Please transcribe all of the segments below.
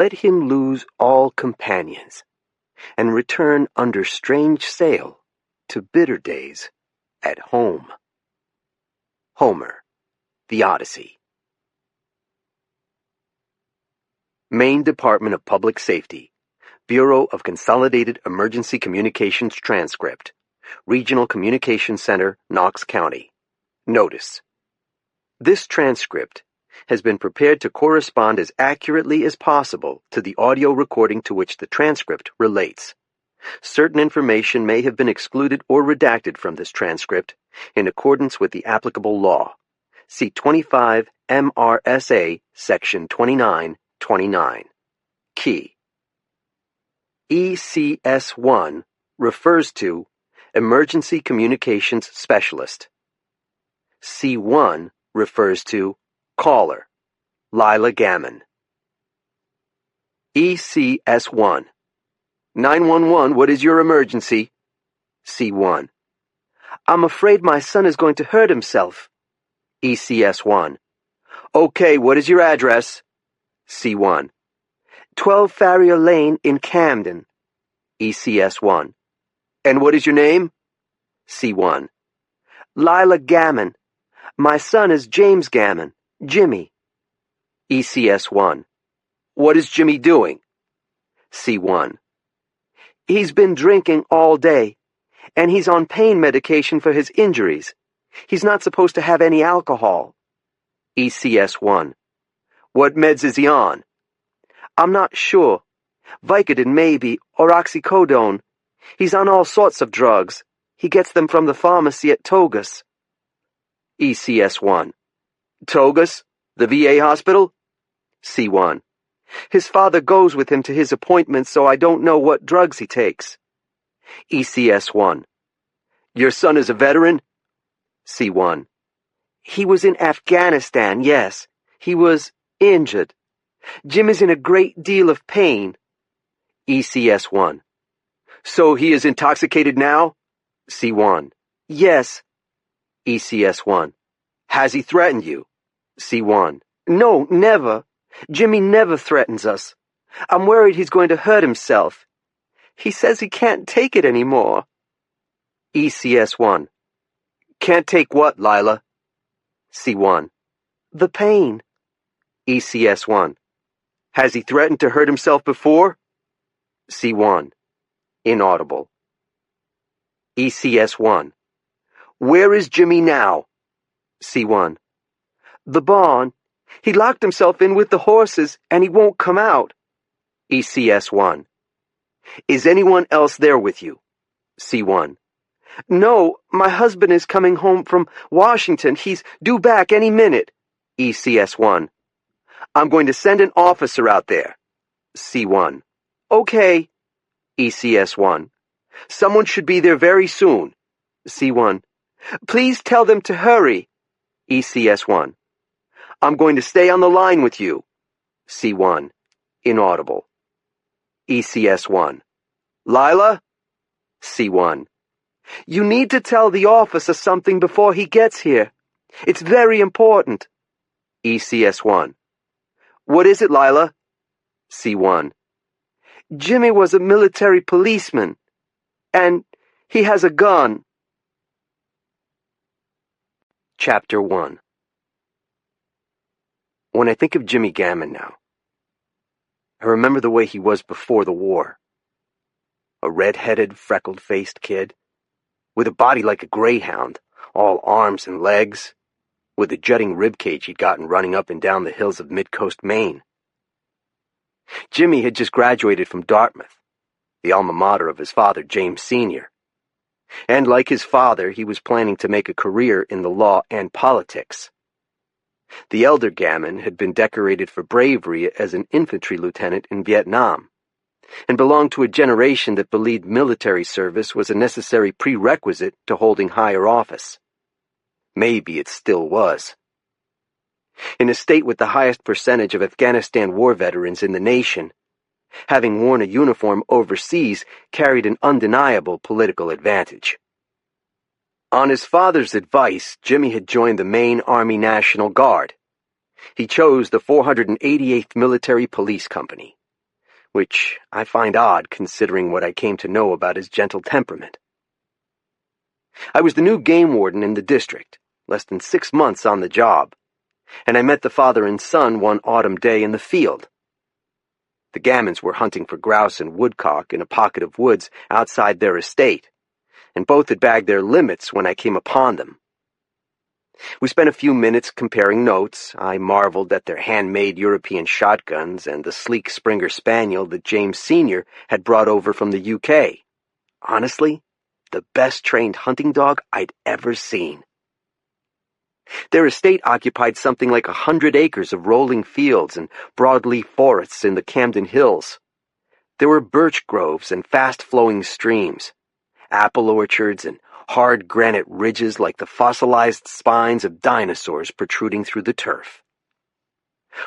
let him lose all companions, and return under strange sail to bitter days at home. Homer, The Odyssey. Maine Department of Public Safety, Bureau of Consolidated Emergency Communications Transcript, Regional Communications Center, Knox County. Notice: this transcript has been prepared to correspond as accurately as possible to the audio recording to which the transcript relates. Certain information may have been excluded or redacted from this transcript in accordance with the applicable law. See 25 MRSA Section 2929. Key: ECS1 refers to Emergency Communications Specialist. C1 refers to Caller, Lila Gammon. ECS1. 911, what is your emergency? C1. I'm afraid my son is going to hurt himself. ECS1. Okay, what is your address? C1. 12 Farrier Lane in Camden. ECS1. And what is your name? C1. Lila Gammon. My son is James Gammon. Jimmy. ECS1. What is Jimmy doing? C1. He's been drinking all day, and he's on pain medication for his injuries. He's not supposed to have any alcohol. ECS1. What meds is he on? I'm not sure. Vicodin maybe, or oxycodone. He's on all sorts of drugs. He gets them from the pharmacy at Togus. ECS1. Togus? The VA hospital? C1. His father goes with him to his appointments, so I don't know what drugs he takes. ECS1. Your son is a veteran? C1. He was in Afghanistan, yes. He was injured. Jim is in a great deal of pain. ECS1. So he is intoxicated now? C1. Yes. ECS1. Has he threatened you? C1. No, never. Jimmy never threatens us. I'm worried he's going to hurt himself. He says he can't take it anymore. ECS1. Can't take what, Lila? C1. The pain. ECS1. Has he threatened to hurt himself before? C1. Inaudible. ECS1. Where is Jimmy now? C1. The barn. He locked himself in with the horses, and he won't come out. ECS1. Is anyone else there with you? C1. No, my husband is coming home from Washington. He's due back any minute. ECS1. I'm going to send an officer out there. C1. Okay. ECS1. Someone should be there very soon. C1. Please tell them to hurry. ECS1. I'm going to stay on the line with you. C1. Inaudible. ECS1. Lila? C1. You need to tell the officer something before he gets here. It's very important. ECS1. What is it, Lila? C1. Jimmy was a military policeman, and he has a gun. Chapter 1. When I think of Jimmy Gammon now, I remember the way he was before the war. A red-headed, freckled-faced kid, with a body like a greyhound, all arms and legs, with a jutting ribcage he'd gotten running up and down the hills of mid-coast Maine. Jimmy had just graduated from Dartmouth, the alma mater of his father, James Sr., and like his father, he was planning to make a career in the law and politics. The elder Gammon had been decorated for bravery as an infantry lieutenant in Vietnam, and belonged to a generation that believed military service was a necessary prerequisite to holding higher office. Maybe it still was. In a state with the highest percentage of Afghanistan war veterans in the nation, having worn a uniform overseas carried an undeniable political advantage. On his father's advice, Jimmy had joined the Maine Army National Guard. He chose the 488th Military Police Company, which I find odd considering what I came to know about his gentle temperament. I was the new game warden in the district, less than 6 months on the job, and I met the father and son one autumn day in the field. The Gammons were hunting for grouse and woodcock in a pocket of woods outside their estate, and both had bagged their limits when I came upon them. We spent a few minutes comparing notes. I marveled at their handmade European shotguns and the sleek Springer Spaniel that James Sr. had brought over from the UK. Honestly, the best-trained hunting dog I'd ever seen. Their estate occupied something like 100 acres of rolling fields and broadleaf forests in the Camden Hills. There were birch groves and fast-flowing streams, apple orchards and hard granite ridges like the fossilized spines of dinosaurs protruding through the turf.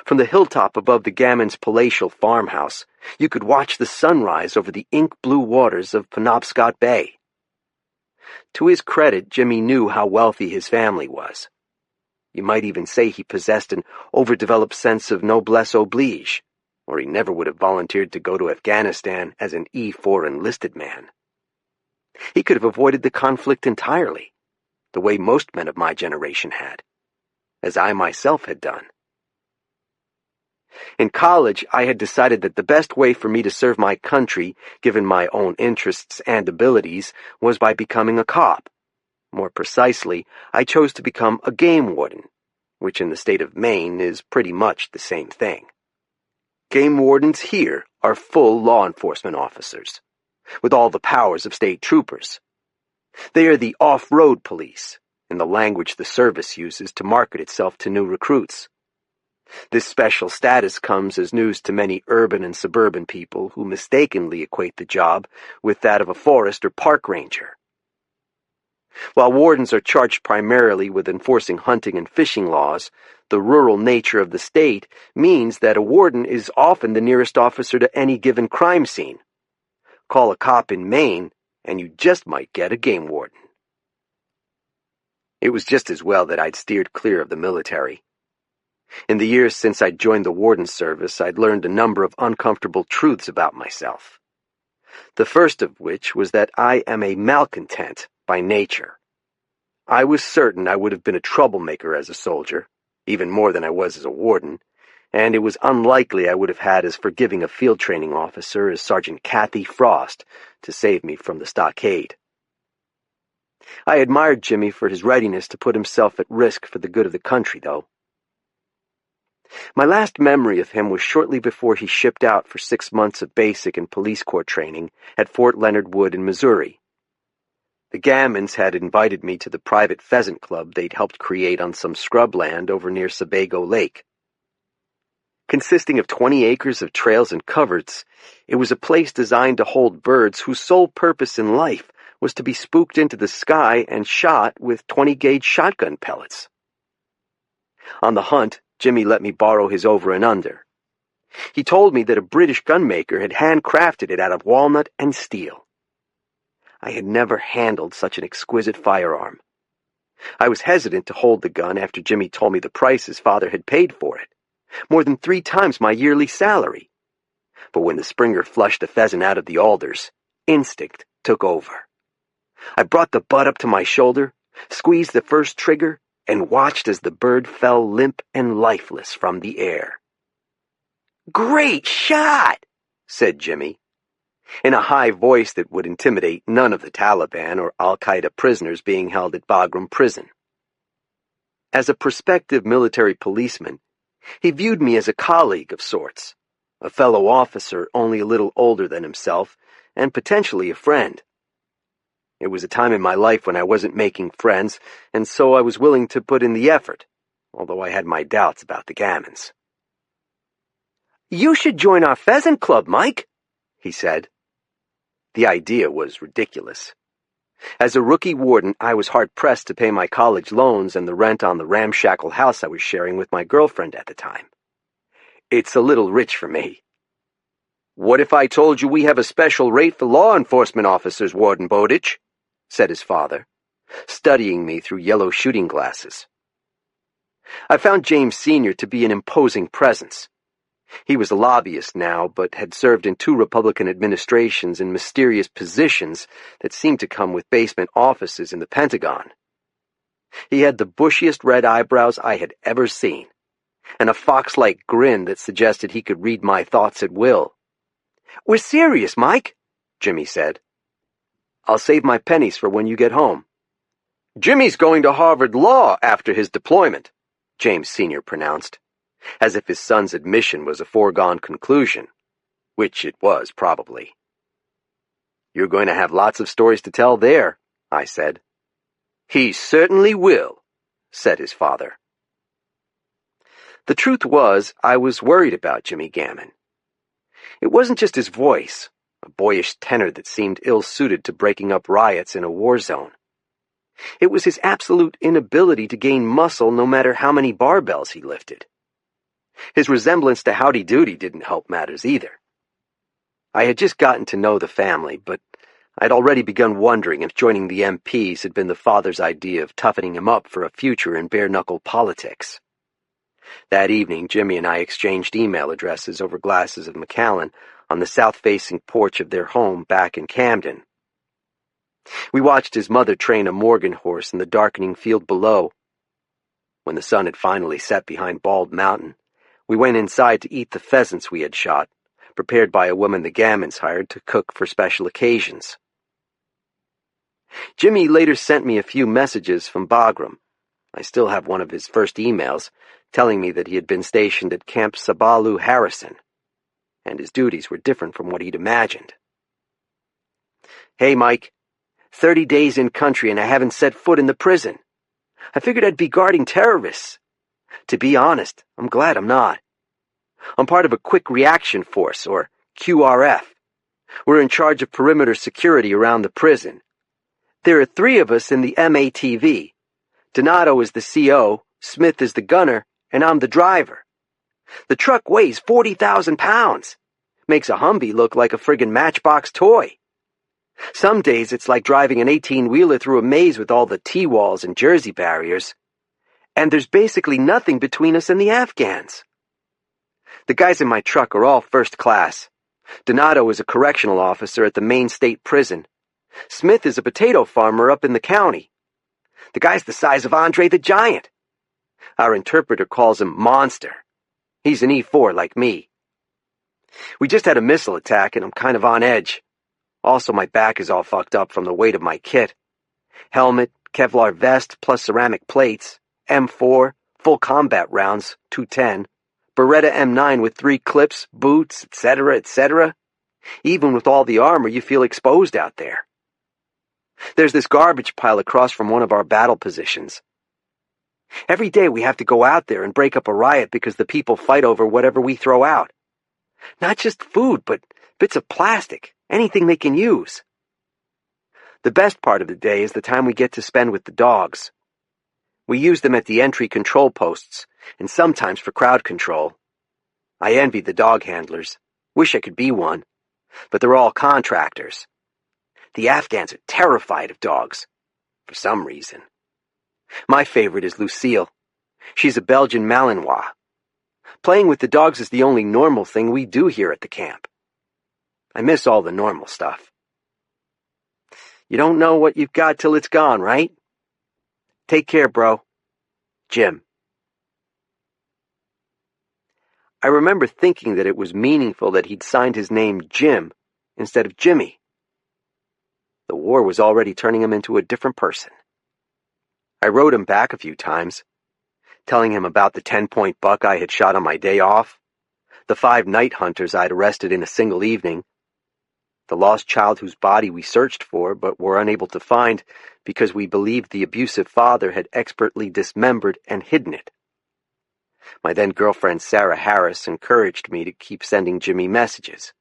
From the hilltop above the Gammons' palatial farmhouse, you could watch the sunrise over the ink-blue waters of Penobscot Bay. To his credit, Jimmy knew how wealthy his family was. You might even say he possessed an overdeveloped sense of noblesse oblige, or he never would have volunteered to go to Afghanistan as an E4 enlisted man. He could have avoided the conflict entirely, the way most men of my generation had, as I myself had done. In college, I had decided that the best way for me to serve my country, given my own interests and abilities, was by becoming a cop. More precisely, I chose to become a game warden, which in the state of Maine is pretty much the same thing. Game wardens here are full law enforcement officers, with all the powers of state troopers. They are the off-road police, in the language the service uses to market itself to new recruits. This special status comes as news to many urban and suburban people who mistakenly equate the job with that of a forest or park ranger. While wardens are charged primarily with enforcing hunting and fishing laws, the rural nature of the state means that a warden is often the nearest officer to any given crime scene. Call a cop in Maine, and you just might get a game warden. It was just as well that I'd steered clear of the military. In the years since I'd joined the warden service, I'd learned a number of uncomfortable truths about myself. The first of which was that I am a malcontent by nature. I was certain I would have been a troublemaker as a soldier, even more than I was as a warden, and it was unlikely I would have had as forgiving a field training officer as Sergeant Kathy Frost to save me from the stockade. I admired Jimmy for his readiness to put himself at risk for the good of the country, though. My last memory of him was shortly before he shipped out for 6 months of basic and police corps training at Fort Leonard Wood in Missouri. The Gammons had invited me to the private pheasant club they'd helped create on some scrubland over near Sebago Lake. Consisting of 20 acres of trails and coverts, it was a place designed to hold birds whose sole purpose in life was to be spooked into the sky and shot with 20-gauge shotgun pellets. On the hunt, Jimmy let me borrow his over and under. He told me that a British gunmaker had handcrafted it out of walnut and steel. I had never handled such an exquisite firearm. I was hesitant to hold the gun after Jimmy told me the price his father had paid for it, more than 3 times my yearly salary. But when the Springer flushed a pheasant out of the alders, instinct took over. I brought the butt up to my shoulder, squeezed the first trigger, and watched as the bird fell limp and lifeless from the air. "Great shot!" said Jimmy, in a high voice that would intimidate none of the Taliban or Al-Qaeda prisoners being held at Bagram Prison. As a prospective military policeman, he viewed me as a colleague of sorts, a fellow officer only a little older than himself, and potentially a friend. It was a time in my life when I wasn't making friends, and so I was willing to put in the effort, although I had my doubts about the Gammons. "You should join our pheasant club, Mike," he said. The idea was ridiculous. As a rookie warden, I was hard-pressed to pay my college loans and the rent on the ramshackle house I was sharing with my girlfriend at the time. It's a little rich for me. "What if I told you we have a special rate for law enforcement officers, Warden Bowditch?" said his father, studying me through yellow shooting glasses. I found James Sr. to be an imposing presence. He was a lobbyist now, but had served in 2 Republican administrations in mysterious positions that seemed to come with basement offices in the Pentagon. He had the bushiest red eyebrows I had ever seen, and a fox-like grin that suggested he could read my thoughts at will. "We're serious, Mike," Jimmy said. "I'll save my pennies for when you get home." "Jimmy's going to Harvard Law after his deployment," James Sr. pronounced, as if his son's admission was a foregone conclusion, which it was probably. "You're going to have lots of stories to tell there," I said. "He certainly will," said his father. The truth was, I was worried about Jimmy Gammon. It wasn't just his voice, a boyish tenor that seemed ill-suited to breaking up riots in a war zone. It was his absolute inability to gain muscle no matter how many barbells he lifted. His resemblance to Howdy Doody didn't help matters either. I had just gotten to know the family, but I'd already begun wondering if joining the MPs had been the father's idea of toughening him up for a future in bare-knuckle politics. That evening, Jimmy and I exchanged email addresses over glasses of Macallan on the south-facing porch of their home back in Camden. We watched his mother train a Morgan horse in the darkening field below. When the sun had finally set behind Bald Mountain, we went inside to eat the pheasants we had shot, prepared by a woman the Gammons hired to cook for special occasions. Jimmy later sent me a few messages from Bagram. I still have one of his first emails, telling me that he had been stationed at Camp Sabalu Harrison, and his duties were different from what he'd imagined. "Hey, Mike. 30 days in country and I haven't set foot in the prison. I figured I'd be guarding terrorists. To be honest, I'm glad I'm not. I'm part of a quick reaction force, or QRF. We're in charge of perimeter security around the prison. There are 3 of us in the MATV. Donato is the CO, Smith is the gunner, and I'm the driver. The truck weighs 40,000 pounds. Makes a Humvee look like a friggin' Matchbox toy. Some days it's like driving an 18-wheeler through a maze with all the T-walls and Jersey barriers. And there's basically nothing between us and the Afghans. The guys in my truck are all first class. Donato is a correctional officer at the Maine State Prison. Smith is a potato farmer up in the county. The guy's the size of Andre the Giant. Our interpreter calls him Monster. He's an E4 like me. We just had a missile attack and I'm kind of on edge. Also, my back is all fucked up from the weight of my kit. Helmet, Kevlar vest plus ceramic plates, M4, full combat rounds, 210, Beretta M9 with 3 clips, boots, etc., etc. Even with all the armor, you feel exposed out there. There's this garbage pile across from one of our battle positions. Every day we have to go out there and break up a riot because the people fight over whatever we throw out. Not just food, but bits of plastic, anything they can use. The best part of the day is the time we get to spend with the dogs. We use them at the entry control posts, and sometimes for crowd control. I envy the dog handlers. Wish I could be one. But they're all contractors. The Afghans are terrified of dogs, for some reason. My favorite is Lucille. She's a Belgian Malinois. Playing with the dogs is the only normal thing we do here at the camp. I miss all the normal stuff. You don't know what you've got till it's gone, right? Take care, bro. Jim. I remember thinking that it was meaningful that he'd signed his name Jim instead of Jimmy. The war was already turning him into a different person. I wrote him back a few times, telling him about the 10-point buck I had shot on my day off, the 5 night hunters I'd arrested in a single evening, the lost child whose body we searched for but were unable to find because we believed the abusive father had expertly dismembered and hidden it. My then-girlfriend Sarah Harris encouraged me to keep sending Jimmy messages,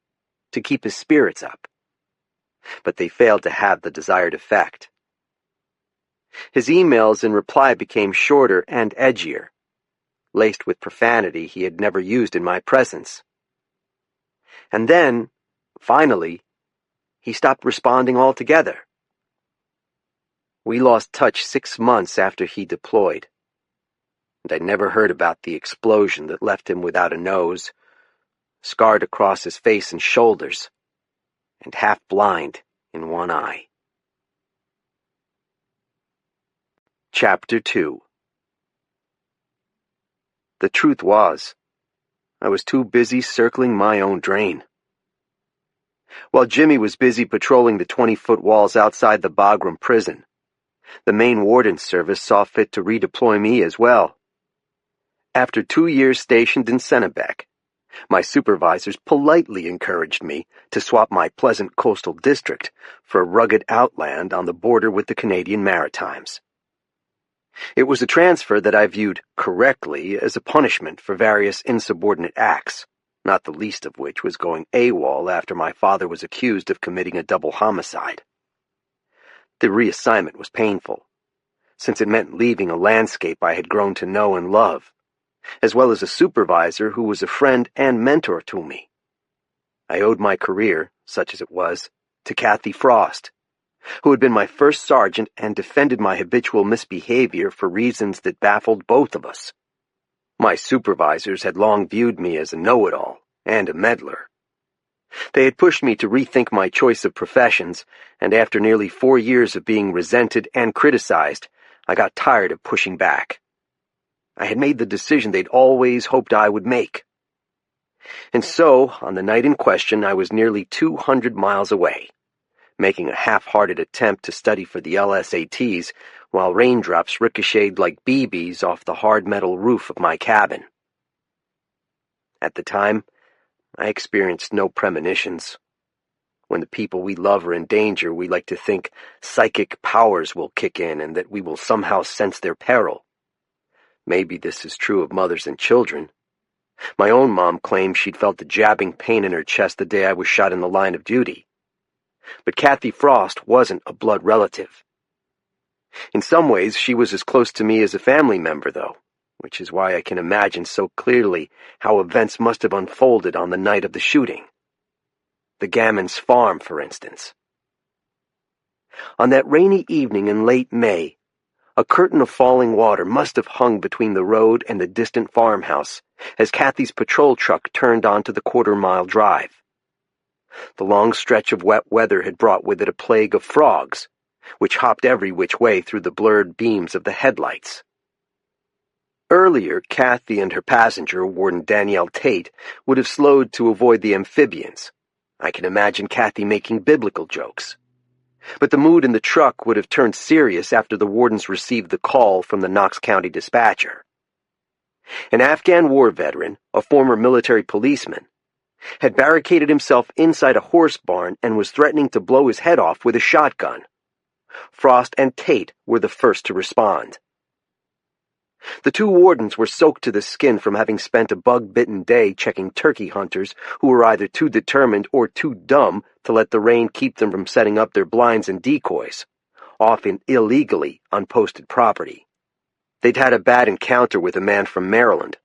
to keep his spirits up. But they failed to have the desired effect. His emails in reply became shorter and edgier, laced with profanity he had never used in my presence. And then, finally, he stopped responding altogether. We lost touch 6 months after he deployed, and I never heard about the explosion that left him without a nose, scarred across his face and shoulders, and half blind in one eye. Chapter 2. The truth was, I was too busy circling my own drain. While Jimmy was busy patrolling the 20-foot walls outside the Bagram prison, the Maine warden service saw fit to redeploy me as well. After 2 years stationed in Kennebec, my supervisors politely encouraged me to swap my pleasant coastal district for a rugged outland on the border with the Canadian Maritimes. It was a transfer that I viewed correctly as a punishment for various insubordinate acts, not the least of which was going AWOL after my father was accused of committing a double homicide. The reassignment was painful, since it meant leaving a landscape I had grown to know and love, as well as a supervisor who was a friend and mentor to me. I owed my career, such as it was, to Kathy Frost, who had been my first sergeant and defended my habitual misbehavior for reasons that baffled both of us. My supervisors had long viewed me as a know-it-all and a meddler. They had pushed me to rethink my choice of professions, and after nearly 4 years of being resented and criticized, I got tired of pushing back. I had made the decision they'd always hoped I would make. And so, on the night in question, I was nearly 200 miles away, making a half-hearted attempt to study for the LSATs while raindrops ricocheted like BBs off the hard metal roof of my cabin. At the time, I experienced no premonitions. When the people we love are in danger, we like to think psychic powers will kick in and that we will somehow sense their peril. Maybe this is true of mothers and children. My own mom claimed she'd felt the jabbing pain in her chest the day I was shot in the line of duty. But Kathy Frost wasn't a blood relative. In some ways, she was as close to me as a family member, though, which is why I can imagine so clearly how events must have unfolded on the night of the shooting. The Gammons' farm, for instance. On that rainy evening in late May, a curtain of falling water must have hung between the road and the distant farmhouse as Kathy's patrol truck turned onto the quarter-mile drive. The long stretch of wet weather had brought with it a plague of frogs, which hopped every which way through the blurred beams of the headlights. Earlier, Kathy and her passenger, Warden Danielle Tate, would have slowed to avoid the amphibians. I can imagine Kathy making biblical jokes. But the mood in the truck would have turned serious after the wardens received the call from the Knox County dispatcher. An Afghan war veteran, a former military policeman, had barricaded himself inside a horse barn and was threatening to blow his head off with a shotgun. Frost and Tate were the first to respond. The two wardens were soaked to the skin from having spent a bug-bitten day checking turkey hunters who were either too determined or too dumb to let the rain keep them from setting up their blinds and decoys, often illegally on posted property. They'd had a bad encounter with a man from Maryland,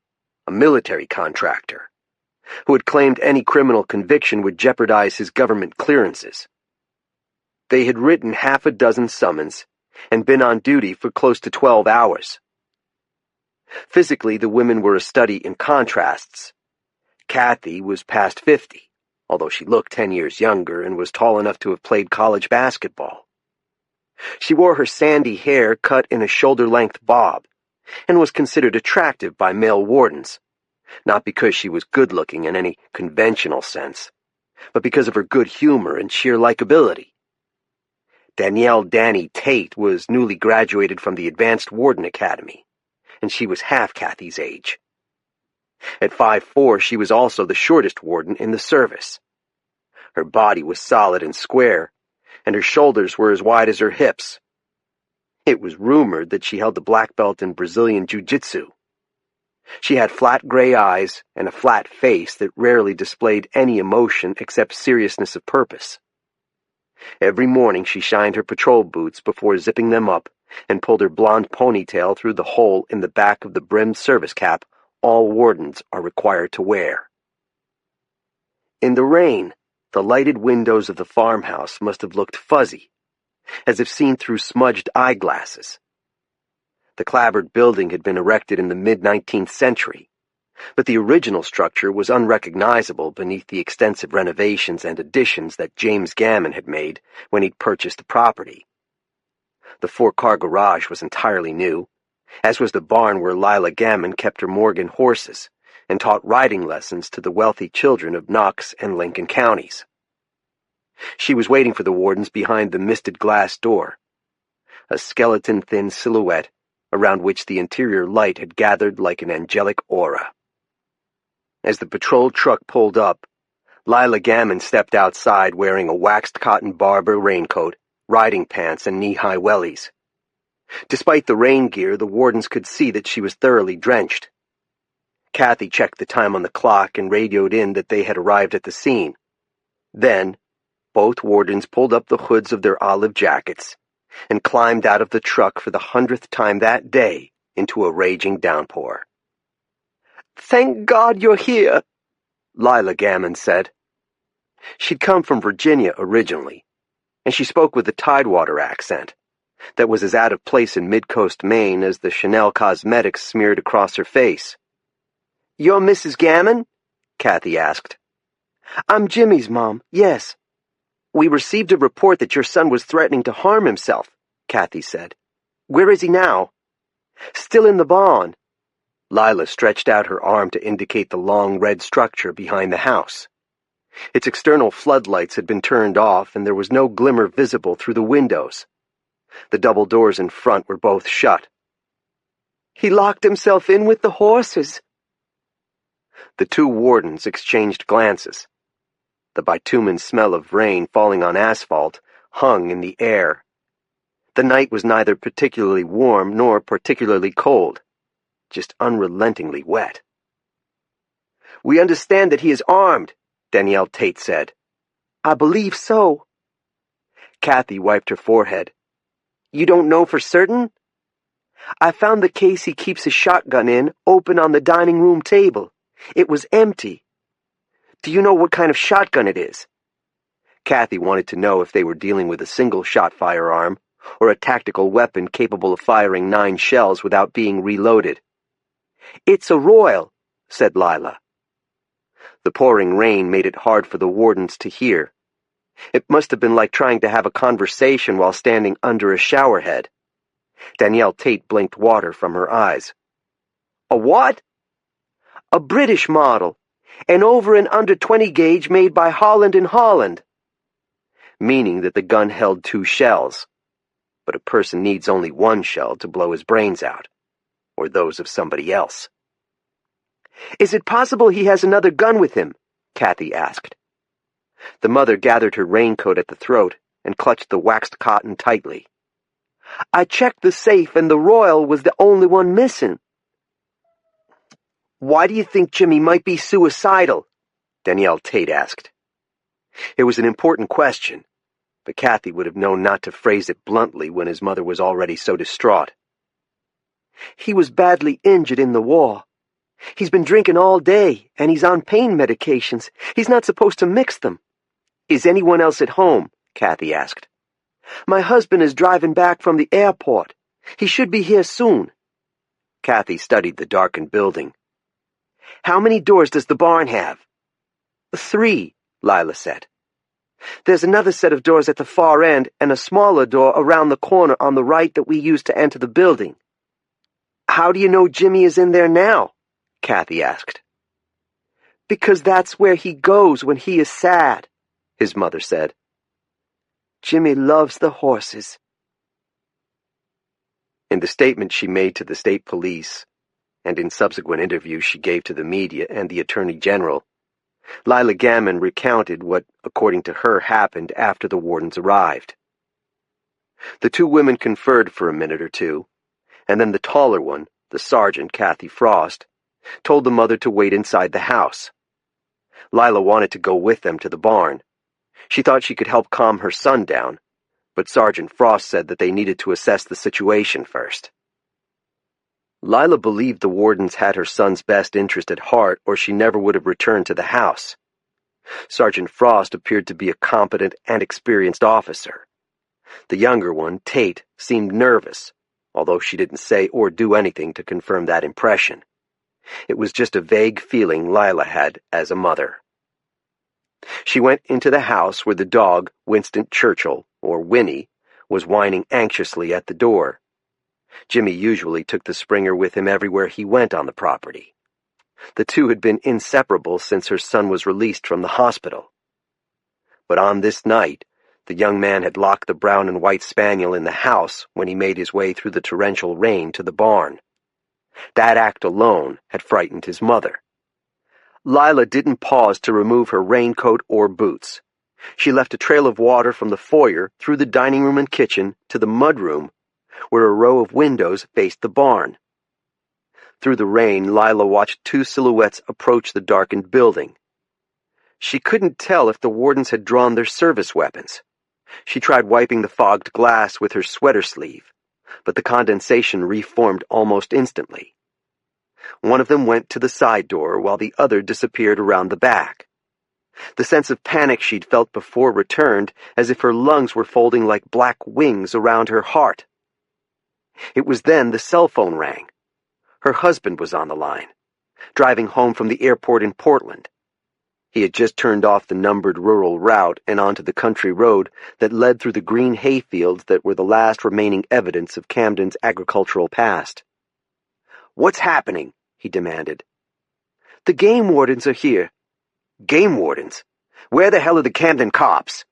a military contractor, who had claimed any criminal conviction would jeopardize his government clearances. They had written 6 summons and been on duty for close to 12 hours. Physically, the women were a study in contrasts. Kathy was past 50, although she looked 10 years younger and was tall enough to have played college basketball. She wore her sandy hair cut in a shoulder-length bob and was considered attractive by male wardens, not because she was good-looking in any conventional sense, but because of her good humor and sheer likability. Danielle Danny Tate was newly graduated from the Advanced Warden Academy, and she was half Kathy's age. At 5'4", she was also the shortest warden in the service. Her body was solid and square, and her shoulders were as wide as her hips. It was rumored that she held the black belt in Brazilian Jiu-Jitsu. She had flat gray eyes and a flat face that rarely displayed any emotion except seriousness of purpose. Every morning she shined her patrol boots before zipping them up and pulled her blonde ponytail through the hole in the back of the brimmed service cap all wardens are required to wear. In the rain, the lighted windows of the farmhouse must have looked fuzzy, as if seen through smudged eyeglasses. The clapboard building had been erected in the mid-19th century, but the original structure was unrecognizable beneath the extensive renovations and additions that James Gammon had made when he'd purchased the property. The 4-car garage was entirely new, as was the barn where Lila Gammon kept her Morgan horses and taught riding lessons to the wealthy children of Knox and Lincoln counties. She was waiting for the wardens behind the misted glass door, a skeleton-thin silhouette around which the interior light had gathered like an angelic aura. As the patrol truck pulled up, Lila Gammon stepped outside wearing a waxed cotton Barber raincoat, riding pants, and knee-high wellies. Despite the rain gear, the wardens could see that she was thoroughly drenched. Kathy checked the time on the clock and radioed in that they had arrived at the scene. Then, both wardens pulled up the hoods of their olive jackets and climbed out of the truck for the 100th time that day into a raging downpour. "Thank God you're here," Lila Gammon said. She'd come from Virginia originally, and she spoke with a Tidewater accent that was as out of place in mid-coast Maine as the Chanel cosmetics smeared across her face. "You're Mrs. Gammon?" Kathy asked. "I'm Jimmy's mom, yes." "We received a report that your son was threatening to harm himself," Kathy said. "Where is he now?" "Still in the barn." Lila stretched out her arm to indicate the long red structure behind the house. Its external floodlights had been turned off, and there was no glimmer visible through the windows. The double doors in front were both shut. "He locked himself in with the horses." The two wardens exchanged glances. The bitumen smell of rain falling on asphalt hung in the air. The night was neither particularly warm nor particularly cold, just unrelentingly wet. "We understand that he is armed," Danielle Tate said. "I believe so." Kathy wiped her forehead. "You don't know for certain?" "I found the case he keeps his shotgun in open on the dining room table. It was empty." "Do you know what kind of shotgun it is?" Kathy wanted to know if they were dealing with a single-shot firearm or a tactical weapon capable of firing 9 shells without being reloaded. "It's a Royal," said Lila. The pouring rain made it hard for the wardens to hear. It must have been like trying to have a conversation while standing under a showerhead. Danielle Tate blinked water from her eyes. "A what?" "A British model. An over and under 20 gauge made by Holland & Holland." Meaning that the gun held 2 shells. But a person needs only 1 shell to blow his brains out, or those of somebody else. "Is it possible he has another gun with him?" Kathy asked. The mother gathered her raincoat at the throat and clutched the waxed cotton tightly. "I checked the safe and the Royal was the only one missing." "Why do you think Jimmy might be suicidal?" Danielle Tate asked. It was an important question, but Kathy would have known not to phrase it bluntly when his mother was already so distraught. "He was badly injured in the war. He's been drinking all day, and he's on pain medications. He's not supposed to mix them." "Is anyone else at home?" Kathy asked. "My husband is driving back from the airport. He should be here soon." Kathy studied the darkened building. "How many doors does the barn have?" 3, Lila said. "There's another set of doors at the far end and a smaller door around the corner on the right that we use to enter the building." "How do you know Jimmy is in there now?" Kathy asked. "Because that's where he goes when he is sad," his mother said. "Jimmy loves the horses." In the statement she made to the state police, and in subsequent interviews she gave to the media and the Attorney General, Lila Gammon recounted what, according to her, happened after the wardens arrived. The two women conferred for a minute or two, and then the taller one, the sergeant, Kathy Frost, told the mother to wait inside the house. Lila wanted to go with them to the barn. She thought she could help calm her son down, but Sergeant Frost said that they needed to assess the situation first. Lila believed the wardens had her son's best interest at heart, or she never would have returned to the house. Sergeant Frost appeared to be a competent and experienced officer. The younger one, Tate, seemed nervous, although she didn't say or do anything to confirm that impression. It was just a vague feeling Lila had as a mother. She went into the house where the dog, Winston Churchill, or Winnie, was whining anxiously at the door. Jimmy usually took the Springer with him everywhere he went on the property. The two had been inseparable since her son was released from the hospital. But on this night, the young man had locked the brown and white spaniel in the house when he made his way through the torrential rain to the barn. That act alone had frightened his mother. Lila didn't pause to remove her raincoat or boots. She left a trail of water from the foyer through the dining room and kitchen to the mudroom, where a row of windows faced the barn. Through the rain, Lila watched two silhouettes approach the darkened building. She couldn't tell if the wardens had drawn their service weapons. She tried wiping the fogged glass with her sweater sleeve, but the condensation reformed almost instantly. One of them went to the side door while the other disappeared around the back. The sense of panic she'd felt before returned, as if her lungs were folding like black wings around her heart. It was then the cell phone rang. Her husband was on the line, driving home from the airport in Portland. He had just turned off the numbered rural route and onto the country road that led through the green hayfields that were the last remaining evidence of Camden's agricultural past. "What's happening?" he demanded. "The game wardens are here." "Game wardens? Where the hell are the Camden cops?"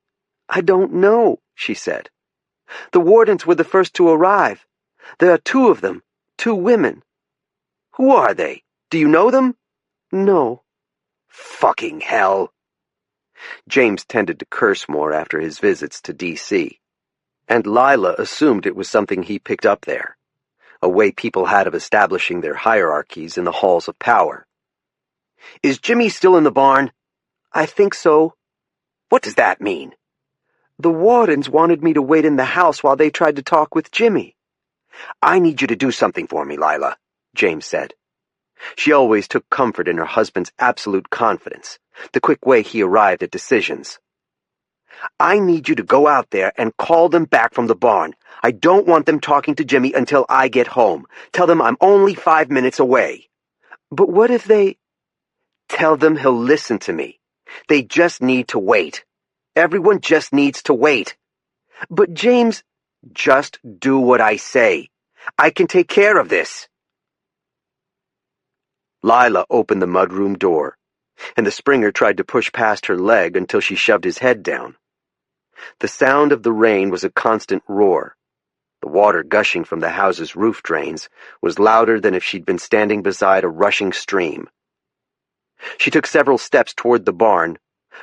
"I don't know," she said. "The wardens were the first to arrive. There are two of them, two women." "Who are they? Do you know them?" "No." "Fucking hell." James tended to curse more after his visits to D.C., and Lila assumed it was something he picked up there, a way people had of establishing their hierarchies in the halls of power. "Is Jimmy still in the barn?" "I think so." "What does that mean?" "The wardens wanted me to wait in the house while they tried to talk with Jimmy." "I need you to do something for me, Lila," James said. She always took comfort in her husband's absolute confidence, the quick way he arrived at decisions. "I need you to go out there and call them back from the barn. I don't want them talking to Jimmy until I get home. Tell them I'm only 5 minutes away." "But what if they—" "Tell them he'll listen to me. They just need to wait. Everyone just needs to wait." "But James—" "Just do what I say. I can take care of this." Lila opened the mudroom door, and the Springer tried to push past her leg until she shoved his head down. The sound of the rain was a constant roar. The water gushing from the house's roof drains was louder than if she'd been standing beside a rushing stream. She took several steps toward the barn,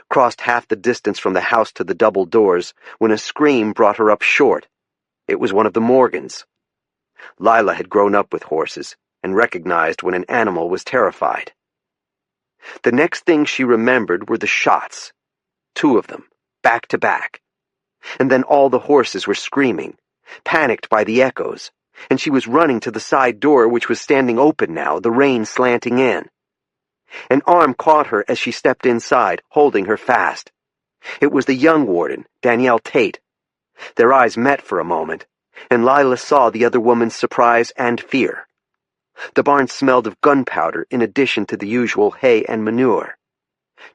crossed half the distance from the house to the double doors, when a scream brought her up short. It was one of the Morgans. Lila had grown up with horses and recognized when an animal was terrified. The next thing she remembered were the shots, 2 of them, back to back. And then all the horses were screaming, panicked by the echoes, and she was running to the side door, which was standing open now, the rain slanting in. An arm caught her as she stepped inside, holding her fast. It was the young warden, Danielle Tate. Their eyes met for a moment, and Lila saw the other woman's surprise and fear. The barn smelled of gunpowder in addition to the usual hay and manure.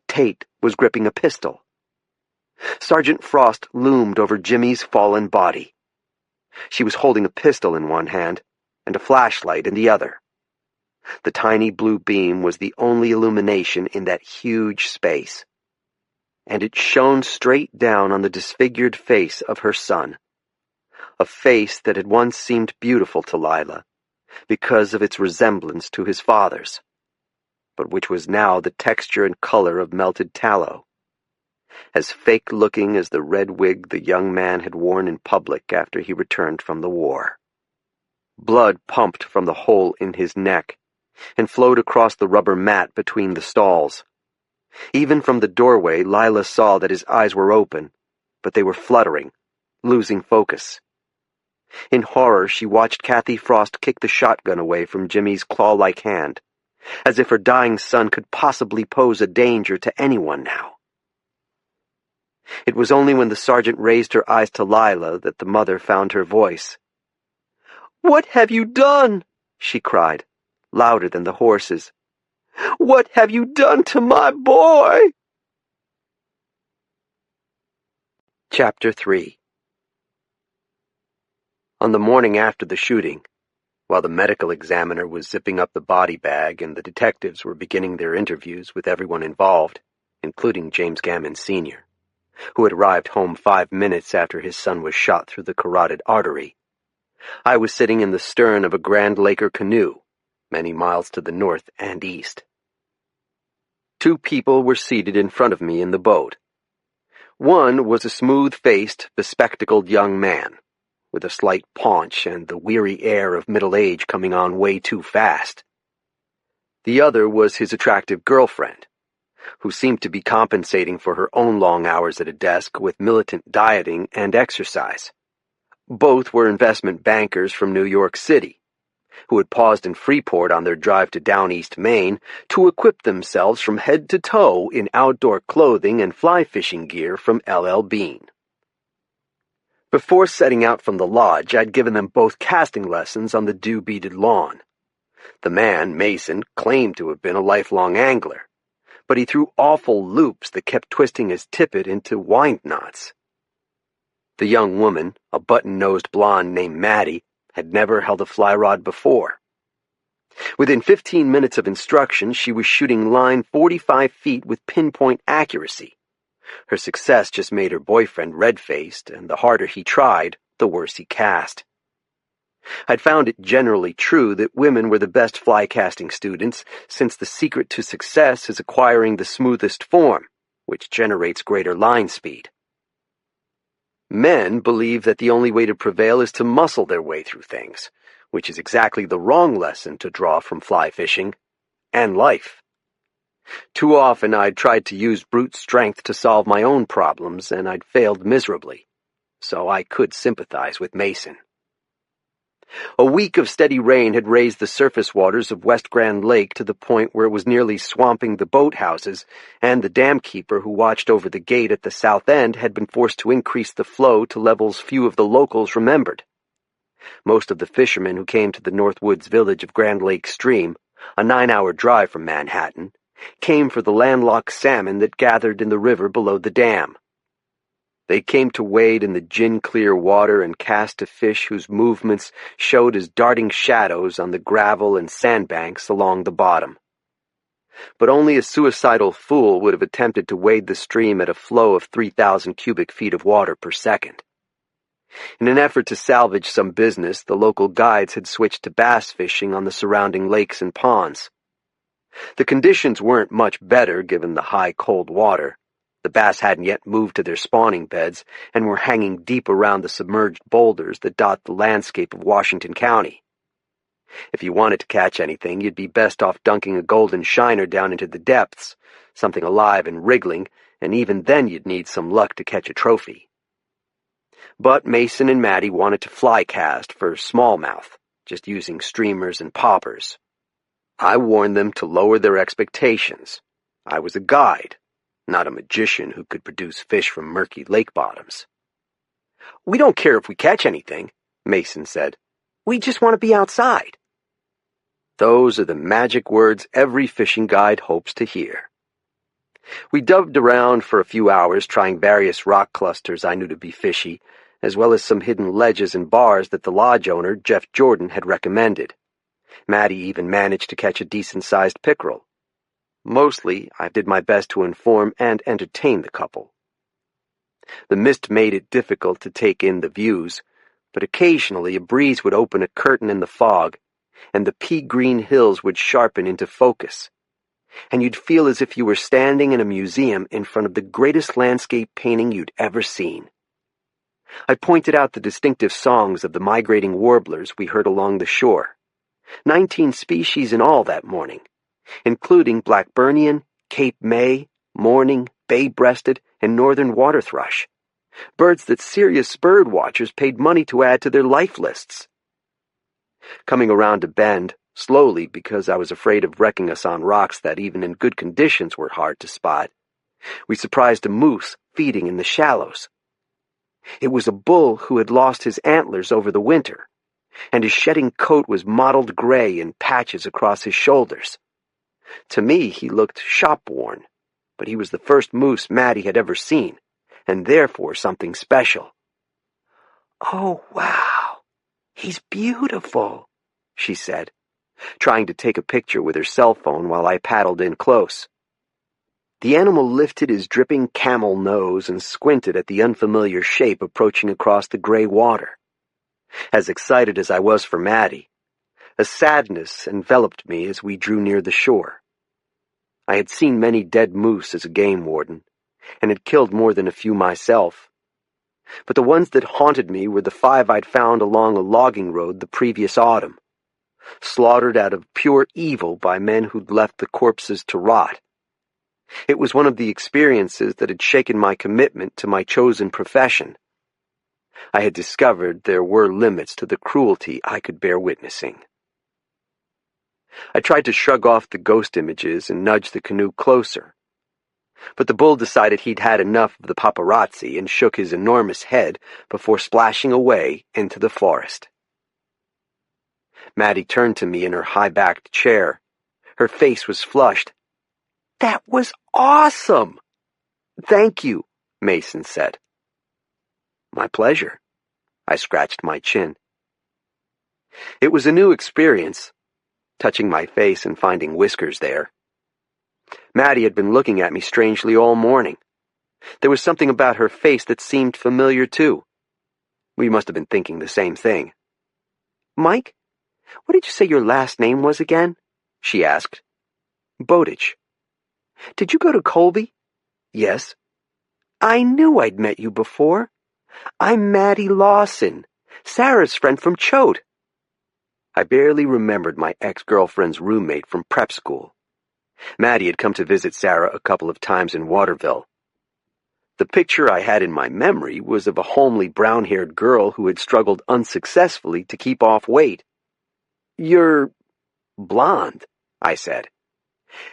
Tate was gripping a pistol. Sergeant Frost loomed over Jimmy's fallen body. She was holding a pistol in one hand and a flashlight in the other. The tiny blue beam was the only illumination in that huge space, and it shone straight down on the disfigured face of her son, a face that had once seemed beautiful to Lila because of its resemblance to his father's, but which was now the texture and color of melted tallow, as fake-looking as the red wig the young man had worn in public after he returned from the war. Blood pumped from the hole in his neck and flowed across the rubber mat between the stalls. Even from the doorway, Lila saw that his eyes were open, but they were fluttering, losing focus. In horror, she watched Kathy Frost kick the shotgun away from Jimmy's claw-like hand, as if her dying son could possibly pose a danger to anyone now. It was only when the sergeant raised her eyes to Lila that the mother found her voice. "What have you done?" she cried. louder than the horses. "What have you done to my boy?" Chapter 3. On the morning after the shooting, while the medical examiner was zipping up the body bag and the detectives were beginning their interviews with everyone involved, including James Gammon Sr., who had arrived home 5 minutes after his son was shot through the carotid artery, I was sitting in the stern of a Grand Laker canoe, many miles to the north and east. 2 people were seated in front of me in the boat. One was a smooth-faced, bespectacled young man, with a slight paunch and the weary air of middle age coming on way too fast. The other was his attractive girlfriend, who seemed to be compensating for her own long hours at a desk with militant dieting and exercise. Both were investment bankers from New York City, who had paused in Freeport on their drive to Down East Maine to equip themselves from head to toe in outdoor clothing and fly fishing gear from L.L. Bean. Before setting out from the lodge, I'd given them both casting lessons on the dew-beaded lawn. The man, Mason, claimed to have been a lifelong angler, but he threw awful loops that kept twisting his tippet into wind knots. The young woman, a button-nosed blonde named Maddie, had never held a fly rod before. Within 15 minutes of instruction, she was shooting line 45 feet with pinpoint accuracy. Her success just made her boyfriend red-faced, and the harder he tried, the worse he cast. I'd found it generally true that women were the best fly-casting students, since the secret to success is acquiring the smoothest form, which generates greater line speed. Men believe that the only way to prevail is to muscle their way through things, which is exactly the wrong lesson to draw from fly fishing and life. Too often I'd tried to use brute strength to solve my own problems, and I'd failed miserably, so I could sympathize with Mason. A week of steady rain had raised the surface waters of West Grand Lake to the point where it was nearly swamping the boathouses, and the dam keeper who watched over the gate at the south end had been forced to increase the flow to levels few of the locals remembered. Most of the fishermen who came to the Northwoods village of Grand Lake Stream, a 9-hour drive from Manhattan, came for the landlocked salmon that gathered in the river below the dam. They came to wade in the gin-clear water and cast a fish whose movements showed as darting shadows on the gravel and sandbanks along the bottom. But only a suicidal fool would have attempted to wade the stream at a flow of 3,000 cubic feet of water per second. In an effort to salvage some business, the local guides had switched to bass fishing on the surrounding lakes and ponds. The conditions weren't much better given the high, cold water. The bass hadn't yet moved to their spawning beds and were hanging deep around the submerged boulders that dot the landscape of Washington County. If you wanted to catch anything, you'd be best off dunking a golden shiner down into the depths, something alive and wriggling, and even then you'd need some luck to catch a trophy. But Mason and Maddie wanted to fly cast for smallmouth, just using streamers and poppers. I warned them to lower their expectations. I was a guide, not a magician who could produce fish from murky lake bottoms. "We don't care if we catch anything," Mason said. "We just want to be outside." Those are the magic words every fishing guide hopes to hear. We doved around for a few hours trying various rock clusters I knew to be fishy, as well as some hidden ledges and bars that the lodge owner, Jeff Jordan, had recommended. Maddie even managed to catch a decent-sized pickerel. Mostly, I did my best to inform and entertain the couple. The mist made it difficult to take in the views, but occasionally a breeze would open a curtain in the fog, and the pea-green hills would sharpen into focus, and you'd feel as if you were standing in a museum in front of the greatest landscape painting you'd ever seen. I pointed out the distinctive songs of the migrating warblers we heard along the shore, 19 species in all that morning, including Blackburnian, Cape May, Mourning, Bay-breasted, and northern water thrush, birds that serious bird watchers paid money to add to their life lists. Coming around a bend, slowly because I was afraid of wrecking us on rocks that even in good conditions were hard to spot, we surprised a moose feeding in the shallows. It was a bull who had lost his antlers over the winter, and his shedding coat was mottled gray in patches across his shoulders. To me, he looked shop-worn, but he was the first moose Maddie had ever seen, and therefore something special. "Oh, wow, he's beautiful," she said, trying to take a picture with her cell phone while I paddled in close. The animal lifted his dripping camel nose and squinted at the unfamiliar shape approaching across the gray water. As excited as I was for Maddie, a sadness enveloped me as we drew near the shore. I had seen many dead moose as a game warden, and had killed more than a few myself. But the ones that haunted me were the 5 I'd found along a logging road the previous autumn, slaughtered out of pure evil by men who'd left the corpses to rot. It was one of the experiences that had shaken my commitment to my chosen profession. I had discovered there were limits to the cruelty I could bear witnessing. I tried to shrug off the ghost images and nudge the canoe closer, but the bull decided he'd had enough of the paparazzi and shook his enormous head before splashing away into the forest. Maddie turned to me in her high-backed chair. Her face was flushed. "That was awesome!" "Thank you," Mason said. "My pleasure." I scratched my chin. It was a new experience, touching my face and finding whiskers there. Maddie had been looking at me strangely all morning. There was something about her face that seemed familiar, too. We must have been thinking the same thing. "Mike, what did you say your last name was again?" she asked. "Bowditch." "Did you go to Colby?" "Yes." "I knew I'd met you before. I'm Maddie Lawson, Sarah's friend from Choate." I barely remembered my ex-girlfriend's roommate from prep school. Maddie had come to visit Sarah a couple of times in Waterville. The picture I had in my memory was of a homely brown-haired girl who had struggled unsuccessfully to keep off weight. "You're blonde," I said.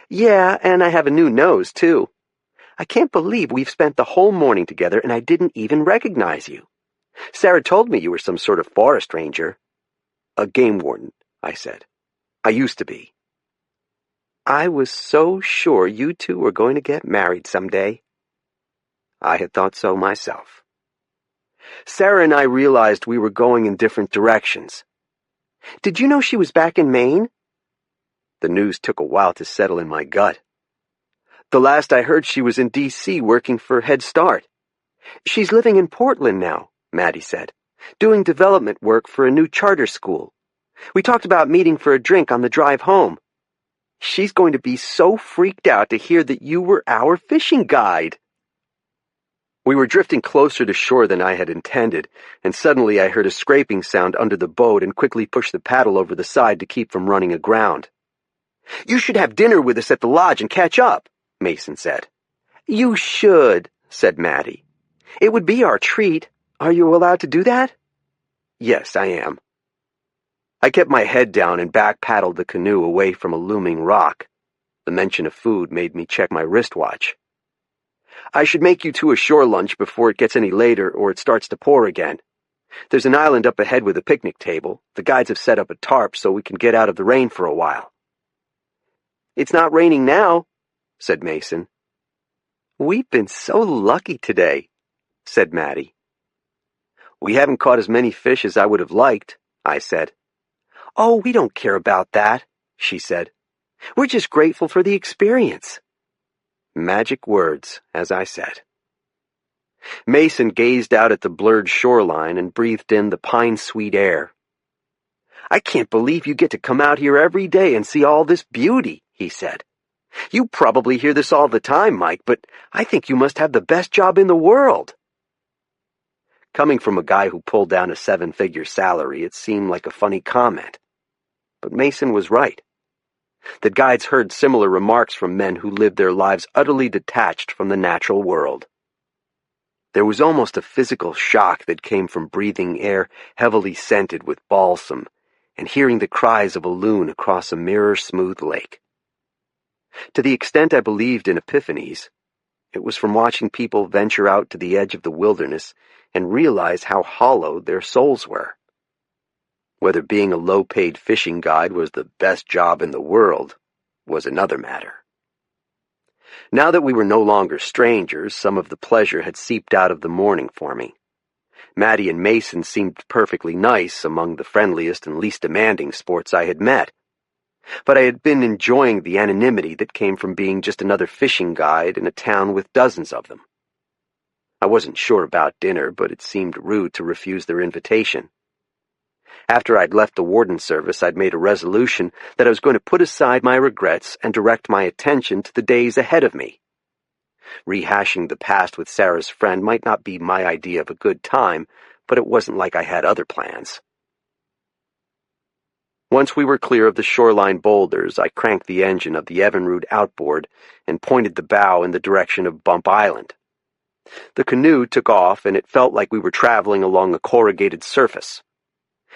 "Yeah, and I have a new nose, too. I can't believe we've spent the whole morning together and I didn't even recognize you. Sarah told me you were some sort of forest ranger." "A game warden," I said. "I used to be." "I was so sure you two were going to get married someday." I had thought so myself. Sarah and I realized we were going in different directions. "Did you know she was back in Maine?" The news took a while to settle in my gut. "The last I heard, she was in D.C. working for Head Start. She's living in Portland now," Maddie said, "doing development work for a new charter school. We talked about meeting for a drink on the drive home. She's going to be so freaked out to hear that you were our fishing guide." We were drifting closer to shore than I had intended, and suddenly I heard a scraping sound under the boat and quickly pushed the paddle over the side to keep from running aground. "You should have dinner with us at the lodge and catch up," Mason said. "You should," said Maddie. "It would be our treat. Are you allowed to do that?" "Yes, I am." I kept my head down and back-paddled the canoe away from a looming rock. The mention of food made me check my wristwatch. "I should make you two a shore lunch before it gets any later or it starts to pour again. There's an island up ahead with a picnic table. The guides have set up a tarp so we can get out of the rain for a while." "It's not raining now," said Mason. "We've been so lucky today," said Maddie. "We haven't caught as many fish as I would have liked," I said. "Oh, we don't care about that," she said. "We're just grateful for the experience." Magic words, as I said. Mason gazed out at the blurred shoreline and breathed in the pine-sweet air. "I can't believe you get to come out here every day and see all this beauty," he said. "You probably hear this all the time, Mike, but I think you must have the best job in the world." Coming from a guy who pulled down a 7-figure salary, it seemed like a funny comment. But Mason was right. The guides heard similar remarks from men who lived their lives utterly detached from the natural world. There was almost a physical shock that came from breathing air heavily scented with balsam and hearing the cries of a loon across a mirror-smooth lake. To the extent I believed in epiphanies, it was from watching people venture out to the edge of the wilderness and realize how hollow their souls were. Whether being a low-paid fishing guide was the best job in the world was another matter. Now that we were no longer strangers, some of the pleasure had seeped out of the morning for me. Maddie and Mason seemed perfectly nice, among the friendliest and least demanding sports I had met. But I had been enjoying the anonymity that came from being just another fishing guide in a town with dozens of them. I wasn't sure about dinner, but it seemed rude to refuse their invitation. After I'd left the warden service, I'd made a resolution that I was going to put aside my regrets and direct my attention to the days ahead of me. Rehashing the past with Sarah's friend might not be my idea of a good time, but it wasn't like I had other plans. Once we were clear of the shoreline boulders, I cranked the engine of the Evinrude outboard and pointed the bow in the direction of Bump Island. The canoe took off, and it felt like we were traveling along a corrugated surface.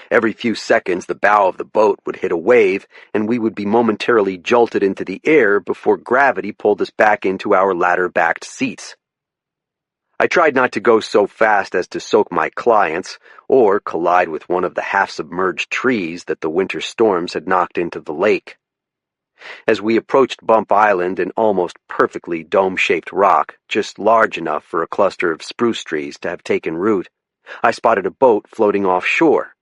Every few seconds, the bow of the boat would hit a wave, and we would be momentarily jolted into the air before gravity pulled us back into our ladder-backed seats. I tried not to go so fast as to soak my clients or collide with one of the half-submerged trees that the winter storms had knocked into the lake. As we approached Bump Island, an almost perfectly dome-shaped rock, just large enough for a cluster of spruce trees to have taken root, I spotted a boat floating offshore.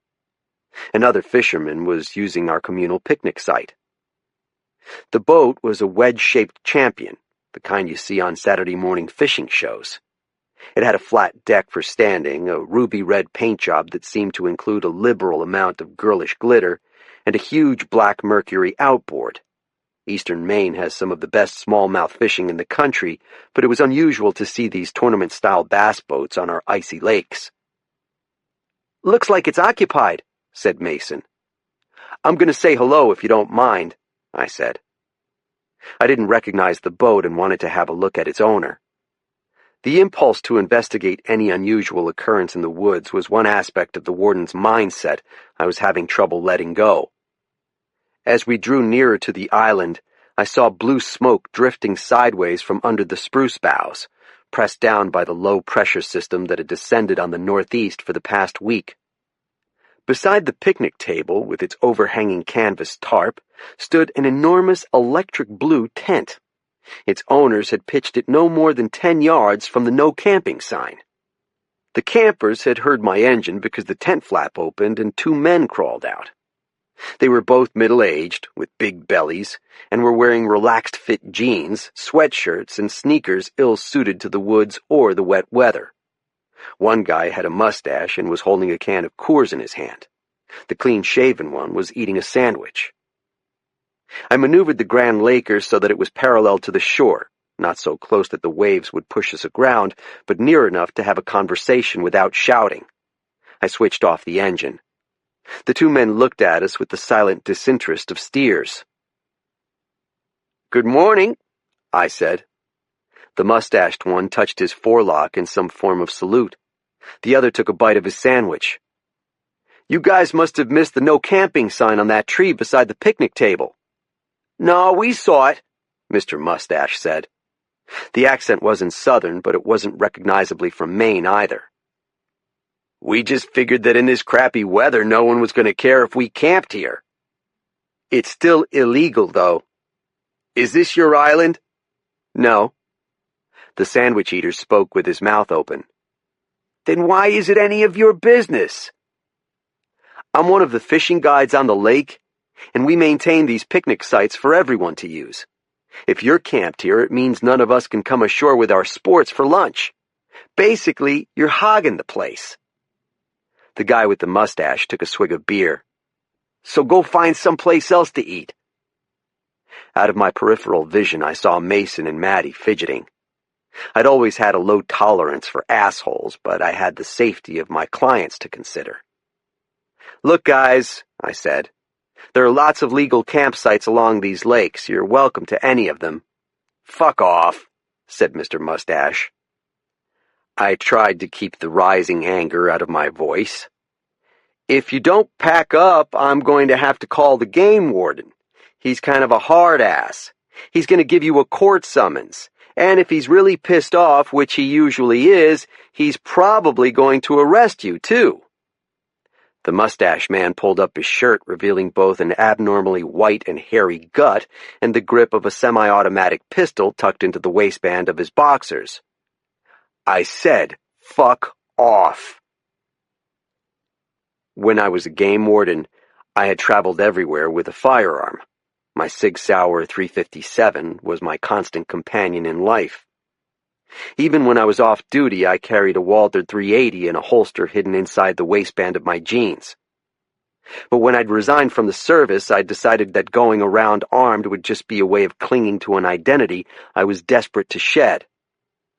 Another fisherman was using our communal picnic site. The boat was a wedge-shaped champion, the kind you see on Saturday morning fishing shows. It had a flat deck for standing, a ruby-red paint job that seemed to include a liberal amount of girlish glitter, and a huge black mercury outboard. Eastern Maine has some of the best smallmouth fishing in the country, but it was unusual to see these tournament-style bass boats on our icy lakes. "Looks like it's occupied," said Mason. "I'm going to say hello if you don't mind," I said. I didn't recognize the boat and wanted to have a look at its owner. The impulse to investigate any unusual occurrence in the woods was one aspect of the warden's mindset I was having trouble letting go. As we drew nearer to the island, I saw blue smoke drifting sideways from under the spruce boughs, pressed down by the low-pressure system that had descended on the northeast for the past week. Beside the picnic table, with its overhanging canvas tarp, stood an enormous electric blue tent. Its owners had pitched it no more than 10 yards from the no camping sign. The campers had heard my engine because the tent flap opened and 2 men crawled out. They were both middle-aged, with big bellies, and were wearing relaxed-fit jeans, sweatshirts, and sneakers ill-suited to the woods or the wet weather. One guy had a mustache and was holding a can of Coors in his hand. The clean-shaven one was eating a sandwich. I maneuvered the Grand Laker so that it was parallel to the shore, not so close that the waves would push us aground, but near enough to have a conversation without shouting. I switched off the engine. The 2 men looked at us with the silent disinterest of steers. "Good morning," I said. The mustached one touched his forelock in some form of salute. The other took a bite of his sandwich. "You guys must have missed the no camping sign on that tree beside the picnic table." "No, we saw it," Mr. Mustache said. The accent wasn't southern, but it wasn't recognizably from Maine either. "We just figured that in this crappy weather no one was going to care if we camped here." "It's still illegal, though." "Is this your island?" "No." The sandwich eater spoke with his mouth open. "Then why is it any of your business?" "I'm one of the fishing guides on the lake, and we maintain these picnic sites for everyone to use. If you're camped here, it means none of us can come ashore with our sports for lunch. Basically, you're hogging the place." The guy with the mustache took a swig of beer. "So go find someplace else to eat." Out of my peripheral vision, I saw Mason and Maddie fidgeting. I'd always had a low tolerance for assholes, but I had the safety of my clients to consider. "Look, guys," I said, "there are lots of legal campsites along these lakes. You're welcome to any of them." "Fuck off," said Mr. Mustache. I tried to keep the rising anger out of my voice. "If you don't pack up, I'm going to have to call the game warden. He's kind of a hard ass. He's going to give you a court summons. And if he's really pissed off, which he usually is, he's probably going to arrest you, too." The mustache man pulled up his shirt, revealing both an abnormally white and hairy gut and the grip of a semi-automatic pistol tucked into the waistband of his boxers. I said, "Fuck off." When I was a game warden, I had traveled everywhere with a firearm. My Sig Sauer 357 was my constant companion in life. Even when I was off duty, I carried a Walther 380 in a holster hidden inside the waistband of my jeans. But when I'd resigned from the service, I'd decided that going around armed would just be a way of clinging to an identity I was desperate to shed.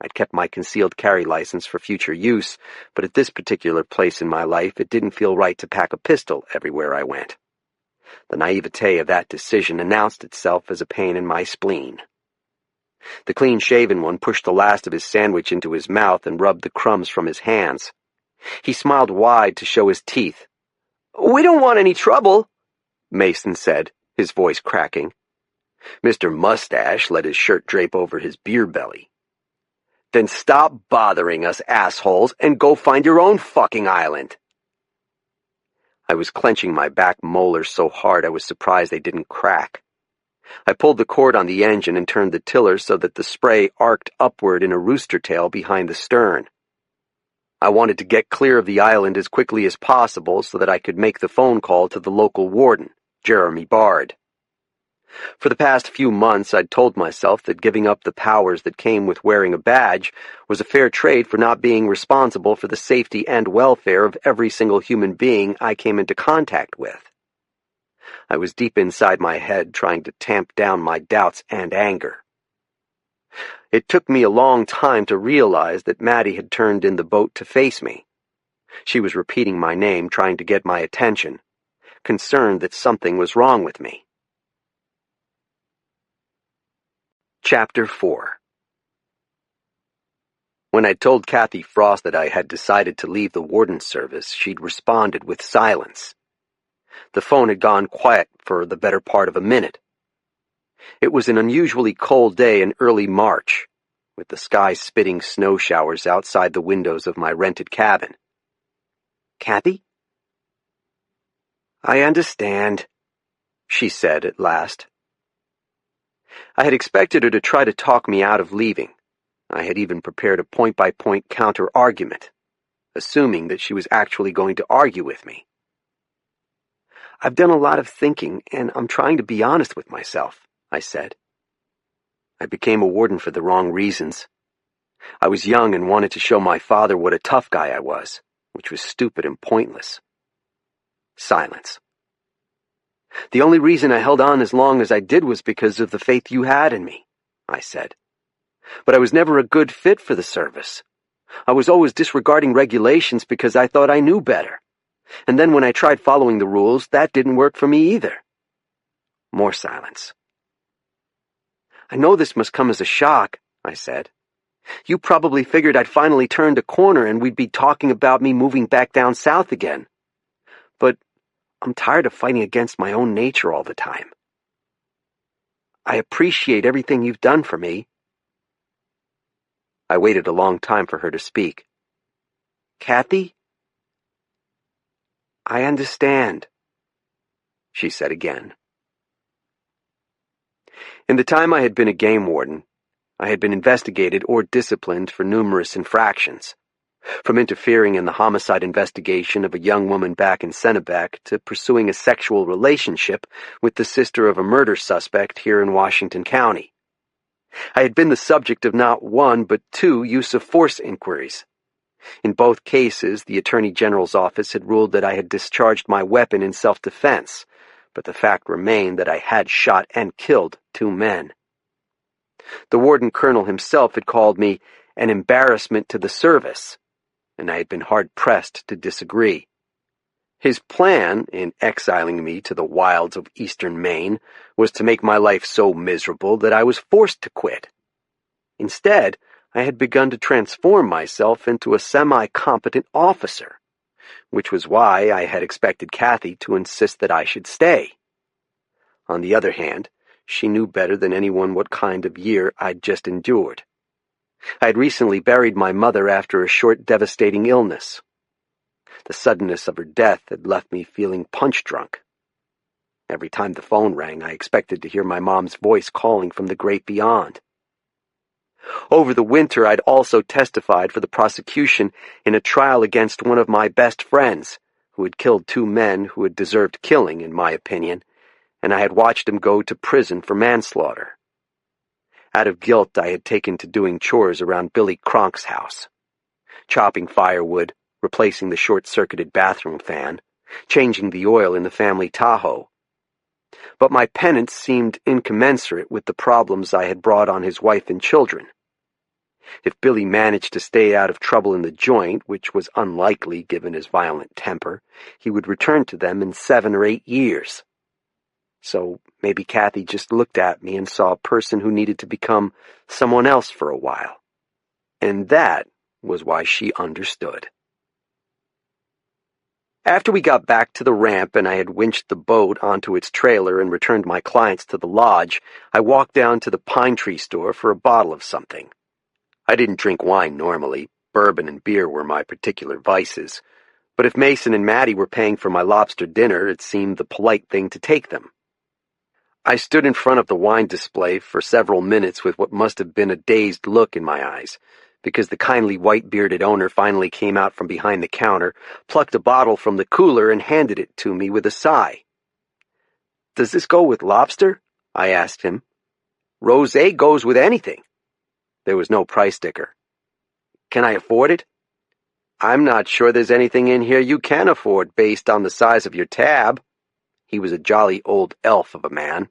I'd kept my concealed carry license for future use, but at this particular place in my life, it didn't feel right to pack a pistol everywhere I went. The naivete of that decision announced itself as a pain in my spleen. The clean-shaven one pushed the last of his sandwich into his mouth and rubbed the crumbs from his hands. He smiled wide to show his teeth. "We don't want any trouble," Mason said, his voice cracking. Mr. Mustache let his shirt drape over his beer belly. "Then stop bothering us, assholes, and go find your own fucking island." I was clenching my back molars so hard I was surprised they didn't crack. I pulled the cord on the engine and turned the tiller so that the spray arced upward in a rooster tail behind the stern. I wanted to get clear of the island as quickly as possible so that I could make the phone call to the local warden, Jeremy Bard. For the past few months, I'd told myself that giving up the powers that came with wearing a badge was a fair trade for not being responsible for the safety and welfare of every single human being I came into contact with. I was deep inside my head trying to tamp down my doubts and anger. It took me a long time to realize that Maddie had turned in the boat to face me. She was repeating my name, trying to get my attention, concerned that something was wrong with me. Chapter 4. When I'd told Kathy Frost that I had decided to leave the warden's service, she'd responded with silence. The phone had gone quiet for the better part of a minute. It was an unusually cold day in early March, with the sky spitting snow showers outside the windows of my rented cabin. "Kathy?" "I understand," she said at last. I had expected her to try to talk me out of leaving. I had even prepared a point-by-point counter-argument, assuming that she was actually going to argue with me. "I've done a lot of thinking, and I'm trying to be honest with myself," I said. "I became a warden for the wrong reasons. I was young and wanted to show my father what a tough guy I was, which was stupid and pointless." Silence. "The only reason I held on as long as I did was because of the faith you had in me," I said. "But I was never a good fit for the service. I was always disregarding regulations because I thought I knew better. And then when I tried following the rules, that didn't work for me either." More silence. "I know this must come as a shock," I said. "You probably figured I'd finally turned a corner and we'd be talking about me moving back down south again. But I'm tired of fighting against my own nature all the time. I appreciate everything you've done for me." I waited a long time for her to speak. "Kathy?" "I understand," she said again. In the time I had been a game warden, I had been investigated or disciplined for numerous infractions, from interfering in the homicide investigation of a young woman back in Kennebec to pursuing a sexual relationship with the sister of a murder suspect here in Washington County. I had been the subject of not one but 2 use-of-force inquiries. In both cases, the Attorney General's office had ruled that I had discharged my weapon in self-defense, but the fact remained that I had shot and killed 2 men. The warden colonel himself had called me an embarrassment to the service, and I had been hard-pressed to disagree. His plan, in exiling me to the wilds of eastern Maine, was to make my life so miserable that I was forced to quit. Instead, I had begun to transform myself into a semi-competent officer, which was why I had expected Kathy to insist that I should stay. On the other hand, she knew better than anyone what kind of year I'd just endured. I had recently buried my mother after a short, devastating illness. The suddenness of her death had left me feeling punch-drunk. Every time the phone rang, I expected to hear my mom's voice calling from the great beyond. Over the winter, I'd also testified for the prosecution in a trial against one of my best friends, who had killed two men who had deserved killing, in my opinion, and I had watched him go to prison for manslaughter. Out of guilt, I had taken to doing chores around Billy Cronk's house, chopping firewood, replacing the short-circuited bathroom fan, changing the oil in the family Tahoe. But my penance seemed incommensurate with the problems I had brought on his wife and children. If Billy managed to stay out of trouble in the joint, which was unlikely given his violent temper, he would return to them in 7 or 8 years. So maybe Kathy just looked at me and saw a person who needed to become someone else for a while. And that was why she understood. After we got back to the ramp and I had winched the boat onto its trailer and returned my clients to the lodge, I walked down to the Pine Tree store for a bottle of something. I didn't drink wine normally. Bourbon and beer were my particular vices. But if Mason and Maddie were paying for my lobster dinner, it seemed the polite thing to take them. I stood in front of the wine display for several minutes with what must have been a dazed look in my eyes, because the kindly white-bearded owner finally came out from behind the counter, plucked a bottle from the cooler, and handed it to me with a sigh. "Does this go with lobster?" I asked him. "Rosé goes with anything." There was no price sticker. "Can I afford it?" "I'm not sure there's anything in here you can afford based on the size of your tab." He was a jolly old elf of a man.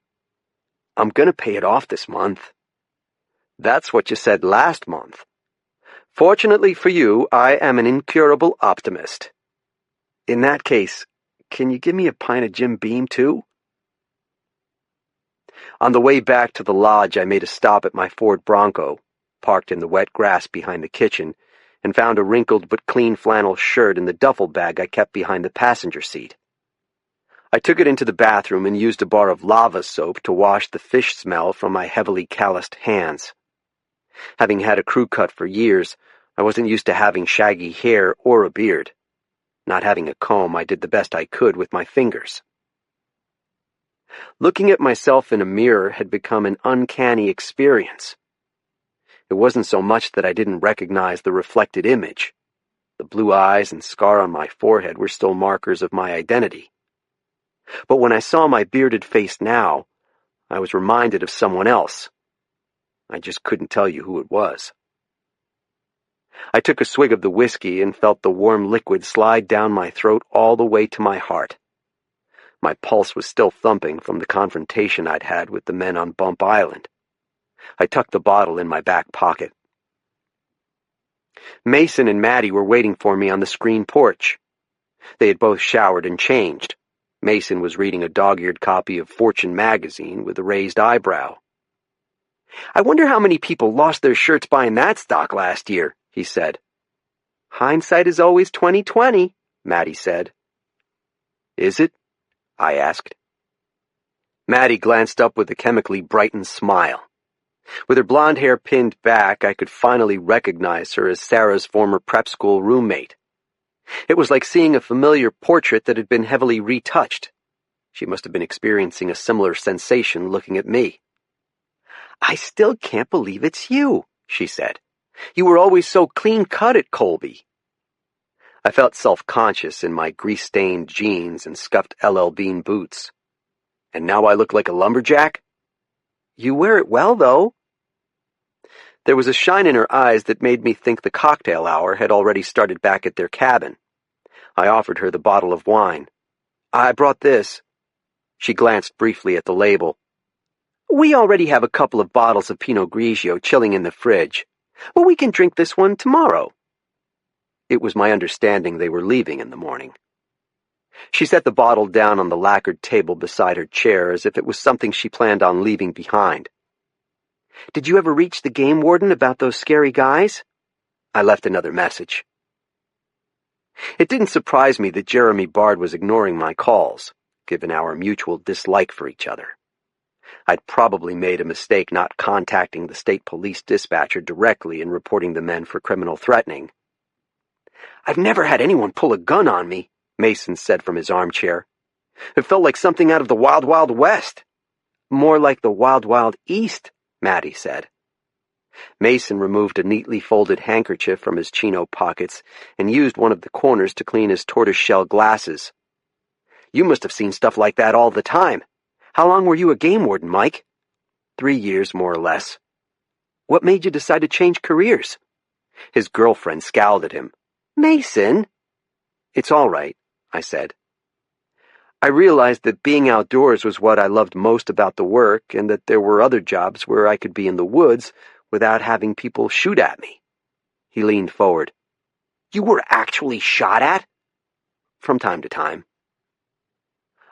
"I'm going to pay it off this month." "That's what you said last month." "Fortunately for you, I am an incurable optimist." "In that case, can you give me a pint of Jim Beam, too?" On the way back to the lodge, I made a stop at my Ford Bronco, parked in the wet grass behind the kitchen, and found a wrinkled but clean flannel shirt in the duffel bag I kept behind the passenger seat. I took it into the bathroom and used a bar of lava soap to wash the fish smell from my heavily calloused hands. Having had a crew cut for years, I wasn't used to having shaggy hair or a beard. Not having a comb, I did the best I could with my fingers. Looking at myself in a mirror had become an uncanny experience. It wasn't so much that I didn't recognize the reflected image. The blue eyes and scar on my forehead were still markers of my identity. But when I saw my bearded face now, I was reminded of someone else. I just couldn't tell you who it was. I took a swig of the whiskey and felt the warm liquid slide down my throat all the way to my heart. My pulse was still thumping from the confrontation I'd had with the men on Bump Island. I tucked the bottle in my back pocket. Mason and Maddie were waiting for me on the screen porch. They had both showered and changed. Mason was reading a dog-eared copy of Fortune magazine with a raised eyebrow. "I wonder how many people lost their shirts buying that stock last year," he said. "Hindsight is always 20/20, Maddie said. "Is it?" I asked. Maddie glanced up with a chemically brightened smile. With her blonde hair pinned back, I could finally recognize her as Sarah's former prep school roommate. It was like seeing a familiar portrait that had been heavily retouched. She must have been experiencing a similar sensation looking at me. "I still can't believe it's you," she said. "You were always so clean-cut at Colby." I felt self-conscious in my grease-stained jeans and scuffed LL Bean boots. "And now I look like a lumberjack?" "You wear it well, though." There was a shine in her eyes that made me think the cocktail hour had already started back at their cabin. I offered her the bottle of wine. "I brought this." She glanced briefly at the label. "We already have a couple of bottles of Pinot Grigio chilling in the fridge, but we can drink this one tomorrow." It was my understanding they were leaving in the morning. She set the bottle down on the lacquered table beside her chair as if it was something she planned on leaving behind. "Did you ever reach the game warden about those scary guys?" I left another message. It didn't surprise me that Jeremy Bard was ignoring my calls, given our mutual dislike for each other. I'd probably made a mistake not contacting the state police dispatcher directly and reporting the men for criminal threatening. "I've never had anyone pull a gun on me," Mason said from his armchair. "It felt like something out of the Wild Wild West." "More like the Wild Wild East," Maddie said. Mason removed a neatly folded handkerchief from his chino pockets and used one of the corners to clean his tortoiseshell glasses. "You must have seen stuff like that all the time. How long were you a game warden, Mike?" 3 years, more or less." "What made you decide to change careers?" His girlfriend scowled at him. "Mason!" "It's all right," I said. I realized that being outdoors was what I loved most about the work, and that there were other jobs where I could be in the woods without having people shoot at me. He leaned forward. "You were actually shot at?" "From time to time."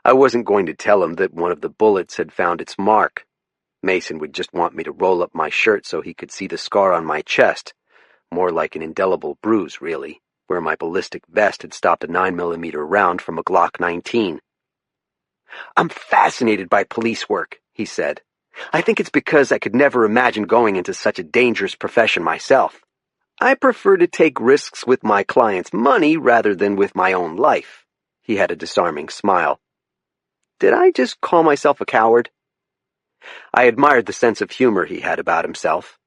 I wasn't going to tell him that one of the bullets had found its mark. Mason would just want me to roll up my shirt so he could see the scar on my chest, more like an indelible bruise, really, where my ballistic vest had stopped a 9mm round from a Glock 19. "I'm fascinated by police work," he said. "I think it's because I could never imagine going into such a dangerous profession myself. I prefer to take risks with my clients' money rather than with my own life." He had a disarming smile. Did I just call myself a coward? I admired the sense of humor he had about himself.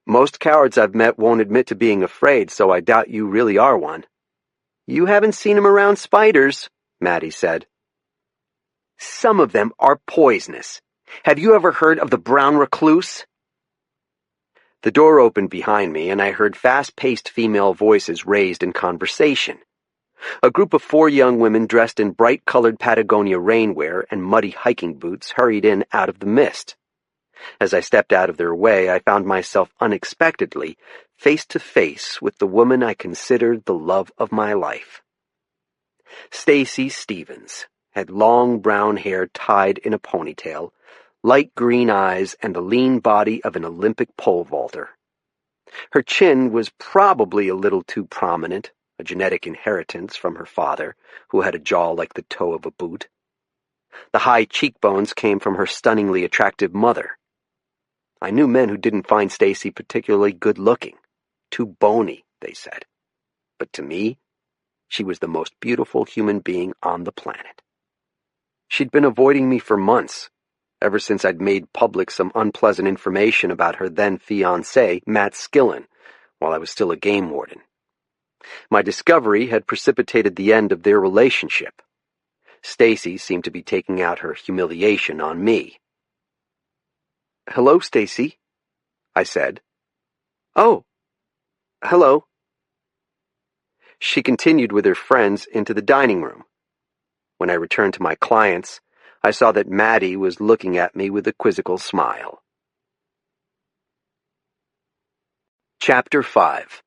"Most cowards I've met won't admit to being afraid, so I doubt you really are one." "You haven't seen him around spiders," Maddie said. "Some of them are poisonous. Have you ever heard of the brown recluse?" The door opened behind me, and I heard fast-paced female voices raised in conversation. A group of 4 young women dressed in bright-colored Patagonia rainwear and muddy hiking boots hurried in out of the mist. As I stepped out of their way, I found myself unexpectedly face to face with the woman I considered the love of my life. Stacy Stevens had long brown hair tied in a ponytail, light green eyes, and the lean body of an Olympic pole vaulter. Her chin was probably a little too prominent, a genetic inheritance from her father, who had a jaw like the toe of a boot. The high cheekbones came from her stunningly attractive mother. I knew men who didn't find Stacy particularly good-looking. Too bony, they said. But to me, she was the most beautiful human being on the planet. She'd been avoiding me for months, ever since I'd made public some unpleasant information about her then-fiancé, Matt Skillen, while I was still a game warden. My discovery had precipitated the end of their relationship. Stacy seemed to be taking out her humiliation on me. "Hello, Stacy," I said. "Oh, hello." She continued with her friends into the dining room. When I returned to my clients, I saw that Maddie was looking at me with a quizzical smile. Chapter 5.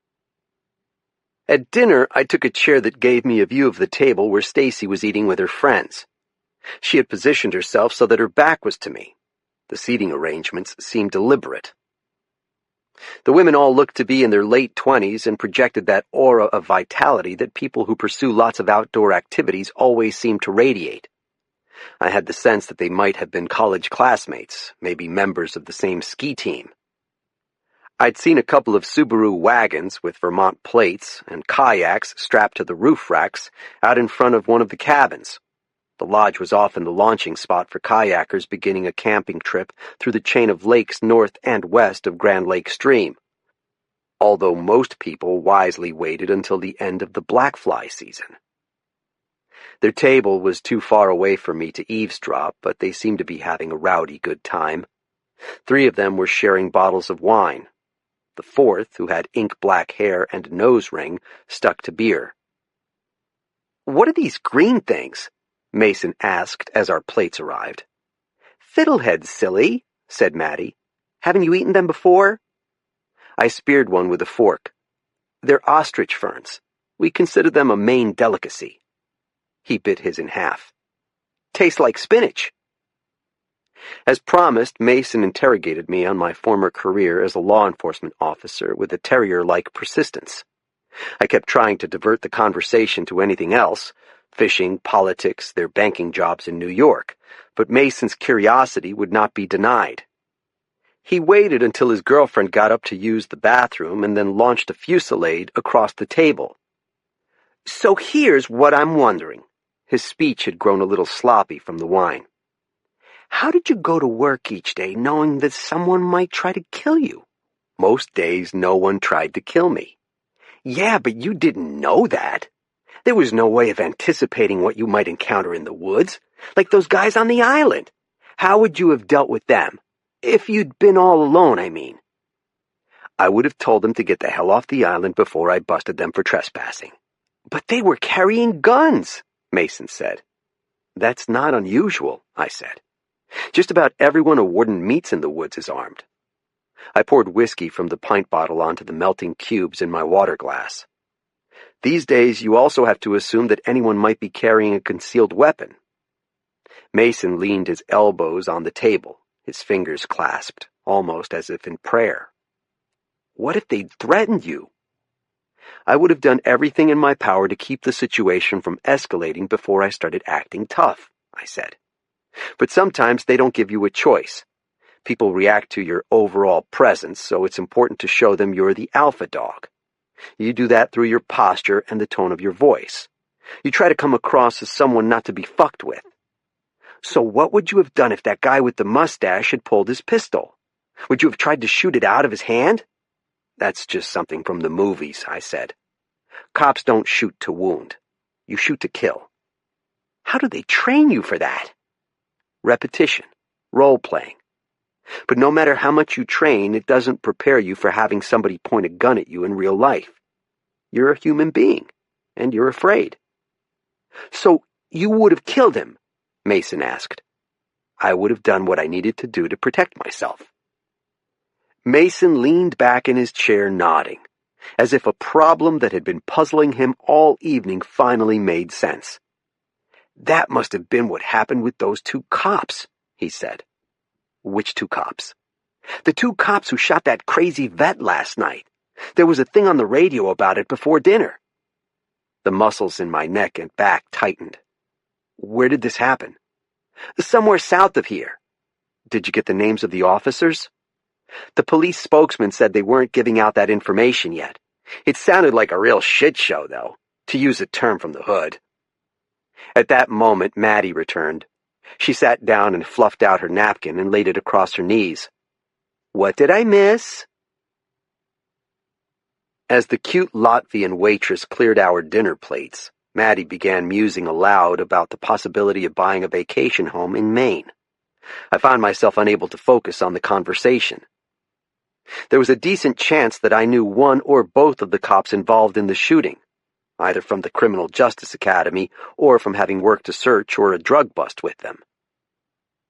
At dinner, I took a chair that gave me a view of the table where Stacy was eating with her friends. She had positioned herself so that her back was to me. The seating arrangements seemed deliberate. The women all looked to be in their late 20s and projected that aura of vitality that people who pursue lots of outdoor activities always seem to radiate. I had the sense that they might have been college classmates, maybe members of the same ski team. I'd seen a couple of Subaru wagons with Vermont plates and kayaks strapped to the roof racks out in front of one of the cabins. The lodge was often the launching spot for kayakers beginning a camping trip through the chain of lakes north and west of Grand Lake Stream, although most people wisely waited until the end of the blackfly season. Their table was too far away for me to eavesdrop, but they seemed to be having a rowdy good time. 3 of them were sharing bottles of wine. The 4th, who had ink-black hair and a nose ring, stuck to beer. "What are these green things?" Mason asked as our plates arrived. "Fiddleheads, silly," said Maddie. "Haven't you eaten them before?" I speared one with a fork. "They're ostrich ferns. We consider them a Maine delicacy." He bit his in half. "Tastes like spinach." As promised, Mason interrogated me on my former career as a law enforcement officer with a terrier-like persistence. I kept trying to divert the conversation to anything else, fishing, politics, their banking jobs in New York, but Mason's curiosity would not be denied. He waited until his girlfriend got up to use the bathroom and then launched a fusillade across the table, So here's what I'm wondering. His speech had grown a little sloppy from the wine. How did you go to work each day knowing that someone might try to kill you? Most days no one tried to kill me. Yeah, but you didn't know that. There was no way of anticipating what you might encounter in the woods, like those guys on the island. How would you have dealt with them? If you'd been all alone, I mean. I would have told them to get the hell off the island before I busted them for trespassing. But they were carrying guns, Mason said. That's not unusual, I said. Just about everyone a warden meets in the woods is armed. I poured whiskey from the pint bottle onto the melting cubes in my water glass. These days, you also have to assume that anyone might be carrying a concealed weapon. Mason leaned his elbows on the table, his fingers clasped, almost as if in prayer. What if they'd threatened you? I would have done everything in my power to keep the situation from escalating before I started acting tough, I said. But sometimes they don't give you a choice. People react to your overall presence, so it's important to show them you're the alpha dog. You do that through your posture and the tone of your voice. You try to come across as someone not to be fucked with. So what would you have done if that guy with the mustache had pulled his pistol? Would you have tried to shoot it out of his hand? That's just something from the movies, I said. Cops don't shoot to wound. You shoot to kill. How do they train you for that? Repetition, role-playing. But no matter how much you train, it doesn't prepare you for having somebody point a gun at you in real life. You're a human being, and you're afraid. So you would have killed him? Mason asked. I would have done what I needed to do to protect myself. Mason leaned back in his chair nodding, as if a problem that had been puzzling him all evening finally made sense. That must have been what happened with those two cops, he said. Which two cops? The two cops who shot that crazy vet last night. There was a thing on the radio about it before dinner. The muscles in my neck and back tightened. Where did this happen? Somewhere south of here. Did you get the names of the officers? The police spokesman said they weren't giving out that information yet. It sounded like a real shit show, though, to use a term from the hood. At that moment, Maddie returned. She sat down and fluffed out her napkin and laid it across her knees. What did I miss? As the cute Latvian waitress cleared our dinner plates, Maddie began musing aloud about the possibility of buying a vacation home in Maine. I found myself unable to focus on the conversation. There was a decent chance that I knew one or both of the cops involved in the shooting, either from the Criminal Justice Academy or from having worked a search or a drug bust with them.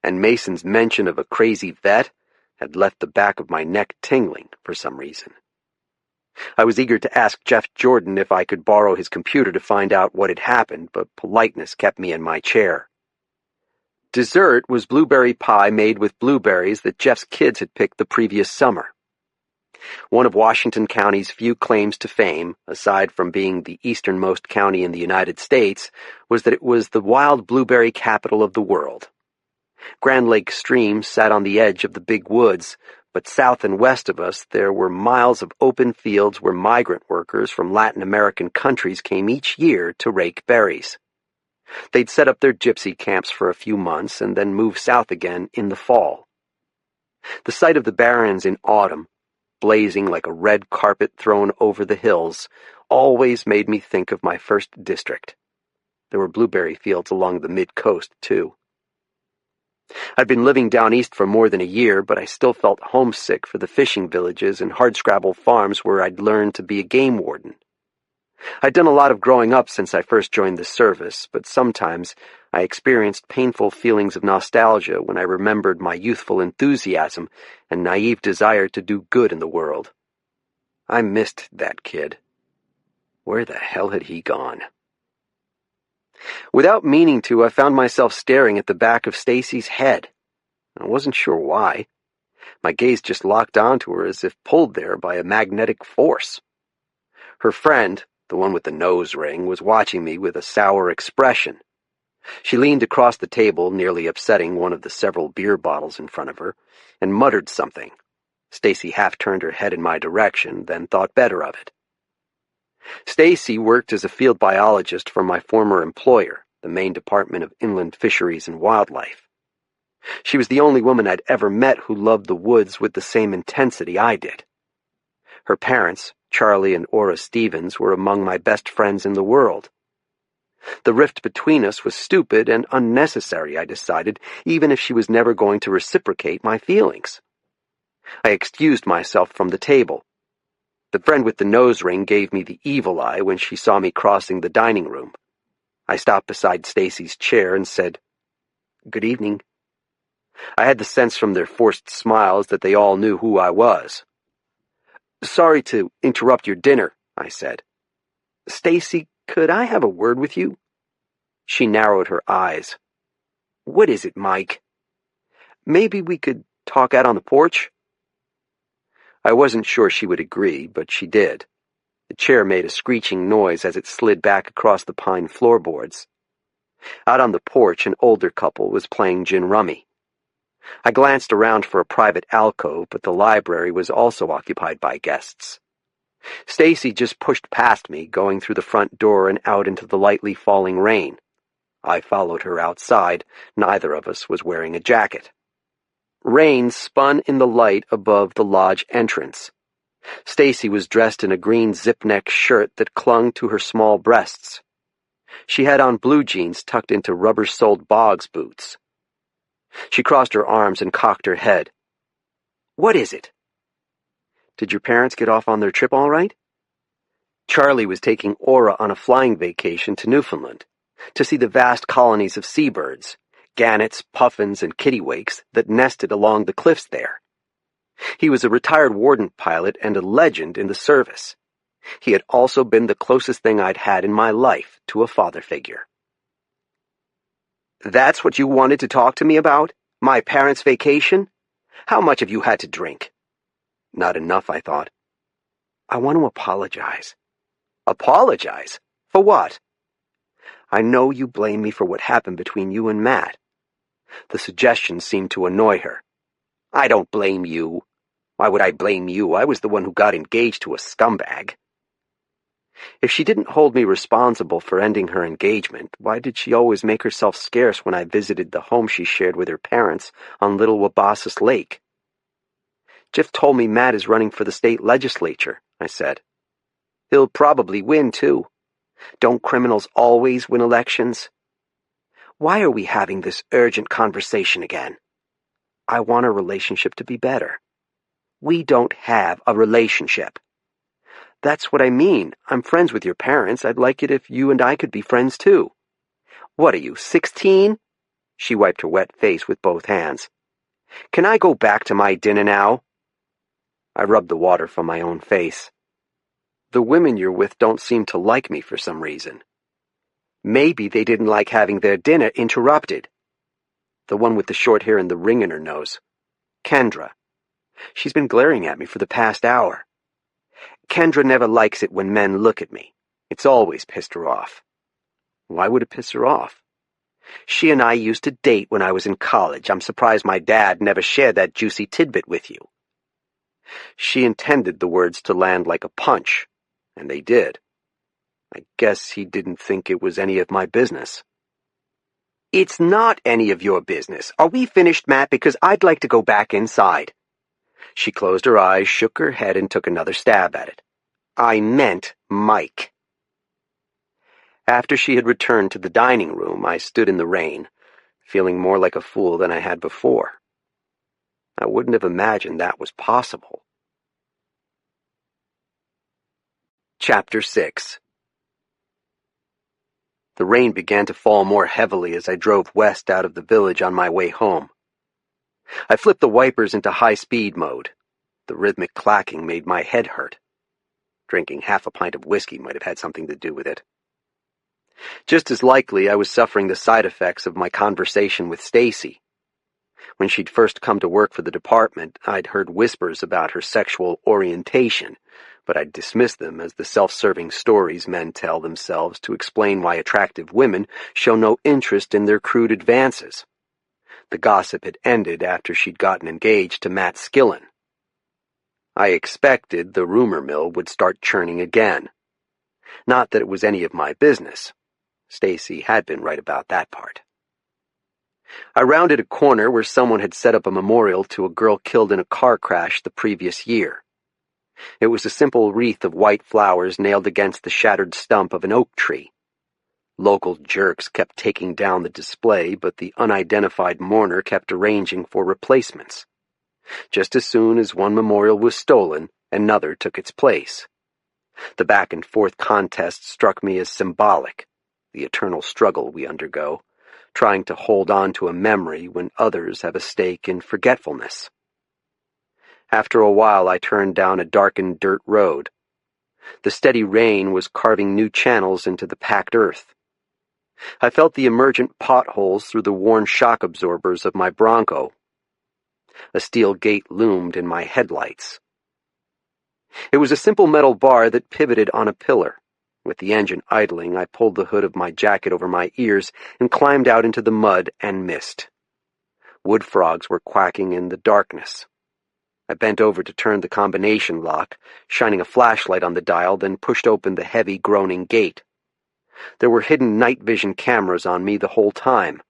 And Mason's mention of a crazy vet had left the back of my neck tingling for some reason. I was eager to ask Jeff Jordan if I could borrow his computer to find out what had happened, but politeness kept me in my chair. Dessert was blueberry pie made with blueberries that Jeff's kids had picked the previous summer. One of Washington County's few claims to fame, aside from being the easternmost county in the United States, was that it was the wild blueberry capital of the world. Grand Lake Stream sat on the edge of the big woods, but south and west of us there were miles of open fields where migrant workers from Latin American countries came each year to rake berries. They'd set up their gypsy camps for a few months and then move south again in the fall. The sight of the barrens in autumn, blazing like a red carpet thrown over the hills, always made me think of my first district. There were blueberry fields along the mid-coast, too. I'd been living down east for more than a year, but I still felt homesick for the fishing villages and hardscrabble farms where I'd learned to be a game warden. I'd done a lot of growing up since I first joined the service, but sometimes I experienced painful feelings of nostalgia when I remembered my youthful enthusiasm and naive desire to do good in the world. I missed that kid. Where the hell had he gone? Without meaning to, I found myself staring at the back of Stacy's head. I wasn't sure why. My gaze just locked onto her as if pulled there by a magnetic force. Her friend, the one with the nose ring, was watching me with a sour expression. She leaned across the table, nearly upsetting one of the several beer bottles in front of her, and muttered something. Stacy half turned her head in my direction, then thought better of it. Stacy worked as a field biologist for my former employer, the Maine Department of Inland Fisheries and Wildlife. She was the only woman I'd ever met who loved the woods with the same intensity I did. Her parents, Charlie and Ora Stevens, were among my best friends in the world. The rift between us was stupid and unnecessary, I decided, even if she was never going to reciprocate my feelings. I excused myself from the table. The friend with the nose ring gave me the evil eye when she saw me crossing the dining room. I stopped beside Stacy's chair and said, "Good evening." I had the sense from their forced smiles that they all knew who I was. "Sorry to interrupt your dinner," I said. "Stacy, could I have a word with you?" She narrowed her eyes. "What is it, Mike?" "Maybe we could talk out on the porch?" I wasn't sure she would agree, but she did. The chair made a screeching noise as it slid back across the pine floorboards. Out on the porch, an older couple was playing gin rummy. I glanced around for a private alcove, but the library was also occupied by guests. Stacy just pushed past me, going through the front door and out into the lightly falling rain. I followed her outside. Neither of us was wearing a jacket. Rain spun in the light above the lodge entrance. Stacy was dressed in a green zip-neck shirt that clung to her small breasts. She had on blue jeans tucked into rubber-soled Boggs boots. She crossed her arms and cocked her head. "What is it?" "Did your parents get off on their trip all right?" Charlie was taking Ora on a flying vacation to Newfoundland to see the vast colonies of seabirds, gannets, puffins, and kittiwakes that nested along the cliffs there. He was a retired warden pilot and a legend in the service. He had also been the closest thing I'd had in my life to a father figure. "That's what you wanted to talk to me about? My parents' vacation? How much have you had to drink?" Not enough, I thought. "I want to apologize." "Apologize? For what?" "I know you blame me for what happened between you and Matt." The suggestion seemed to annoy her. "I don't blame you. Why would I blame you? I was the one who got engaged to a scumbag." If she didn't hold me responsible for ending her engagement, why did she always make herself scarce when I visited the home she shared with her parents on Little Wabassus Lake? "Jeff told me Matt is running for the state legislature," I said. "He'll probably win, too. Don't criminals always win elections?" "Why are we having this urgent conversation again?" "I want our relationship to be better." "We don't have a relationship." "That's what I mean. I'm friends with your parents. I'd like it if you and I could be friends, too." "What are you, 16? She wiped her wet face with both hands. "Can I go back to my dinner now?" I rubbed the water from my own face. "The women you're with don't seem to like me for some reason." "Maybe they didn't like having their dinner interrupted." "The one with the short hair and the ring in her nose. Kendra. She's been glaring at me for the past hour." "Kendra never likes it when men look at me. It's always pissed her off." "Why would it piss her off?" "She and I used to date when I was in college. I'm surprised my dad never shared that juicy tidbit with you." She intended the words to land like a punch, and they did. I guess he didn't think it was any of my business. "It's not any of your business. Are we finished, Matt? Because I'd like to go back inside." She closed her eyes, shook her head, and took another stab at it. "I meant Mike." After she had returned to the dining room, I stood in the rain, feeling more like a fool than I had before. I wouldn't have imagined that was possible. Chapter 6. The rain began to fall more heavily as I drove west out of the village on my way home. I flipped the wipers into high-speed mode. The rhythmic clacking made my head hurt. Drinking half a pint of whiskey might have had something to do with it. Just as likely, I was suffering the side effects of my conversation with Stacy. When she'd first come to work for the department, I'd heard whispers about her sexual orientation, but I'd dismissed them as the self-serving stories men tell themselves to explain why attractive women show no interest in their crude advances. The gossip had ended after she'd gotten engaged to Matt Skillen. I expected the rumor mill would start churning again. Not that it was any of my business. Stacy had been right about that part. I rounded a corner where someone had set up a memorial to a girl killed in a car crash the previous year. It was a simple wreath of white flowers nailed against the shattered stump of an oak tree. Local jerks kept taking down the display, but the unidentified mourner kept arranging for replacements. Just as soon as one memorial was stolen, another took its place. The back-and-forth contest struck me as symbolic, the eternal struggle we undergo, trying to hold on to a memory when others have a stake in forgetfulness. After a while, I turned down a darkened dirt road. The steady rain was carving new channels into the packed earth. I felt the emergent potholes through the worn shock absorbers of my Bronco. A steel gate loomed in my headlights. It was a simple metal bar that pivoted on a pillar. With the engine idling, I pulled the hood of my jacket over my ears and climbed out into the mud and mist. Wood frogs were quacking in the darkness. I bent over to turn the combination lock, shining a flashlight on the dial, then pushed open the heavy, groaning gate. There were hidden night vision cameras on me the whole time.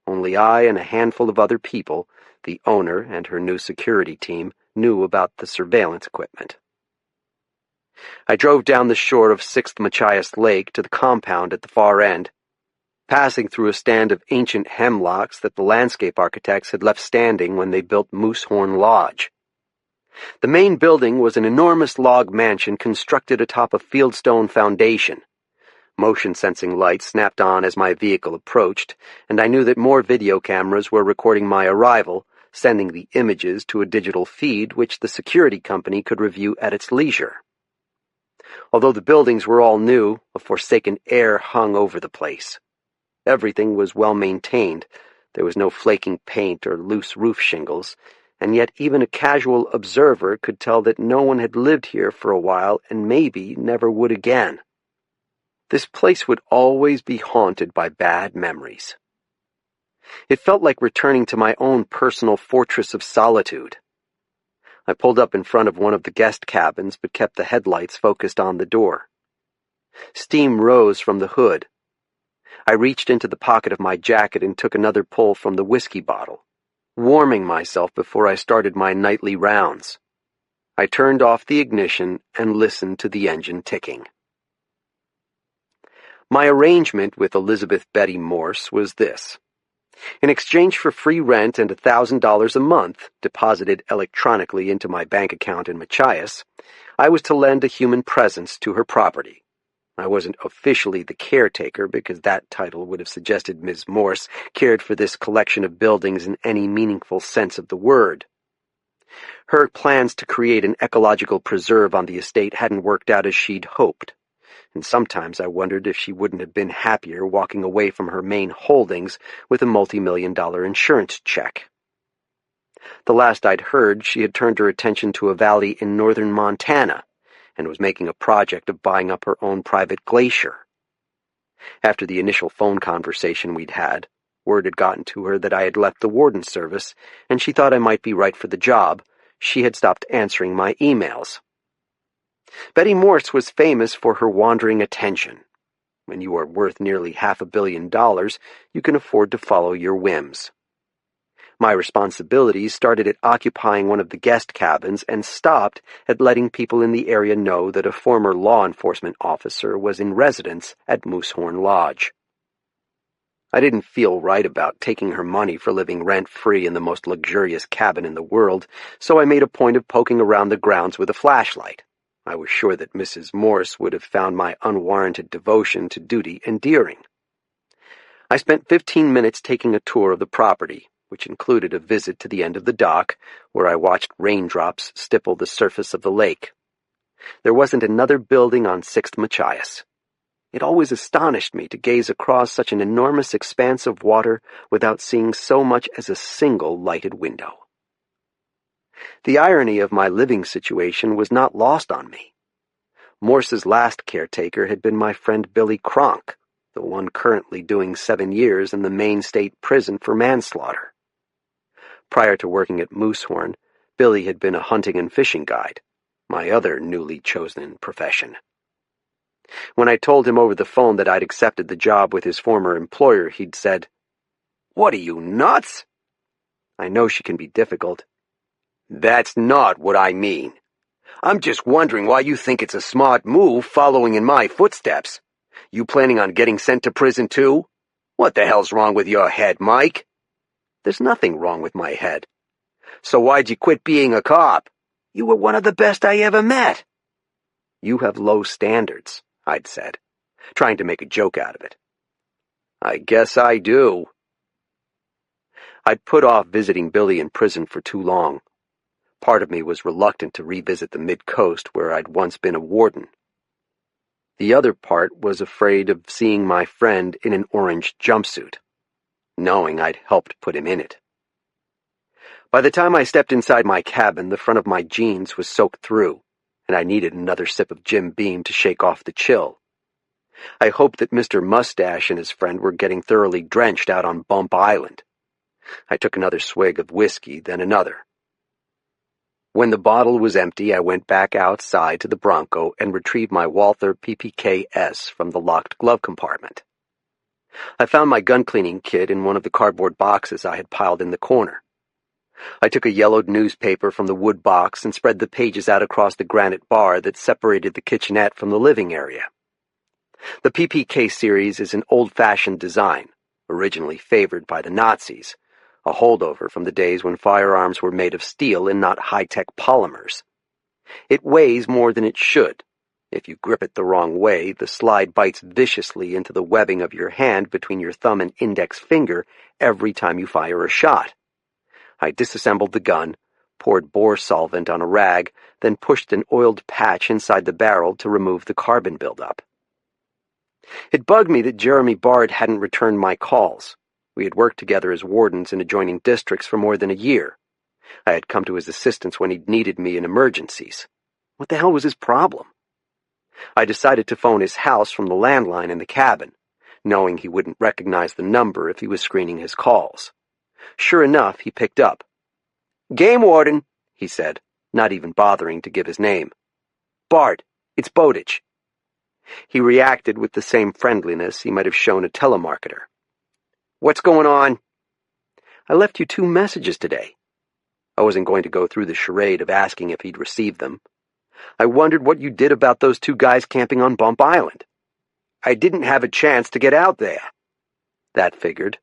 Only I and a handful of other people, the owner and her new security team, knew about the surveillance equipment. I drove down the shore of 6th Machias Lake to the compound at the far end, passing through a stand of ancient hemlocks that the landscape architects had left standing when they built Moosehorn Lodge. The main building was an enormous log mansion constructed atop a fieldstone foundation. Motion-sensing lights snapped on as my vehicle approached, and I knew that more video cameras were recording my arrival, sending the images to a digital feed which the security company could review at its leisure. Although the buildings were all new, a forsaken air hung over the place. Everything was well maintained. There was no flaking paint or loose roof shingles, and yet even a casual observer could tell that no one had lived here for a while and maybe never would again. This place would always be haunted by bad memories. It felt like returning to my own personal fortress of solitude. I pulled up in front of one of the guest cabins but kept the headlights focused on the door. Steam rose from the hood. I reached into the pocket of my jacket and took another pull from the whiskey bottle, warming myself before I started my nightly rounds. I turned off the ignition and listened to the engine ticking. My arrangement with Elizabeth Betty Morse was this. In exchange for free rent and $1,000 a month, deposited electronically into my bank account in Machias, I was to lend a human presence to her property. I wasn't officially the caretaker because that title would have suggested Ms. Morse cared for this collection of buildings in any meaningful sense of the word. Her plans to create an ecological preserve on the estate hadn't worked out as she'd hoped, and sometimes I wondered if she wouldn't have been happier walking away from her Maine holdings with a multi-million-dollar insurance check. The last I'd heard, she had turned her attention to a valley in northern Montana and was making a project of buying up her own private glacier. After the initial phone conversation we'd had, word had gotten to her that I had left the warden service, and she thought I might be right for the job. She had stopped answering my emails. Betty Morse was famous for her wandering attention. When you are worth nearly $500 million, you can afford to follow your whims. My responsibilities started at occupying one of the guest cabins and stopped at letting people in the area know that a former law enforcement officer was in residence at Moosehorn Lodge. I didn't feel right about taking her money for living rent-free in the most luxurious cabin in the world, so I made a point of poking around the grounds with a flashlight. I was sure that Mrs. Morse would have found my unwarranted devotion to duty endearing. I spent 15 minutes taking a tour of the property, which included a visit to the end of the dock, where I watched raindrops stipple the surface of the lake. There wasn't another building on 6th Machias. It always astonished me to gaze across such an enormous expanse of water without seeing so much as a single lighted window. The irony of my living situation was not lost on me. Morse's last caretaker had been my friend Billy Cronk, the one currently doing 7 years in the Maine State Prison for manslaughter. Prior to working at Moosehorn, Billy had been a hunting and fishing guide, my other newly chosen profession. When I told him over the phone that I'd accepted the job with his former employer, he'd said, "What are you, nuts?" I know she can be difficult. "That's not what I mean. I'm just wondering why you think it's a smart move following in my footsteps. You planning on getting sent to prison too? What the hell's wrong with your head, Mike?" "There's nothing wrong with my head." "So why'd you quit being a cop? You were one of the best I ever met." "You have low standards," I'd said, trying to make a joke out of it. "I guess I do." I'd put off visiting Billy in prison for too long. Part of me was reluctant to revisit the mid-coast where I'd once been a warden. The other part was afraid of seeing my friend in an orange jumpsuit, knowing I'd helped put him in it. By the time I stepped inside my cabin, the front of my jeans was soaked through, and I needed another sip of Jim Beam to shake off the chill. I hoped that Mr. Mustache and his friend were getting thoroughly drenched out on Bump Island. I took another swig of whiskey, then another. When the bottle was empty, I went back outside to the Bronco and retrieved my Walther PPK-S from the locked glove compartment. I found my gun-cleaning kit in one of the cardboard boxes I had piled in the corner. I took a yellowed newspaper from the wood box and spread the pages out across the granite bar that separated the kitchenette from the living area. The PPK series is an old-fashioned design, originally favored by the Nazis, a holdover from the days when firearms were made of steel and not high-tech polymers. It weighs more than it should. If you grip it the wrong way, the slide bites viciously into the webbing of your hand between your thumb and index finger every time you fire a shot. I disassembled the gun, poured bore solvent on a rag, then pushed an oiled patch inside the barrel to remove the carbon buildup. It bugged me that Jeremy Bard hadn't returned my calls. We had worked together as wardens in adjoining districts for more than a year. I had come to his assistance when he'd needed me in emergencies. What the hell was his problem? I decided to phone his house from the landline in the cabin, knowing he wouldn't recognize the number if he was screening his calls. Sure enough, he picked up. "Game warden," he said, not even bothering to give his name. "Bard, it's Bowditch." He reacted with the same friendliness he might have shown a telemarketer. "What's going on?" "I left you 2 messages today." I wasn't going to go through the charade of asking if he'd received them. "I wondered what you did about those 2 guys camping on Bump Island." "I didn't have a chance to get out there." That figured.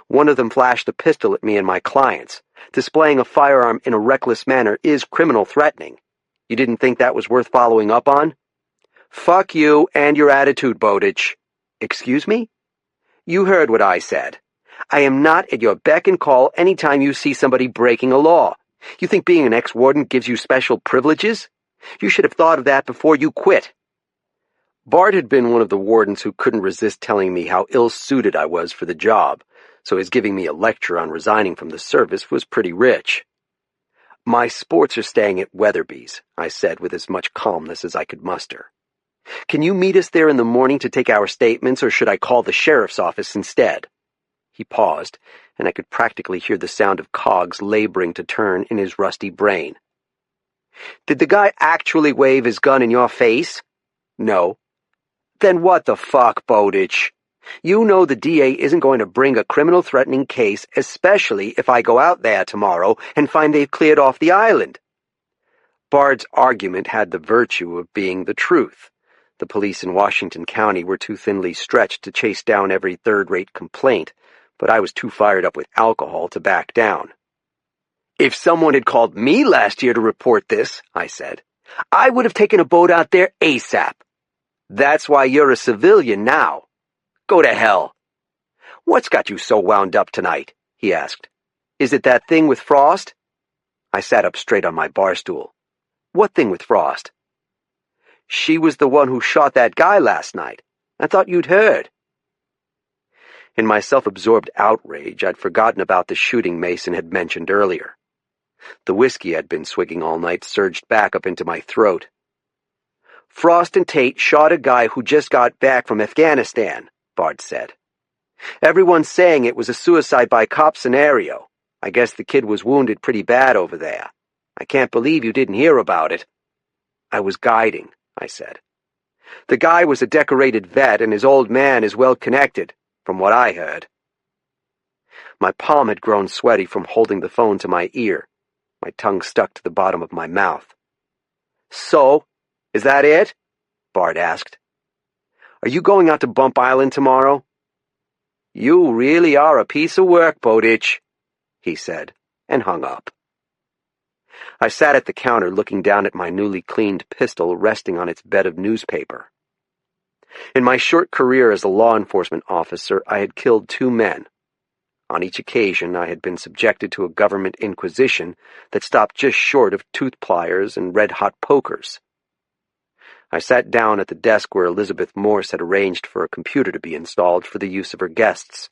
"One of them flashed a pistol at me and my clients. Displaying a firearm in a reckless manner is criminal threatening. You didn't think that was worth following up on?" "Fuck you and your attitude, Bowditch." "Excuse me?" "You heard what I said. I am not at your beck and call any time you see somebody breaking a law. You think being an ex-warden gives you special privileges? You should have thought of that before you quit." Bard had been one of the wardens who couldn't resist telling me how ill-suited I was for the job, so his giving me a lecture on resigning from the service was pretty rich. "My sports are staying at Weatherby's," I said with as much calmness as I could muster. "Can you meet us there in the morning to take our statements, or should I call the sheriff's office instead?" He paused, and I could practically hear the sound of cogs laboring to turn in his rusty brain. "Did the guy actually wave his gun in your face?" "No." "Then what the fuck, Bowditch? You know the DA isn't going to bring a criminal-threatening case, especially if I go out there tomorrow and find they've cleared off the island." Bard's argument had the virtue of being the truth. The police in Washington County were too thinly stretched to chase down every third-rate complaint, but I was too fired up with alcohol to back down. "If someone had called me last year to report this," I said, "I would have taken a boat out there ASAP. That's why you're a civilian now. Go to hell." "What's got you so wound up tonight?" he asked. "Is it that thing with Frost?" I sat up straight on my bar stool. "What thing with Frost?" "She was the one who shot that guy last night. I thought you'd heard." In my self-absorbed outrage, I'd forgotten about the shooting Mason had mentioned earlier. The whiskey I'd been swigging all night surged back up into my throat. "Frost and Tate shot a guy who just got back from Afghanistan," Bard said. "Everyone's saying it was a suicide by cop scenario. I guess the kid was wounded pretty bad over there. I can't believe you didn't hear about it." "I was guiding," I said. The guy was a decorated vet, and his old man is well connected, from what I heard. My palm had grown sweaty from holding the phone to my ear. My tongue stuck to the bottom of my mouth. "So, is that it?" Bart asked. "Are you going out to Bump Island tomorrow?" "You really are a piece of work, Bowditch," he said, and hung up. I sat at the counter looking down at my newly cleaned pistol resting on its bed of newspaper. In my short career as a law enforcement officer, I had killed 2 men. On each occasion, I had been subjected to a government inquisition that stopped just short of tooth pliers and red-hot pokers. I sat down at the desk where Elizabeth Morse had arranged for a computer to be installed for the use of her guests.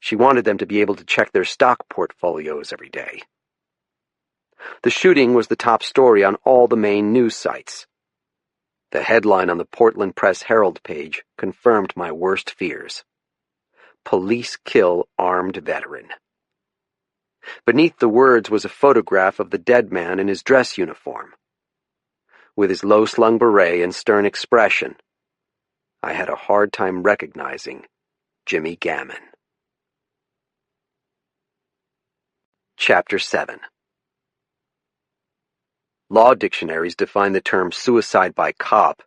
She wanted them to be able to check their stock portfolios every day. The shooting was the top story on all the Maine news sites. The headline on the Portland Press-Herald page confirmed my worst fears. "Police kill armed veteran." Beneath the words was a photograph of the dead man in his dress uniform. With his low-slung beret and stern expression, I had a hard time recognizing Jimmy Gammon. Chapter 7. Law dictionaries define the term suicide by cop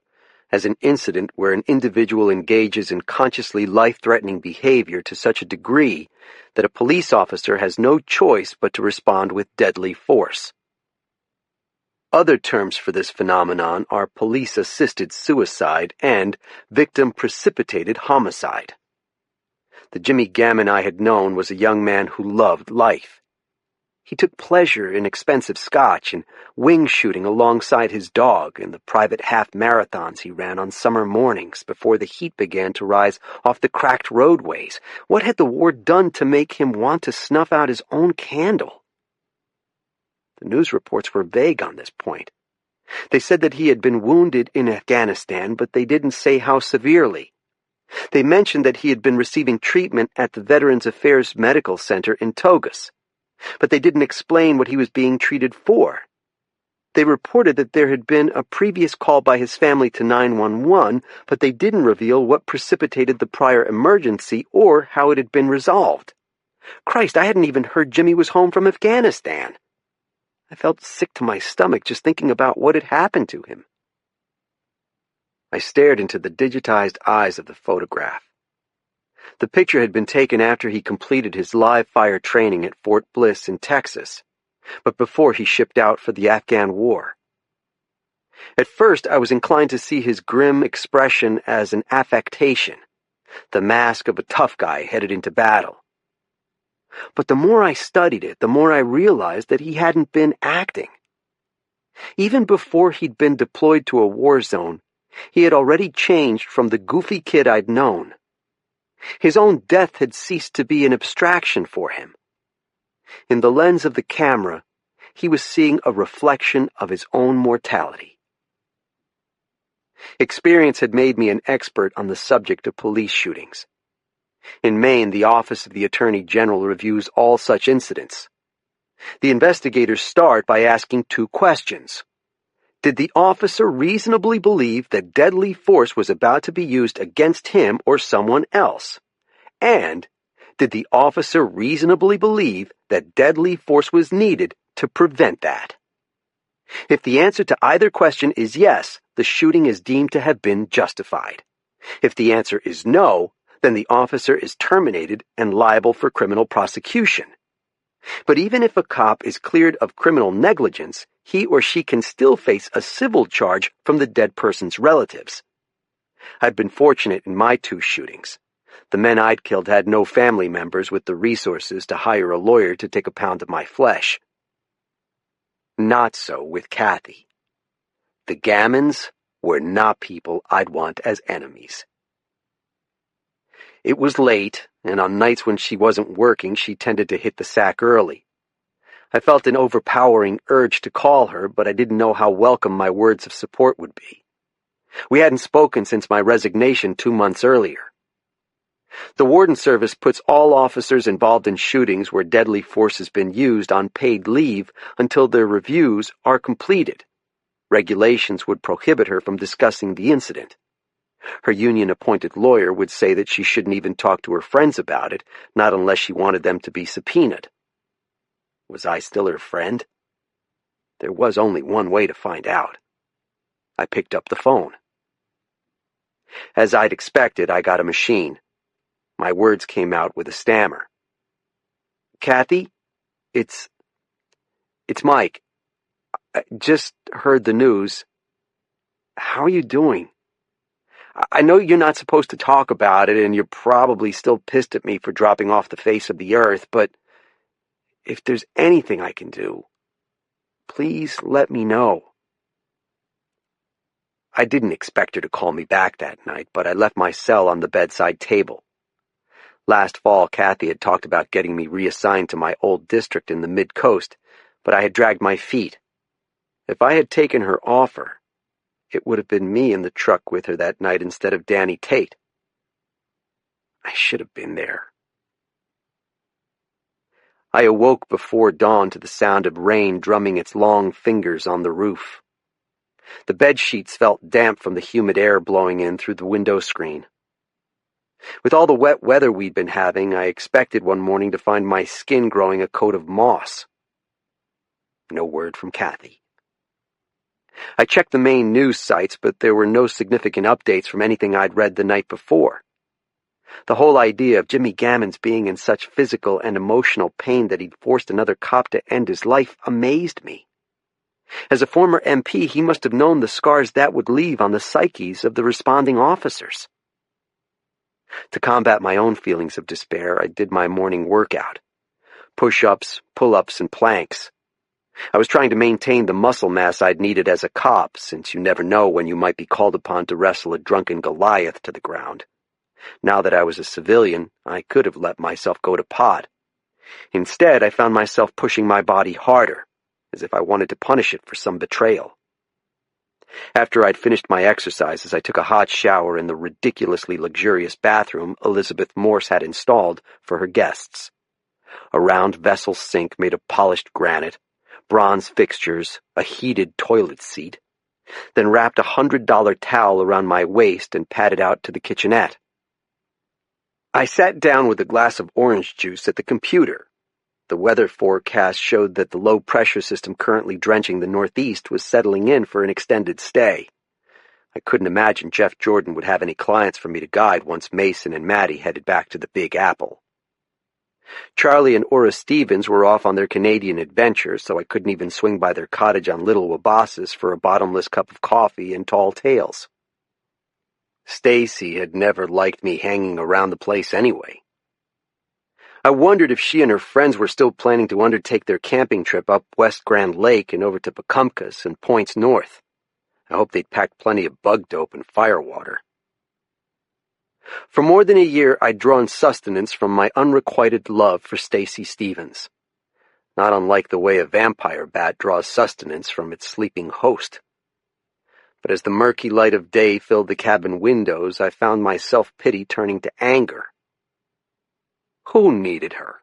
as an incident where an individual engages in consciously life-threatening behavior to such a degree that a police officer has no choice but to respond with deadly force. Other terms for this phenomenon are police-assisted suicide and victim-precipitated homicide. The Jimmy Gammon I had known was a young man who loved life. He took pleasure in expensive scotch and wing shooting alongside his dog in the private half-marathons he ran on summer mornings before the heat began to rise off the cracked roadways. What had the war done to make him want to snuff out his own candle? The news reports were vague on this point. They said that he had been wounded in Afghanistan, but they didn't say how severely. They mentioned that he had been receiving treatment at the Veterans Affairs Medical Center in Togus, but they didn't explain what he was being treated for. They reported that there had been a previous call by his family to 911, but they didn't reveal what precipitated the prior emergency or how it had been resolved. Christ, I hadn't even heard Jimmy was home from Afghanistan. I felt sick to my stomach just thinking about what had happened to him. I stared into the digitized eyes of the photograph. The picture had been taken after he completed his live-fire training at Fort Bliss in Texas, but before he shipped out for the Afghan war. At first, I was inclined to see his grim expression as an affectation, the mask of a tough guy headed into battle. But the more I studied it, the more I realized that he hadn't been acting. Even before he'd been deployed to a war zone, he had already changed from the goofy kid I'd known. His own death had ceased to be an abstraction for him. In the lens of the camera, he was seeing a reflection of his own mortality. Experience had made me an expert on the subject of police shootings. In Maine, the Office of the Attorney General reviews all such incidents. The investigators start by asking 2 questions. Did the officer reasonably believe that deadly force was about to be used against him or someone else? And did the officer reasonably believe that deadly force was needed to prevent that? If the answer to either question is yes, the shooting is deemed to have been justified. If the answer is no, then the officer is terminated and liable for criminal prosecution. But even if a cop is cleared of criminal negligence, he or she can still face a civil charge from the dead person's relatives. I'd been fortunate in my 2 shootings. The men I'd killed had no family members with the resources to hire a lawyer to take a pound of my flesh. Not so with Kathy. The Gammons were not people I'd want as enemies. It was late, and on nights when she wasn't working, she tended to hit the sack early. I felt an overpowering urge to call her, but I didn't know how welcome my words of support would be. We hadn't spoken since my resignation 2 months earlier. The Warden Service puts all officers involved in shootings where deadly force has been used on paid leave until their reviews are completed. Regulations would prohibit her from discussing the incident. Her union-appointed lawyer would say that she shouldn't even talk to her friends about it, not unless she wanted them to be subpoenaed. Was I still her friend? There was only one way to find out. I picked up the phone. As I'd expected, I got a machine. My words came out with a stammer. Kathy? It's Mike. I just heard the news. How are you doing? I know you're not supposed to talk about it, and you're probably still pissed at me for dropping off the face of the earth, but if there's anything I can do, please let me know. I didn't expect her to call me back that night, but I left my cell on the bedside table. Last fall, Kathy had talked about getting me reassigned to my old district in the mid-coast, but I had dragged my feet. If I had taken her offer, it would have been me in the truck with her that night instead of Danny Tate. I should have been there. I awoke before dawn to the sound of rain drumming its long fingers on the roof. The bed sheets felt damp from the humid air blowing in through the window screen. With all the wet weather we'd been having, I expected one morning to find my skin growing a coat of moss. No word from Kathy. I checked the Maine news sites, but there were no significant updates from anything I'd read the night before. The whole idea of Jimmy Gammons being in such physical and emotional pain that he'd forced another cop to end his life amazed me. As a former MP, he must have known the scars that would leave on the psyches of the responding officers. To combat my own feelings of despair, I did my morning workout. Push-ups, pull-ups, and planks. I was trying to maintain the muscle mass I'd needed as a cop, since you never know when you might be called upon to wrestle a drunken Goliath to the ground. Now that I was a civilian, I could have let myself go to pot. Instead, I found myself pushing my body harder, as if I wanted to punish it for some betrayal. After I'd finished my exercises, I took a hot shower in the ridiculously luxurious bathroom Elizabeth Morse had installed for her guests. A round vessel sink made of polished granite, bronze fixtures, a heated toilet seat, then wrapped a $100 towel around my waist and padded out to the kitchenette. I sat down with a glass of orange juice at the computer. The weather forecast showed that the low-pressure system currently drenching the Northeast was settling in for an extended stay. I couldn't imagine Jeff Jordan would have any clients for me to guide once Mason and Maddie headed back to the Big Apple. Charlie and Ora Stevens were off on their Canadian adventure, so I couldn't even swing by their cottage on Little Wabasis for a bottomless cup of coffee and tall tales. Stacy had never liked me hanging around the place anyway. I wondered if she and her friends were still planning to undertake their camping trip up West Grand Lake and over to Pecumcas and points north. I hoped they'd packed plenty of bug dope and firewater. For more than a year, I'd drawn sustenance from my unrequited love for Stacy Stevens, not unlike the way a vampire bat draws sustenance from its sleeping host. But as the murky light of day filled the cabin windows, I found my self-pity turning to anger. Who needed her?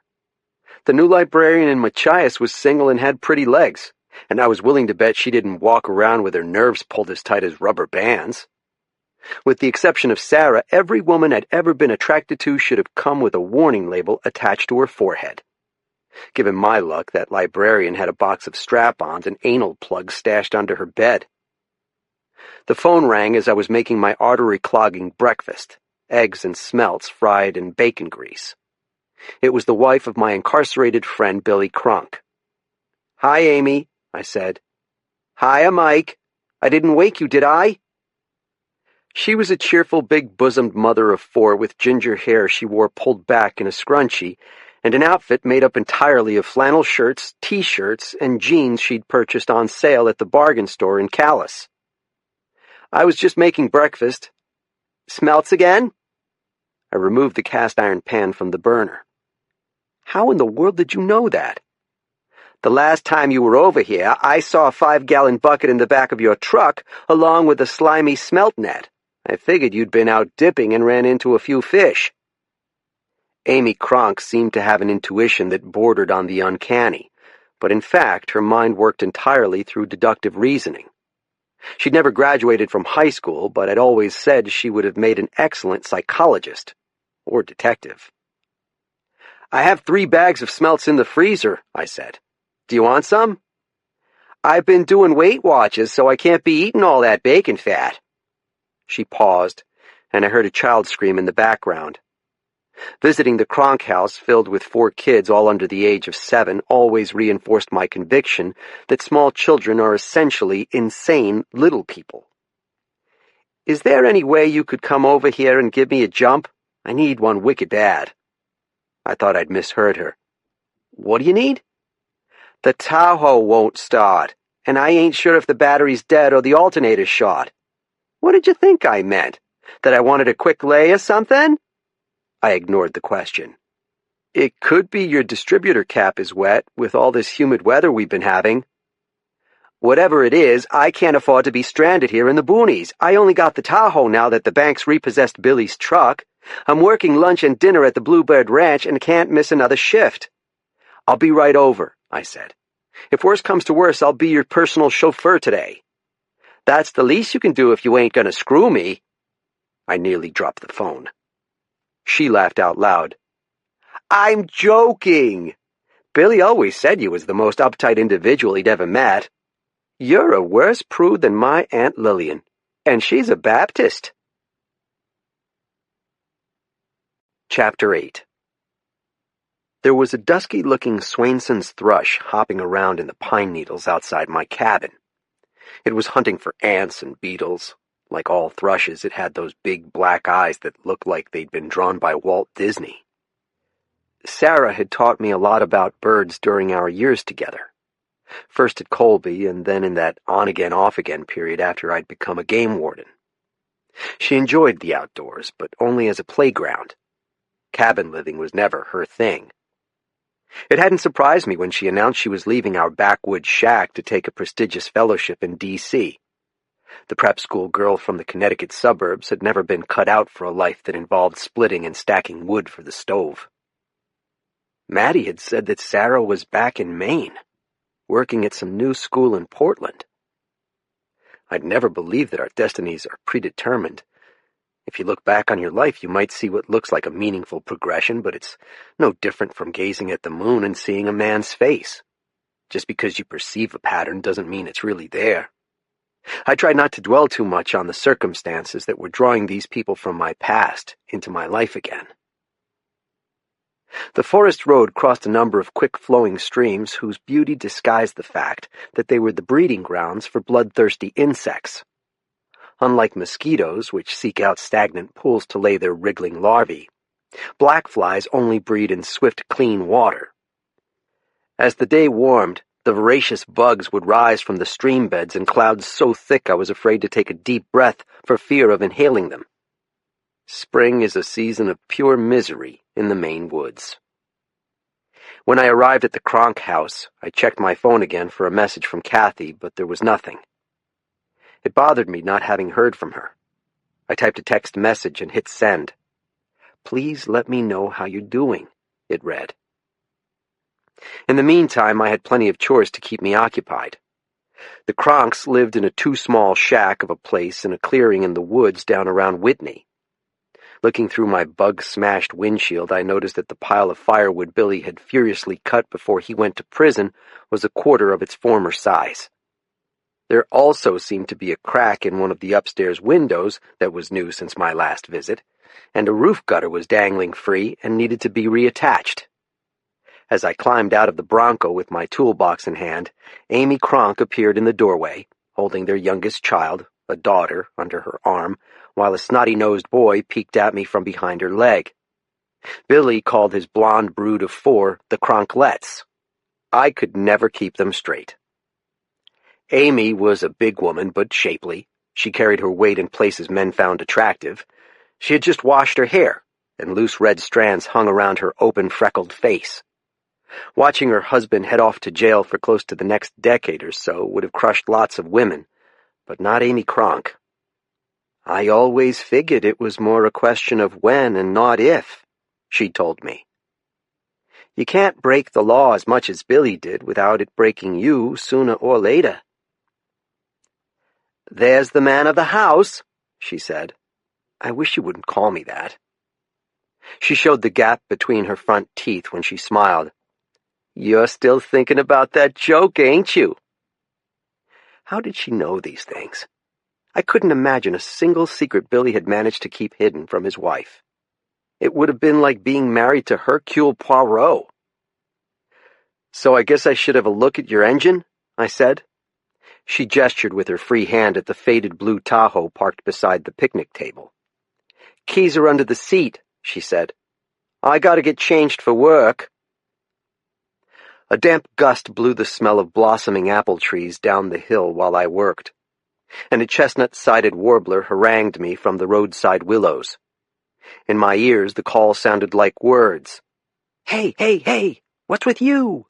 The new librarian in Machias was single and had pretty legs, and I was willing to bet she didn't walk around with her nerves pulled as tight as rubber bands. With the exception of Sarah, every woman I'd ever been attracted to should have come with a warning label attached to her forehead. Given my luck, that librarian had a box of strap-ons and anal plugs stashed under her bed. The phone rang as I was making my artery-clogging breakfast, eggs and smelts fried in bacon grease. It was the wife of my incarcerated friend Billy Cronk. "Hi, Amy," I said. "Hiya, Mike. I didn't wake you, did I?" She was a cheerful, big-bosomed mother of four with ginger hair she wore pulled back in a scrunchie, and an outfit made up entirely of flannel shirts, T-shirts, and jeans she'd purchased on sale at the bargain store in Calais. "I was just making breakfast. Smelts again?" I removed the cast-iron pan from the burner. "How in the world did you know that?" "The last time you were over here, I saw a 5-gallon bucket in the back of your truck, along with a slimy smelt net. I figured you'd been out dipping and ran into a few fish." Amy Cronk seemed to have an intuition that bordered on the uncanny, but in fact her mind worked entirely through deductive reasoning. She'd never graduated from high school, but I'd always said she would have made an excellent psychologist or detective. "I have 3 bags of smelts in the freezer," I said. "Do you want some?" "I've been doing Weight Watchers, so I can't be eating all that bacon fat." She paused, and I heard a child scream in the background. Visiting the Kronk house, filled with 4 kids all under the age of 7, always reinforced my conviction that small children are essentially insane little people. "Is there any way you could come over here and give me a jump? I need one wicked bad." I thought I'd misheard her. "What do you need?" "The Tahoe won't start, and I ain't sure if the battery's dead or the alternator's shot." "What did you think I meant? That I wanted a quick lay or something?" I ignored the question. "It could be your distributor cap is wet with all this humid weather we've been having." "Whatever it is, I can't afford to be stranded here in the boonies. I only got the Tahoe now that the bank's repossessed Billy's truck. I'm working lunch and dinner at the Bluebird Ranch and can't miss another shift." "I'll be right over," I said. "If worse comes to worse, I'll be your personal chauffeur today." "That's the least you can do if you ain't gonna screw me." I nearly dropped the phone. She laughed out loud. "I'm joking. Billy always said you was the most uptight individual he'd ever met. You're a worse prude than my Aunt Lillian, and she's a Baptist." Chapter 8. There was a dusky-looking Swainson's thrush hopping around in the pine needles outside my cabin. It was hunting for ants and beetles. Like all thrushes, it had those big black eyes that looked like they'd been drawn by Walt Disney. Sarah had taught me a lot about birds during our years together. First at Colby, and then in that on-again, off-again period after I'd become a game warden. She enjoyed the outdoors, but only as a playground. Cabin living was never her thing. It hadn't surprised me when she announced she was leaving our backwoods shack to take a prestigious fellowship in D.C. The prep school girl from the Connecticut suburbs had never been cut out for a life that involved splitting and stacking wood for the stove. Maddie had said that Sarah was back in Maine, working at some new school in Portland. I'd never believed that our destinies are predetermined. If you look back on your life, you might see what looks like a meaningful progression, but it's no different from gazing at the moon and seeing a man's face. Just because you perceive a pattern doesn't mean it's really there. I tried not to dwell too much on the circumstances that were drawing these people from my past into my life again. The forest road crossed a number of quick-flowing streams whose beauty disguised the fact that they were the breeding grounds for bloodthirsty insects. Unlike mosquitoes, which seek out stagnant pools to lay their wriggling larvae, black flies only breed in swift, clean water. As the day warmed, the voracious bugs would rise from the stream beds in clouds so thick I was afraid to take a deep breath for fear of inhaling them. Spring is a season of pure misery in the Maine woods. When I arrived at the Kronk house, I checked my phone again for a message from Kathy, but there was nothing. It bothered me not having heard from her. I typed a text message and hit send. "Please let me know how you're doing," it read. In the meantime, I had plenty of chores to keep me occupied. The Kronks lived in a too-small shack of a place in a clearing in the woods down around Whitney. Looking through my bug-smashed windshield, I noticed that the pile of firewood Billy had furiously cut before he went to prison was a quarter of its former size. There also seemed to be a crack in one of the upstairs windows that was new since my last visit, and a roof gutter was dangling free and needed to be reattached. As I climbed out of the Bronco with my toolbox in hand, Amy Kronk appeared in the doorway, holding their youngest child, a daughter, under her arm, while a snotty-nosed boy peeked at me from behind her leg. Billy called his blonde brood of 4 the Kronklets. I could never keep them straight. Amy was a big woman, but shapely. She carried her weight in places men found attractive. She had just washed her hair, and loose red strands hung around her open, freckled face. Watching her husband head off to jail for close to the next decade or so would have crushed lots of women, but not Amy Kronk. "I always figured it was more a question of when and not if," she told me. "You can't break the law as much as Billy did without it breaking you sooner or later." "There's the man of the house," she said. I wish you wouldn't call me that. She showed the gap between her front teeth when she smiled. "You're still thinking about that joke, ain't you?" How did she know these things? I couldn't imagine a single secret Billy had managed to keep hidden from his wife. It would have been like being married to Hercule Poirot. "So I guess I should have a look at your engine?" I said. She gestured with her free hand at the faded blue Tahoe parked beside the picnic table. "Keys are under the seat," she said. "I gotta get changed for work." A damp gust blew the smell of blossoming apple trees down the hill while I worked, and a chestnut-sided warbler harangued me from the roadside willows. In my ears the call sounded like words. "Hey, hey, hey! What's with you?"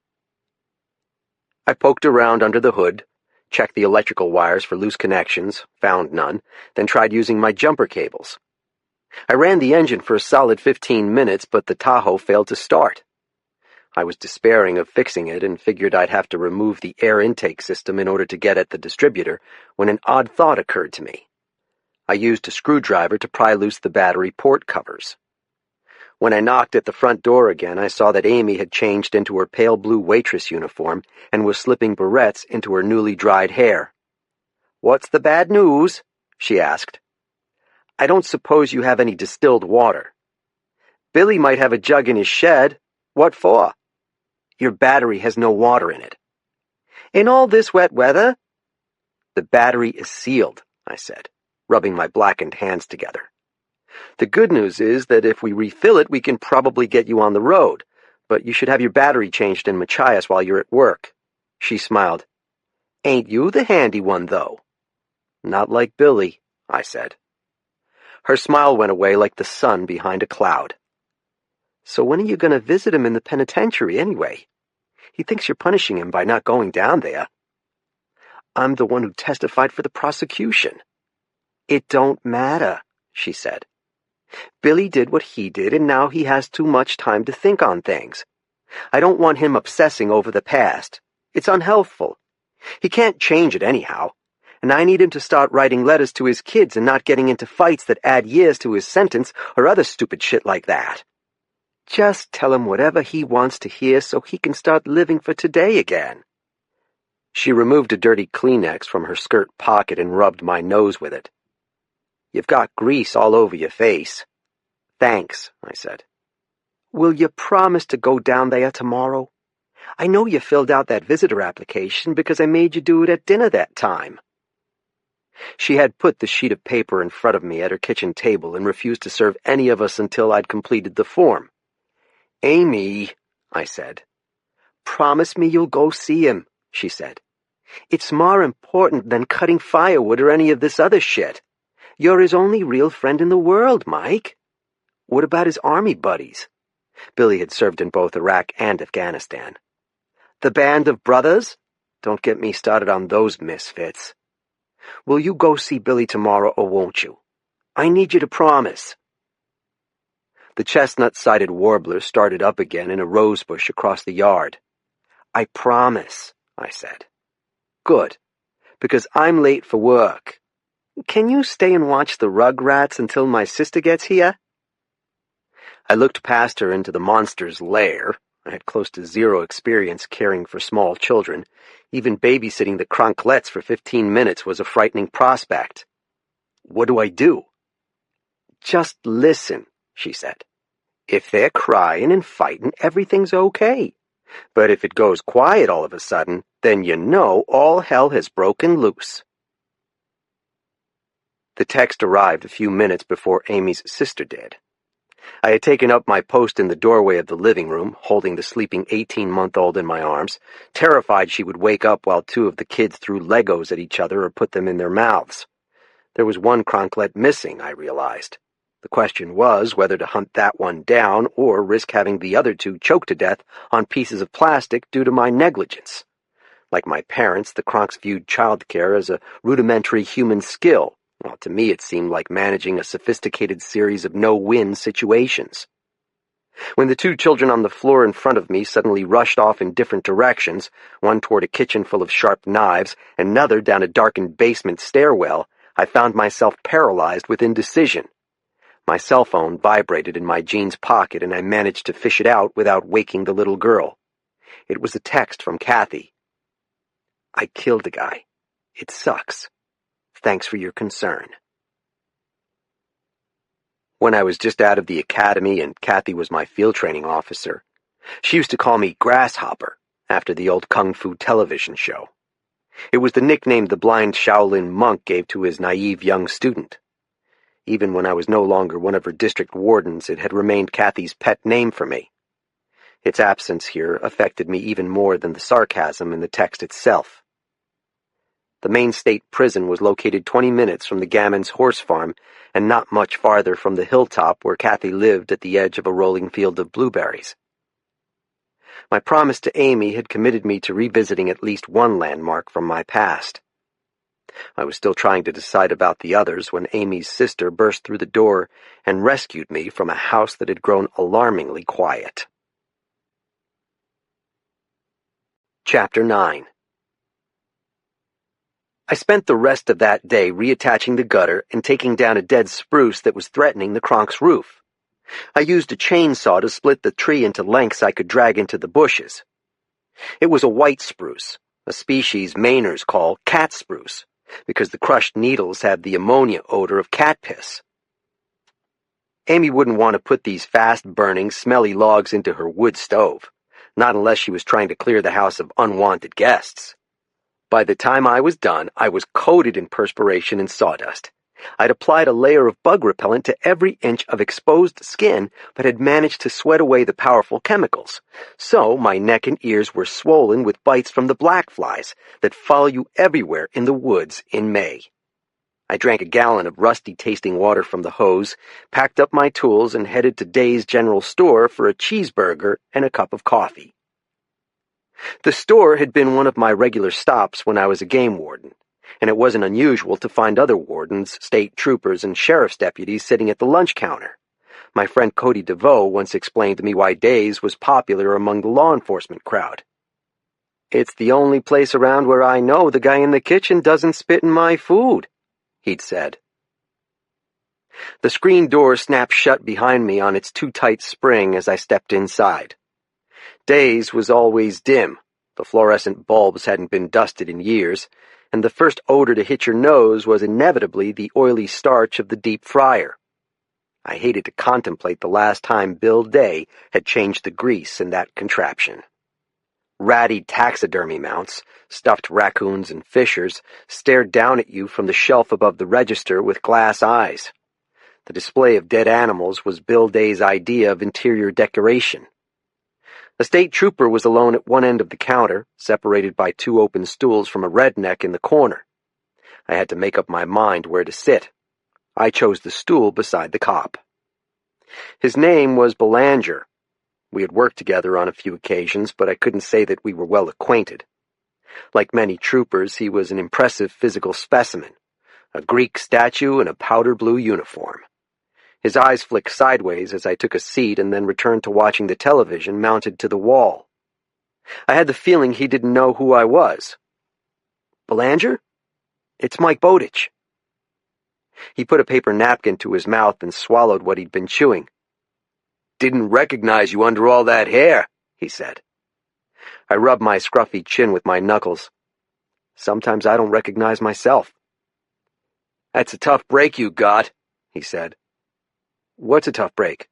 I poked around under the hood, checked the electrical wires for loose connections, found none, then tried using my jumper cables. I ran the engine for a solid 15 minutes, but the Tahoe failed to start. I was despairing of fixing it and figured I'd have to remove the air intake system in order to get at the distributor when an odd thought occurred to me. I used a screwdriver to pry loose the battery port covers. When I knocked at the front door again, I saw that Amy had changed into her pale blue waitress uniform and was slipping barrettes into her newly dried hair. "What's the bad news?" she asked. "I don't suppose you have any distilled water." "Billy might have a jug in his shed. What for?" "Your battery has no water in it." "In all this wet weather?" "The battery is sealed," I said, rubbing my blackened hands together. "The good news is that if we refill it, we can probably get you on the road, but you should have your battery changed in Machias while you're at work." She smiled. "Ain't you the handy one, though?" "Not like Billy," I said. Her smile went away like the sun behind a cloud. "So when are you going to visit him in the penitentiary, anyway? He thinks you're punishing him by not going down there." "I'm the one who testified for the prosecution." "It don't matter," she said. "Billy did what he did, and now he has too much time to think on things. I don't want him obsessing over the past. It's unhealthful. He can't change it anyhow, and I need him to start writing letters to his kids and not getting into fights that add years to his sentence or other stupid shit like that. Just tell him whatever he wants to hear so he can start living for today again." She removed a dirty Kleenex from her skirt pocket and rubbed my nose with it. "You've got grease all over your face." "Thanks," I said. "Will you promise to go down there tomorrow? I know you filled out that visitor application because I made you do it at dinner that time." She had put the sheet of paper in front of me at her kitchen table and refused to serve any of us until I'd completed the form. "Amy," I said. "Promise me you'll go see him," she said. "It's more important than cutting firewood or any of this other shit. You're his only real friend in the world, Mike." "What about his army buddies?" Billy had served in both Iraq and Afghanistan. "The band of brothers? Don't get me started on those misfits. Will you go see Billy tomorrow or won't you? I need you to promise." The chestnut-sided warbler started up again in a rosebush across the yard. "I promise," I said. "Good, because I'm late for work. Can you stay and watch the Rugrats until my sister gets here?" I looked past her into the monster's lair. I had close to zero experience caring for small children. Even babysitting the Cronklets for 15 minutes was a frightening prospect. "What do I do?" "Just listen," she said. "If they're crying and fighting, everything's okay. But if it goes quiet all of a sudden, then you know all hell has broken loose." The text arrived a few minutes before Amy's sister did. I had taken up my post in the doorway of the living room, holding the sleeping 18-month-old in my arms, terrified she would wake up while two of the kids threw Legos at each other or put them in their mouths. There was one Cronklet missing, I realized. The question was whether to hunt that one down or risk having the other two choked to death on pieces of plastic due to my negligence. Like my parents, the Kronks viewed childcare as a rudimentary human skill, while to me it seemed like managing a sophisticated series of no-win situations. When the two children on the floor in front of me suddenly rushed off in different directions, one toward a kitchen full of sharp knives, another down a darkened basement stairwell, I found myself paralyzed with indecision. My cell phone vibrated in my jeans pocket, and I managed to fish it out without waking the little girl. It was a text from Kathy. "I killed a guy. It sucks. Thanks for your concern." When I was just out of the academy and Kathy was my field training officer, she used to call me Grasshopper after the old Kung Fu television show. It was the nickname the blind Shaolin monk gave to his naive young student. Even when I was no longer one of her district wardens, it had remained Kathy's pet name for me. Its absence here affected me even more than the sarcasm in the text itself. The Maine State Prison was located 20 minutes from the Gammons horse farm and not much farther from the hilltop where Kathy lived at the edge of a rolling field of blueberries. My promise to Amy had committed me to revisiting at least one landmark from my past. I was still trying to decide about the others when Amy's sister burst through the door and rescued me from a house that had grown alarmingly quiet. Chapter 9. I spent the rest of that day reattaching the gutter and taking down a dead spruce that was threatening the Kronk's roof. I used a chainsaw to split the tree into lengths I could drag into the bushes. It was a white spruce, a species Mainers call cat spruce, because the crushed needles have the ammonia odor of cat piss. Amy wouldn't want to put these fast-burning, smelly logs into her wood stove, not unless she was trying to clear the house of unwanted guests. By the time I was done, I was coated in perspiration and sawdust. I'd applied a layer of bug repellent to every inch of exposed skin, but had managed to sweat away the powerful chemicals. So my neck and ears were swollen with bites from the black flies that follow you everywhere in the woods in May. I drank a gallon of rusty-tasting water from the hose, packed up my tools, and headed to Day's General Store for a cheeseburger and a cup of coffee. The store had been one of my regular stops when I was a game warden, and it wasn't unusual to find other wardens, state troopers, and sheriff's deputies sitting at the lunch counter. My friend Cody DeVoe once explained to me why Days was popular among the law enforcement crowd. "It's the only place around where I know the guy in the kitchen doesn't spit in my food," he'd said. The screen door snapped shut behind me on its too-tight spring as I stepped inside. Days was always dim. The fluorescent bulbs hadn't been dusted in years, and the first odor to hit your nose was inevitably the oily starch of the deep fryer. I hated to contemplate the last time Bill Day had changed the grease in that contraption. Ratty taxidermy mounts, stuffed raccoons and fishers, stared down at you from the shelf above the register with glass eyes. The display of dead animals was Bill Day's idea of interior decoration. A state trooper was alone at one end of the counter, separated by two open stools from a redneck in the corner. I had to make up my mind where to sit. I chose the stool beside the cop. His name was Belanger. We had worked together on a few occasions, but I couldn't say that we were well acquainted. Like many troopers, he was an impressive physical specimen, a Greek statue in a powder blue uniform. His eyes flicked sideways as I took a seat and then returned to watching the television mounted to the wall. I had the feeling he didn't know who I was. "Belanger? It's Mike Bowditch." He put a paper napkin to his mouth and swallowed what he'd been chewing. "Didn't recognize you under all that hair," he said. I rubbed my scruffy chin with my knuckles. Sometimes I don't recognize myself. "That's a tough break you got," he said. "What's a tough break?"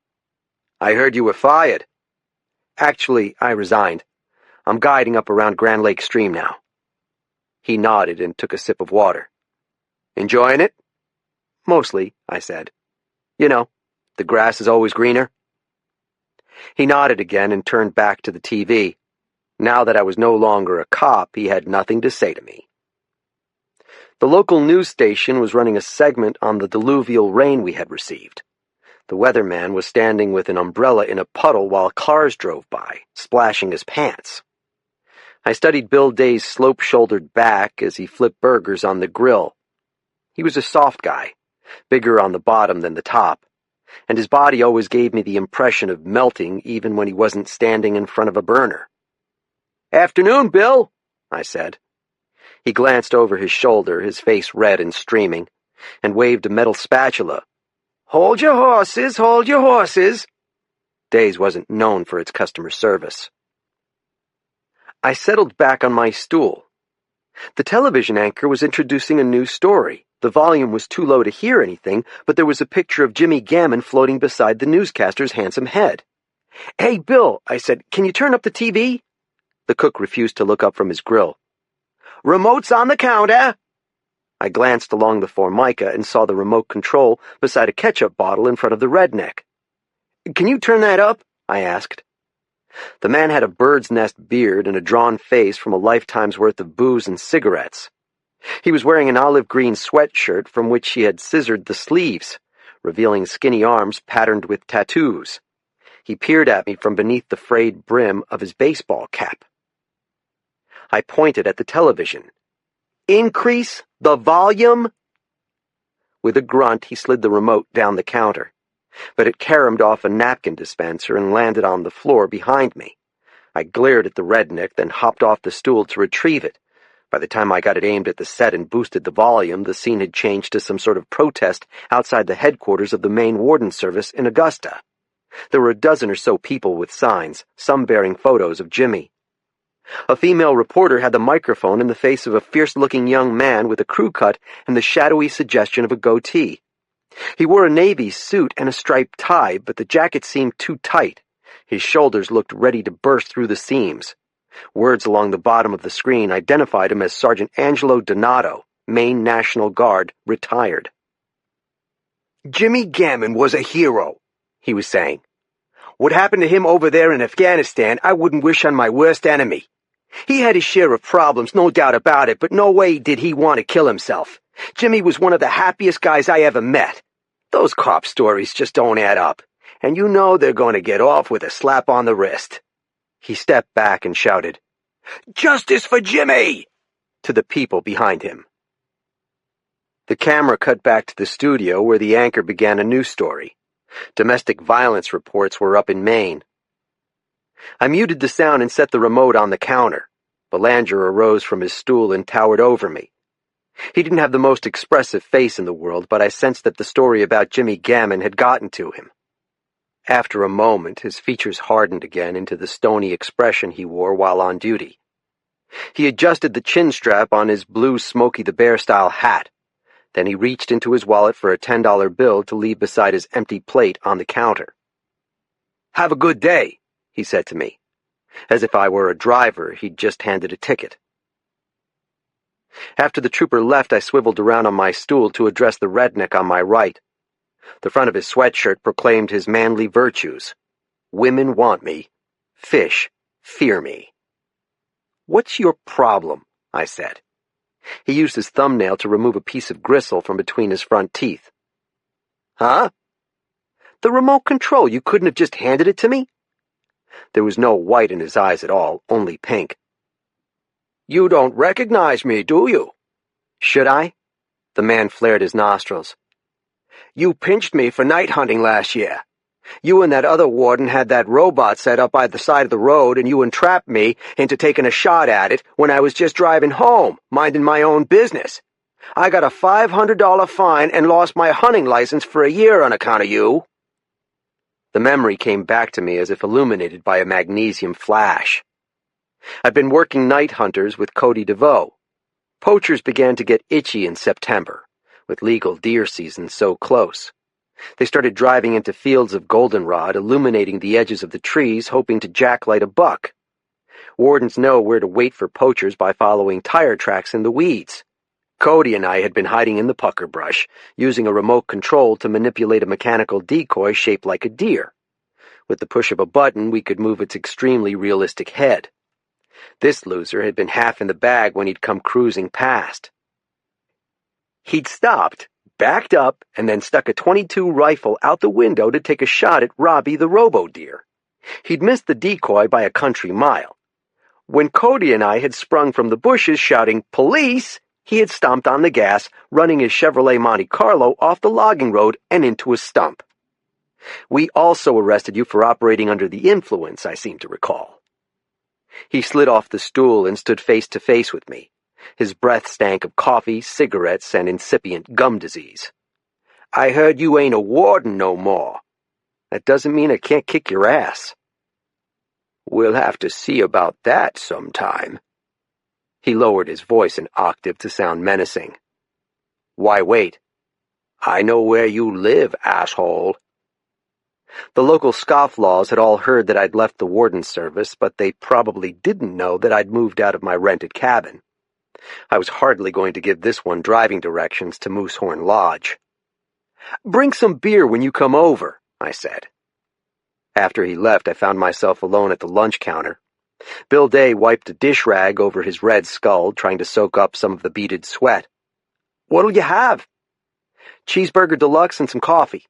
"I heard you were fired." "Actually, I resigned. I'm guiding up around Grand Lake Stream now." He nodded and took a sip of water. "Enjoying it?" "Mostly," I said. "You know, the grass is always greener." He nodded again and turned back to the TV. Now that I was no longer a cop, he had nothing to say to me. The local news station was running a segment on the diluvial rain we had received. The weatherman was standing with an umbrella in a puddle while cars drove by, splashing his pants. I studied Bill Day's slope-shouldered back as he flipped burgers on the grill. He was a soft guy, bigger on the bottom than the top, and his body always gave me the impression of melting even when he wasn't standing in front of a burner. "Afternoon, Bill," I said. He glanced over his shoulder, his face red and streaming, and waved a metal spatula. "Hold your horses, hold your horses." Days wasn't known for its customer service. I settled back on my stool. The television anchor was introducing a new story. The volume was too low to hear anything, but there was a picture of Jimmy Gammon floating beside the newscaster's handsome head. "Hey, Bill," I said, "can you turn up the TV?" The cook refused to look up from his grill. "Remote's on the counter." I glanced along the formica and saw the remote control beside a ketchup bottle in front of the redneck. "Can you turn that up?" I asked. The man had a bird's nest beard and a drawn face from a lifetime's worth of booze and cigarettes. He was wearing an olive green sweatshirt from which he had scissored the sleeves, revealing skinny arms patterned with tattoos. He peered at me from beneath the frayed brim of his baseball cap. I pointed at the television. "Increase the volume." With a grunt, he slid the remote down the counter, but it caromed off a napkin dispenser and landed on the floor behind me. I glared at the redneck, then hopped off the stool to retrieve it. By the time I got it aimed at the set and boosted the volume, the scene had changed to some sort of protest outside the headquarters of the Maine Warden Service in Augusta. There were a dozen or so people with signs, some bearing photos of Jimmy. A female reporter had the microphone in the face of a fierce-looking young man with a crew cut and the shadowy suggestion of a goatee. He wore a navy suit and a striped tie, but the jacket seemed too tight. His shoulders looked ready to burst through the seams. Words along the bottom of the screen identified him as Sergeant Angelo Donato, Maine National Guard, retired. "Jimmy Gammon was a hero," he was saying. "What happened to him over there in Afghanistan, I wouldn't wish on my worst enemy. He had his share of problems, no doubt about it, but no way did he want to kill himself. Jimmy was one of the happiest guys I ever met. Those cop stories just don't add up, and you know they're going to get off with a slap on the wrist." He stepped back and shouted, "Justice for Jimmy!" to the people behind him. The camera cut back to the studio where the anchor began a new story. Domestic violence reports were up in Maine. I muted the sound and set the remote on the counter. Belanger arose from his stool and towered over me. He didn't have the most expressive face in the world, but I sensed that the story about Jimmy Gammon had gotten to him. After a moment, his features hardened again into the stony expression he wore while on duty. He adjusted the chin strap on his blue Smokey the Bear-style hat. Then he reached into his wallet for a $10 bill to leave beside his empty plate on the counter. "Have a good day," he said to me. As if I were a driver, he'd just handed a ticket. After the trooper left, I swiveled around on my stool to address the redneck on my right. The front of his sweatshirt proclaimed his manly virtues. "Women want me. Fish fear me." "What's your problem?" I said. He used his thumbnail to remove a piece of gristle from between his front teeth. "Huh?" "The remote control. You couldn't have just handed it to me?" There was no white in his eyes at all, only pink. "You don't recognize me, do you?" "Should I?" The man flared his nostrils. "You pinched me for night hunting last year. You and that other warden had that robot set up by the side of the road, and you entrapped me into taking a shot at it when I was just driving home, minding my own business. I got a $500 fine and lost my hunting license for a year on account of you." The memory came back to me as if illuminated by a magnesium flash. I'd been working night hunters with Cody DeVoe. Poachers began to get itchy in September, with legal deer season so close. They started driving into fields of goldenrod, illuminating the edges of the trees, hoping to jacklight a buck. Wardens know where to wait for poachers by following tire tracks in the weeds. Cody and I had been hiding in the pucker brush, using a remote control to manipulate a mechanical decoy shaped like a deer. With the push of a button, we could move its extremely realistic head. This loser had been half in the bag when he'd come cruising past. He'd stopped, backed up, and then stuck a .22 rifle out the window to take a shot at Robbie the robo-deer. He'd missed the decoy by a country mile. When Cody and I had sprung from the bushes shouting, "Police!" he had stomped on the gas, running his Chevrolet Monte Carlo off the logging road and into a stump. We also arrested you for operating under the influence, I seem to recall. He slid off the stool and stood face to face with me. His breath stank of coffee, cigarettes, and incipient gum disease. I heard you ain't a warden no more. That doesn't mean I can't kick your ass. We'll have to see about that sometime. He lowered his voice an octave to sound menacing. Why wait? I know where you live, asshole. The local scofflaws had all heard that I'd left the warden's service, but they probably didn't know that I'd moved out of my rented cabin. I was hardly going to give this one driving directions to Moosehorn Lodge. Bring some beer when you come over, I said. After he left, I found myself alone at the lunch counter. Bill Day wiped a dish rag over his red skull, trying to soak up some of the beaded sweat. What'll you have? Cheeseburger deluxe and some coffee.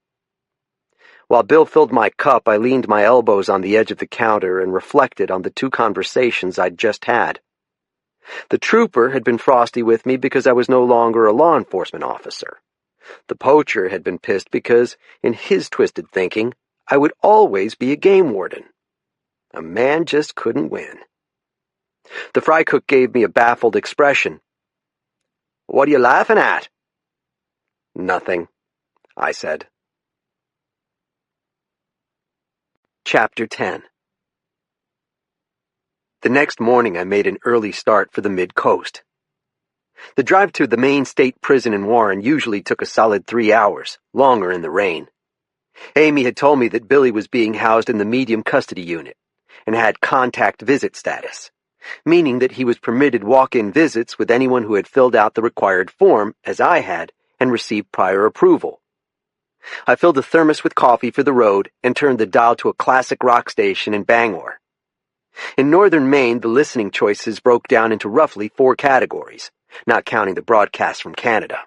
While Bill filled my cup, I leaned my elbows on the edge of the counter and reflected on the two conversations I'd just had. The trooper had been frosty with me because I was no longer a law enforcement officer. The poacher had been pissed because, in his twisted thinking, I would always be a game warden. A man just couldn't win. The fry cook gave me a baffled expression. What are you laughing at? Nothing, I said. Chapter 10. The next morning I made an early start for the mid-coast. The drive to the Maine State Prison in Warren usually took a solid 3 hours, longer in the rain. Amy had told me that Billy was being housed in the medium custody unit and had contact visit status, meaning that he was permitted walk-in visits with anyone who had filled out the required form, as I had, and received prior approval. I filled a thermos with coffee for the road and turned the dial to a classic rock station in Bangor. In northern Maine, the listening choices broke down into roughly 4 categories, not counting the broadcasts from Canada.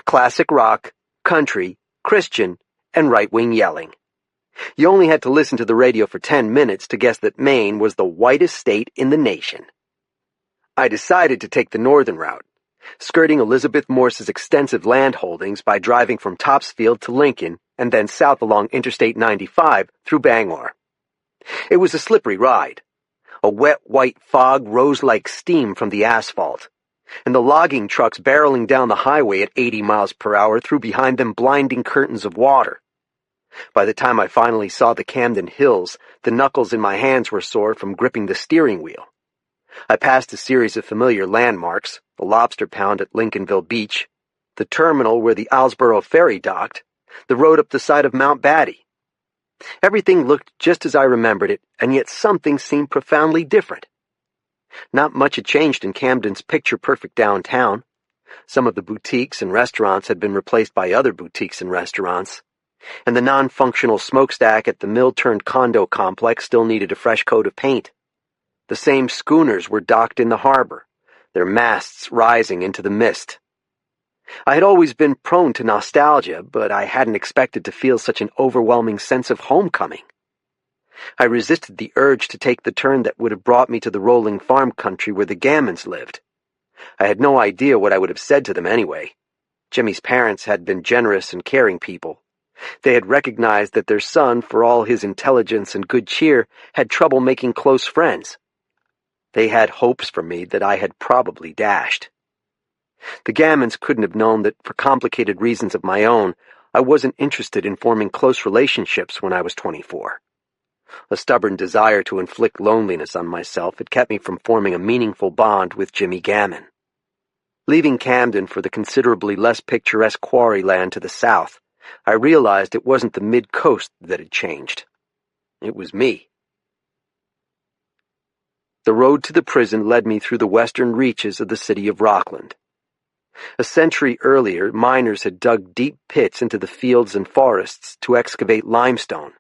Classic rock, country, Christian, and right-wing yelling. You only had to listen to the radio for 10 minutes to guess that Maine was the whitest state in the nation. I decided to take the northern route, skirting Elizabeth Morse's extensive land holdings by driving from Topsfield to Lincoln and then south along Interstate 95 through Bangor. It was a slippery ride. A wet white fog rose like steam from the asphalt, and the logging trucks barreling down the highway at 80 miles per hour threw behind them blinding curtains of water. By the time I finally saw the Camden Hills, the knuckles in my hands were sore from gripping the steering wheel. I passed a series of familiar landmarks, the lobster pound at Lincolnville Beach, the terminal where the Islesboro ferry docked, the road up the side of Mount Batty. Everything looked just as I remembered it, and yet something seemed profoundly different. Not much had changed in Camden's picture-perfect downtown. Some of the boutiques and restaurants had been replaced by other boutiques and restaurants, and the non-functional smokestack at the mill-turned condo complex still needed a fresh coat of paint. The same schooners were docked in the harbor, their masts rising into the mist. I had always been prone to nostalgia, but I hadn't expected to feel such an overwhelming sense of homecoming. I resisted the urge to take the turn that would have brought me to the rolling farm country where the Gammons lived. I had no idea what I would have said to them anyway. Jimmy's parents had been generous and caring people. They had recognized that their son, for all his intelligence and good cheer, had trouble making close friends. They had hopes for me that I had probably dashed. The Gammons couldn't have known that, for complicated reasons of my own, I wasn't interested in forming close relationships when I was 24. A stubborn desire to inflict loneliness on myself had kept me from forming a meaningful bond with Jimmy Gammon. Leaving Camden for the considerably less picturesque quarry land to the south, I realized it wasn't the mid-coast that had changed. It was me. The road to the prison led me through the western reaches of the city of Rockland. A century earlier, miners had dug deep pits into the fields and forests to excavate limestone.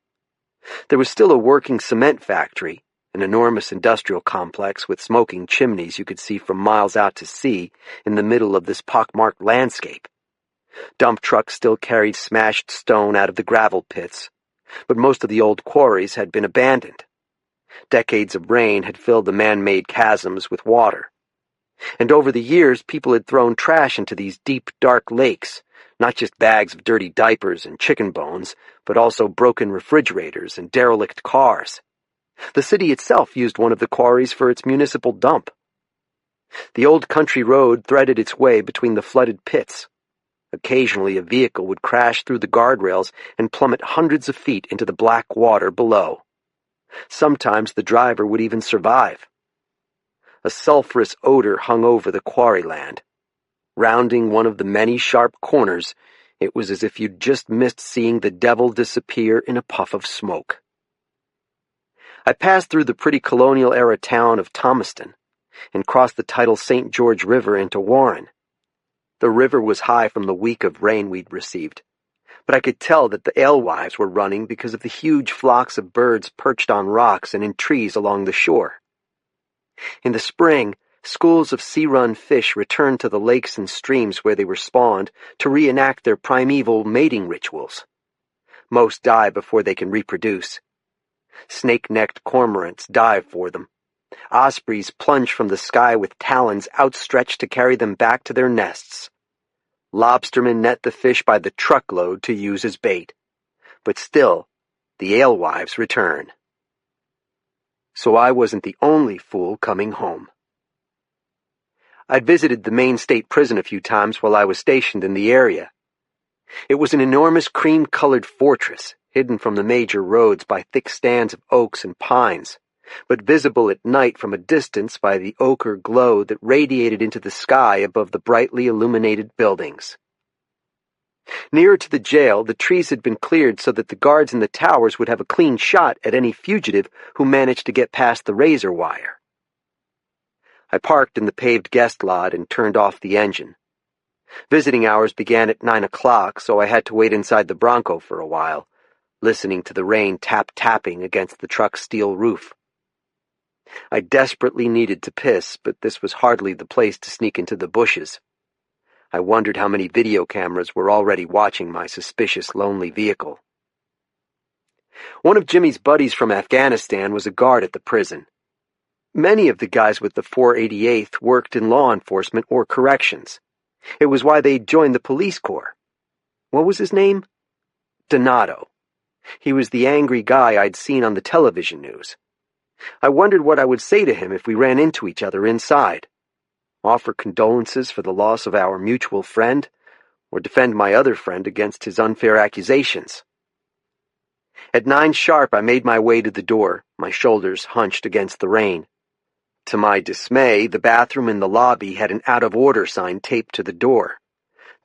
There was still a working cement factory, an enormous industrial complex with smoking chimneys you could see from miles out to sea in the middle of this pockmarked landscape. Dump trucks still carried smashed stone out of the gravel pits, but most of the old quarries had been abandoned. Decades of rain had filled the man-made chasms with water. And over the years, people had thrown trash into these deep, dark lakes, Not just bags of dirty diapers and chicken bones, but also broken refrigerators and derelict cars. The city itself used one of the quarries for its municipal dump. The old country road threaded its way between the flooded pits. Occasionally a vehicle would crash through the guardrails and plummet hundreds of feet into the black water below. Sometimes the driver would even survive. A sulphurous odor hung over the quarry land. Rounding one of the many sharp corners, it was as if you'd just missed seeing the devil disappear in a puff of smoke. I passed through the pretty colonial-era town of Thomaston and crossed the tidal St. George River into Warren. The river was high from the week of rain we'd received, but I could tell that the alewives were running because of the huge flocks of birds perched on rocks and in trees along the shore. In the spring, schools of sea-run fish returned to the lakes and streams where they were spawned to reenact their primeval mating rituals. Most die before they can reproduce. Snake-necked cormorants dive for them. Ospreys plunge from the sky with talons outstretched to carry them back to their nests. Lobstermen net the fish by the truckload to use as bait. But still, the alewives return. So I wasn't the only fool coming home. I'd visited the Maine State Prison a few times while I was stationed in the area. It was an enormous cream-colored fortress, hidden from the major roads by thick stands of oaks and pines, but visible at night from a distance by the ochre glow that radiated into the sky above the brightly illuminated buildings. Nearer to the jail, the trees had been cleared so that the guards in the towers would have a clean shot at any fugitive who managed to get past the razor wire. I parked in the paved guest lot and turned off the engine. Visiting hours began at 9 o'clock, so I had to wait inside the Bronco for a while, listening to the rain tap-tapping against the truck's steel roof. I desperately needed to piss, but this was hardly the place to sneak into the bushes. I wondered how many video cameras were already watching my suspicious, lonely vehicle. One of Jimmy's buddies from Afghanistan was a guard at the prison. Many of the guys with the 488th worked in law enforcement or corrections. It was why they'd joined the police corps. What was his name? Donato. He was the angry guy I'd seen on the television news. I wondered what I would say to him if we ran into each other inside. Offer condolences for the loss of our mutual friend, or defend my other friend against his unfair accusations. At 9 sharp, I made my way to the door, my shoulders hunched against the rain. To my dismay, the bathroom in the lobby had an out-of-order sign taped to the door.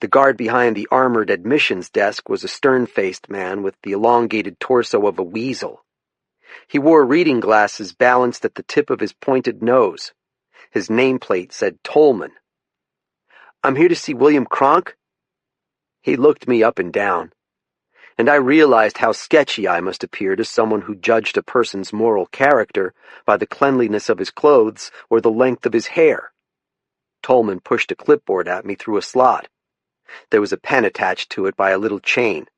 The guard behind the armored admissions desk was a stern-faced man with the elongated torso of a weasel. He wore reading glasses balanced at the tip of his pointed nose. His nameplate said Tolman. "I'm here to see William Cronk." He looked me up and down, and I realized how sketchy I must appear to someone who judged a person's moral character by the cleanliness of his clothes or the length of his hair. Tolman pushed a clipboard at me through a slot. There was a pen attached to it by a little chain.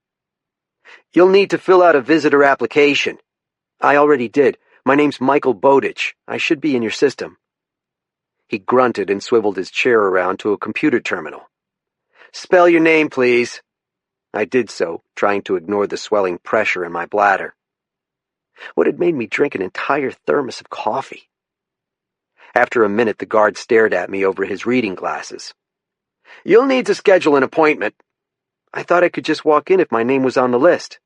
"You'll need to fill out a visitor application." "I already did. My name's Michael Bowditch. I should be in your system." He grunted and swiveled his chair around to a computer terminal. "Spell your name, please." I did so, trying to ignore the swelling pressure in my bladder. What had made me drink an entire thermos of coffee? After a minute, the guard stared at me over his reading glasses. "You'll need to schedule an appointment." I thought I could just walk in if my name was on the list.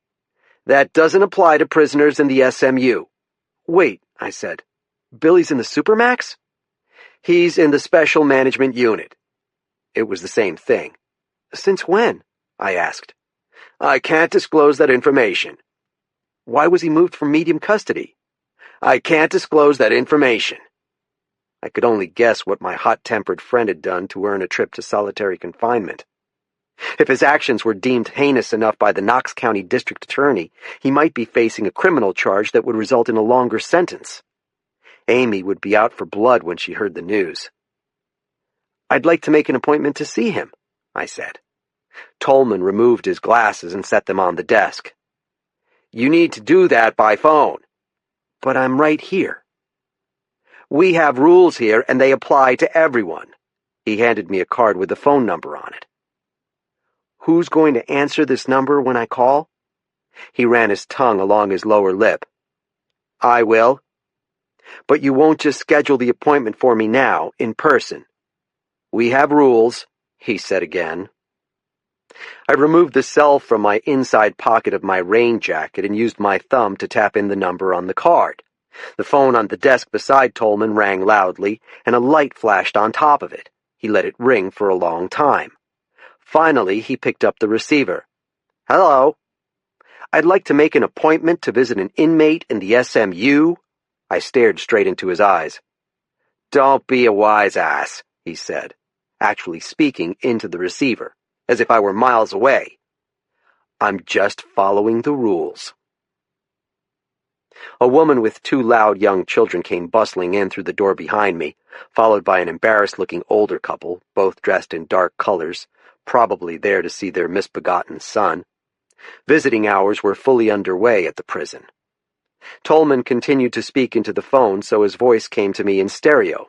"That doesn't apply to prisoners in the SMU." "Wait," I said. "Billy's in the Supermax?" "He's in the Special Management Unit." It was the same thing. "Since when?" I asked. "I can't disclose that information." "Why was he moved from medium custody?" "I can't disclose that information." I could only guess what my hot-tempered friend had done to earn a trip to solitary confinement. If his actions were deemed heinous enough by the Knox County District Attorney, he might be facing a criminal charge that would result in a longer sentence. Amy would be out for blood when she heard the news. "I'd like to make an appointment to see him," I said. Tolman removed his glasses and set them on the desk. "You need to do that by phone." "But I'm right here." "We have rules here, and they apply to everyone." He handed me a card with a phone number on it. Who's going to answer this number when I call? He ran his tongue along his lower lip. I will. But you won't just schedule the appointment for me now, in person. We have rules, he said again. I removed the cell from my inside pocket of my rain jacket and used my thumb to tap in the number on the card. The phone on the desk beside Tolman rang loudly, and a light flashed on top of it. He let it ring for a long time. Finally, he picked up the receiver. Hello. I'd like to make an appointment to visit an inmate in the SMU. I stared straight into his eyes. Don't be a wise ass, he said, actually speaking into the receiver, as if I were miles away. I'm just following the rules. A woman with two loud young children came bustling in through the door behind me, followed by an embarrassed-looking older couple, both dressed in dark colors, probably there to see their misbegotten son. Visiting hours were fully underway at the prison. Tolman continued to speak into the phone, so his voice came to me in stereo.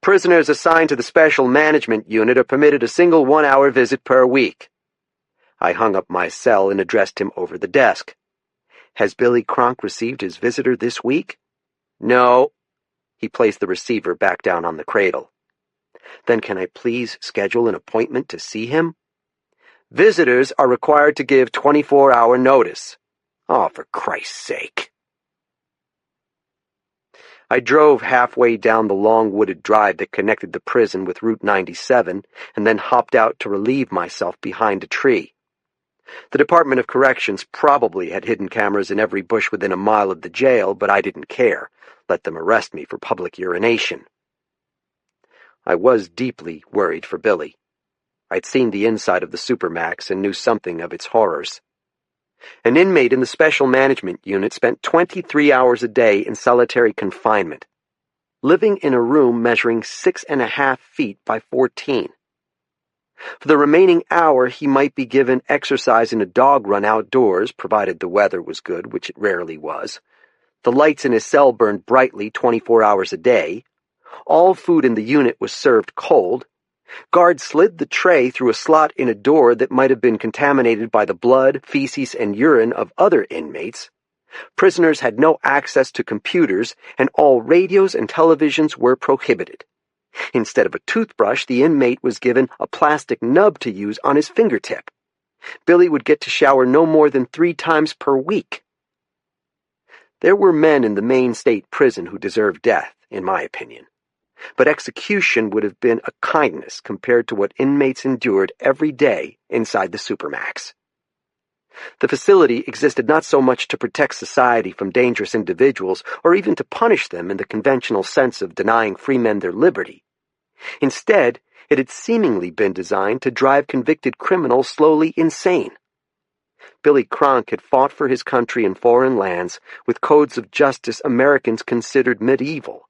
Prisoners assigned to the Special Management Unit are permitted a single 1-hour visit per week. I hung up my cell and addressed him over the desk. Has Billy Cronk received his visitor this week? No. He placed the receiver back down on the cradle. Then can I please schedule an appointment to see him? Visitors are required to give 24-hour notice. Oh, for Christ's sake. I drove halfway down the long wooded drive that connected the prison with Route 97 and then hopped out to relieve myself behind a tree. The Department of Corrections probably had hidden cameras in every bush within a mile of the jail, but I didn't care. Let them arrest me for public urination. I was deeply worried for Billy. I'd seen the inside of the Supermax and knew something of its horrors. An inmate in the Special Management Unit spent 23 hours a day in solitary confinement, living in a room measuring 6.5 feet by 14. For the remaining hour, he might be given exercise in a dog run outdoors, provided the weather was good, which it rarely was. The lights in his cell burned brightly 24 hours a day. All food in the unit was served cold. Guards slid the tray through a slot in a door that might have been contaminated by the blood, feces, and urine of other inmates. Prisoners had no access to computers, and all radios and televisions were prohibited. Instead of a toothbrush, the inmate was given a plastic nub to use on his fingertip. Billy would get to shower no more than 3 times per week. There were men in the Maine state prison who deserved death, in my opinion. But execution would have been a kindness compared to what inmates endured every day inside the Supermax. The facility existed not so much to protect society from dangerous individuals or even to punish them in the conventional sense of denying free men their liberty. Instead, it had seemingly been designed to drive convicted criminals slowly insane. Billy Cronk had fought for his country in foreign lands with codes of justice Americans considered medieval.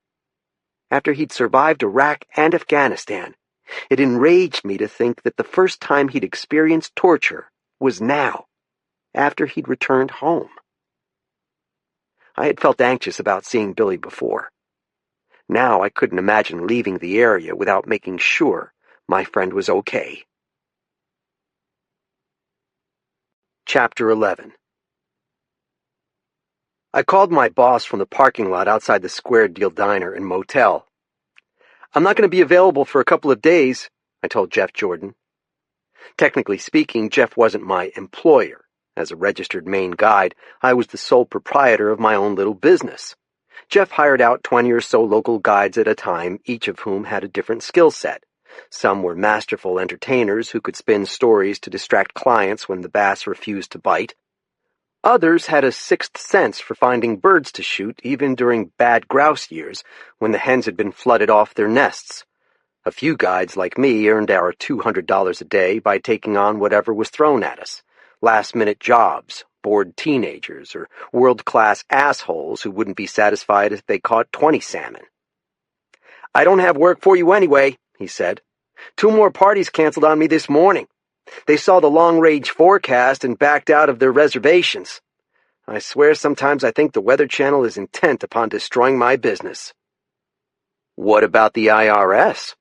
After he'd survived Iraq and Afghanistan, it enraged me to think that the first time he'd experienced torture was now, after he'd returned home. I had felt anxious about seeing Billy before. Now I couldn't imagine leaving the area without making sure my friend was okay. Chapter 11. I called my boss from the parking lot outside the Square Deal Diner and Motel. I'm not going to be available for a couple of days, I told Jeff Jordan. Technically speaking, Jeff wasn't my employer. As a registered Maine guide, I was the sole proprietor of my own little business. Jeff hired out 20 or so local guides at a time, each of whom had a different skill set. Some were masterful entertainers who could spin stories to distract clients when the bass refused to bite. Others had a sixth sense for finding birds to shoot even during bad grouse years when the hens had been flooded off their nests. A few guides like me earned our $200 a day by taking on whatever was thrown at us. Last-minute jobs, bored teenagers, or world-class assholes who wouldn't be satisfied if they caught 20 salmon. I don't have work for you anyway, he said. 2 more parties canceled on me this morning. They saw the long-range forecast and backed out of their reservations. I swear sometimes I think the Weather Channel is intent upon destroying my business. What about the IRS?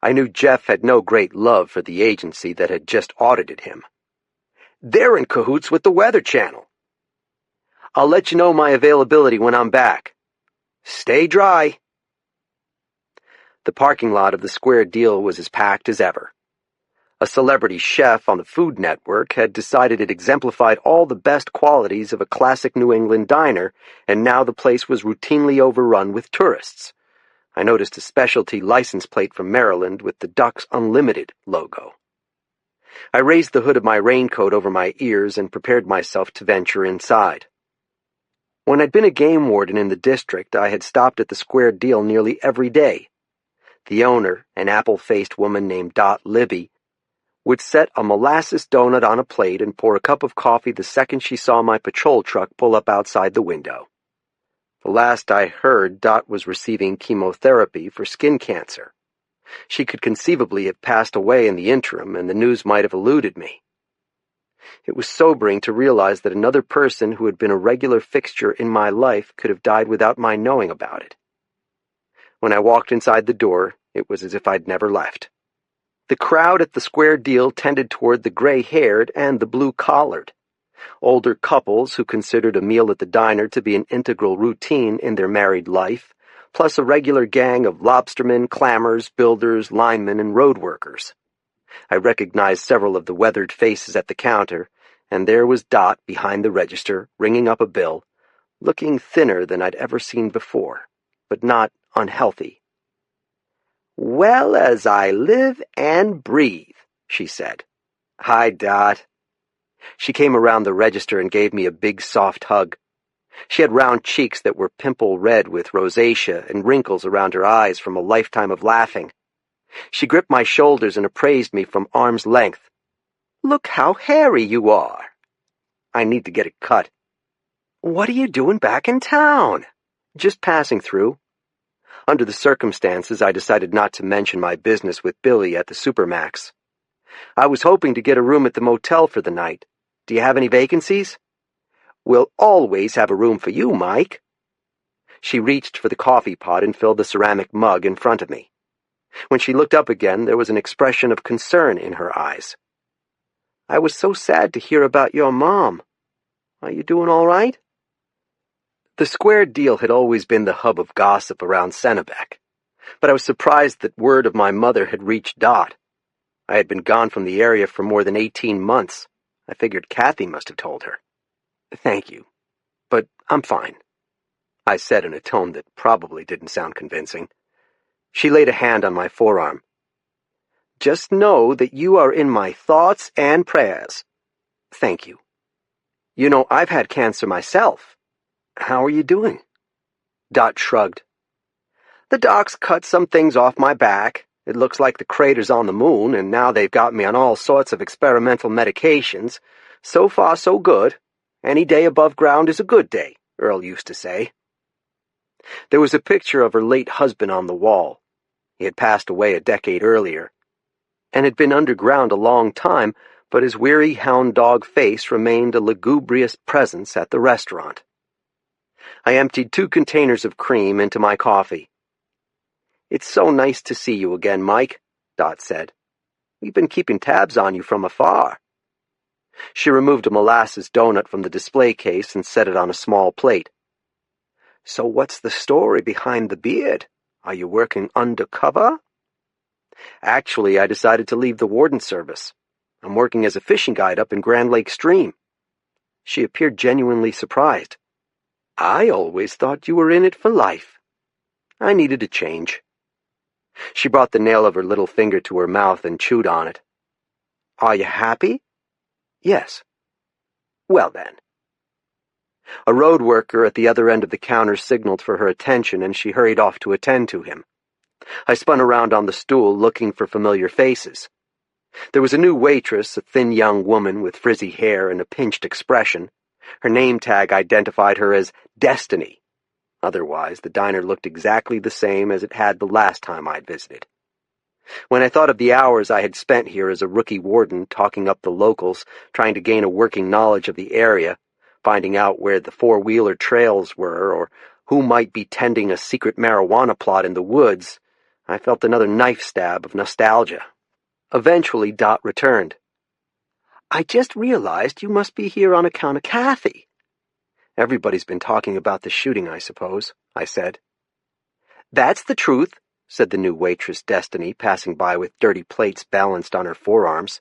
I knew Jeff had no great love for the agency that had just audited him. They're in cahoots with the Weather Channel. I'll let you know my availability when I'm back. Stay dry. The parking lot of the Square Deal was as packed as ever. A celebrity chef on the Food Network had decided it exemplified all the best qualities of a classic New England diner, and now the place was routinely overrun with tourists. I noticed a specialty license plate from Maryland with the Ducks Unlimited logo. I raised the hood of my raincoat over my ears and prepared myself to venture inside. When I'd been a game warden in the district, I had stopped at the Square Deal nearly every day. The owner, an apple-faced woman named Dot Libby, would set a molasses donut on a plate and pour a cup of coffee the second she saw my patrol truck pull up outside the window. The last I heard, Dot was receiving chemotherapy for skin cancer. She could conceivably have passed away in the interim, and the news might have eluded me. It was sobering to realize that another person who had been a regular fixture in my life could have died without my knowing about it. When I walked inside the door, it was as if I'd never left. The crowd at the Square Deal tended toward the gray-haired and the blue-collared. Older couples who considered a meal at the diner to be an integral routine in their married life, plus a regular gang of lobstermen, clammers, builders, linemen, and road workers. I recognized several of the weathered faces at the counter, and there was Dot behind the register, ringing up a bill, looking thinner than I'd ever seen before, but not unhealthy. "Well as I live and breathe," she said. "Hi, Dot." She came around the register and gave me a big, soft hug. She had round cheeks that were pimple-red with rosacea and wrinkles around her eyes from a lifetime of laughing. She gripped my shoulders and appraised me from arm's length. "Look how hairy you are." "I need to get it cut." "What are you doing back in town?" "Just passing through." Under the circumstances, I decided not to mention my business with Billy at the Supermax. "I was hoping to get a room at the motel for the night. Do you have any vacancies?" "We'll always have a room for you, Mike." She reached for the coffee pot and filled the ceramic mug in front of me. When she looked up again, there was an expression of concern in her eyes. "I was so sad to hear about your mom. Are you doing all right?" The Square Deal had always been the hub of gossip around Sennebec, but I was surprised that word of my mother had reached Dot. I had been gone from the area for more than 18 months. I figured Kathy must have told her. "Thank you, but I'm fine," I said in a tone that probably didn't sound convincing. She laid a hand on my forearm. "Just know that you are in my thoughts and prayers." "Thank you. You know, I've had cancer myself. How are you doing?" Dot shrugged. "The docs cut some things off my back. It looks like the crater's on the moon, and now they've got me on all sorts of experimental medications. So far, so good. Any day above ground is a good day, Earl used to say." There was a picture of her late husband on the wall. He had passed away a decade earlier, and had been underground a long time, but his weary hound dog face remained a lugubrious presence at the restaurant. I emptied 2 containers of cream into my coffee. "It's so nice to see you again, Mike," Dot said. "We've been keeping tabs on you from afar." She removed a molasses donut from the display case and set it on a small plate. "So what's the story behind the beard? Are you working undercover?" "Actually, I decided to leave the warden service. I'm working as a fishing guide up in Grand Lake Stream." She appeared genuinely surprised. "I always thought you were in it for life." I needed a change. She brought the nail of her little finger to her mouth and chewed on it. "Are you happy?" "Yes." "Well then." A road worker at the other end of the counter signaled for her attention, and she hurried off to attend to him. I spun around on the stool, looking for familiar faces. There was a new waitress, a thin young woman with frizzy hair and a pinched expression. Her name tag identified her as Destiny. Otherwise, the diner looked exactly the same as it had the last time I'd visited. When I thought of the hours I had spent here as a rookie warden, talking up the locals, trying to gain a working knowledge of the area, finding out where the four-wheeler trails were, or who might be tending a secret marijuana plot in the woods, I felt another knife stab of nostalgia. Eventually, Dot returned. "I just realized you must be here on account of Kathy." "Everybody's been talking about the shooting, I suppose," I said. "That's the truth," said the new waitress Destiny, passing by with dirty plates balanced on her forearms.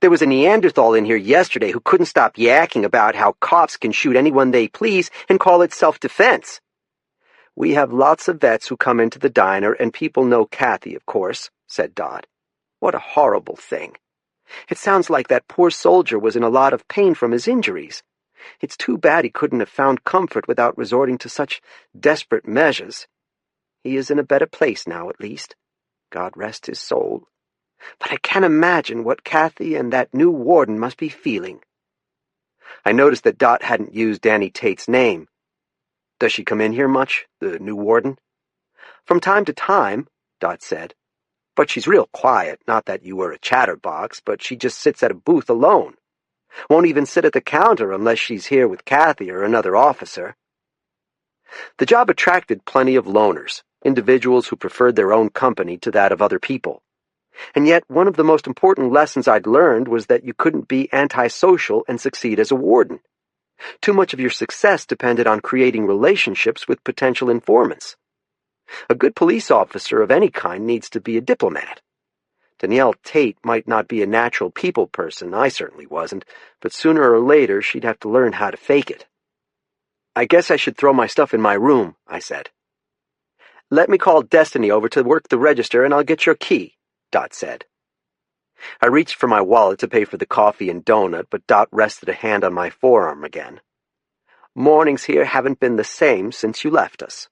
"There was a Neanderthal in here yesterday who couldn't stop yakking about how cops can shoot anyone they please and call it self-defense. We have lots of vets who come into the diner, and people know Kathy, of course," said Dot. "What a horrible thing. It sounds like that poor soldier was in a lot of pain from his injuries. It's too bad he couldn't have found comfort without resorting to such desperate measures. He is in a better place now, at least. God rest his soul. But I can't imagine what Kathy and that new warden must be feeling." I noticed that Dot hadn't used Danny Tate's name. "Does she come in here much, the new warden?" "From time to time," Dot said. "But she's real quiet, not that you were a chatterbox, but she just sits at a booth alone. Won't even sit at the counter unless she's here with Kathy or another officer." The job attracted plenty of loners, individuals who preferred their own company to that of other people. And yet one of the most important lessons I'd learned was that you couldn't be antisocial and succeed as a warden. Too much of your success depended on creating relationships with potential informants. A good police officer of any kind needs to be a diplomat. Danielle Tate might not be a natural people person, I certainly wasn't, but sooner or later she'd have to learn how to fake it. "I guess I should throw my stuff in my room," I said. "Let me call Destiny over to work the register and I'll get your key," Dot said. I reached for my wallet to pay for the coffee and donut, but Dot rested a hand on my forearm again. "Mornings here haven't been the same since you left us,"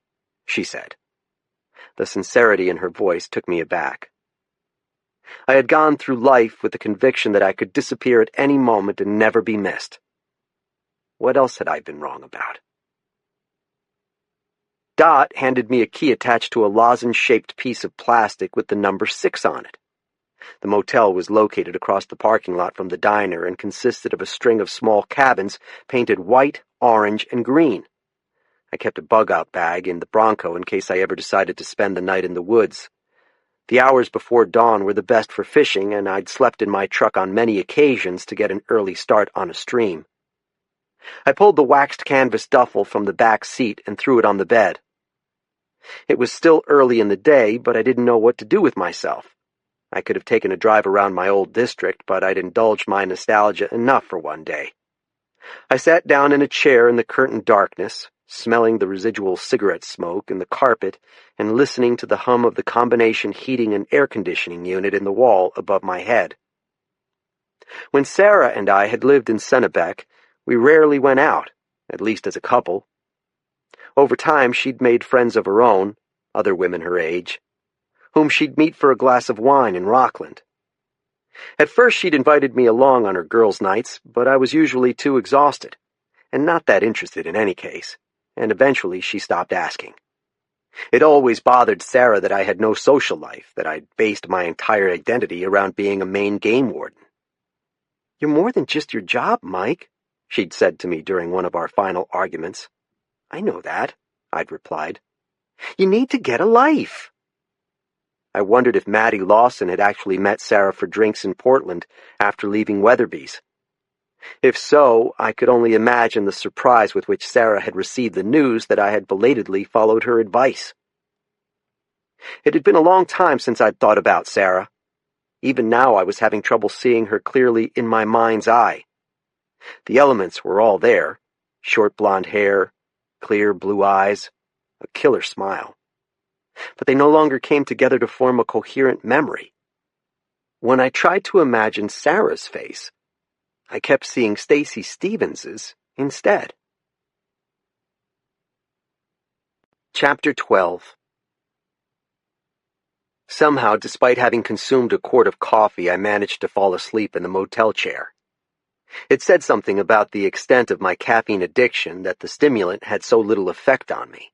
she said. The sincerity in her voice took me aback. I had gone through life with the conviction that I could disappear at any moment and never be missed. What else had I been wrong about? Dot handed me a key attached to a lozenge-shaped piece of plastic with the number 6 on it. The motel was located across the parking lot from the diner and consisted of a string of small cabins painted white, orange, and green. I kept a bug-out bag in the Bronco in case I ever decided to spend the night in the woods. The hours before dawn were the best for fishing, and I'd slept in my truck on many occasions to get an early start on a stream. I pulled the waxed canvas duffel from the back seat and threw it on the bed. It was still early in the day, but I didn't know what to do with myself. I could have taken a drive around my old district, but I'd indulged my nostalgia enough for one day. I sat down in a chair in the curtained darkness, smelling the residual cigarette smoke in the carpet and listening to the hum of the combination heating and air conditioning unit in the wall above my head. When Sarah and I had lived in Sennebec, we rarely went out, at least as a couple. Over time, she'd made friends of her own, other women her age, whom she'd meet for a glass of wine in Rockland. At first, she'd invited me along on her girls' nights, but I was usually too exhausted, and not that interested in any case, and eventually she stopped asking. It always bothered Sarah that I had no social life, that I'd based my entire identity around being a Maine game warden. "You're more than just your job, Mike," she'd said to me during one of our final arguments. "I know that," I'd replied. "You need to get a life." I wondered if Maddie Lawson had actually met Sarah for drinks in Portland after leaving Weatherby's. If so, I could only imagine the surprise with which Sarah had received the news that I had belatedly followed her advice. It had been a long time since I'd thought about Sarah. Even now I was having trouble seeing her clearly in my mind's eye. The elements were all there: short blonde hair, clear blue eyes, a killer smile. But they no longer came together to form a coherent memory. When I tried to imagine Sarah's face, I kept seeing Stacey Stevens's instead. Chapter 12. Somehow, despite having consumed a quart of coffee, I managed to fall asleep in the motel chair. It said something about the extent of my caffeine addiction that the stimulant had so little effect on me.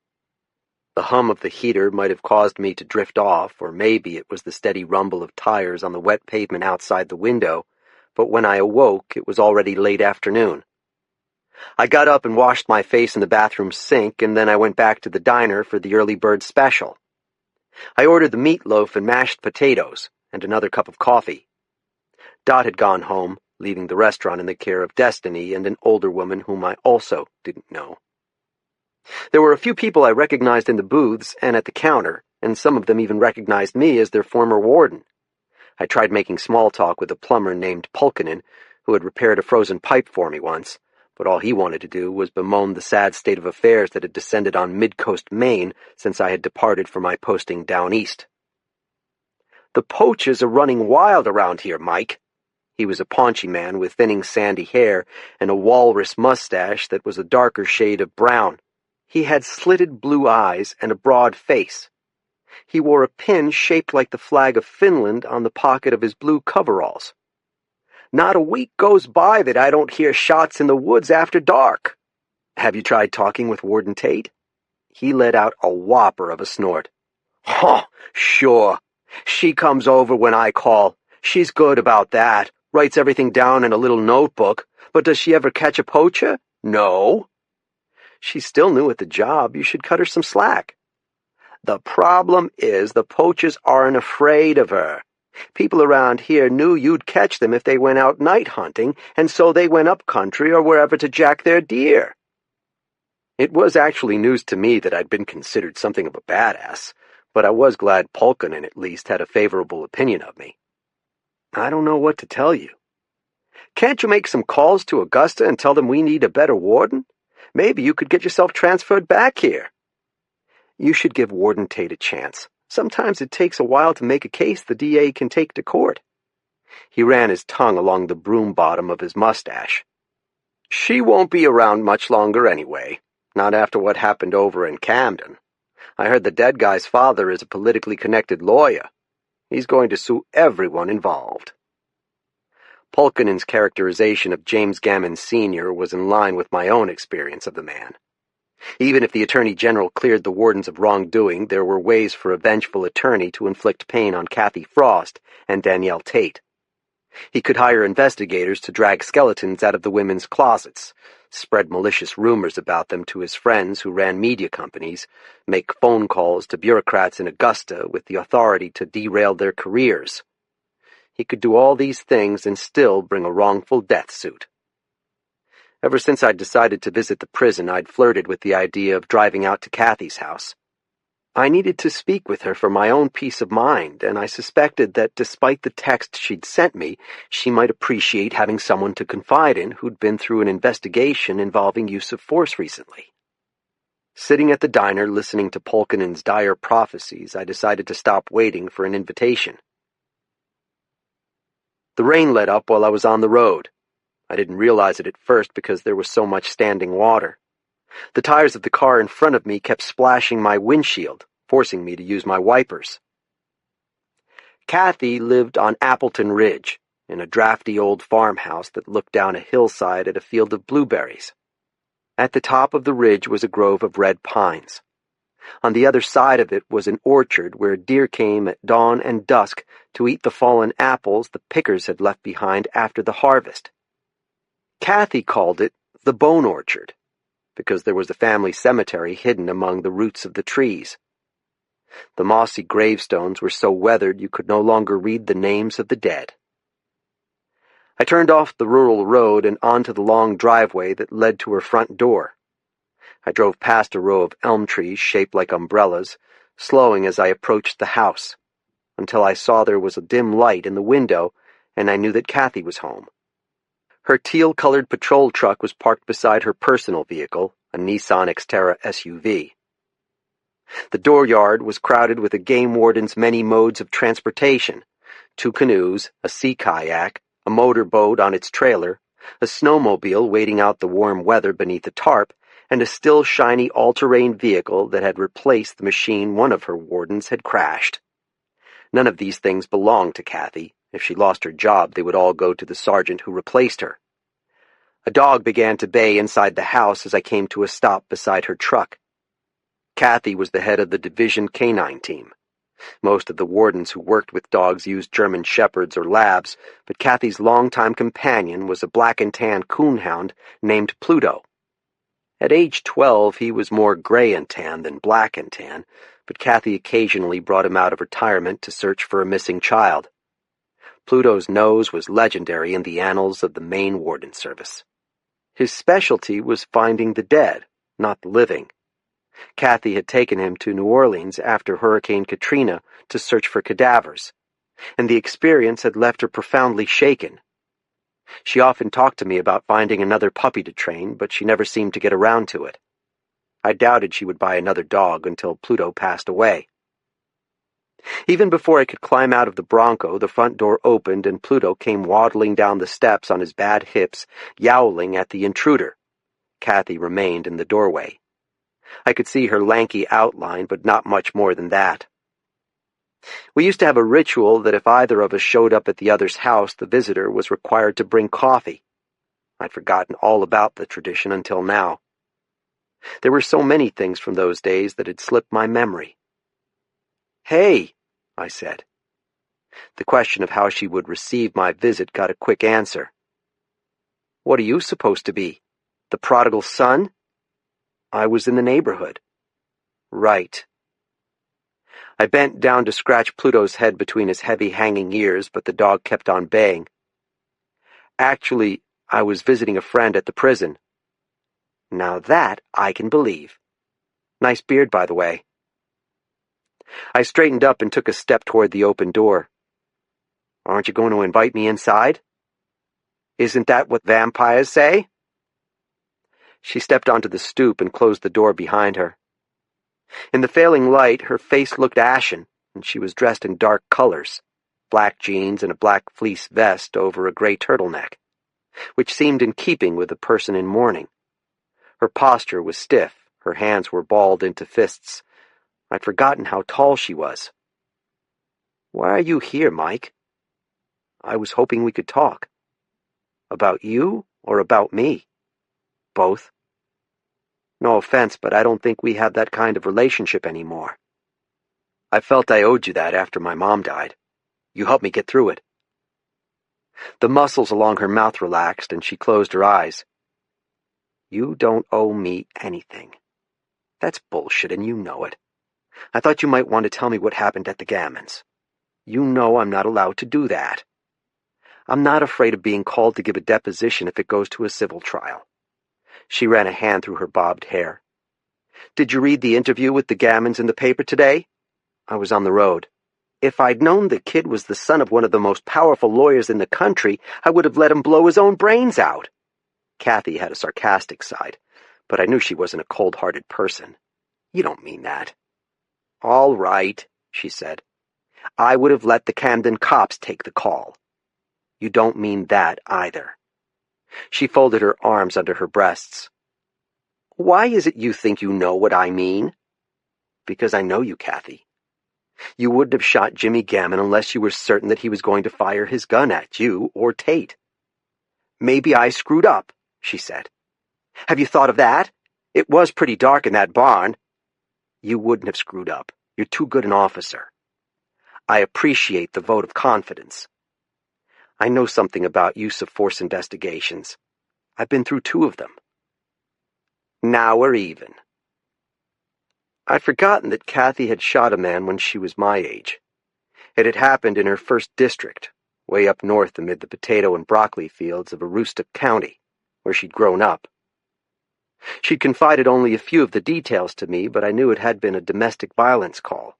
The hum of the heater might have caused me to drift off, or maybe it was the steady rumble of tires on the wet pavement outside the window, but when I awoke, it was already late afternoon. I got up and washed my face in the bathroom sink, and then I went back to the diner for the early bird special. I ordered the meatloaf and mashed potatoes, and another cup of coffee. Dot had gone home, leaving the restaurant in the care of Destiny and an older woman whom I also didn't know. There were a few people I recognized in the booths and at the counter, and some of them even recognized me as their former warden. I tried making small talk with a plumber named Pulkinen, who had repaired a frozen pipe for me once, but all he wanted to do was bemoan the sad state of affairs that had descended on mid-coast Maine since I had departed for my posting down east. "The poachers are running wild around here, Mike." He was a paunchy man with thinning sandy hair and a walrus mustache that was a darker shade of brown. He had slitted blue eyes and a broad face. He wore a pin shaped like the flag of Finland on the pocket of his blue coveralls. "Not a week goes by that I don't hear shots in the woods after dark." "Have you tried talking with Warden Tate?" He let out a whopper of a snort. "Huh, sure. She comes over when I call. She's good about that, writes everything down in a little notebook, but does she ever catch a poacher? No." "She's still new at the job. You should cut her some slack." "The problem is the poachers aren't afraid of her. People around here knew you'd catch them if they went out night hunting, and so they went up country or wherever to jack their deer." It was actually news to me that I'd been considered something of a badass, but I was glad Pulkinen at least had a favorable opinion of me. "I don't know what to tell you." "Can't you make some calls to Augusta and tell them we need a better warden? Maybe you could get yourself transferred back here." "You should give Warden Tate a chance. Sometimes it takes a while to make a case the DA can take to court." He ran his tongue along the broom bottom of his mustache. "She won't be around much longer anyway, not after what happened over in Camden. I heard the dead guy's father is a politically connected lawyer. He's going to sue everyone involved." Pulkinen's characterization of James Gammon Sr. was in line with my own experience of the man. Even if the Attorney General cleared the wardens of wrongdoing, there were ways for a vengeful attorney to inflict pain on Kathy Frost and Danielle Tate. He could hire investigators to drag skeletons out of the women's closets, spread malicious rumors about them to his friends who ran media companies, make phone calls to bureaucrats in Augusta with the authority to derail their careers. He could do all these things and still bring a wrongful death suit. Ever since I'd decided to visit the prison, I'd flirted with the idea of driving out to Kathy's house. I needed to speak with her for my own peace of mind, and I suspected that despite the text she'd sent me, she might appreciate having someone to confide in who'd been through an investigation involving use of force recently. Sitting at the diner listening to Pulkinen's dire prophecies, I decided to stop waiting for an invitation. The rain let up while I was on the road. I didn't realize it at first because there was so much standing water. The tires of the car in front of me kept splashing my windshield, forcing me to use my wipers. Kathy lived on Appleton Ridge, in a drafty old farmhouse that looked down a hillside at a field of blueberries. At the top of the ridge was a grove of red pines. On the other side of it was an orchard where deer came at dawn and dusk to eat the fallen apples the pickers had left behind after the harvest. Kathy called it the Bone Orchard, because there was a family cemetery hidden among the roots of the trees. The mossy gravestones were so weathered you could no longer read the names of the dead. I turned off the rural road and onto the long driveway that led to her front door. I drove past a row of elm trees shaped like umbrellas, slowing as I approached the house, until I saw there was a dim light in the window and I knew that Kathy was home. Her teal-colored patrol truck was parked beside her personal vehicle, a Nissan Xterra SUV. The dooryard was crowded with a game warden's many modes of transportation: 2 canoes, a sea kayak, a motorboat on its trailer, a snowmobile waiting out the warm weather beneath a tarp, and a still shiny all-terrain vehicle that had replaced the machine one of her wardens had crashed. None of these things belonged to Kathy. If she lost her job, they would all go to the sergeant who replaced her. A dog began to bay inside the house as I came to a stop beside her truck. Kathy was the head of the division canine team. Most of the wardens who worked with dogs used German shepherds or labs, but Kathy's longtime companion was a black and tan coonhound named Pluto. At age 12, he was more gray and tan than black and tan, but Kathy occasionally brought him out of retirement to search for a missing child. Pluto's nose was legendary in the annals of the Maine Warden Service. His specialty was finding the dead, not the living. Kathy had taken him to New Orleans after Hurricane Katrina to search for cadavers, and the experience had left her profoundly shaken. She often talked to me about finding another puppy to train, but she never seemed to get around to it. I doubted she would buy another dog until Pluto passed away. Even before I could climb out of the Bronco, the front door opened and Pluto came waddling down the steps on his bad hips, yowling at the intruder. Kathy remained in the doorway. I could see her lanky outline, but not much more than that. We used to have a ritual that if either of us showed up at the other's house, the visitor was required to bring coffee. I'd forgotten all about the tradition until now. There were so many things from those days that had slipped my memory. "Hey," I said. The question of how she would receive my visit got a quick answer. "What are you supposed to be? The prodigal son?" I was in the neighborhood. "Right." I bent down to scratch Pluto's head between his heavy hanging ears, but the dog kept on baying. "Actually, I was visiting a friend at the prison." "Now that I can believe. Nice beard, by the way." I straightened up and took a step toward the open door. "Aren't you going to invite me inside? Isn't that what vampires say?" She stepped onto the stoop and closed the door behind her. In the failing light, her face looked ashen, and she was dressed in dark colors, black jeans and a black fleece vest over a gray turtleneck, which seemed in keeping with a person in mourning. Her posture was stiff, her hands were balled into fists. I'd forgotten how tall she was. "Why are you here, Mike?" "I was hoping we could talk." "About you or about me?" "Both." "No offense, but I don't think we have that kind of relationship anymore. I felt I owed you that after my mom died. You helped me get through it." The muscles along her mouth relaxed, and she closed her eyes. "You don't owe me anything." "That's bullshit, and you know it. I thought you might want to tell me what happened at the Gammons. You know I'm not allowed to do that. I'm not afraid of being called to give a deposition if it goes to a civil trial." She ran a hand through her bobbed hair. "Did you read the interview with the Gammons in the paper today?" "I was on the road. If I'd known the kid was the son of one of the most powerful lawyers in the country, I would have let him blow his own brains out." Kathy had a sarcastic side, but I knew she wasn't a cold-hearted person. "You don't mean that." "All right," she said. "I would have let the Camden cops take the call." "You don't mean that either." She folded her arms under her breasts. "Why is it you think you know what I mean?" "Because I know you, Kathy. You wouldn't have shot Jimmy Gammon unless you were certain that he was going to fire his gun at you or Tate." "Maybe I screwed up," she said. "Have you thought of that? It was pretty dark in that barn." "You wouldn't have screwed up. You're too good an officer." "I appreciate the vote of confidence. I know something about use of force investigations. I've been through 2 of them." "Now we're even." I'd forgotten that Kathy had shot a man when she was my age. It had happened in her first district, way up north amid the potato and broccoli fields of Aroostook County, where she'd grown up. She'd confided only a few of the details to me, but I knew it had been a domestic violence call.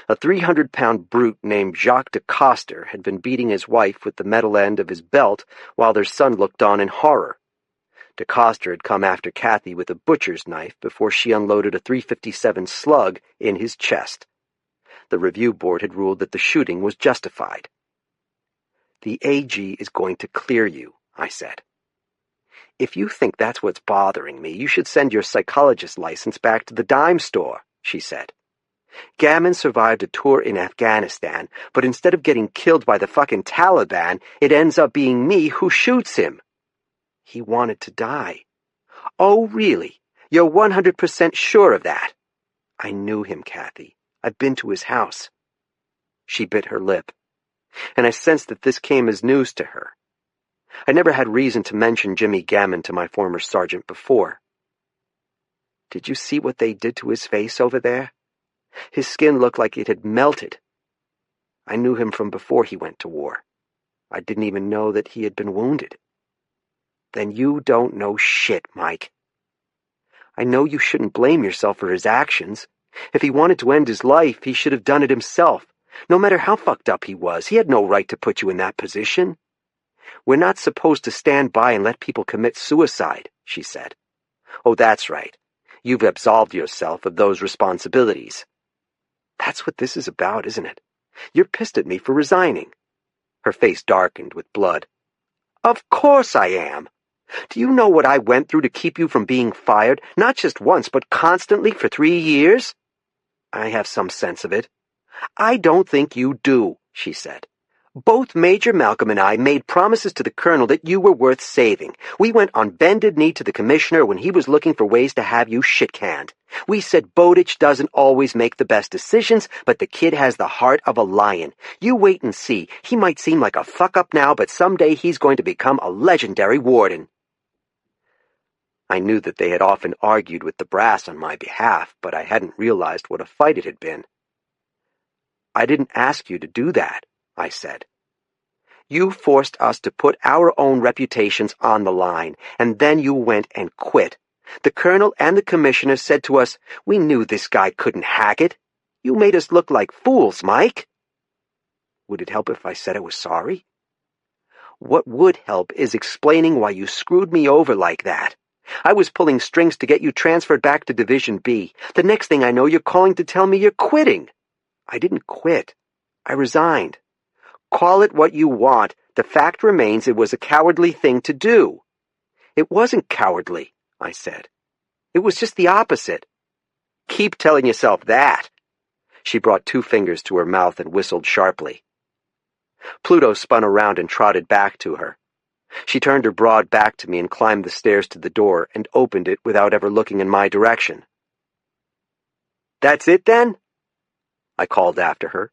A 300-pound brute named Jacques DeCoster had been beating his wife with the metal end of his belt while their son looked on in horror. DeCoster had come after Kathy with a butcher's knife before she unloaded a .357 slug in his chest. The review board had ruled that the shooting was justified. "The AG is going to clear you," I said. "If you think that's what's bothering me, you should send your psychologist license back to the dime store," she said. "Gammon survived a tour in Afghanistan, but instead of getting killed by the fucking Taliban, it ends up being me who shoots him." "He wanted to die." "Oh, really? You're 100% sure of that?" "I knew him, Kathy. I've been to his house." She bit her lip, and I sensed that this came as news to her. I never had reason to mention Jimmy Gammon to my former sergeant before. Did you see what they did to his face over there? His skin looked like it had melted. I knew him from before he went to war. I didn't even know that he had been wounded. Then you don't know shit, Mike. I know you shouldn't blame yourself for his actions. If he wanted to end his life, he should have done it himself. No matter how fucked up he was, he had no right to put you in that position. We're not supposed to stand by and let people commit suicide, she said. Oh, that's right. You've absolved yourself of those responsibilities. That's what this is about, isn't it? You're pissed at me for resigning. Her face darkened with blood. Of course I am. Do you know what I went through to keep you from being fired, not just once, but constantly for 3 years? I have some sense of it. I don't think you do, she said. Both Major Malcolm and I made promises to the colonel that you were worth saving. We went on bended knee to the commissioner when he was looking for ways to have you shit-canned. We said Bowditch doesn't always make the best decisions, but the kid has the heart of a lion. You wait and see. He might seem like a fuck-up now, but someday he's going to become a legendary warden. I knew that they had often argued with the brass on my behalf, but I hadn't realized what a fight it had been. I didn't ask you to do that, I said. You forced us to put our own reputations on the line, and then you went and quit. The colonel and the commissioner said to us, we knew this guy couldn't hack it. You made us look like fools, Mike. Would it help if I said I was sorry? What would help is explaining why you screwed me over like that. I was pulling strings to get you transferred back to Division B. The next thing I know, you're calling to tell me you're quitting. I didn't quit. I resigned. Call it what you want. The fact remains it was a cowardly thing to do. It wasn't cowardly, I said. It was just the opposite. Keep telling yourself that. She brought 2 fingers to her mouth and whistled sharply. Pluto spun around and trotted back to her. She turned her broad back to me and climbed the stairs to the door and opened it without ever looking in my direction. That's it, then? I called after her.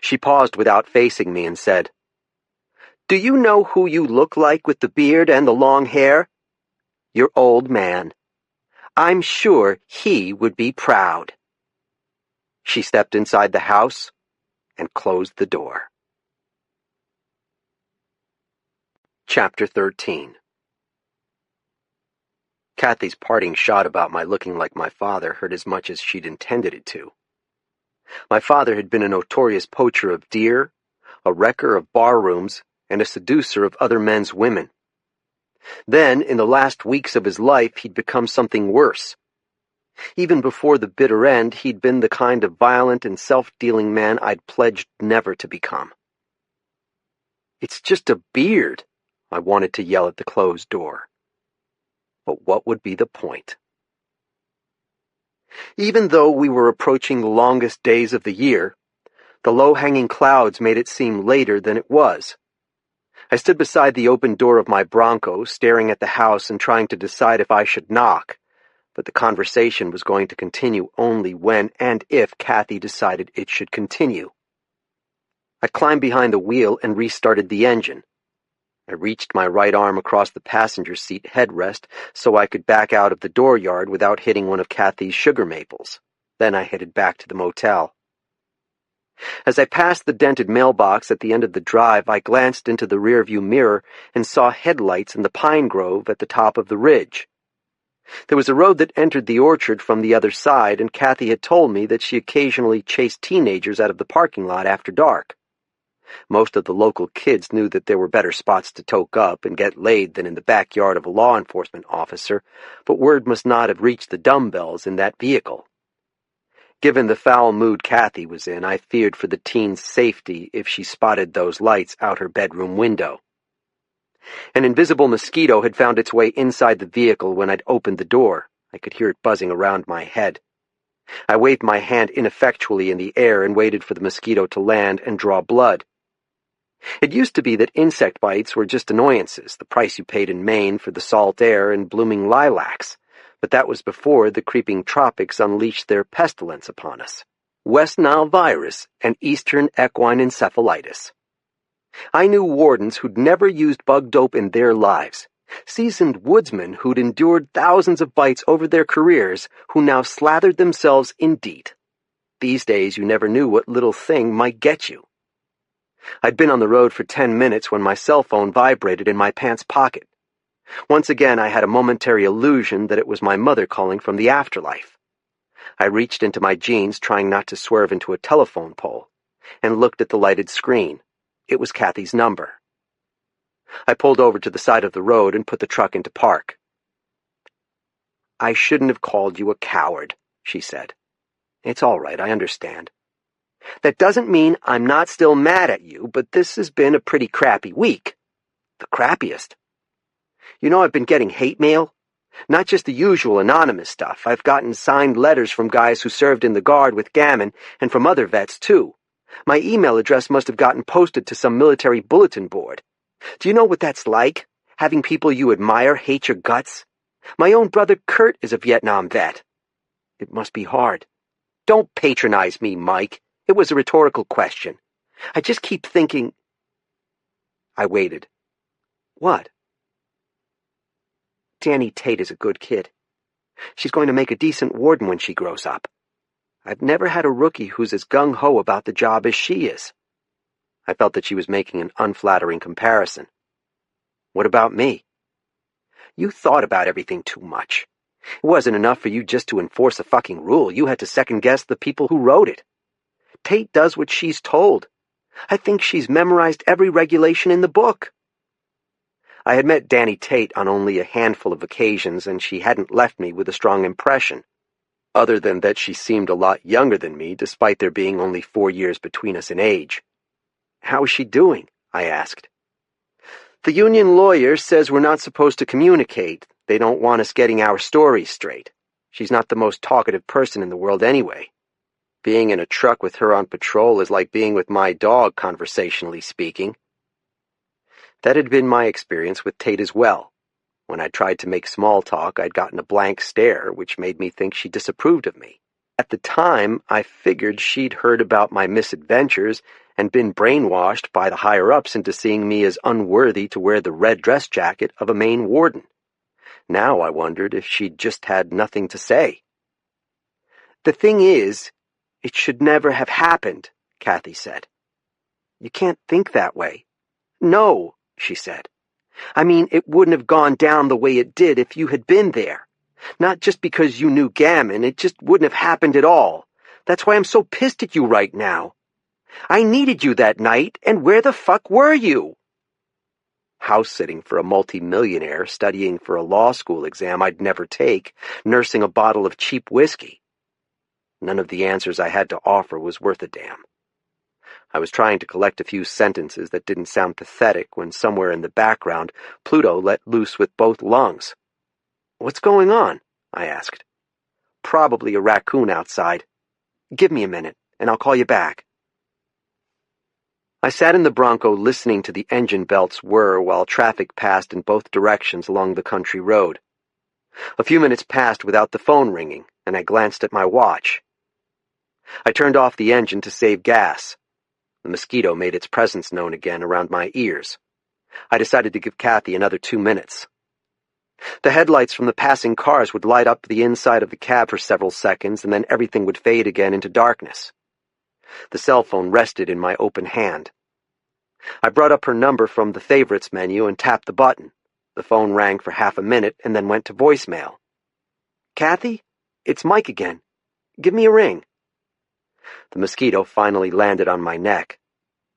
She paused without facing me and said, Do you know who you look like with the beard and the long hair? Your old man. I'm sure he would be proud. She stepped inside the house and closed the door. Chapter 13. Kathy's parting shot about my looking like my father hurt as much as she'd intended it to. My father had been a notorious poacher of deer, a wrecker of barrooms, and a seducer of other men's women. Then, in the last weeks of his life, he'd become something worse. Even before the bitter end, he'd been the kind of violent and self-dealing man I'd pledged never to become. It's just a beard, I wanted to yell at the closed door. But what would be the point? Even though we were approaching the longest days of the year, the low-hanging clouds made it seem later than it was. I stood beside the open door of my Bronco, staring at the house and trying to decide if I should knock, but the conversation was going to continue only when and if Kathy decided it should continue. I climbed behind the wheel and restarted the engine. I reached my right arm across the passenger seat headrest so I could back out of the dooryard without hitting one of Kathy's sugar maples. Then I headed back to the motel. As I passed the dented mailbox at the end of the drive, I glanced into the rearview mirror and saw headlights in the pine grove at the top of the ridge. There was a road that entered the orchard from the other side, and Kathy had told me that she occasionally chased teenagers out of the parking lot after dark. Most of the local kids knew that there were better spots to toke up and get laid than in the backyard of a law enforcement officer, but word must not have reached the dumbbells in that vehicle. Given the foul mood Kathy was in, I feared for the teen's safety if she spotted those lights out her bedroom window. An invisible mosquito had found its way inside the vehicle when I'd opened the door. I could hear it buzzing around my head. I waved my hand ineffectually in the air and waited for the mosquito to land and draw blood. It used to be that insect bites were just annoyances, the price you paid in Maine for the salt air and blooming lilacs, but that was before the creeping tropics unleashed their pestilence upon us. West Nile virus and Eastern equine encephalitis. I knew wardens who'd never used bug dope in their lives. Seasoned woodsmen who'd endured thousands of bites over their careers who now slathered themselves in DEET. These days you never knew what little thing might get you. I'd been on the road for 10 minutes when my cell phone vibrated in my pants pocket. Once again I had a momentary illusion that it was my mother calling from the afterlife. I reached into my jeans, trying not to swerve into a telephone pole, and looked at the lighted screen. It was Kathy's number. I pulled over to the side of the road and put the truck into park. "I shouldn't have called you a coward," she said. "It's all right, I understand. That doesn't mean I'm not still mad at you, but this has been a pretty crappy week. The crappiest. You know, I've been getting hate mail. Not just the usual anonymous stuff. I've gotten signed letters from guys who served in the Guard with Gammon and from other vets, too. My email address must have gotten posted to some military bulletin board. Do you know what that's like? Having people you admire hate your guts? My own brother Kurt is a Vietnam vet. It must be hard. Don't patronize me, Mike. It was a rhetorical question. I just keep thinking—" I waited. "What?" "Danny Tate is a good kid. She's going to make a decent warden when she grows up. I've never had a rookie who's as gung-ho about the job as she is." I felt that she was making an unflattering comparison. "What about me?" "You thought about everything too much. It wasn't enough for you just to enforce a fucking rule. You had to second-guess the people who wrote it. Tate does what she's told. I think she's memorized every regulation in the book." I had met Danny Tate on only a handful of occasions, and she hadn't left me with a strong impression, other than that she seemed a lot younger than me, despite there being only 4 years between us in age. "How is she doing?" I asked. "The union lawyer says we're not supposed to communicate. They don't want us getting our stories straight. She's not the most talkative person in the world anyway. Being in a truck with her on patrol is like being with my dog, conversationally speaking." That had been my experience with Tate as well. When I tried to make small talk, I'd gotten a blank stare, which made me think she disapproved of me. At the time, I figured she'd heard about my misadventures and been brainwashed by the higher-ups into seeing me as unworthy to wear the red dress jacket of a Maine warden. Now I wondered if she'd just had nothing to say. "The thing is, it should never have happened," Kathy said. "You can't think that way." "No," she said. "I mean, it wouldn't have gone down the way it did if you had been there. Not just because you knew Gammon, it just wouldn't have happened at all. That's why I'm so pissed at you right now. I needed you that night, and where the fuck were you?" House-sitting for a multi-millionaire, studying for a law school exam I'd never take, nursing a bottle of cheap whiskey. None of the answers I had to offer was worth a damn. I was trying to collect a few sentences that didn't sound pathetic when somewhere in the background Pluto let loose with both lungs. "What's going on?" I asked. "Probably a raccoon outside. Give me a minute, and I'll call you back." I sat in the Bronco listening to the engine belts whir while traffic passed in both directions along the country road. A few minutes passed without the phone ringing, and I glanced at my watch. I turned off the engine to save gas. The mosquito made its presence known again around my ears. I decided to give Kathy another 2 minutes. The headlights from the passing cars would light up the inside of the cab for several seconds, and then everything would fade again into darkness. The cell phone rested in my open hand. I brought up her number from the favorites menu and tapped the button. The phone rang for half a minute and then went to voicemail. "Kathy? It's Mike again. Give me a ring." The mosquito finally landed on my neck.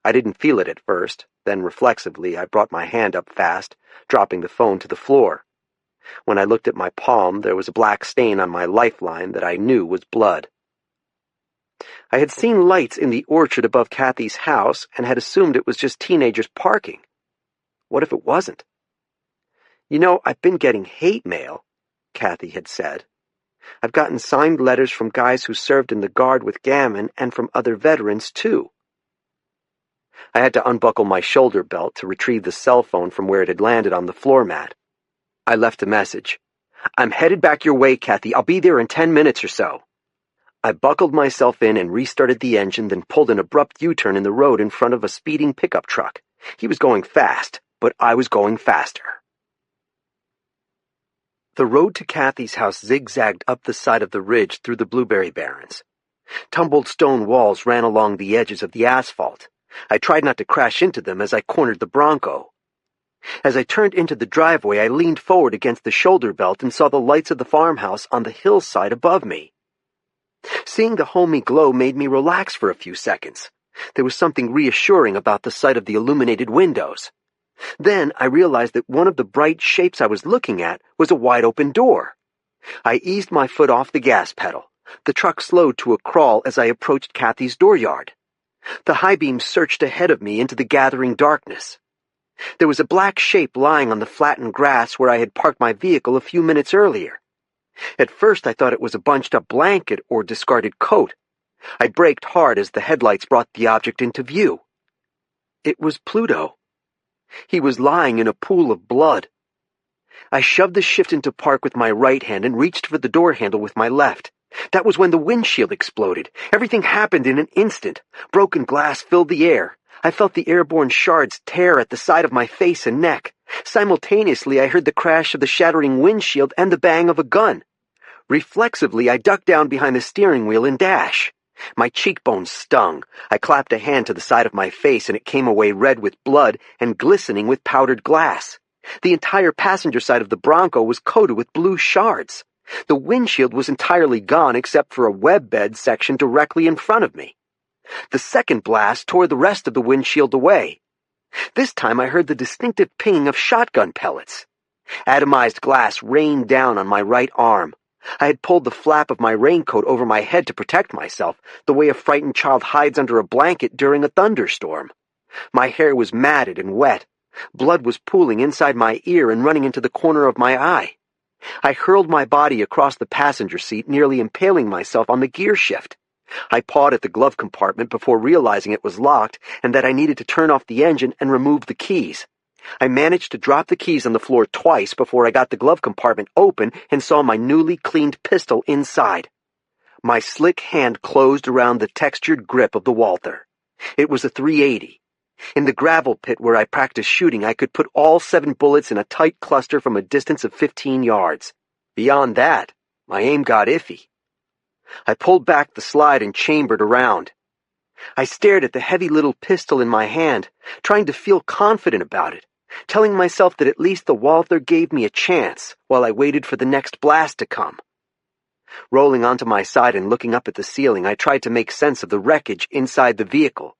I didn't feel it at first, then reflexively I brought my hand up fast, dropping the phone to the floor. When I looked at my palm, there was a black stain on my lifeline that I knew was blood. I had seen lights in the orchard above Kathy's house and had assumed it was just teenagers parking. What if it wasn't? "You know, I've been getting hate mail," Kathy had said. "I've gotten signed letters from guys who served in the Guard with Gammon and from other veterans, too." I had to unbuckle my shoulder belt to retrieve the cell phone from where it had landed on the floor mat. I left a message. "I'm headed back your way, Kathy. I'll be there in 10 minutes or so." I buckled myself in and restarted the engine, then pulled an abrupt U-turn in the road in front of a speeding pickup truck. He was going fast, but I was going faster. The road to Kathy's house zigzagged up the side of the ridge through the blueberry barrens. Tumbled stone walls ran along the edges of the asphalt. I tried not to crash into them as I cornered the Bronco. As I turned into the driveway, I leaned forward against the shoulder belt and saw the lights of the farmhouse on the hillside above me. Seeing the homey glow made me relax for a few seconds. There was something reassuring about the sight of the illuminated windows. Then I realized that one of the bright shapes I was looking at was a wide-open door. I eased my foot off the gas pedal. The truck slowed to a crawl as I approached Kathy's dooryard. The high beam searched ahead of me into the gathering darkness. There was a black shape lying on the flattened grass where I had parked my vehicle a few minutes earlier. At first I thought it was a bunched-up blanket or discarded coat. I braked hard as the headlights brought the object into view. It was Pluto. He was lying in a pool of blood. I shoved the shift into park with my right hand and reached for the door handle with my left. That was when the windshield exploded. Everything happened in an instant. Broken glass filled the air. I felt the airborne shards tear at the side of my face and neck. Simultaneously, I heard the crash of the shattering windshield and the bang of a gun. Reflexively, I ducked down behind the steering wheel and dash. My cheekbones stung. I clapped a hand to the side of my face and it came away red with blood and glistening with powdered glass. The entire passenger side of the Bronco was coated with blue shards. The windshield was entirely gone except for a web bed section directly in front of me. The second blast tore the rest of the windshield away. This time I heard the distinctive pinging of shotgun pellets. Atomized glass rained down on my right arm. I had pulled the flap of my raincoat over my head to protect myself, the way a frightened child hides under a blanket during a thunderstorm. My hair was matted and wet. Blood was pooling inside my ear and running into the corner of my eye. I hurled my body across the passenger seat, nearly impaling myself on the gear shift. I pawed at the glove compartment before realizing it was locked and that I needed to turn off the engine and remove the keys. I managed to drop the keys on the floor twice before I got the glove compartment open and saw my newly cleaned pistol inside. My slick hand closed around the textured grip of the Walther. It was a .380. In the gravel pit where I practiced shooting, I could put all 7 bullets in a tight cluster from a distance of 15 yards. Beyond that, my aim got iffy. I pulled back the slide and chambered around. I stared at the heavy little pistol in my hand, trying to feel confident about it, telling myself that at least the Walther gave me a chance while I waited for the next blast to come. Rolling onto my side and looking up at the ceiling, I tried to make sense of the wreckage inside the vehicle.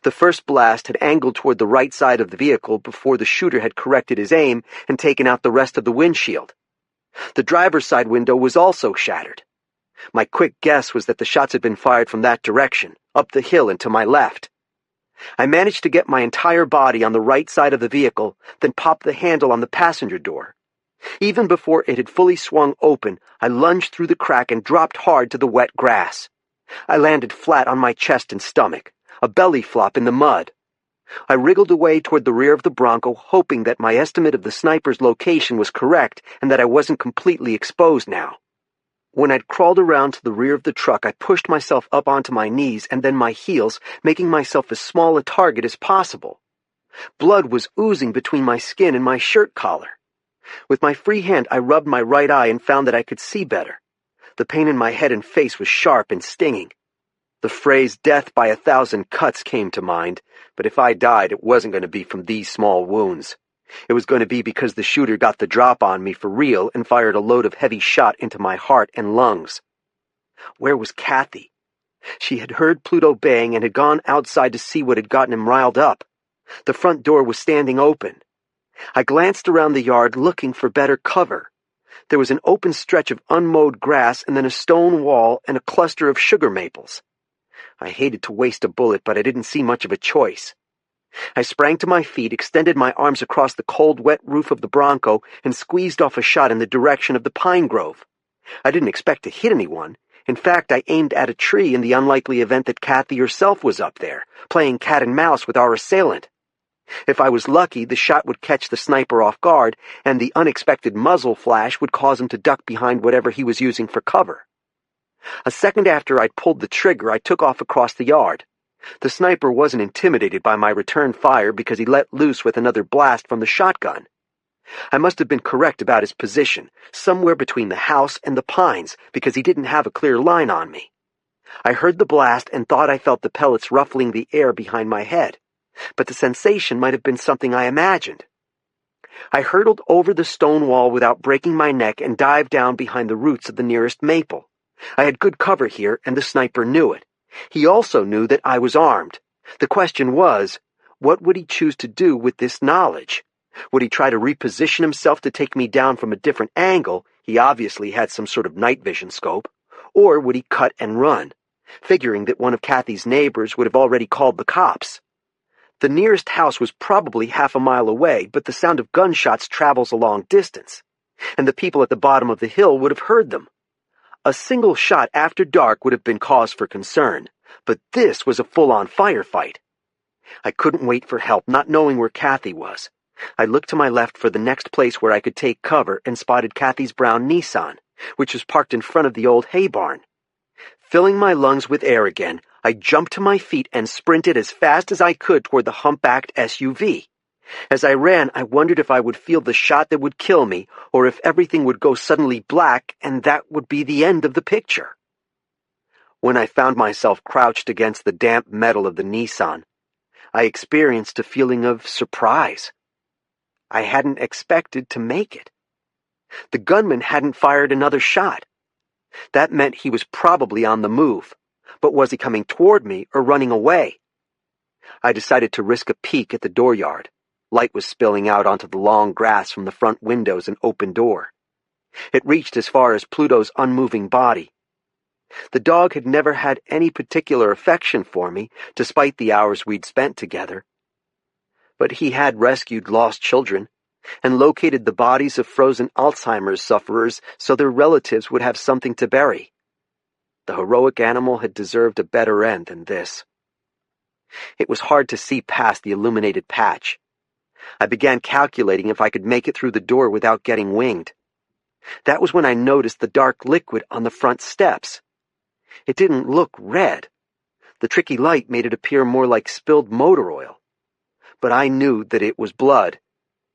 The first blast had angled toward the right side of the vehicle before the shooter had corrected his aim and taken out the rest of the windshield. The driver's side window was also shattered. My quick guess was that the shots had been fired from that direction, up the hill and to my left. I managed to get my entire body on the right side of the vehicle, then popped the handle on the passenger door. Even before it had fully swung open, I lunged through the crack and dropped hard to the wet grass. I landed flat on my chest and stomach, a belly flop in the mud. I wriggled away toward the rear of the Bronco, hoping that my estimate of the sniper's location was correct and that I wasn't completely exposed now. When I'd crawled around to the rear of the truck, I pushed myself up onto my knees and then my heels, making myself as small a target as possible. Blood was oozing between my skin and my shirt collar. With my free hand, I rubbed my right eye and found that I could see better. The pain in my head and face was sharp and stinging. The phrase "death by 1,000 cuts" came to mind, but if I died, it wasn't going to be from these small wounds. It was going to be because the shooter got the drop on me for real and fired a load of heavy shot into my heart and lungs. Where was Kathy? She had heard Pluto bang and had gone outside to see what had gotten him riled up. The front door was standing open. I glanced around the yard looking for better cover. There was an open stretch of unmowed grass and then a stone wall and a cluster of sugar maples. I hated to waste a bullet, but I didn't see much of a choice. I sprang to my feet, extended my arms across the cold, wet roof of the Bronco, and squeezed off a shot in the direction of the pine grove. I didn't expect to hit anyone. In fact, I aimed at a tree in the unlikely event that Kathy herself was up there, playing cat and mouse with our assailant. If I was lucky, the shot would catch the sniper off guard, and the unexpected muzzle flash would cause him to duck behind whatever he was using for cover. A second after I'd pulled the trigger, I took off across the yard. The sniper wasn't intimidated by my return fire because he let loose with another blast from the shotgun. I must have been correct about his position, somewhere between the house and the pines, because he didn't have a clear line on me. I heard the blast and thought I felt the pellets ruffling the air behind my head, but the sensation might have been something I imagined. I hurtled over the stone wall without breaking my neck and dived down behind the roots of the nearest maple. I had good cover here, and the sniper knew it. He also knew that I was armed. The question was, what would he choose to do with this knowledge? Would he try to reposition himself to take me down from a different angle? He obviously had some sort of night vision scope. Or would he cut and run, figuring that one of Kathy's neighbors would have already called the cops? The nearest house was probably half a mile away, but the sound of gunshots travels a long distance, and the people at the bottom of the hill would have heard them. A single shot after dark would have been cause for concern, but this was a full-on firefight. I couldn't wait for help, not knowing where Kathy was. I looked to my left for the next place where I could take cover and spotted Kathy's brown Nissan, which was parked in front of the old hay barn. Filling my lungs with air again, I jumped to my feet and sprinted as fast as I could toward the humpbacked SUV. As I ran, I wondered if I would feel the shot that would kill me, or if everything would go suddenly black and that would be the end of the picture. When I found myself crouched against the damp metal of the Nissan, I experienced a feeling of surprise. I hadn't expected to make it. The gunman hadn't fired another shot. That meant he was probably on the move, but was he coming toward me or running away? I decided to risk a peek at the dooryard. Light was spilling out onto the long grass from the front windows and open door. It reached as far as Pluto's unmoving body. The dog had never had any particular affection for me, despite the hours we'd spent together. But he had rescued lost children, and located the bodies of frozen Alzheimer's sufferers so their relatives would have something to bury. The heroic animal had deserved a better end than this. It was hard to see past the illuminated patch. I began calculating if I could make it through the door without getting winged. That was when I noticed the dark liquid on the front steps. It didn't look red. The tricky light made it appear more like spilled motor oil. But I knew that it was blood,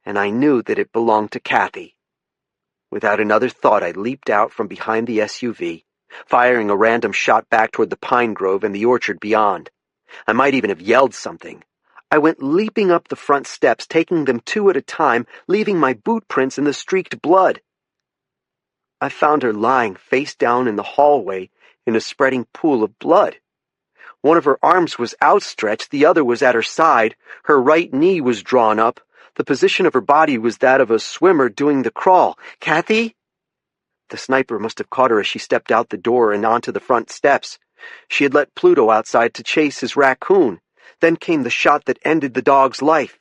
and I knew that it belonged to Kathy. Without another thought, I leaped out from behind the SUV, firing a random shot back toward the pine grove and the orchard beyond. I might even have yelled something. I went leaping up the front steps, taking them two at a time, leaving my boot prints in the streaked blood. I found her lying face down in the hallway in a spreading pool of blood. One of her arms was outstretched, the other was at her side, her right knee was drawn up. The position of her body was that of a swimmer doing the crawl. "Kathy?" The sniper must have caught her as she stepped out the door and onto the front steps. She had let Pluto outside to chase his raccoon. Then came the shot that ended the dog's life.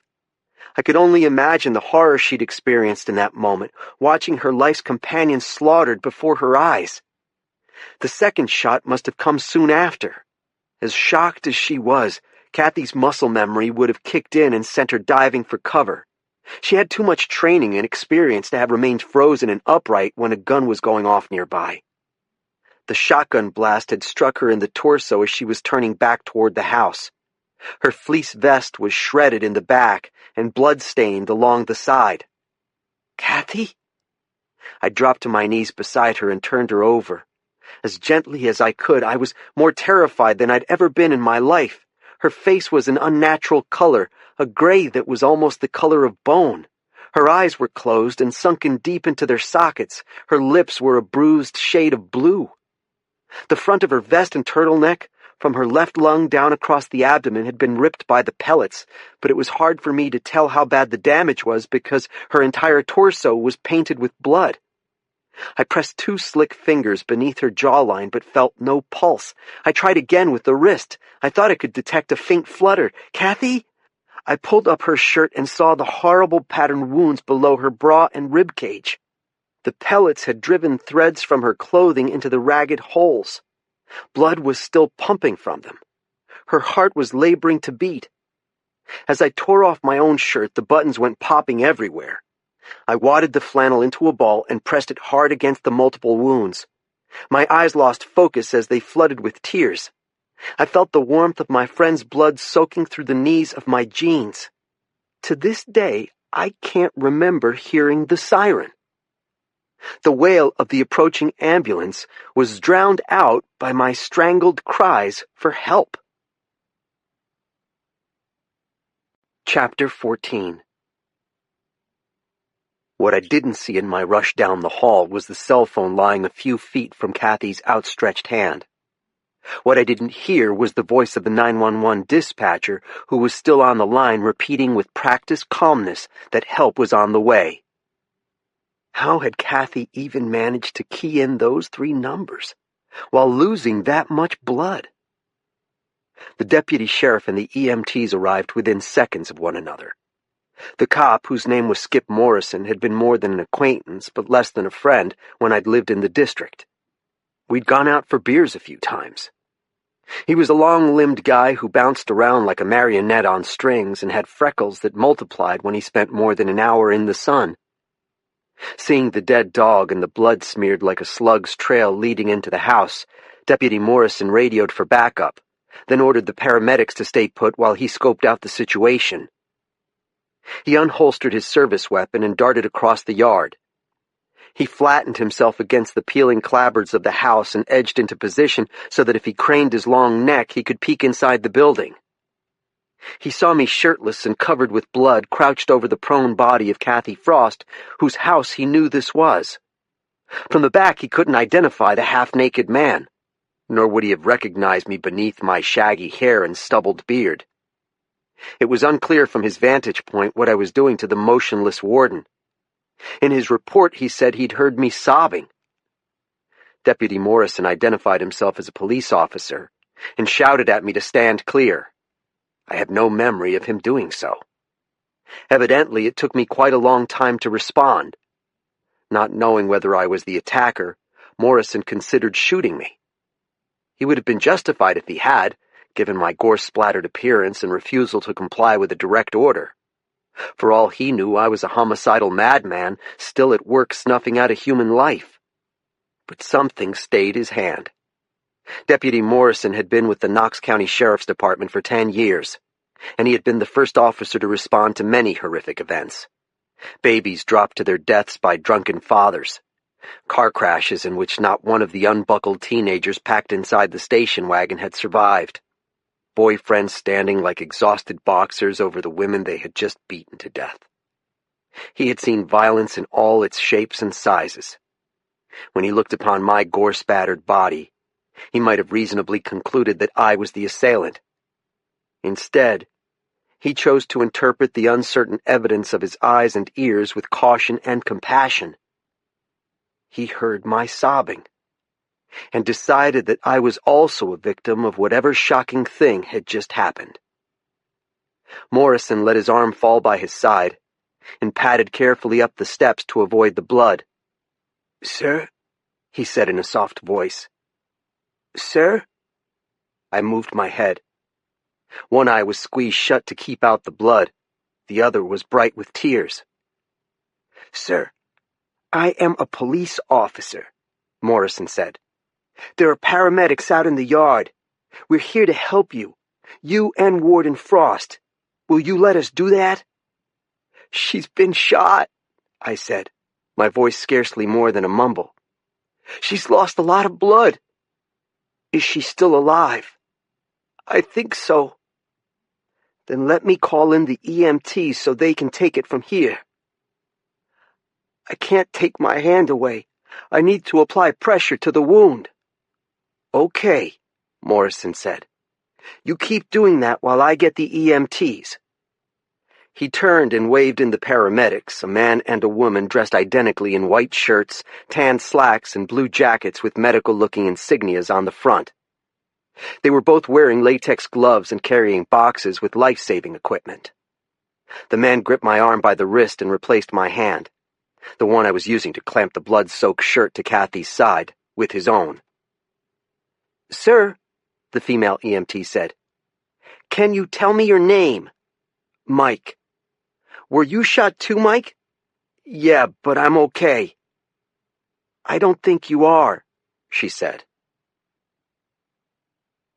I could only imagine the horror she'd experienced in that moment, watching her life's companion slaughtered before her eyes. The second shot must have come soon after. As shocked as she was, Kathy's muscle memory would have kicked in and sent her diving for cover. She had too much training and experience to have remained frozen and upright when a gun was going off nearby. The shotgun blast had struck her in the torso as she was turning back toward the house. Her fleece vest was shredded in the back and blood-stained along the side. "Kathy?" I dropped to my knees beside her and turned her over. As gently as I could, I was more terrified than I'd ever been in my life. Her face was an unnatural color, a gray that was almost the color of bone. Her eyes were closed and sunken deep into their sockets. Her lips were a bruised shade of blue. The front of her vest and turtleneck, from her left lung down across the abdomen, had been ripped by the pellets, but it was hard for me to tell how bad the damage was because her entire torso was painted with blood. I pressed two slick fingers beneath her jawline but felt no pulse. I tried again with the wrist. I thought I could detect a faint flutter. "Kathy?" I pulled up her shirt and saw the horrible patterned wounds below her bra and rib cage. The pellets had driven threads from her clothing into the ragged holes. Blood was still pumping from them. Her heart was laboring to beat. As I tore off my own shirt, the buttons went popping everywhere. I wadded the flannel into a ball and pressed it hard against the multiple wounds. My eyes lost focus as they flooded with tears. I felt the warmth of my friend's blood soaking through the knees of my jeans. To this day, I can't remember hearing the siren. The wail of the approaching ambulance was drowned out by my strangled cries for help. Chapter 14. What I didn't see in my rush down the hall was the cell phone lying a few feet from Kathy's outstretched hand. What I didn't hear was the voice of the 911 dispatcher, who was still on the line, repeating with practiced calmness that help was on the way. How had Kathy even managed to key in those 3 numbers while losing that much blood? The deputy sheriff and the EMTs arrived within seconds of one another. The cop, whose name was Skip Morrison, had been more than an acquaintance, but less than a friend, when I'd lived in the district. We'd gone out for beers a few times. He was a long-limbed guy who bounced around like a marionette on strings and had freckles that multiplied when he spent more than an hour in the sun. Seeing the dead dog and the blood smeared like a slug's trail leading into the house, Deputy Morrison radioed for backup, then ordered the paramedics to stay put while he scoped out the situation. He unholstered his service weapon and darted across the yard. He flattened himself against the peeling clapboards of the house and edged into position so that if he craned his long neck, he could peek inside the building. He saw me shirtless and covered with blood, crouched over the prone body of Kathy Frost, whose house he knew this was. From the back, he couldn't identify the half-naked man, nor would he have recognized me beneath my shaggy hair and stubbled beard. It was unclear from his vantage point what I was doing to the motionless warden. In his report, he said he'd heard me sobbing. Deputy Morrison identified himself as a police officer and shouted at me to stand clear. I have no memory of him doing so. Evidently, it took me quite a long time to respond. Not knowing whether I was the attacker, Morrison considered shooting me. He would have been justified if he had, given my gore-splattered appearance and refusal to comply with a direct order. For all he knew, I was a homicidal madman, still at work snuffing out a human life. But something stayed his hand. Deputy Morrison had been with the Knox County Sheriff's Department for 10 years, and he had been the first officer to respond to many horrific events. Babies dropped to their deaths by drunken fathers, car crashes in which not one of the unbuckled teenagers packed inside the station wagon had survived, boyfriends standing like exhausted boxers over the women they had just beaten to death. He had seen violence in all its shapes and sizes. When he looked upon my gore-spattered body, he might have reasonably concluded that I was the assailant. Instead, he chose to interpret the uncertain evidence of his eyes and ears with caution and compassion. He heard my sobbing, and decided that I was also a victim of whatever shocking thing had just happened. Morrison let his arm fall by his side and padded carefully up the steps to avoid the blood. "Sir?" he said in a soft voice. "Sir?" I moved my head. One eye was squeezed shut to keep out the blood. The other was bright with tears. "Sir, I am a police officer," Morrison said. "There are paramedics out in the yard. We're here to help you and Warden Frost. Will you let us do that?" "She's been shot," I said, my voice scarcely more than a mumble. "She's lost a lot of blood." "Is she still alive?" "I think so." "Then let me call in the EMTs so they can take it from here." "I can't take my hand away. I need to apply pressure to the wound." "Okay," Morrison said. "You keep doing that while I get the EMTs." He turned and waved in the paramedics, a man and a woman dressed identically in white shirts, tan slacks, and blue jackets with medical-looking insignias on the front. They were both wearing latex gloves and carrying boxes with life-saving equipment. The man gripped my arm by the wrist and replaced my hand, the one I was using to clamp the blood-soaked shirt to Kathy's side, with his own. "Sir," the female EMT said, "can you tell me your name?" "Mike." "Were you shot too, Mike?" "Yeah, but I'm okay." "I don't think you are," she said.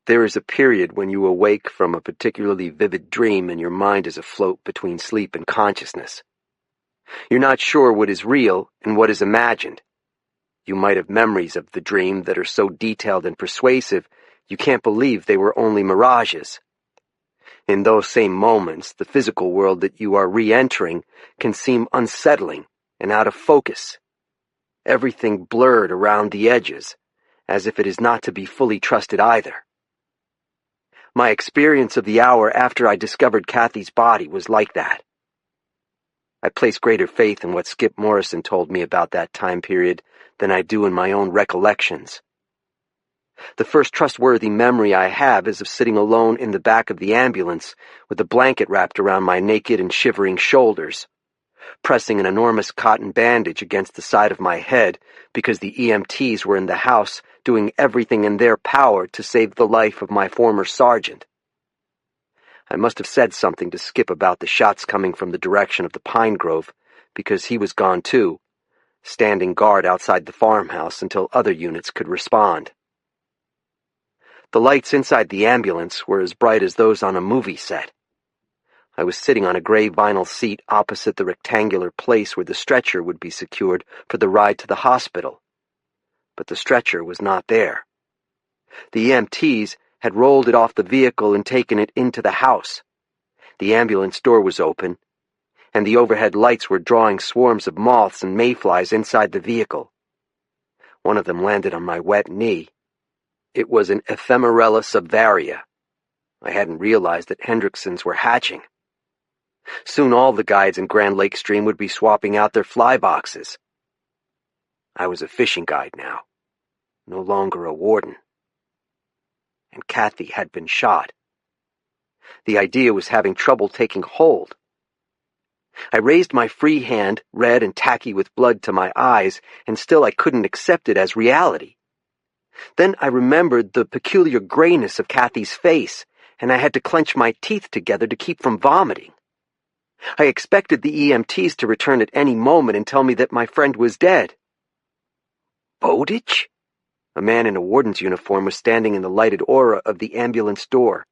There is a period when you awake from a particularly vivid dream and your mind is afloat between sleep and consciousness. You're not sure what is real and what is imagined. You might have memories of the dream that are so detailed and persuasive you can't believe they were only mirages. In those same moments, the physical world that you are re-entering can seem unsettling and out of focus. Everything blurred around the edges, as if it is not to be fully trusted either. My experience of the hour after I discovered Kathy's body was like that. I place greater faith in what Skip Morrison told me about that time period than I do in my own recollections. The first trustworthy memory I have is of sitting alone in the back of the ambulance with a blanket wrapped around my naked and shivering shoulders, pressing an enormous cotton bandage against the side of my head because the EMTs were in the house doing everything in their power to save the life of my former sergeant. I must have said something to Skip about the shots coming from the direction of the pine grove, because he was gone too, standing guard outside the farmhouse until other units could respond. The lights inside the ambulance were as bright as those on a movie set. I was sitting on a gray vinyl seat opposite the rectangular place where the stretcher would be secured for the ride to the hospital. But the stretcher was not there. The EMTs had rolled it off the vehicle and taken it into the house. The ambulance door was open, and the overhead lights were drawing swarms of moths and mayflies inside the vehicle. One of them landed on my wet knee. It was an Ephemerella subvaria. I hadn't realized that Hendricksons were hatching. Soon all the guides in Grand Lake Stream would be swapping out their fly boxes. I was a fishing guide now, no longer a warden. And Kathy had been shot. The idea was having trouble taking hold. I raised my free hand, red and tacky with blood, to my eyes, and still I couldn't accept it as reality. Then I remembered the peculiar grayness of Kathy's face, and I had to clench my teeth together to keep from vomiting. I expected the EMTs to return at any moment and tell me that my friend was dead. Bowditch? A man in a warden's uniform was standing in the lighted aura of the ambulance door.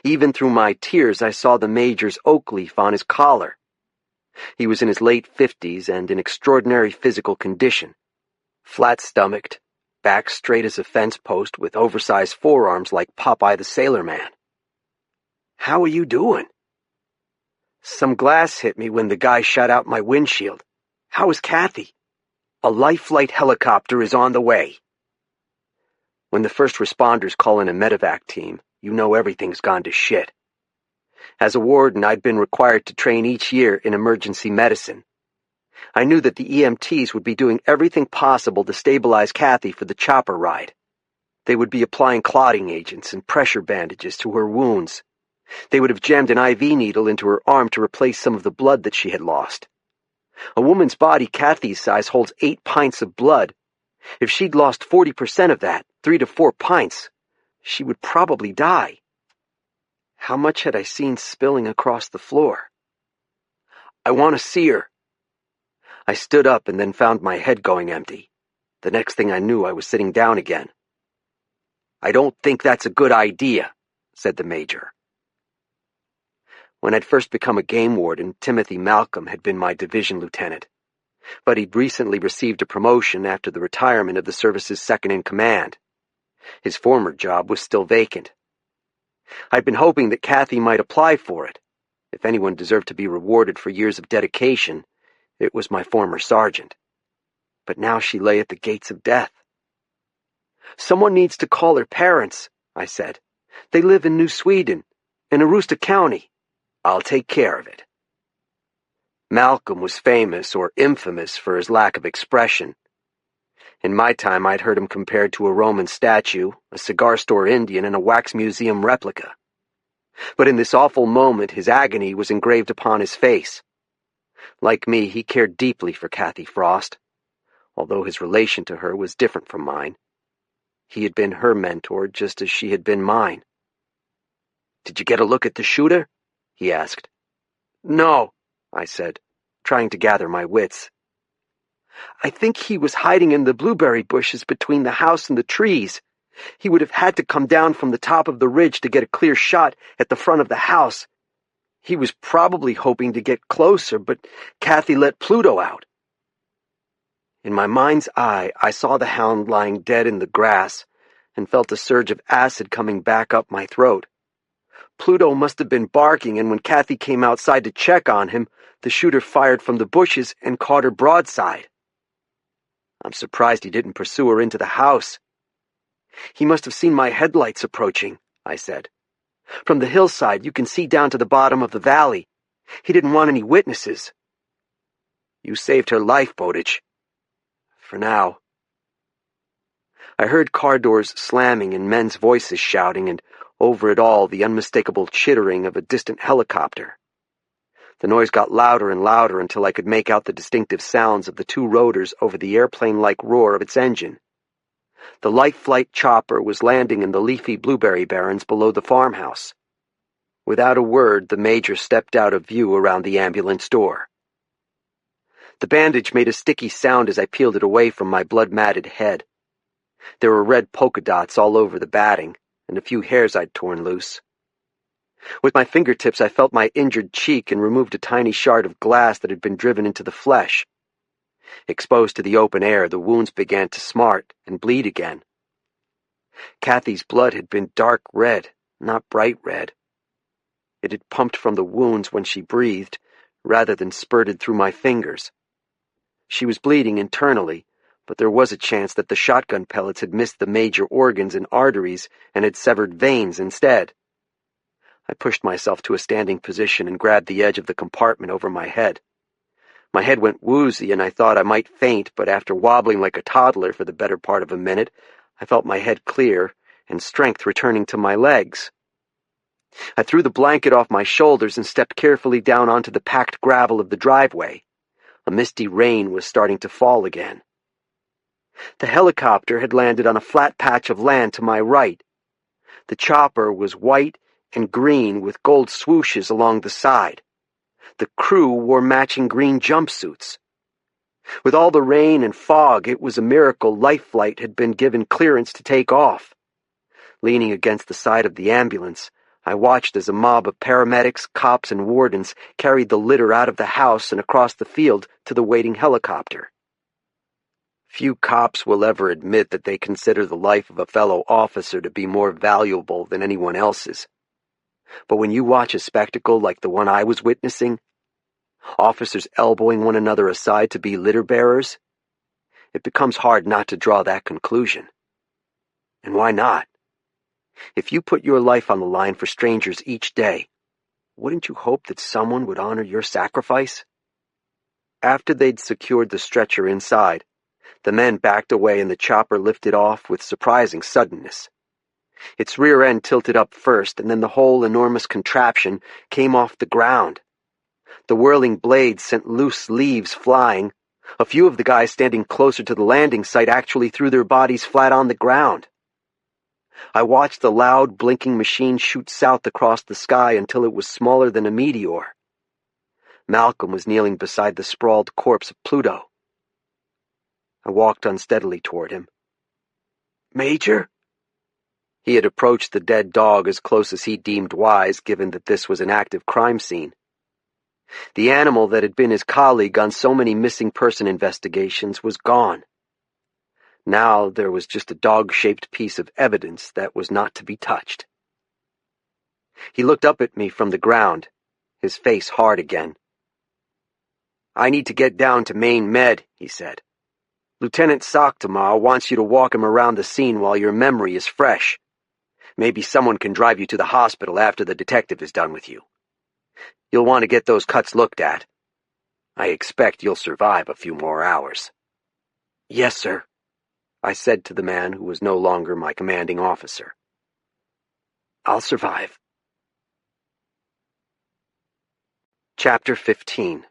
Even through my tears, I saw the major's oak leaf on his collar. He was in his late 50s and in extraordinary physical condition, flat-stomached, back straight as a fence post with oversized forearms like Popeye the Sailor Man. How are you doing? Some glass hit me when the guy shot out my windshield. How is Kathy? A life flight helicopter is on the way. When the first responders call in a medevac team, you know everything's gone to shit. As a warden, I'd been required to train each year in emergency medicine. I knew that the EMTs would be doing everything possible to stabilize Kathy for the chopper ride. They would be applying clotting agents and pressure bandages to her wounds. They would have jammed an IV needle into her arm to replace some of the blood that she had lost. A woman's body Kathy's size holds 8 pints of blood. If she'd lost 40% of that, 3 to 4 pints, she would probably die. How much had I seen spilling across the floor? I want to see her. I stood up and then found my head going empty. The next thing I knew, I was sitting down again. I don't think that's a good idea, said the major. When I'd first become a game warden, Timothy Malcolm had been my division lieutenant, but he'd recently received a promotion after the retirement of the service's second-in-command. His former job was still vacant. I'd been hoping that Kathy might apply for it. If anyone deserved to be rewarded for years of dedication, it was my former sergeant. But now she lay at the gates of death. Someone needs to call her parents, I said. They live in New Sweden, in Aroostook County. I'll take care of it. Malcolm was famous or infamous for his lack of expression. In my time, I'd heard him compared to a Roman statue, a cigar store Indian, and a wax museum replica. But in this awful moment, his agony was engraved upon his face. Like me, he cared deeply for Kathy Frost, although his relation to her was different from mine. He had been her mentor just as she had been mine. "Did you get a look at the shooter?" he asked. "No," I said, trying to gather my wits. "I think he was hiding in the blueberry bushes between the house and the trees. He would have had to come down from the top of the ridge to get a clear shot at the front of the house. He was probably hoping to get closer, but Kathy let Pluto out. In my mind's eye, I saw the hound lying dead in the grass and felt a surge of acid coming back up my throat. Pluto must have been barking, and when Kathy came outside to check on him, the shooter fired from the bushes and caught her broadside. I'm surprised he didn't pursue her into the house. He must have seen my headlights approaching, I said. From the hillside, you can see down to the bottom of the valley. He didn't want any witnesses. You saved her life, Bowditch. For now. I heard car doors slamming and men's voices shouting, and over it all the unmistakable chittering of a distant helicopter. The noise got louder and louder until I could make out the distinctive sounds of the two rotors over the airplane-like roar of its engine. The light flight chopper was landing in the leafy blueberry barrens below the farmhouse. Without a word, the major stepped out of view around the ambulance door. The bandage made a sticky sound as I peeled it away from my blood-matted head. There were red polka dots all over the batting, and a few hairs I'd torn loose. With my fingertips, I felt my injured cheek and removed a tiny shard of glass that had been driven into the flesh. Exposed to the open air, the wounds began to smart and bleed again. Kathy's blood had been dark red, not bright red. It had pumped from the wounds when she breathed, rather than spurted through my fingers. She was bleeding internally, but there was a chance that the shotgun pellets had missed the major organs and arteries and had severed veins instead. I pushed myself to a standing position and grabbed the edge of the compartment over my head. My head went woozy and I thought I might faint, but after wobbling like a toddler for the better part of a minute, I felt my head clear and strength returning to my legs. I threw the blanket off my shoulders and stepped carefully down onto the packed gravel of the driveway. A misty rain was starting to fall again. The helicopter had landed on a flat patch of land to my right. The chopper was white and green with gold swooshes along the side. The crew wore matching green jumpsuits. With all the rain and fog, it was a miracle Life Flight had been given clearance to take off. Leaning against the side of the ambulance, I watched as a mob of paramedics, cops, and wardens carried the litter out of the house and across the field to the waiting helicopter. Few cops will ever admit that they consider the life of a fellow officer to be more valuable than anyone else's. But when you watch a spectacle like the one I was witnessing, officers elbowing one another aside to be litter bearers, it becomes hard not to draw that conclusion. And why not? If you put your life on the line for strangers each day, wouldn't you hope that someone would honor your sacrifice? After they'd secured the stretcher inside, the men backed away and the chopper lifted off with surprising suddenness. Its rear end tilted up first, and then the whole enormous contraption came off the ground. The whirling blades sent loose leaves flying. A few of the guys standing closer to the landing site actually threw their bodies flat on the ground. I watched the loud, blinking machine shoot south across the sky until it was smaller than a meteor. Malcolm was kneeling beside the sprawled corpse of Pluto. I walked unsteadily toward him. "Major?" He had approached the dead dog as close as he deemed wise, given that this was an active crime scene. The animal that had been his colleague on so many missing person investigations was gone. Now there was just a dog-shaped piece of evidence that was not to be touched. He looked up at me from the ground, his face hard again. "I need to get down to Maine Med," he said. "Lieutenant Socktomar wants you to walk him around the scene while your memory is fresh. Maybe someone can drive you to the hospital after the detective is done with you. You'll want to get those cuts looked at. I expect you'll survive a few more hours." "Yes, sir," I said to the man who was no longer my commanding officer. "I'll survive." Chapter 15.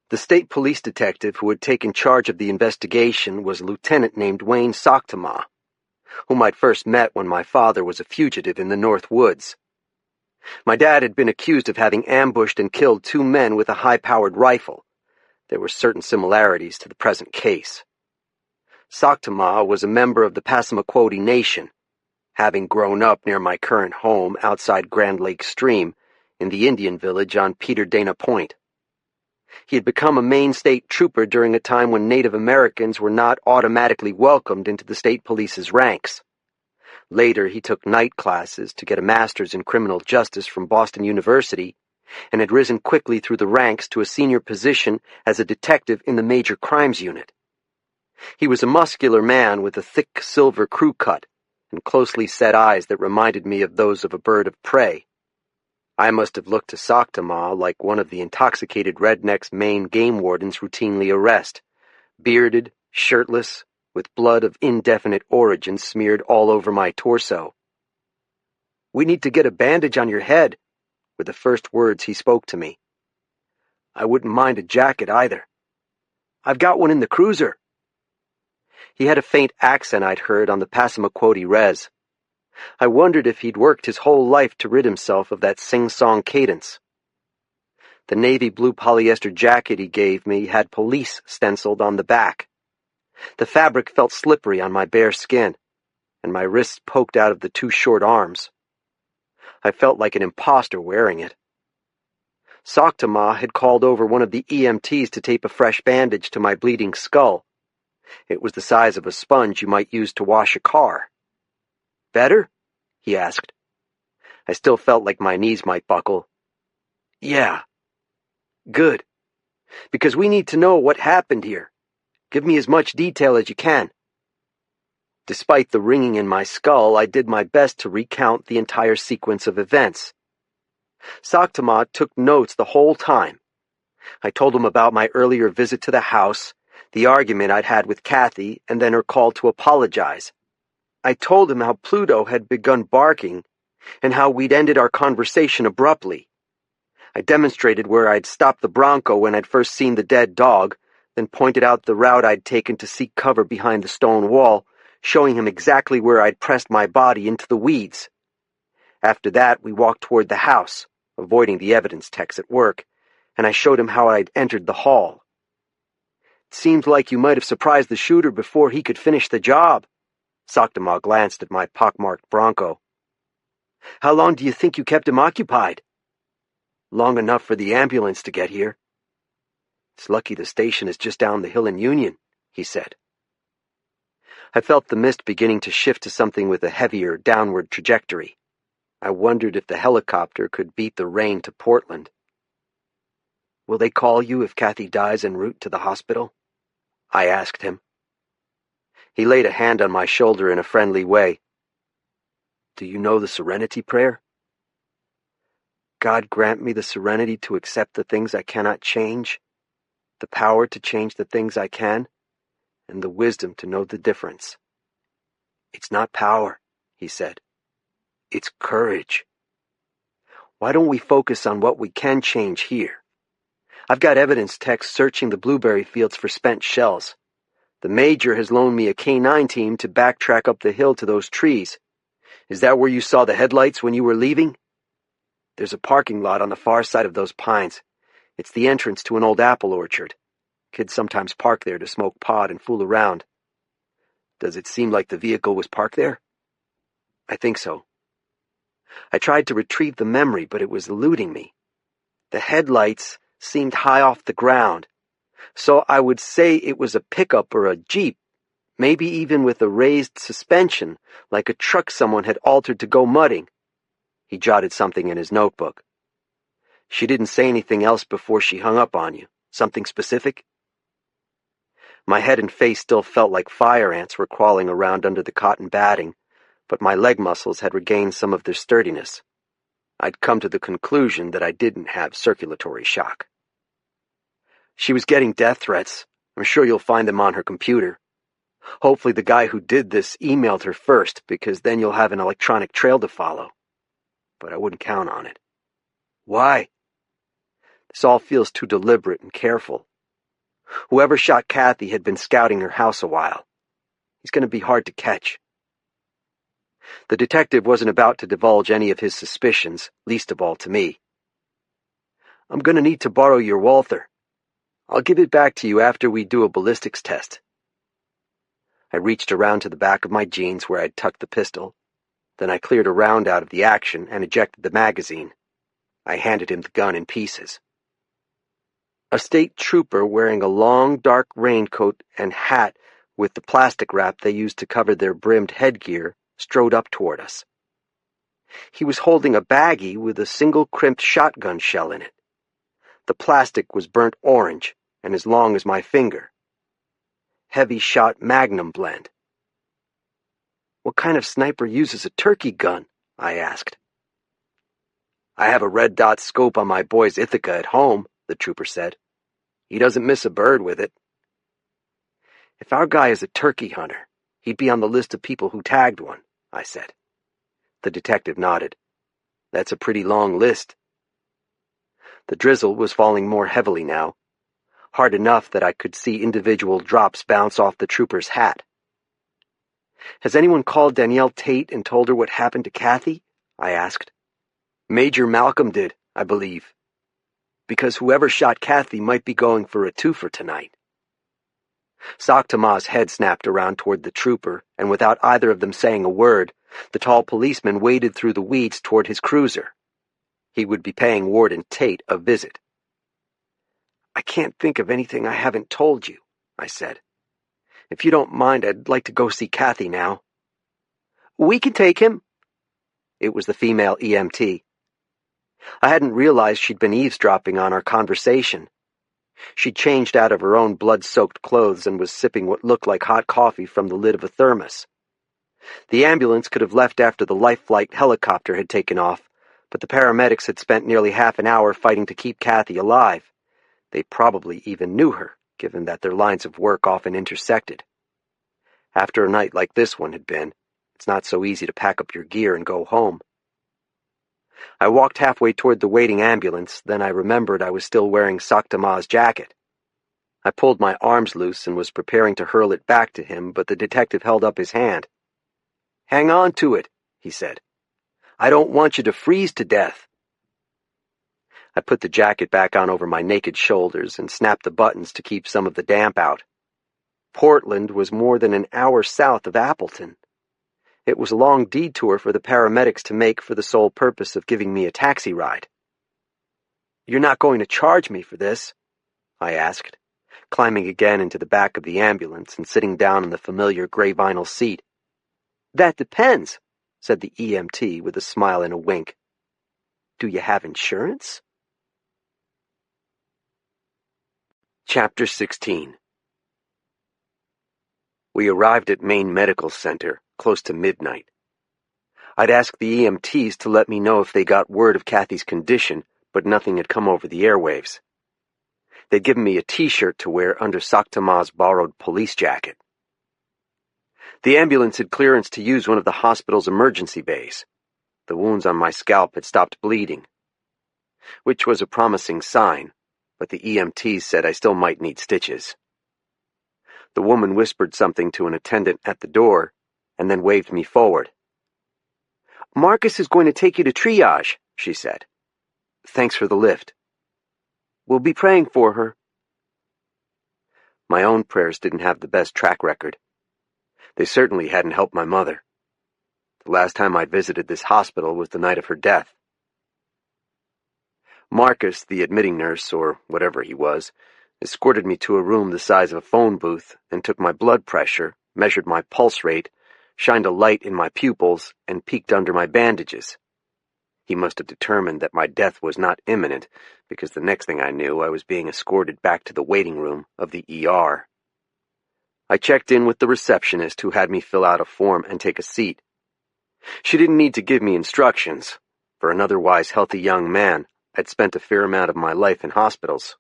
The state police detective who had taken charge of the investigation was a lieutenant named Wayne Socktomar, whom I'd first met when my father was a fugitive in the North Woods. My dad had been accused of having ambushed and killed two men with a high-powered rifle. There were certain similarities to the present case. Socktomar was a member of the Passamaquoddy Nation, having grown up near my current home outside Grand Lake Stream in the Indian village on Peter Dana Point. He had become a Maine state trooper during a time when Native Americans were not automatically welcomed into the state police's ranks. Later, he took night classes to get a master's in criminal justice from Boston University and had risen quickly through the ranks to a senior position as a detective in the Major Crimes Unit. He was a muscular man with a thick silver crew cut and closely set eyes that reminded me of those of a bird of prey. I must have looked to Sakhtama like one of the intoxicated rednecks Maine game wardens routinely arrest, bearded, shirtless, with blood of indefinite origin smeared all over my torso. "We need to get a bandage on your head," were the first words he spoke to me. "I wouldn't mind a jacket either. I've got one in the cruiser." He had a faint accent I'd heard on the Passamaquoddy res. I wondered if he'd worked his whole life to rid himself of that sing-song cadence. The navy blue polyester jacket he gave me had police stenciled on the back. The fabric felt slippery on my bare skin, and my wrists poked out of the two short arms. I felt like an imposter wearing it. Sakhtama had called over one of the EMTs to tape a fresh bandage to my bleeding skull. It was the size of a sponge you might use to wash a car. "Better?" he asked. I still felt like my knees might buckle. "Yeah." "Good. Because we need to know what happened here. Give me as much detail as you can." Despite the ringing in my skull, I did my best to recount the entire sequence of events. Sakhtama took notes the whole time. I told him about my earlier visit to the house, the argument I'd had with Kathy, and then her call to apologize. I told him how Pluto had begun barking and how we'd ended our conversation abruptly. I demonstrated where I'd stopped the Bronco when I'd first seen the dead dog, then pointed out the route I'd taken to seek cover behind the stone wall, showing him exactly where I'd pressed my body into the weeds. After that, we walked toward the house, avoiding the evidence techs at work, and I showed him how I'd entered the hall. "It seems like you might have surprised the shooter before he could finish the job." Sakhtama glanced at my pockmarked Bronco. "How long do you think you kept him occupied?" "Long enough for the ambulance to get here." "It's lucky the station is just down the hill in Union," he said. I felt the mist beginning to shift to something with a heavier downward trajectory. I wondered if the helicopter could beat the rain to Portland. "Will they call you if Kathy dies en route to the hospital?" I asked him. He laid a hand on my shoulder in a friendly way. "Do you know the Serenity Prayer?" "God grant me the serenity to accept the things I cannot change, the power to change the things I can, and the wisdom to know the difference." "It's not power," he said. "It's courage. Why don't we focus on what we can change here? I've got evidence techs searching the blueberry fields for spent shells. The Major has loaned me a K-9 team to backtrack up the hill to those trees. Is that where you saw the headlights when you were leaving? There's a parking lot on the far side of those pines. It's the entrance to an old apple orchard. Kids sometimes park there to smoke pot and fool around. Does it seem like the vehicle was parked there?" "I think so." I tried to retrieve the memory, but it was eluding me. The headlights seemed high off the ground, so I would say it was a pickup or a Jeep, maybe even with a raised suspension, like a truck someone had altered to go mudding. He jotted something in his notebook. "She didn't say anything else before she hung up on you? Something specific?" My head and face still felt like fire ants were crawling around under the cotton batting, but my leg muscles had regained some of their sturdiness. I'd come to the conclusion that I didn't have circulatory shock. "She was getting death threats. I'm sure you'll find them on her computer. Hopefully the guy who did this emailed her first, because then you'll have an electronic trail to follow. But I wouldn't count on it." "Why?" "This all feels too deliberate and careful. Whoever shot Kathy had been scouting her house a while. He's going to be hard to catch." The detective wasn't about to divulge any of his suspicions, least of all to me. "I'm going to need to borrow your Walther. I'll give it back to you after we do a ballistics test." I reached around to the back of my jeans where I'd tucked the pistol. Then I cleared a round out of the action and ejected the magazine. I handed him the gun in pieces. A state trooper wearing a long, dark raincoat and hat with the plastic wrap they used to cover their brimmed headgear strode up toward us. He was holding a baggie with a single crimped shotgun shell in it. The plastic was burnt orange and as long as my finger. Heavy shot Magnum blend. "What kind of sniper uses a turkey gun?" I asked. "I have a red dot scope on my boy's Ithaca at home," the trooper said. "He doesn't miss a bird with it." "If our guy is a turkey hunter, he'd be on the list of people who tagged one," I said. The detective nodded. "That's a pretty long list." The drizzle was falling more heavily now, hard enough that I could see individual drops bounce off the trooper's hat. "Has anyone called Danielle Tate and told her what happened to Kathy?" I asked. "Major Malcolm did, I believe. Because whoever shot Kathy might be going for a twofer tonight." Sakhtama's head snapped around toward the trooper, and without either of them saying a word, the tall policeman waded through the weeds toward his cruiser. He would be paying Warden Tate a visit. "I can't think of anything I haven't told you," I said. "If you don't mind, I'd like to go see Kathy now." "We can take him." It was the female EMT. I hadn't realized she'd been eavesdropping on our conversation. She'd changed out of her own blood-soaked clothes and was sipping what looked like hot coffee from the lid of a thermos. The ambulance could have left after the life flight helicopter had taken off, but the paramedics had spent nearly half an hour fighting to keep Kathy alive. They probably even knew her, given that their lines of work often intersected. After a night like this one had been, it's not so easy to pack up your gear and go home. I walked halfway toward the waiting ambulance, then I remembered I was still wearing Sakhtama's jacket. I pulled my arms loose and was preparing to hurl it back to him, but the detective held up his hand. "Hang on to it," he said. "I don't want you to freeze to death." I put the jacket back on over my naked shoulders and snapped the buttons to keep some of the damp out. Portland was more than an hour south of Appleton. It was a long detour for the paramedics to make for the sole purpose of giving me a taxi ride. "You're not going to charge me for this?" I asked, climbing again into the back of the ambulance and sitting down in the familiar gray vinyl seat. "That depends," said the EMT with a smile and a wink. "Do you have insurance?" Chapter 16. We arrived at Maine Medical Center close to midnight. I'd asked the EMTs to let me know if they got word of Kathy's condition, but nothing had come over the airwaves. They'd given me a T-shirt to wear under Sakhtama's borrowed police jacket. The ambulance had clearance to use one of the hospital's emergency bays. The wounds on my scalp had stopped bleeding, which was a promising sign, but the EMTs said I still might need stitches. The woman whispered something to an attendant at the door, and then waved me forward. "Marcus is going to take you to triage," she said. "Thanks for the lift." "We'll be praying for her." My own prayers didn't have the best track record. They certainly hadn't helped my mother. The last time I'd visited this hospital was the night of her death. Marcus, the admitting nurse, or whatever he was, escorted me to a room the size of a phone booth and took my blood pressure, measured my pulse rate, shined a light in my pupils, and peeked under my bandages. He must have determined that my death was not imminent, because the next thing I knew, I was being escorted back to the waiting room of the ER. I checked in with the receptionist, who had me fill out a form and take a seat. She didn't need to give me instructions. For an otherwise healthy young man, I'd spent a fair amount of my life in hospitals.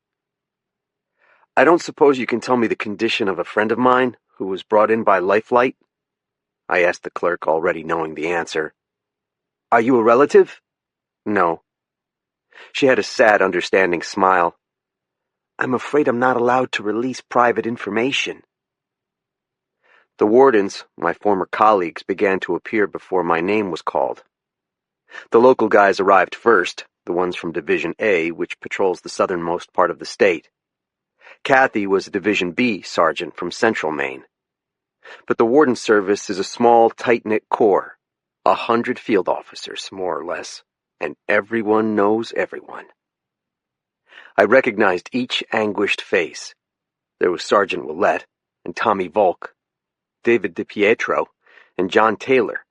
"I don't suppose you can tell me the condition of a friend of mine who was brought in by Lifelight?" I asked the clerk, already knowing the answer. "Are you a relative?" "No." She had a sad, understanding smile. "I'm afraid I'm not allowed to release private information." The wardens, my former colleagues, began to appear before my name was called. The local guys arrived first, the ones from Division A, which patrols the southernmost part of the state. Kathy was a Division B sergeant from Central Maine. But the warden service is a small, tight-knit corps. 100 field officers, more or less, and everyone knows everyone. I recognized each anguished face. There was Sergeant Willett, and Tommy Volk, David DiPietro, and John Taylor,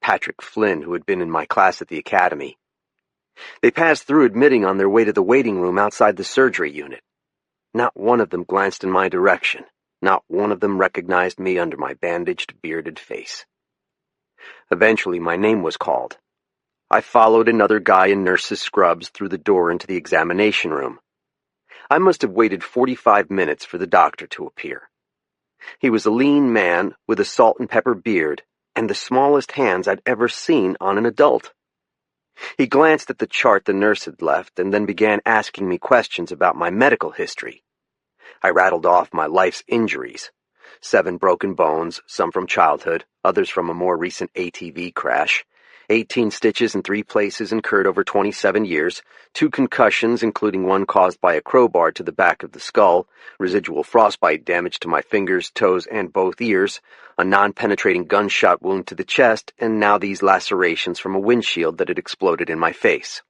Patrick Flynn, who had been in my class at the academy. They passed through admitting on their way to the waiting room outside the surgery unit. Not one of them glanced in my direction. Not one of them recognized me under my bandaged, bearded face. Eventually, my name was called. I followed another guy in nurse's scrubs through the door into the examination room. I must have waited 45 minutes for the doctor to appear. He was a lean man with a salt and pepper beard and the smallest hands I'd ever seen on an adult. He glanced at the chart the nurse had left and then began asking me questions about my medical history. I rattled off my life's injuries. 7 broken bones, some from childhood, others from a more recent ATV crash. 18 stitches in 3 places incurred over 27 years, 2 concussions including one caused by a crowbar to the back of the skull, residual frostbite damage to my fingers, toes, and both ears, a non-penetrating gunshot wound to the chest, and now these lacerations from a windshield that had exploded in my face.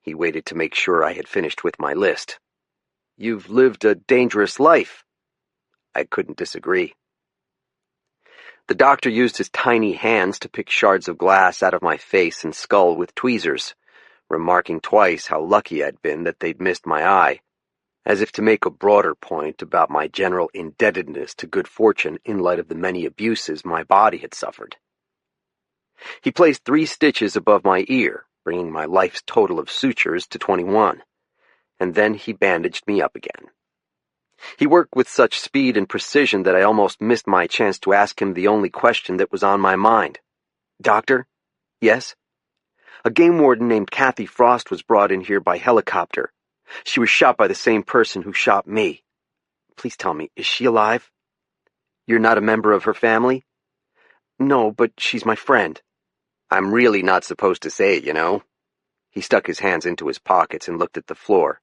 He waited to make sure I had finished with my list. "You've lived a dangerous life." I couldn't disagree. The doctor used his tiny hands to pick shards of glass out of my face and skull with tweezers, remarking twice how lucky I'd been that they'd missed my eye, as if to make a broader point about my general indebtedness to good fortune in light of the many abuses my body had suffered. He placed 3 stitches above my ear, bringing my life's total of sutures to 21, and then he bandaged me up again. He worked with such speed and precision that I almost missed my chance to ask him the only question that was on my mind. "Doctor?" "Yes?" "A game warden named Kathy Frost was brought in here by helicopter. She was shot by the same person who shot me. Please tell me, is she alive?" "You're not a member of her family?" "No, but she's my friend." "I'm really not supposed to say it, you know." He stuck his hands into his pockets and looked at the floor.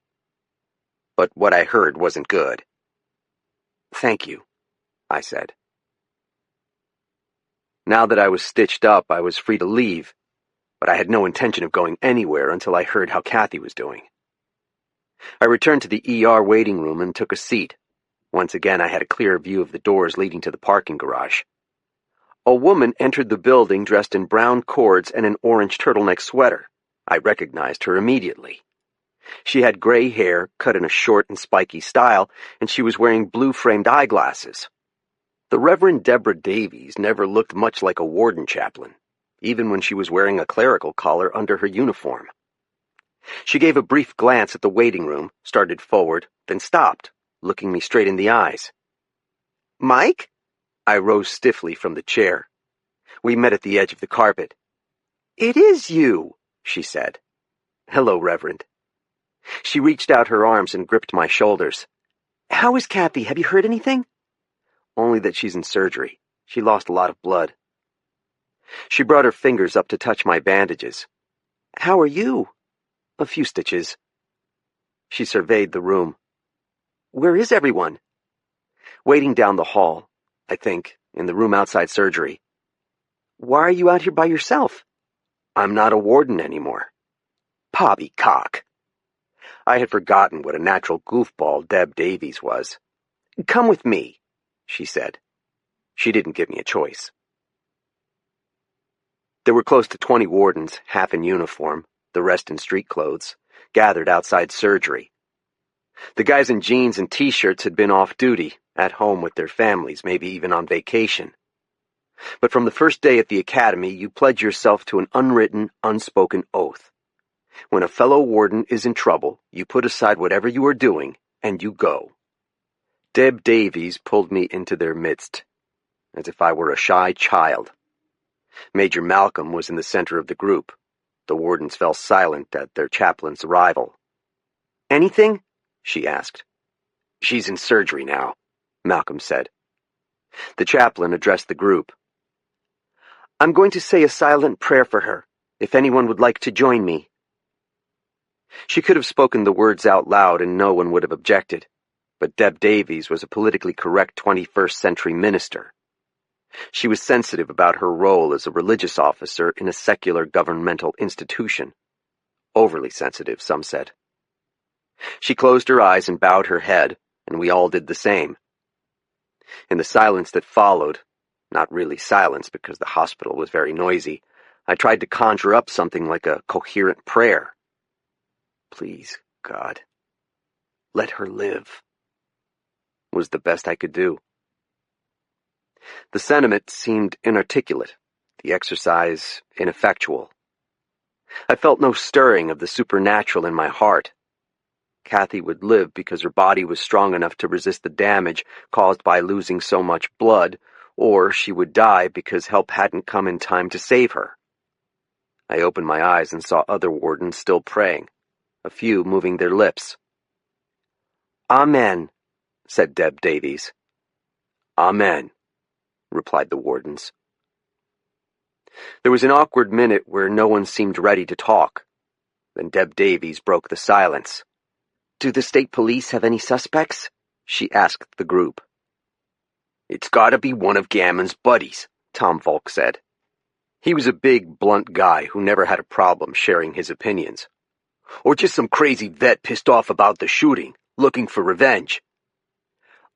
"But what I heard wasn't good." "Thank you," I said. Now that I was stitched up, I was free to leave, but I had no intention of going anywhere until I heard how Kathy was doing. I returned to the ER waiting room and took a seat. Once again, I had a clear view of the doors leading to the parking garage. A woman entered the building dressed in brown cords and an orange turtleneck sweater. I recognized her immediately. She had gray hair, cut in a short and spiky style, and she was wearing blue-framed eyeglasses. The Reverend Deborah Davies never looked much like a warden chaplain, even when she was wearing a clerical collar under her uniform. She gave a brief glance at the waiting room, started forward, then stopped, looking me straight in the eyes. "Mike?" I rose stiffly from the chair. We met at the edge of the carpet. "It is you," she said. "Hello, Reverend." She reached out her arms and gripped my shoulders. "How is Kathy? Have you heard anything?" "Only that she's in surgery. She lost a lot of blood." She brought her fingers up to touch my bandages. "How are you?" "A few stitches." She surveyed the room. "Where is everyone?" "Waiting down the hall, I think, in the room outside surgery." "Why are you out here by yourself?" "I'm not a warden anymore." Poppycock. I had forgotten what a natural goofball Deb Davies was. "Come with me," she said. She didn't give me a choice. There were close to 20 wardens, half in uniform, the rest in street clothes, gathered outside surgery. The guys in jeans and t-shirts had been off duty, at home with their families, maybe even on vacation. But from the first day at the academy, you pledge yourself to an unwritten, unspoken oath. When a fellow warden is in trouble, you put aside whatever you are doing, and you go. Deb Davies pulled me into their midst, as if I were a shy child. Major Malcolm was in the center of the group. The wardens fell silent at their chaplain's arrival. "Anything?" she asked. "She's in surgery now," Malcolm said. The chaplain addressed the group. "I'm going to say a silent prayer for her, if anyone would like to join me." She could have spoken the words out loud and no one would have objected, but Deb Davies was a politically correct 21st century minister. She was sensitive about her role as a religious officer in a secular governmental institution. Overly sensitive, some said. She closed her eyes and bowed her head, and we all did the same. In the silence that followed, not really silence because the hospital was very noisy, I tried to conjure up something like a coherent prayer. Please, God, let her live, was the best I could do. The sentiment seemed inarticulate, the exercise ineffectual. I felt no stirring of the supernatural in my heart. Kathy would live because her body was strong enough to resist the damage caused by losing so much blood, or she would die because help hadn't come in time to save her. I opened my eyes and saw other wardens still praying, a few moving their lips. "Amen," said Deb Davies. "Amen," replied the wardens. There was an awkward minute where no one seemed ready to talk. Then Deb Davies broke the silence. "Do the state police have any suspects?" she asked the group. "It's gotta be one of Gammon's buddies," Tom Volk said. He was a big, blunt guy who never had a problem sharing his opinions. "Or just some crazy vet pissed off about the shooting, looking for revenge."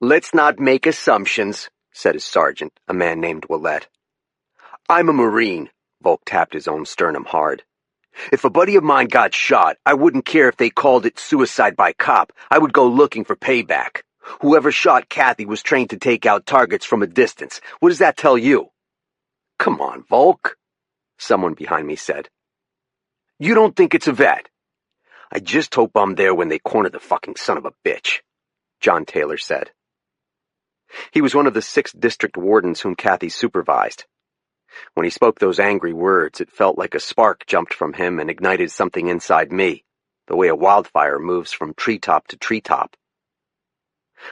"Let's not make assumptions," said his sergeant, a man named Willette. "I'm a Marine," Volk tapped his own sternum hard. "If a buddy of mine got shot, I wouldn't care if they called it suicide by cop. I would go looking for payback. Whoever shot Kathy was trained to take out targets from a distance. What does that tell you?" "Come on, Volk," someone behind me said. "You don't think it's a vet?" "I just hope I'm there when they corner the fucking son of a bitch," John Taylor said. He was one of the 6 district wardens whom Kathy supervised. When he spoke those angry words, it felt like a spark jumped from him and ignited something inside me, the way a wildfire moves from treetop to treetop.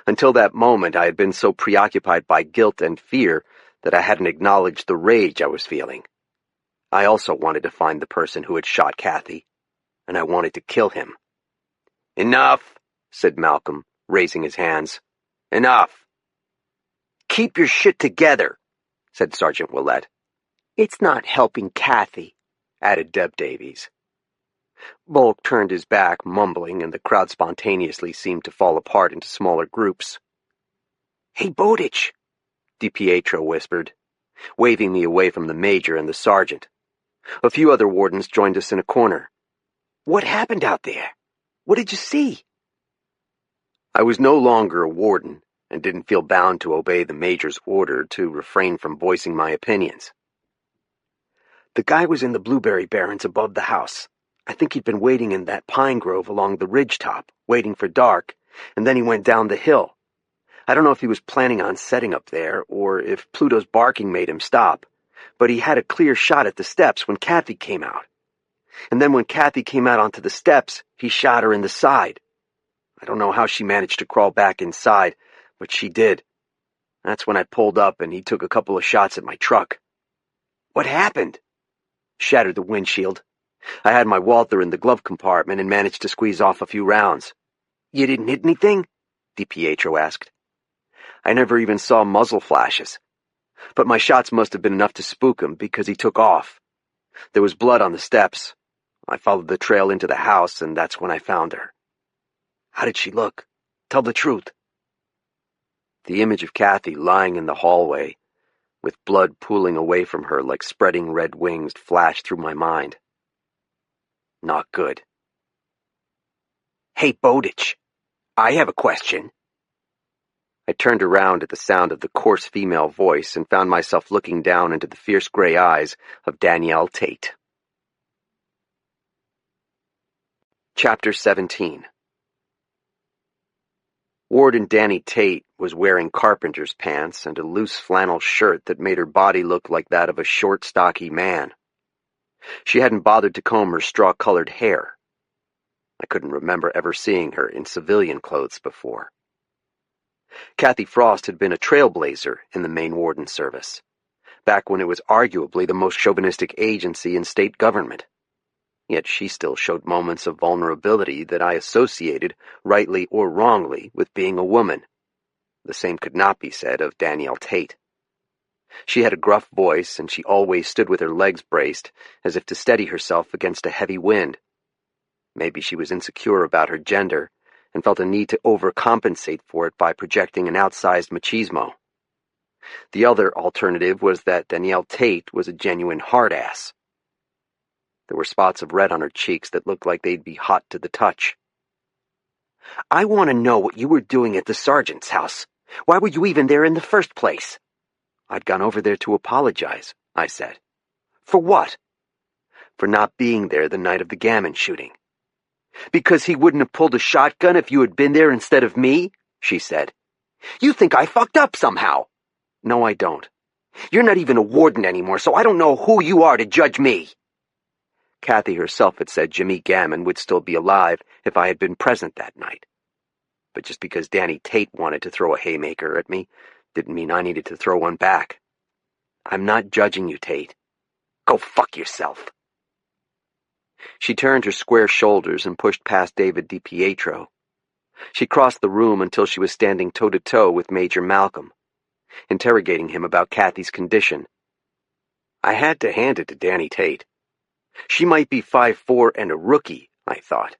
Until that moment, I had been so preoccupied by guilt and fear that I hadn't acknowledged the rage I was feeling. I also wanted to find the person who had shot Kathy, and I wanted to kill him. "Enough," said Malcolm, raising his hands. "Enough." "Keep your shit together," said Sergeant Willette. "It's not helping Kathy," added Deb Davies. Volk turned his back, mumbling, and the crowd spontaneously seemed to fall apart into smaller groups. "Hey, Bowditch," DiPietro whispered, waving me away from the major and the sergeant. A few other wardens joined us in a corner. "What happened out there? What did you see?" I was no longer a warden, and didn't feel bound to obey the major's order to refrain from voicing my opinions. "The guy was in the blueberry barrens above the house. I think he'd been waiting in that pine grove along the ridge top, waiting for dark, and then he went down the hill. I don't know if he was planning on setting up there, or if Pluto's barking made him stop, but he had a clear shot at the steps when Kathy came out. And then when Kathy came out onto the steps, he shot her in the side. I don't know how she managed to crawl back inside, but she did. That's when I pulled up and he took a couple of shots at my truck." "What happened?" "Shattered the windshield. I had my Walther in the glove compartment and managed to squeeze off a few rounds." "You didn't hit anything?" DiPietro asked. "I never even saw muzzle flashes. But my shots must have been enough to spook him because he took off. There was blood on the steps. I followed the trail into the house, and that's when I found her." "How did she look? Tell the truth." The image of Kathy lying in the hallway, with blood pooling away from her like spreading red wings, flashed through my mind. Not good. "Hey, Bowditch, I have a question." I turned around at the sound of the coarse female voice and found myself looking down into the fierce gray eyes of Danielle Tate. Chapter 17. Warden Danny Tate was wearing carpenter's pants and a loose flannel shirt that made her body look like that of a short, stocky man. She hadn't bothered to comb her straw-colored hair. I couldn't remember ever seeing her in civilian clothes before. Kathy Frost had been a trailblazer in the Maine Warden Service, back when it was arguably the most chauvinistic agency in state government. Yet she still showed moments of vulnerability that I associated, rightly or wrongly, with being a woman. The same could not be said of Danielle Tate. She had a gruff voice, and she always stood with her legs braced, as if to steady herself against a heavy wind. Maybe she was insecure about her gender, and felt a need to overcompensate for it by projecting an outsized machismo. The other alternative was that Danielle Tate was a genuine hard-ass. There were spots of red on her cheeks that looked like they'd be hot to the touch. "I want to know what you were doing at the sergeant's house. Why were you even there in the first place?" "I'd gone over there to apologize," I said. "For what?" "For not being there the night of the gammon shooting." "Because he wouldn't have pulled a shotgun if you had been there instead of me?" she said. "You think I fucked up somehow." "No, I don't. You're not even a warden anymore, so I don't know who you are to judge me." Kathy herself had said Jimmy Gammon would still be alive if I had been present that night. But just because Danny Tate wanted to throw a haymaker at me didn't mean I needed to throw one back. "I'm not judging you, Tate. Go fuck yourself." She turned her square shoulders and pushed past David DiPietro. She crossed the room until she was standing toe-to-toe with Major Malcolm, interrogating him about Kathy's condition. I had to hand it to Danny Tate. She might be 5'4" and a rookie, I thought,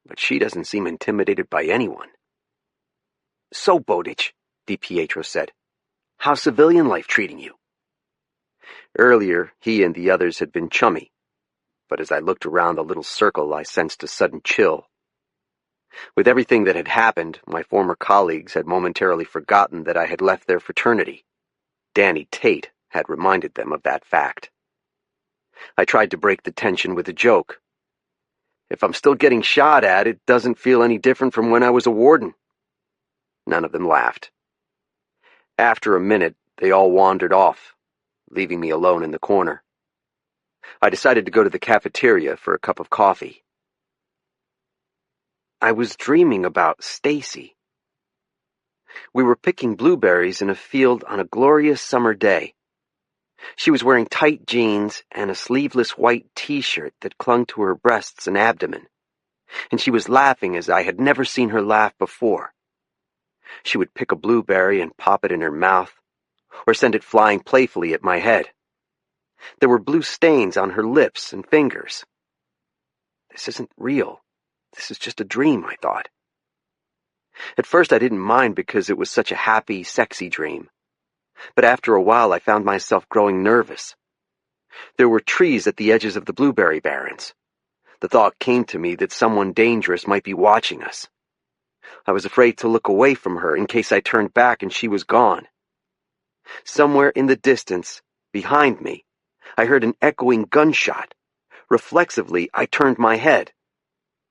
but she doesn't seem intimidated by anyone. "So, Bowditch," DiPietro said, "how's civilian life treating you?" Earlier, he and the others had been chummy, but as I looked around the little circle, I sensed a sudden chill. With everything that had happened, my former colleagues had momentarily forgotten that I had left their fraternity. Danny Tate had reminded them of that fact. I tried to break the tension with a joke. "If I'm still getting shot at, it doesn't feel any different from when I was a warden." None of them laughed. After a minute, they all wandered off, leaving me alone in the corner. I decided to go to the cafeteria for a cup of coffee. I was dreaming about Stacy. We were picking blueberries in a field on a glorious summer day. She was wearing tight jeans and a sleeveless white t-shirt that clung to her breasts and abdomen, and she was laughing as I had never seen her laugh before. She would pick a blueberry and pop it in her mouth, or send it flying playfully at my head. There were blue stains on her lips and fingers. This isn't real. This is just a dream, I thought. At first I didn't mind because it was such a happy, sexy dream. But after a while I found myself growing nervous. There were trees at the edges of the blueberry barrens. The thought came to me that someone dangerous might be watching us. I was afraid to look away from her in case I turned back and she was gone. Somewhere in the distance, behind me, I heard an echoing gunshot. Reflexively, I turned my head.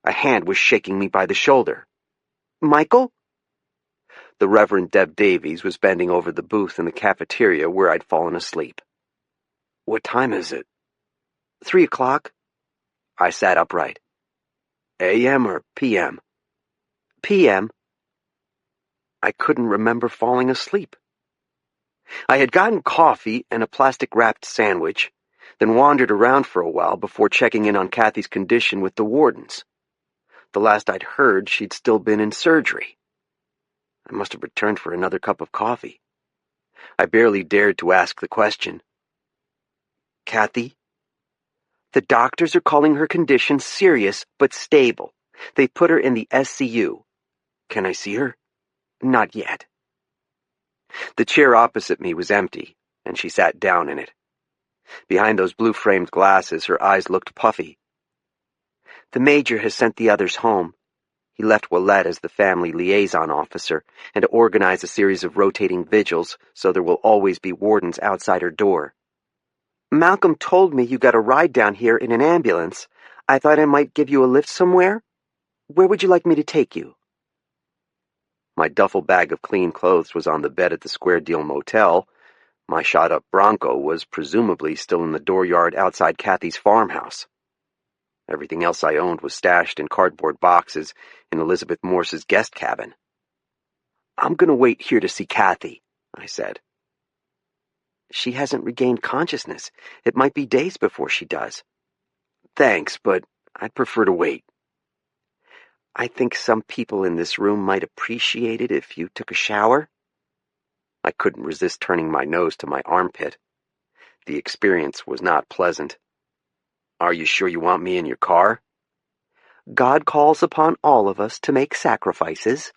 A hand was shaking me by the shoulder. "Michael?" The Reverend Deb Davies was bending over the booth in the cafeteria where I'd fallen asleep. "What time is it?" 3 o'clock. I sat upright. AM or PM? PM. I couldn't remember falling asleep. I had gotten coffee and a plastic-wrapped sandwich, then wandered around for a while before checking in on Kathy's condition with the wardens. The last I'd heard, she'd still been in surgery. I must have returned for another cup of coffee. I barely dared to ask the question. "Kathy?" "The doctors are calling her condition serious but stable. They put her in the SCU. Can I see her?" "Not yet." The chair opposite me was empty, and she sat down in it. Behind those blue-framed glasses, her eyes looked puffy. "The Major has sent the others home. He left Willette as the family liaison officer and to organize a series of rotating vigils so there will always be wardens outside her door. Malcolm told me you got a ride down here in an ambulance. I thought I might give you a lift somewhere. Where would you like me to take you?" My duffel bag of clean clothes was on the bed at the Square Deal Motel. My shot-up Bronco was presumably still in the dooryard outside Kathy's farmhouse. Everything else I owned was stashed in cardboard boxes in Elizabeth Morse's guest cabin. "I'm going to wait here to see Kathy," I said. "She hasn't regained consciousness. It might be days before she does." "Thanks, but I'd prefer to wait." "I think some people in this room might appreciate it if you took a shower." I couldn't resist turning my nose to my armpit. The experience was not pleasant. "Are you sure you want me in your car?" God calls upon all of us to make sacrifices.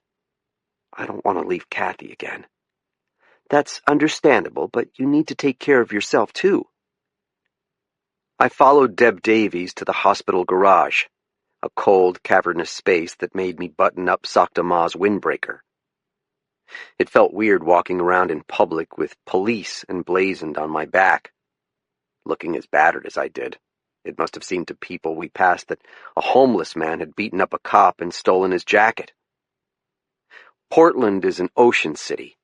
I don't want to leave Kathy again. That's understandable, but you need to take care of yourself, too. I followed Deb Davies to the hospital garage, a cold, cavernous space that made me button up Sakta Ma's windbreaker. It felt weird walking around in public with police emblazoned on my back. Looking as battered as I did, it must have seemed to people we passed that a homeless man had beaten up a cop and stolen his jacket. Portland is an ocean city,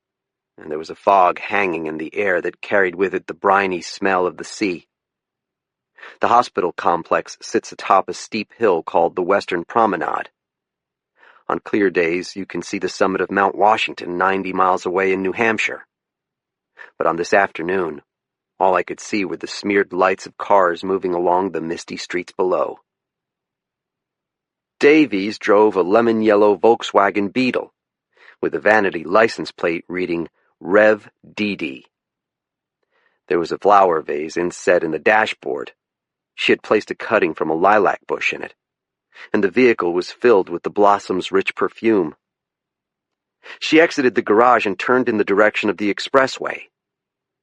and there was a fog hanging in the air that carried with it the briny smell of the sea. The hospital complex sits atop a steep hill called the Western Promenade. On clear days, you can see the summit of Mount Washington 90 miles away in New Hampshire. But on this afternoon, all I could see were the smeared lights of cars moving along the misty streets below. Davies drove a lemon-yellow Volkswagen Beetle, with a vanity license plate reading Rev DD. There was a flower vase inset in the dashboard. She had placed a cutting from a lilac bush in it, and the vehicle was filled with the blossom's rich perfume. She exited the garage and turned in the direction of the expressway.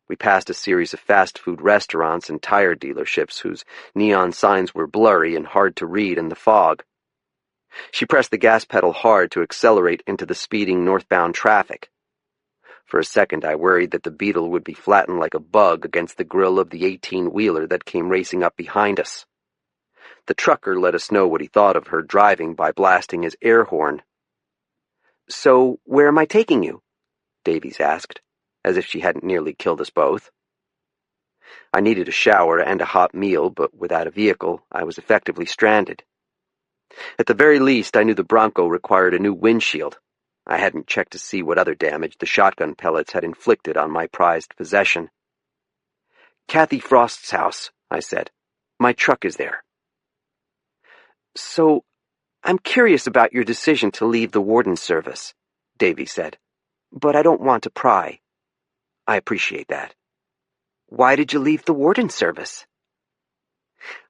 We passed a series of fast food restaurants and tire dealerships whose neon signs were blurry and hard to read in the fog. She pressed the gas pedal hard to accelerate into the speeding northbound traffic. For a second I worried that the Beetle would be flattened like a bug against the grill of the 18-wheeler that came racing up behind us. The trucker let us know what he thought of her driving by blasting his air horn. "So, where am I taking you?" Davies asked, as if she hadn't nearly killed us both. I needed a shower and a hot meal, but without a vehicle, I was effectively stranded. At the very least, I knew the Bronco required a new windshield. I hadn't checked to see what other damage the shotgun pellets had inflicted on my prized possession. "Kathy Frost's house," I said. "My truck is there." "So, I'm curious about your decision to leave the warden service," Davy said. "But I don't want to pry." "I appreciate that." "Why did you leave the warden service?"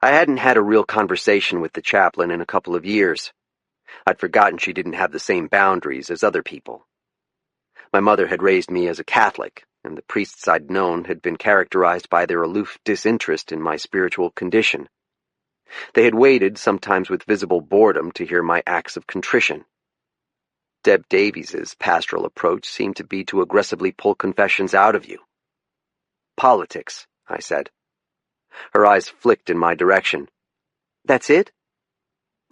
I hadn't had a real conversation with the chaplain in a couple of years. I'd forgotten she didn't have the same boundaries as other people. My mother had raised me as a Catholic, and the priests I'd known had been characterized by their aloof disinterest in my spiritual condition. They had waited, sometimes with visible boredom, to hear my acts of contrition. Deb Davies's pastoral approach seemed to be to aggressively pull confessions out of you. "Politics," I said. Her eyes flicked in my direction. "That's it?"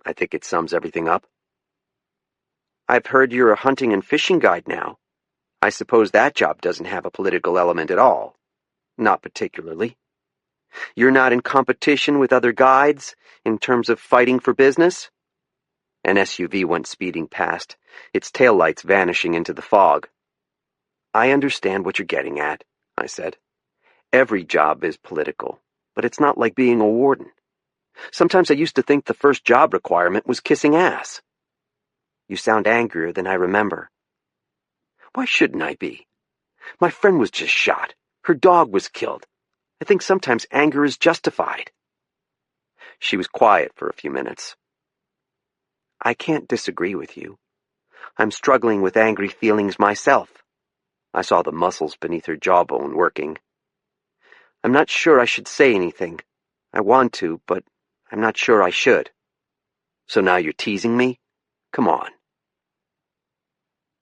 "I think it sums everything up." "I've heard you're a hunting and fishing guide now. I suppose that job doesn't have a political element at all." "Not particularly." "You're not in competition with other guides, in terms of fighting for business?" An SUV went speeding past, its taillights vanishing into the fog. "I understand what you're getting at," I said. "Every job is political, but it's not like being a warden. Sometimes I used to think the first job requirement was kissing ass." "You sound angrier than I remember." "Why shouldn't I be? My friend was just shot. Her dog was killed. I think sometimes anger is justified." She was quiet for a few minutes. "I can't disagree with you. I'm struggling with angry feelings myself." I saw the muscles beneath her jawbone working. "I'm not sure I should say anything. I want to, but I'm not sure I should." "So now you're teasing me? Come on."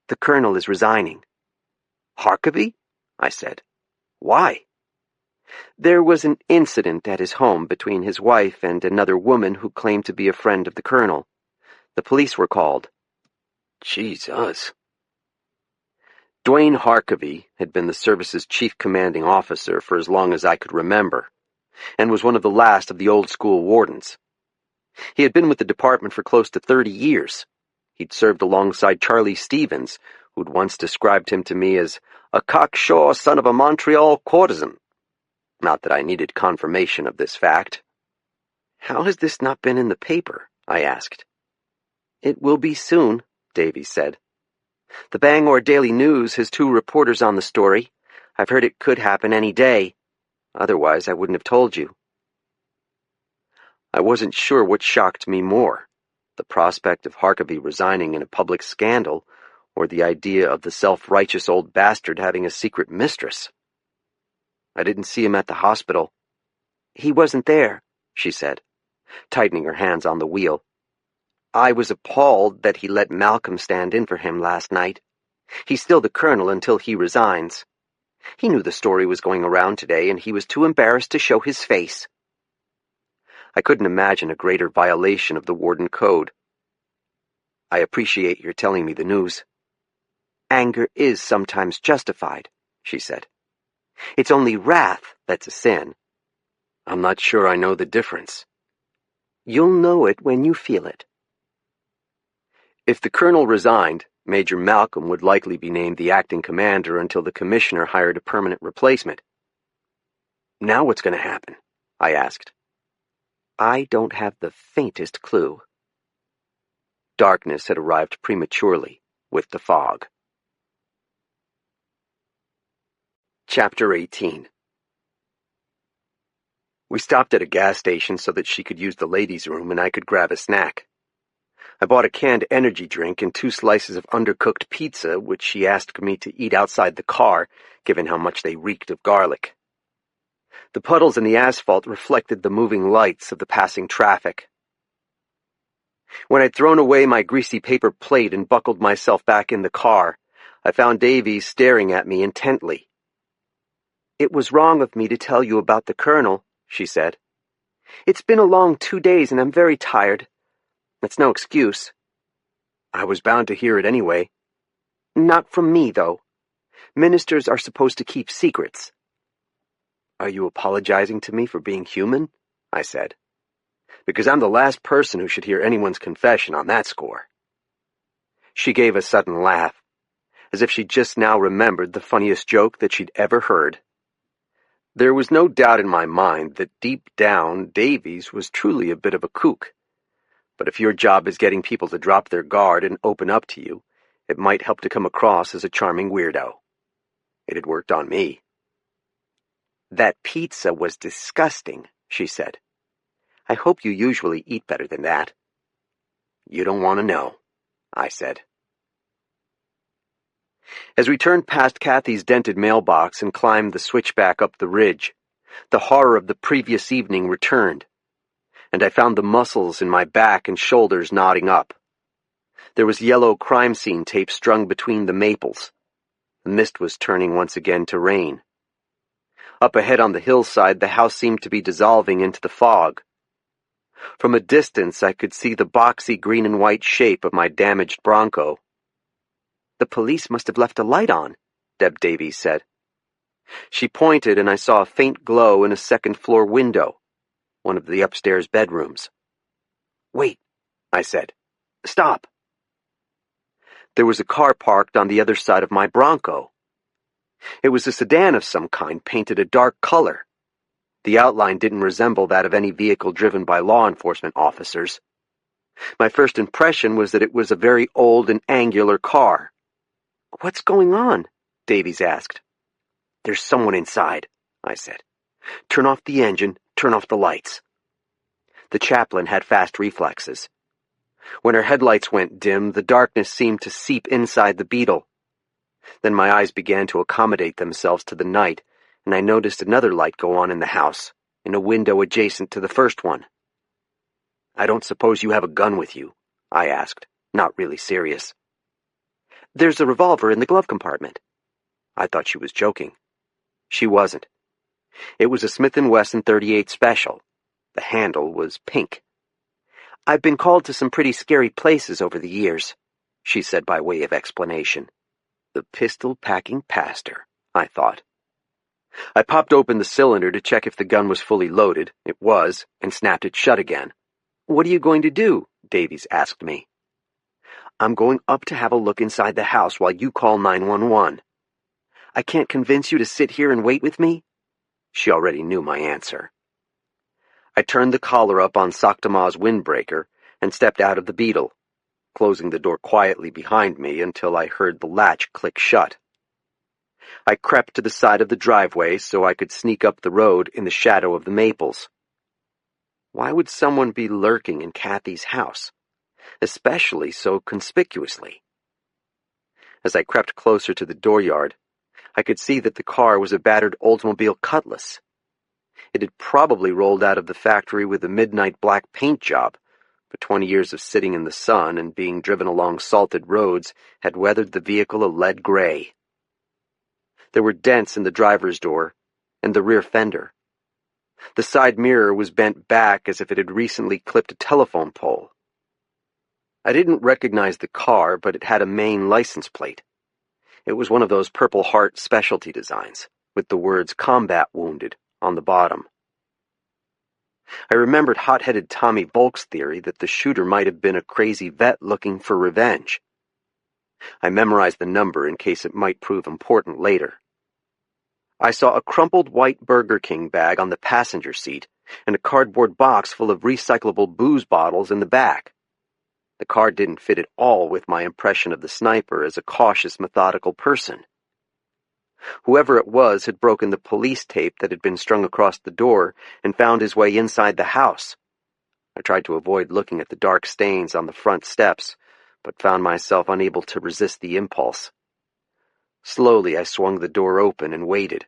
"The colonel is resigning." "Harkavy?" I said. "Why?" "There was an incident at his home between his wife and another woman who claimed to be a friend of the colonel. The police were called." Jesus. Dwayne Harkavy had been the service's chief commanding officer for as long as I could remember, and was one of the last of the old-school wardens. He had been with the department for close to 30 years. He'd served alongside Charlie Stevens, who'd once described him to me as a cocksure son of a Montreal courtesan. Not that I needed confirmation of this fact. "How has this not been in the paper?" I asked. "It will be soon," Davy said. The Bangor Daily News has 2 reporters on the story. I've heard it could happen any day. Otherwise, I wouldn't have told you. I wasn't sure what shocked me more, the prospect of Harkavy resigning in a public scandal, or the idea of the self-righteous old bastard having a secret mistress. I didn't see him at the hospital. He wasn't there, she said, tightening her hands on the wheel. I was appalled that he let Malcolm stand in for him last night. He's still the colonel until he resigns. He knew the story was going around today, and he was too embarrassed to show his face. I couldn't imagine a greater violation of the warden code. I appreciate your telling me the news. Anger is sometimes justified, she said. It's only wrath that's a sin. I'm not sure I know the difference. You'll know it when you feel it. If the colonel resigned, Major Malcolm would likely be named the acting commander until the commissioner hired a permanent replacement. Now what's going to happen? I asked. I don't have the faintest clue. Darkness had arrived prematurely with the fog. Chapter 18. We stopped at a gas station so that she could use the ladies' room and I could grab a snack. I bought a canned energy drink and 2 slices of undercooked pizza, which she asked me to eat outside the car, given how much they reeked of garlic. The puddles in the asphalt reflected the moving lights of the passing traffic. When I'd thrown away my greasy paper plate and buckled myself back in the car, I found Davies staring at me intently. It was wrong of me to tell you about the colonel, she said. It's been a long 2 days and I'm very tired. That's no excuse. I was bound to hear it anyway. Not from me, though. Ministers are supposed to keep secrets. Are you apologizing to me for being human? I said. Because I'm the last person who should hear anyone's confession on that score. She gave a sudden laugh, as if she'd just now remembered the funniest joke that she'd ever heard. There was no doubt in my mind that deep down Davies was truly a bit of a kook. But if your job is getting people to drop their guard and open up to you, it might help to come across as a charming weirdo. It had worked on me. That pizza was disgusting, she said. I hope you usually eat better than that. You don't want to know, I said. As we turned past Kathy's dented mailbox and climbed the switchback up the ridge, the horror of the previous evening returned, and I found the muscles in my back and shoulders knotting up. There was yellow crime scene tape strung between the maples. The mist was turning once again to rain. Up ahead on the hillside, the house seemed to be dissolving into the fog. From a distance, I could see the boxy green and white shape of my damaged Bronco. The police must have left a light on, Deb Davies said. She pointed, and I saw a faint glow in a second-floor window, one of the upstairs bedrooms. Wait, I said. Stop. There was a car parked on the other side of my Bronco. It was a sedan of some kind, painted a dark color. The outline didn't resemble that of any vehicle driven by law enforcement officers. My first impression was that it was a very old and angular car. What's going on? Davies asked. There's someone inside, I said. Turn off the engine, turn off the lights. The chaplain had fast reflexes. When her headlights went dim, the darkness seemed to seep inside the Beetle. Then my eyes began to accommodate themselves to the night, and I noticed another light go on in the house, in a window adjacent to the first one. I don't suppose you have a gun with you, I asked, not really serious. There's a revolver in the glove compartment. I thought she was joking. She wasn't. It was a Smith & Wesson .38 Special. The handle was pink. I've been called to some pretty scary places over the years, she said by way of explanation. The pistol-packing pastor, I thought. I popped open the cylinder to check if the gun was fully loaded. It was, and snapped it shut again. What are you going to do? Davies asked me. I'm going up to have a look inside the house while you call 911. I can't convince you to sit here and wait with me? She already knew my answer. I turned the collar up on Sakhtama's windbreaker and stepped out of the Beetle. closing the door quietly behind me until I heard the latch click shut. I crept to the side of the driveway so I could sneak up the road in the shadow of the maples. Why would someone be lurking in Kathy's house, especially so conspicuously? As I crept closer to the dooryard, I could see that the car was a battered Oldsmobile Cutlass. It had probably rolled out of the factory with a midnight black paint job, but 20 years of sitting in the sun and being driven along salted roads had weathered the vehicle a lead gray. There were dents in the driver's door and the rear fender. The side mirror was bent back as if it had recently clipped a telephone pole. I didn't recognize the car, but it had a Maine license plate. It was one of those Purple Heart specialty designs, with the words "Combat Wounded" on the bottom. I remembered hot-headed Tommy Volk's theory that the shooter might have been a crazy vet looking for revenge. I memorized the number in case it might prove important later. I saw a crumpled white Burger King bag on the passenger seat and a cardboard box full of recyclable booze bottles in the back. The car didn't fit at all with my impression of the sniper as a cautious, methodical person. Whoever it was had broken the police tape that had been strung across the door and found his way inside the house. I tried to avoid looking at the dark stains on the front steps, but found myself unable to resist the impulse. Slowly, I swung the door open and waited.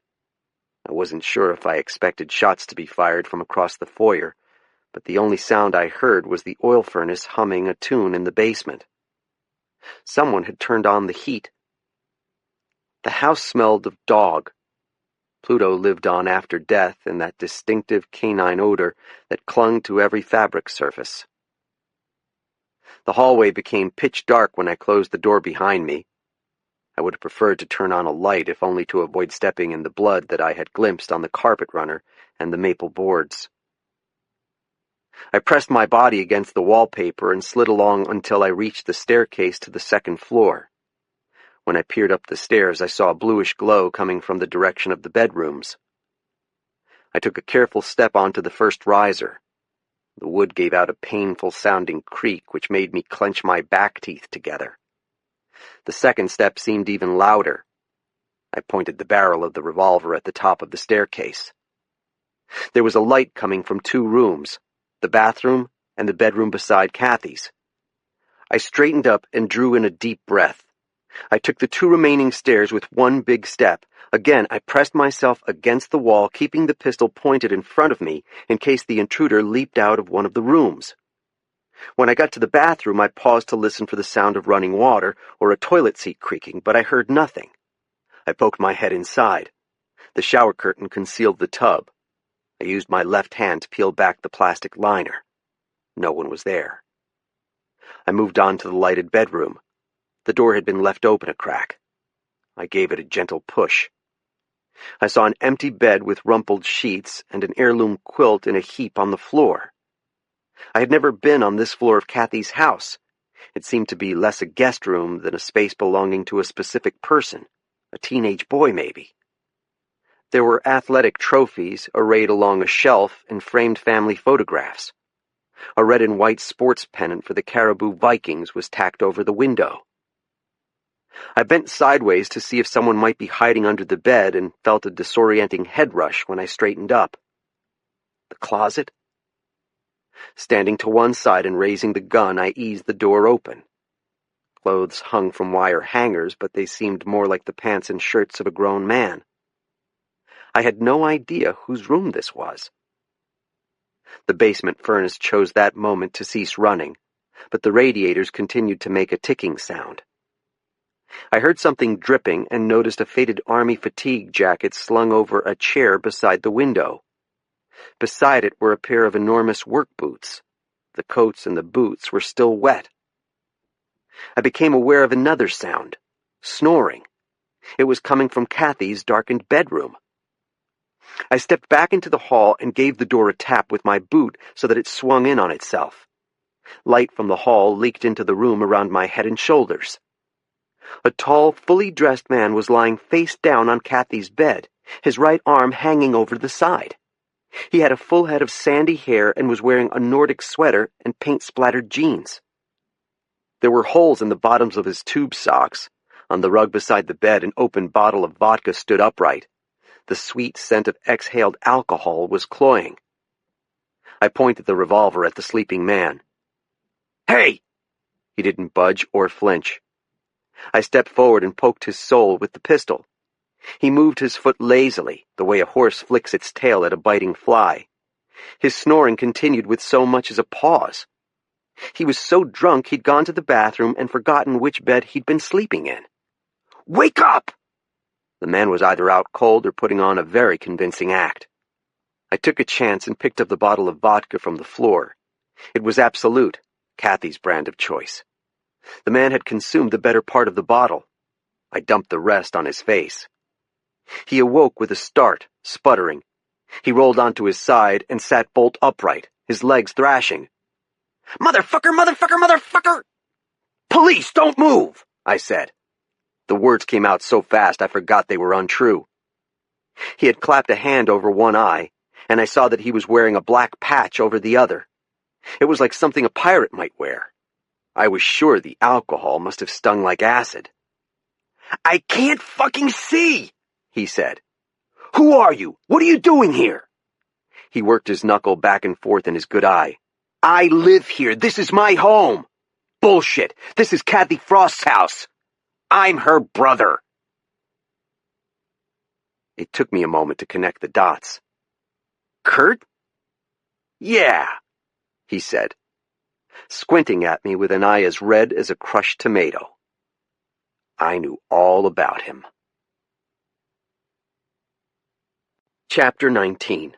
I wasn't sure if I expected shots to be fired from across the foyer, but the only sound I heard was the oil furnace humming a tune in the basement. Someone had turned on the heat. The house smelled of dog. Pluto lived on after death in that distinctive canine odor that clung to every fabric surface. The hallway became pitch dark when I closed the door behind me. I would have preferred to turn on a light if only to avoid stepping in the blood that I had glimpsed on the carpet runner and the maple boards. I pressed my body against the wallpaper and slid along until I reached the staircase to the second floor. When I peered up the stairs, I saw a bluish glow coming from the direction of the bedrooms. I took a careful step onto the first riser. The wood gave out a painful-sounding creak which made me clench my back teeth together. The second step seemed even louder. I pointed the barrel of the revolver at the top of the staircase. There was a light coming from two rooms, the bathroom and the bedroom beside Kathy's. I straightened up and drew in a deep breath. I took the two remaining stairs with one big step. Again, I pressed myself against the wall, keeping the pistol pointed in front of me in case the intruder leaped out of one of the rooms. When I got to the bathroom, I paused to listen for the sound of running water or a toilet seat creaking, but I heard nothing. I poked my head inside. The shower curtain concealed the tub. I used my left hand to peel back the plastic liner. No one was there. I moved on to the lighted bedroom. The door had been left open a crack. I gave it a gentle push. I saw an empty bed with rumpled sheets and an heirloom quilt in a heap on the floor. I had never been on this floor of Kathy's house. It seemed to be less a guest room than a space belonging to a specific person, a teenage boy maybe. There were athletic trophies arrayed along a shelf and framed family photographs. A red and white sports pennant for the Caribou Vikings was tacked over the window. I bent sideways to see if someone might be hiding under the bed and felt a disorienting head rush when I straightened up. The closet? Standing to one side and raising the gun, I eased the door open. Clothes hung from wire hangers, but they seemed more like the pants and shirts of a grown man. I had no idea whose room this was. The basement furnace chose that moment to cease running, but the radiators continued to make a ticking sound. I heard something dripping and noticed a faded army fatigue jacket slung over a chair beside the window. Beside it were a pair of enormous work boots. The coats and the boots were still wet. I became aware of another sound, snoring. It was coming from Kathy's darkened bedroom. I stepped back into the hall and gave the door a tap with my boot so that it swung in on itself. Light from the hall leaked into the room around my head and shoulders. A tall, fully dressed man was lying face down on Kathy's bed, his right arm hanging over the side. He had a full head of sandy hair and was wearing a Nordic sweater and paint-splattered jeans. There were holes in the bottoms of his tube socks. On the rug beside the bed, an open bottle of vodka stood upright. The sweet scent of exhaled alcohol was cloying. I pointed the revolver at the sleeping man. "Hey!" He didn't budge or flinch. I stepped forward and poked his soul with the pistol. He moved his foot lazily, the way a horse flicks its tail at a biting fly. His snoring continued with so much as a pause. He was so drunk he'd gone to the bathroom and forgotten which bed he'd been sleeping in. "Wake up!" The man was either out cold or putting on a very convincing act. I took a chance and picked up the bottle of vodka from the floor. It was Absolute, Kathy's brand of choice. The man had consumed the better part of the bottle. I dumped the rest on his face. He awoke with a start, sputtering. He rolled onto his side and sat bolt upright, his legs thrashing. "Motherfucker, motherfucker, motherfucker!" "Police, don't move!" I said. The words came out so fast I forgot they were untrue. He had clapped a hand over one eye, and I saw that he was wearing a black patch over the other. It was like something a pirate might wear. I was sure the alcohol must have stung like acid. "I can't fucking see," he said. "Who are you? What are you doing here?" He worked his knuckle back and forth in his good eye. "I live here. This is my home." "Bullshit. This is Kathy Frost's house. I'm her brother." It took me a moment to connect the dots. "Kurt?" "Yeah," he said, squinting at me with an eye as red as a crushed tomato. I knew all about him. Chapter 19.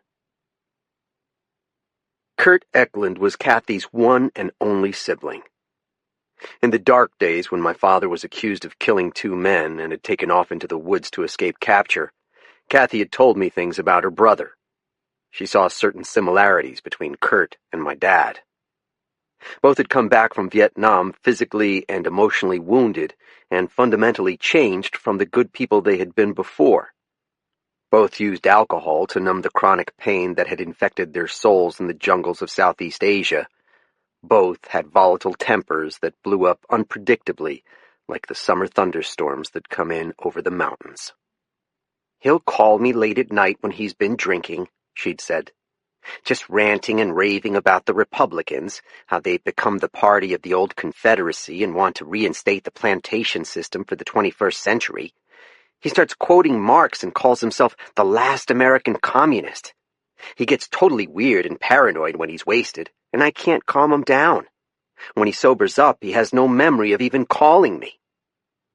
Kurt Eklund was Kathy's one and only sibling. In the dark days when my father was accused of killing 2 men and had taken off into the woods to escape capture, Kathy had told me things about her brother. She saw certain similarities between Kurt and my dad. Both had come back from Vietnam physically and emotionally wounded and fundamentally changed from the good people they had been before. Both used alcohol to numb the chronic pain that had infected their souls in the jungles of Southeast Asia. Both had volatile tempers that blew up unpredictably, like the summer thunderstorms that come in over the mountains. "He'll call me late at night when he's been drinking," she'd said, "just ranting and raving about the Republicans, how they've become the party of the old Confederacy and want to reinstate the plantation system for the 21st century. He starts quoting Marx and calls himself the last American communist. He gets totally weird and paranoid when he's wasted, and I can't calm him down. When he sobers up, he has no memory of even calling me.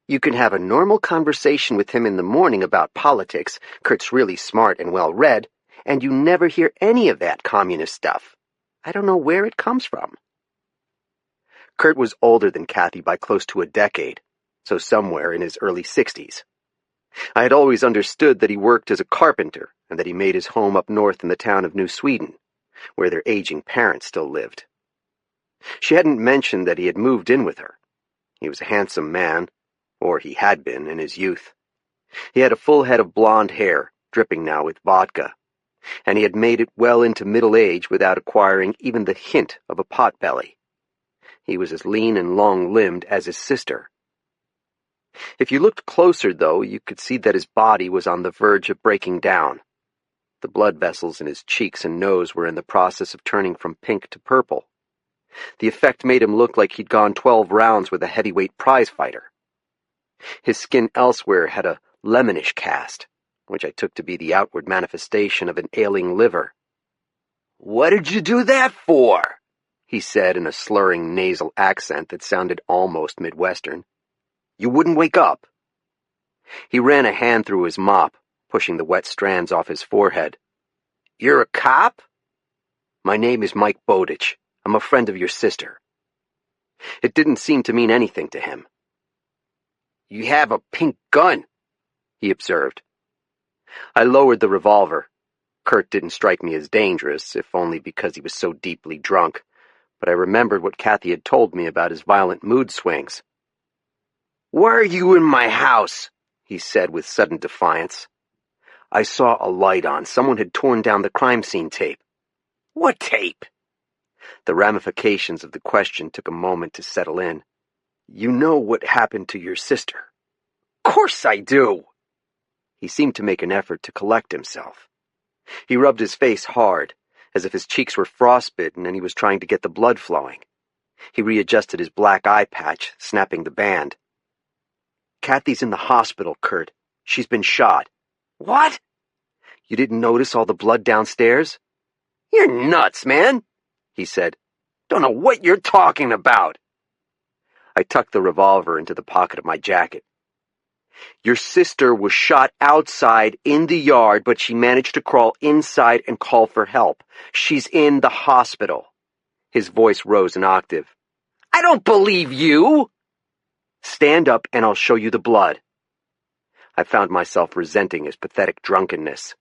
You can have a normal conversation with him in the morning about politics, Kurt's really smart and well-read, and you never hear any of that communist stuff. I don't know where it comes from." Kurt was older than Kathy by close to a decade, so somewhere in his early 60s. I had always understood that he worked as a carpenter and that he made his home up north in the town of New Sweden, where their aging parents still lived. She hadn't mentioned that he had moved in with her. He was a handsome man, or he had been in his youth. He had a full head of blonde hair, dripping now with vodka, and he had made it well into middle age without acquiring even the hint of a potbelly. He was as lean and long-limbed as his sister. If you looked closer, though, you could see that his body was on the verge of breaking down. The blood vessels in his cheeks and nose were in the process of turning from pink to purple. The effect made him look like he'd gone 12 rounds with a heavyweight prizefighter. His skin elsewhere had a lemonish cast, which I took to be the outward manifestation of an ailing liver. "What did you do that for?" he said in a slurring nasal accent that sounded almost Midwestern. "You wouldn't wake up." He ran a hand through his mop, pushing the wet strands off his forehead. "You're a cop?" "My name is Mike Bowditch. I'm a friend of your sister." It didn't seem to mean anything to him. "You have a pink gun," he observed. I lowered the revolver. Kurt didn't strike me as dangerous, if only because he was so deeply drunk, but I remembered what Kathy had told me about his violent mood swings. "Why are you in my house?" he said with sudden defiance. I saw a light on. Someone had torn down the crime scene tape. "What tape?" The ramifications of the question took a moment to settle in. You know what happened to your sister. Course I do. He seemed to make an effort to collect himself. He rubbed his face hard, as if his cheeks were frostbitten and he was trying to get the blood flowing. He readjusted his black eye patch, snapping the band. Kathy's in the hospital, Kurt. She's been shot. What? You didn't notice all the blood downstairs? You're nuts, man, he said. Don't know what you're talking about. I tucked the revolver into the pocket of my jacket. Your sister was shot outside in the yard, but she managed to crawl inside and call for help. She's in the hospital. His voice rose an octave. I don't believe you. Stand up and I'll show you the blood. I found myself resenting his pathetic drunkenness.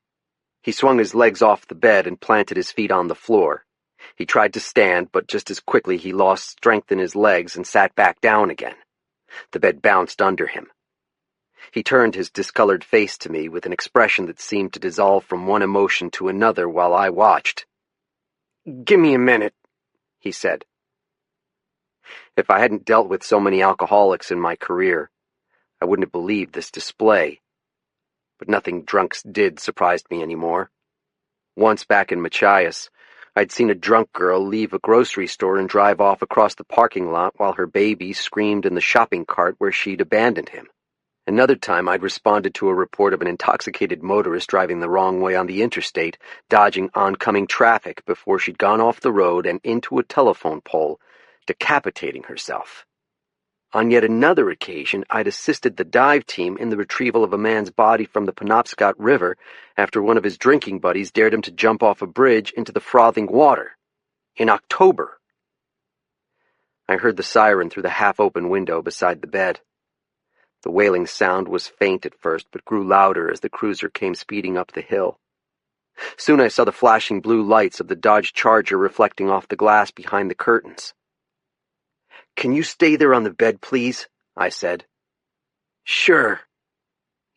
He swung his legs off the bed and planted his feet on the floor. He tried to stand, but just as quickly he lost strength in his legs and sat back down again. The bed bounced under him. He turned his discolored face to me with an expression that seemed to dissolve from one emotion to another while I watched. Give me a minute, he said. If I hadn't dealt with so many alcoholics in my career, I wouldn't have believed this display. But nothing drunks did surprised me anymore. Once back in Machias, I'd seen a drunk girl leave a grocery store and drive off across the parking lot while her baby screamed in the shopping cart where she'd abandoned him. Another time I'd responded to a report of an intoxicated motorist driving the wrong way on the interstate, dodging oncoming traffic before she'd gone off the road and into a telephone pole, decapitating herself. On yet another occasion, I'd assisted the dive team in the retrieval of a man's body from the Penobscot River after one of his drinking buddies dared him to jump off a bridge into the frothing water. In October. I heard the siren through the half-open window beside the bed. The wailing sound was faint at first, but grew louder as the cruiser came speeding up the hill. Soon I saw the flashing blue lights of the Dodge Charger reflecting off the glass behind the curtains. "Can you stay there on the bed, please?" I said. "Sure."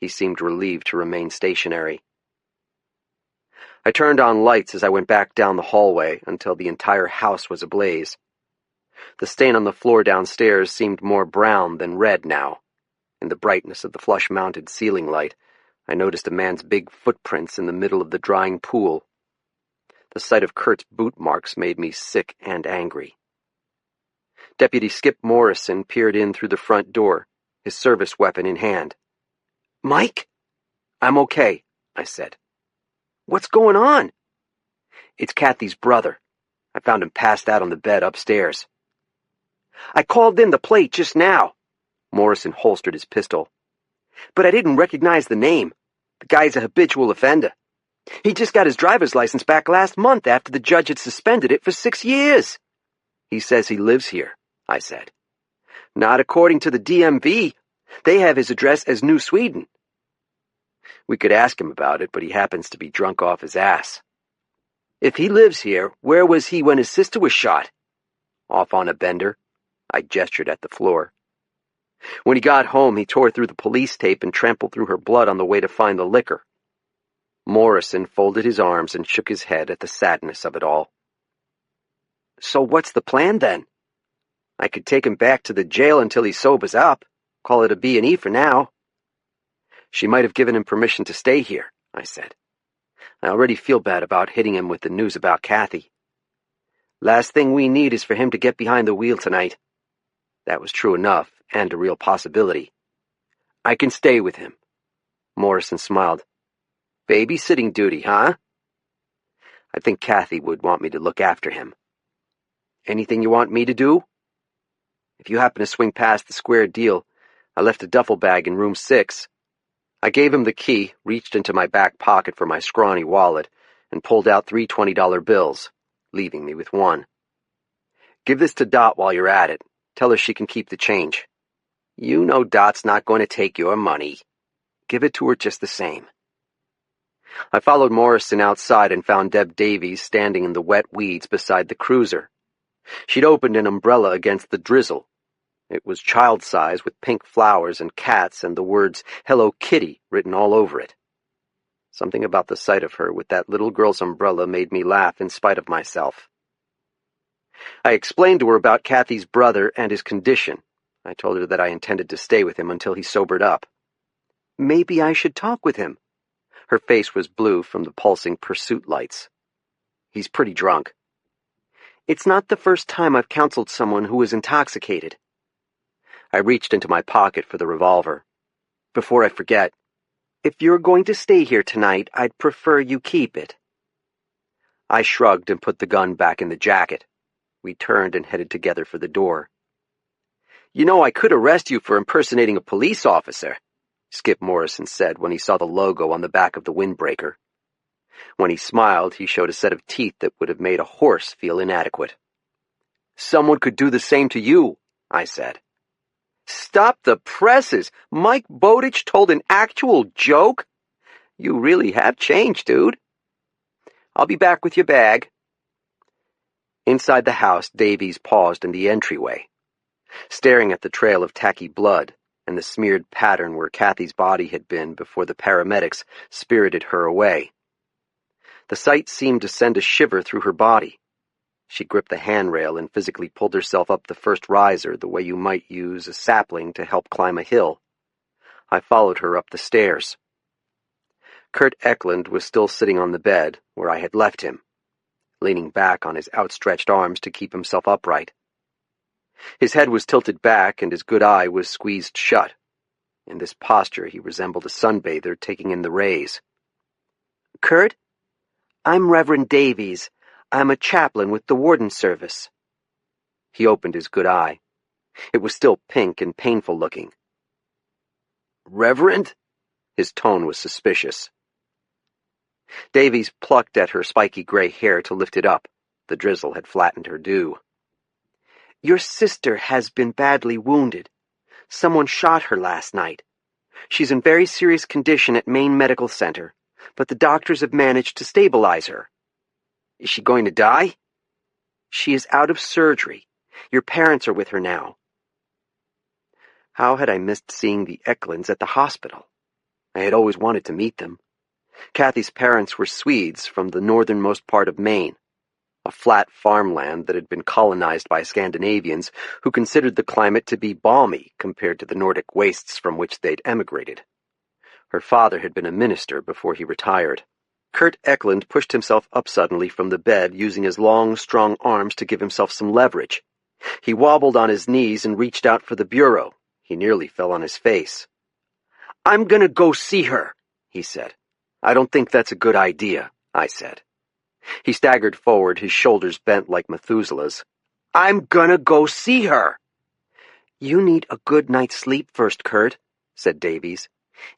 He seemed relieved to remain stationary. I turned on lights as I went back down the hallway until the entire house was ablaze. The stain on the floor downstairs seemed more brown than red now. In the brightness of the flush-mounted ceiling light, I noticed a man's big footprints in the middle of the drying pool. The sight of Kurt's boot marks made me sick and angry. Deputy Skip Morrison peered in through the front door, his service weapon in hand. "Mike?" "I'm okay," I said. "What's going on?" "It's Kathy's brother. I found him passed out on the bed upstairs." "I called in the plate just now." Morrison holstered his pistol. "But I didn't recognize the name. The guy's a habitual offender. He just got his driver's license back last month after the judge had suspended it for 6 years. "He says he lives here," I said. "Not according to the DMV. They have his address as New Sweden." "We could ask him about it, but he happens to be drunk off his ass." "If he lives here, where was he when his sister was shot?" "Off on a bender." I gestured at the floor. "When he got home, he tore through the police tape and trampled through her blood on the way to find the liquor." Morrison folded his arms and shook his head at the sadness of it all. "So what's the plan, then?" "I could take him back to the jail until he sobers up. Call it a B&E for now." "She might have given him permission to stay here," I said. "I already feel bad about hitting him with the news about Kathy. Last thing we need is for him to get behind the wheel tonight." That was true enough, and a real possibility. "I can stay with him." Morrison smiled. "Babysitting duty, huh?" "I think Kathy would want me to look after him." "Anything you want me to do?" "If you happen to swing past the square deal, I left a duffel bag in room 6. I gave him the key, reached into my back pocket for my scrawny wallet, and pulled out 3 $20 bills, leaving me with one. "Give this to Dot while you're at it. Tell her she can keep the change. You know Dot's not going to take your money. Give it to her just the same." I followed Morrison outside and found Deb Davies standing in the wet weeds beside the cruiser. She'd opened an umbrella against the drizzle. It was child-size with pink flowers and cats and the words "Hello Kitty" written all over it. Something about the sight of her with that little girl's umbrella made me laugh in spite of myself. I explained to her about Kathy's brother and his condition. I told her that I intended to stay with him until he sobered up. Maybe I should talk with him. Her face was blue from the pulsing pursuit lights. He's pretty drunk. It's not the first time I've counseled someone who was intoxicated. I reached into my pocket for the revolver. Before I forget, if you're going to stay here tonight, I'd prefer you keep it. I shrugged and put the gun back in the jacket. We turned and headed together for the door. You know, I could arrest you for impersonating a police officer, Skip Morrison said when he saw the logo on the back of the windbreaker. When he smiled, he showed a set of teeth that would have made a horse feel inadequate. Someone could do the same to you, I said. Stop the presses! Mike Bowditch told an actual joke? You really have changed, dude. I'll be back with your bag. Inside the house, Davies paused in the entryway, staring at the trail of tacky blood and the smeared pattern where Kathy's body had been before the paramedics spirited her away. The sight seemed to send a shiver through her body. She gripped the handrail and physically pulled herself up the first riser the way you might use a sapling to help climb a hill. I followed her up the stairs. Kurt Eklund was still sitting on the bed where I had left him, leaning back on his outstretched arms to keep himself upright. His head was tilted back and his good eye was squeezed shut. In this posture he resembled a sunbather taking in the rays. Kurt, I'm Reverend Davies. I'm a chaplain with the warden service. He opened his good eye. It was still pink and painful looking. Reverend? His tone was suspicious. Davies plucked at her spiky gray hair to lift it up. The drizzle had flattened her dew. Your sister has been badly wounded. Someone shot her last night. She's in very serious condition at Maine Medical Center, but the doctors have managed to stabilize her. Is she going to die? She is out of surgery. Your parents are with her now. How had I missed seeing the Eklunds at the hospital? I had always wanted to meet them. Kathy's parents were Swedes from the northernmost part of Maine, a flat farmland that had been colonized by Scandinavians who considered the climate to be balmy compared to the Nordic wastes from which they'd emigrated. Her father had been a minister before he retired. Kurt Eklund pushed himself up suddenly from the bed, using his long, strong arms to give himself some leverage. He wobbled on his knees and reached out for the bureau. He nearly fell on his face. I'm gonna go see her, he said. I don't think that's a good idea, I said. He staggered forward, his shoulders bent like Methuselah's. I'm gonna go see her. You need a good night's sleep first, Kurt, said Davies.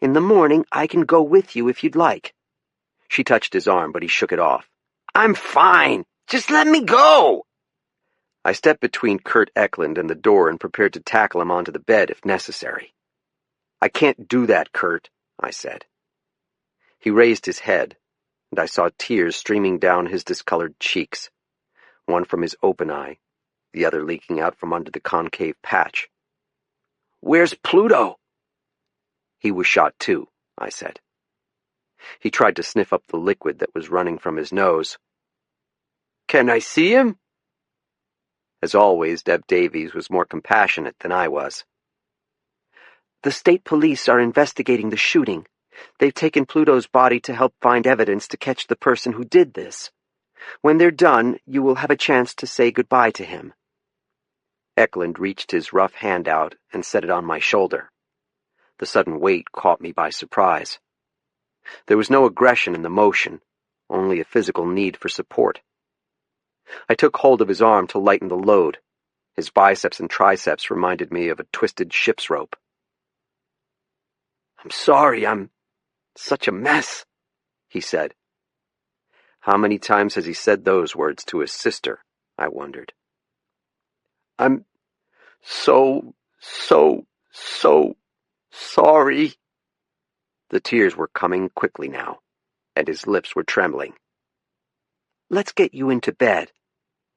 In the morning, I can go with you if you'd like. She touched his arm, but he shook it off. I'm fine. Just let me go. I stepped between Kurt Eklund and the door and prepared to tackle him onto the bed if necessary. I can't do that, Kurt, I said. He raised his head, and I saw tears streaming down his discolored cheeks, one from his open eye, the other leaking out from under the concave patch. Where's Pluto? He was shot too, I said. He tried to sniff up the liquid that was running from his nose. Can I see him? As always, Deb Davies was more compassionate than I was. The state police are investigating the shooting. They've taken Pluto's body to help find evidence to catch the person who did this. When they're done, you will have a chance to say goodbye to him. Eklund reached his rough hand out and set it on my shoulder. The sudden weight caught me by surprise. There was no aggression in the motion, only a physical need for support. I took hold of his arm to lighten the load. His biceps and triceps reminded me of a twisted ship's rope. I'm sorry, I'm such a mess, he said. How many times has he said those words to his sister? I wondered. I'm so sorry. The tears were coming quickly now, and his lips were trembling. Let's get you into bed,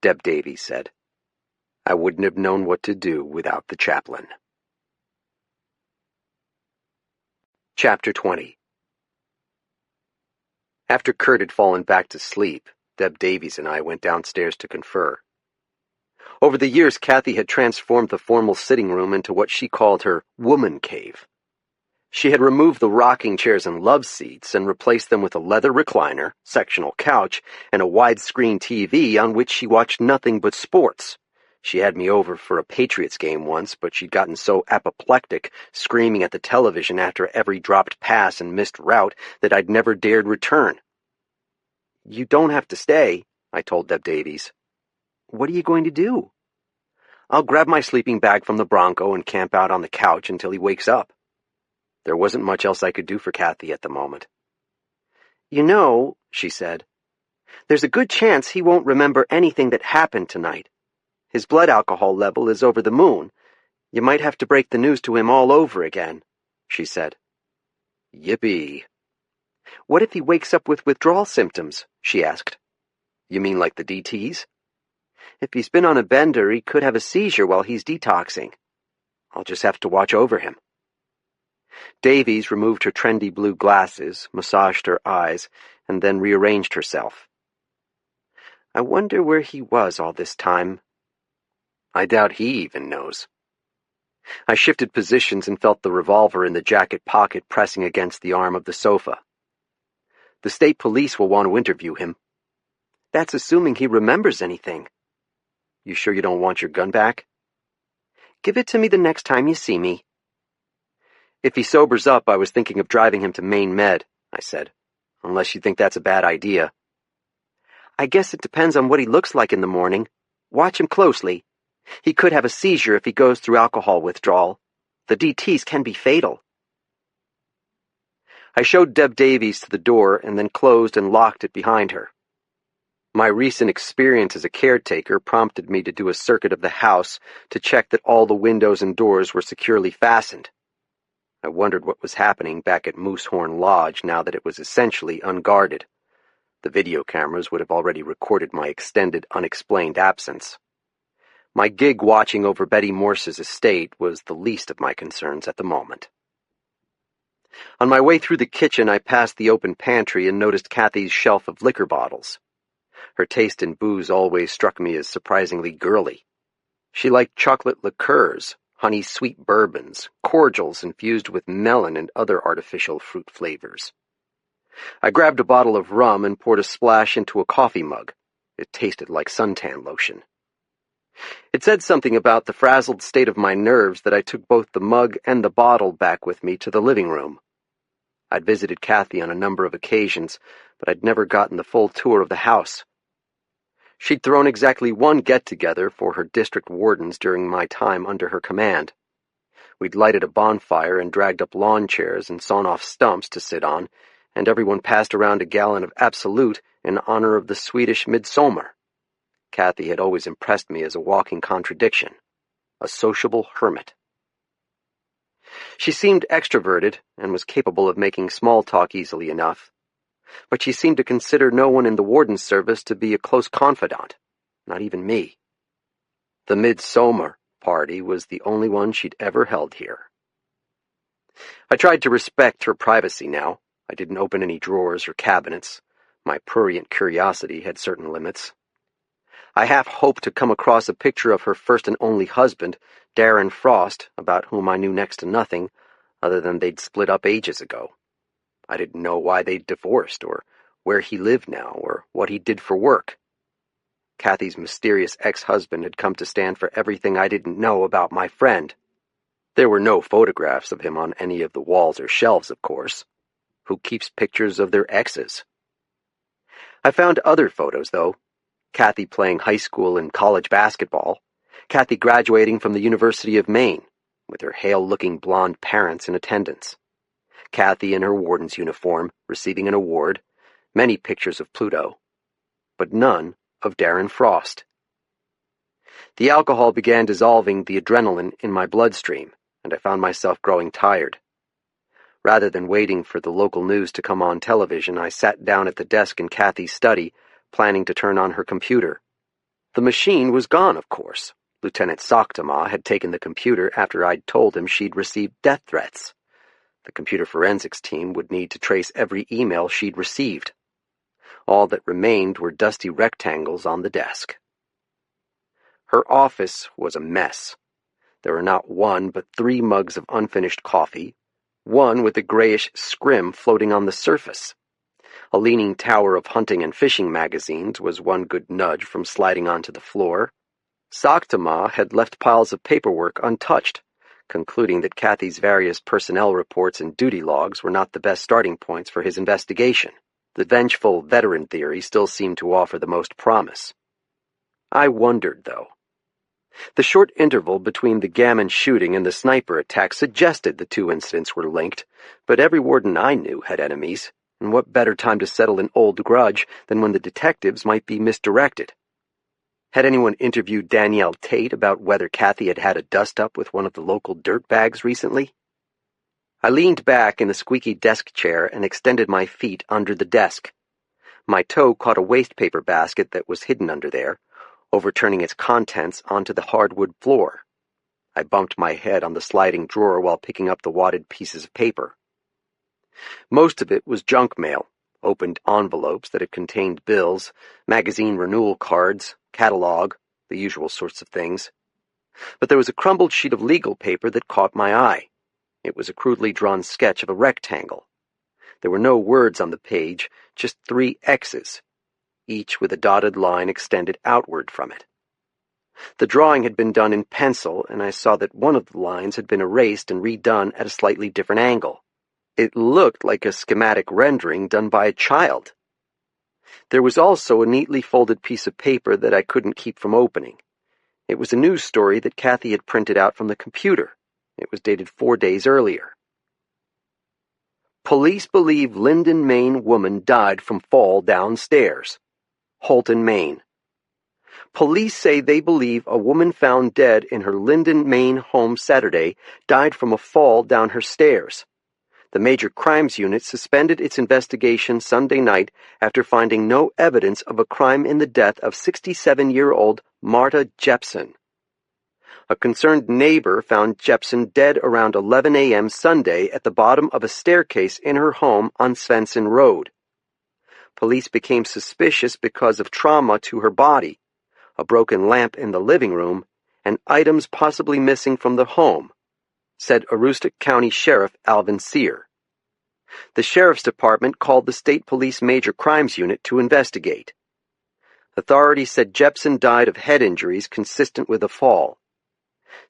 Deb Davies said. I wouldn't have known what to do without the chaplain. Chapter 20. After Kurt had fallen back to sleep, Deb Davies and I went downstairs to confer. Over the years, Kathy had transformed the formal sitting room into what she called her woman cave. She had removed the rocking chairs and love seats and replaced them with a leather recliner, sectional couch, and a widescreen TV on which she watched nothing but sports. She had me over for a Patriots game once, but she'd gotten so apoplectic, screaming at the television after every dropped pass and missed route, that I'd never dared return. "You don't have to stay," I told Deb Davies. "What are you going to do?" "I'll grab my sleeping bag from the Bronco and camp out on the couch until he wakes up." There wasn't much else I could do for Kathy at the moment. "You know," she said, "there's a good chance he won't remember anything that happened tonight. His blood alcohol level is over the moon. You might have to break the news to him all over again," she said. Yippee. "What if he wakes up with withdrawal symptoms?" she asked. "You mean like the DTs?" "If he's been on a bender, he could have a seizure while he's detoxing. I'll just have to watch over him." Davies removed her trendy blue glasses, massaged her eyes, and then rearranged herself. "I wonder where he was all this time." "I doubt he even knows." I shifted positions and felt the revolver in the jacket pocket pressing against the arm of the sofa. "The state police will want to interview him." "That's assuming he remembers anything." "You sure you don't want your gun back?" "Give it to me the next time you see me." "If he sobers up, I was thinking of driving him to Maine Med," I said. "Unless you think that's a bad idea." "I guess it depends on what he looks like in the morning. Watch him closely. He could have a seizure if he goes through alcohol withdrawal. The DTs can be fatal." I showed Deb Davies to the door and then closed and locked it behind her. My recent experience as a caretaker prompted me to do a circuit of the house to check that all the windows and doors were securely fastened. I wondered what was happening back at Moosehorn Lodge now that it was essentially unguarded. The video cameras would have already recorded my extended, unexplained absence. My gig watching over Betty Morse's estate was the least of my concerns at the moment. On my way through the kitchen, I passed the open pantry and noticed Kathy's shelf of liquor bottles. Her taste in booze always struck me as surprisingly girly. She liked chocolate liqueurs, honey-sweet bourbons, cordials infused with melon and other artificial fruit flavors. I grabbed a bottle of rum and poured a splash into a coffee mug. It tasted like suntan lotion. It said something about the frazzled state of my nerves that I took both the mug and the bottle back with me to the living room. I'd visited Kathy on a number of occasions, but I'd never gotten the full tour of the house. She'd thrown exactly one get-together for her district wardens during my time under her command. We'd lighted a bonfire and dragged up lawn chairs and sawn off stumps to sit on, and everyone passed around a gallon of Absolute in honor of the Swedish midsummer. Kathy had always impressed me as a walking contradiction, a sociable hermit. She seemed extroverted and was capable of making small talk easily enough, but she seemed to consider no one in the warden's service to be a close confidant, not even me. The midsummer party was the only one she'd ever held here. I tried to respect her privacy now. I didn't open any drawers or cabinets. My prurient curiosity had certain limits. I half hoped to come across a picture of her first and only husband, Darren Frost, about whom I knew next to nothing, other than they'd split up ages ago. I didn't know why they'd divorced, or where he lived now, or what he did for work. Kathy's mysterious ex-husband had come to stand for everything I didn't know about my friend. There were no photographs of him on any of the walls or shelves, of course. Who keeps pictures of their exes? I found other photos, though. Kathy playing high school and college basketball. Kathy graduating from the University of Maine, with her hale-looking blonde parents in attendance. Kathy in her warden's uniform, receiving an award. Many pictures of Pluto. But none of Darren Frost. The alcohol began dissolving the adrenaline in my bloodstream, and I found myself growing tired. Rather than waiting for the local news to come on television, I sat down at the desk in Kathy's study, planning to turn on her computer. The machine was gone, of course. Lieutenant Soktama had taken the computer after I'd told him she'd received death threats. The computer forensics team would need to trace every email she'd received. All that remained were dusty rectangles on the desk. Her office was a mess. There were not one but 3 mugs of unfinished coffee, one with a grayish scrim floating on the surface. A leaning tower of hunting and fishing magazines was one good nudge from sliding onto the floor. Saktama had left piles of paperwork untouched, concluding that Kathy's various personnel reports and duty logs were not the best starting points for his investigation. The vengeful veteran theory still seemed to offer the most promise. I wondered, though. The short interval between the gammon shooting and the sniper attack suggested the 2 incidents were linked, but every warden I knew had enemies, and what better time to settle an old grudge than when the detectives might be misdirected? Had anyone interviewed Danielle Tate about whether Kathy had had a dust-up with one of the local dirtbags recently? I leaned back in the squeaky desk chair and extended my feet under the desk. My toe caught a waste paper basket that was hidden under there, overturning its contents onto the hardwood floor. I bumped my head on the sliding drawer while picking up the wadded pieces of paper. Most of it was junk mail, opened envelopes that had contained bills, magazine renewal cards, catalog, the usual sorts of things. But there was a crumbled sheet of legal paper that caught my eye. It was a crudely drawn sketch of a rectangle. There were no words on the page, just 3 X's, each with a dotted line extended outward from it. The drawing had been done in pencil, and I saw that one of the lines had been erased and redone at a slightly different angle. It looked like a schematic rendering done by a child. There was also a neatly folded piece of paper that I couldn't keep from opening. It was a news story that Kathy had printed out from the computer. It was dated 4 days earlier. Police believe Linden, Maine woman died from fall downstairs. Holton, Maine. Police say they believe a woman found dead in her Linden, Maine home Saturday died from a fall down her stairs. The Major Crimes Unit suspended its investigation Sunday night after finding no evidence of a crime in the death of 67-year-old Marta Jepson. A concerned neighbor found Jepson dead around 11 a.m. Sunday at the bottom of a staircase in her home on Svensson Road. Police became suspicious because of trauma to her body, a broken lamp in the living room, and items possibly missing from the home, said Aroostook County Sheriff Alvin Sear. The Sheriff's Department called the State Police Major Crimes Unit to investigate. Authorities said Jepson died of head injuries consistent with a fall.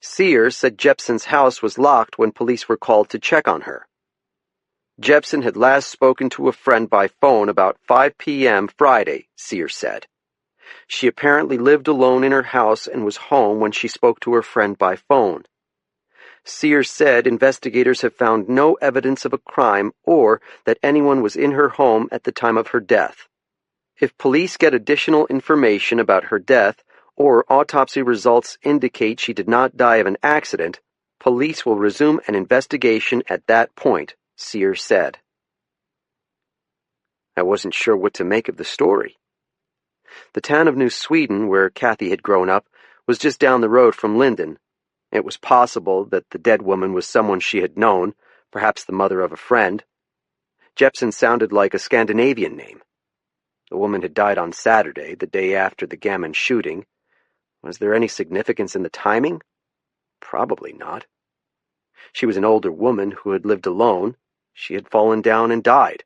Sear said Jepson's house was locked when police were called to check on her. Jepson had last spoken to a friend by phone about 5 p.m. Friday, Sear said. She apparently lived alone in her house and was home when she spoke to her friend by phone. Sear said investigators have found no evidence of a crime or that anyone was in her home at the time of her death. If police get additional information about her death or autopsy results indicate she did not die of an accident, police will resume an investigation at that point, Sear said. I wasn't sure what to make of the story. The town of New Sweden, where Kathy had grown up, was just down the road from Linden. It was possible that the dead woman was someone she had known, perhaps the mother of a friend. Jepson sounded like a Scandinavian name. The woman had died on Saturday, the day after the gammon shooting. Was there any significance in the timing? Probably not. She was an older woman who had lived alone. She had fallen down and died.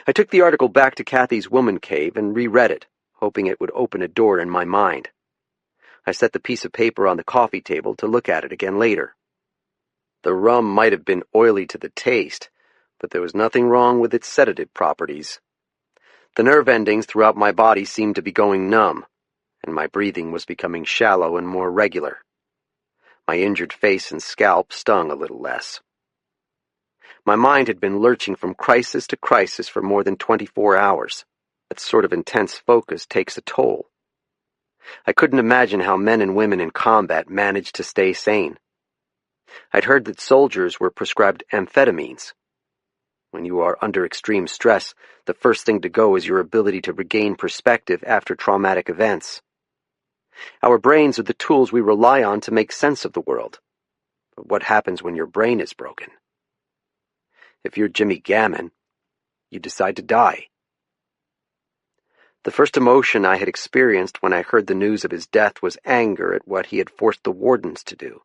I took the article back to Kathy's woman cave and reread it, hoping it would open a door in my mind. I set the piece of paper on the coffee table to look at it again later. The rum might have been oily to the taste, but there was nothing wrong with its sedative properties. The nerve endings throughout my body seemed to be going numb, and my breathing was becoming shallow and more regular. My injured face and scalp stung a little less. My mind had been lurching from crisis to crisis for more than 24 hours. That sort of intense focus takes a toll. I couldn't imagine how men and women in combat managed to stay sane. I'd heard that soldiers were prescribed amphetamines. When you are under extreme stress, the first thing to go is your ability to regain perspective after traumatic events. Our brains are the tools we rely on to make sense of the world. But what happens when your brain is broken? If you're Jimmy Gammon, you decide to die. The first emotion I had experienced when I heard the news of his death was anger at what he had forced the wardens to do.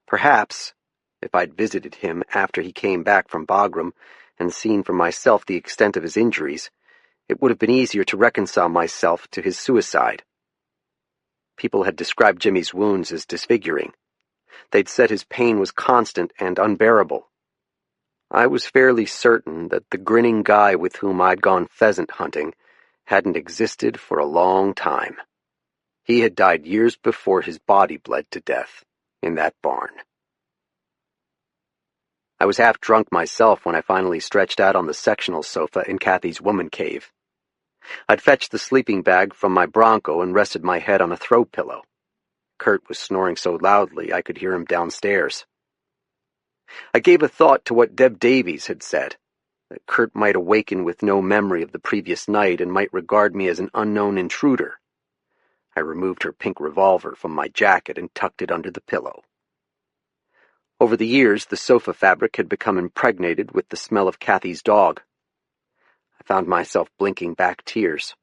Perhaps, if I'd visited him after he came back from Bagram and seen for myself the extent of his injuries, it would have been easier to reconcile myself to his suicide. People had described Jimmy's wounds as disfiguring. They'd said his pain was constant and unbearable. I was fairly certain that the grinning guy with whom I'd gone pheasant hunting hadn't existed for a long time. He had died years before his body bled to death in that barn. I was half drunk myself when I finally stretched out on the sectional sofa in Kathy's woman cave. I'd fetched the sleeping bag from my Bronco and rested my head on a throw pillow. Kurt was snoring so loudly I could hear him downstairs. I gave a thought to what Deb Davies had said, that Kurt might awaken with no memory of the previous night and might regard me as an unknown intruder. I removed her pink revolver from my jacket and tucked it under the pillow. Over the years, the sofa fabric had become impregnated with the smell of Kathy's dog. I found myself blinking back tears.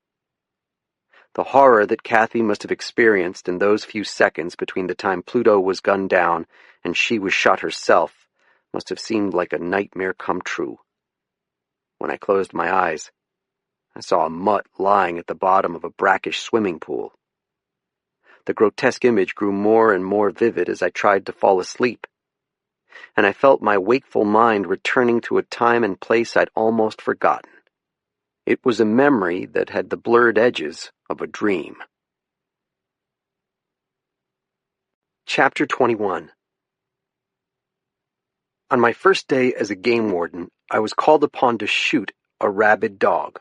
The horror that Kathy must have experienced in those few seconds between the time Pluto was gunned down and she was shot herself must have seemed like a nightmare come true. When I closed my eyes, I saw a mutt lying at the bottom of a brackish swimming pool. The grotesque image grew more and more vivid as I tried to fall asleep, and I felt my wakeful mind returning to a time and place I'd almost forgotten. It was a memory that had the blurred edges of a dream. Chapter 21. On my first day as a game warden, I was called upon to shoot a rabid dog.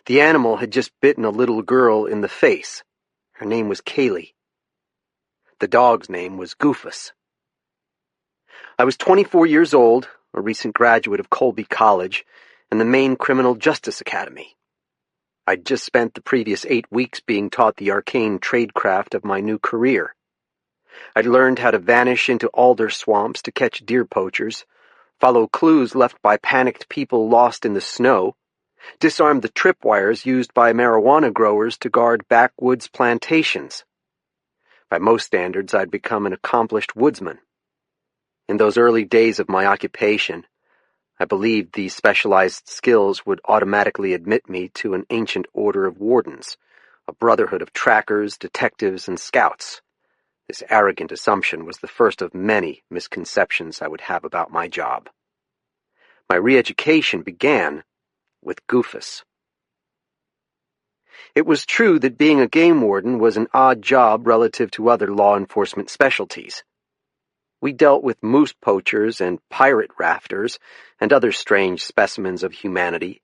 The animal had just bitten a little girl in the face. Her name was Kaylee. The dog's name was Goofus. I was 24 years old, a recent graduate of Colby College and the Maine Criminal Justice Academy. I'd just spent the previous 8 weeks being taught the arcane tradecraft of my new career. I'd learned how to vanish into alder swamps to catch deer poachers, follow clues left by panicked people lost in the snow, disarm the tripwires used by marijuana growers to guard backwoods plantations. By most standards, I'd become an accomplished woodsman. In those early days of my occupation, I believed these specialized skills would automatically admit me to an ancient order of wardens, a brotherhood of trackers, detectives, and scouts. This arrogant assumption was the first of many misconceptions I would have about my job. My re-education began with Goofus. It was true that being a game warden was an odd job relative to other law enforcement specialties. We dealt with moose poachers and pirate rafters and other strange specimens of humanity.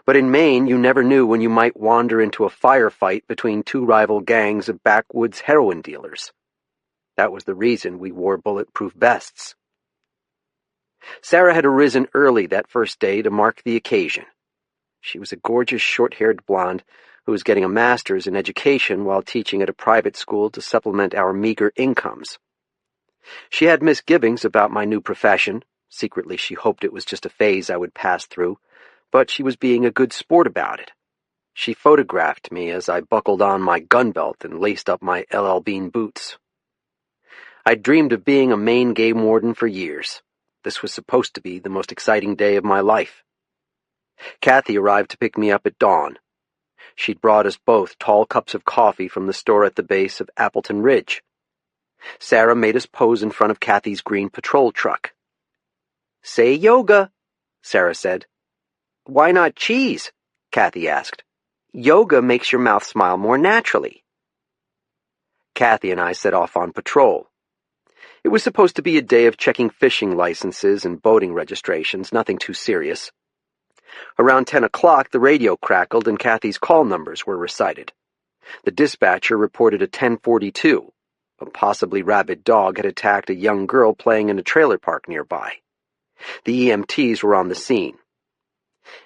But in Maine, you never knew when you might wander into a firefight between two rival gangs of backwoods heroin dealers. That was the reason we wore bulletproof vests. Sarah had arisen early that first day to mark the occasion. She was a gorgeous short-haired blonde who was getting a master's in education while teaching at a private school to supplement our meager incomes. She had misgivings about my new profession. Secretly, she hoped it was just a phase I would pass through, but she was being a good sport about it. She photographed me as I buckled on my gun belt and laced up my LL Bean boots. I'd dreamed of being a Maine game warden for years. This was supposed to be the most exciting day of my life. Kathy arrived to pick me up at dawn. She'd brought us both tall cups of coffee from the store at the base of Appleton Ridge. Sarah made us pose in front of Kathy's green patrol truck. "Say yoga," Sarah said. "Why not cheese?" Kathy asked. "Yoga makes your mouth smile more naturally." Kathy and I set off on patrol. It was supposed to be a day of checking fishing licenses and boating registrations, nothing too serious. Around 10 o'clock, the radio crackled and Kathy's call numbers were recited. The dispatcher reported a 1042. A possibly rabid dog had attacked a young girl playing in a trailer park nearby. The EMTs were on the scene.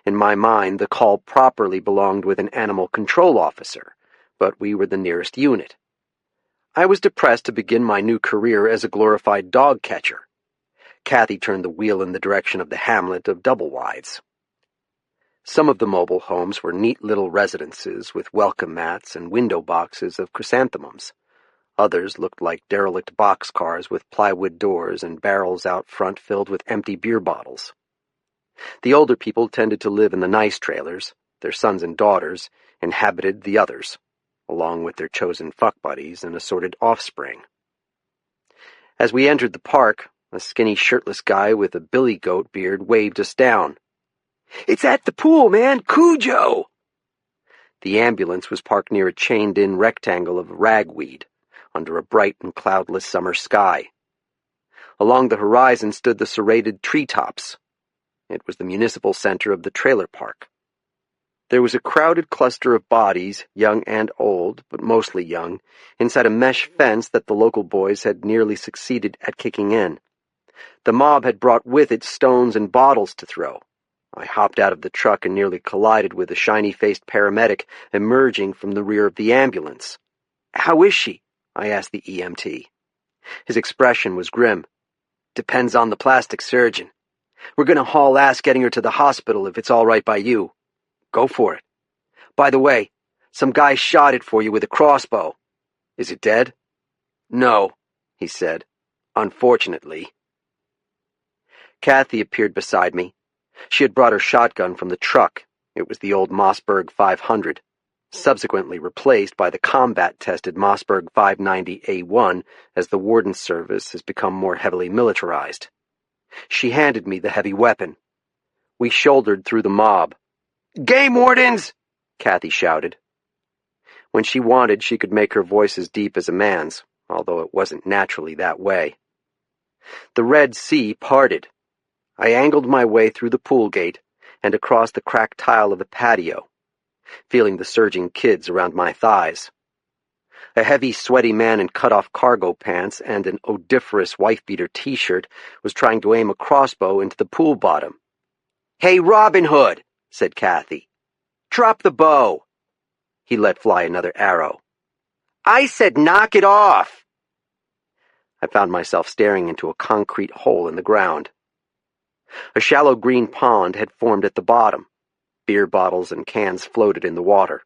In my mind, the call properly belonged with an animal control officer, but we were the nearest unit. I was depressed to begin my new career as a glorified dog catcher. Kathy turned the wheel in the direction of the hamlet of Doublewides. Some of the mobile homes were neat little residences with welcome mats and window boxes of chrysanthemums. Others looked like derelict boxcars with plywood doors and barrels out front filled with empty beer bottles. The older people tended to live in the nice trailers. Their sons and daughters inhabited the others, along with their chosen fuck buddies and assorted offspring. As we entered the park, a skinny shirtless guy with a billy goat beard waved us down. "It's at the pool, man! Cujo!" The ambulance was parked near a chained-in rectangle of ragweed, under a bright and cloudless summer sky. Along the horizon stood the serrated treetops. It was the municipal center of the trailer park. There was a crowded cluster of bodies, young and old, but mostly young, inside a mesh fence that the local boys had nearly succeeded at kicking in. The mob had brought with it stones and bottles to throw. I hopped out of the truck and nearly collided with a shiny-faced paramedic emerging from the rear of the ambulance. "How is she?" I asked the EMT. His expression was grim. "Depends on the plastic surgeon. We're going to haul ass getting her to the hospital if it's all right by you." "Go for it. By the way, some guy shot it for you with a crossbow." "Is it dead?" "No," he said. "Unfortunately." Kathy appeared beside me. She had brought her shotgun from the truck. It was the old Mossberg 500, subsequently replaced by the combat-tested Mossberg 590A1 as the warden's service has become more heavily militarized. She handed me the heavy weapon. We shouldered through the mob. "Game wardens!" Kathy shouted. When she wanted, she could make her voice as deep as a man's, although it wasn't naturally that way. The Red Sea parted. I angled my way through the pool gate and across the cracked tile of the patio, feeling the surging kids around my thighs. A heavy, sweaty man in cut-off cargo pants and an odoriferous wife-beater t-shirt was trying to aim a crossbow into the pool bottom. "Hey, Robin Hood," said Kathy. "Drop the bow." He let fly another arrow. "I said knock it off!" I found myself staring into a concrete hole in the ground. A shallow green pond had formed at the bottom. Beer bottles and cans floated in the water,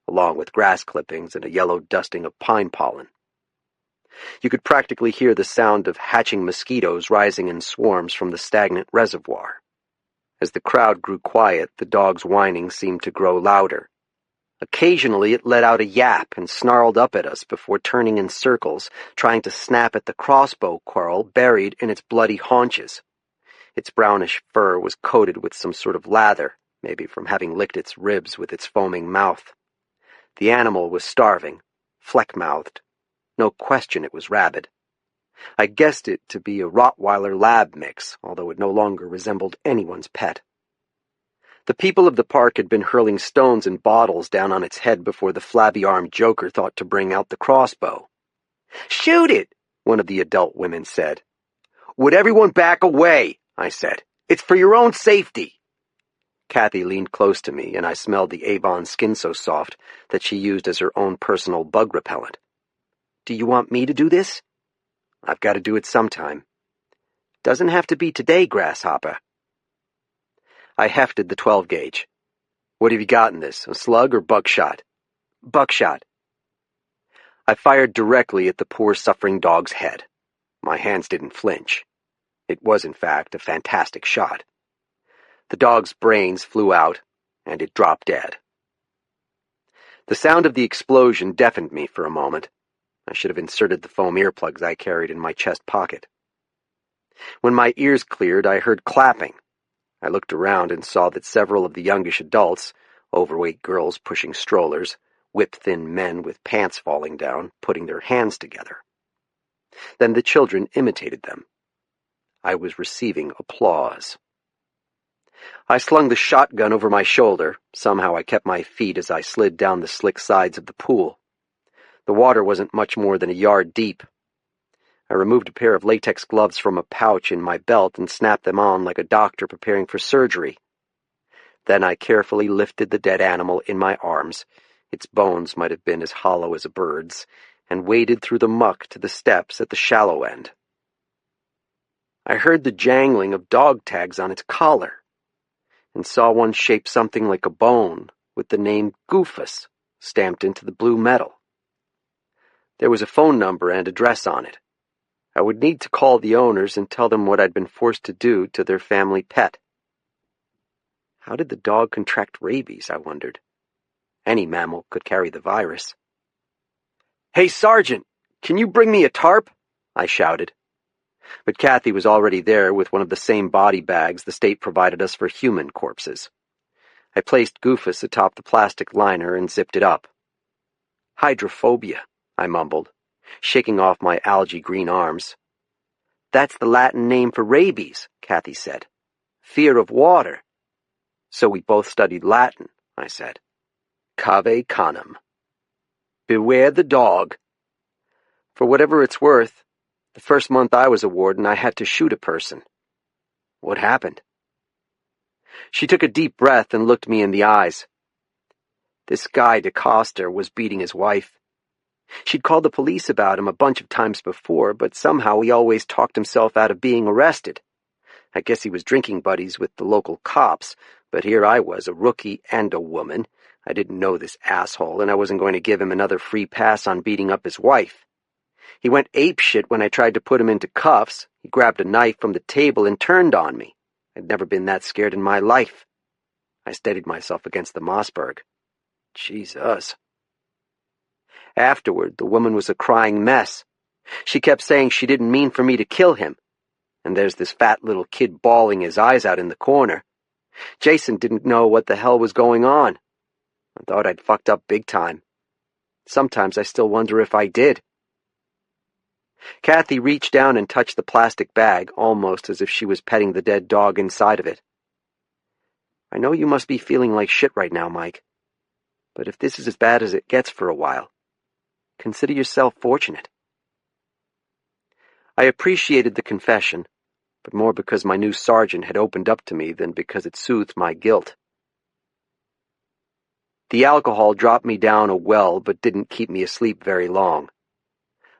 along with grass clippings and a yellow dusting of pine pollen. You could practically hear the sound of hatching mosquitoes rising in swarms from the stagnant reservoir. As the crowd grew quiet, the dog's whining seemed to grow louder. Occasionally it let out a yap and snarled up at us before turning in circles, trying to snap at the crossbow quarrel buried in its bloody haunches. Its brownish fur was coated with some sort of lather, maybe from having licked its ribs with its foaming mouth. The animal was starving, fleck-mouthed. No question it was rabid. I guessed it to be a Rottweiler lab mix, although it no longer resembled anyone's pet. The people of the park had been hurling stones and bottles down on its head before the flabby-armed joker thought to bring out the crossbow. "Shoot it," one of the adult women said. "Would everyone back away?" I said. "It's for your own safety." Kathy leaned close to me, and I smelled the Avon Skin So Soft that she used as her own personal bug repellent. "Do you want me to do this?" "I've got to do it sometime." "Doesn't have to be today, Grasshopper." I hefted the 12-gauge. "What have you got in this, a slug or buckshot?" "Buckshot." I fired directly at the poor suffering dog's head. My hands didn't flinch. It was, in fact, a fantastic shot. The dog's brains flew out, and it dropped dead. The sound of the explosion deafened me for a moment. I should have inserted the foam earplugs I carried in my chest pocket. When my ears cleared, I heard clapping. I looked around and saw that several of the youngish adults, overweight girls pushing strollers, whip-thin men with pants falling down, putting their hands together. Then the children imitated them. I was receiving applause. I slung the shotgun over my shoulder. Somehow I kept my feet as I slid down the slick sides of the pool. The water wasn't much more than a yard deep. I removed a pair of latex gloves from a pouch in my belt and snapped them on like a doctor preparing for surgery. Then I carefully lifted the dead animal in my arms. Its bones might have been as hollow as a bird's, and waded through the muck to the steps at the shallow end. I heard the jangling of dog tags on its collar. and saw one shaped something like a bone with the name Goofus stamped into the blue metal. There was a phone number and address on it. I would need to call the owners and tell them what I'd been forced to do to their family pet. How did the dog contract rabies, I wondered. Any mammal could carry the virus. "Hey, Sergeant, can you bring me a tarp?" I shouted. But Kathy was already there with one of the same body bags the state provided us for human corpses. I placed Goofus atop the plastic liner and zipped it up. "Hydrophobia," I mumbled, shaking off my algae-green arms. "That's the Latin name for rabies," Kathy said. "Fear of water." "So we both studied Latin," I said. "Cave canem." Beware the dog. For whatever it's worth, the first month I was a warden, I had to shoot a person. What happened? She took a deep breath and looked me in the eyes. This guy DeCoster was beating his wife. She'd called the police about him a bunch of times before, but somehow he always talked himself out of being arrested. I guess he was drinking buddies with the local cops, but here I was, a rookie and a woman. I didn't know this asshole, and I wasn't going to give him another free pass on beating up his wife. He went apeshit when I tried to put him into cuffs. He grabbed a knife from the table and turned on me. I'd never been that scared in my life. I steadied myself against the Mossberg. Jesus. Afterward, the woman was a crying mess. She kept saying she didn't mean for me to kill him. And there's this fat little kid bawling his eyes out in the corner. Jason didn't know what the hell was going on. I thought I'd fucked up big time. Sometimes I still wonder if I did. Kathy reached down and touched the plastic bag, almost as if she was petting the dead dog inside of it. "I know you must be feeling like shit right now, Mike. But if this is as bad as it gets for a while, consider yourself fortunate." I appreciated the confession, but more because my new sergeant had opened up to me than because it soothed my guilt. The alcohol dropped me down a well, but didn't keep me asleep very long.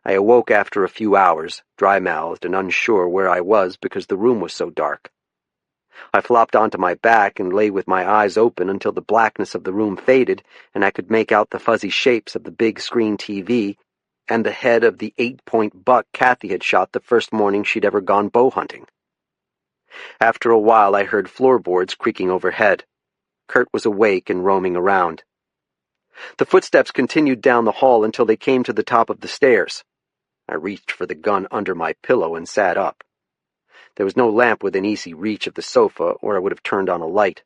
I awoke after a few hours, dry-mouthed and unsure where I was because the room was so dark. I flopped onto my back and lay with my eyes open until the blackness of the room faded and I could make out the fuzzy shapes of the big screen TV and the head of the 8-point buck Kathy had shot the first morning she'd ever gone bow hunting. After a while I heard floorboards creaking overhead. Kurt was awake and roaming around. The footsteps continued down the hall until they came to the top of the stairs. I reached for the gun under my pillow and sat up. There was no lamp within easy reach of the sofa, or I would have turned on a light.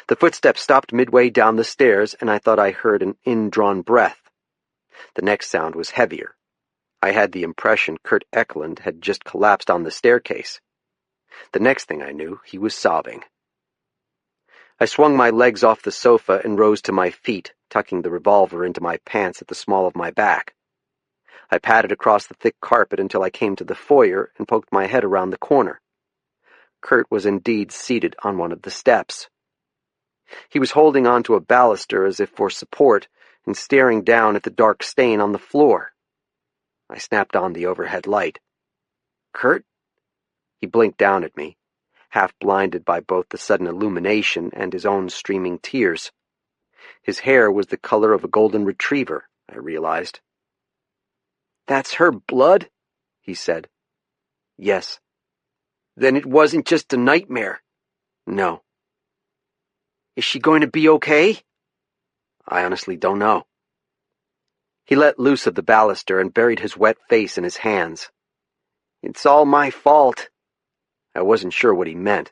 The footsteps stopped midway down the stairs, and I thought I heard an indrawn breath. The next sound was heavier. I had the impression Kurt Eklund had just collapsed on the staircase. The next thing I knew, he was sobbing. I swung my legs off the sofa and rose to my feet, tucking the revolver into my pants at the small of my back. I padded across the thick carpet until I came to the foyer and poked my head around the corner. Kurt was indeed seated on one of the steps. He was holding onto a baluster as if for support and staring down at the dark stain on the floor. I snapped on the overhead light. "Kurt?" He blinked down at me, half blinded by both the sudden illumination and his own streaming tears. His hair was the color of a golden retriever, I realized. "That's her blood?" he said. "Yes." "Then it wasn't just a nightmare." "No." "Is she going to be okay?" "I honestly don't know." He let loose of the baluster and buried his wet face in his hands. "It's all my fault." I wasn't sure what he meant,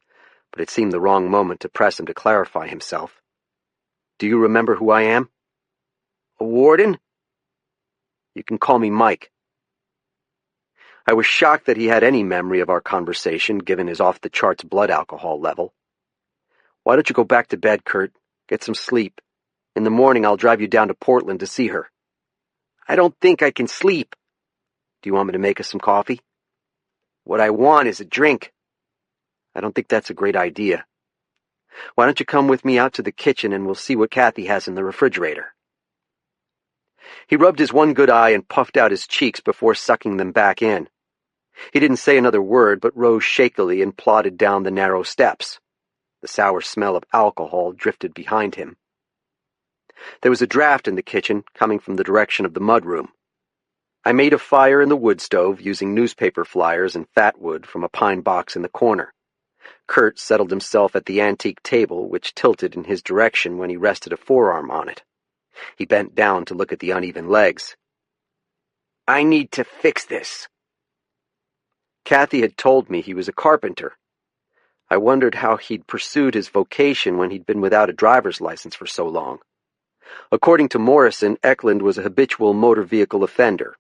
but it seemed the wrong moment to press him to clarify himself. "Do you remember who I am?" "A warden?" "You can call me Mike." I was shocked that he had any memory of our conversation, given his off-the-charts blood alcohol level. "Why don't you go back to bed, Kurt? Get some sleep. In the morning I'll drive you down to Portland to see her." "I don't think I can sleep." "Do you want me to make us some coffee?" "What I want is a drink." "I don't think that's a great idea. Why don't you come with me out to the kitchen and we'll see what Kathy has in the refrigerator?" He rubbed his one good eye and puffed out his cheeks before sucking them back in. He didn't say another word, but rose shakily and plodded down the narrow steps. The sour smell of alcohol drifted behind him. There was a draft in the kitchen coming from the direction of the mudroom. I made a fire in the wood stove using newspaper flyers and fat wood from a pine box in the corner. Kurt settled himself at the antique table, which tilted in his direction when he rested a forearm on it. He bent down to look at the uneven legs. "I need to fix this." Kathy had told me he was a carpenter. I wondered how he'd pursued his vocation when he'd been without a driver's license for so long. According to Morrison, Eklund was a habitual motor vehicle offender.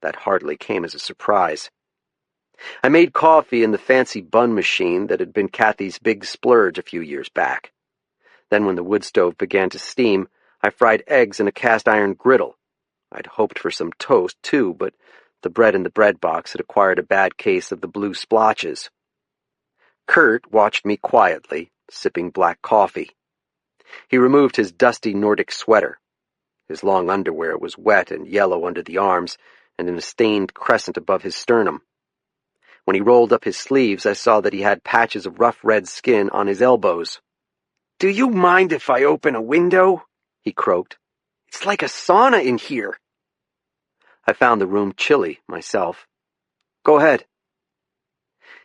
That hardly came as a surprise. I made coffee in the fancy bun machine that had been Kathy's big splurge a few years back. Then when the wood stove began to steam, I fried eggs in a cast-iron griddle. I'd hoped for some toast, too, but the bread in the bread box had acquired a bad case of the blue splotches. Kurt watched me quietly, sipping black coffee. He removed his dusty Nordic sweater. His long underwear was wet and yellow under the arms and in a stained crescent above his sternum. When he rolled up his sleeves, I saw that he had patches of rough red skin on his elbows. "Do you mind if I open a window?" he croaked. "It's like a sauna in here." I found the room chilly, myself. "Go ahead."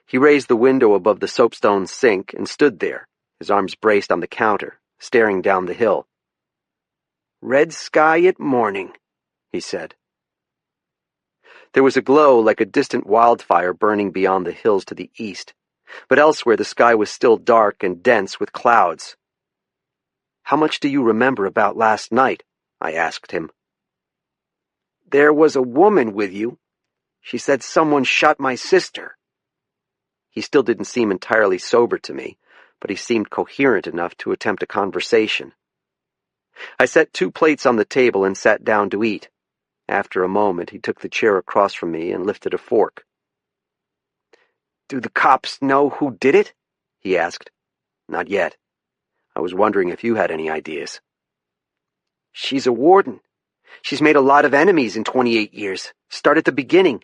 He raised the window above the soapstone sink and stood there, his arms braced on the counter, staring down the hill. "Red sky at morning," he said. There was a glow like a distant wildfire burning beyond the hills to the east, but elsewhere the sky was still dark and dense with clouds. "How much do you remember about last night?" I asked him. "There was a woman with you. She said someone shot my sister." He still didn't seem entirely sober to me, but he seemed coherent enough to attempt a conversation. I set 2 plates on the table and sat down to eat. After a moment, he took the chair across from me and lifted a fork. "Do the cops know who did it?" he asked. "Not yet. I was wondering if you had any ideas." "She's a warden. She's made a lot of enemies in 28 years. Start at the beginning."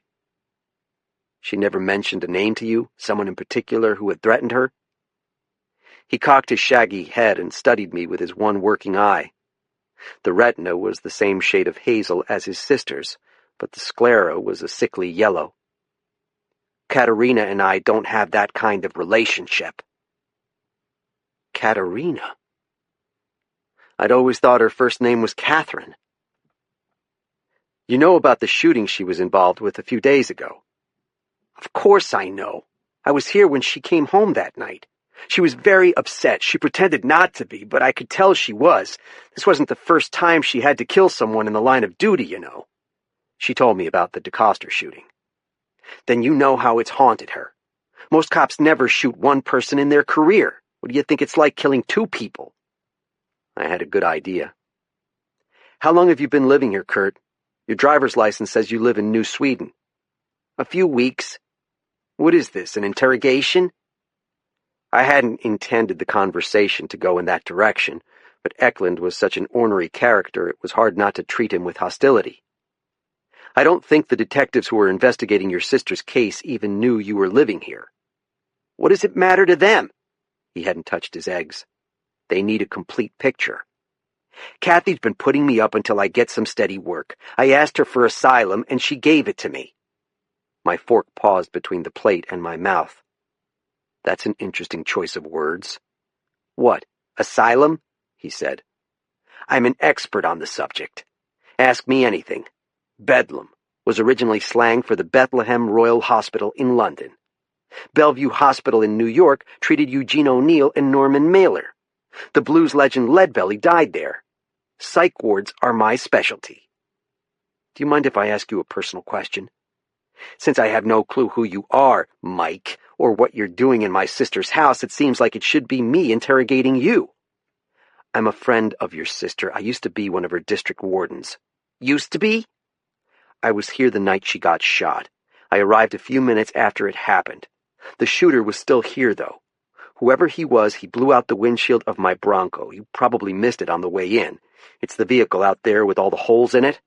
"She never mentioned a name to you, someone in particular who had threatened her?" He cocked his shaggy head and studied me with his one working eye. The retina was the same shade of hazel as his sister's, but the sclera was a sickly yellow. "Katerina and I don't have that kind of relationship." Katerina? I'd always thought her first name was Catherine. "You know about the shooting she was involved with a few days ago?" "Of course I know. I was here when she came home that night. She was very upset. She pretended not to be, but I could tell she was. This wasn't the first time she had to kill someone in the line of duty, you know." She told me about the DeCoster shooting. "Then you know how it's haunted her. Most cops never shoot one person in their career. What do you think it's like killing 2 people? I had a good idea. "How long have you been living here, Kurt? Your driver's license says you live in New Sweden." "A few weeks." "What is this, an interrogation?" I hadn't intended the conversation to go in that direction, but Eklund was such an ornery character it was hard not to treat him with hostility. "I don't think the detectives who were investigating your sister's case even knew you were living here." "What does it matter to them?" He hadn't touched his eggs. "They need a complete picture. Kathy's been putting me up until I get some steady work. I asked her for asylum, and she gave it to me." My fork paused between the plate and my mouth. "That's an interesting choice of words." "What, asylum?" he said. "I'm an expert on the subject. Ask me anything. Bedlam was originally slang for the Bethlehem Royal Hospital in London. Bellevue Hospital in New York treated Eugene O'Neill and Norman Mailer. The blues legend Leadbelly died there. Psych wards are my specialty." "Do you mind if I ask you a personal question?" "Since I have no clue who you are, Mike, or what you're doing in my sister's house, it seems like it should be me interrogating you." "I'm a friend of your sister. I used to be one of her district wardens." "Used to be?" "I was here the night she got shot. I arrived a few minutes after it happened. The shooter was still here, though. Whoever he was, he blew out the windshield of my Bronco. You probably missed it on the way in. It's the vehicle out there with all the holes in it."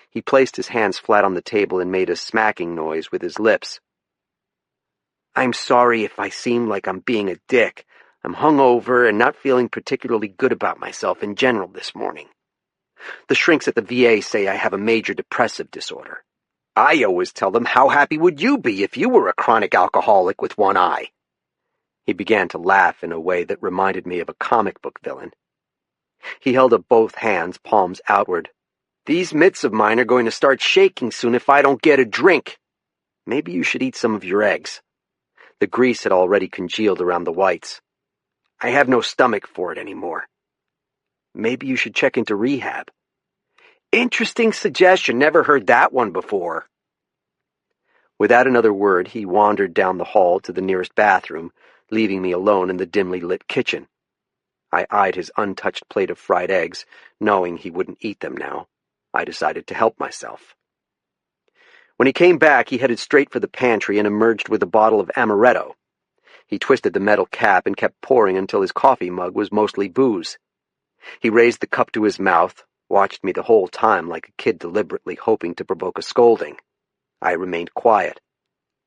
He placed his hands flat on the table and made a smacking noise with his lips. "I'm sorry if I seem like I'm being a dick. I'm hungover and not feeling particularly good about myself in general this morning. The shrinks at the VA say I have a major depressive disorder. I always tell them, how happy would you be if you were a chronic alcoholic with one eye? He began to laugh in a way that reminded me of a comic book villain. He held up both hands, palms outward. These mitts of mine are going to start shaking soon if I don't get a drink. Maybe you should eat some of your eggs. The grease had already congealed around the whites. I have no stomach for it anymore. Maybe you should check into rehab. Interesting suggestion. Never heard that one before. Without another word, he wandered down the hall to the nearest bathroom, leaving me alone in the dimly lit kitchen. I eyed his untouched plate of fried eggs, knowing he wouldn't eat them now. I decided to help myself. When he came back, he headed straight for the pantry and emerged with a bottle of amaretto. He twisted the metal cap and kept pouring until his coffee mug was mostly booze. He raised the cup to his mouth, watched me the whole time like a kid deliberately hoping to provoke a scolding. I remained quiet.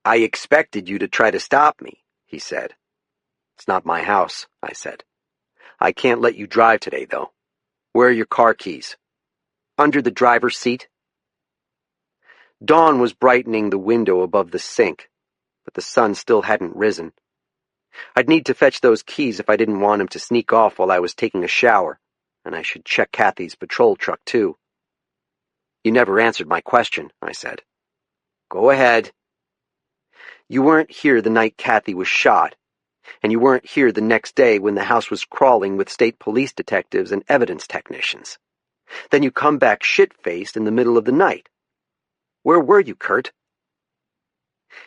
I expected you to try to stop me, he said. It's not my house, I said. I can't let you drive today, though. Where are your car keys? Under the driver's seat? Dawn was brightening the window above the sink, but the sun still hadn't risen. I'd need to fetch those keys if I didn't want him to sneak off while I was taking a shower, and I should check Kathy's patrol truck, too. You never answered my question, I said. Go ahead. You weren't here the night Kathy was shot, and you weren't here the next day when the house was crawling with state police detectives and evidence technicians. Then you come back shit-faced in the middle of the night. Where were you, Kurt?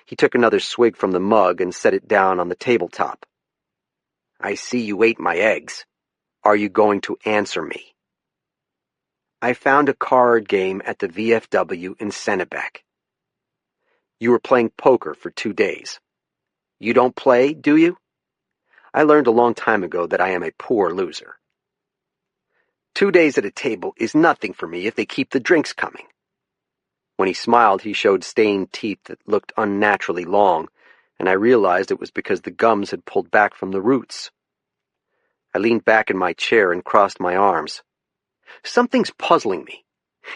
He took another swig from the mug and set it down on the tabletop. I see you ate my eggs. Are you going to answer me? I found a card game at the VFW in Sennebec. You were playing poker for 2 days. You don't play, do you? I learned a long time ago that I am a poor loser. 2 days at a table is nothing for me if they keep the drinks coming. When he smiled, he showed stained teeth that looked unnaturally long, and I realized it was because the gums had pulled back from the roots. I leaned back in my chair and crossed my arms. Something's puzzling me.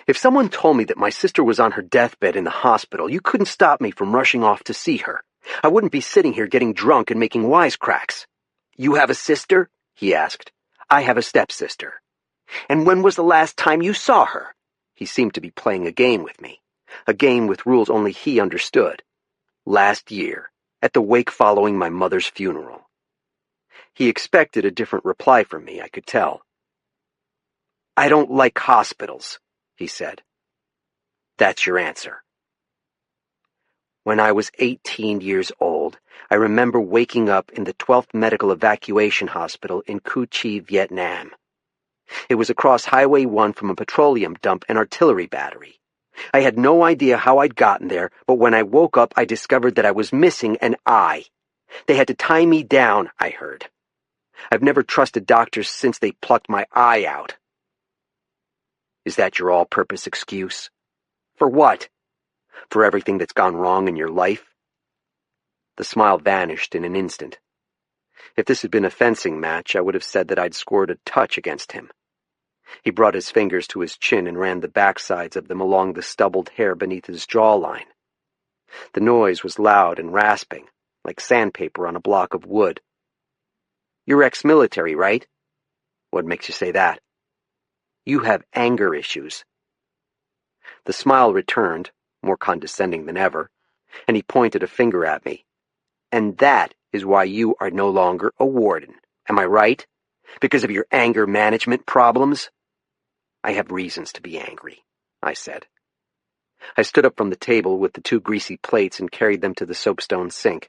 If someone told me that my sister was on her deathbed in the hospital, you couldn't stop me from rushing off to see her. I wouldn't be sitting here getting drunk and making wisecracks. You have a sister? He asked. I have a stepsister. And when was the last time you saw her? He seemed to be playing a game with me. A game with rules only he understood. Last year, at the wake following my mother's funeral. He expected a different reply from me, I could tell. I don't like hospitals, he said. That's your answer. When I was 18 years old, I remember waking up in the 12th Medical Evacuation Hospital in Cu Chi, Vietnam. It was across Highway 1 from a petroleum dump and artillery battery. I had no idea how I'd gotten there, but when I woke up, I discovered that I was missing an eye. They had to tie me down, I heard. I've never trusted doctors since they plucked my eye out. Is that your all-purpose excuse? For what? For everything that's gone wrong in your life? The smile vanished in an instant. If this had been a fencing match, I would have said that I'd scored a touch against him. He brought his fingers to his chin and ran the backsides of them along the stubbled hair beneath his jawline. The noise was loud and rasping, like sandpaper on a block of wood. You're ex-military, right? What makes you say that? You have anger issues. The smile returned, more condescending than ever, and he pointed a finger at me. And that is why you are no longer a warden. Am I right? Because of your anger management problems? I have reasons to be angry, I said. I stood up from the table with the 2 greasy plates and carried them to the soapstone sink.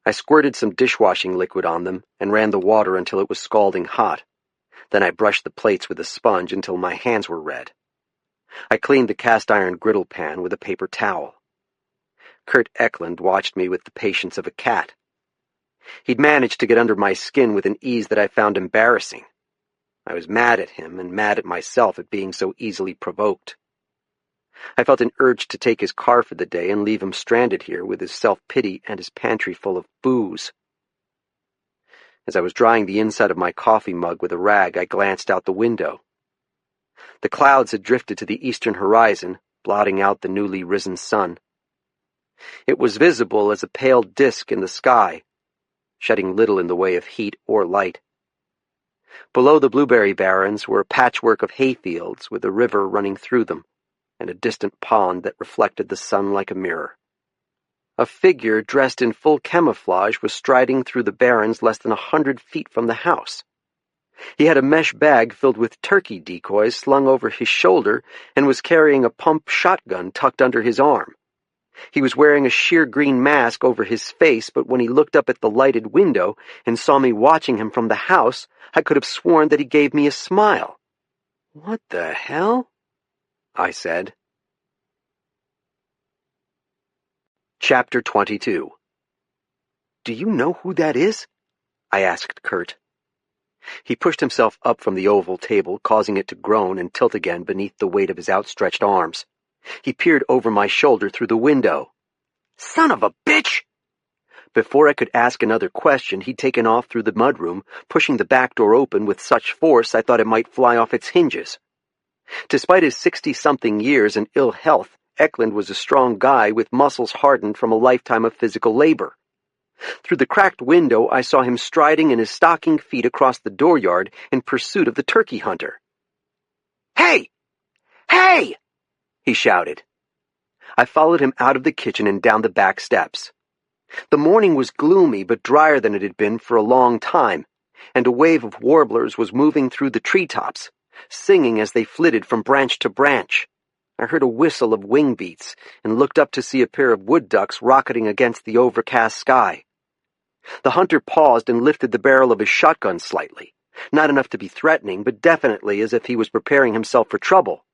I squirted some dishwashing liquid on them and ran the water until it was scalding hot. Then I brushed the plates with a sponge until my hands were red. I cleaned the cast-iron griddle pan with a paper towel. Kurt Eklund watched me with the patience of a cat. He'd managed to get under my skin with an ease that I found embarrassing. I was mad at him and mad at myself at being so easily provoked. I felt an urge to take his car for the day and leave him stranded here with his self-pity and his pantry full of booze. As I was drying the inside of my coffee mug with a rag, I glanced out the window. The clouds had drifted to the eastern horizon, blotting out the newly risen sun. It was visible as a pale disk in the sky, shedding little in the way of heat or light. Below the blueberry barrens were a patchwork of hayfields with a river running through them, and a distant pond that reflected the sun like a mirror. A figure dressed in full camouflage was striding through the barrens less than 100 feet from the house. He had a mesh bag filled with turkey decoys slung over his shoulder and was carrying a pump shotgun tucked under his arm. He was wearing a sheer green mask over his face, but when he looked up at the lighted window and saw me watching him from the house, I could have sworn that he gave me a smile. "What the hell?" I said. Chapter 22. "Do you know who that is?" I asked Kurt. He pushed himself up from the oval table, causing it to groan and tilt again beneath the weight of his outstretched arms. He peered over my shoulder through the window. "Son of a bitch!" Before I could ask another question, he'd taken off through the mudroom, pushing the back door open with such force I thought it might fly off its hinges. Despite his 60-something years and ill health, Eklund was a strong guy with muscles hardened from a lifetime of physical labor. Through the cracked window, I saw him striding in his stocking feet across the dooryard in pursuit of the turkey hunter. "Hey! Hey!" he shouted. I followed him out of the kitchen and down the back steps. The morning was gloomy but drier than it had been for a long time, and a wave of warblers was moving through the treetops, singing as they flitted from branch to branch. I heard a whistle of wing beats and looked up to see a pair of wood ducks rocketing against the overcast sky. The hunter paused and lifted the barrel of his shotgun slightly, not enough to be threatening, but definitely as if he was preparing himself for trouble.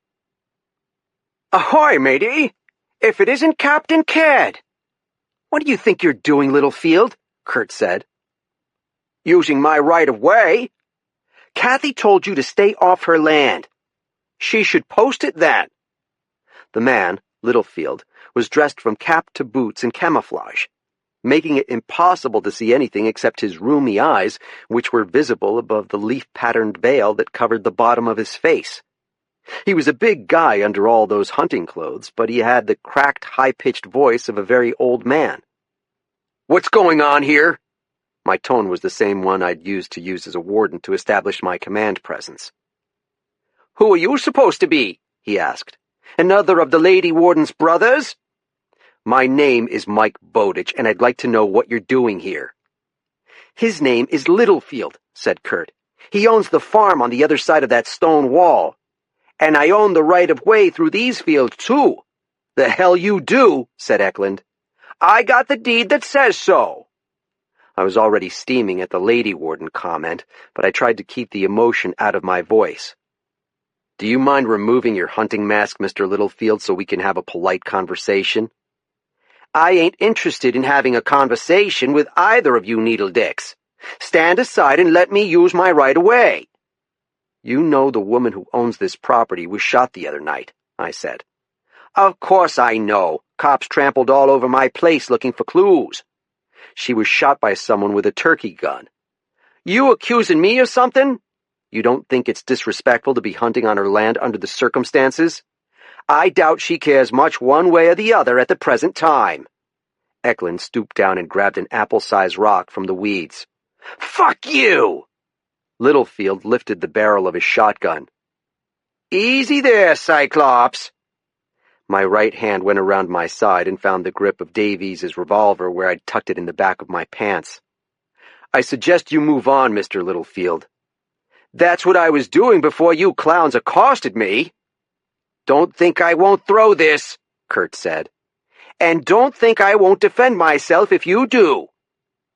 "Ahoy, matey! If it isn't Captain Kidd!" "What do you think you're doing, Littlefield?" Kurt said. "Using my right-of-way. Kathy told you to stay off her land. She should post it then." The man, Littlefield, was dressed from cap to boots in camouflage, making it impossible to see anything except his rheumy eyes, which were visible above the leaf-patterned veil that covered the bottom of his face. He was a big guy under all those hunting clothes, but he had the cracked, high-pitched voice of a very old man. "What's going on here?" My tone was the same one I'd used as a warden to establish my command presence. "Who are you supposed to be?" he asked. "Another of the Lady Warden's brothers?" "My name is Mike Bowditch, and I'd like to know what you're doing here." "His name is Littlefield," said Kurt. "He owns the farm on the other side of that stone wall. And I own the right-of-way through these fields, too." "The hell you do," said Eklund. "I got the deed that says so." I was already steaming at the Lady Warden comment, but I tried to keep the emotion out of my voice. "Do you mind removing your hunting mask, Mr. Littlefield, so we can have a polite conversation?" "I ain't interested in having a conversation with either of you needle-dicks. Stand aside and let me use my right-of-way." "You know the woman who owns this property was shot the other night," I said. "Of course I know. Cops trampled all over my place looking for clues." "She was shot by someone with a turkey gun." "You accusing me of something?" "You don't think it's disrespectful to be hunting on her land under the circumstances?" "I doubt she cares much one way or the other at the present time." Eklund stooped down and grabbed an apple-sized rock from the weeds. "Fuck you!" Littlefield lifted the barrel of his shotgun. "Easy there, Cyclops." My right hand went around my side and found the grip of Davies' revolver where I'd tucked it in the back of my pants. "I suggest you move on, Mr. Littlefield." "That's what I was doing before you clowns accosted me." "Don't think I won't throw this," Kurt said. "And don't think I won't defend myself if you do."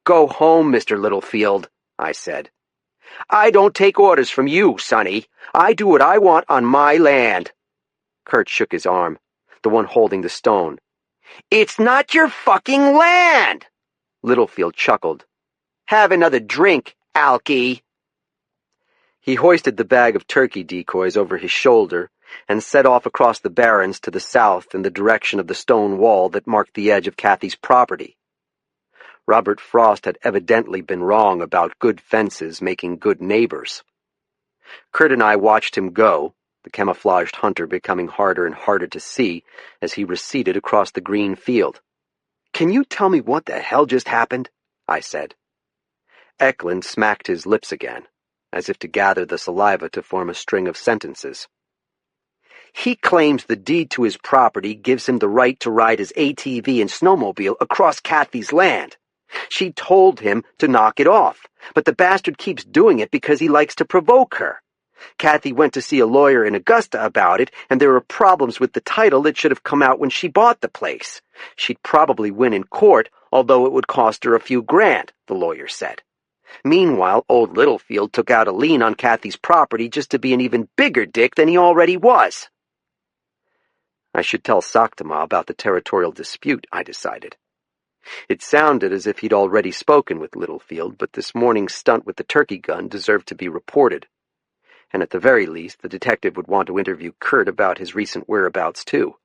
"Go home, Mr. Littlefield," I said. "I don't take orders from you, Sonny. I do what I want on my land." Kurt shook his arm, the one holding the stone. "It's not your fucking land!" Littlefield chuckled. "Have another drink, Alky." He hoisted the bag of turkey decoys over his shoulder and set off across the barrens to the south in the direction of the stone wall that marked the edge of Kathy's property. Robert Frost had evidently been wrong about good fences making good neighbors. Kurt and I watched him go, the camouflaged hunter becoming harder and harder to see as he receded across the green field. "Can you tell me what the hell just happened?" I said. Eklund smacked his lips again, as if to gather the saliva to form a string of sentences. "He claims the deed to his property gives him the right to ride his ATV and snowmobile across Kathy's land. She told him to knock it off, but the bastard keeps doing it because he likes to provoke her. Kathy went to see a lawyer in Augusta about it, and there are problems with the title that should have come out when she bought the place. She'd probably win in court, although it would cost her a few grand," the lawyer said. "Meanwhile, old Littlefield took out a lien on Kathy's property just to be an even bigger dick than he already was." I should tell Saktama about the territorial dispute, I decided. It sounded as if he'd already spoken with Littlefield, but this morning's stunt with the turkey gun deserved to be reported. And at the very least, the detective would want to interview Kurt about his recent whereabouts, too.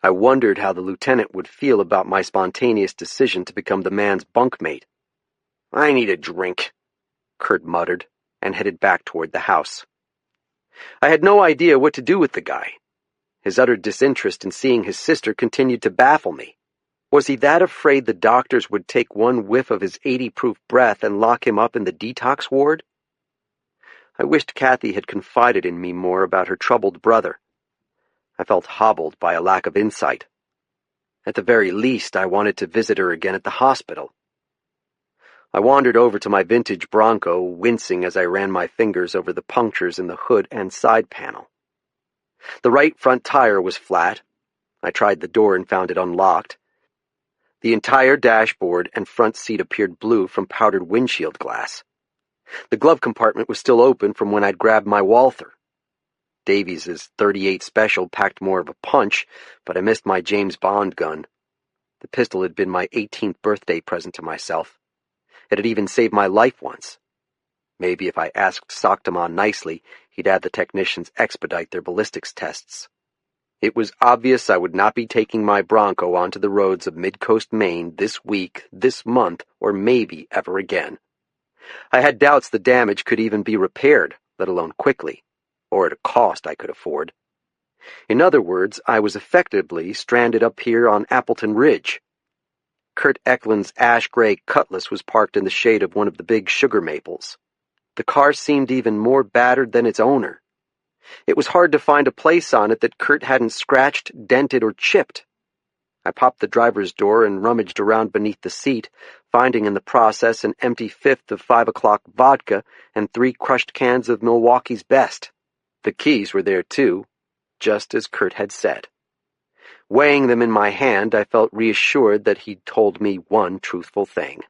I wondered how the lieutenant would feel about my spontaneous decision to become the man's bunkmate. "I need a drink," Kurt muttered, and headed back toward the house. I had no idea what to do with the guy. His utter disinterest in seeing his sister continued to baffle me. Was he that afraid the doctors would take one whiff of his 80-proof breath and lock him up in the detox ward? I wished Kathy had confided in me more about her troubled brother. I felt hobbled by a lack of insight. At the very least, I wanted to visit her again at the hospital. I wandered over to my vintage Bronco, wincing as I ran my fingers over the punctures in the hood and side panel. The right front tire was flat. I tried the door and found it unlocked. The entire dashboard and front seat appeared blue from powdered windshield glass. The glove compartment was still open from when I'd grabbed my Walther. Davies's .38 Special packed more of a punch, but I missed my James Bond gun. The pistol had been my 18th birthday present to myself. It had even saved my life once. Maybe if I asked Saktama nicely, he'd have the technicians expedite their ballistics tests. It was obvious I would not be taking my Bronco onto the roads of mid-coast Maine this week, this month, or maybe ever again. I had doubts the damage could even be repaired, let alone quickly, or at a cost I could afford. In other words, I was effectively stranded up here on Appleton Ridge. Kurt Eklund's ash-gray Cutlass was parked in the shade of one of the big sugar maples. The car seemed even more battered than its owner. It was hard to find a place on it that Kurt hadn't scratched, dented, or chipped. I popped the driver's door and rummaged around beneath the seat, finding in the process an empty fifth of 5 o'clock vodka and 3 crushed cans of Milwaukee's Best. The keys were there, too, just as Kurt had said. Weighing them in my hand, I felt reassured that he'd told me one truthful thing.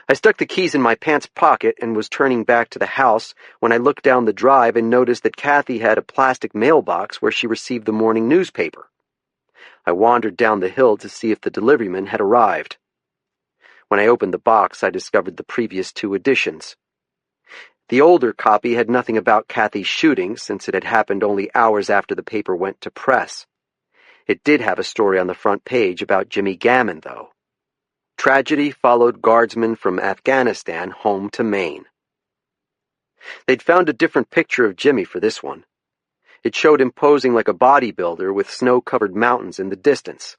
I stuck the keys in my pants pocket and was turning back to the house when I looked down the drive and noticed that Kathy had a plastic mailbox where she received the morning newspaper. I wandered down the hill to see if the deliveryman had arrived. When I opened the box, I discovered the previous 2 editions. The older copy had nothing about Kathy's shooting, since it had happened only hours after the paper went to press. It did have a story on the front page about Jimmy Gammon, though. Tragedy followed guardsmen from Afghanistan home to Maine. They'd found a different picture of Jimmy for this one. It showed him posing like a bodybuilder with snow-covered mountains in the distance.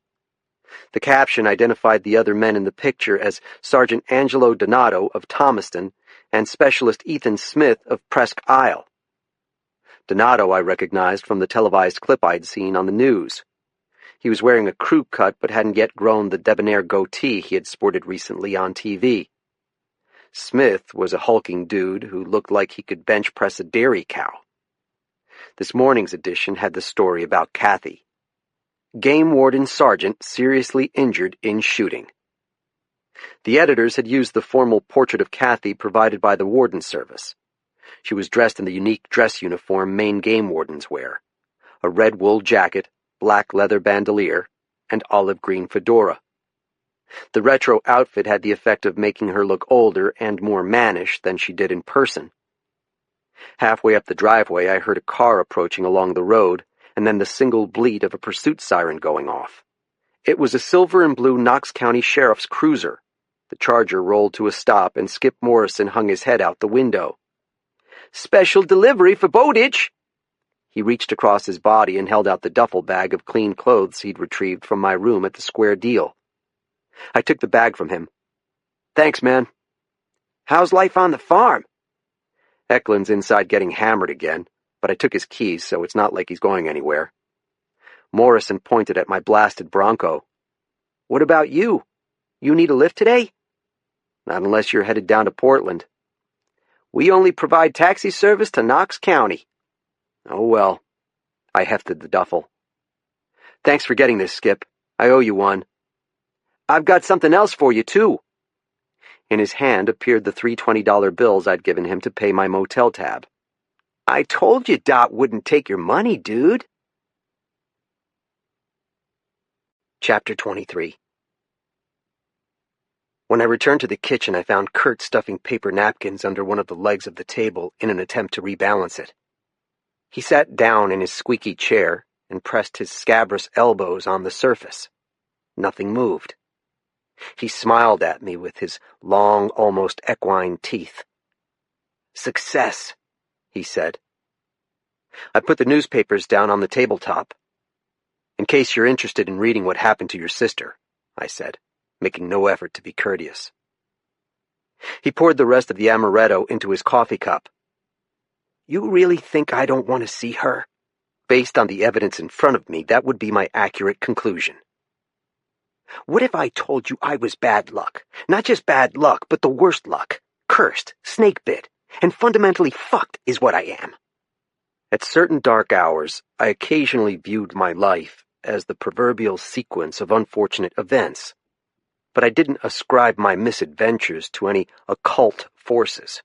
The caption identified the other men in the picture as Sergeant Angelo Donato of Thomaston and Specialist Ethan Smith of Presque Isle. Donato I recognized from the televised clip I'd seen on the news. He was wearing a crew cut but hadn't yet grown the debonair goatee he had sported recently on TV. Smith was a hulking dude who looked like he could bench press a dairy cow. This morning's edition had the story about Kathy. Game Warden Sergeant seriously injured in shooting. The editors had used the formal portrait of Kathy provided by the Warden Service. She was dressed in the unique dress uniform Maine game wardens wear, a red wool jacket, black leather bandolier, and olive green fedora. The retro outfit had the effect of making her look older and more mannish than she did in person. Halfway up the driveway, I heard a car approaching along the road, and then the single bleat of a pursuit siren going off. It was a silver and blue Knox County Sheriff's cruiser. The Charger rolled to a stop and Skip Morrison hung his head out the window. "Special delivery for Bowditch!" He reached across his body and held out the duffel bag of clean clothes he'd retrieved from my room at the Square Deal. I took the bag from him. "Thanks, man." "How's life on the farm?" "Eklund's inside getting hammered again, but I took his keys, so it's not like he's going anywhere." Morrison pointed at my blasted Bronco. "What about you? You need a lift today?" "Not unless you're headed down to Portland." "We only provide taxi service to Knox County." "Oh, well." I hefted the duffel. "Thanks for getting this, Skip. I owe you one." "I've got something else for you, too." In his hand appeared the three $20 bills I'd given him to pay my motel tab. "I told you Dot wouldn't take your money, dude." Chapter 23. When I returned to the kitchen, I found Kurt stuffing paper napkins under one of the legs of the table in an attempt to rebalance it. He sat down in his squeaky chair and pressed his scabrous elbows on the surface. Nothing moved. He smiled at me with his long, almost equine teeth. "Success," he said. I put the newspapers down on the tabletop. "In case you're interested in reading what happened to your sister," I said, making no effort to be courteous. He poured the rest of the amaretto into his coffee cup. "You really think I don't want to see her?" "Based on the evidence in front of me, that would be my accurate conclusion." "What if I told you I was bad luck? Not just bad luck, but the worst luck. Cursed, snake-bit, and fundamentally fucked is what I am." At certain dark hours, I occasionally viewed my life as the proverbial sequence of unfortunate events, but I didn't ascribe my misadventures to any occult forces.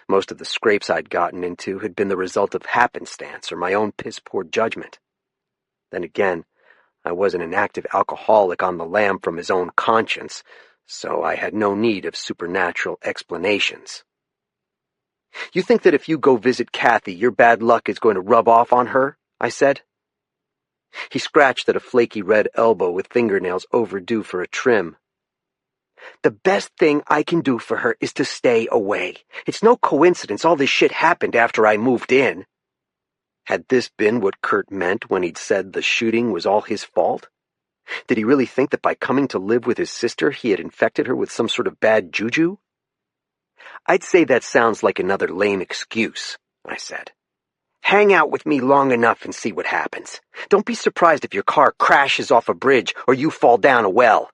Most of the scrapes I'd gotten into had been the result of happenstance or my own piss-poor judgment. Then again, I wasn't an active alcoholic on the lam from his own conscience, so I had no need of supernatural explanations. "You think that if you go visit Kathy, your bad luck is going to rub off on her?" I said. He scratched at a flaky red elbow with fingernails overdue for a trim. "The best thing I can do for her is to stay away. It's no coincidence all this shit happened after I moved in." Had this been what Kurt meant when he'd said the shooting was all his fault? Did he really think that by coming to live with his sister he had infected her with some sort of bad juju? "I'd say that sounds like another lame excuse," I said. "Hang out with me long enough and see what happens. Don't be surprised if your car crashes off a bridge or you fall down a well."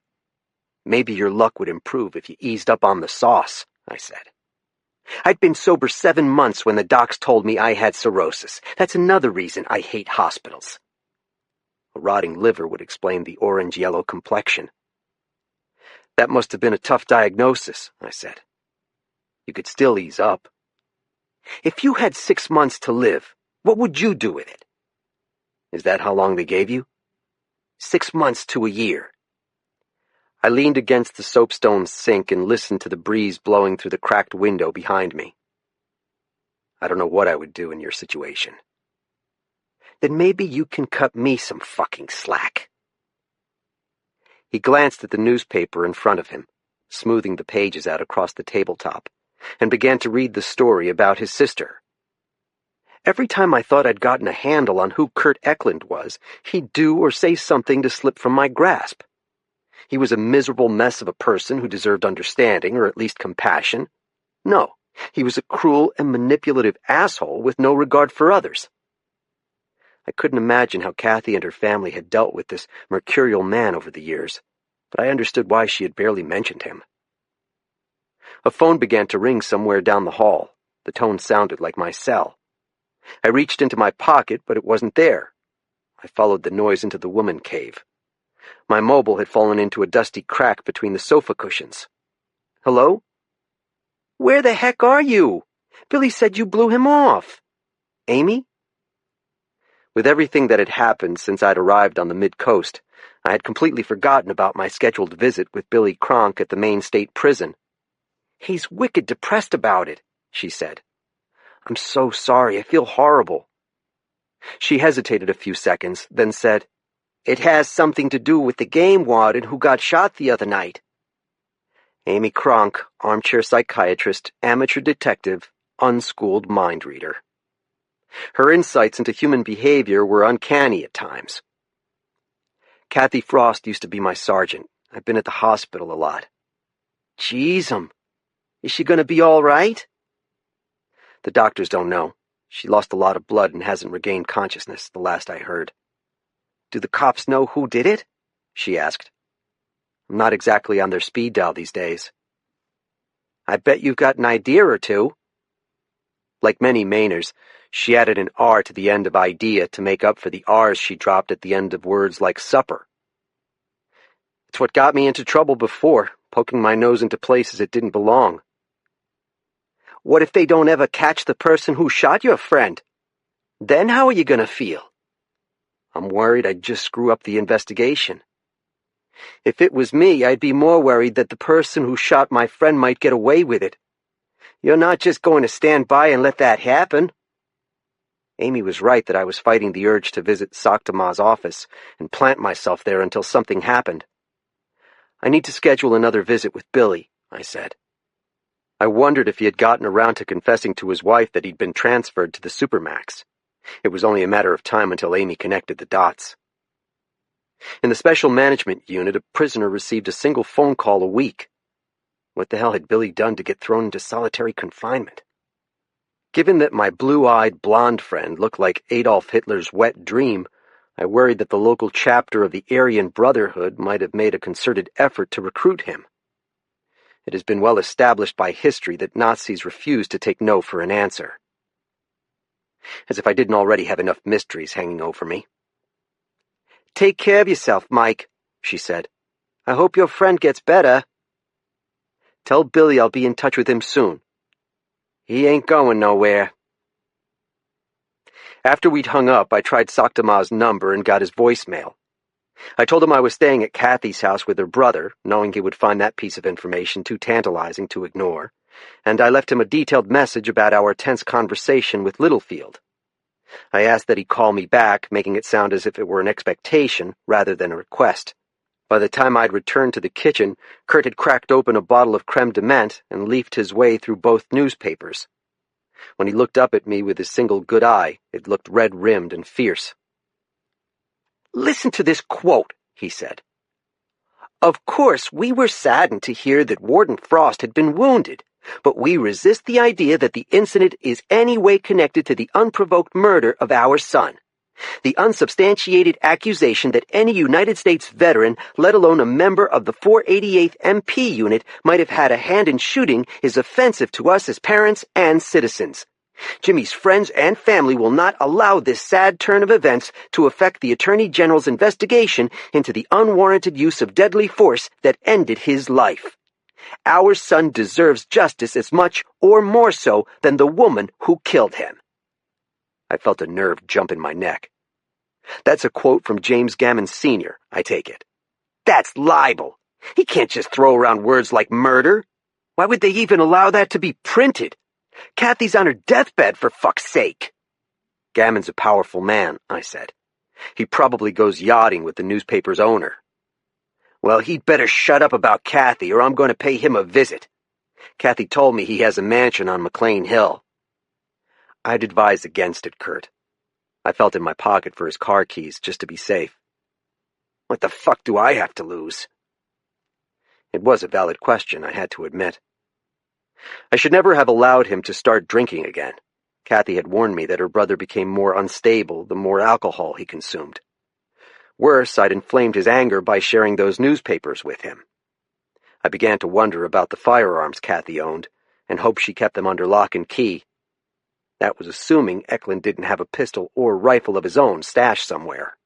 "Maybe your luck would improve if you eased up on the sauce," I said. "I'd been sober 7 months when the docs told me I had cirrhosis. That's another reason I hate hospitals." A rotting liver would explain the orange-yellow complexion. "That must have been a tough diagnosis," I said. "You could still ease up." "If you had 6 months to live, what would you do with it?" "Is that how long they gave you?" 6 months to a year." I leaned against the soapstone sink and listened to the breeze blowing through the cracked window behind me. "I don't know what I would do in your situation." "Then maybe you can cut me some fucking slack." He glanced at the newspaper in front of him, smoothing the pages out across the tabletop, and began to read the story about his sister. Every time I thought I'd gotten a handle on who Kurt Eklund was, he'd do or say something to slip from my grasp. He was a miserable mess of a person who deserved understanding, or at least compassion. No, he was a cruel and manipulative asshole with no regard for others. I couldn't imagine how Kathy and her family had dealt with this mercurial man over the years, but I understood why she had barely mentioned him. A phone began to ring somewhere down the hall. The tone sounded like my cell. I reached into my pocket, but it wasn't there. I followed the noise into the woman cave. My mobile had fallen into a dusty crack between the sofa cushions. "Hello?" "Where the heck are you? Billy said you blew him off." "Amy?" With everything that had happened since I'd arrived on the mid-coast, I had completely forgotten about my scheduled visit with Billy Cronk at the Maine State Prison. "He's wicked depressed about it," she said. "I'm so sorry. I feel horrible." She hesitated a few seconds, then said, It has something to do with the game warden who got shot the other night. Amy Kronk, armchair psychiatrist, amateur detective, unschooled mind reader. Her insights into human behavior were uncanny at times. Kathy Frost used to be my sergeant. I've been at the hospital a lot. Jeez, is she gonna be all right? The doctors don't know. She lost a lot of blood and hasn't regained consciousness, the last I heard. Do the cops know who did it? She asked. I'm not exactly on their speed dial these days. I bet you've got an idea or two. Like many Mainers, she added an R to the end of idea to make up for the R's she dropped at the end of words like supper. It's what got me into trouble before, poking my nose into places it didn't belong. What if they don't ever catch the person who shot your friend? Then how are you gonna feel? I'm worried I'd just screw up the investigation. If it was me, I'd be more worried that the person who shot my friend might get away with it. You're not just going to stand by and let that happen. Amy was right that I was fighting the urge to visit Sakhtama's office and plant myself there until something happened. I need to schedule another visit with Billy, I said. I wondered if he had gotten around to confessing to his wife that he'd been transferred to the Supermax. It was only a matter of time until Amy connected the dots. In the Special Management Unit, a prisoner received a single phone call a week. What the hell had Billy done to get thrown into solitary confinement? Given that my blue-eyed blonde friend looked like Adolf Hitler's wet dream, I worried that the local chapter of the Aryan Brotherhood might have made a concerted effort to recruit him. It has been well established by history that Nazis refuse to take no for an answer. As if I didn't already have enough mysteries hanging over me. Take care of yourself, Mike, she said. I hope your friend gets better. Tell Billy I'll be in touch with him soon. He ain't going nowhere. After we'd hung up, I tried Sakhtama's number and got his voicemail. I told him I was staying at Kathy's house with her brother, knowing he would find that piece of information too tantalizing to ignore, and I left him a detailed message about our tense conversation with Littlefield. I asked that he call me back, making it sound as if it were an expectation rather than a request. By the time I'd returned to the kitchen, Kurt had cracked open a bottle of creme de menthe and leafed his way through both newspapers. When he looked up at me with his single good eye, it looked red-rimmed and fierce. Listen to this quote, he said. Of course, we were saddened to hear that Warden Frost had been wounded, but we resist the idea that the incident is any way connected to the unprovoked murder of our son. The unsubstantiated accusation that any United States veteran, let alone a member of the 488th MP unit, might have had a hand in shooting is offensive to us as parents and citizens. Jimmy's friends and family will not allow this sad turn of events to affect the Attorney General's investigation into the unwarranted use of deadly force that ended his life. Our son deserves justice as much or more so than the woman who killed him. I felt a nerve jump in my neck. That's a quote from James Gammon Sr., I take it. That's libel. He can't just throw around words like murder. Why would they even allow that to be printed? Kathy's on her deathbed, for fuck's sake. Gammon's a powerful man, I said. He probably goes yachting with the newspaper's owner. Well, he'd better shut up about Kathy, or I'm going to pay him a visit. Kathy told me he has a mansion on McLean Hill. I'd advise against it, Kurt. I felt in my pocket for his car keys just to be safe. What the fuck do I have to lose? It was a valid question, I had to admit. I should never have allowed him to start drinking again. Kathy had warned me that her brother became more unstable the more alcohol he consumed. Worse, I'd inflamed his anger by sharing those newspapers with him. I began to wonder about the firearms Kathy owned, and hoped she kept them under lock and key. That was assuming Eklund didn't have a pistol or rifle of his own stashed somewhere.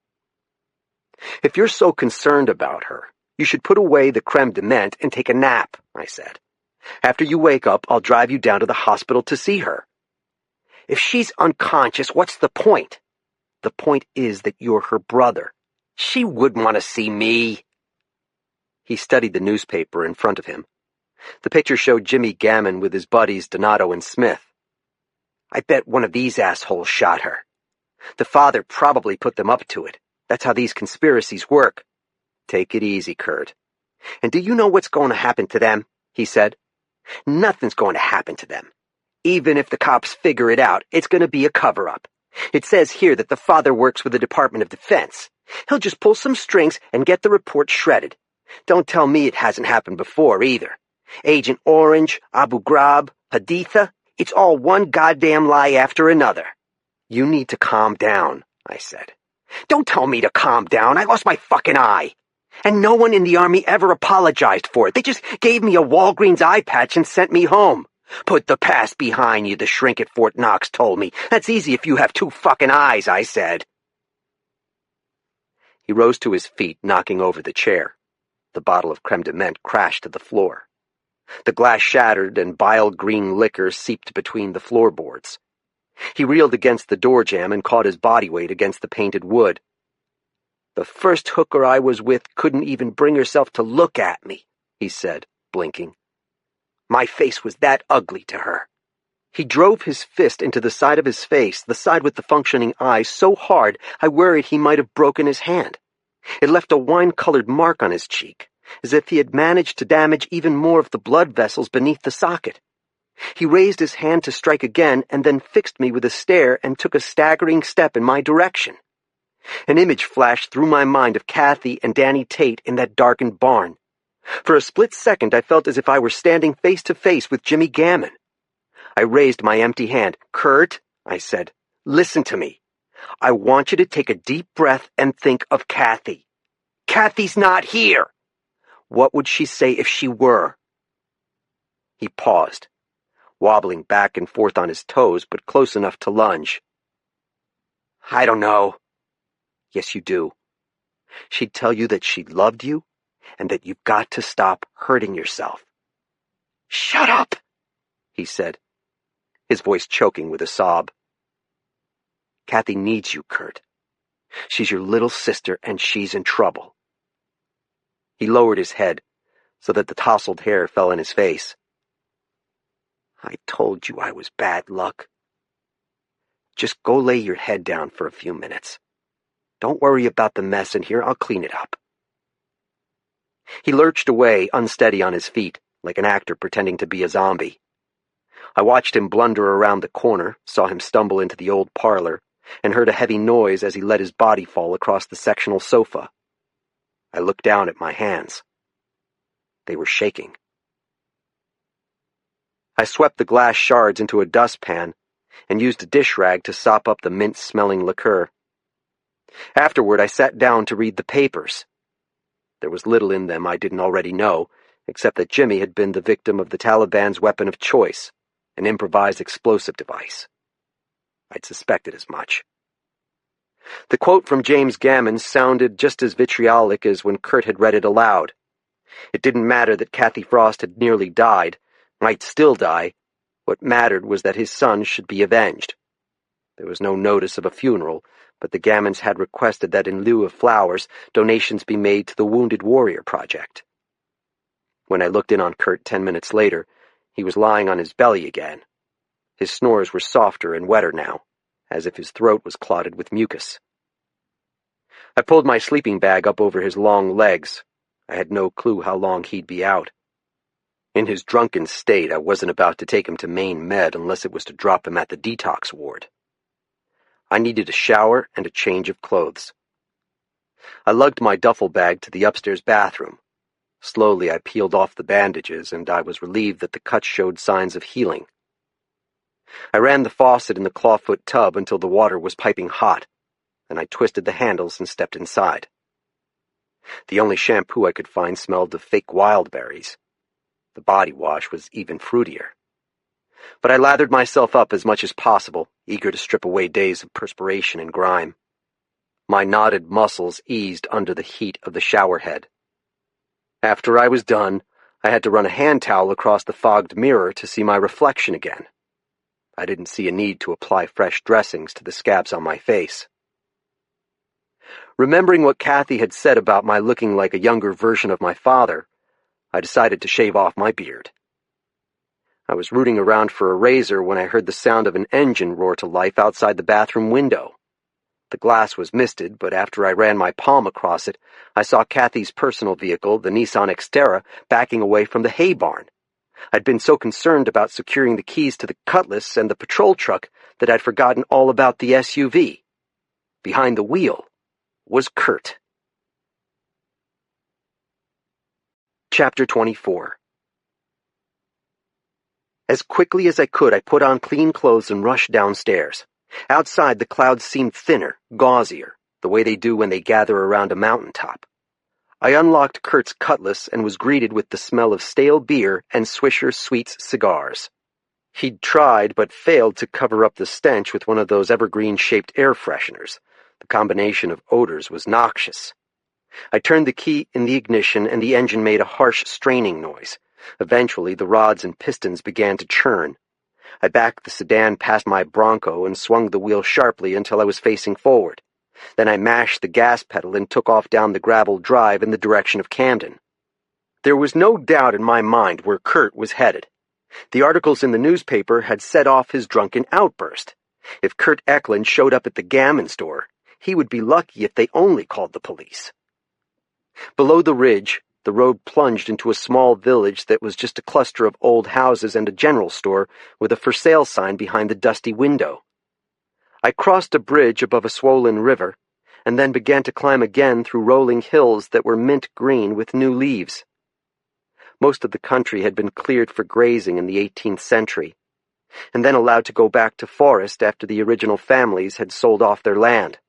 If you're so concerned about her, you should put away the creme de menthe and take a nap, I said. After you wake up, I'll drive you down to the hospital to see her. If she's unconscious, what's the point? The point is that you're her brother. She wouldn't want to see me. He studied the newspaper in front of him. The picture showed Jimmy Gammon with his buddies Donato and Smith. I bet one of these assholes shot her. The father probably put them up to it. That's how these conspiracies work. Take it easy, Kurt. And do you know what's going to happen to them? He said. Nothing's going to happen to them. Even if the cops figure it out, it's going to be a cover-up. It says here that the father works with the Department of Defense. He'll just pull some strings and get the report shredded. Don't tell me it hasn't happened before, either. Agent Orange, Abu Ghraib, Haditha, it's all one goddamn lie after another. You need to calm down, I said. Don't tell me to calm down. I lost my fucking eye. And no one in the army ever apologized for it. They just gave me a Walgreens eye patch and sent me home. Put the past behind you, the shrink at Fort Knox told me. That's easy if you have two fucking eyes, I said. He rose to his feet, knocking over the chair. The bottle of creme de menthe crashed to the floor. The glass shattered and bile green liquor seeped between the floorboards. He reeled against the door jamb and caught his body weight against the painted wood. The first hooker I was with couldn't even bring herself to look at me, he said, blinking. My face was that ugly to her. He drove his fist into the side of his face, the side with the functioning eye, so hard I worried he might have broken his hand. It left a wine-colored mark on his cheek, as if he had managed to damage even more of the blood vessels beneath the socket. He raised his hand to strike again and then fixed me with a stare and took a staggering step in my direction. An image flashed through my mind of Kathy and Danny Tate in that darkened barn. For a split second I felt as if I were standing face to face with Jimmy Gammon. I raised my empty hand. Kurt, I said, listen to me. I want you to take a deep breath and think of Kathy. Kathy's not here. What would she say if she were? He paused, wobbling back and forth on his toes, but close enough to lunge. I don't know. Yes, you do. She'd tell you that she loved you and that you've got to stop hurting yourself. Shut up, he said, his voice choking with a sob. Kathy needs you, Kurt. She's your little sister and she's in trouble. He lowered his head so that the tousled hair fell in his face. I told you I was bad luck. Just go lay your head down for a few minutes. Don't worry about the mess in here. I'll clean it up. He lurched away, unsteady on his feet, like an actor pretending to be a zombie. I watched him blunder around the corner, saw him stumble into the old parlor, and heard a heavy noise as he let his body fall across the sectional sofa. I looked down at my hands. They were shaking. I swept the glass shards into a dustpan and used a dish rag to sop up the mint-smelling liqueur. Afterward, I sat down to read the papers. There was little in them I didn't already know, except that Jimmy had been the victim of the Taliban's weapon of choice, an improvised explosive device. I'd suspected as much. The quote from James Gammon sounded just as vitriolic as when Kurt had read it aloud. It didn't matter that Kathy Frost had nearly died, might still die. What mattered was that his son should be avenged. There was no notice of a funeral, but the Gammons had requested that in lieu of flowers, donations be made to the Wounded Warrior Project. When I looked in on Kurt 10 minutes later, he was lying on his belly again. His snores were softer and wetter now, as if his throat was clotted with mucus. I pulled my sleeping bag up over his long legs. I had no clue how long he'd be out. In his drunken state, I wasn't about to take him to Maine Med unless it was to drop him at the detox ward. I needed a shower and a change of clothes. I lugged my duffel bag to the upstairs bathroom. Slowly I peeled off the bandages, and I was relieved that the cuts showed signs of healing. I ran the faucet in the clawfoot tub until the water was piping hot, then I twisted the handles and stepped inside. The only shampoo I could find smelled of fake wildberries. The body wash was even fruitier. But I lathered myself up as much as possible, eager to strip away days of perspiration and grime. My knotted muscles eased under the heat of the shower head. After I was done, I had to run a hand towel across the fogged mirror to see my reflection again. I didn't see a need to apply fresh dressings to the scabs on my face. Remembering what Kathy had said about my looking like a younger version of my father, I decided to shave off my beard. I was rooting around for a razor when I heard the sound of an engine roar to life outside the bathroom window. The glass was misted, but after I ran my palm across it, I saw Kathy's personal vehicle, the Nissan Xterra, backing away from the hay barn. I'd been so concerned about securing the keys to the Cutlass and the patrol truck that I'd forgotten all about the SUV. Behind the wheel was Kurt. Chapter 24. As quickly as I could, I put on clean clothes and rushed downstairs. Outside, the clouds seemed thinner, gauzier, the way they do when they gather around a mountaintop. I unlocked Kurt's Cutlass and was greeted with the smell of stale beer and Swisher Sweets cigars. He'd tried but failed to cover up the stench with one of those evergreen-shaped air fresheners. The combination of odors was noxious. I turned the key in the ignition and the engine made a harsh straining noise. Eventually, the rods and pistons began to churn. I backed the sedan past my Bronco and swung the wheel sharply until I was facing forward. Then I mashed the gas pedal and took off down the gravel drive in the direction of Camden. There was no doubt in my mind where Kurt was headed. The articles in the newspaper had set off his drunken outburst. If Kurt Eklund showed up at the gammon store, he would be lucky if they only called the police. Below the ridge, the road plunged into a small village that was just a cluster of old houses and a general store with a for sale sign behind the dusty window. I crossed a bridge above a swollen river, and then began to climb again through rolling hills that were mint green with new leaves. Most of the country had been cleared for grazing in the 18th century, and then allowed to go back to forest after the original families had sold off their land.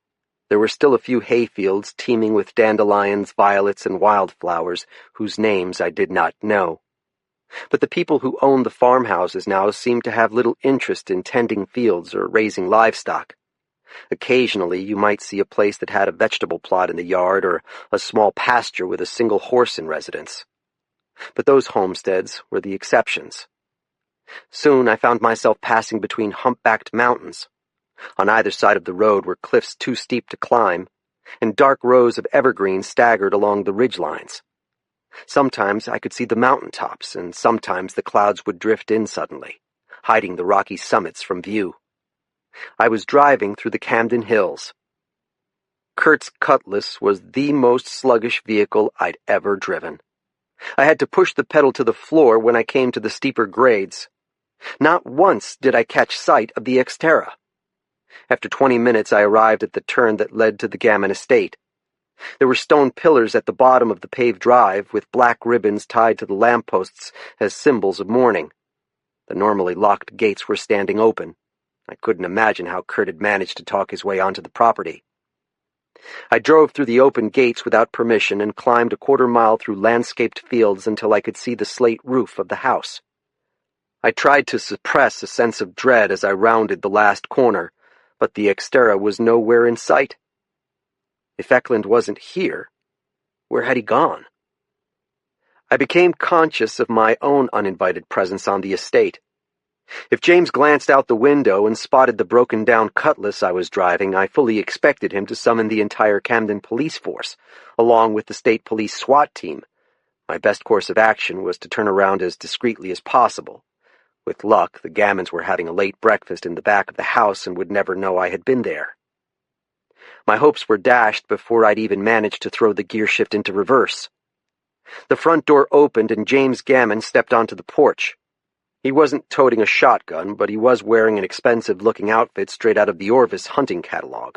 There were still a few hayfields teeming with dandelions, violets, and wildflowers, whose names I did not know. But the people who owned the farmhouses now seemed to have little interest in tending fields or raising livestock. Occasionally you might see a place that had a vegetable plot in the yard or a small pasture with a single horse in residence. But those homesteads were the exceptions. Soon I found myself passing between humpbacked mountains. On either side of the road were cliffs too steep to climb, and dark rows of evergreens staggered along the ridgelines. Sometimes I could see the mountain tops, and sometimes the clouds would drift in suddenly, hiding the rocky summits from view. I was driving through the Camden Hills. Kurt's Cutlass was the most sluggish vehicle I'd ever driven. I had to push the pedal to the floor when I came to the steeper grades. Not once did I catch sight of the Xterra. After 20 minutes, I arrived at the turn that led to the Gammon estate. There were stone pillars at the bottom of the paved drive, with black ribbons tied to the lampposts as symbols of mourning. The normally locked gates were standing open. I couldn't imagine how Kurt had managed to talk his way onto the property. I drove through the open gates without permission and climbed a quarter-mile through landscaped fields until I could see the slate roof of the house. I tried to suppress a sense of dread as I rounded the last corner, but the Xterra was nowhere in sight. If Eklund wasn't here, where had he gone? I became conscious of my own uninvited presence on the estate. If James glanced out the window and spotted the broken-down Cutlass I was driving, I fully expected him to summon the entire Camden police force, along with the state police SWAT team. My best course of action was to turn around as discreetly as possible. With luck, the Gammons were having a late breakfast in the back of the house and would never know I had been there. My hopes were dashed before I'd even managed to throw the gearshift into reverse. The front door opened and James Gammon stepped onto the porch. He wasn't toting a shotgun, but he was wearing an expensive-looking outfit straight out of the Orvis hunting catalog.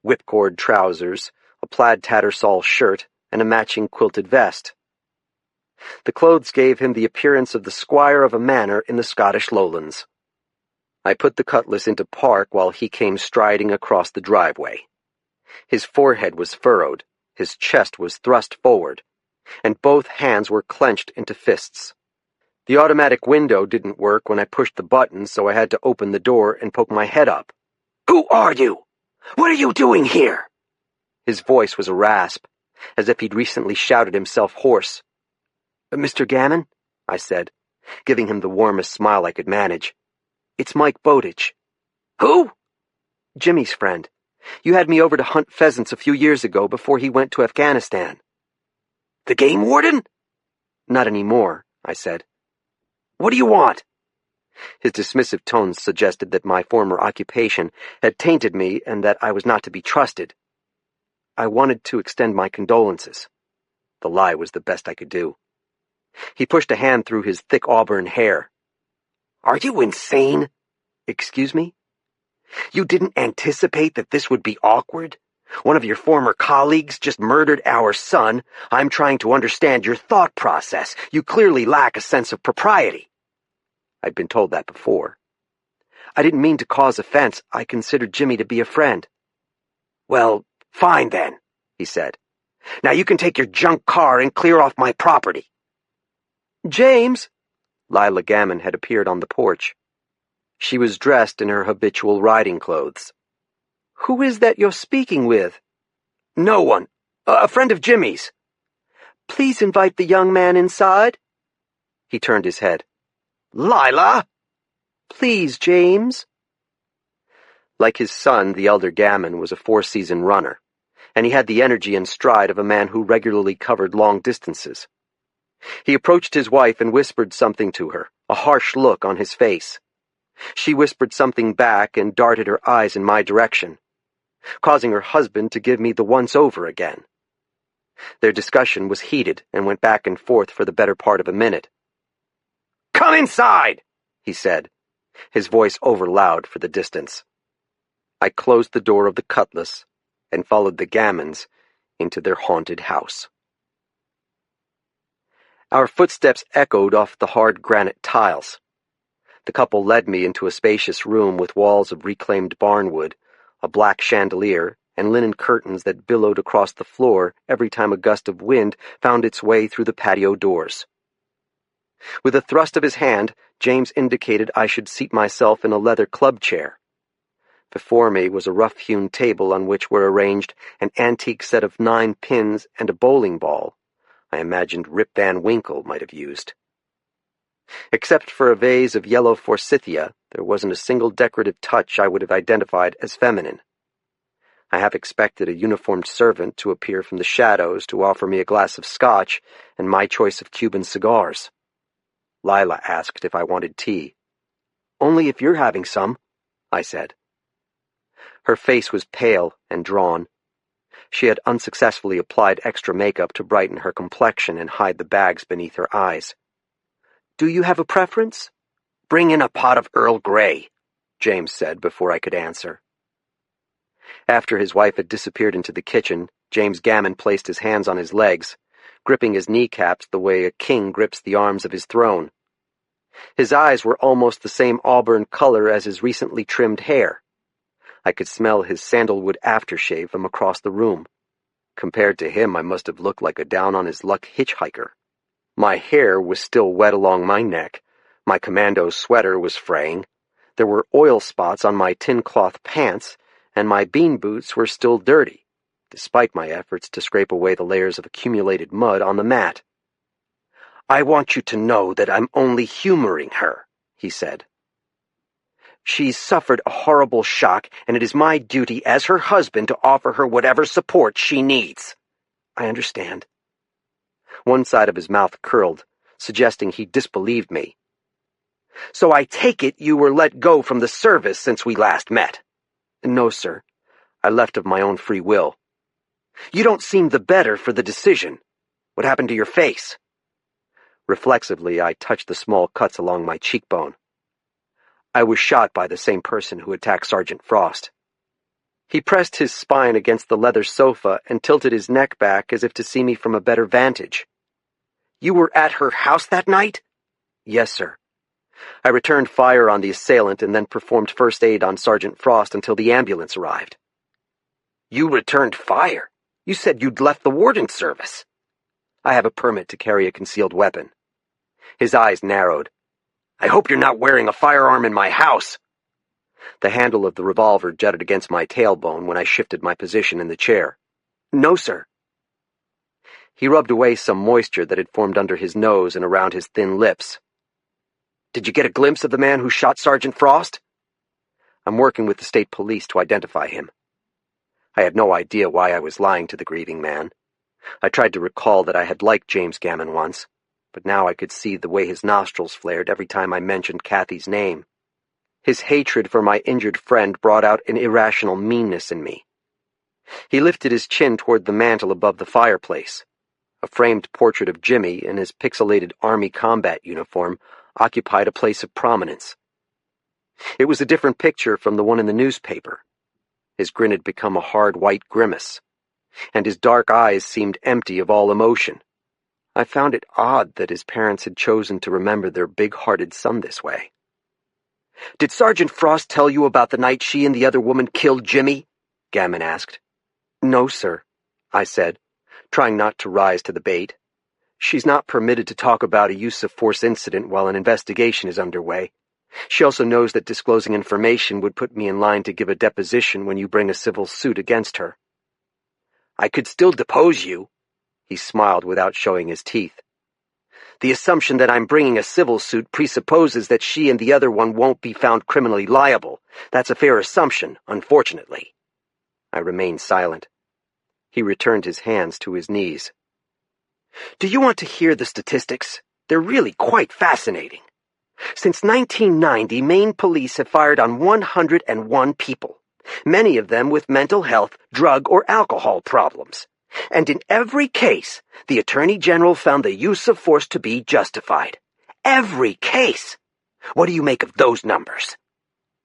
Whipcord trousers, a plaid tattersall shirt, and a matching quilted vest. The clothes gave him the appearance of the squire of a manor in the Scottish lowlands. I put the Cutlass into park while he came striding across the driveway. His forehead was furrowed, his chest was thrust forward, and both hands were clenched into fists. The automatic window didn't work when I pushed the button, so I had to open the door and poke my head up. "Who are you? What are you doing here?" His voice was a rasp, as if he'd recently shouted himself hoarse. "Mr. Gammon," I said, giving him the warmest smile I could manage. "It's Mike Bowditch." "Who?" "Jimmy's friend. You had me over to hunt pheasants a few years ago before he went to Afghanistan." "The game warden?" "Not anymore," I said. "What do you want?" His dismissive tones suggested that my former occupation had tainted me and that I was not to be trusted. I wanted to extend my condolences. The lie was the best I could do. He pushed a hand through his thick auburn hair. "Are you insane?" "Excuse me?" "You didn't anticipate that this would be awkward? One of your former colleagues just murdered our son. I'm trying to understand your thought process. You clearly lack a sense of propriety." I'd been told that before. "I didn't mean to cause offense. I considered Jimmy to be a friend." "Well, fine then," he said. "Now you can take your junk car and clear off my property." "James!" Lila Gammon had appeared on the porch. She was dressed in her habitual riding clothes. "Who is that you're speaking with?" "No one. A friend of Jimmy's." "Please invite the young man inside." He turned his head. "Lila!" "Please, James." Like his son, the elder Gammon was a four-season runner, and he had the energy and stride of a man who regularly covered long distances. He approached his wife and whispered something to her, a harsh look on his face. She whispered something back and darted her eyes in my direction, causing her husband to give me the once-over again. Their discussion was heated and went back and forth for the better part of a minute. "Come inside," he said, his voice overloud for the distance. I closed the door of the Cutlass and followed the Gammons into their haunted house. Our footsteps echoed off the hard granite tiles. The couple led me into a spacious room with walls of reclaimed barnwood, a black chandelier, and linen curtains that billowed across the floor every time a gust of wind found its way through the patio doors. With a thrust of his hand, James indicated I should seat myself in a leather club chair. Before me was a rough-hewn table on which were arranged an antique set of 9 pins and a bowling ball I imagined Rip Van Winkle might have used. Except for a vase of yellow forsythia, there wasn't a single decorative touch I would have identified as feminine. I half expected a uniformed servant to appear from the shadows to offer me a glass of scotch and my choice of Cuban cigars. Lila asked if I wanted tea. "Only if you're having some," I said. Her face was pale and drawn. She had unsuccessfully applied extra makeup to brighten her complexion and hide the bags beneath her eyes. "Do you have a preference?" "Bring in a pot of Earl Grey," James said before I could answer. After his wife had disappeared into the kitchen, James Gammon placed his hands on his legs, gripping his kneecaps the way a king grips the arms of his throne. His eyes were almost the same auburn color as his recently trimmed hair. I could smell his sandalwood aftershave from across the room. Compared to him, I must have looked like a down-on-his-luck hitchhiker. My hair was still wet along my neck, my commando sweater was fraying, there were oil spots on my tin cloth pants, and my bean boots were still dirty, despite my efforts to scrape away the layers of accumulated mud on the mat. "I want you to know that I'm only humoring her," he said. "She's suffered a horrible shock, and it is my duty as her husband to offer her whatever support she needs." "I understand." One side of his mouth curled, suggesting he disbelieved me. "So I take it you were let go from the service since we last met?" "No, sir. I left of my own free will." "You don't seem the better for the decision. What happened to your face?" Reflexively, I touched the small cuts along my cheekbone. "I was shot by the same person who attacked Sergeant Frost." He pressed his spine against the leather sofa and tilted his neck back as if to see me from a better vantage. "You were at her house that night?" "Yes, sir. I returned fire on the assailant and then performed first aid on Sergeant Frost until the ambulance arrived." "You returned fire? You said you'd left the warden service." "I have a permit to carry a concealed weapon." His eyes narrowed. "I hope you're not wearing a firearm in my house." The handle of the revolver jutted against my tailbone when I shifted my position in the chair. "No, sir." He rubbed away some moisture that had formed under his nose and around his thin lips. "Did you get a glimpse of the man who shot Sergeant Frost?" "I'm working with the state police to identify him." I had no idea why I was lying to the grieving man. I tried to recall that I had liked James Gammon once, but now I could see the way his nostrils flared every time I mentioned Kathy's name. His hatred for my injured friend brought out an irrational meanness in me. He lifted his chin toward the mantel above the fireplace. A framed portrait of Jimmy in his pixelated Army combat uniform occupied a place of prominence. It was a different picture from the one in the newspaper. His grin had become a hard white grimace, and his dark eyes seemed empty of all emotion. I found it odd that his parents had chosen to remember their big-hearted son this way. "Did Sergeant Frost tell you about the night she and the other woman killed Jimmy?" Gammon asked. "No, sir," I said, trying not to rise to the bait. "She's not permitted to talk about a use-of-force incident while an investigation is underway. She also knows that disclosing information would put me in line to give a deposition when you bring a civil suit against her." "I could still depose you." He smiled without showing his teeth. "The assumption that I'm bringing a civil suit presupposes that she and the other one won't be found criminally liable. That's a fair assumption, unfortunately." I remained silent. He returned his hands to his knees. "Do you want to hear the statistics? They're really quite fascinating. Since 1990, Maine police have fired on 101 people, many of them with mental health, drug, or alcohol problems. And in every case, the Attorney General found the use of force to be justified. Every case! What do you make of those numbers?"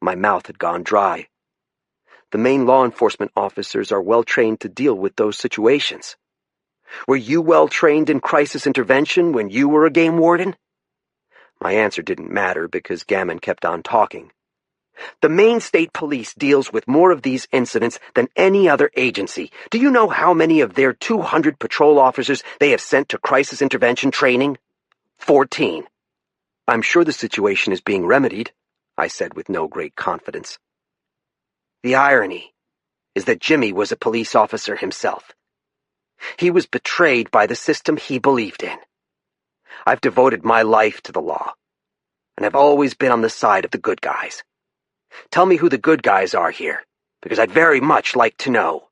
My mouth had gone dry. The Maine law enforcement officers are well trained to deal with those situations. Were you well trained in crisis intervention when you were a game warden? My answer didn't matter because Gammon kept on talking. "The Maine State Police deals with more of these incidents than any other agency. Do you know how many of their 200 patrol officers they have sent to crisis intervention training? 14. "I'm sure the situation is being remedied," I said with no great confidence. "The irony is that Jimmy was a police officer himself. He was betrayed by the system he believed in. I've devoted my life to the law, and I've always been on the side of the good guys. Tell me who the good guys are here, because I'd very much like to know."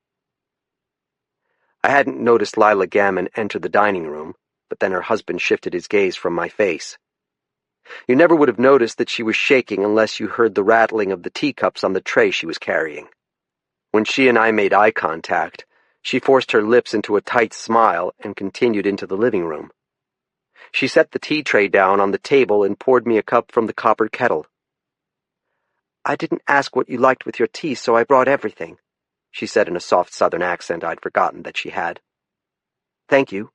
I hadn't noticed Lila Gammon enter the dining room, but then her husband shifted his gaze from my face. You never would have noticed that she was shaking unless you heard the rattling of the teacups on the tray she was carrying. When she and I made eye contact, she forced her lips into a tight smile and continued into the living room. She set the tea tray down on the table and poured me a cup from the copper kettle. "I didn't ask what you liked with your tea, so I brought everything," she said in a soft southern accent I'd forgotten that she had. "Thank you."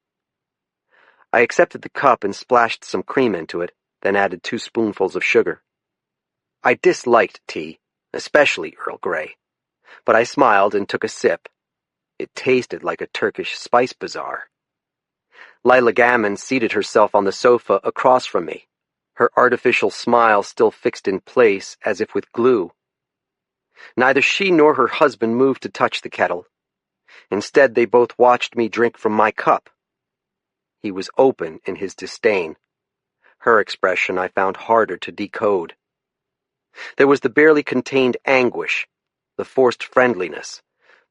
I accepted the cup and splashed some cream into it, then added 2 spoonfuls of sugar. I disliked tea, especially Earl Grey, but I smiled and took a sip. It tasted like a Turkish spice bazaar. Lila Gammon seated herself on the sofa across from me, her artificial smile still fixed in place as if with glue. Neither she nor her husband moved to touch the kettle. Instead, they both watched me drink from my cup. He was open in his disdain. Her expression I found harder to decode. There was the barely contained anguish, the forced friendliness,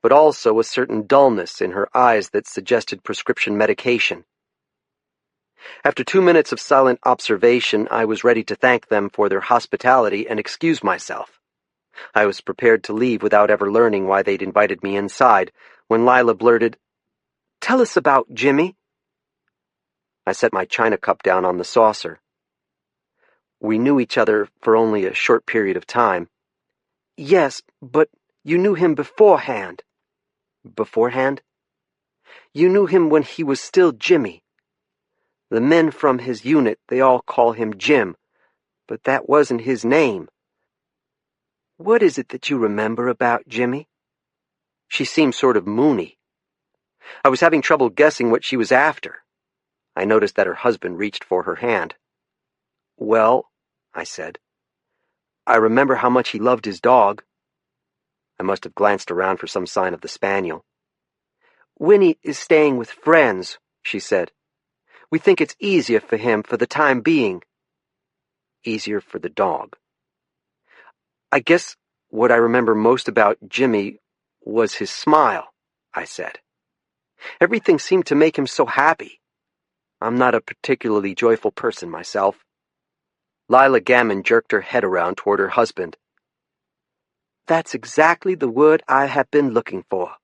but also a certain dullness in her eyes that suggested prescription medication. After 2 minutes of silent observation, I was ready to thank them for their hospitality and excuse myself. I was prepared to leave without ever learning why they'd invited me inside, when Lila blurted, "Tell us about Jimmy." I set my china cup down on the saucer. "We knew each other for only a short period of time." "Yes, but you knew him beforehand." "Beforehand?" "You knew him when he was still Jimmy. The men from his unit, they all call him Jim, but that wasn't his name. What is it that you remember about Jimmy?" She seemed sort of moony. I was having trouble guessing what she was after. I noticed that her husband reached for her hand. "Well," I said, "I remember how much he loved his dog." I must have glanced around for some sign of the spaniel. "Winnie is staying with friends," she said. "We think it's easier for him for the time being." Easier for the dog. "I guess what I remember most about Jimmy was his smile," I said. "Everything seemed to make him so happy. I'm not a particularly joyful person myself." Lila Gammon jerked her head around toward her husband. "That's exactly the word I have been looking for.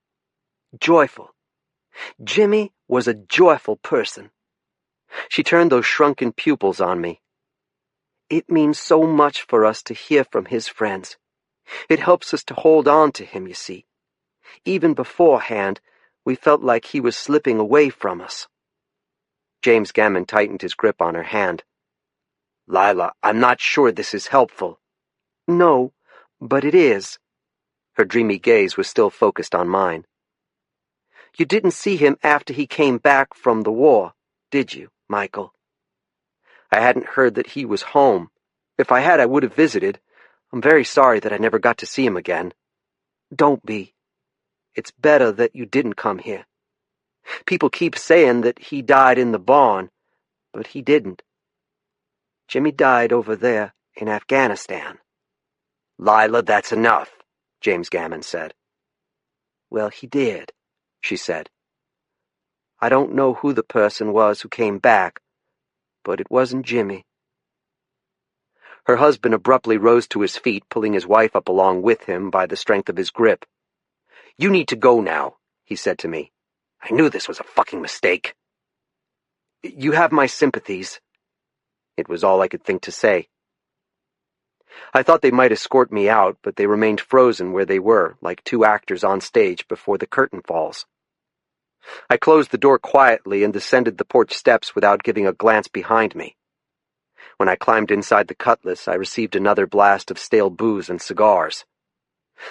Joyful. Jimmy was a joyful person." She turned those shrunken pupils on me. "It means so much for us to hear from his friends. It helps us to hold on to him, you see. Even beforehand, we felt like he was slipping away from us." James Gammon tightened his grip on her hand. "Lila, I'm not sure this is helpful." "No, but it is." Her dreamy gaze was still focused on mine. "You didn't see him after he came back from the war, did you, Michael?" "I hadn't heard that he was home. If I had, I would have visited. I'm very sorry that I never got to see him again." "Don't be. It's better that you didn't come here. People keep saying that he died in the barn, but he didn't. Jimmy died over there in Afghanistan." "Lila, that's enough," James Gammon said. "Well, he did," she said. "I don't know who the person was who came back, but it wasn't Jimmy." Her husband abruptly rose to his feet, pulling his wife up along with him by the strength of his grip. "You need to go now," he said to me. "I knew this was a fucking mistake." "You have my sympathies." It was all I could think to say. I thought they might escort me out, but they remained frozen where they were, like two actors on stage before the curtain falls. I closed the door quietly and descended the porch steps without giving a glance behind me. When I climbed inside the Cutlass, I received another blast of stale booze and cigars.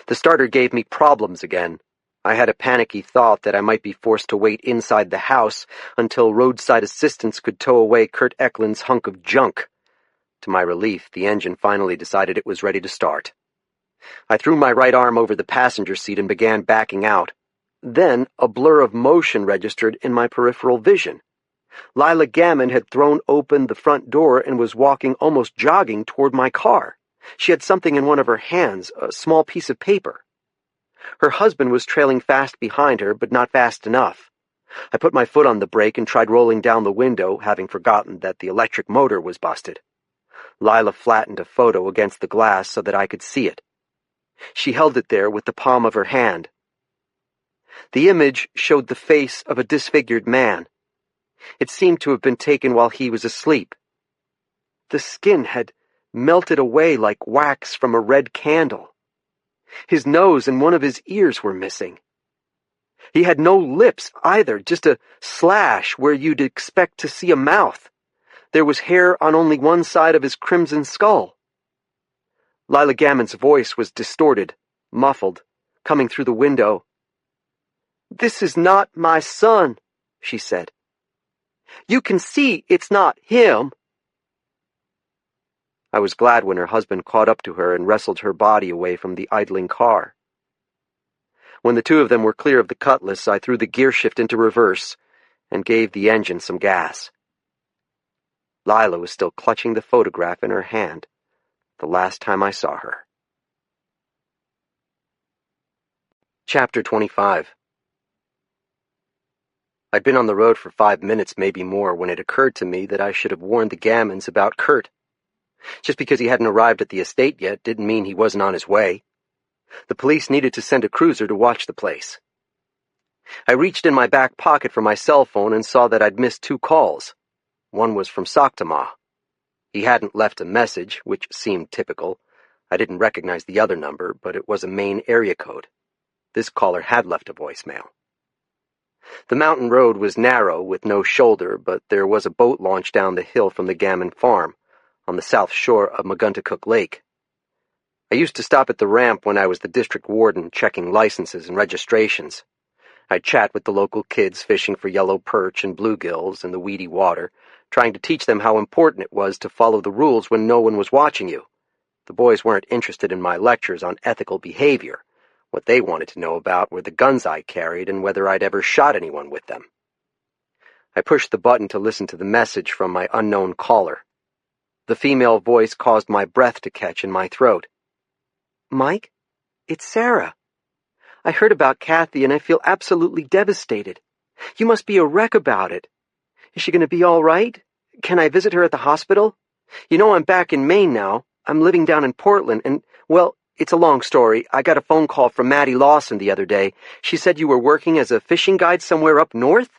The starter gave me problems again. I had a panicky thought that I might be forced to wait inside the house until roadside assistance could tow away Kurt Eklund's hunk of junk. To my relief, the engine finally decided it was ready to start. I threw my right arm over the passenger seat and began backing out. Then a blur of motion registered in my peripheral vision. Lila Gammon had thrown open the front door and was walking, almost jogging, toward my car. She had something in one of her hands, a small piece of paper. Her husband was trailing fast behind her, but not fast enough. I put my foot on the brake and tried rolling down the window, having forgotten that the electric motor was busted. Lila flattened a photo against the glass so that I could see it. She held it there with the palm of her hand. The image showed the face of a disfigured man. It seemed to have been taken while he was asleep. The skin had melted away like wax from a red candle. His nose and one of his ears were missing. He had no lips either, just a slash where you'd expect to see a mouth. There was hair on only one side of his crimson skull. Lila Gammon's voice was distorted, muffled, coming through the window. "This is not my son," she said. "You can see it's not him." I was glad when her husband caught up to her and wrestled her body away from the idling car. When the two of them were clear of the Cutlass, I threw the gear shift into reverse and gave the engine some gas. Lila was still clutching the photograph in her hand the last time I saw her. Chapter 25. I'd been on the road for 5 minutes, maybe more, when it occurred to me that I should have warned the Gammons about Kurt. Just because he hadn't arrived at the estate yet didn't mean he wasn't on his way. The police needed to send a cruiser to watch the place. I reached in my back pocket for my cell phone and saw that I'd missed 2 calls. One was from Soctama. He hadn't left a message, which seemed typical. I didn't recognize the other number, but it was a Maine area code. This caller had left a voicemail. The mountain road was narrow with no shoulder, but there was a boat launch down the hill from the Gammon farm, on the south shore of Maguntacook Lake. I used to stop at the ramp when I was the district warden, checking licenses and registrations. I'd chat with the local kids fishing for yellow perch and bluegills in the weedy water, trying to teach them how important it was to follow the rules when no one was watching you. The boys weren't interested in my lectures on ethical behavior. What they wanted to know about were the guns I carried and whether I'd ever shot anyone with them. I pushed the button to listen to the message from my unknown caller. The female voice caused my breath to catch in my throat. "Mike, it's Sarah. I heard about Kathy and I feel absolutely devastated. You must be a wreck about it. Is she going to be all right? Can I visit her at the hospital? You know I'm back in Maine now. I'm living down in Portland, and, well, it's a long story. I got a phone call from Maddie Lawson the other day. She said you were working as a fishing guide somewhere up north?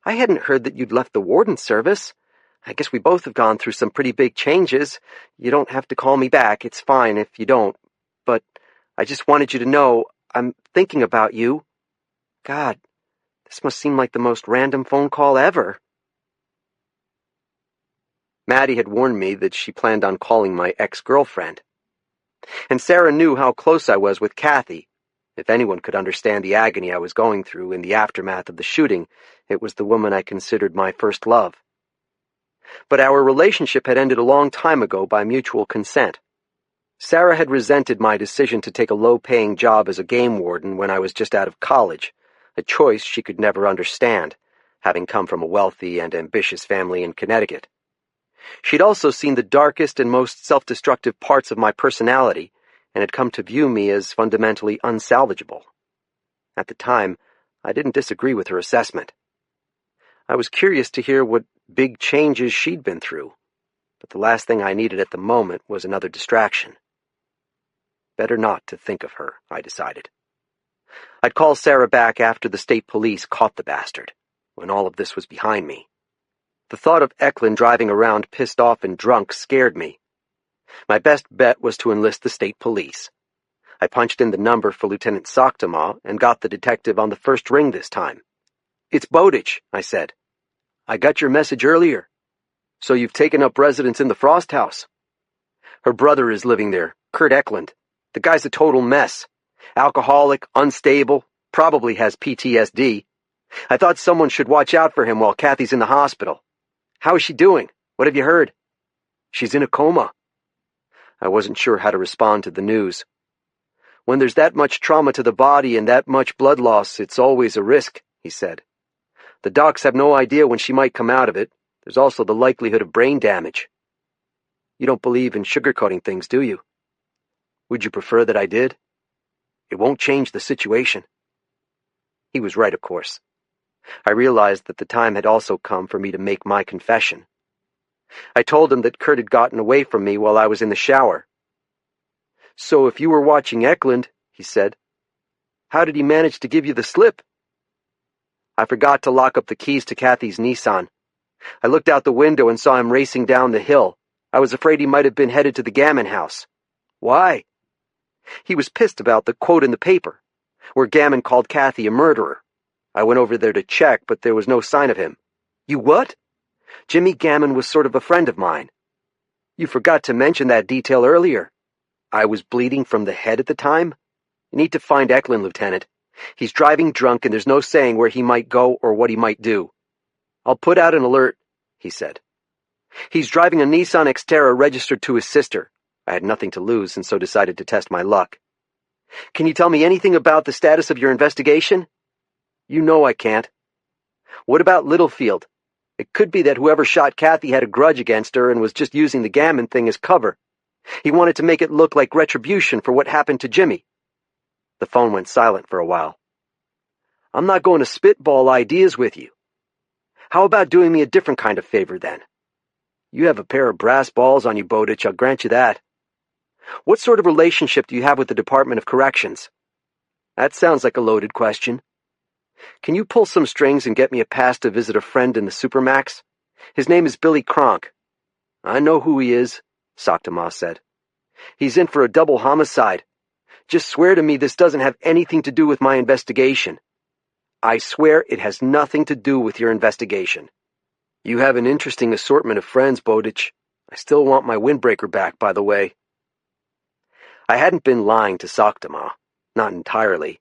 I hadn't heard that you'd left the warden service. I guess we both have gone through some pretty big changes. You don't have to call me back. It's fine if you don't. But I just wanted you to know I'm thinking about you. God, this must seem like the most random phone call ever. Maddie had warned me that she planned on calling my ex-girlfriend. And Sarah knew how close I was with Kathy. If anyone could understand the agony I was going through in the aftermath of the shooting, it was the woman I considered my first love. But our relationship had ended a long time ago by mutual consent. Sarah had resented my decision to take a low-paying job as a game warden when I was just out of college, a choice she could never understand, having come from a wealthy and ambitious family in Connecticut. She'd also seen the darkest and most self-destructive parts of my personality and had come to view me as fundamentally unsalvageable. At the time, I didn't disagree with her assessment. I was curious to hear what big changes she'd been through, but the last thing I needed at the moment was another distraction. Better not to think of her, I decided. I'd call Sarah back after the state police caught the bastard, when all of this was behind me. The thought of Eklund driving around pissed off and drunk scared me. My best bet was to enlist the state police. I punched in the number for Lieutenant Soktama and got the detective on the first ring this time. "It's Bowditch," I said. "I got your message earlier. So you've taken up residence in the Frost House." Her brother is living there, Kurt Eklund. The guy's a total mess. Alcoholic, unstable, probably has PTSD. I thought someone should watch out for him while Kathy's in the hospital. How is she doing? What have you heard? She's in a coma. I wasn't sure how to respond to the news. When there's that much trauma to the body and that much blood loss, it's always a risk, he said. The docs have no idea when she might come out of it. There's also the likelihood of brain damage. You don't believe in sugarcoating things, do you? Would you prefer that I did? It won't change the situation. He was right, of course. I realized that the time had also come for me to make my confession. I told him that Kurt had gotten away from me while I was in the shower. "So if you were watching Eklund," he said, "how did he manage to give you the slip?" I forgot to lock up the keys to Kathy's Nissan. I looked out the window and saw him racing down the hill. I was afraid he might have been headed to the Gammon house. Why? He was pissed about the quote in the paper, where Gammon called Kathy a murderer. I went over there to check, but there was no sign of him. You what? Jimmy Gammon was sort of a friend of mine. You forgot to mention that detail earlier. I was bleeding from the head at the time. You need to find Eklund, Lieutenant. He's driving drunk and there's no saying where he might go or what he might do. I'll put out an alert, he said. He's driving a Nissan Xterra registered to his sister. I had nothing to lose and so decided to test my luck. Can you tell me anything about the status of your investigation? You know I can't. What about Littlefield? It could be that whoever shot Kathy had a grudge against her and was just using the Gammon thing as cover. He wanted to make it look like retribution for what happened to Jimmy. The phone went silent for a while. I'm not going to spitball ideas with you. How about doing me a different kind of favor, then? You have a pair of brass balls on you, Bowditch, I'll grant you that. What sort of relationship do you have with the Department of Corrections? That sounds like a loaded question. Can you pull some strings and get me a pass to visit a friend in the Supermax? His name is Billy Kronk. I know who he is, Soktama said. He's in for a double homicide. Just swear to me this doesn't have anything to do with my investigation. I swear it has nothing to do with your investigation. You have an interesting assortment of friends, Bowditch. I still want my windbreaker back, by the way. I hadn't been lying to Soktama. Not entirely.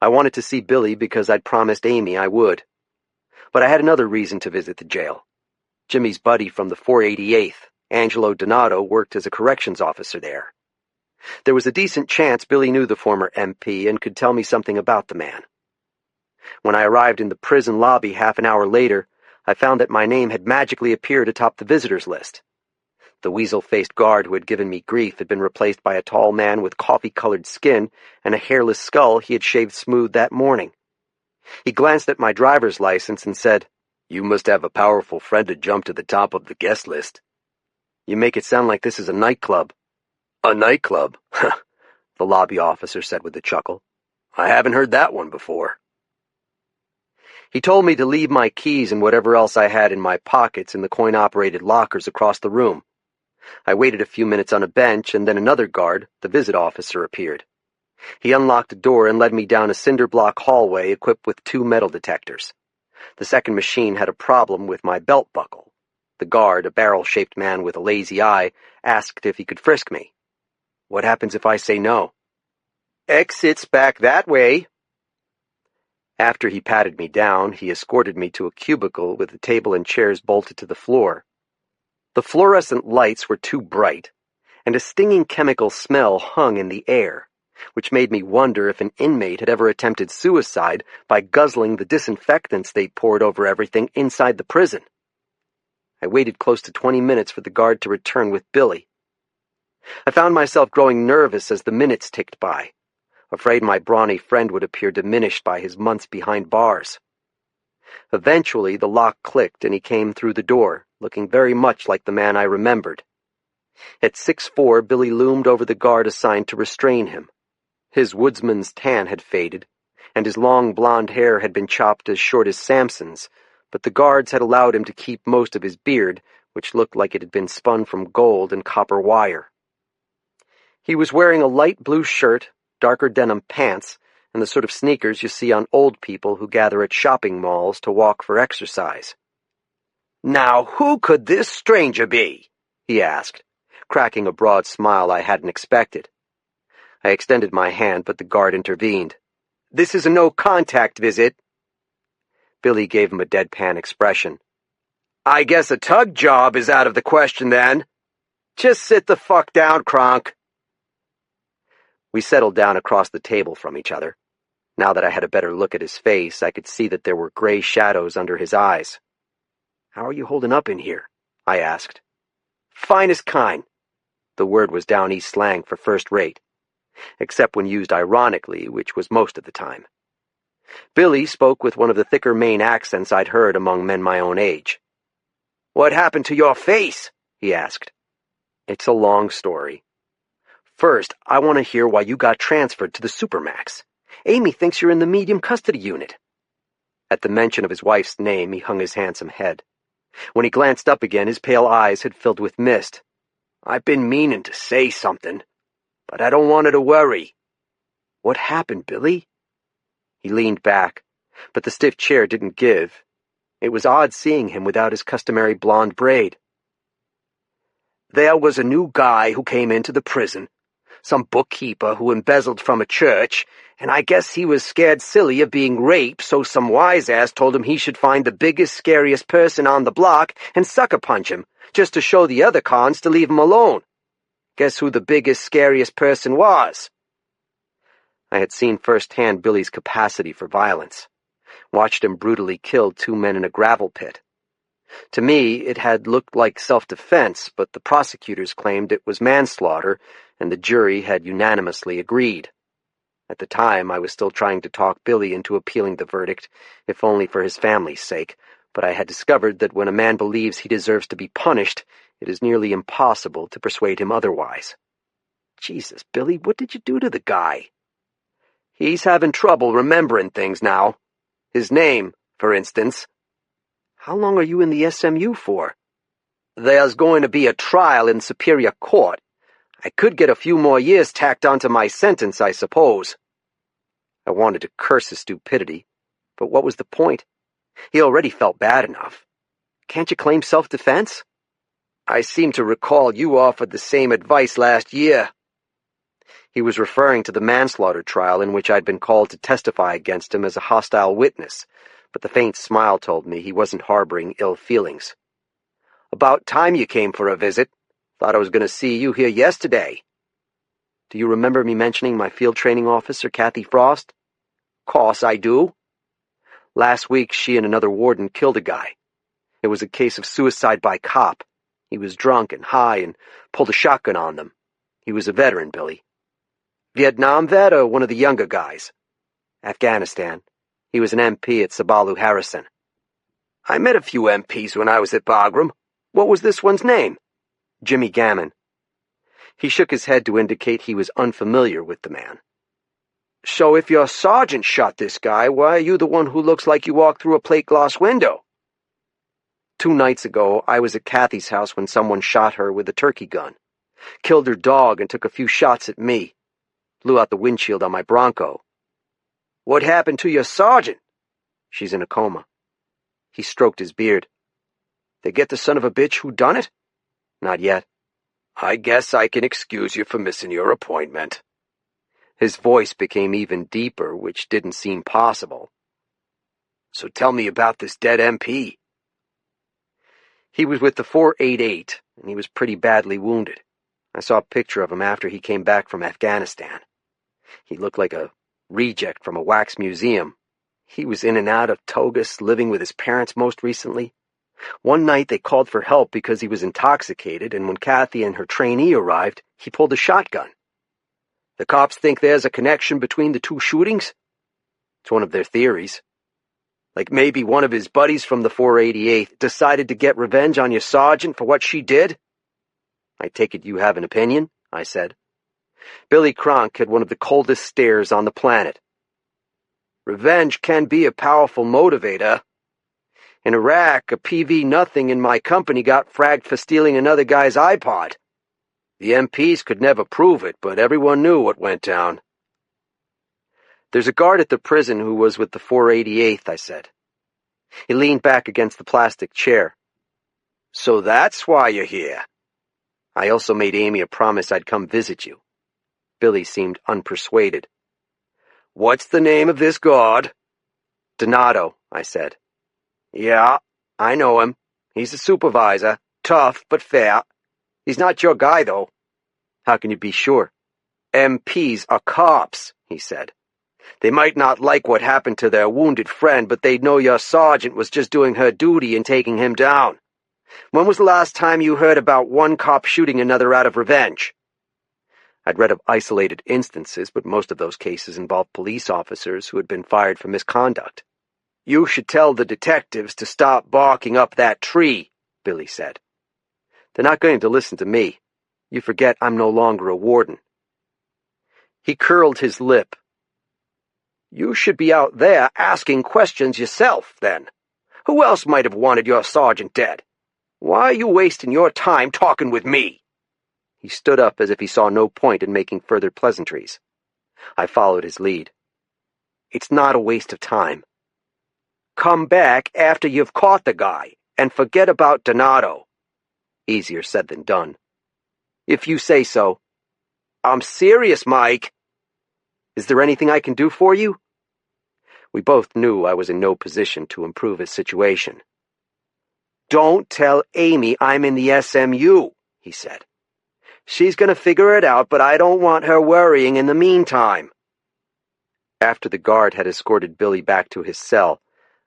I wanted to see Billy because I'd promised Amy I would. But I had another reason to visit the jail. Jimmy's buddy from the 488th, Angelo Donato, worked as a corrections officer there. There was a decent chance Billy knew the former MP and could tell me something about the man. When I arrived in the prison lobby half an hour later, I found that my name had magically appeared atop the visitors list. The weasel-faced guard who had given me grief had been replaced by a tall man with coffee-colored skin and a hairless skull he had shaved smooth that morning. He glanced at my driver's license and said, You must have a powerful friend to jump to the top of the guest list. You make it sound like this is a nightclub. A nightclub? The lobby officer said with a chuckle. I haven't heard that one before. He told me to leave my keys and whatever else I had in my pockets in the coin-operated lockers across the room. I waited a few minutes on a bench, and then another guard, the visit officer, appeared. He unlocked a door and led me down a cinder-block hallway equipped with 2 metal detectors. The second machine had a problem with my belt buckle. The guard, a barrel-shaped man with a lazy eye, asked if he could frisk me. What happens if I say no? Exits back that way. After he patted me down, he escorted me to a cubicle with a table and chairs bolted to the floor. The fluorescent lights were too bright, and a stinging chemical smell hung in the air, which made me wonder if an inmate had ever attempted suicide by guzzling the disinfectants they poured over everything inside the prison. I waited close to 20 minutes for the guard to return with Billy. I found myself growing nervous as the minutes ticked by, afraid my brawny friend would appear diminished by his months behind bars. Eventually, the lock clicked and he came through the door, looking very much like the man I remembered. At 6'4", Billy loomed over the guard assigned to restrain him. His woodsman's tan had faded, and his long blonde hair had been chopped as short as Samson's, but the guards had allowed him to keep most of his beard, which looked like it had been spun from gold and copper wire. He was wearing a light blue shirt, darker denim pants, and the sort of sneakers you see on old people who gather at shopping malls to walk for exercise. "Now, who could this stranger be?" he asked, cracking a broad smile I hadn't expected. I extended my hand, but the guard intervened. "This is a no-contact visit." Billy gave him a deadpan expression. "I guess a tug job is out of the question, then. Just sit the fuck down, Kronk." We settled down across the table from each other. Now that I had a better look at his face, I could see that there were gray shadows under his eyes. "How are you holding up in here?" I asked. "Finest kind." The word was down east slang for first rate, except when used ironically, which was most of the time. Billy spoke with one of the thicker Maine accents I'd heard among men my own age. "What happened to your face?" he asked. "It's a long story. First, I want to hear why you got transferred to the Supermax. Amy thinks you're in the medium custody unit." At the mention of his wife's name, he hung his handsome head. When he glanced up again, his pale eyes had filled with mist. "I've been meaning to say something, but I don't want her to worry." "What happened, Billy?" He leaned back, but the stiff chair didn't give. It was odd seeing him without his customary blonde braid. "There was a new guy who came into the prison, some bookkeeper who embezzled from a church, and I guess he was scared silly of being raped, so some wise-ass told him he should find the biggest, scariest person on the block and sucker punch him, just to show the other cons to leave him alone. Guess who the biggest, scariest person was?" I had seen firsthand Billy's capacity for violence, watched him brutally kill 2 men in a gravel pit. To me, it had looked like self-defense, but the prosecutors claimed it was manslaughter, and the jury had unanimously agreed. At the time, I was still trying to talk Billy into appealing the verdict, if only for his family's sake, but I had discovered that when a man believes he deserves to be punished, it is nearly impossible to persuade him otherwise. "Jesus, Billy, what did you do to the guy?" "He's having trouble remembering things now. His name, for instance." "How long are you in the SMU for?" "There's going to be a trial in Superior Court. I could get a few more years tacked onto my sentence, I suppose." I wanted to curse his stupidity, but what was the point? He already felt bad enough. Can't you claim self-defense? "I seem to recall you offered the same advice last year." He was referring to the manslaughter trial in which I'd been called to testify against him as a hostile witness, but the faint smile told me he wasn't harboring ill feelings. "About time you came for a visit. Thought I was going to see you here yesterday." "Do you remember me mentioning my field training officer, Kathy Frost?" "Course I do." "Last week, she and another warden killed a guy. It was a case of suicide by cop. He was drunk and high and pulled a shotgun on them. He was a veteran, Billy." "Vietnam vet or one of the younger guys?" "Afghanistan. He was an MP at Sabalu Harrison." I met a few MPs when I was at Bagram. What was this one's name? Jimmy Gammon. He shook his head to indicate he was unfamiliar with the man. So if your sergeant shot this guy, why are you the one who looks like you walked through a plate glass window? 2 nights ago, I was at Kathy's house when someone shot her with a turkey gun. Killed her dog and took a few shots at me. Blew out the windshield on my Bronco. What happened to your sergeant? She's in a coma. He stroked his beard. They get the son of a bitch who done it? Not yet. I guess I can excuse you for missing your appointment. His voice became even deeper, which didn't seem possible. So tell me about this dead MP. He was with the 488, and he was pretty badly wounded. I saw a picture of him after he came back from Afghanistan. He looked like a reject from a wax museum. He was in and out of togas, living with his parents most recently. One night they called for help because he was intoxicated, and when Kathy and her trainee arrived, he pulled a shotgun. The cops think there's a connection between the 2 shootings? It's one of their theories. Like maybe one of his buddies from the 488th decided to get revenge on your sergeant for what she did? I take it you have an opinion, I said. Billy Cronk had one of the coldest stares on the planet. Revenge can be a powerful motivator. In Iraq, a PV-nothing in my company got fragged for stealing another guy's iPod. The MPs could never prove it, but everyone knew what went down. There's a guard at the prison who was with the 488th, I said. He leaned back against the plastic chair. So that's why you're here. I also made Amy a promise I'd come visit you. Billy seemed unpersuaded. What's the name of this guard? Donato, I said. Yeah, I know him. He's a supervisor. Tough, but fair. He's not your guy, though. How can you be sure? MPs are cops, he said. They might not like what happened to their wounded friend, but they'd know your sergeant was just doing her duty and taking him down. When was the last time you heard about one cop shooting another out of revenge? I'd read of isolated instances, but most of those cases involved police officers who had been fired for misconduct. You should tell the detectives to stop barking up that tree, Billy said. They're not going to listen to me. You forget I'm no longer a warden. He curled his lip. You should be out there asking questions yourself, then. Who else might have wanted your sergeant dead? Why are you wasting your time talking with me? He stood up as if he saw no point in making further pleasantries. I followed his lead. It's not a waste of time. Come back after you've caught the guy, and forget about Donato. Easier said than done. If you say so. I'm serious, Mike. Is there anything I can do for you? We both knew I was in no position to improve his situation. Don't tell Amy I'm in the SMU, he said. She's going to figure it out, but I don't want her worrying in the meantime. After the guard had escorted Billy back to his cell,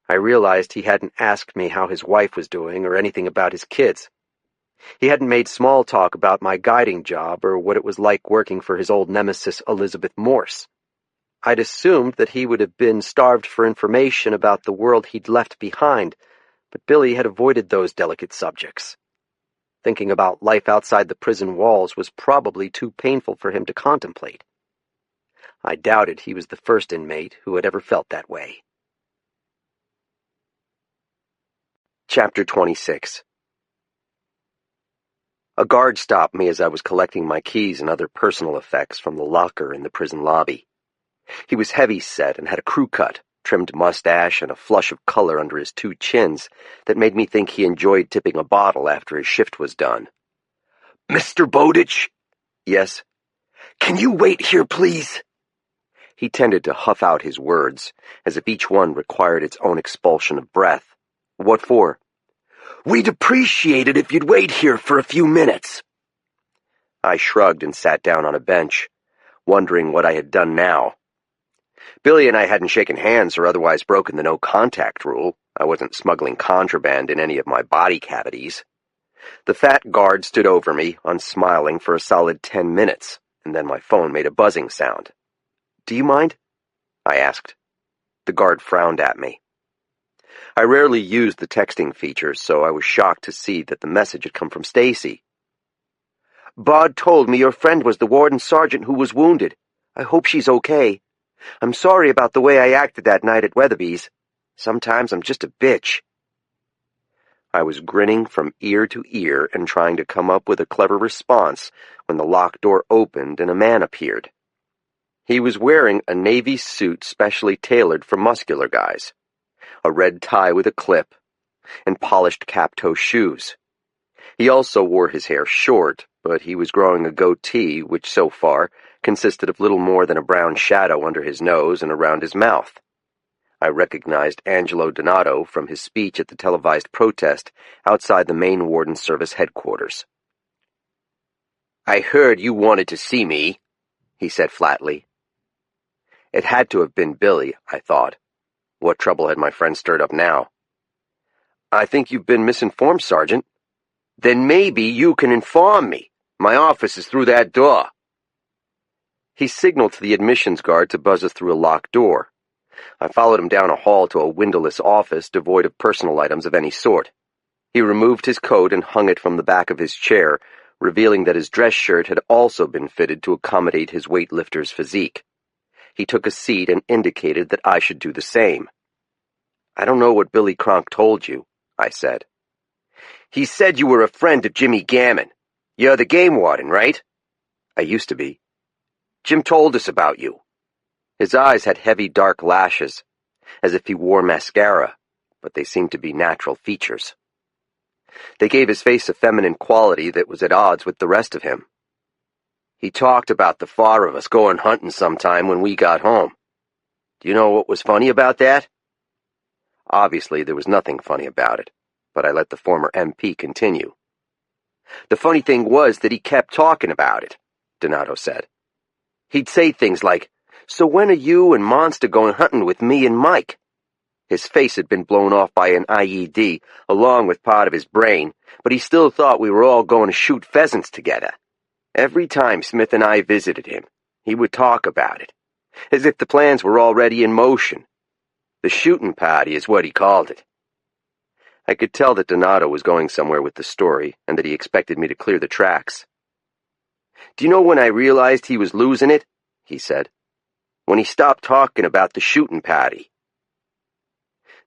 I realized he hadn't asked me how his wife was doing or anything about his kids. He hadn't made small talk about my guiding job or what it was like working for his old nemesis Elizabeth Morse. I'd assumed that he would have been starved for information about the world he'd left behind, but Billy had avoided those delicate subjects. Thinking about life outside the prison walls was probably too painful for him to contemplate. I doubted he was the first inmate who had ever felt that way. Chapter 26. A guard stopped me as I was collecting my keys and other personal effects from the locker in the prison lobby. He was heavy-set and had a crew cut, trimmed mustache, and a flush of color under his 2 chins that made me think he enjoyed tipping a bottle after his shift was done. Mr. Bowditch? Yes? Can you wait here, please? He tended to huff out his words, as if each one required its own expulsion of breath. What for? We'd appreciate it if you'd wait here for a few minutes. I shrugged and sat down on a bench, wondering what I had done now. Billy and I hadn't shaken hands or otherwise broken the no-contact rule. I wasn't smuggling contraband in any of my body cavities. The fat guard stood over me, unsmiling, for a solid 10 minutes, and then my phone made a buzzing sound. "Do you mind?" I asked. The guard frowned at me. I rarely used the texting feature, so I was shocked to see that the message had come from Stacy. Bod told me your friend was the warden sergeant who was wounded. I hope she's okay. I'm sorry about the way I acted that night at Weatherby's. Sometimes I'm just a bitch. I was grinning from ear to ear and trying to come up with a clever response when the locked door opened and a man appeared. He was wearing a navy suit specially tailored for muscular guys, a red tie with a clip, and polished cap-toe shoes. He also wore his hair short, but he was growing a goatee which so far consisted of little more than a brown shadow under his nose and around his mouth. I recognized Angelo Donato from his speech at the televised protest outside the Maine Warden Service headquarters. "I heard you wanted to see me," he said flatly. It had to have been Billy, I thought. What trouble had my friend stirred up now? "I think you've been misinformed, Sergeant." "Then maybe you can inform me. My office is through that door." He signaled to the admissions guard to buzz us through a locked door. I followed him down a hall to a windowless office devoid of personal items of any sort. He removed his coat and hung it from the back of his chair, revealing that his dress shirt had also been fitted to accommodate his weightlifter's physique. He took a seat and indicated that I should do the same. "I don't know what Billy Cronk told you," I said. "He said you were a friend of Jimmy Gammon. You're the game warden, right?" "I used to be." "Jim told us about you." His eyes had heavy dark lashes, as if he wore mascara, but they seemed to be natural features. They gave his face a feminine quality that was at odds with the rest of him. "He talked about the four of us going hunting sometime when we got home. Do you know what was funny about that?" Obviously, there was nothing funny about it, but I let the former MP continue. "The funny thing was that he kept talking about it," Donato said. "He'd say things like, 'So when are you and Monster going hunting with me and Mike?' His face had been blown off by an IED, along with part of his brain, but he still thought we were all going to shoot pheasants together. Every time Smith and I visited him, he would talk about it, as if the plans were already in motion. The shooting party is what he called it." I could tell that Donato was going somewhere with the story, and that he expected me to clear the tracks. "Do you know when I realized he was losing it?" he said. "When he stopped talking about the shooting party."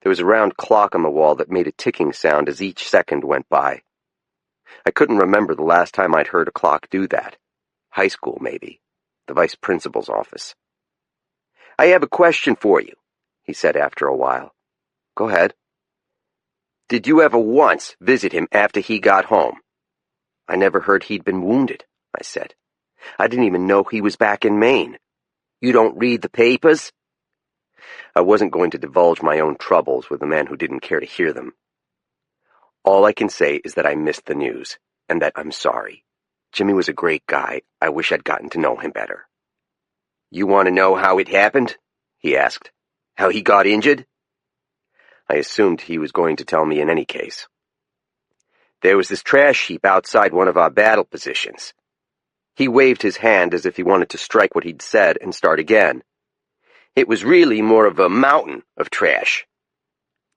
There was a round clock on the wall that made a ticking sound as each second went by. I couldn't remember the last time I'd heard a clock do that. High school, maybe. The vice principal's office. "I have a question for you," he said after a while. "Go ahead." "Did you ever once visit him after he got home?" "I never heard he'd been wounded," I said. "I didn't even know he was back in Maine." "You don't read the papers?" I wasn't going to divulge my own troubles with a man who didn't care to hear them. "All I can say is that I missed the news, and that I'm sorry. Jimmy was a great guy. I wish I'd gotten to know him better." "You want to know how it happened?" he asked. "How he got injured?" I assumed he was going to tell me in any case. "There was this trash heap outside one of our battle positions." He waved his hand as if he wanted to strike what he'd said and start again. "It was really more of a mountain of trash.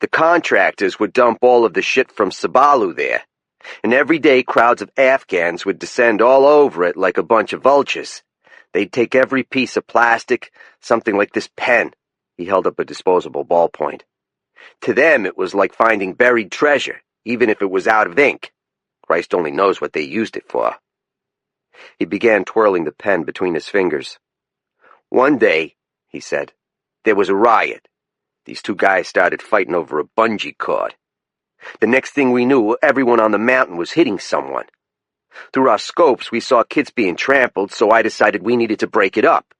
The contractors would dump all of the shit from Sabalu there, and every day crowds of Afghans would descend all over it like a bunch of vultures. They'd take every piece of plastic, something like this pen." He held up a disposable ballpoint. "To them it was like finding buried treasure, even if it was out of ink. Christ only knows what they used it for." He began twirling the pen between his fingers. "One day," he said, "there was a riot. These two guys started fighting over a bungee cord. The next thing we knew, everyone on the mountain was hitting someone. Through our scopes, we saw kids being trampled, so I decided we needed to break it up.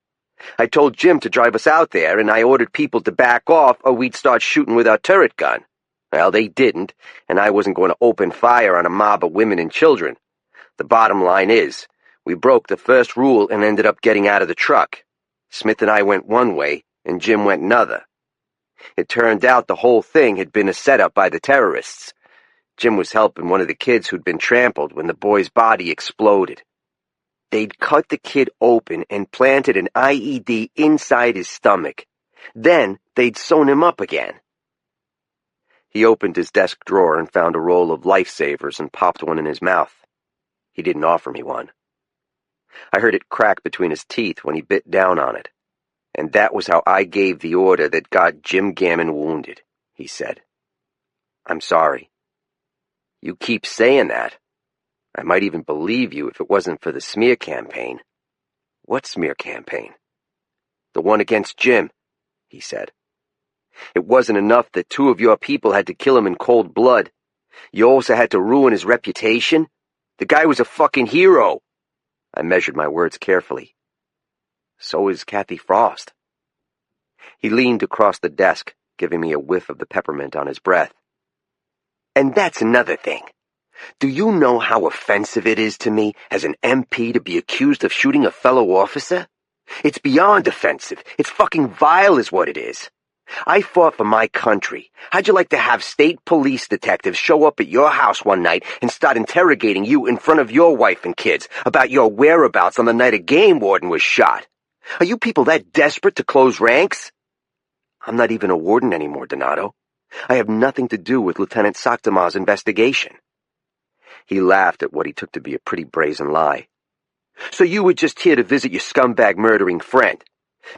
I told Jim to drive us out there, and I ordered people to back off or we'd start shooting with our turret gun. Well, they didn't, and I wasn't going to open fire on a mob of women and children. The bottom line is, we broke the first rule and ended up getting out of the truck. Smith and I went one way, and Jim went another. It turned out the whole thing had been a setup by the terrorists. Jim was helping one of the kids who'd been trampled when the boy's body exploded. They'd cut the kid open and planted an IED inside his stomach. Then they'd sewn him up again." He opened his desk drawer and found a roll of lifesavers and popped one in his mouth. He didn't offer me one. I heard it crack between his teeth when he bit down on it. "And that was how I gave the order that got Jim Gammon wounded," he said. "I'm sorry." "You keep saying that. I might even believe you if it wasn't for the smear campaign." "What smear campaign?" "The one against Jim," he said. "It wasn't enough that 2 of your people had to kill him in cold blood. You also had to ruin his reputation? The guy was a fucking hero." I measured my words carefully. "So is Kathy Frost." He leaned across the desk, giving me a whiff of the peppermint on his breath. "And that's another thing. Do you know how offensive it is to me, as an MP, to be accused of shooting a fellow officer? It's beyond offensive. It's fucking vile is what it is. I fought for my country. How'd you like to have state police detectives show up at your house one night and start interrogating you in front of your wife and kids about your whereabouts on the night a game warden was shot? Are you people that desperate to close ranks?" "I'm not even a warden anymore, Donato. I have nothing to do with Lieutenant Saktamar's investigation." He laughed at what he took to be a pretty brazen lie. "So you were just here to visit your scumbag murdering friend?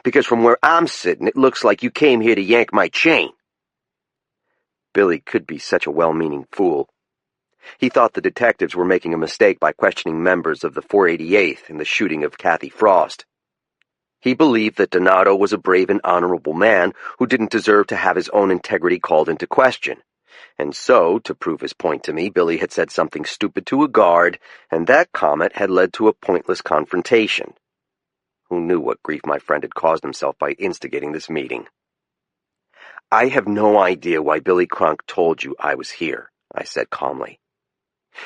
Because from where I'm sitting, it looks like you came here to yank my chain." Billy could be such a well-meaning fool. He thought the detectives were making a mistake by questioning members of the 488th in the shooting of Kathy Frost. He believed that Donato was a brave and honorable man who didn't deserve to have his own integrity called into question. And so, to prove his point to me, Billy had said something stupid to a guard, and that comment had led to a pointless confrontation. Who knew what grief my friend had caused himself by instigating this meeting? "I have no idea why Billy Cronk told you I was here," I said calmly.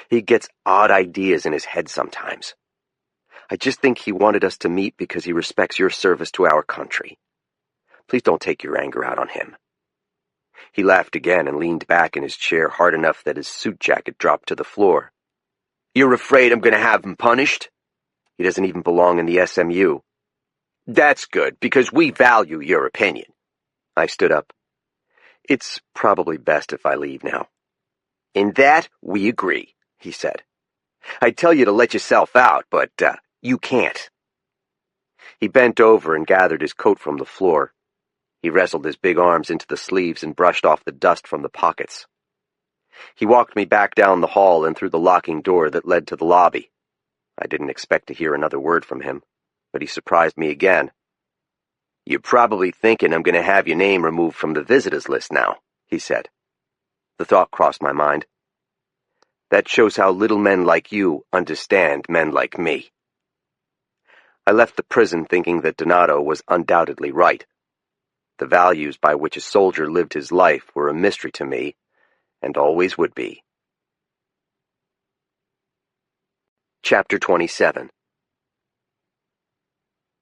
"He gets odd ideas in his head sometimes. I just think he wanted us to meet because he respects your service to our country. Please don't take your anger out on him." He laughed again and leaned back in his chair hard enough that his suit jacket dropped to the floor. "You're afraid I'm going to have him punished? He doesn't even belong in the SMU." "That's good, because we value your opinion." I stood up. "It's probably best if I leave now." "In that, we agree," he said. "I'd tell you to let yourself out, but, you can't." He bent over and gathered his coat from the floor. He wrestled his big arms into the sleeves and brushed off the dust from the pockets. He walked me back down the hall and through the locking door that led to the lobby. I didn't expect to hear another word from him, but he surprised me again. "You're probably thinking I'm going to have your name removed from the visitors list now," he said. The thought crossed my mind. That shows how little men like you understand men like me. I left the prison thinking that Donato was undoubtedly right. The values by which a soldier lived his life were a mystery to me, and always would be. Chapter 27.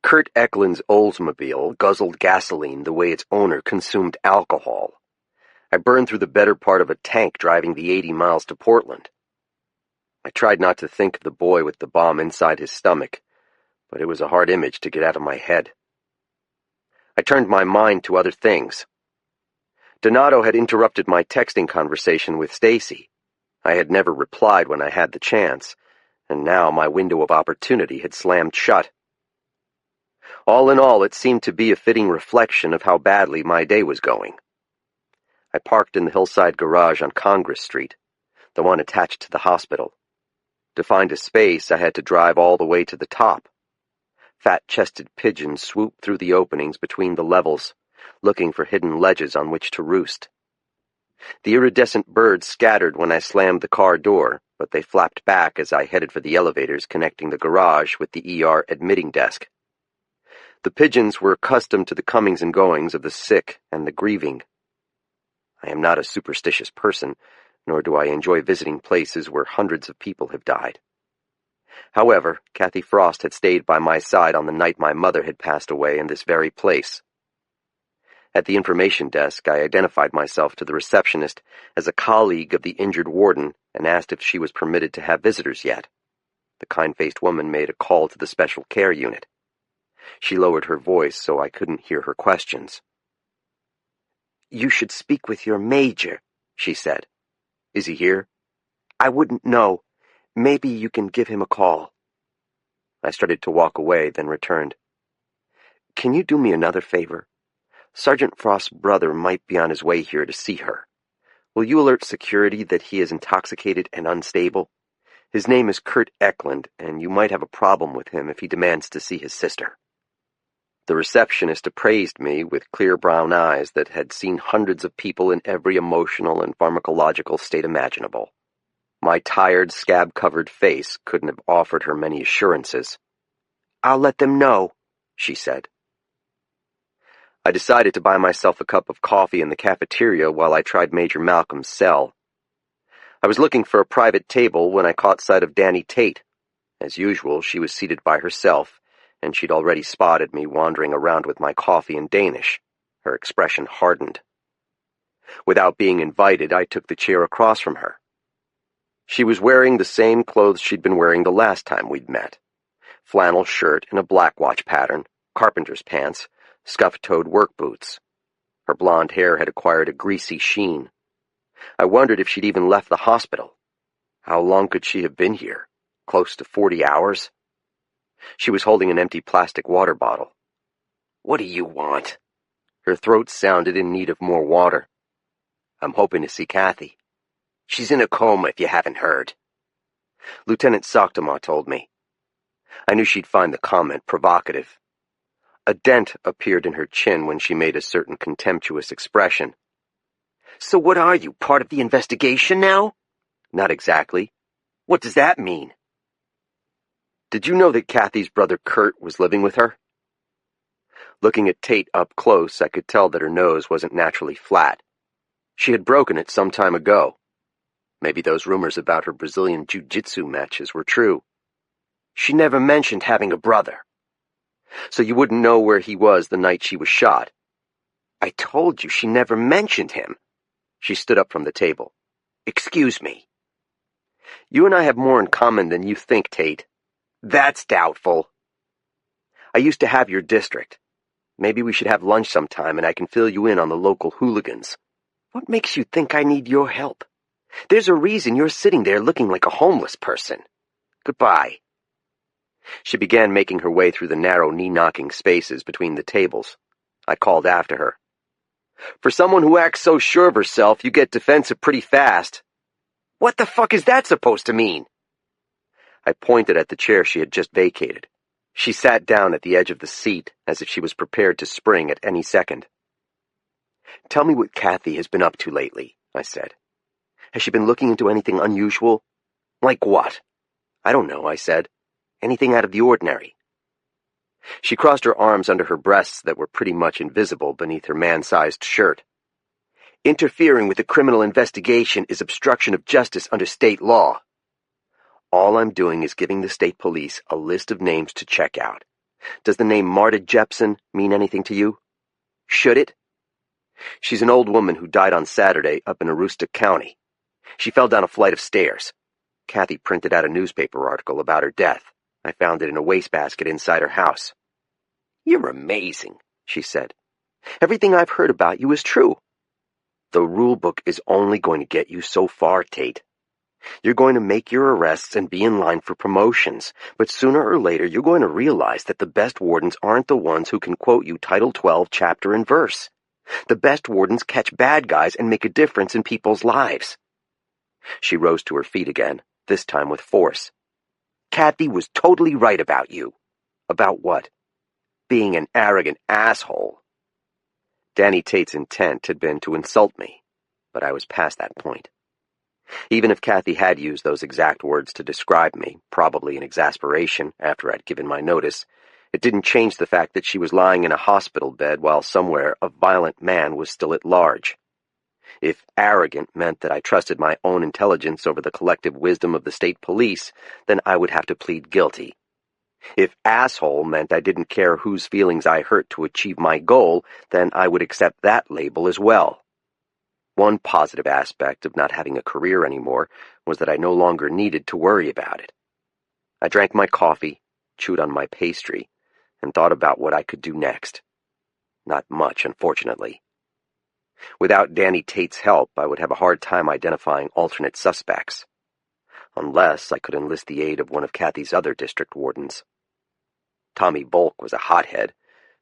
Kurt Eklund's Oldsmobile guzzled gasoline the way its owner consumed alcohol. I burned through the better part of a tank driving the 80 miles to Portland. I tried not to think of the boy with the bomb inside his stomach, but it was a hard image to get out of my head. I turned my mind to other things. Donato had interrupted my texting conversation with Stacy. I had never replied when I had the chance, and now my window of opportunity had slammed shut. All in all, it seemed to be a fitting reflection of how badly my day was going. I parked in the hillside garage on Congress Street, the one attached to the hospital. To find a space, I had to drive all the way to the top. Fat-chested pigeons swooped through the openings between the levels, looking for hidden ledges on which to roost. The iridescent birds scattered when I slammed the car door, but they flapped back as I headed for the elevators connecting the garage with the ER admitting desk. The pigeons were accustomed to the comings and goings of the sick and the grieving. I am not a superstitious person, nor do I enjoy visiting places where hundreds of people have died. However, Kathy Frost had stayed by my side on the night my mother had passed away in this very place. At the information desk, I identified myself to the receptionist as a colleague of the injured warden and asked if she was permitted to have visitors yet. The kind-faced woman made a call to the special care unit. She lowered her voice so I couldn't hear her questions. "You should speak with your major," she said. "Is he here?" "I wouldn't know. Maybe you can give him a call." I started to walk away, then returned. "Can you do me another favor? Sergeant Frost's brother might be on his way here to see her. Will you alert security that he is intoxicated and unstable? His name is Kurt Eklund, and you might have a problem with him if he demands to see his sister." The receptionist appraised me with clear brown eyes that had seen hundreds of people in every emotional and pharmacological state imaginable. My tired, scab-covered face couldn't have offered her many assurances. "I'll let them know," she said. I decided to buy myself a cup of coffee in the cafeteria while I tried Major Malcolm's cell. I was looking for a private table when I caught sight of Danny Tate. As usual, she was seated by herself, and she'd already spotted me wandering around with my coffee in Danish. Her expression hardened. Without being invited, I took the chair across from her. She was wearing the same clothes she'd been wearing the last time we'd met. Flannel shirt in a black watch pattern, carpenter's pants, scuff-toed work boots. Her blonde hair had acquired a greasy sheen. I wondered if she'd even left the hospital. How long could she have been here? Close to 40 hours? She was holding an empty plastic water bottle. "What do you want?" Her throat sounded in need of more water. "I'm hoping to see Kathy. She's in a coma, if you haven't heard." Lieutenant Soktama told me. I knew she'd find the comment provocative. A dent appeared in her chin when she made a certain contemptuous expression. "So what are you, part of the investigation now?" "Not exactly." "What does that mean?" "Did you know that Kathy's brother Kurt was living with her?" Looking at Tate up close, I could tell that her nose wasn't naturally flat. She had broken it some time ago. Maybe those rumors about her Brazilian jiu-jitsu matches were true. "She never mentioned having a brother." "So you wouldn't know where he was the night she was shot?" "I told you she never mentioned him." She stood up from the table. "Excuse me." "You and I have more in common than you think, Tate." "That's doubtful." "I used to have your district. Maybe we should have lunch sometime and I can fill you in on the local hooligans." "What makes you think I need your help? There's a reason you're sitting there looking like a homeless person. Goodbye." She began making her way through the narrow knee-knocking spaces between the tables. I called after her. "For someone who acts so sure of herself, you get defensive pretty fast." "What the fuck is that supposed to mean?" I pointed at the chair she had just vacated. She sat down at the edge of the seat, as if she was prepared to spring at any second. "Tell me what Kathy has been up to lately," I said. "Has she been looking into anything unusual?" "Like what?" "I don't know," I said. "Anything out of the ordinary." She crossed her arms under her breasts that were pretty much invisible beneath her man-sized shirt. "Interfering with a criminal investigation is obstruction of justice under state law." "All I'm doing is giving the state police a list of names to check out. Does the name Marta Jepson mean anything to you?" "Should it?" "She's an old woman who died on Saturday up in Aroostook County. She fell down a flight of stairs. Kathy printed out a newspaper article about her death. I found it in a wastebasket inside her house." "You're amazing," she said. "Everything I've heard about you is true." "The rule book is only going to get you so far, Tate. You're going to make your arrests and be in line for promotions, but sooner or later you're going to realize that the best wardens aren't the ones who can quote you Title 12 chapter and verse. The best wardens catch bad guys and make a difference in people's lives." She rose to her feet again, this time with force. "Kathy was totally right about you." "About what?" "Being an arrogant asshole." Danny Tate's intent had been to insult me, but I was past that point. Even if Kathy had used those exact words to describe me, probably in exasperation after I'd given my notice, it didn't change the fact that she was lying in a hospital bed while somewhere a violent man was still at large. If arrogant meant that I trusted my own intelligence over the collective wisdom of the state police, then I would have to plead guilty. If asshole meant I didn't care whose feelings I hurt to achieve my goal, then I would accept that label as well. One positive aspect of not having a career anymore was that I no longer needed to worry about it. I drank my coffee, chewed on my pastry, and thought about what I could do next. Not much, unfortunately. Without Danny Tate's help, I would have a hard time identifying alternate suspects. Unless I could enlist the aid of one of Kathy's other district wardens. Tommy Bulk was a hothead.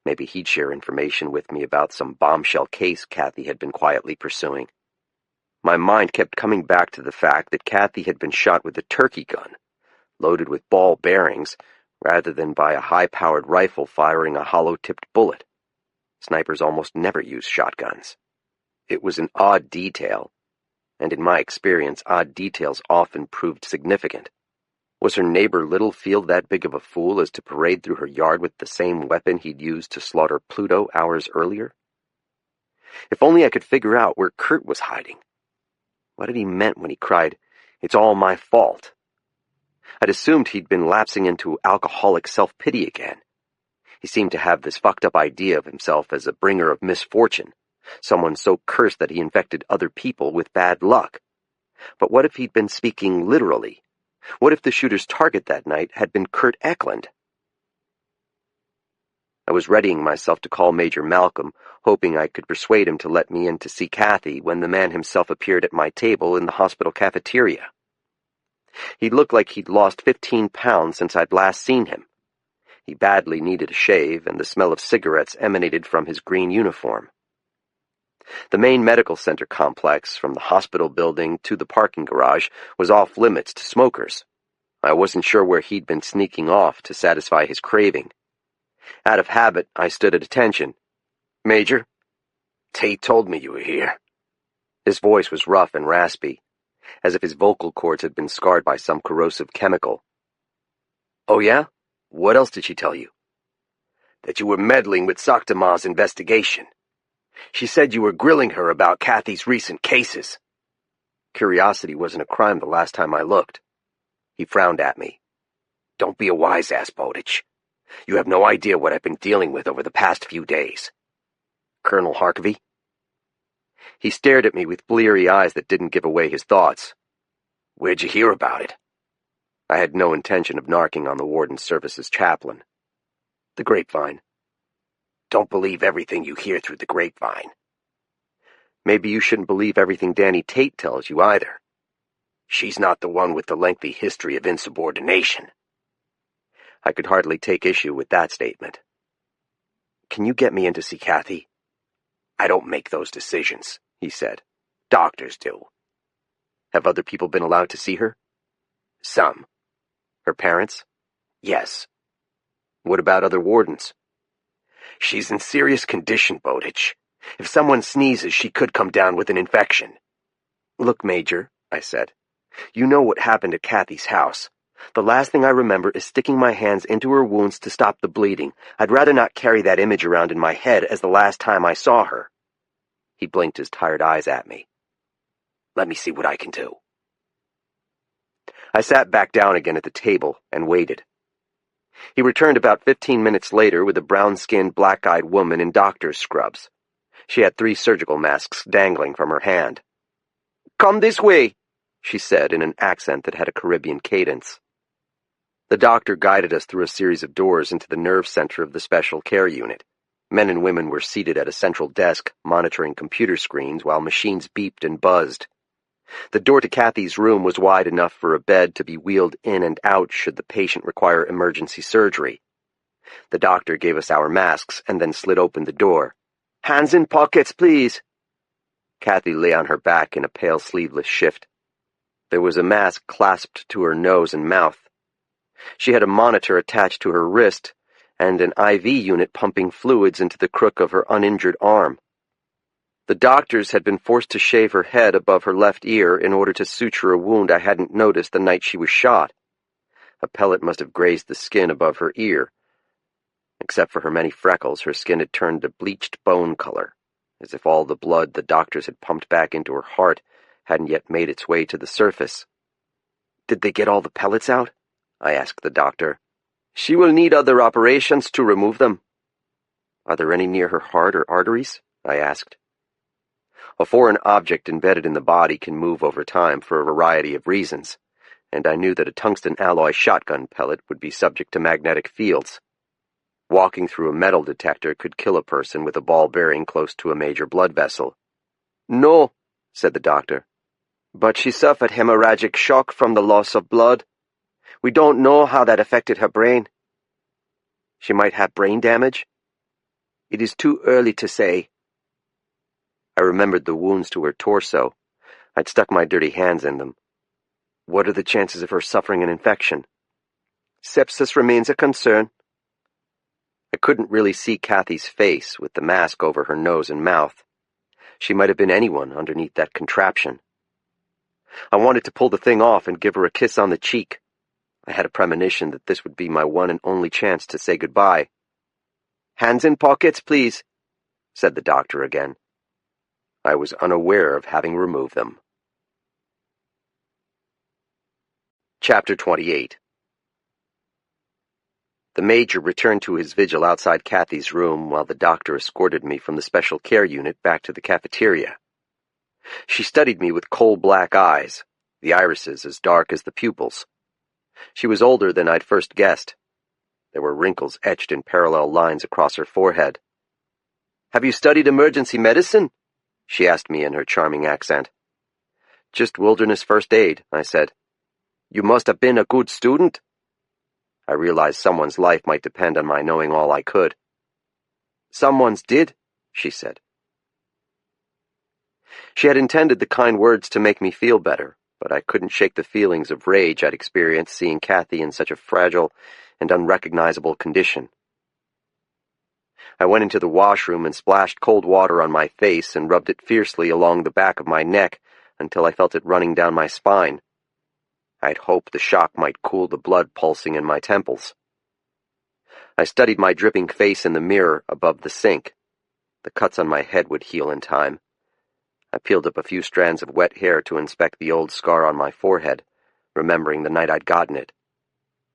Maybe he'd share information with me about some bombshell case Kathy had been quietly pursuing. My mind kept coming back to the fact that Kathy had been shot with a turkey gun, loaded with ball bearings, rather than by a high-powered rifle firing a hollow-tipped bullet. Snipers almost never use shotguns. It was an odd detail, and in my experience, odd details often proved significant. Was her neighbor Littlefield that big of a fool as to parade through her yard with the same weapon he'd used to slaughter Pluto hours earlier? If only I could figure out where Kurt was hiding. What had he meant when he cried, "It's all my fault"? I'd assumed he'd been lapsing into alcoholic self-pity again. He seemed to have this fucked-up idea of himself as a bringer of misfortune, someone so cursed that he infected other people with bad luck. But what if he'd been speaking literally? What if the shooter's target that night had been Kurt Eklund? I was readying myself to call Major Malcolm, hoping I could persuade him to let me in to see Kathy when the man himself appeared at my table in the hospital cafeteria. He looked like he'd lost 15 pounds since I'd last seen him. He badly needed a shave, and the smell of cigarettes emanated from his green uniform. The Maine Medical Center complex, from the hospital building to the parking garage, was off limits to smokers. I wasn't sure where he'd been sneaking off to satisfy his craving. Out of habit, I stood at attention. "Major?" "Tate told me you were here." His voice was rough and raspy, as if his vocal cords had been scarred by some corrosive chemical. "Oh yeah? What else did she tell you?" "That you were meddling with Soctoma's investigation. She said you were grilling her about Kathy's recent cases." Curiosity wasn't a crime the last time I looked. He frowned at me. "Don't be a wise-ass, Bowditch. You have no idea what I've been dealing with over the past few days." "Colonel Harkavy?" He stared at me with bleary eyes that didn't give away his thoughts. "Where'd you hear about it?" I had no intention of narking on the Warden's Services chaplain. "The grapevine." "Don't believe everything you hear through the grapevine." "Maybe you shouldn't believe everything Danny Tate tells you either." "She's not the one with the lengthy history of insubordination." I could hardly take issue with that statement. "Can you get me in to see Kathy?" "I don't make those decisions," he said. "Doctors do." "Have other people been allowed to see her?" "Some." "Her parents?" "Yes." "What about other wardens?" "She's in serious condition, Bowditch. If someone sneezes, she could come down with an infection." "Look, Major," I said, "you know what happened at Kathy's house. The last thing I remember is sticking my hands into her wounds to stop the bleeding. I'd rather not carry that image around in my head as the last time I saw her." He blinked his tired eyes at me. "Let me see what I can do." I sat back down again at the table and waited. He returned about 15 minutes later with a brown-skinned, black-eyed woman in doctor's scrubs. She had 3 surgical masks dangling from her hand. "Come this way," she said in an accent that had a Caribbean cadence. The doctor guided us through a series of doors into the nerve center of the special care unit. Men and women were seated at a central desk, monitoring computer screens while machines beeped and buzzed. The door to Kathy's room was wide enough for a bed to be wheeled in and out should the patient require emergency surgery. The doctor gave us our masks and then slid open the door. "Hands in pockets, please." Kathy lay on her back in a pale sleeveless shift. There was a mask clasped to her nose and mouth. She had a monitor attached to her wrist and an IV unit pumping fluids into the crook of her uninjured arm. The doctors had been forced to shave her head above her left ear in order to suture a wound I hadn't noticed the night she was shot. A pellet must have grazed the skin above her ear. Except for her many freckles, her skin had turned a bleached bone color, as if all the blood the doctors had pumped back into her heart hadn't yet made its way to the surface. "Did they get all the pellets out?" I asked the doctor. "She will need other operations to remove them." "Are there any near her heart or arteries?" I asked. A foreign object embedded in the body can move over time for a variety of reasons, and I knew that a tungsten alloy shotgun pellet would be subject to magnetic fields. Walking through a metal detector could kill a person with a ball bearing close to a major blood vessel. No, said the doctor, but she suffered hemorrhagic shock from the loss of blood. We don't know how that affected her brain. She might have brain damage? It is too early to say. I remembered the wounds to her torso. I'd stuck my dirty hands in them. What are the chances of her suffering an infection? Sepsis remains a concern. I couldn't really see Kathy's face with the mask over her nose and mouth. She might have been anyone underneath that contraption. I wanted to pull the thing off and give her a kiss on the cheek. I had a premonition that this would be my one and only chance to say goodbye. Hands in pockets, please, said the doctor again. I was unaware of having removed them. Chapter 28. The major returned to his vigil outside Kathy's room while the doctor escorted me from the special care unit back to the cafeteria. She studied me with coal-black eyes, the irises as dark as the pupils. She was older than I'd first guessed. There were wrinkles etched in parallel lines across her forehead. "Have you studied emergency medicine?" she asked me in her charming accent. "Just wilderness first aid," I said. "You must have been a good student." I realized someone's life might depend on my knowing all I could. "Someone's did," she said. She had intended the kind words to make me feel better, but I couldn't shake the feelings of rage I'd experienced seeing Kathy in such a fragile and unrecognizable condition. I went into the washroom and splashed cold water on my face and rubbed it fiercely along the back of my neck until I felt it running down my spine. I'd hoped the shock might cool the blood pulsing in my temples. I studied my dripping face in the mirror above the sink. The cuts on my head would heal in time. I peeled up a few strands of wet hair to inspect the old scar on my forehead, remembering the night I'd gotten it.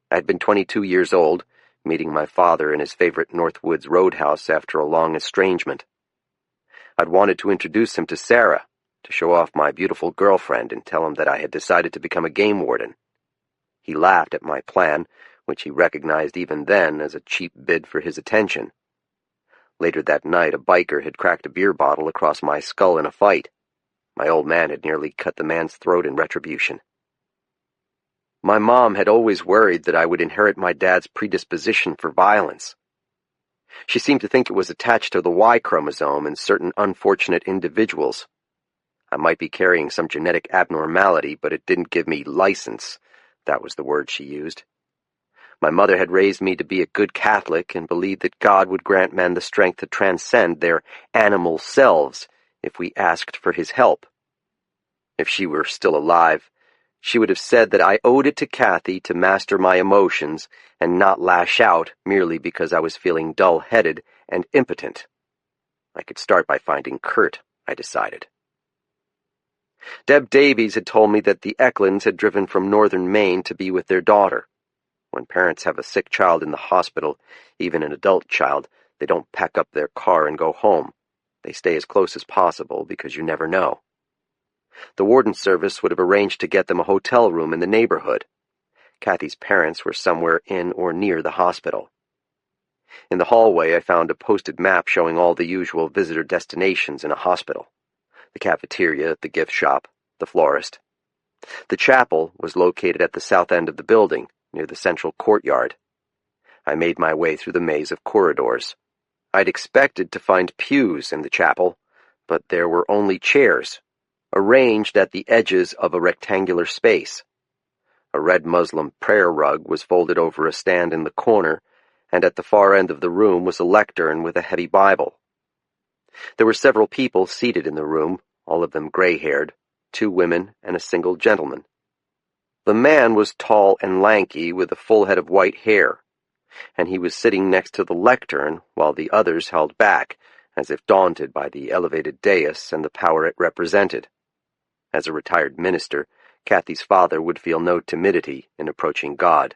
I'd been 22 years old, meeting my father in his favorite Northwoods roadhouse after a long estrangement. I'd wanted to introduce him to Sarah, to show off my beautiful girlfriend and tell him that I had decided to become a game warden. He laughed at my plan, which he recognized even then as a cheap bid for his attention. Later that night, a biker had cracked a beer bottle across my skull in a fight. My old man had nearly cut the man's throat in retribution. My mom had always worried that I would inherit my dad's predisposition for violence. She seemed to think it was attached to the Y chromosome in certain unfortunate individuals. I might be carrying some genetic abnormality, but it didn't give me license. That was the word she used. My mother had raised me to be a good Catholic and believed that God would grant men the strength to transcend their animal selves if we asked for his help. If she were still alive, she would have said that I owed it to Kathy to master my emotions and not lash out merely because I was feeling dull-headed and impotent. I could start by finding Kurt, I decided. Deb Davies had told me that the Eklunds had driven from northern Maine to be with their daughter. When parents have a sick child in the hospital, even an adult child, they don't pack up their car and go home. They stay as close as possible because you never know. The warden service would have arranged to get them a hotel room in the neighborhood. Kathy's parents were somewhere in or near the hospital. In the hallway, I found a posted map showing all the usual visitor destinations in a hospital. The cafeteria, the gift shop, the florist. The chapel was located at the south end of the building, near the central courtyard. I made my way through the maze of corridors. I'd expected to find pews in the chapel, but there were only chairs, arranged at the edges of a rectangular space. A red muslin prayer rug was folded over a stand in the corner, and at the far end of the room was a lectern with a heavy Bible. There were several people seated in the room, all of them gray-haired, 2 women and a single gentleman. The man was tall and lanky with a full head of white hair, and he was sitting next to the lectern while the others held back, as if daunted by the elevated dais and the power it represented. As a retired minister, Kathy's father would feel no timidity in approaching God.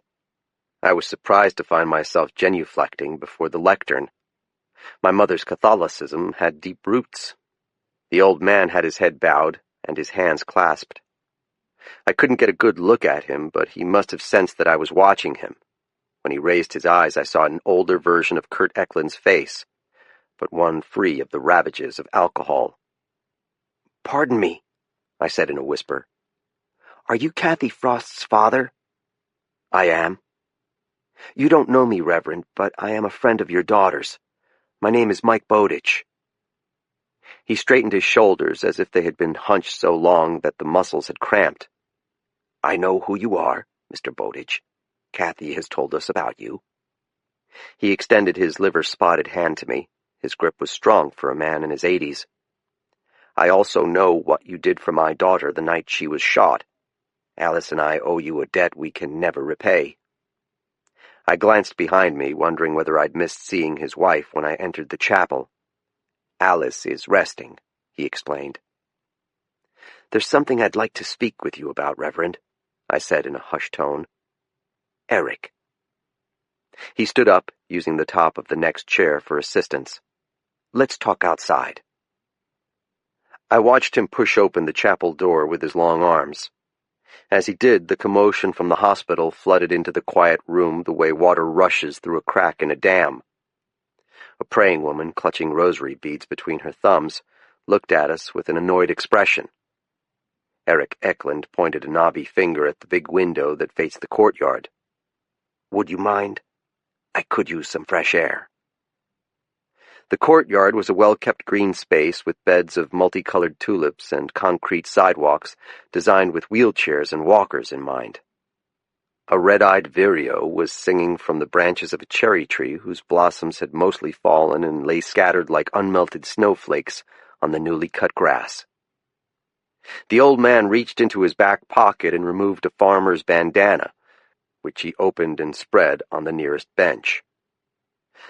I was surprised to find myself genuflecting before the lectern. My mother's Catholicism had deep roots. The old man had his head bowed and his hands clasped. I couldn't get a good look at him, but he must have sensed that I was watching him. When he raised his eyes, I saw an older version of Kurt Eklund's face, but one free of the ravages of alcohol. "Pardon me," I said in a whisper. "Are you Kathy Frost's father?" "I am." "You don't know me, Reverend, but I am a friend of your daughter's. My name is Mike Bowditch." He straightened his shoulders as if they had been hunched so long that the muscles had cramped. "I know who you are, Mr. Bowditch. Kathy has told us about you." He extended his liver-spotted hand to me. His grip was strong for a man in his 80s. "I also know what you did for my daughter the night she was shot. Alice and I owe you a debt we can never repay." I glanced behind me, wondering whether I'd missed seeing his wife when I entered the chapel. "Alice is resting," he explained. "There's something I'd like to speak with you about, Reverend," I said in a hushed tone. "Eric." He stood up, using the top of the next chair for assistance. "Let's talk outside." I watched him push open the chapel door with his long arms. As he did, the commotion from the hospital flooded into the quiet room the way water rushes through a crack in a dam. A praying woman, clutching rosary beads between her thumbs, looked at us with an annoyed expression. Eric Eklund pointed a knobby finger at the big window that faced the courtyard. "Would you mind? I could use some fresh air." The courtyard was a well-kept green space with beds of multicolored tulips and concrete sidewalks designed with wheelchairs and walkers in mind. A red-eyed vireo was singing from the branches of a cherry tree whose blossoms had mostly fallen and lay scattered like unmelted snowflakes on the newly cut grass. The old man reached into his back pocket and removed a farmer's bandana, which he opened and spread on the nearest bench.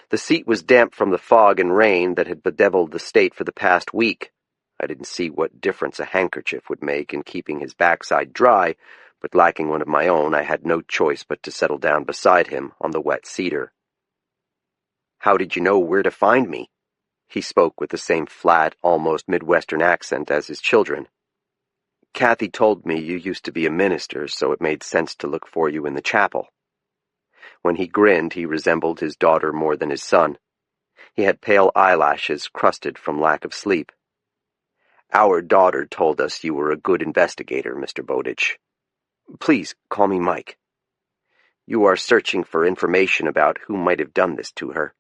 The seat was damp from the fog and rain that had bedeviled the state for the past week. I didn't see what difference a handkerchief would make in keeping his backside dry, but lacking one of my own, I had no choice but to settle down beside him on the wet cedar. "How did you know where to find me?" He spoke with the same flat, almost Midwestern accent as his children. "Kathy told me you used to be a minister, so it made sense to look for you in the chapel." When he grinned, he resembled his daughter more than his son. He had pale eyelashes crusted from lack of sleep. "Our daughter told us you were a good investigator, Mr. Bowditch. Please call me Mike. You are searching for information about who might have done this to her."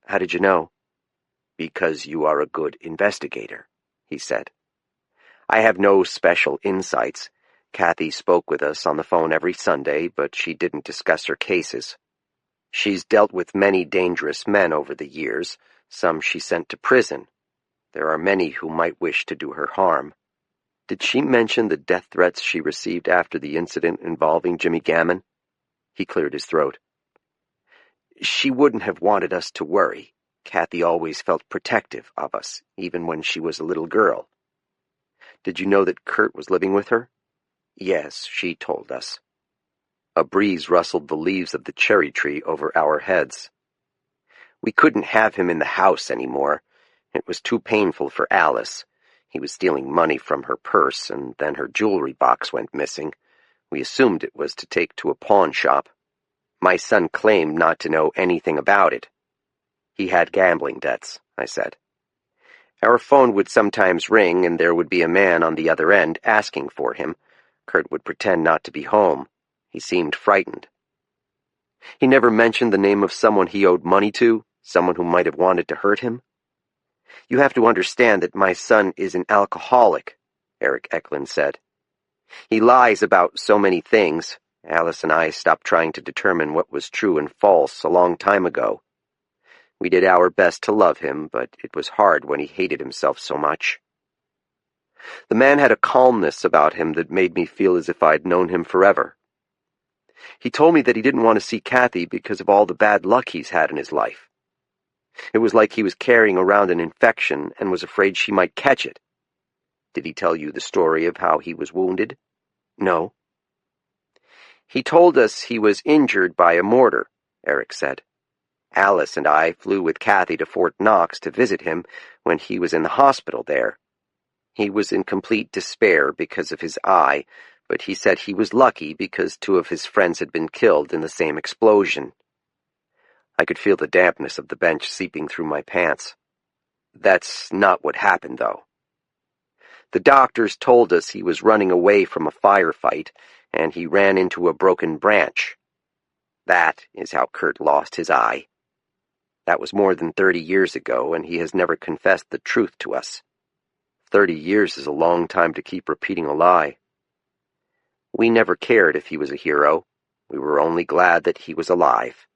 "How did you know?" "Because you are a good investigator," he said. "I have no special insights. Kathy spoke with us on the phone every Sunday, but she didn't discuss her cases. She's dealt with many dangerous men over the years, some she sent to prison. There are many who might wish to do her harm." "Did she mention the death threats she received after the incident involving Jimmy Gammon?" He cleared his throat. "She wouldn't have wanted us to worry. Kathy always felt protective of us, even when she was a little girl." "Did you know that Kurt was living with her?" "Yes, she told us." A breeze rustled the leaves of the cherry tree over our heads. "We couldn't have him in the house anymore. It was too painful for Alice. He was stealing money from her purse, and then her jewelry box went missing. We assumed it was to take to a pawn shop. My son claimed not to know anything about it." "He had gambling debts," I said. "Our phone would sometimes ring, and there would be a man on the other end asking for him. Kurt would pretend not to be home. He seemed frightened." "He never mentioned the name of someone he owed money to, someone who might have wanted to hurt him?" "You have to understand that my son is an alcoholic," Eric Eklund said. "He lies about so many things. Alice and I stopped trying to determine what was true and false a long time ago. We did our best to love him, but it was hard when he hated himself so much." The man had a calmness about him that made me feel as if I'd known him forever. "He told me that he didn't want to see Kathy because of all the bad luck he's had in his life. It was like he was carrying around an infection and was afraid she might catch it." "Did he tell you the story of how he was wounded?" "No." "He told us he was injured by a mortar," Eric said. "Alice and I flew with Kathy to Fort Knox to visit him when he was in the hospital there. He was in complete despair because of his eye, but he said he was lucky because 2 of his friends had been killed in the same explosion." I could feel the dampness of the bench seeping through my pants. "That's not what happened, though." The doctors told us he was running away from a firefight, and he ran into a broken branch. That is how Kurt lost his eye. That was more than 30 years ago, and he has never confessed the truth to us. 30 years is a long time to keep repeating a lie. We never cared if he was a hero. We were only glad that he was alive.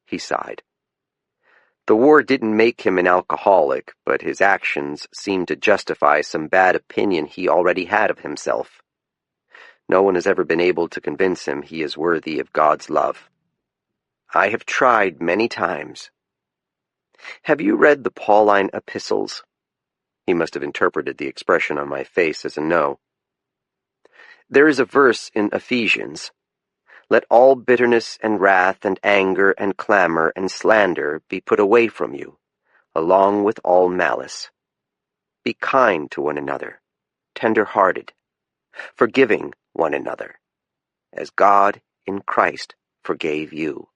He sighed. The war didn't make him an alcoholic, but his actions seemed to justify some bad opinion he already had of himself. No one has ever been able to convince him he is worthy of God's love. I have tried many times. Have you read the Pauline epistles? He must have interpreted the expression on my face as a no. There is a verse in Ephesians. Let all bitterness and wrath and anger and clamor and slander be put away from you, along with all malice. Be kind to one another, tender-hearted, forgiving one another, as God in Christ forgave you.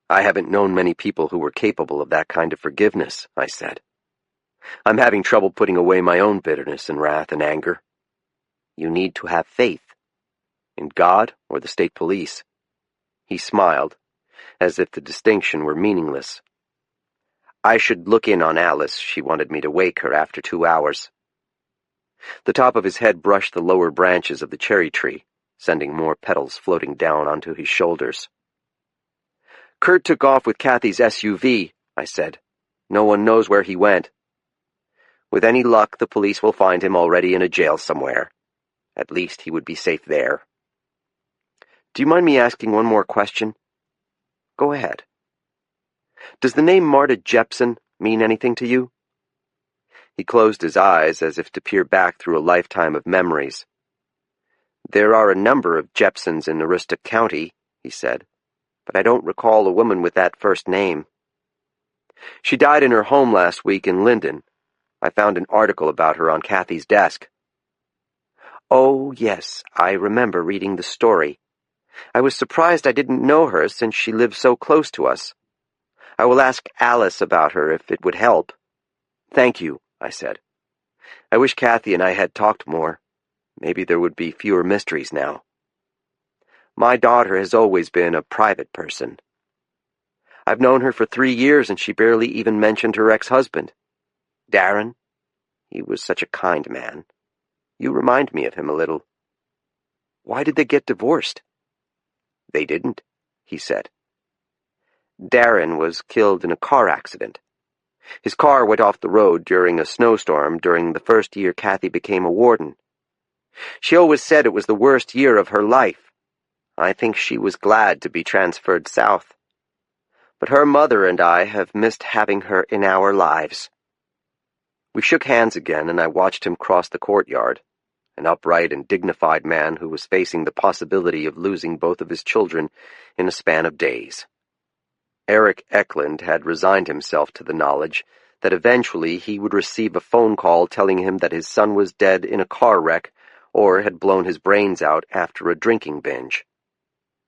I haven't known many people who were capable of that kind of forgiveness, I said. I'm having trouble putting away my own bitterness and wrath and anger. You need to have faith. In God or the state police. He smiled, as if the distinction were meaningless. I should look in on Alice. She wanted me to wake her after 2 hours. The top of his head brushed the lower branches of the cherry tree, sending more petals floating down onto his shoulders. Kurt took off with Kathy's SUV, I said. No one knows where he went. With any luck, the police will find him already in a jail somewhere. At least he would be safe there. Do you mind me asking one more question? Go ahead. Does the name Marta Jepson mean anything to you? He closed his eyes as if to peer back through a lifetime of memories. There are a number of Jepsons in Aroostook County, he said, but I don't recall a woman with that first name. She died in her home last week in Linden. I found an article about her on Kathy's desk. Oh, yes, I remember reading the story. I was surprised I didn't know her since she lived so close to us. I will ask Alice about her if it would help. Thank you, I said. I wish Kathy and I had talked more. Maybe there would be fewer mysteries now. My daughter has always been a private person. I've known her for 3 years and she barely even mentioned her ex-husband. Darren, he was such a kind man. You remind me of him a little. Why did they get divorced? They didn't, he said. Darren was killed in a car accident. His car went off the road during a snowstorm during the first year Kathy became a warden. She always said it was the worst year of her life. I think she was glad to be transferred south. But her mother and I have missed having her in our lives. We shook hands again, and I watched him cross the courtyard, an upright and dignified man who was facing the possibility of losing both of his children in a span of days. Eric Eklund had resigned himself to the knowledge that eventually he would receive a phone call telling him that his son was dead in a car wreck or had blown his brains out after a drinking binge.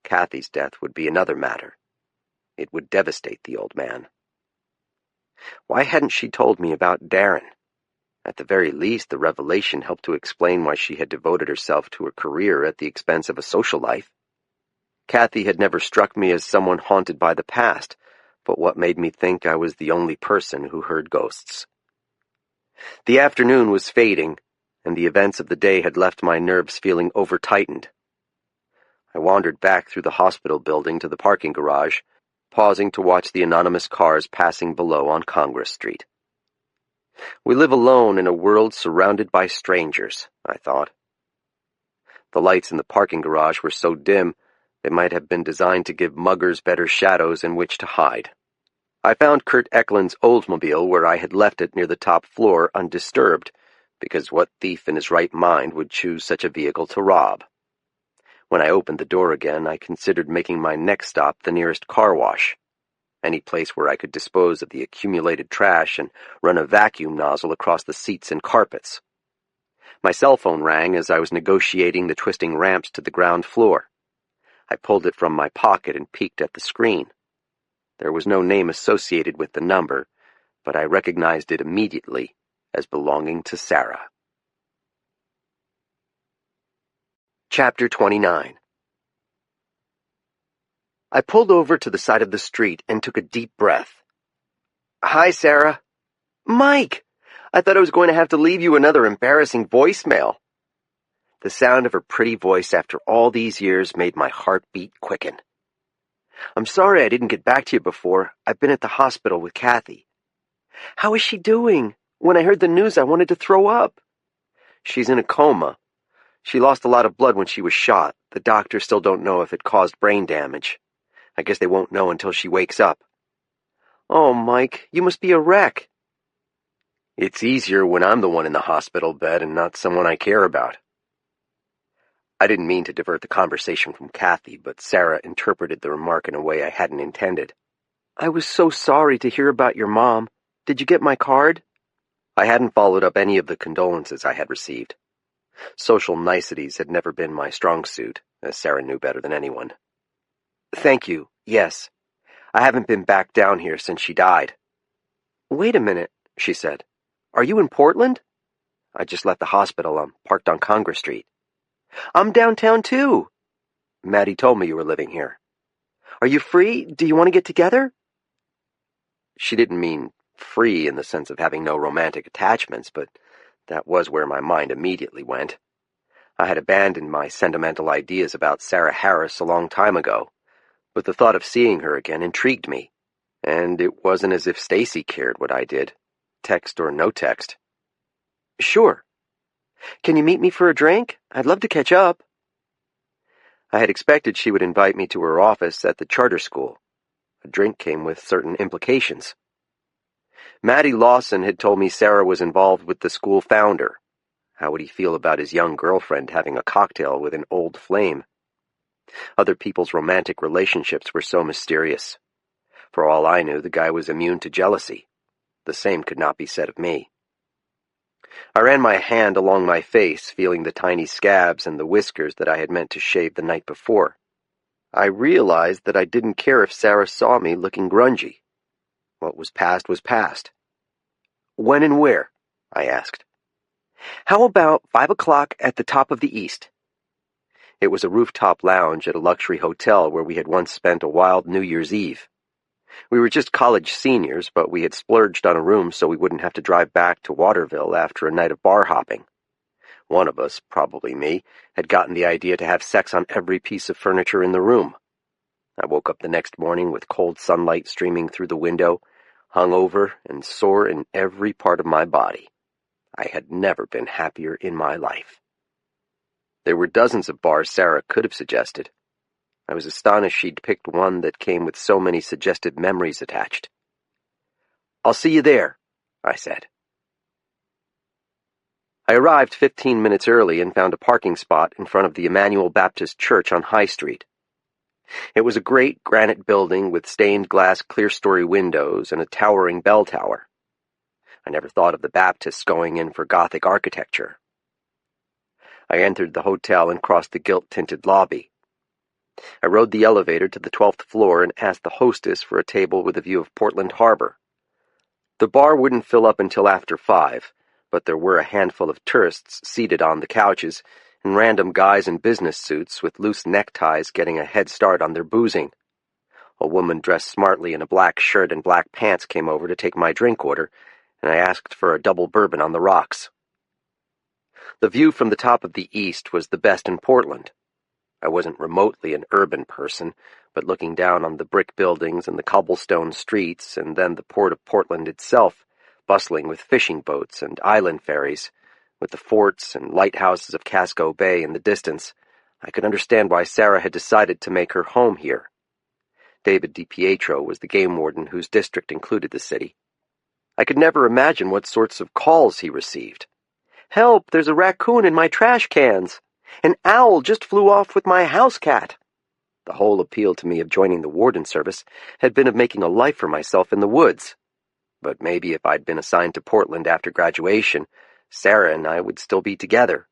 Kathy's death would be another matter. It would devastate the old man. Why hadn't she told me about Darren? At the very least, the revelation helped to explain why she had devoted herself to a career at the expense of a social life. Kathy had never struck me as someone haunted by the past, but what made me think I was the only person who heard ghosts? The afternoon was fading, and the events of the day had left my nerves feeling over-tightened. I wandered back through the hospital building to the parking garage, pausing to watch the anonymous cars passing below on Congress Street. We live alone in a world surrounded by strangers, I thought. The lights in the parking garage were so dim, they might have been designed to give muggers better shadows in which to hide. I found Kurt Eklund's Oldsmobile where I had left it near the top floor undisturbed, because what thief in his right mind would choose such a vehicle to rob? When I opened the door again, I considered making my next stop the nearest car wash, any place where I could dispose of the accumulated trash and run a vacuum nozzle across the seats and carpets. My cell phone rang as I was negotiating the twisting ramps to the ground floor. I pulled it from my pocket and peeked at the screen. There was no name associated with the number, but I recognized it immediately as belonging to Sarah. Chapter 29. I pulled over to the side of the street and took a deep breath. Hi, Sarah. Mike! I thought I was going to have to leave you another embarrassing voicemail. The sound of her pretty voice after all these years made my heartbeat quicken. I'm sorry I didn't get back to you before. I've been at the hospital with Kathy. How is she doing? When I heard the news, I wanted to throw up. She's in a coma. She lost a lot of blood when she was shot. The doctors still don't know if it caused brain damage. I guess they won't know until she wakes up. Oh, Mike, you must be a wreck. It's easier when I'm the one in the hospital bed and not someone I care about. I didn't mean to divert the conversation from Kathy, but Sarah interpreted the remark in a way I hadn't intended. I was so sorry to hear about your mom. Did you get my card? I hadn't followed up any of the condolences I had received. Social niceties had never been my strong suit, as Sarah knew better than anyone. Thank you, yes. I haven't been back down here since she died. Wait a minute, she said. Are you in Portland? I just left the hospital. I'm parked on Congress Street. I'm downtown too. Maddie told me you were living here. Are you free? Do you want to get together? She didn't mean free in the sense of having no romantic attachments, but that was where my mind immediately went. I had abandoned my sentimental ideas about Sarah Harris a long time ago, but the thought of seeing her again intrigued me, and it wasn't as if Stacy cared what I did, text or no text. Sure. Can you meet me for a drink? I'd love to catch up. I had expected she would invite me to her office at the charter school. A drink came with certain implications. Maddie Lawson had told me Sarah was involved with the school founder. How would he feel about his young girlfriend having a cocktail with an old flame? Other people's romantic relationships were so mysterious. For all I knew, the guy was immune to jealousy. The same could not be said of me. I ran my hand along my face, feeling the tiny scabs and the whiskers that I had meant to shave the night before. I realized that I didn't care if Sarah saw me looking grungy. What was past was past. When and where? I asked. How about 5 o'clock at the top of the East? It was a rooftop lounge at a luxury hotel where we had once spent a wild New Year's Eve. We were just college seniors, but we had splurged on a room so we wouldn't have to drive back to Waterville after a night of bar hopping. One of us, probably me, had gotten the idea to have sex on every piece of furniture in the room. I woke up the next morning with cold sunlight streaming through the window, hungover and sore in every part of my body. I had never been happier in my life. There were dozens of bars Sarah could have suggested. I was astonished she'd picked one that came with so many suggested memories attached. I'll see you there, I said. I arrived 15 minutes early and found a parking spot in front of the Emmanuel Baptist Church on High Street. It was a great granite building with stained glass clear-story windows and a towering bell tower. I never thought of the Baptists going in for Gothic architecture. I entered the hotel and crossed the gilt-tinted lobby. I rode the elevator to the 12th floor and asked the hostess for a table with a view of Portland Harbor. The bar wouldn't fill up until after 5, but there were a handful of tourists seated on the couches, and random guys in business suits with loose neckties getting a head start on their boozing. A woman dressed smartly in a black shirt and black pants came over to take my drink order, and I asked for a double bourbon on the rocks. The view from the top of the East was the best in Portland. I wasn't remotely an urban person, but looking down on the brick buildings and the cobblestone streets and then the port of Portland itself, bustling with fishing boats and island ferries, with the forts and lighthouses of Casco Bay in the distance, I could understand why Sarah had decided to make her home here. David DiPietro was the game warden whose district included the city. I could never imagine what sorts of calls he received. Help, there's a raccoon in my trash cans. An owl just flew off with my house cat. The whole appeal to me of joining the warden service had been of making a life for myself in the woods. But maybe if I'd been assigned to Portland after graduation, Sarah and I would still be together.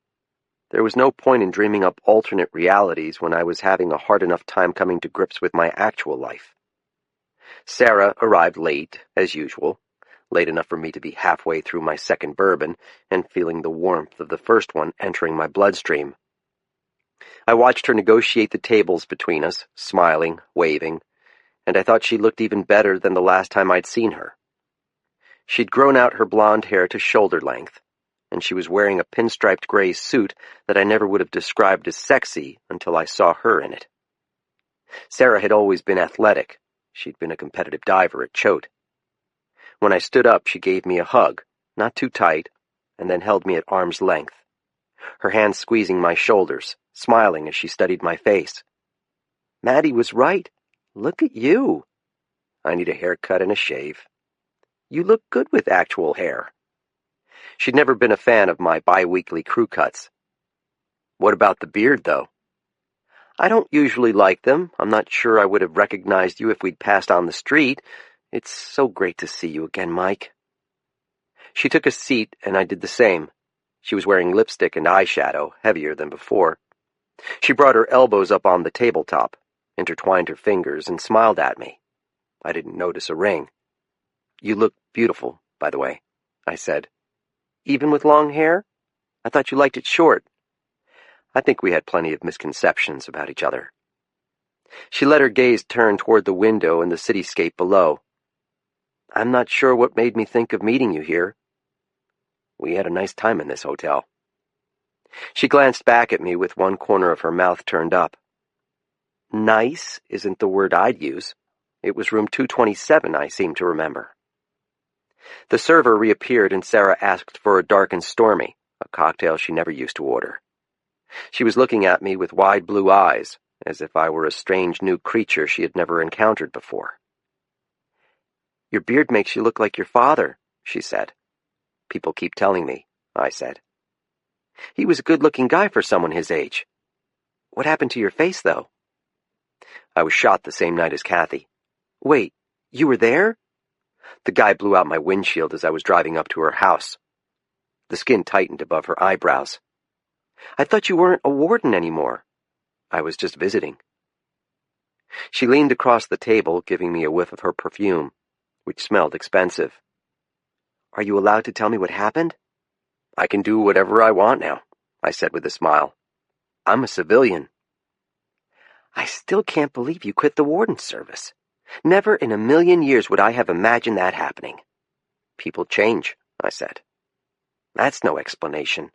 There was no point in dreaming up alternate realities when I was having a hard enough time coming to grips with my actual life. Sarah arrived late, as usual, late enough for me to be halfway through my second bourbon and feeling the warmth of the first one entering my bloodstream. I watched her negotiate the tables between us, smiling, waving, and I thought she looked even better than the last time I'd seen her. She'd grown out her blonde hair to shoulder length, and she was wearing a pinstriped gray suit that I never would have described as sexy until I saw her in it. Sarah had always been athletic. She'd been a competitive diver at Choate. When I stood up, she gave me a hug, not too tight, and then held me at arm's length, her hands squeezing my shoulders, smiling as she studied my face. Maddie was right. Look at you. I need a haircut and a shave. You look good with actual hair. She'd never been a fan of my bi-weekly crew cuts. What about the beard, though? I don't usually like them. I'm not sure I would have recognized you if we'd passed on the street. It's so great to see you again, Mike. She took a seat, and I did the same. She was wearing lipstick and eyeshadow, heavier than before. She brought her elbows up on the tabletop, intertwined her fingers, and smiled at me. I didn't notice a ring. You look beautiful, by the way, I said. Even with long hair? I thought you liked it short. I think we had plenty of misconceptions about each other. She let her gaze turn toward the window and the cityscape below. I'm not sure what made me think of meeting you here. We had a nice time in this hotel. She glanced back at me with one corner of her mouth turned up. Nice isn't the word I'd use. It was room 227, I seem to remember. The server reappeared and Sarah asked for a dark and stormy, a cocktail she never used to order. She was looking at me with wide blue eyes, as if I were a strange new creature she had never encountered before. Your beard makes you look like your father, she said. People keep telling me, I said. He was a good-looking guy for someone his age. What happened to your face, though? I was shot the same night as Kathy. Wait, you were there? The guy blew out my windshield as I was driving up to her house. The skin tightened above her eyebrows. I thought you weren't a warden anymore. I was just visiting. She leaned across the table, giving me a whiff of her perfume, which smelled expensive. Are you allowed to tell me what happened? I can do whatever I want now, I said with a smile. I'm a civilian. I still can't believe you quit the warden's service. Never in a million years would I have imagined that happening. People change, I said. That's no explanation.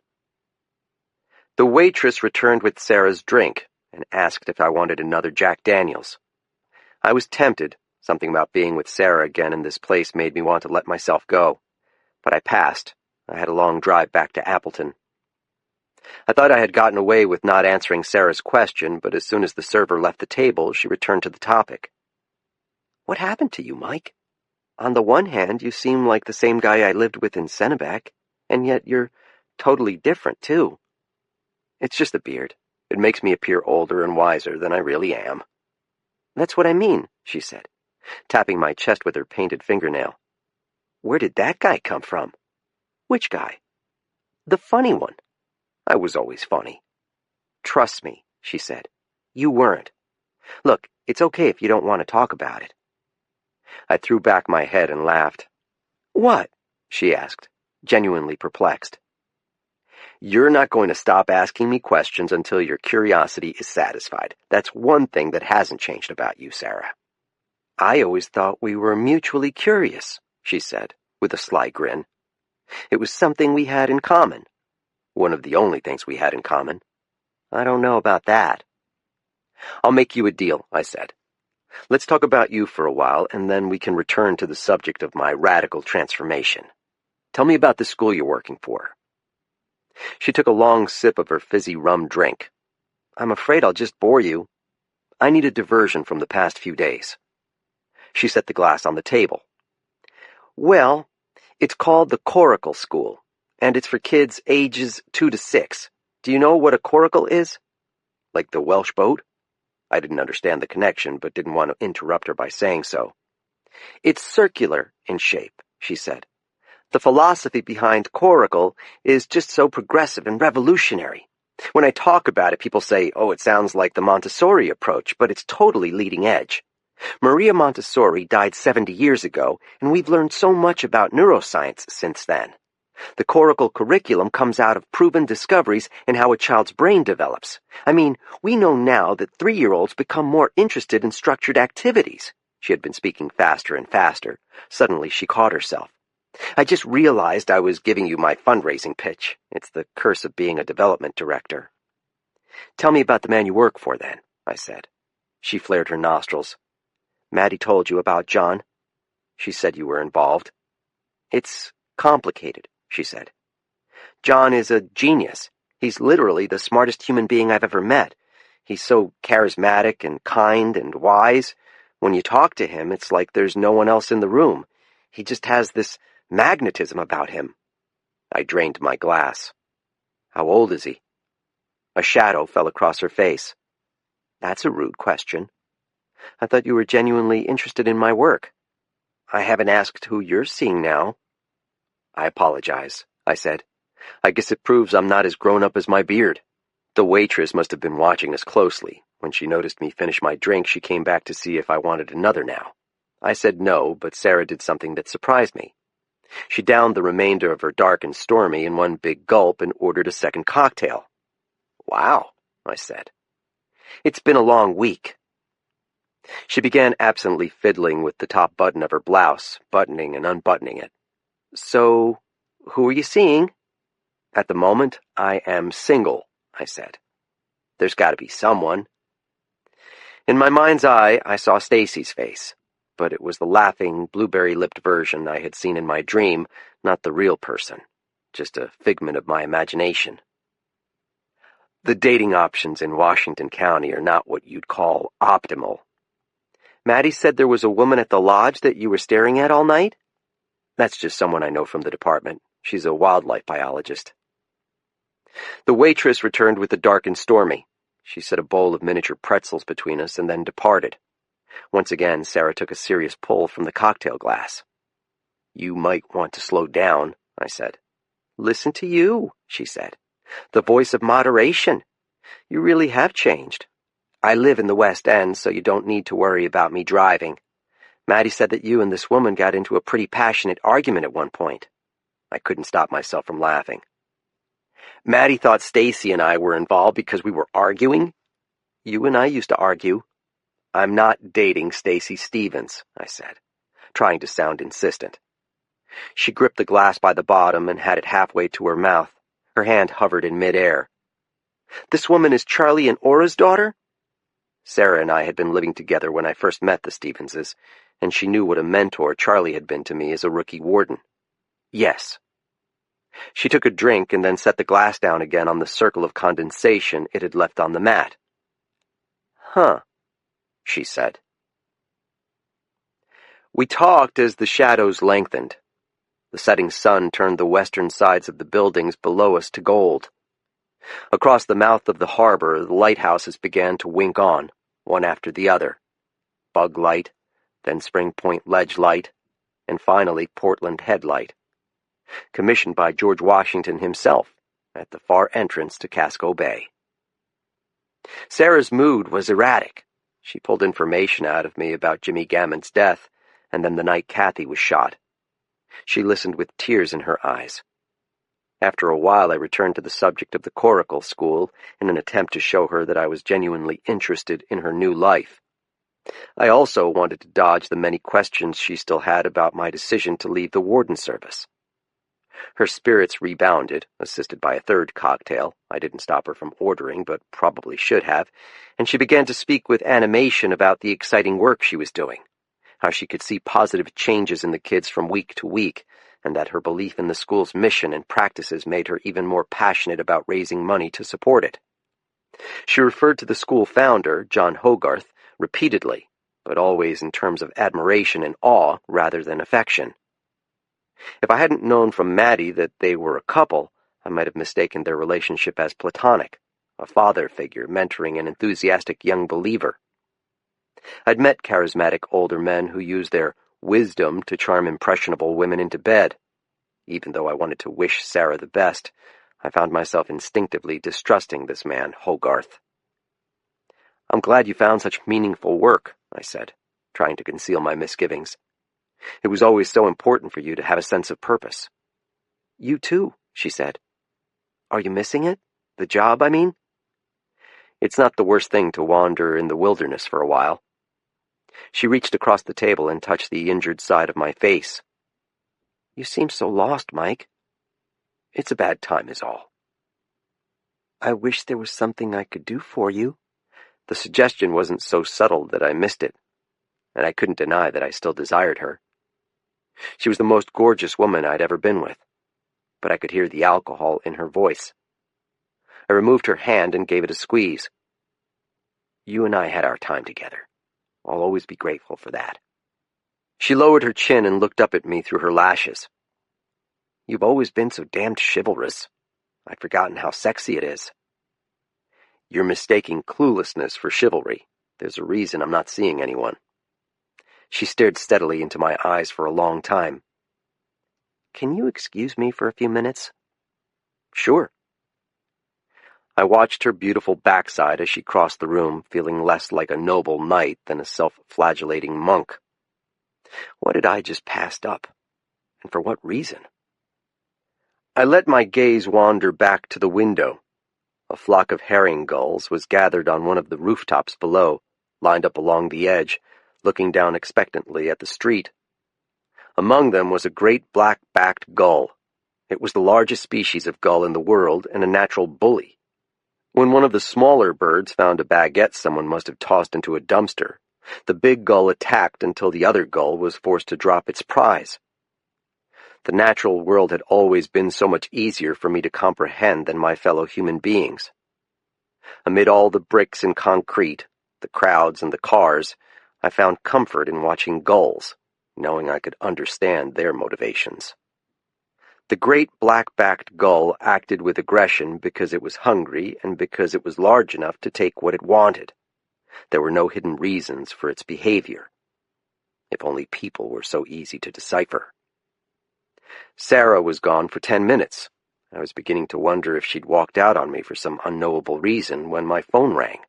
The waitress returned with Sarah's drink and asked if I wanted another Jack Daniels. I was tempted. Something about being with Sarah again in this place made me want to let myself go. But I passed. I had a long drive back to Appleton. I thought I had gotten away with not answering Sarah's question, but as soon as the server left the table, she returned to the topic. What happened to you, Mike? On the one hand, you seem like the same guy I lived with in Sennebec, and yet you're totally different, too. It's just the beard. It makes me appear older and wiser than I really am. That's what I mean, she said, tapping my chest with her painted fingernail. Where did that guy come from? Which guy? The funny one. I was always funny. Trust me, she said. You weren't. Look, it's okay if you don't want to talk about it. I threw back my head and laughed. What? She asked, genuinely perplexed. You're not going to stop asking me questions until your curiosity is satisfied. That's one thing that hasn't changed about you, Sarah. I always thought we were mutually curious, she said, with a sly grin. It was something we had in common. One of the only things we had in common. I don't know about that. I'll make you a deal, I said. Let's talk about you for a while, and then we can return to the subject of my radical transformation. Tell me about the school you're working for. She took a long sip of her fizzy rum drink. I'm afraid I'll just bore you. I need a diversion from the past few days. She set the glass on the table. Well, it's called the Coracle School, and it's for kids ages 2 to 6. Do you know what a coracle is? Like the Welsh boat? I didn't understand the connection, but didn't want to interrupt her by saying so. It's circular in shape, she said. The philosophy behind coracle is just so progressive and revolutionary. When I talk about it, people say, oh, it sounds like the Montessori approach, but it's totally leading edge. Maria Montessori died 70 years ago, and we've learned so much about neuroscience since then. The Coracle curriculum comes out of proven discoveries in how a child's brain develops. I mean, we know now that 3-year-olds become more interested in structured activities. She had been speaking faster and faster. Suddenly she caught herself. I just realized I was giving you my fundraising pitch. It's the curse of being a development director. Tell me about the man you work for, then, I said. She flared her nostrils. Maddie told you about John? She said you were involved. It's complicated, she said. John is a genius. He's literally the smartest human being I've ever met. He's so charismatic and kind and wise. When you talk to him, it's like there's no one else in the room. He just has this magnetism about him. I drained my glass. How old is he? A shadow fell across her face. That's a rude question. I thought you were genuinely interested in my work. I haven't asked who you're seeing now. I apologize, I said. I guess it proves I'm not as grown up as my beard. The waitress must have been watching us closely. When she noticed me finish my drink, she came back to see if I wanted another now. I said no, but Sarah did something that surprised me. She downed the remainder of her dark and stormy in one big gulp and ordered a second cocktail. Wow, I said. It's been a long week. She began absently fiddling with the top button of her blouse, buttoning and unbuttoning it. So, who are you seeing? At the moment, I am single, I said. There's got to be someone. In my mind's eye, I saw Stacy's face, but it was the laughing, blueberry-lipped version I had seen in my dream, not the real person, just a figment of my imagination. The dating options in Washington County are not what you'd call optimal. Maddie said there was a woman at the lodge that you were staring at all night? That's just someone I know from the department. She's a wildlife biologist. The waitress returned with the dark and stormy. She set a bowl of miniature pretzels between us and then departed. Once again, Sarah took a serious pull from the cocktail glass. You might want to slow down, I said. Listen to you, she said. The voice of moderation. You really have changed. I live in the West End, so you don't need to worry about me driving. Maddie said that you and this woman got into a pretty passionate argument at one point. I couldn't stop myself from laughing. Maddie thought Stacy and I were involved because we were arguing? You and I used to argue. I'm not dating Stacy Stevens, I said, trying to sound insistent. She gripped the glass by the bottom and had it halfway to her mouth. Her hand hovered in midair. This woman is Charlie and Aura's daughter? Sarah and I had been living together when I first met the Stevenses, and she knew what a mentor Charlie had been to me as a rookie warden. Yes. She took a drink and then set the glass down again on the circle of condensation it had left on the mat. Huh, she said. We talked as the shadows lengthened. The setting sun turned the western sides of the buildings below us to gold. Across the mouth of the harbor, the lighthouses began to wink on, one after the other. Bug Light, then Spring Point Ledge Light, and finally Portland Headlight. Commissioned by George Washington himself at the far entrance to Casco Bay. Sarah's mood was erratic. She pulled information out of me about Jimmy Gammon's death, and then the night Kathy was shot. She listened with tears in her eyes. After a while, I returned to the subject of the Coracle School in an attempt to show her that I was genuinely interested in her new life. I also wanted to dodge the many questions she still had about my decision to leave the warden service. Her spirits rebounded, assisted by a third cocktail. I didn't stop her from ordering, but probably should have, and she began to speak with animation about the exciting work she was doing, how she could see positive changes in the kids from week to week, and that her belief in the school's mission and practices made her even more passionate about raising money to support it. She referred to the school founder, John Hogarth, repeatedly, but always in terms of admiration and awe rather than affection. If I hadn't known from Maddie that they were a couple, I might have mistaken their relationship as platonic, a father figure mentoring an enthusiastic young believer. I'd met charismatic older men who used their wisdom to charm impressionable women into bed. Even though I wanted to wish Sarah the best, I found myself instinctively distrusting this man, Hogarth. I'm glad you found such meaningful work, I said, trying to conceal my misgivings. It was always so important for you to have a sense of purpose. You too, she said. Are you missing it? The job, I mean? It's not the worst thing to wander in the wilderness for a while. She reached across the table and touched the injured side of my face. You seem so lost, Mike. It's a bad time is all. I wish there was something I could do for you. The suggestion wasn't so subtle that I missed it, and I couldn't deny that I still desired her. She was the most gorgeous woman I'd ever been with, but I could hear the alcohol in her voice. I removed her hand and gave it a squeeze. You and I had our time together. I'll always be grateful for that. She lowered her chin and looked up at me through her lashes. You've always been so damned chivalrous. I'd forgotten how sexy it is. You're mistaking cluelessness for chivalry. There's a reason I'm not seeing anyone. She stared steadily into my eyes for a long time. Can you excuse me for a few minutes? Sure. I watched her beautiful backside as she crossed the room, feeling less like a noble knight than a self-flagellating monk. What had I just passed up? And for what reason? I let my gaze wander back to the window. A flock of herring gulls was gathered on one of the rooftops below, lined up along the edge, looking down expectantly at the street. Among them was a great black-backed gull. It was the largest species of gull in the world and a natural bully. When one of the smaller birds found a baguette someone must have tossed into a dumpster, the big gull attacked until the other gull was forced to drop its prize. The natural world had always been so much easier for me to comprehend than my fellow human beings. Amid all the bricks and concrete, the crowds and the cars, I found comfort in watching gulls, knowing I could understand their motivations. The great black-backed gull acted with aggression because it was hungry and because it was large enough to take what it wanted. There were no hidden reasons for its behavior. If only people were so easy to decipher. Sarah was gone for 10 minutes. I was beginning to wonder if she'd walked out on me for some unknowable reason when my phone rang.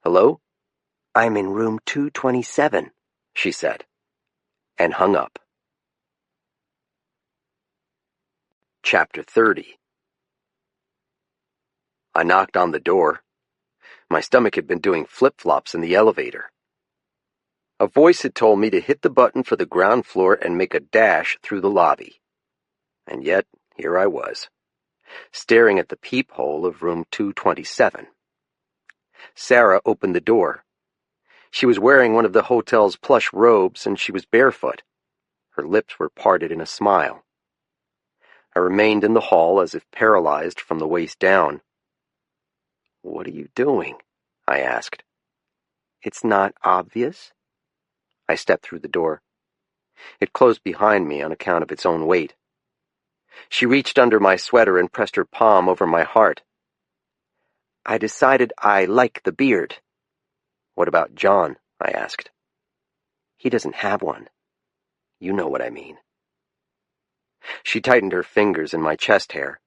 Hello? I'm in room 227, she said, and hung up. Chapter 30. I knocked on the door. My stomach had been doing flip-flops in the elevator. A voice had told me to hit the button for the ground floor and make a dash through the lobby. And yet, here I was, staring at the peephole of room 227. Sarah opened the door. She was wearing one of the hotel's plush robes, and she was barefoot. Her lips were parted in a smile. I remained in the hall as if paralyzed from the waist down. What are you doing? I asked. It's not obvious. I stepped through the door. It closed behind me on account of its own weight. She reached under my sweater and pressed her palm over my heart. I decided I like the beard. What about John? I asked. He doesn't have one. You know what I mean. She tightened her fingers in my chest hair.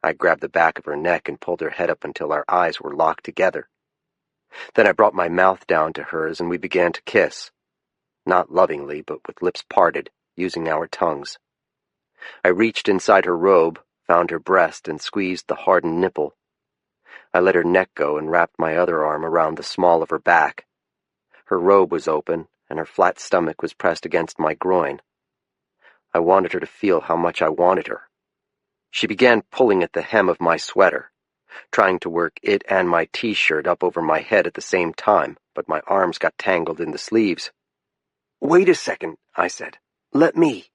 I grabbed the back of her neck and pulled her head up until our eyes were locked together. Then I brought my mouth down to hers and we began to kiss. Not lovingly, but with lips parted, using our tongues. I reached inside her robe, found her breast, and squeezed the hardened nipple. I let her neck go and wrapped my other arm around the small of her back. Her robe was open, and her flat stomach was pressed against my groin. I wanted her to feel how much I wanted her. She began pulling at the hem of my sweater, trying to work it and my t-shirt up over my head at the same time, but my arms got tangled in the sleeves. Wait a second, I said. Let me.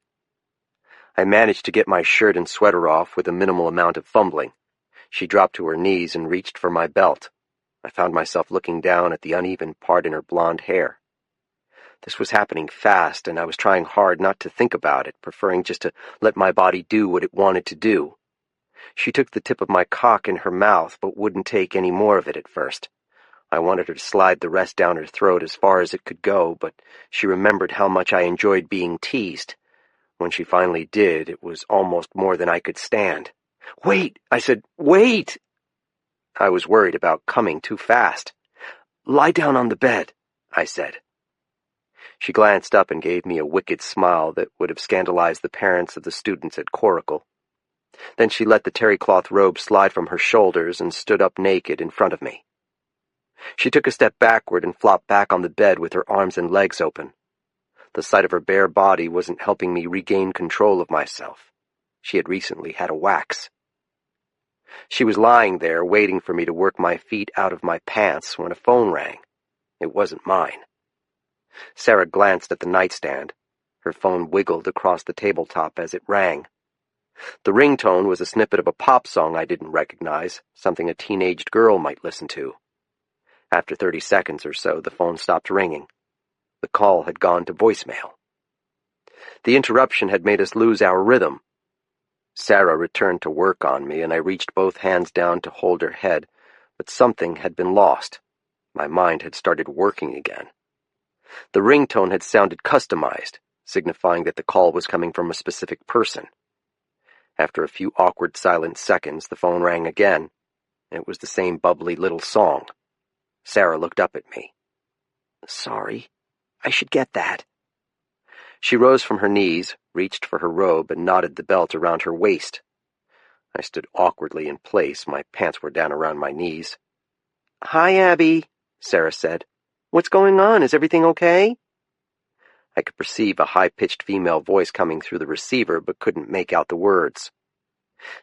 I managed to get my shirt and sweater off with a minimal amount of fumbling. She dropped to her knees and reached for my belt. I found myself looking down at the uneven part in her blonde hair. This was happening fast, and I was trying hard not to think about it, preferring just to let my body do what it wanted to do. She took the tip of my cock in her mouth, but wouldn't take any more of it at first. I wanted her to slide the rest down her throat as far as it could go, but she remembered how much I enjoyed being teased. When she finally did, it was almost more than I could stand. Wait, I said, wait! I was worried about coming too fast. Lie down on the bed, I said. She glanced up and gave me a wicked smile that would have scandalized the parents of the students at Coracle. Then she let the terry cloth robe slide from her shoulders and stood up naked in front of me. She took a step backward and flopped back on the bed with her arms and legs open. The sight of her bare body wasn't helping me regain control of myself. She had recently had a wax. She was lying there, waiting for me to work my feet out of my pants when a phone rang. It wasn't mine. Sarah glanced at the nightstand. Her phone wiggled across the tabletop as it rang. The ringtone was a snippet of a pop song I didn't recognize, something a teenaged girl might listen to. After 30 seconds or so, the phone stopped ringing. The call had gone to voicemail. The interruption had made us lose our rhythm. Sarah returned to work on me, and I reached both hands down to hold her head, but something had been lost. My mind had started working again. The ringtone had sounded customized, signifying that the call was coming from a specific person. After a few awkward silent seconds, the phone rang again. It was the same bubbly little song. Sarah looked up at me. "Sorry, I should get that." She rose from her knees, reached for her robe, and knotted the belt around her waist. I stood awkwardly in place. My pants were down around my knees. "Hi, Abby," Sarah said. "What's going on? Is everything okay?" I could perceive a high-pitched female voice coming through the receiver, but couldn't make out the words.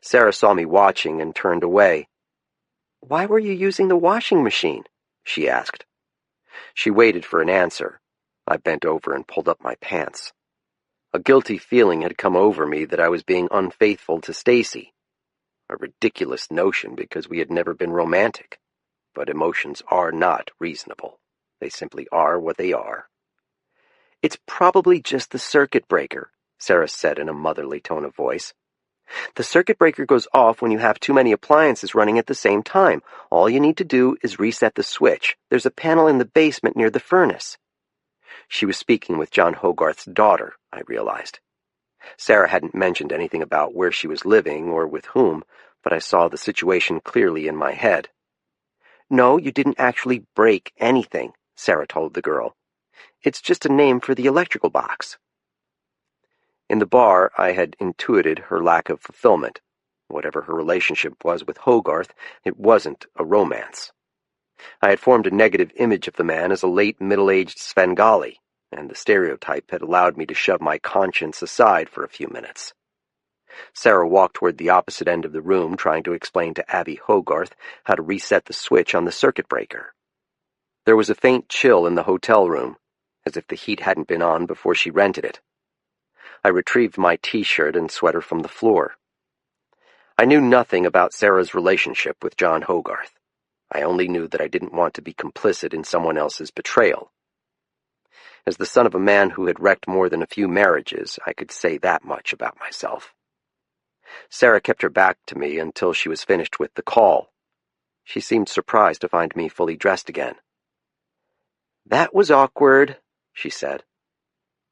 Sarah saw me watching and turned away. "Why were you using the washing machine?" she asked. She waited for an answer. I bent over and pulled up my pants. A guilty feeling had come over me that I was being unfaithful to Stacy. A ridiculous notion because we had never been romantic. But emotions are not reasonable. They simply are what they are. "It's probably just the circuit breaker," Sarah said in a motherly tone of voice. "The circuit breaker goes off when you have too many appliances running at the same time. All you need to do is reset the switch. There's a panel in the basement near the furnace." She was speaking with John Hogarth's daughter, I realized. Sarah hadn't mentioned anything about where she was living or with whom, but I saw the situation clearly in my head. "No, you didn't actually break anything," Sarah told the girl. "It's just a name for the electrical box." In the bar, I had intuited her lack of fulfillment. Whatever her relationship was with Hogarth, it wasn't a romance. I had formed a negative image of the man as a late middle-aged Svengali, and the stereotype had allowed me to shove my conscience aside for a few minutes. Sarah walked toward the opposite end of the room, trying to explain to Abby Hogarth how to reset the switch on the circuit breaker. There was a faint chill in the hotel room, as if the heat hadn't been on before she rented it. I retrieved my t-shirt and sweater from the floor. I knew nothing about Sarah's relationship with John Hogarth. I only knew that I didn't want to be complicit in someone else's betrayal. As the son of a man who had wrecked more than a few marriages, I could say that much about myself. Sarah kept her back to me until she was finished with the call. She seemed surprised to find me fully dressed again. "That was awkward," she said.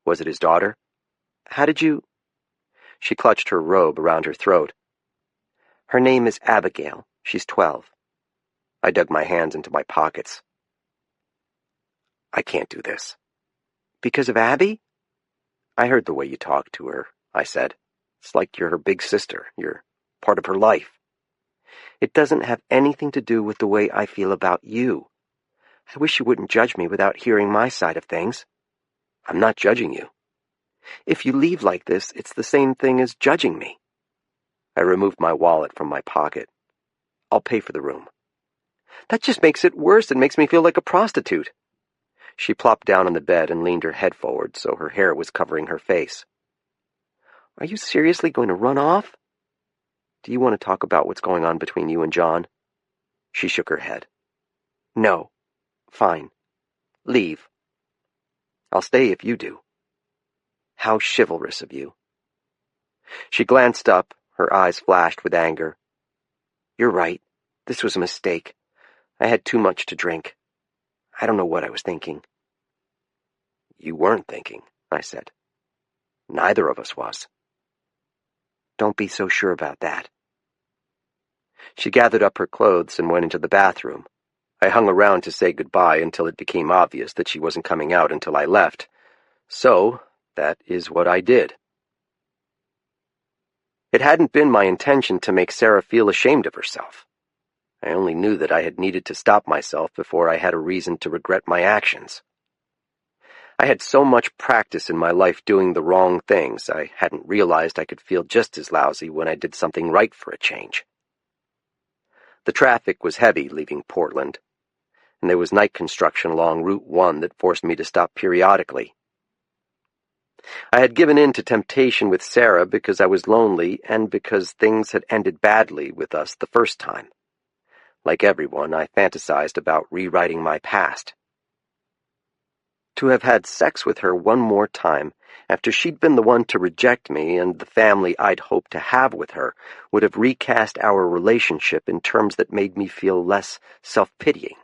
"Was it his daughter? How did you—" She clutched her robe around her throat. "Her name is Abigail. She's 12. I dug my hands into my pockets. "I can't do this." "Because of Abby?" "I heard the way you talked to her," I said. "It's like you're her big sister. You're part of her life." "It doesn't have anything to do with the way I feel about you. I wish you wouldn't judge me without hearing my side of things." "I'm not judging you." "If you leave like this, it's the same thing as judging me." I removed my wallet from my pocket. "I'll pay for the room." "That just makes it worse and makes me feel like a prostitute." She plopped down on the bed and leaned her head forward so her hair was covering her face. "Are you seriously going to run off?" "Do you want to talk about what's going on between you and John?" She shook her head. "No. Fine. Leave." "I'll stay if you do." "How chivalrous of you." She glanced up, her eyes flashed with anger. "You're right. This was a mistake. I had too much to drink. I don't know what I was thinking." "You weren't thinking," I said. "Neither of us was." "Don't be so sure about that." She gathered up her clothes and went into the bathroom. I hung around to say goodbye until it became obvious that she wasn't coming out until I left. So, that is what I did. It hadn't been my intention to make Sarah feel ashamed of herself. I only knew that I had needed to stop myself before I had a reason to regret my actions. I had so much practice in my life doing the wrong things, I hadn't realized I could feel just as lousy when I did something right for a change. The traffic was heavy leaving Portland, and there was night construction along Route 1 that forced me to stop periodically. I had given in to temptation with Sarah because I was lonely and because things had ended badly with us the first time. Like everyone, I fantasized about rewriting my past. To have had sex with her one more time, after she'd been the one to reject me and the family I'd hoped to have with her, would have recast our relationship in terms that made me feel less self-pitying.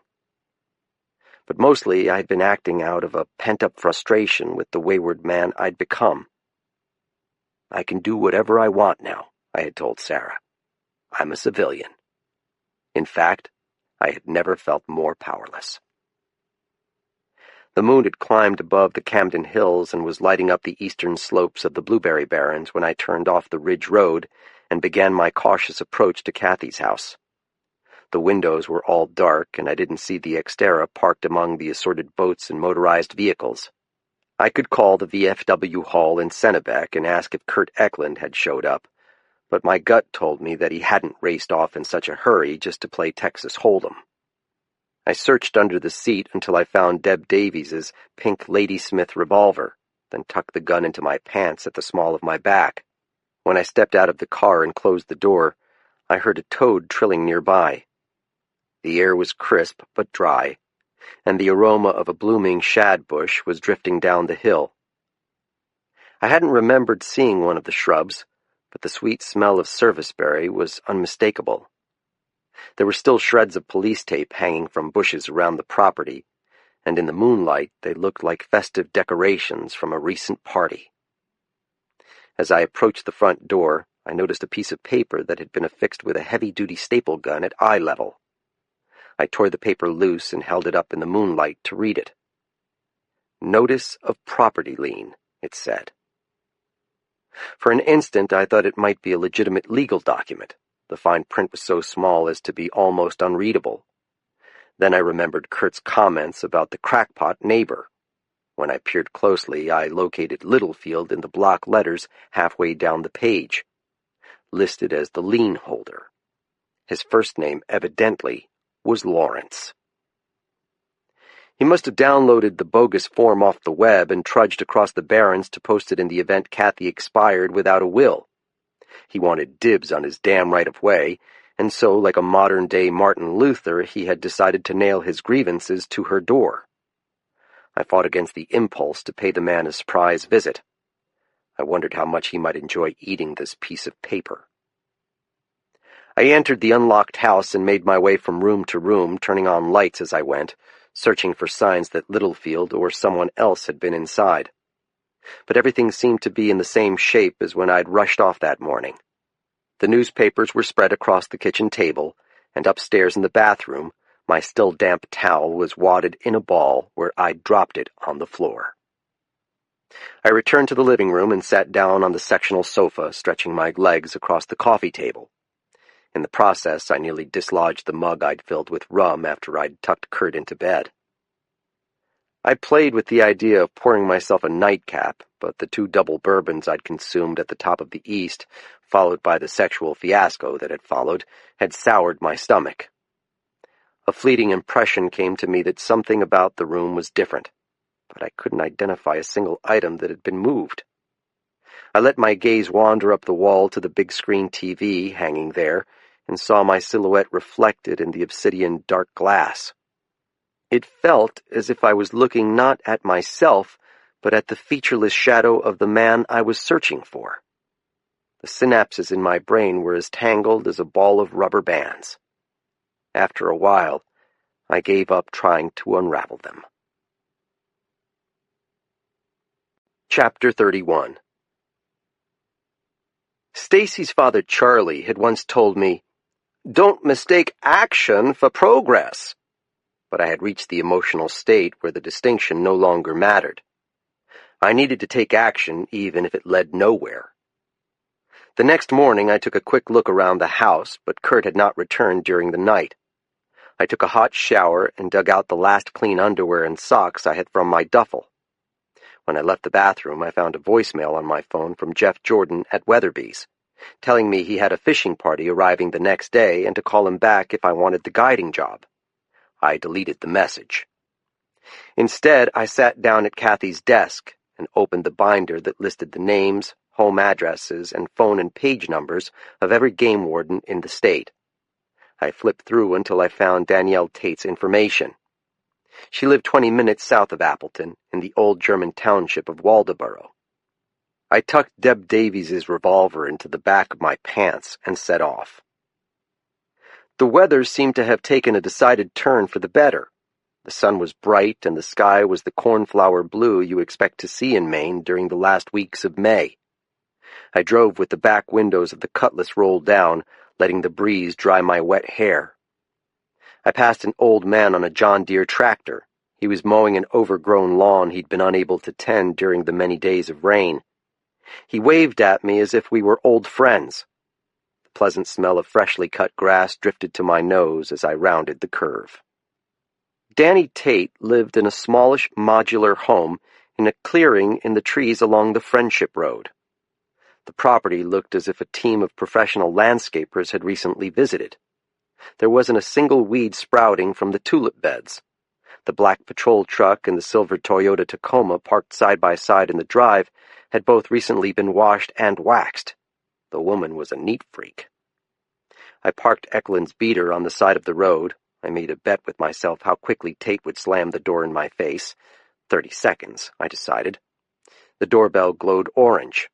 But mostly I'd been acting out of a pent-up frustration with the wayward man I'd become. I can do whatever I want now, I had told Sarah. I'm a civilian. In fact, I had never felt more powerless. The moon had climbed above the Camden Hills and was lighting up the eastern slopes of the Blueberry Barrens when I turned off the Ridge Road and began my cautious approach to Kathy's house. The windows were all dark, and I didn't see the Xterra parked among the assorted boats and motorized vehicles. I could call the VFW hall in Kennebec and ask if Kurt Eklund had showed up, but my gut told me that he hadn't raced off in such a hurry just to play Texas Hold'em. I searched under the seat until I found Deb Davies's pink Ladysmith revolver, then tucked the gun into my pants at the small of my back. When I stepped out of the car and closed the door, I heard a toad trilling nearby. The air was crisp but dry, and the aroma of a blooming shad bush was drifting down the hill. I hadn't remembered seeing one of the shrubs, but the sweet smell of serviceberry was unmistakable. There were still shreds of police tape hanging from bushes around the property, and in the moonlight they looked like festive decorations from a recent party. As I approached the front door, I noticed a piece of paper that had been affixed with a heavy-duty staple gun at eye level. I tore the paper loose and held it up in the moonlight to read it. Notice of property lien, it said. For an instant I thought it might be a legitimate legal document. The fine print was so small as to be almost unreadable. Then I remembered Kurt's comments about the crackpot neighbor. When I peered closely, I located Littlefield in the block letters halfway down the page, listed as the lien holder. His first name, evidently, was Lawrence. He must have downloaded the bogus form off the web and trudged across the Barrens to post it in the event Kathy expired without a will. He wanted dibs on his damn right-of-way, and so, like a modern-day Martin Luther, he had decided to nail his grievances to her door. I fought against the impulse to pay the man a surprise visit. I wondered how much he might enjoy eating this piece of paper. I entered the unlocked house and made my way from room to room, turning on lights as I went, searching for signs that Littlefield or someone else had been inside. But everything seemed to be in the same shape as when I'd rushed off that morning. The newspapers were spread across the kitchen table, and upstairs in the bathroom, my still damp towel was wadded in a ball where I'd dropped it on the floor. I returned to the living room and sat down on the sectional sofa, stretching my legs across the coffee table. In the process, I nearly dislodged the mug I'd filled with rum after I'd tucked Kurt into bed. I played with the idea of pouring myself a nightcap, but the 2 double bourbons I'd consumed at the top of the East, followed by the sexual fiasco that had followed, had soured my stomach. A fleeting impression came to me that something about the room was different, but I couldn't identify a single item that had been moved. I let my gaze wander up the wall to the big screen TV hanging there, and saw my silhouette reflected in the obsidian dark glass. It felt as if I was looking not at myself, but at the featureless shadow of the man I was searching for. The synapses in my brain were as tangled as a ball of rubber bands. After a while, I gave up trying to unravel them. Chapter 31. Stacy's father Charlie had once told me, "Don't mistake action for progress." But I had reached the emotional state where the distinction no longer mattered. I needed to take action even if it led nowhere. The next morning I took a quick look around the house, but Kurt had not returned during the night. I took a hot shower and dug out the last clean underwear and socks I had from my duffel. When I left the bathroom, I found a voicemail on my phone from Jeff Jordan at Weatherby's, telling me he had a fishing party arriving the next day and to call him back if I wanted the guiding job. I deleted the message. Instead, I sat down at Kathy's desk and opened the binder that listed the names, home addresses, and phone and page numbers of every game warden in the state. I flipped through until I found Danielle Tate's information. She lived 20 minutes south of Appleton, in the old German township of Waldoboro. I tucked Deb Davies's revolver into the back of my pants and set off. The weather seemed to have taken a decided turn for the better. The sun was bright and the sky was the cornflower blue you expect to see in Maine during the last weeks of May. I drove with the back windows of the Cutlass rolled down, letting the breeze dry my wet hair. I passed an old man on a John Deere tractor. He was mowing an overgrown lawn he'd been unable to tend during the many days of rain. He waved at me as if we were old friends. The pleasant smell of freshly cut grass drifted to my nose as I rounded the curve. Danny Tate lived in a smallish modular home in a clearing in the trees along the Friendship Road. The property looked as if a team of professional landscapers had recently visited. There wasn't a single weed sprouting from the tulip beds. The black patrol truck and the silver Toyota Tacoma parked side by side in the drive had both recently been washed and waxed. The woman was a neat freak. I parked Eklund's beater on the side of the road. I made a bet with myself how quickly Tate would slam the door in my face. 30 seconds, I decided. The doorbell glowed orange.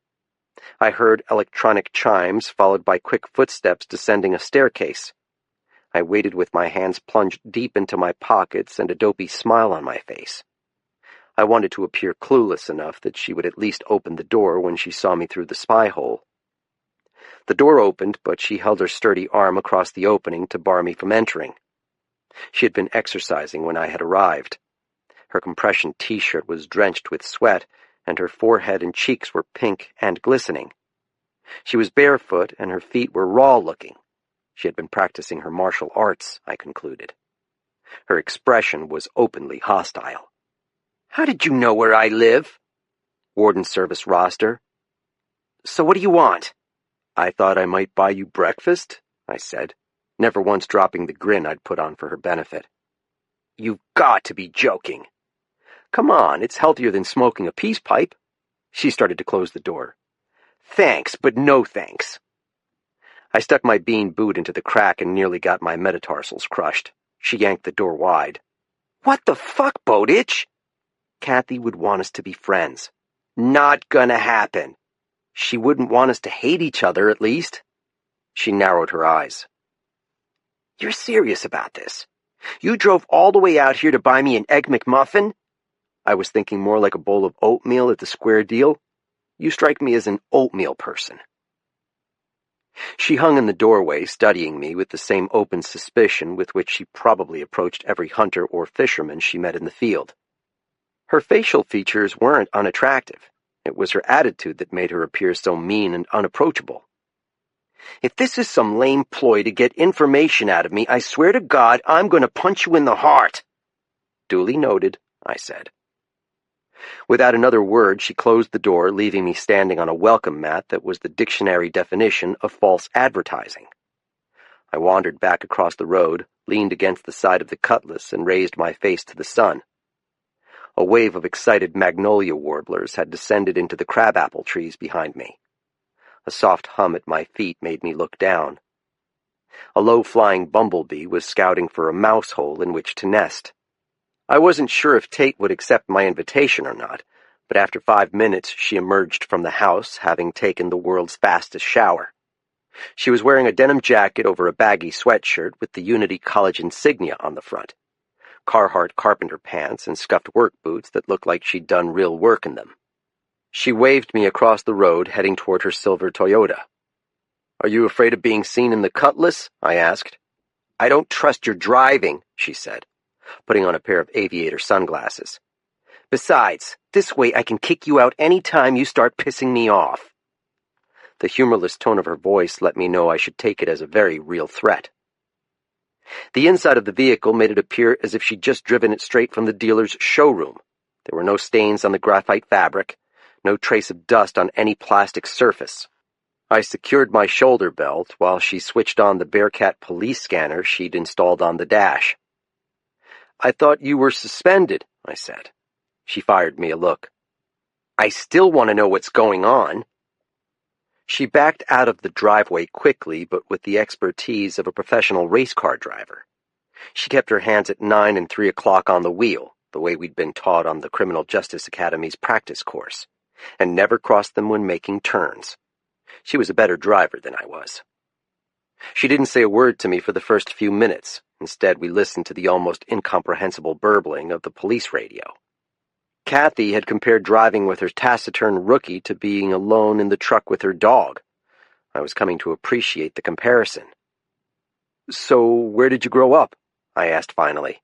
I heard electronic chimes, followed by quick footsteps descending a staircase. I waited with my hands plunged deep into my pockets and a dopey smile on my face. I wanted to appear clueless enough that she would at least open the door when she saw me through the spy hole. The door opened, but she held her sturdy arm across the opening to bar me from entering. She had been exercising when I had arrived. Her compression t-shirt was drenched with sweat, and her forehead and cheeks were pink and glistening. She was barefoot, and her feet were raw-looking. She had been practicing her martial arts, I concluded. Her expression was openly hostile. "How did you know where I live?" "Warden service roster." "So what do you want?" "I thought I might buy you breakfast," I said, never once dropping the grin I'd put on for her benefit. "You've got to be joking." "Come on, it's healthier than smoking a peace pipe." She started to close the door. "Thanks, but no thanks." I stuck my bean boot into the crack and nearly got my metatarsals crushed. She yanked the door wide. "What the fuck, Bowditch?" "Kathy would want us to be friends." "Not gonna happen." "She wouldn't want us to hate each other, at least." She narrowed her eyes. "You're serious about this? You drove all the way out here to buy me an Egg McMuffin?" "I was thinking more like a bowl of oatmeal at the Square Deal. You strike me as an oatmeal person." She hung in the doorway, studying me with the same open suspicion with which she probably approached every hunter or fisherman she met in the field. Her facial features weren't unattractive. It was her attitude that made her appear so mean and unapproachable. "If this is some lame ploy to get information out of me, I swear to God I'm going to punch you in the heart." "Duly noted," I said. Without another word, she closed the door, leaving me standing on a welcome mat that was the dictionary definition of false advertising. I wandered back across the road, leaned against the side of the Cutlass, and raised my face to the sun. A wave of excited magnolia warblers had descended into the crabapple trees behind me. A soft hum at my feet made me look down. A low-flying bumblebee was scouting for a mouse hole in which to nest. I wasn't sure if Tate would accept my invitation or not, but after 5 minutes she emerged from the house, having taken the world's fastest shower. She was wearing a denim jacket over a baggy sweatshirt with the Unity College insignia on the front, Carhartt carpenter pants, and scuffed work boots that looked like she'd done real work in them. She waved me across the road, heading toward her silver Toyota. "Are you afraid of being seen in the Cutlass?" I asked. "I don't trust your driving," she said, putting on a pair of aviator sunglasses. "Besides, this way I can kick you out any time you start pissing me off." The humorless tone of her voice let me know I should take it as a very real threat. The inside of the vehicle made it appear as if she'd just driven it straight from the dealer's showroom. There were no stains on the graphite fabric, no trace of dust on any plastic surface. I secured my shoulder belt while she switched on the Bearcat police scanner she'd installed on the dash. "I thought you were suspended," I said. She fired me a look. "I still want to know what's going on." She backed out of the driveway quickly, but with the expertise of a professional race car driver. She kept her hands at 9 and 3 o'clock on the wheel, the way we'd been taught on the Criminal Justice Academy's practice course, and never crossed them when making turns. She was a better driver than I was. She didn't say a word to me for the first few minutes. Instead, we listened to the almost incomprehensible burbling of the police radio. Kathy had compared driving with her taciturn rookie to being alone in the truck with her dog. I was coming to appreciate the comparison. "So, where did you grow up?" I asked finally.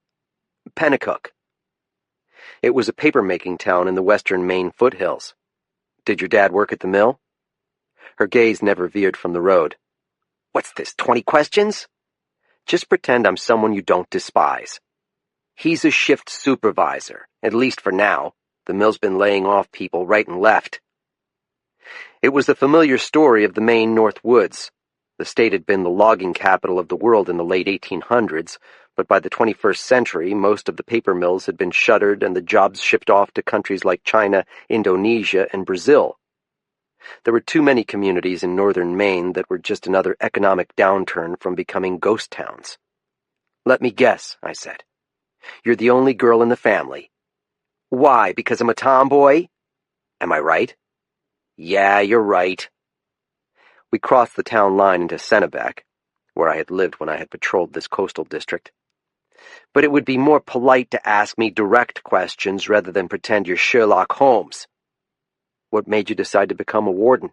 "Pennacook." It was a paper-making town in the western Maine foothills. "Did your dad work at the mill?" Her gaze never veered from the road. "What's this, 20 questions?" "Just pretend I'm someone you don't despise." "He's a shift supervisor, at least for now. The mill's been laying off people right and left." It was the familiar story of the Maine North Woods. The state had been the logging capital of the world in the late 1800s, but by the 21st century, most of the paper mills had been shuttered and the jobs shipped off to countries like China, Indonesia, and Brazil. There were too many communities in northern Maine that were just another economic downturn from becoming ghost towns. "Let me guess," I said. "You're the only girl in the family." "Why, because I'm a tomboy?" "Am I right?" "Yeah, you're right." We crossed the town line into Kennebec, where I had lived when I had patrolled this coastal district. "But it would be more polite to ask me direct questions rather than pretend you're Sherlock Holmes." "What made you decide to become a warden?"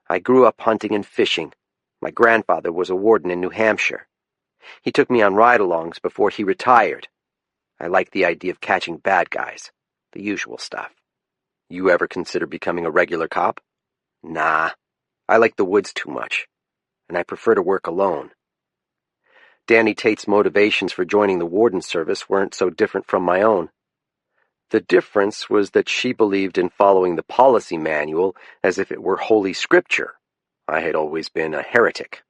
"I grew up hunting and fishing. My grandfather was a warden in New Hampshire. He took me on ride-alongs before he retired. I liked the idea of catching bad guys, the usual stuff." "You ever consider becoming a regular cop?" "Nah. I like the woods too much, and I prefer to work alone." Danny Tate's motivations for joining the warden service weren't so different from my own. The difference was that she believed in following the policy manual as if it were holy scripture. I had always been a heretic.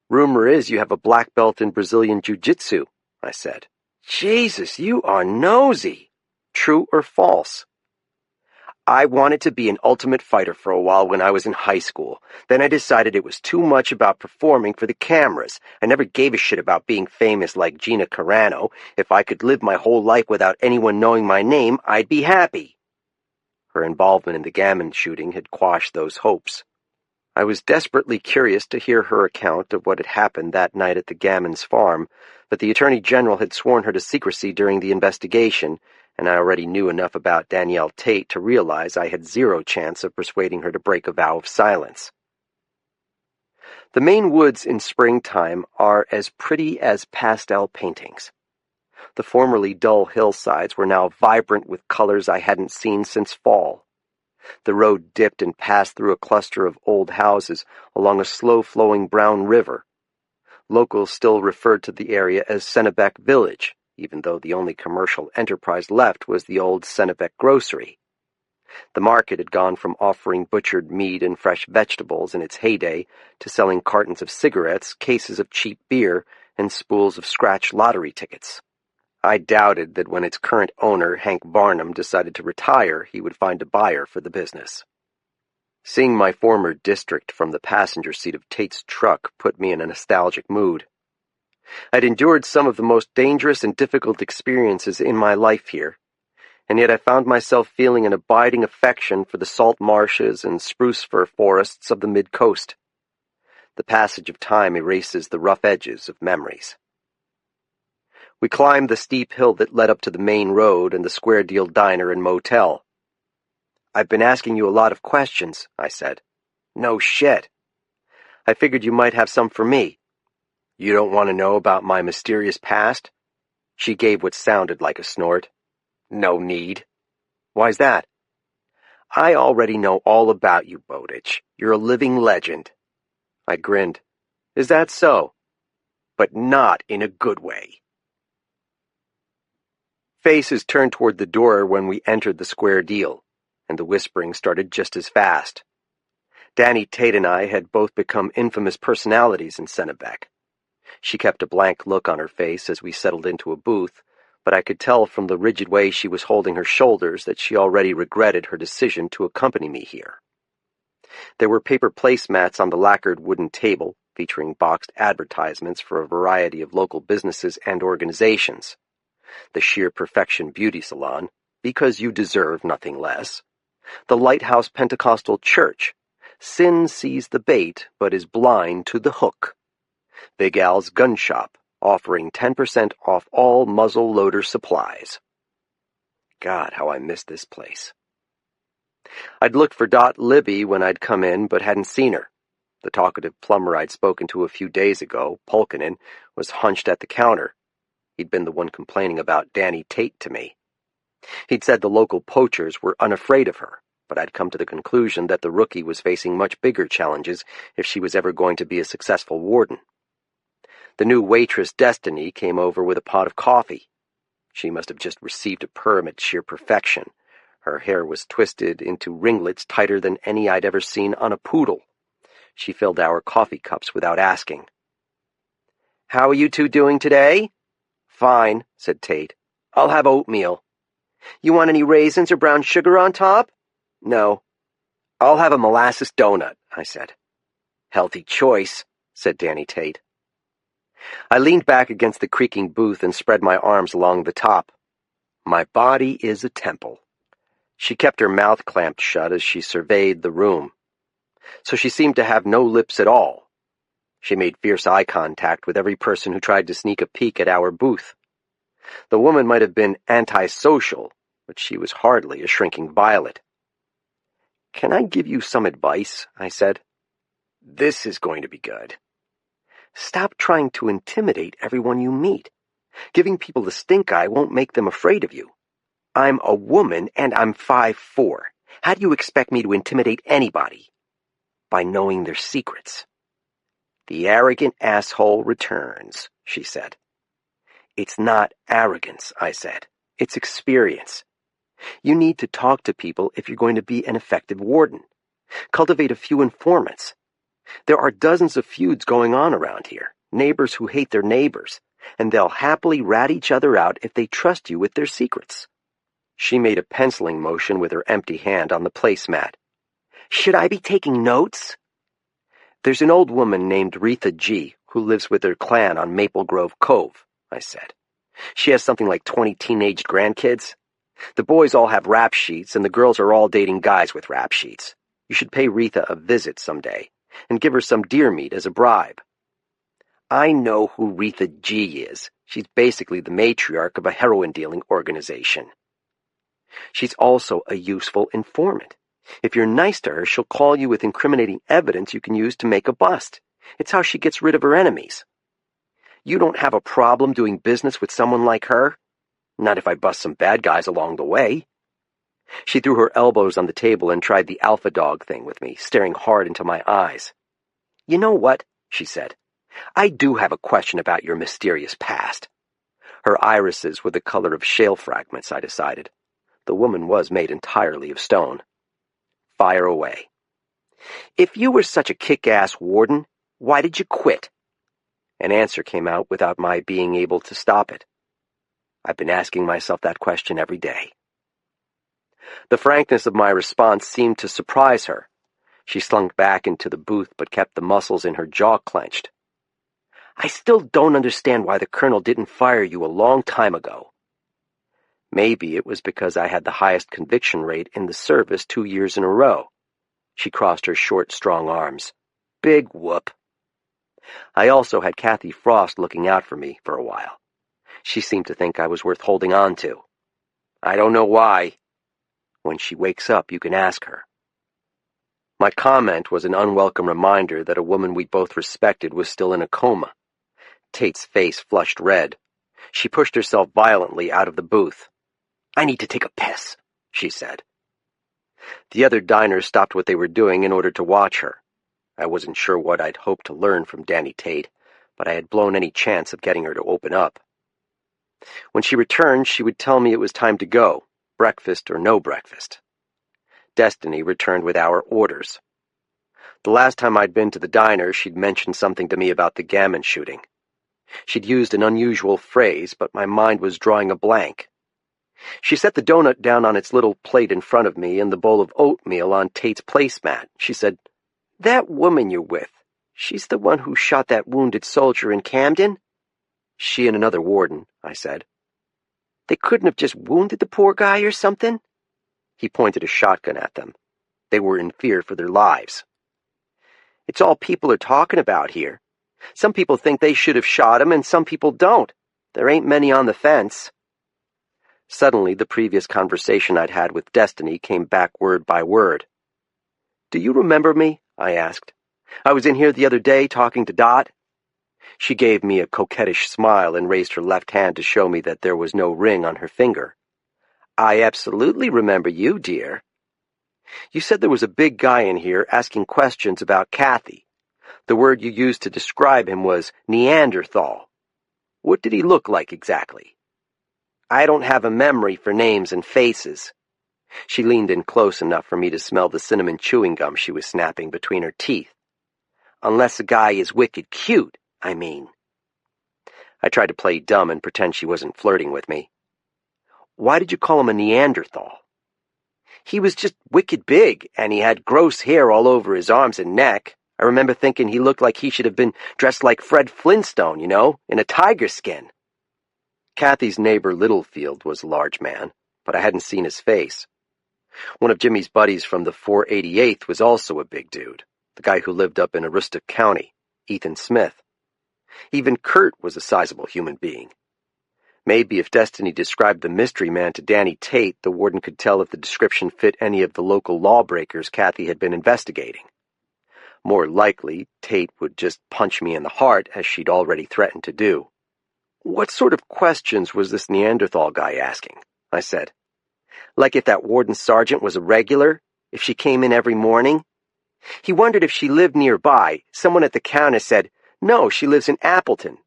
"Rumor is you have a black belt in Brazilian jiu-jitsu," I said. "Jesus, you are nosy. True or false?" "I wanted to be an ultimate fighter for a while when I was in high school. Then I decided it was too much about performing for the cameras. I never gave a shit about being famous like Gina Carano. If I could live my whole life without anyone knowing my name, I'd be happy." Her involvement in the gammon shooting had quashed those hopes. I was desperately curious to hear her account of what had happened that night at the Gammon's farm, but the Attorney General had sworn her to secrecy during the investigation, and I already knew enough about Danielle Tate to realize I had zero chance of persuading her to break a vow of silence. The Maine woods in springtime are as pretty as pastel paintings. The formerly dull hillsides were now vibrant with colors I hadn't seen since fall. The road dipped and passed through a cluster of old houses along a slow-flowing brown river. Locals still referred to the area as Kennebec Village, even though the only commercial enterprise left was the old Kennebec grocery. The market had gone from offering butchered meat and fresh vegetables in its heyday to selling cartons of cigarettes, cases of cheap beer, and spools of scratch lottery tickets. I doubted that when its current owner, Hank Varnum, decided to retire, he would find a buyer for the business. Seeing my former district from the passenger seat of Tate's truck put me in a nostalgic mood. I'd endured some of the most dangerous and difficult experiences in my life here, and yet I found myself feeling an abiding affection for the salt marshes and spruce fir forests of the mid-coast. The passage of time erases the rough edges of memories. We climbed the steep hill that led up to the main road and the Square Deal Diner and Motel. "I've been asking you a lot of questions," I said. "No shit. I figured you might have some for me." "You don't want to know about my mysterious past?" She gave what sounded like a snort. "No need." "Why's that?" I already know all about you, Bowditch. You're a living legend. I grinned. Is that so? But not in a good way. Faces turned toward the door when we entered the square deal, and the whispering started just as fast. Danny Tate and I had both become infamous personalities in Sennebec. She kept a blank look on her face as we settled into a booth, but I could tell from the rigid way she was holding her shoulders that she already regretted her decision to accompany me here. There were paper placemats on the lacquered wooden table, featuring boxed advertisements for a variety of local businesses and organizations. The Sheer Perfection Beauty Salon, because you deserve nothing less. The Lighthouse Pentecostal Church, sin sees the bait but is blind to the hook. Big Al's Gun Shop, offering 10% off all muzzle loader supplies. God, how I missed this place. I'd looked for Dot Libby when I'd come in, but hadn't seen her. The talkative plumber I'd spoken to a few days ago, Pulkinen, was hunched at the counter. He'd been the one complaining about Danny Tate to me. He'd said the local poachers were unafraid of her, but I'd come to the conclusion that the rookie was facing much bigger challenges if she was ever going to be a successful warden. The new waitress, Destiny, came over with a pot of coffee. She must have just received a perm at Sheer Perfection. Her hair was twisted into ringlets tighter than any I'd ever seen on a poodle. She filled our coffee cups without asking. "How are you two doing today?" "Fine," said Tate. "I'll have oatmeal." "You want any raisins or brown sugar on top?" "No." "I'll have a molasses donut," I said. "Healthy choice," said Danny Tate. I leaned back against the creaking booth and spread my arms along the top. My body is a temple. She kept her mouth clamped shut as she surveyed the room. So she seemed to have no lips at all. She made fierce eye contact with every person who tried to sneak a peek at our booth. The woman might have been antisocial, but she was hardly a shrinking violet. "Can I give you some advice?" I said. "This is going to be good." "Stop trying to intimidate everyone you meet. Giving people the stink eye won't make them afraid of you. I'm a woman and I'm 5'4". How do you expect me to intimidate anybody?" "By knowing their secrets." "The arrogant asshole returns," she said. "It's not arrogance," I said. "It's experience. You need to talk to people if you're going to be an effective warden. Cultivate a few informants. There are dozens of feuds going on around here, neighbors who hate their neighbors, and they'll happily rat each other out if they trust you with their secrets." She made a penciling motion with her empty hand on the placemat. "Should I be taking notes?" "There's an old woman named Retha G. who lives with her clan on Maple Grove Cove," I said. "She has something like 20 teenaged grandkids. The boys all have rap sheets, and the girls are all dating guys with rap sheets. You should pay Retha a visit someday, and give her some deer meat as a bribe." "I know who Retha G. is. She's basically the matriarch of a heroin-dealing organization." "She's also a useful informant. If you're nice to her, she'll call you with incriminating evidence you can use to make a bust. It's how she gets rid of her enemies." "You don't have a problem doing business with someone like her?" "Not if I bust some bad guys along the way." She threw her elbows on the table and tried the alpha dog thing with me, staring hard into my eyes. "You know what?" she said. "I do have a question about your mysterious past." Her irises were the color of shale fragments, I decided. The woman was made entirely of stone. "Fire away." "If you were such a kick-ass warden, why did you quit?" An answer came out without my being able to stop it. I've been asking myself that question every day. The frankness of my response seemed to surprise her. She slunk back into the booth but kept the muscles in her jaw clenched. "I still don't understand why the colonel didn't fire you a long time ago." Maybe it was because I had the highest conviction rate in the service 2 years in a row. She crossed her short, strong arms. Big whoop. I also had Kathy Frost looking out for me for a while. She seemed to think I was worth holding on to. I don't know why. When she wakes up, you can ask her. My comment was an unwelcome reminder that a woman we both respected was still in a coma. Tate's face flushed red. She pushed herself violently out of the booth. "I need to take a piss," she said. The other diners stopped what they were doing in order to watch her. I wasn't sure what I'd hoped to learn from Danny Tate, but I had blown any chance of getting her to open up. When she returned, she would tell me it was time to go, breakfast or no breakfast. Destiny returned with our orders. The last time I'd been to the diner, she'd mentioned something to me about the gammon shooting. She'd used an unusual phrase, but my mind was drawing a blank. She set the donut down on its little plate in front of me and the bowl of oatmeal on Tate's placemat. She said, "That woman you're with, she's the one who shot that wounded soldier in Camden?" "She and another warden," I said. "They couldn't have just wounded the poor guy or something?" He pointed a shotgun at them. They were in fear for their lives. "It's all people are talking about here. Some people think they should have shot him, and some people don't. There ain't many on the fence." Suddenly, the previous conversation I'd had with Destiny came back word by word. "Do you remember me?" I asked. "I was in here the other day talking to Dot." She gave me a coquettish smile and raised her left hand to show me that there was no ring on her finger. "I absolutely remember you, dear. You said there was a big guy in here asking questions about Kathy. The word you used to describe him was Neanderthal. What did he look like exactly?" "I don't have a memory for names and faces." She leaned in close enough for me to smell the cinnamon chewing gum she was snapping between her teeth. "Unless a guy is wicked cute, I mean." I tried to play dumb and pretend she wasn't flirting with me. "Why did you call him a Neanderthal?" "He was just wicked big, and he had gross hair all over his arms and neck. I remember thinking he looked like he should have been dressed like Fred Flintstone, in a tiger skin." Kathy's neighbor Littlefield was a large man, but I hadn't seen his face. One of Jimmy's buddies from the 488th was also a big dude, the guy who lived up in Aroostook County, Ethan Smith. Even Kurt was a sizable human being. Maybe if Destiny described the mystery man to Danny Tate, the warden could tell if the description fit any of the local lawbreakers Kathy had been investigating. More likely, Tate would just punch me in the heart, as she'd already threatened to do. "What sort of questions was this Neanderthal guy asking?" I said. "Like if that warden sergeant was a regular? If she came in every morning? He wondered if she lived nearby. Someone at the counter said, 'No, she lives in Appleton.'"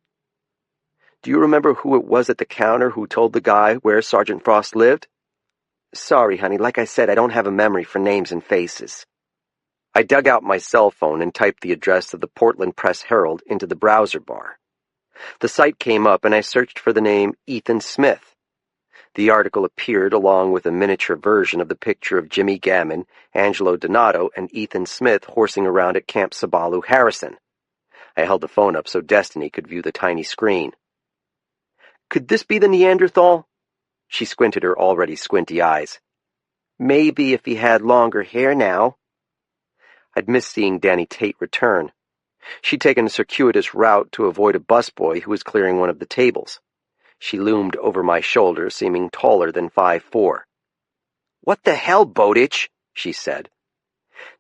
"Do you remember who it was at the counter who told the guy where Sergeant Frost lived?" "Sorry, honey, like I said, I don't have a memory for names and faces." I dug out my cell phone and typed the address of the Portland Press-Herald into the browser bar. The site came up and I searched for the name Ethan Smith. The article appeared along with a miniature version of the picture of Jimmy Gammon, Angelo Donato, and Ethan Smith horsing around at Camp Sabalu Harrison. I held the phone up so Destiny could view the tiny screen. "Could this be the Neanderthal?" She squinted her already squinty eyes. "Maybe if he had longer hair now." I'd missed seeing Danny Tate return. She'd taken a circuitous route to avoid a busboy who was clearing one of the tables. She loomed over my shoulder, seeming taller than 5'4". "What the hell, Bowditch?" she said.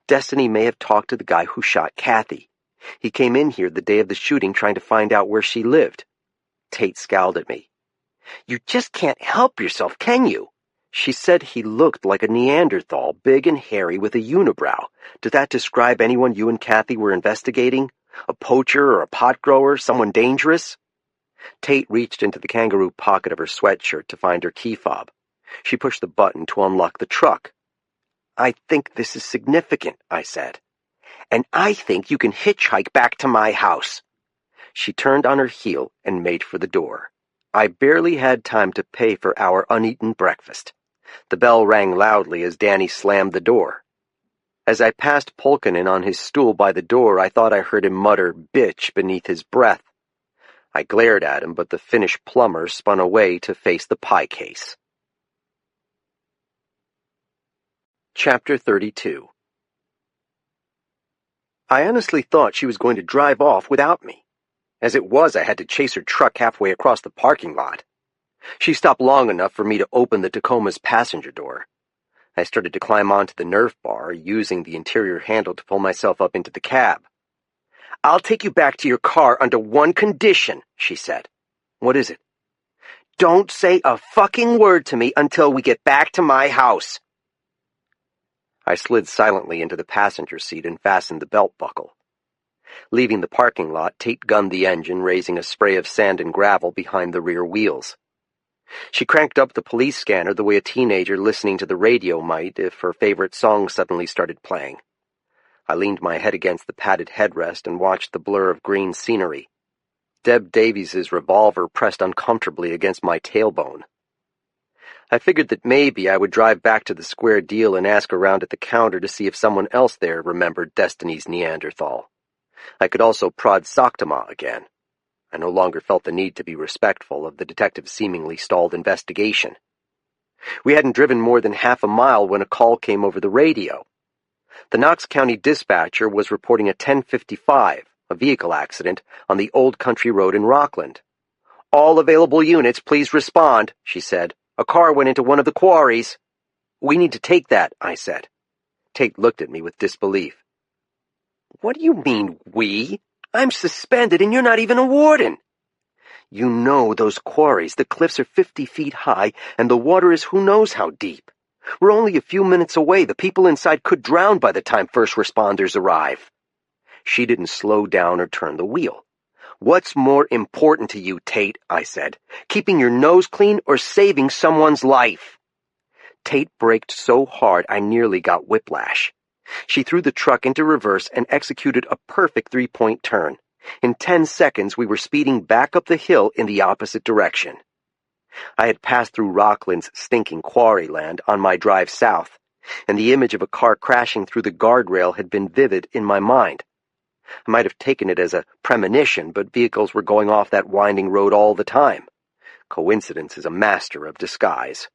"Destiny may have talked to the guy who shot Kathy. He came in here the day of the shooting trying to find out where she lived." Tate scowled at me. "You just can't help yourself, can you?" "She said he looked like a Neanderthal, big and hairy with a unibrow. Did that describe anyone you and Kathy were investigating? A poacher or a pot grower, someone dangerous?" Tate reached into the kangaroo pocket of her sweatshirt to find her key fob. She pushed the button to unlock the truck. "I think this is significant," I said. "And I think you can hitchhike back to my house." She turned on her heel and made for the door. I barely had time to pay for our uneaten breakfast. The bell rang loudly as Danny slammed the door. As I passed Polkinen on his stool by the door, I thought I heard him mutter "bitch" beneath his breath. I glared at him, but the Finnish plumber spun away to face the pie case. Chapter 32. I honestly thought she was going to drive off without me. As it was, I had to chase her truck halfway across the parking lot. She stopped long enough for me to open the Tacoma's passenger door. I started to climb onto the Nerf bar, using the interior handle to pull myself up into the cab. "I'll take you back to your car under one condition," she said. "What is it?" "Don't say a fucking word to me until we get back to my house." I slid silently into the passenger seat and fastened the belt buckle. Leaving the parking lot, Tate gunned the engine, raising a spray of sand and gravel behind the rear wheels. She cranked up the police scanner the way a teenager listening to the radio might if her favorite song suddenly started playing. I leaned my head against the padded headrest and watched the blur of green scenery. Deb Davies's revolver pressed uncomfortably against my tailbone. I figured that maybe I would drive back to the square deal and ask around at the counter to see if someone else there remembered Destiny's Neanderthal. I could also prod Saktama again. I no longer felt the need to be respectful of the detective's seemingly stalled investigation. We hadn't driven more than half a mile when a call came over the radio. The Knox County dispatcher was reporting a 1055, a vehicle accident, on the Old Country Road in Rockland. "All available units, please respond," she said. "A car went into one of the quarries." "We need to take that," I said. Tate looked at me with disbelief. "What do you mean, we? I'm suspended and you're not even a warden." "You know those quarries. The cliffs are 50 feet high and the water is who knows how deep. We're only a few minutes away. The people inside could drown by the time first responders arrive." She didn't slow down or turn the wheel. "What's more important to you, Tate?" I said. "Keeping your nose clean or saving someone's life?" Tate braked so hard I nearly got whiplash. She threw the truck into reverse and executed a perfect three-point turn. In 10 seconds, we were speeding back up the hill in the opposite direction. I had passed through Rockland's stinking quarry land on my drive south, and the image of a car crashing through the guardrail had been vivid in my mind. I might have taken it as a premonition, but vehicles were going off that winding road all the time. Coincidence is a master of disguise.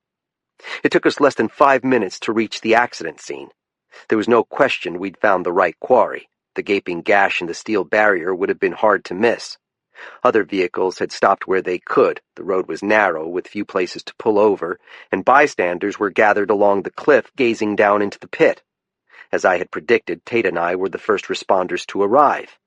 It took us less than 5 minutes to reach the accident scene. There was no question we'd found the right quarry. The gaping gash in the steel barrier would have been hard to miss. Other vehicles had stopped where they could. The road was narrow, with few places to pull over, and bystanders were gathered along the cliff, gazing down into the pit. As I had predicted, Tate and I were the first responders to arrive.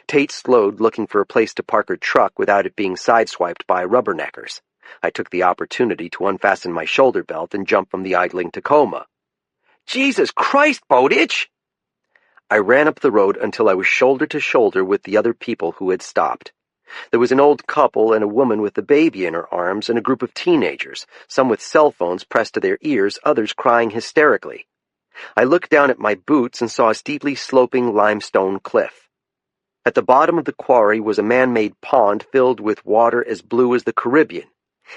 Tate slowed, looking for a place to park her truck without it being sideswiped by rubberneckers. I took the opportunity to unfasten my shoulder belt and jump from the idling Tacoma. "Jesus Christ, Bowditch!" I ran up the road until I was shoulder to shoulder with the other people who had stopped. There was an old couple and a woman with a baby in her arms and a group of teenagers, some with cell phones pressed to their ears, others crying hysterically. I looked down at my boots and saw a steeply sloping limestone cliff. At the bottom of the quarry was a man-made pond filled with water as blue as the Caribbean,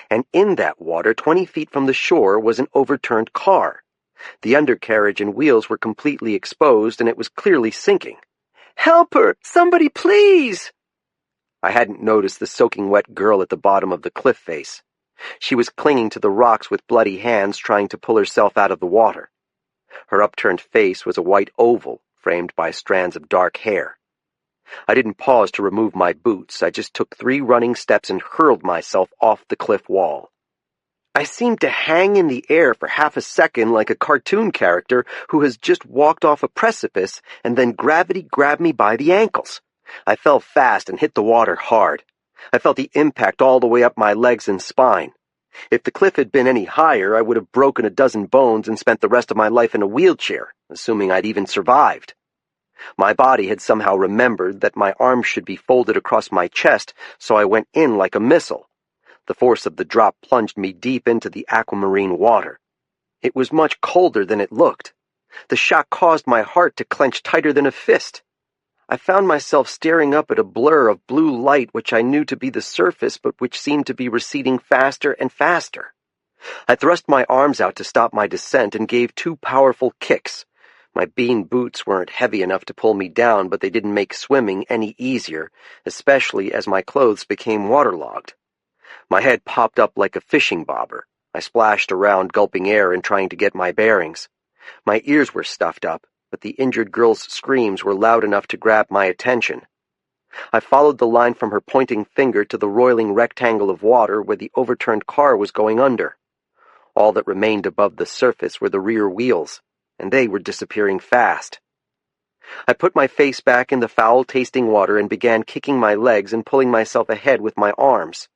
and in that water, 20 feet from the shore, was an overturned car. The undercarriage and wheels were completely exposed, and it was clearly sinking. "Help her! Somebody, please!" I hadn't noticed the soaking wet girl at the bottom of the cliff face. She was clinging to the rocks with bloody hands, trying to pull herself out of the water. Her upturned face was a white oval, framed by strands of dark hair. I didn't pause to remove my boots. I just took 3 running steps and hurled myself off the cliff wall. I seemed to hang in the air for half a second like a cartoon character who has just walked off a precipice, and then gravity grabbed me by the ankles. I fell fast and hit the water hard. I felt the impact all the way up my legs and spine. If the cliff had been any higher, I would have broken a dozen bones and spent the rest of my life in a wheelchair, assuming I'd even survived. My body had somehow remembered that my arms should be folded across my chest, so I went in like a missile. The force of the drop plunged me deep into the aquamarine water. It was much colder than it looked. The shock caused my heart to clench tighter than a fist. I found myself staring up at a blur of blue light which I knew to be the surface, but which seemed to be receding faster and faster. I thrust my arms out to stop my descent and gave 2 powerful kicks. My bean boots weren't heavy enough to pull me down, but they didn't make swimming any easier, especially as my clothes became waterlogged. My head popped up like a fishing bobber. I splashed around, gulping air and trying to get my bearings. My ears were stuffed up, but the injured girl's screams were loud enough to grab my attention. I followed the line from her pointing finger to the roiling rectangle of water where the overturned car was going under. All that remained above the surface were the rear wheels, and they were disappearing fast. I put my face back in the foul-tasting water and began kicking my legs and pulling myself ahead with my arms.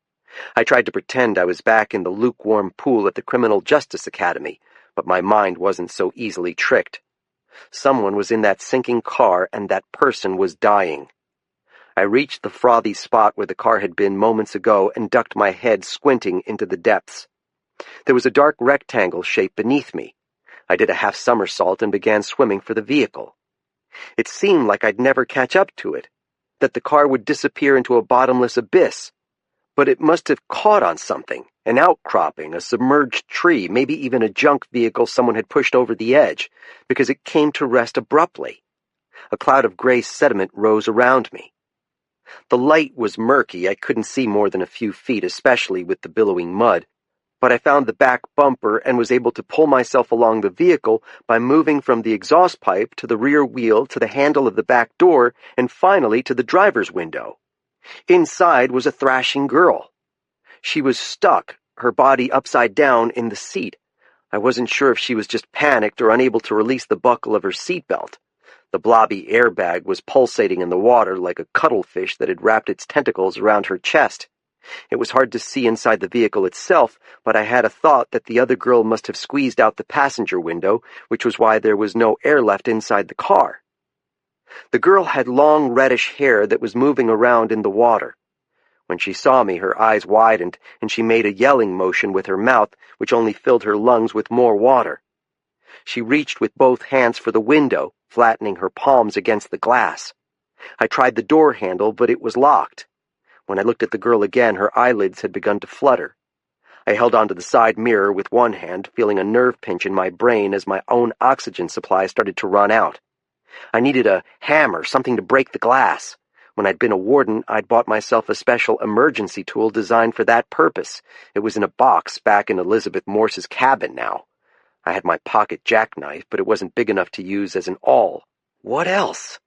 I tried to pretend I was back in the lukewarm pool at the Criminal Justice Academy, but my mind wasn't so easily tricked. Someone was in that sinking car, and that person was dying. I reached the frothy spot where the car had been moments ago and ducked my head, squinting into the depths. There was a dark rectangle shape beneath me. I did a half somersault and began swimming for the vehicle. It seemed like I'd never catch up to it, that the car would disappear into a bottomless abyss. But it must have caught on something, an outcropping, a submerged tree, maybe even a junk vehicle someone had pushed over the edge, because it came to rest abruptly. A cloud of gray sediment rose around me. The light was murky. I couldn't see more than a few feet, especially with the billowing mud, but I found the back bumper and was able to pull myself along the vehicle by moving from the exhaust pipe to the rear wheel to the handle of the back door and finally to the driver's window. Inside was a thrashing girl. She was stuck, her body upside down in the seat. I wasn't sure if she was just panicked or unable to release the buckle of her seatbelt. The blobby airbag was pulsating in the water like a cuttlefish that had wrapped its tentacles around her chest. It was hard to see inside the vehicle itself, but I had a thought that the other girl must have squeezed out the passenger window, which was why there was no air left inside the car. The girl had long reddish hair that was moving around in the water. When she saw me, her eyes widened, and she made a yelling motion with her mouth, which only filled her lungs with more water. She reached with both hands for the window, flattening her palms against the glass. I tried the door handle, but it was locked. When I looked at the girl again, her eyelids had begun to flutter. I held onto the side mirror with one hand, feeling a nerve pinch in my brain as my own oxygen supply started to run out. I needed a hammer, something to break the glass. When I'd been a warden, I'd bought myself a special emergency tool designed for that purpose. It was in a box back in Elizabeth Morse's cabin now. I had my pocket jackknife, but it wasn't big enough to use as an awl. What else?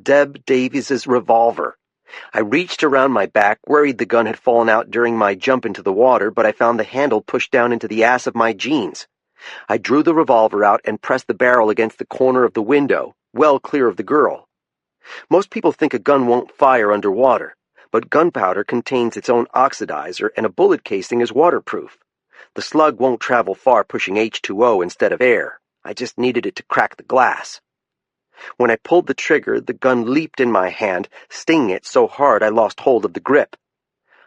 Deb Davies's revolver. I reached around my back, worried the gun had fallen out during my jump into the water, but I found the handle pushed down into the ass of my jeans. I drew the revolver out and pressed the barrel against the corner of the window, well clear of the girl. Most people think a gun won't fire underwater, but gunpowder contains its own oxidizer and a bullet casing is waterproof. The slug won't travel far pushing H2O instead of air. I just needed it to crack the glass. When I pulled the trigger, the gun leaped in my hand, stinging it so hard I lost hold of the grip.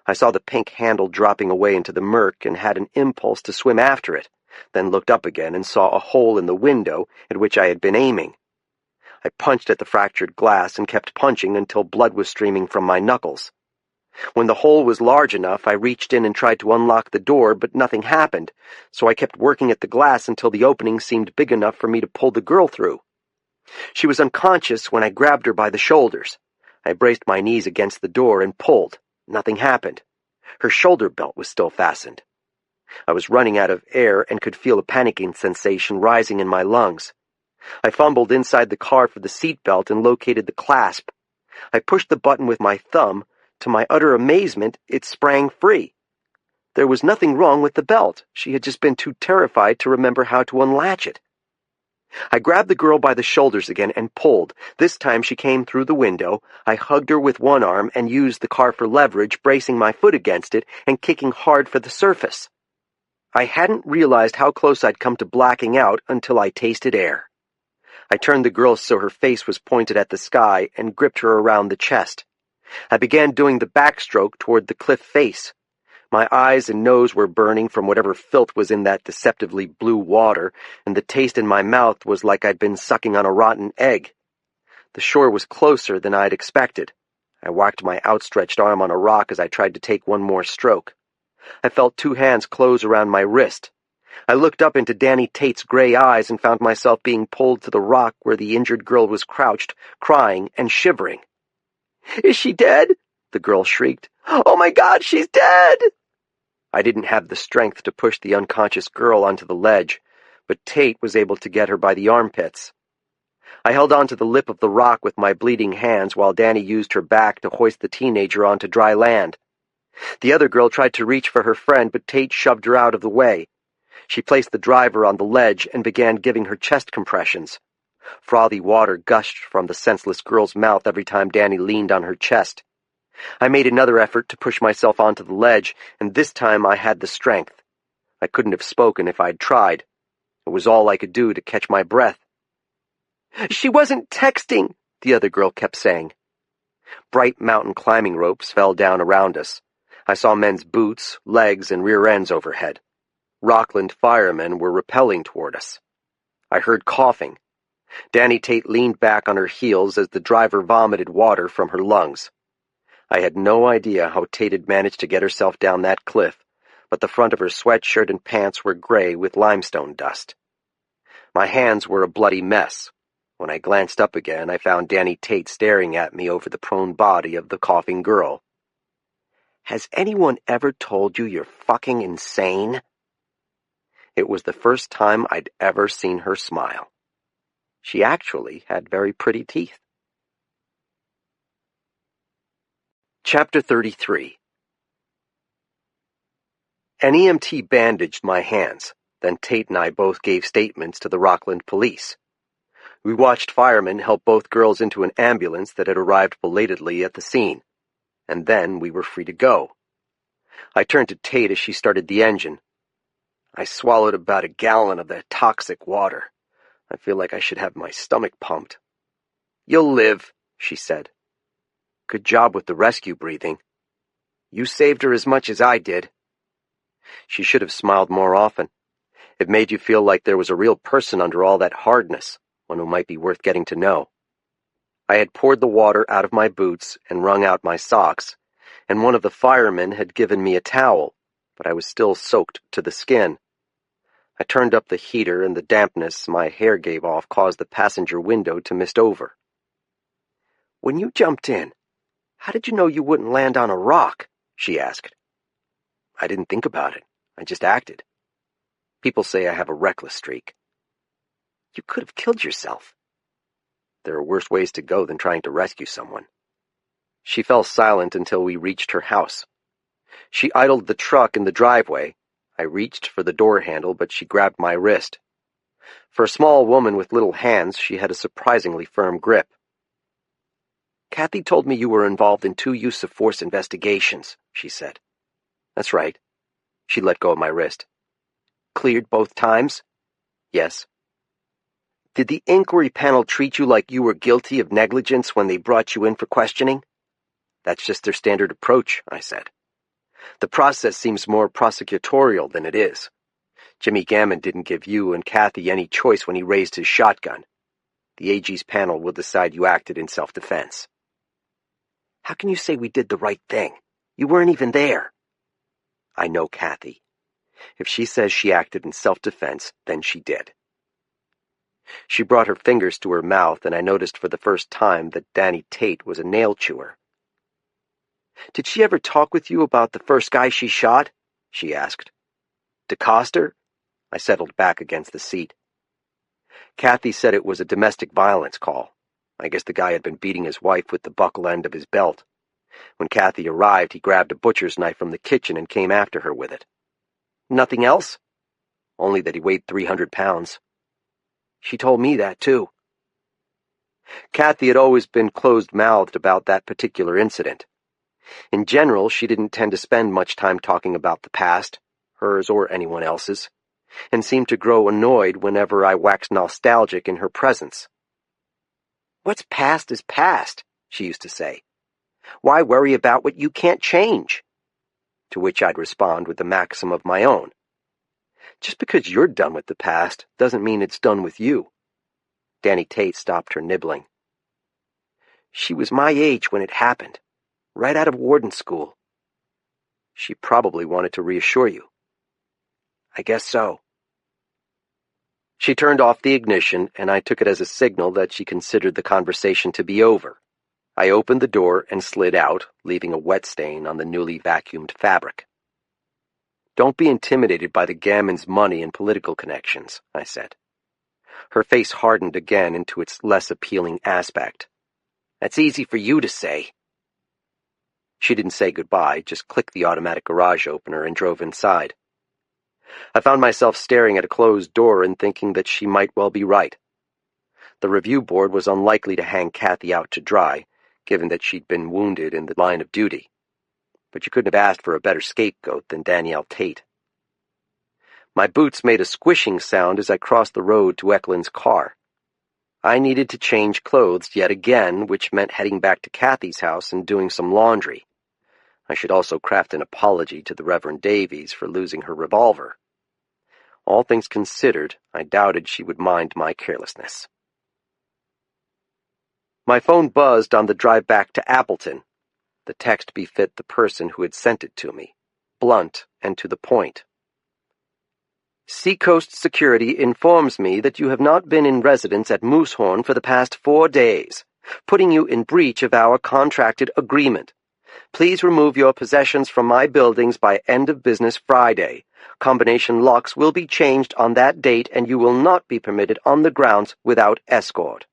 I saw the pink handle dropping away into the murk and had an impulse to swim after it, then looked up again and saw a hole in the window at which I had been aiming. I punched at the fractured glass and kept punching until blood was streaming from my knuckles. When the hole was large enough, I reached in and tried to unlock the door, but nothing happened, so I kept working at the glass until the opening seemed big enough for me to pull the girl through. She was unconscious when I grabbed her by the shoulders. I braced my knees against the door and pulled. Nothing happened. Her shoulder belt was still fastened. I was running out of air and could feel a panicking sensation rising in my lungs. I fumbled inside the car for the seat belt and located the clasp. I pushed the button with my thumb. To my utter amazement, it sprang free. There was nothing wrong with the belt. She had just been too terrified to remember how to unlatch it. I grabbed the girl by the shoulders again and pulled. This time she came through the window. I hugged her with one arm and used the car for leverage, bracing my foot against it and kicking hard for the surface. I hadn't realized how close I'd come to blacking out until I tasted air. I turned the girl so her face was pointed at the sky and gripped her around the chest. I began doing the backstroke toward the cliff face. My eyes and nose were burning from whatever filth was in that deceptively blue water, and the taste in my mouth was like I'd been sucking on a rotten egg. The shore was closer than I'd expected. I whacked my outstretched arm on a rock as I tried to take one more stroke. I felt two hands close around my wrist. I looked up into Danny Tate's gray eyes and found myself being pulled to the rock where the injured girl was crouched, crying and shivering. "Is she dead?" the girl shrieked. "Oh my God, she's dead!" I didn't have the strength to push the unconscious girl onto the ledge, but Tate was able to get her by the armpits. I held onto the lip of the rock with my bleeding hands while Danny used her back to hoist the teenager onto dry land. The other girl tried to reach for her friend, but Tate shoved her out of the way. She placed the driver on the ledge and began giving her chest compressions. Frothy water gushed from the senseless girl's mouth every time Danny leaned on her chest. I made another effort to push myself onto the ledge, and this time I had the strength. I couldn't have spoken if I'd tried. It It was all I could do to catch my breath. "She wasn't texting," the other girl kept saying. Bright mountain climbing ropes fell down around us. I saw men's boots, legs, and rear ends overhead. Rockland firemen were rappelling toward us. I heard coughing. Danny Tate leaned back on her heels as the driver vomited water from her lungs. I had no idea how Tate had managed to get herself down that cliff, but the front of her sweatshirt and pants were gray with limestone dust. My hands were a bloody mess. When I glanced up again, I found Danny Tate staring at me over the prone body of the coughing girl. "Has anyone ever told you you're fucking insane?" It was the first time I'd ever seen her smile. She actually had very pretty teeth. Chapter 33. An EMT bandaged my hands. Then Tate and I both gave statements to the Rockland police. We watched firemen help both girls into an ambulance that had arrived belatedly at the scene, and then we were free to go. I turned to Tate as she started the engine. "I swallowed about a gallon of that toxic water. I feel like I should have my stomach pumped." "You'll live," she said. "Good job with the rescue breathing. You saved her as much as I did." She should have smiled more often. It made you feel like there was a real person under all that hardness, one who might be worth getting to know. I had poured the water out of my boots and wrung out my socks, and one of the firemen had given me a towel, but I was still soaked to the skin. I turned up the heater, and the dampness my hair gave off caused the passenger window to mist over. "When you jumped in, how did you know you wouldn't land on a rock?" she asked. "I didn't think about it. I just acted. People say I have a reckless streak." "You could have killed yourself." "There are worse ways to go than trying to rescue someone." She fell silent until we reached her house. She idled the truck in the driveway. I reached for the door handle, but she grabbed my wrist. For a small woman with little hands, she had a surprisingly firm grip. "Kathy told me you were involved in 2 use-of-force investigations," she said. "That's right." She let go of my wrist. "Cleared both times?" "Yes." "Did the inquiry panel treat you like you were guilty of negligence when they brought you in for questioning?" "That's just their standard approach," I said. "The process seems more prosecutorial than it is. Jimmy Gammon didn't give you and Kathy any choice when he raised his shotgun. The AG's panel will decide you acted in self-defense." "How can you say we did the right thing? You weren't even there." "I know Kathy. If she says she acted in self-defense, then she did." She brought her fingers to her mouth, and I noticed for the first time that Danny Tate was a nail chewer. "Did she ever talk with you about the first guy she shot?" she asked. "DeCoster?" I settled back against the seat. "Kathy said it was a domestic violence call. I guess the guy had been beating his wife with the buckle end of his belt. When Kathy arrived, he grabbed a butcher's knife from the kitchen and came after her with it." "Nothing else?" "Only that he weighed 300 pounds. "She told me that, too." Kathy had always been closed-mouthed about that particular incident. In general, she didn't tend to spend much time talking about the past, hers or anyone else's, and seemed to grow annoyed whenever I waxed nostalgic in her presence. "What's past is past," she used to say. "Why worry about what you can't change?" To which I'd respond with the maxim of my own. "Just because you're done with the past doesn't mean it's done with you." Danny Tate stopped her nibbling. "She was my age when it happened, right out of warden school." "She probably wanted to reassure you." "I guess so." She turned off the ignition, and I took it as a signal that she considered the conversation to be over. I opened the door and slid out, leaving a wet stain on the newly vacuumed fabric. "Don't be intimidated by the Gammon's money and political connections," I said. Her face hardened again into its less appealing aspect. "That's easy for you to say." She didn't say goodbye, just clicked the automatic garage opener and drove inside. I found myself staring at a closed door and thinking that she might well be right. The review board was unlikely to hang Kathy out to dry, given that she'd been wounded in the line of duty. But you couldn't have asked for a better scapegoat than Danielle Tate. My boots made a squishing sound as I crossed the road to Eklund's car. I needed to change clothes yet again, which meant heading back to Kathy's house and doing some laundry. I should also craft an apology to the Reverend Davies for losing her revolver. All things considered, I doubted she would mind my carelessness. My phone buzzed on the drive back to Appleton. The text befit the person who had sent it to me, blunt and to the point. Seacoast Security informs me that you have not been in residence at Moosehorn for the past 4 days, putting you in breach of our contracted agreement. Please remove your possessions from my buildings by end of business Friday. Combination locks will be changed on that date, and you will not be permitted on the grounds without escort.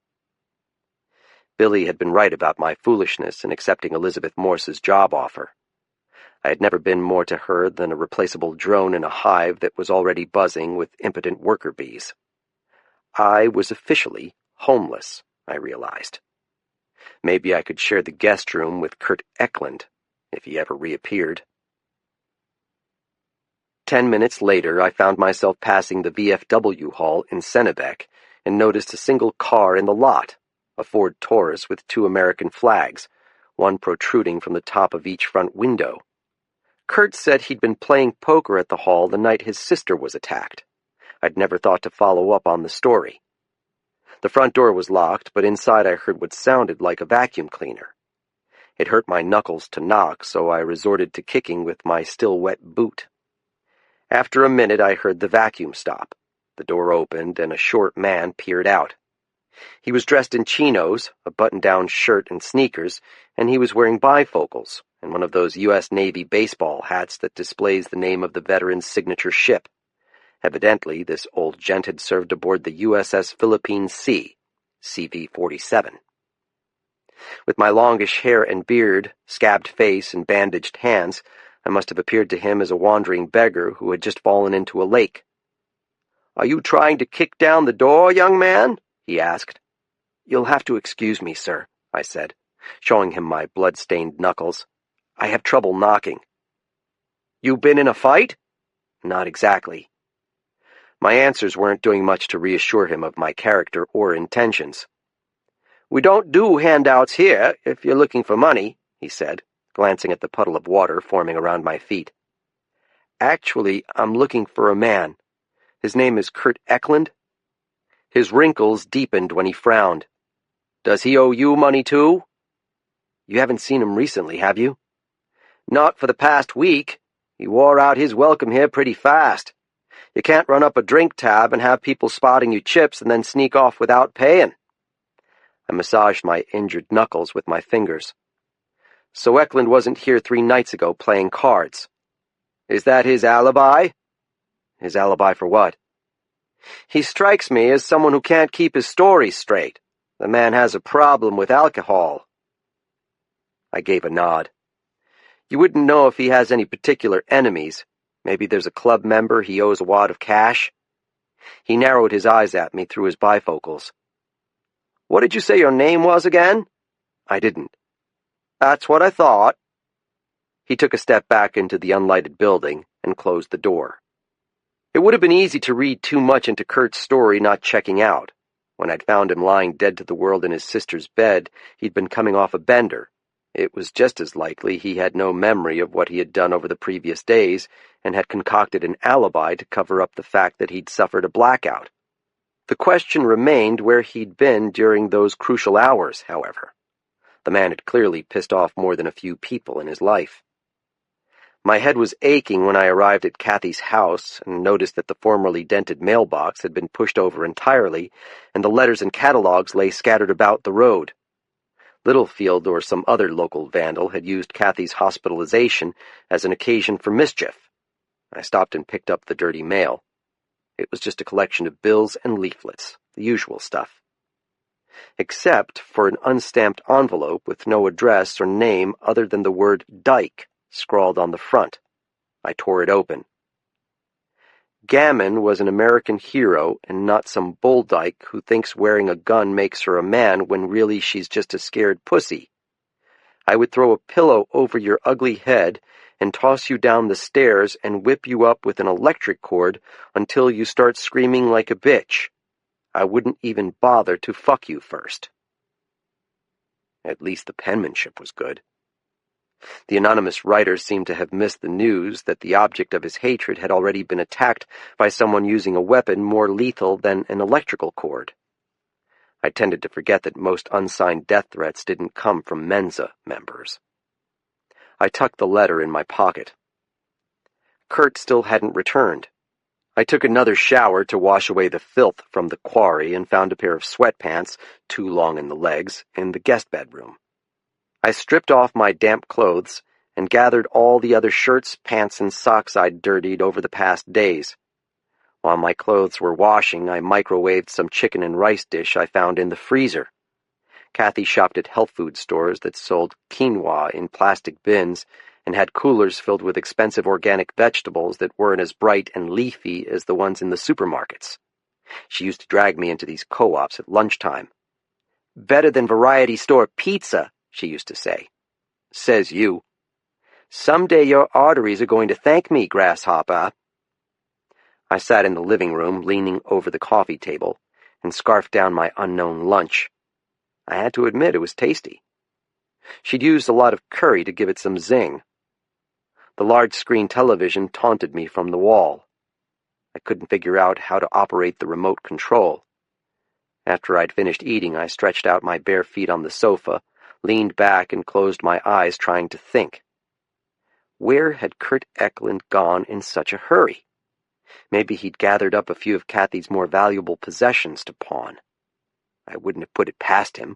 Billy had been right about my foolishness in accepting Elizabeth Morse's job offer. I had never been more to her than a replaceable drone in a hive that was already buzzing with impotent worker bees. I was officially homeless, I realized. Maybe I could share the guest room with Kurt Eklund, if he ever reappeared. 10 minutes later, I found myself passing the VFW hall in Sennebec and noticed a single car in the lot, a Ford Taurus with 2 American flags, one protruding from the top of each front window. Kurt said he'd been playing poker at the hall the night his sister was attacked. I'd never thought to follow up on the story. The front door was locked, but inside I heard what sounded like a vacuum cleaner. It hurt my knuckles to knock, so I resorted to kicking with my still wet boot. After a minute, I heard the vacuum stop. The door opened, and a short man peered out. He was dressed in chinos, a button-down shirt and sneakers, and he was wearing bifocals and one of those U.S. Navy baseball hats that displays the name of the veteran's signature ship. Evidently, this old gent had served aboard the USS Philippine Sea, CV-47. With my longish hair and beard, scabbed face, and bandaged hands, I must have appeared to him as a wandering beggar who had just fallen into a lake. "Are you trying to kick down the door, young man?" he asked. "You'll have to excuse me, sir," I said, showing him my blood-stained knuckles. "I have trouble knocking." "You been in a fight?" "Not exactly." My answers weren't doing much to reassure him of my character or intentions. "We don't do handouts here, if you're looking for money," he said, glancing at the puddle of water forming around my feet. "Actually, I'm looking for a man. His name is Kurt Eklund." His wrinkles deepened when he frowned. "Does he owe you money too?" "You haven't seen him recently, have you?" "Not for the past week. He wore out his welcome here pretty fast. You can't run up a drink tab and have people spotting you chips and then sneak off without paying." I massaged my injured knuckles with my fingers. "So Eklund wasn't here 3 nights ago playing cards. Is that his alibi?" "His alibi for what?" "He strikes me as someone who can't keep his story straight. The man has a problem with alcohol." I gave a nod. "You wouldn't know if he has any particular enemies. Maybe there's a club member he owes a wad of cash." He narrowed his eyes at me through his bifocals. "What did you say your name was again?" I didn't. "That's what I thought." He took a step back into the unlighted building and closed the door. It would have been easy to read too much into Kurt's story not checking out. When I'd found him lying dead to the world in his sister's bed, he'd been coming off a bender. It was just as likely he had no memory of what he had done over the previous days and had concocted an alibi to cover up the fact that he'd suffered a blackout. The question remained where he'd been during those crucial hours, however. The man had clearly pissed off more than a few people in his life. My head was aching when I arrived at Kathy's house and noticed that the formerly dented mailbox had been pushed over entirely, and the letters and catalogs lay scattered about the road. Littlefield or some other local vandal had used Kathy's hospitalization as an occasion for mischief. I stopped and picked up the dirty mail. It was just a collection of bills and leaflets, the usual stuff. Except for an unstamped envelope with no address or name other than the word Dyke scrawled on the front. I tore it open. Gammon was an American hero and not some bull dyke who thinks wearing a gun makes her a man when really she's just a scared pussy. I would throw a pillow over your ugly head and toss you down the stairs and whip you up with an electric cord until you start screaming like a bitch. I wouldn't even bother to fuck you first. At least the penmanship was good. The anonymous writer seemed to have missed the news that the object of his hatred had already been attacked by someone using a weapon more lethal than an electrical cord. I tended to forget that most unsigned death threats didn't come from Mensa members. I tucked the letter in my pocket. Kurt still hadn't returned. I took another shower to wash away the filth from the quarry and found a pair of sweatpants, too long in the legs, in the guest bedroom. I stripped off my damp clothes and gathered all the other shirts, pants, and socks I'd dirtied over the past days. While my clothes were washing, I microwaved some chicken and rice dish I found in the freezer. Kathy shopped at health food stores that sold quinoa in plastic bins and had coolers filled with expensive organic vegetables that weren't as bright and leafy as the ones in the supermarkets. She used to drag me into these co-ops at lunchtime. "Better than variety store pizza," she used to say. "Says you. Someday your arteries are going to thank me, grasshopper." I sat in the living room, leaning over the coffee table, and scarfed down my unknown lunch. I had to admit it was tasty. She'd used a lot of curry to give it some zing. The large-screen television taunted me from the wall. I couldn't figure out how to operate the remote control. After I'd finished eating, I stretched out my bare feet on the sofa, leaned back, and closed my eyes, trying to think. Where had Kurt Eklund gone in such a hurry? Maybe he'd gathered up a few of Kathy's more valuable possessions to pawn. I wouldn't have put it past him.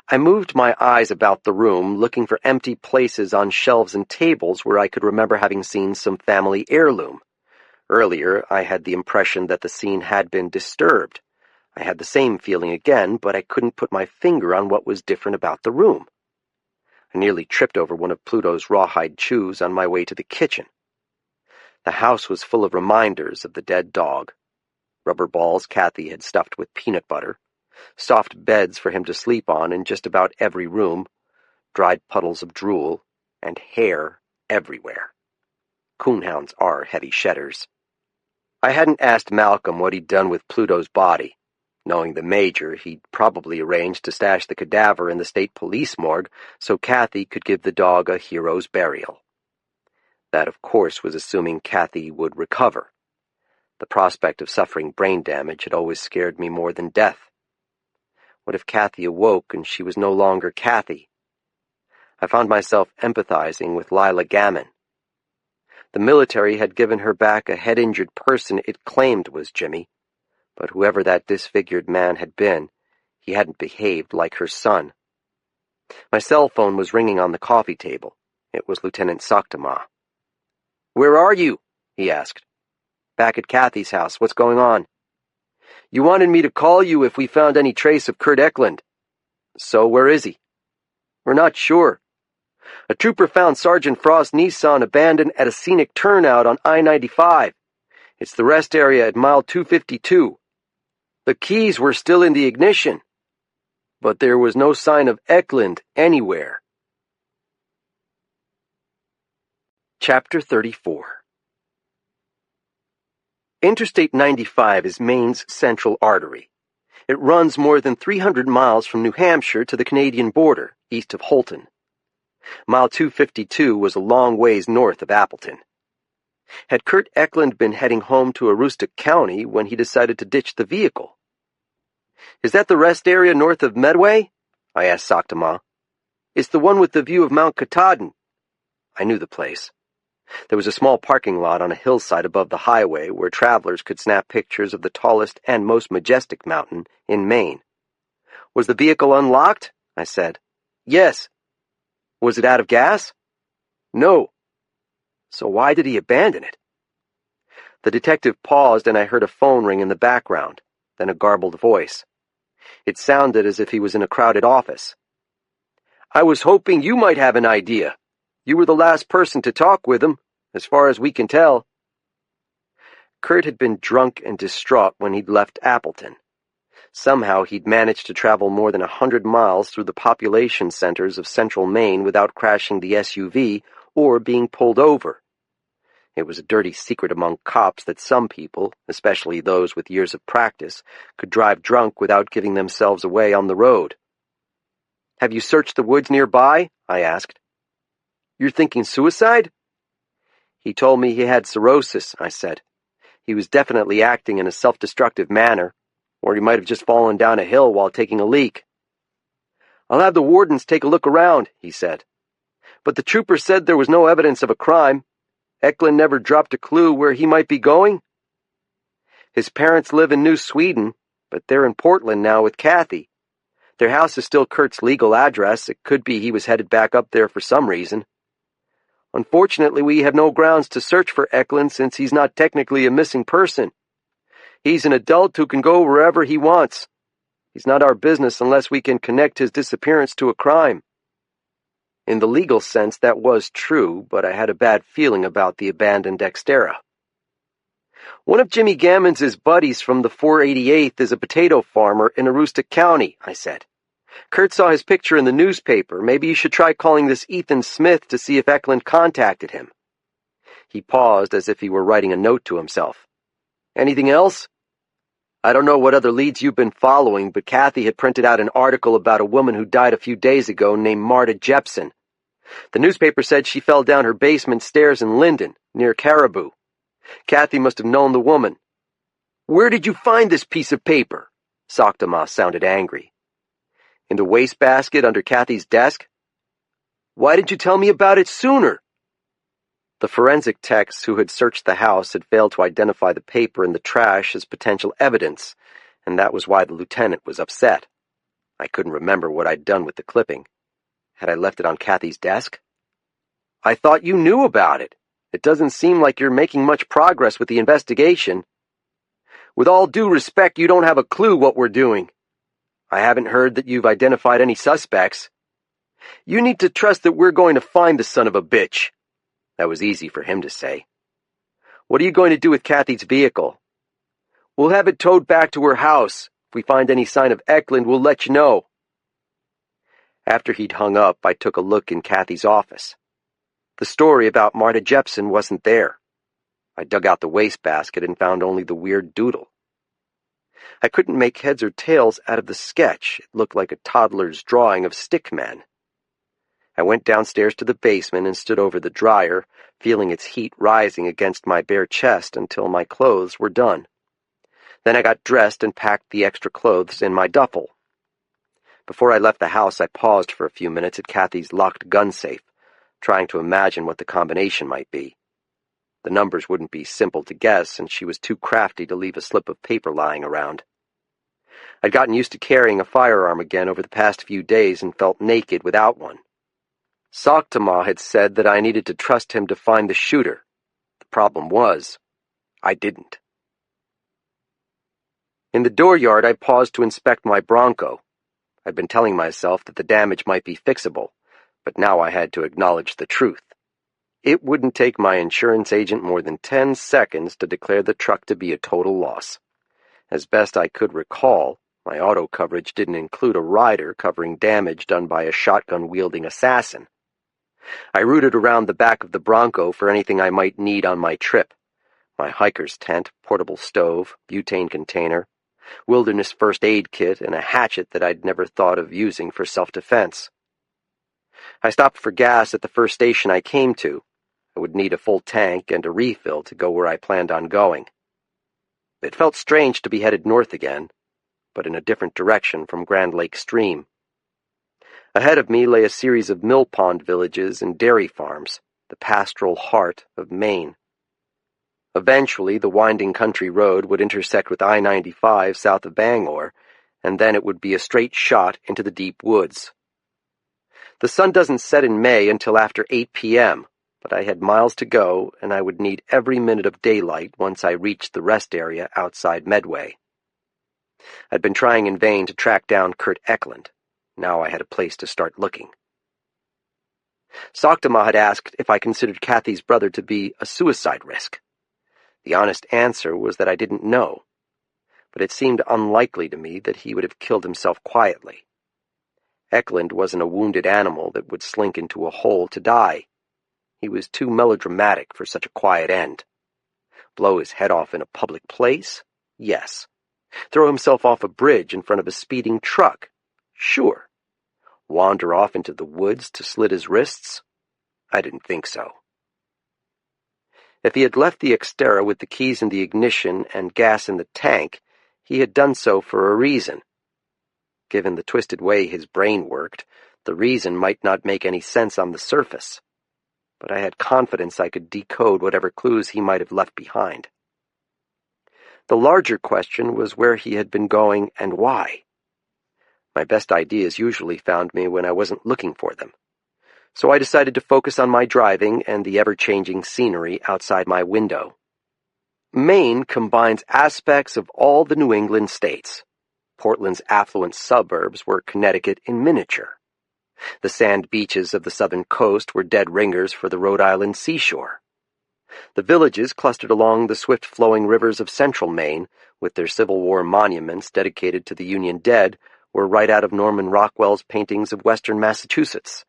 I moved my eyes about the room, looking for empty places on shelves and tables where I could remember having seen some family heirloom. Earlier, I had the impression that the scene had been disturbed. I had the same feeling again, but I couldn't put my finger on what was different about the room. I nearly tripped over one of Pluto's rawhide chews on my way to the kitchen. The house was full of reminders of the dead dog. Rubber balls Kathy had stuffed with peanut butter, soft beds for him to sleep on in just about every room, dried puddles of drool, and hair everywhere. Coonhounds are heavy shedders. I hadn't asked Malcolm what he'd done with Pluto's body. Knowing the Major, he'd probably arranged to stash the cadaver in the state police morgue so Kathy could give the dog a hero's burial. That, of course, was assuming Kathy would recover. The prospect of suffering brain damage had always scared me more than death. What if Kathy awoke and she was no longer Kathy? I found myself empathizing with Lila Gammon. The military had given her back a head-injured person it claimed was Jimmy, but whoever that disfigured man had been, he hadn't behaved like her son. My cell phone was ringing on the coffee table. It was Lieutenant Saktama. "Where are you?" he asked. "Back at Kathy's house. What's going on?" "You wanted me to call you if we found any trace of Kurt Eklund." "So where is he?" "We're not sure. A trooper found Sergeant Frost's Nissan abandoned at a scenic turnout on I-95. It's the rest area at mile 252. The keys were still in the ignition, but there was no sign of Eklund anywhere." Chapter 34. Interstate 95 is Maine's central artery. It runs more than 300 miles from New Hampshire to the Canadian border, east of Holton. Mile 252 was a long ways north of Appleton. Had Kurt Eklund been heading home to Aroostook County when he decided to ditch the vehicle? "Is that the rest area north of Medway?" I asked Saktama. "It's the one with the view of Mount Katahdin." I knew the place. There was a small parking lot on a hillside above the highway where travelers could snap pictures of the tallest and most majestic mountain in Maine. "Was the vehicle unlocked?" I said. "Yes." "Was it out of gas?" "No." "So why did he abandon it?" The detective paused and I heard a phone ring in the background, then a garbled voice. It sounded as if he was in a crowded office. "I was hoping you might have an idea. You were the last person to talk with him, as far as we can tell." Kurt had been drunk and distraught when he'd left Appleton. Somehow he'd managed to travel more than 100 miles through the population centers of central Maine without crashing the SUV or being pulled over. It was a dirty secret among cops that some people, especially those with years of practice, could drive drunk without giving themselves away on the road. "Have you searched the woods nearby?" I asked. "You're thinking suicide?" "He told me he had cirrhosis," I said. "He was definitely acting in a self-destructive manner, or he might have just fallen down a hill while taking a leak." "I'll have the wardens take a look around," he said. "But the trooper said there was no evidence of a crime. Eklund never dropped a clue where he might be going." "His parents live in New Sweden, but they're in Portland now with Kathy. Their house is still Kurt's legal address. It could be he was headed back up there for some reason. Unfortunately, we have no grounds to search for Eklund since he's not technically a missing person. He's an adult who can go wherever he wants. He's not our business unless we can connect his disappearance to a crime." In the legal sense, that was true, but I had a bad feeling about the abandoned Dextera. "One of Jimmy Gammons' buddies from the 488th is a potato farmer in Aroostook County," I said. "Kurt saw his picture in the newspaper. Maybe you should try calling this Ethan Smith to see if Eklund contacted him." He paused as if he were writing a note to himself. "Anything else?" "I don't know what other leads you've been following, but Kathy had printed out an article about a woman who died a few days ago named Marta Jepson. The newspaper said she fell down her basement stairs in Linden, near Caribou. Kathy must have known the woman." "Where did you find this piece of paper?" Soktama sounded angry. "In the wastebasket under Kathy's desk." "Why didn't you tell me about it sooner?" The forensic techs who had searched the house had failed to identify the paper in the trash as potential evidence, and that was why the lieutenant was upset. I couldn't remember what I'd done with the clipping. Had I left it on Kathy's desk? "I thought you knew about it. It doesn't seem like you're making much progress with the investigation." "With all due respect, you don't have a clue what we're doing." "I haven't heard that you've identified any suspects." "You need to trust that we're going to find the son of a bitch." That was easy for him to say. "What are you going to do with Kathy's vehicle?" "We'll have it towed back to her house. If we find any sign of Eklund, we'll let you know." After he'd hung up, I took a look in Kathy's office. The story about Marta Jepson wasn't there. I dug out the wastebasket and found only the weird doodle. I couldn't make heads or tails out of the sketch. It looked like a toddler's drawing of stickmen. I went downstairs to the basement and stood over the dryer, feeling its heat rising against my bare chest until my clothes were done. Then I got dressed and packed the extra clothes in my duffel. Before I left the house, I paused for a few minutes at Kathy's locked gun safe, trying to imagine what the combination might be. The numbers wouldn't be simple to guess, and she was too crafty to leave a slip of paper lying around. I'd gotten used to carrying a firearm again over the past few days and felt naked without one. Soktama had said that I needed to trust him to find the shooter. The problem was, I didn't. In the dooryard, I paused to inspect my Bronco. I'd been telling myself that the damage might be fixable, but now I had to acknowledge the truth. It wouldn't take my insurance agent more than 10 seconds to declare the truck to be a total loss. As best I could recall, my auto coverage didn't include a rider covering damage done by a shotgun-wielding assassin. I rooted around the back of the Bronco for anything I might need on my trip. My hiker's tent, portable stove, butane container, wilderness first aid kit, and a hatchet that I'd never thought of using for self-defense. I stopped for gas at the first station I came to. I would need a full tank and a refill to go where I planned on going. It felt strange to be headed north again, but in a different direction from Grand Lake Stream. Ahead of me lay a series of mill pond villages and dairy farms, the pastoral heart of Maine. Eventually, the winding country road would intersect with I-95 south of Bangor, and then it would be a straight shot into the deep woods. The sun doesn't set in May until after 8 p.m., but I had miles to go, and I would need every minute of daylight once I reached the rest area outside Medway. I'd been trying in vain to track down Kurt Eklund. Now I had a place to start looking. Soktama had asked if I considered Kathy's brother to be a suicide risk. The honest answer was that I didn't know. but it seemed unlikely to me that he would have killed himself quietly. Eklund wasn't a wounded animal that would slink into a hole to die. He was too melodramatic for such a quiet end. Blow his head off in a public place? Yes. Throw himself off a bridge in front of a speeding truck? Sure. Wander off into the woods to slit his wrists? I didn't think so. If he had left the Xterra with the keys in the ignition and gas in the tank, he had done so for a reason. Given the twisted way his brain worked, the reason might not make any sense on the surface, but I had confidence I could decode whatever clues he might have left behind. The larger question was where he had been going and why. My best ideas usually found me when I wasn't looking for them, so I decided to focus on my driving and the ever-changing scenery outside my window. Maine combines aspects of all the New England states. Portland's affluent suburbs were Connecticut in miniature. The sand beaches of the southern coast were dead ringers for the Rhode Island seashore. The villages clustered along the swift-flowing rivers of central Maine, with their Civil War monuments dedicated to the Union dead, were right out of Norman Rockwell's paintings of western Massachusetts.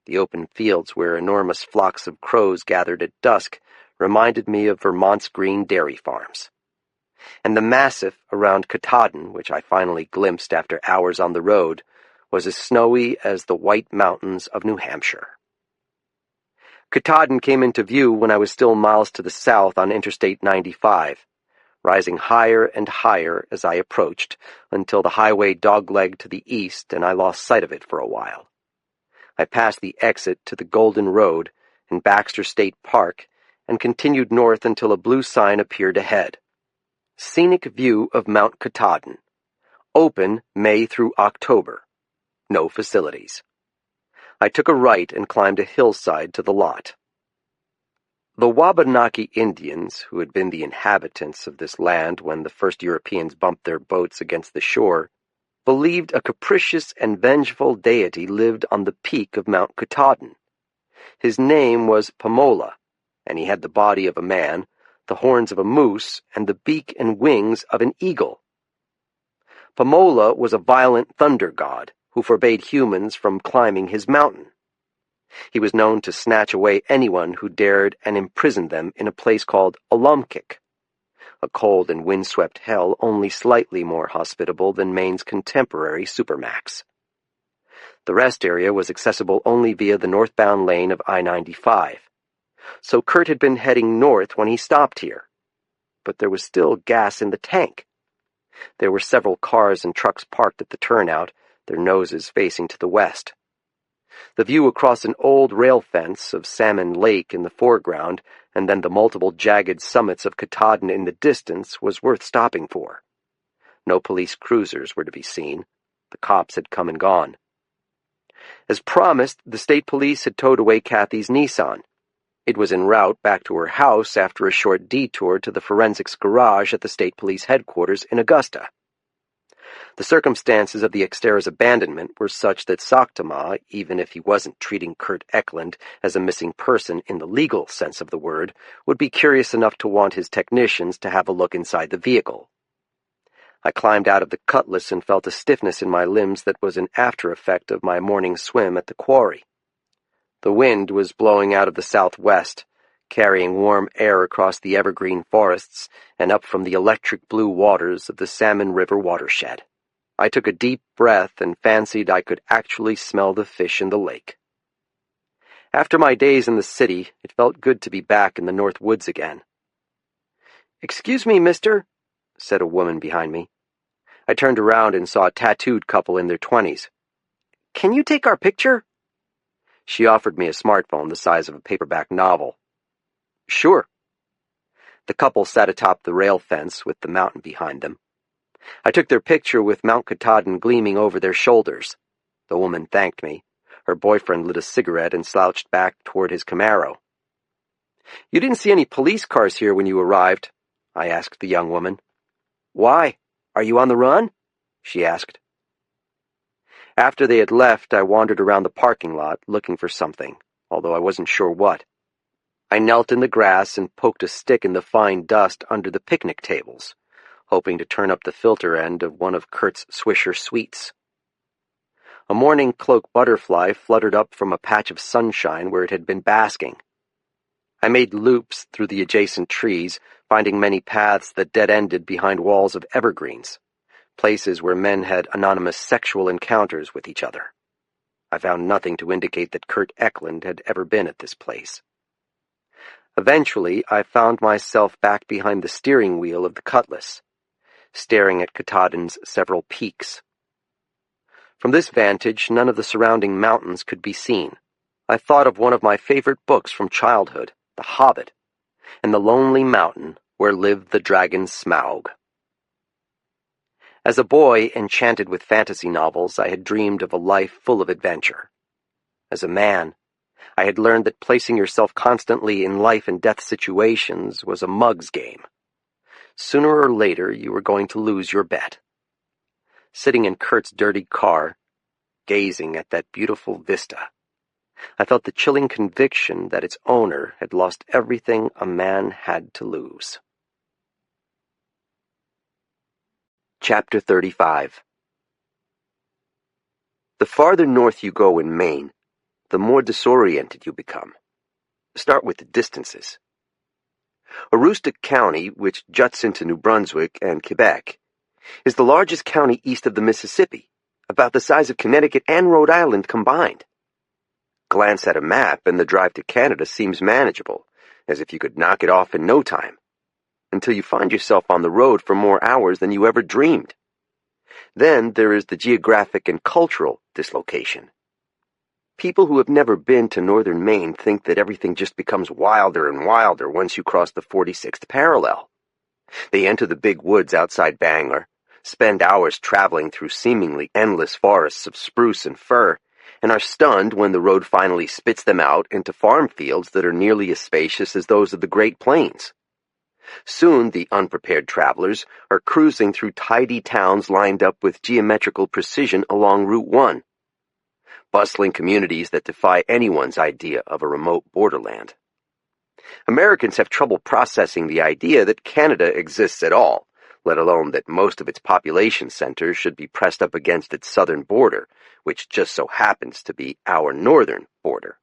The open fields where enormous flocks of crows gathered at dusk reminded me of Vermont's green dairy farms. And the massif around Katahdin, which I finally glimpsed after hours on the road, was as snowy as the White Mountains of New Hampshire. Katahdin came into view when I was still miles to the south on Interstate 95, rising higher and higher as I approached, until the highway doglegged to the east and I lost sight of it for a while. I passed the exit to the Golden Road in Baxter State Park and continued north until a blue sign appeared ahead. Scenic view of Mount Katahdin. Open May through October. No facilities. I took a right and climbed a hillside to the lot. The Wabanaki Indians, who had been the inhabitants of this land when the first Europeans bumped their boats against the shore, believed a capricious and vengeful deity lived on the peak of Mount Katahdin. His name was Pamola, and he had the body of a man, the horns of a moose, and the beak and wings of an eagle. Pamola was a violent thunder god who forbade humans from climbing his mountain. He was known to snatch away anyone who dared and imprison them in a place called Alumkik, a cold and windswept hell only slightly more hospitable than Maine's contemporary supermax. The rest area was accessible only via the northbound lane of I-95, so Kurt had been heading north when he stopped here. But there was still gas in the tank. There were several cars and trucks parked at the turnout, their noses facing to the west. The view across an old rail fence of Salmon Lake in the foreground, and then the multiple jagged summits of Katahdin in the distance, was worth stopping for. No police cruisers were to be seen. The cops had come and gone. As promised, the state police had towed away Kathy's Nissan. It was en route back to her house after a short detour to the forensics garage at the state police headquarters in Augusta. The circumstances of the Xterra's abandonment were such that Saktama, even if he wasn't treating Kurt Eklund as a missing person in the legal sense of the word, would be curious enough to want his technicians to have a look inside the vehicle. I climbed out of the Cutlass and felt a stiffness in my limbs that was an after-effect of my morning swim at the quarry. The wind was blowing out of the southwest, carrying warm air across the evergreen forests and up from the electric blue waters of the Salmon River watershed. I took a deep breath and fancied I could actually smell the fish in the lake. After my days in the city, it felt good to be back in the North Woods again. "Excuse me, mister," said a woman behind me. I turned around and saw a tattooed couple in their 20s. "Can you take our picture?" She offered me a smartphone the size of a paperback novel. "Sure." The couple sat atop the rail fence with the mountain behind them. I took their picture with Mount Katahdin gleaming over their shoulders. The woman thanked me. Her boyfriend lit a cigarette and slouched back toward his Camaro. "You didn't see any police cars here when you arrived?" I asked the young woman. "Why? Are you on the run?" she asked. After they had left, I wandered around the parking lot looking for something, although I wasn't sure what. I knelt in the grass and poked a stick in the fine dust under the picnic tables, hoping to turn up the filter end of one of Kurt's Swisher sweets. A morning cloak butterfly fluttered up from a patch of sunshine where it had been basking. I made loops through the adjacent trees, finding many paths that dead-ended behind walls of evergreens, places where men had anonymous sexual encounters with each other. I found nothing to indicate that Kurt Eklund had ever been at this place. Eventually, I found myself back behind the steering wheel of the Cutlass, staring at Katahdin's several peaks. From this vantage, none of the surrounding mountains could be seen. I thought of one of my favorite books from childhood, The Hobbit, and the lonely mountain where lived the dragon Smaug. As a boy enchanted with fantasy novels, I had dreamed of a life full of adventure. As a man, I had learned that placing yourself constantly in life and death situations was a mug's game. Sooner or later, you were going to lose your bet. Sitting in Kurt's dirty car, gazing at that beautiful vista, I felt the chilling conviction that its owner had lost everything a man had to lose. Chapter 35. The farther north you go in Maine, the more disoriented you become. Start with the distances. Aroostook County, which juts into New Brunswick and Quebec, is the largest county east of the Mississippi, about the size of Connecticut and Rhode Island combined. Glance at a map and the drive to Canada seems manageable, as if you could knock it off in no time, until you find yourself on the road for more hours than you ever dreamed. Then there is the geographic and cultural dislocation. People who have never been to northern Maine think that everything just becomes wilder and wilder once you cross the 46th parallel. They enter the big woods outside Bangor, spend hours traveling through seemingly endless forests of spruce and fir, and are stunned when the road finally spits them out into farm fields that are nearly as spacious as those of the Great Plains. Soon the unprepared travelers are cruising through tidy towns lined up with geometrical precision along Route 1. Bustling communities that defy anyone's idea of a remote borderland. Americans have trouble processing the idea that Canada exists at all, let alone that most of its population centers should be pressed up against its southern border, which just so happens to be our northern border.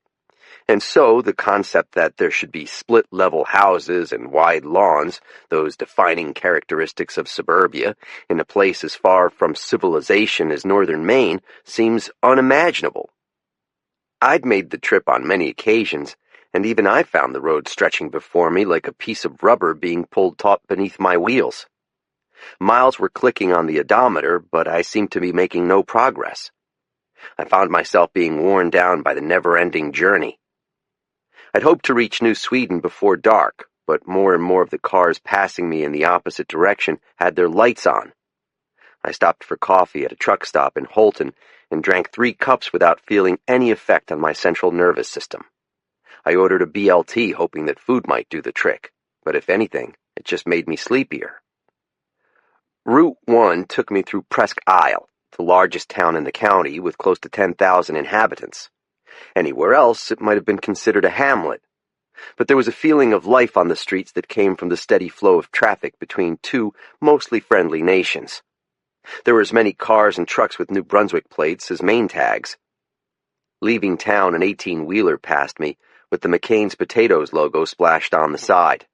And so the concept that there should be split-level houses and wide lawns, those defining characteristics of suburbia, in a place as far from civilization as northern Maine, seems unimaginable. I'd made the trip on many occasions, and even I found the road stretching before me like a piece of rubber being pulled taut beneath my wheels. Miles were clicking on the odometer, but I seemed to be making no progress. I found myself being worn down by the never-ending journey. I'd hoped to reach New Sweden before dark, but more and more of the cars passing me in the opposite direction had their lights on. I stopped for coffee at a truck stop in Holton and drank 3 cups without feeling any effect on my central nervous system. I ordered a BLT hoping that food might do the trick, but if anything, it just made me sleepier. Route 1 took me through Presque Isle, the largest town in the county with close to 10,000 inhabitants. Anywhere else, it might have been considered a hamlet. But there was a feeling of life on the streets that came from the steady flow of traffic between two mostly friendly nations. There were as many cars and trucks with New Brunswick plates as Maine tags. Leaving town, an 18-wheeler passed me, with the McCain's Potatoes logo splashed on the side.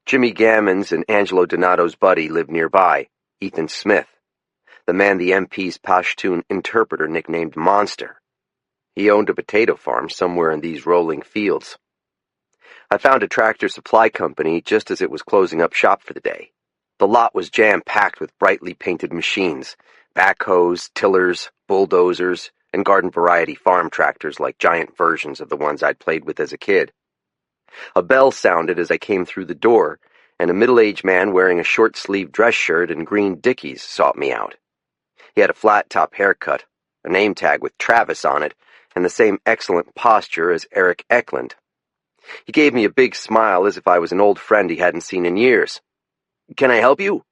Jimmy Gammon's and Angelo Donato's buddy lived nearby, Ethan Smith, the man the MP's Pashtun interpreter nicknamed Monster. He owned a potato farm somewhere in these rolling fields. I found a tractor supply company just as it was closing up shop for the day. The lot was jam-packed with brightly painted machines, backhoes, tillers, bulldozers, and garden-variety farm tractors like giant versions of the ones I'd played with as a kid. A bell sounded as I came through the door, and a middle-aged man wearing a short-sleeved dress shirt and green dickies sought me out. He had a flat-top haircut, a name tag with Travis on it, and the same excellent posture as Eric Eklund. He gave me a big smile as if I was an old friend he hadn't seen in years. "Can I help you?"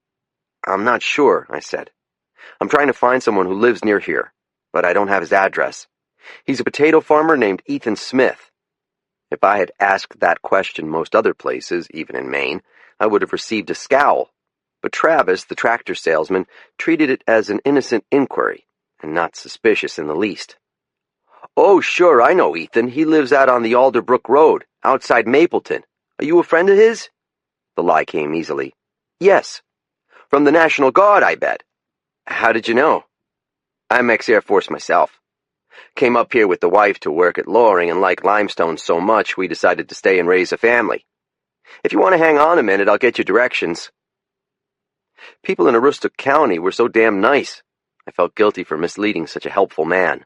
"I'm not sure," I said. "I'm trying to find someone who lives near here, but I don't have his address. He's a potato farmer named Ethan Smith." If I had asked that question most other places, even in Maine, I would have received a scowl. But Travis, the tractor salesman, treated it as an innocent inquiry, and not suspicious in the least. "Oh, sure, I know Ethan. He lives out on the Alderbrook Road, outside Mapleton. Are you a friend of his?" The lie came easily. "Yes. From the National Guard, I bet." "How did you know?" "I'm ex-Air Force myself. Came up here with the wife to work at Loring and liked limestone so much we decided to stay and raise a family. If you want to hang on a minute, I'll get you directions." People in Aroostook County were so damn nice. I felt guilty for misleading such a helpful man.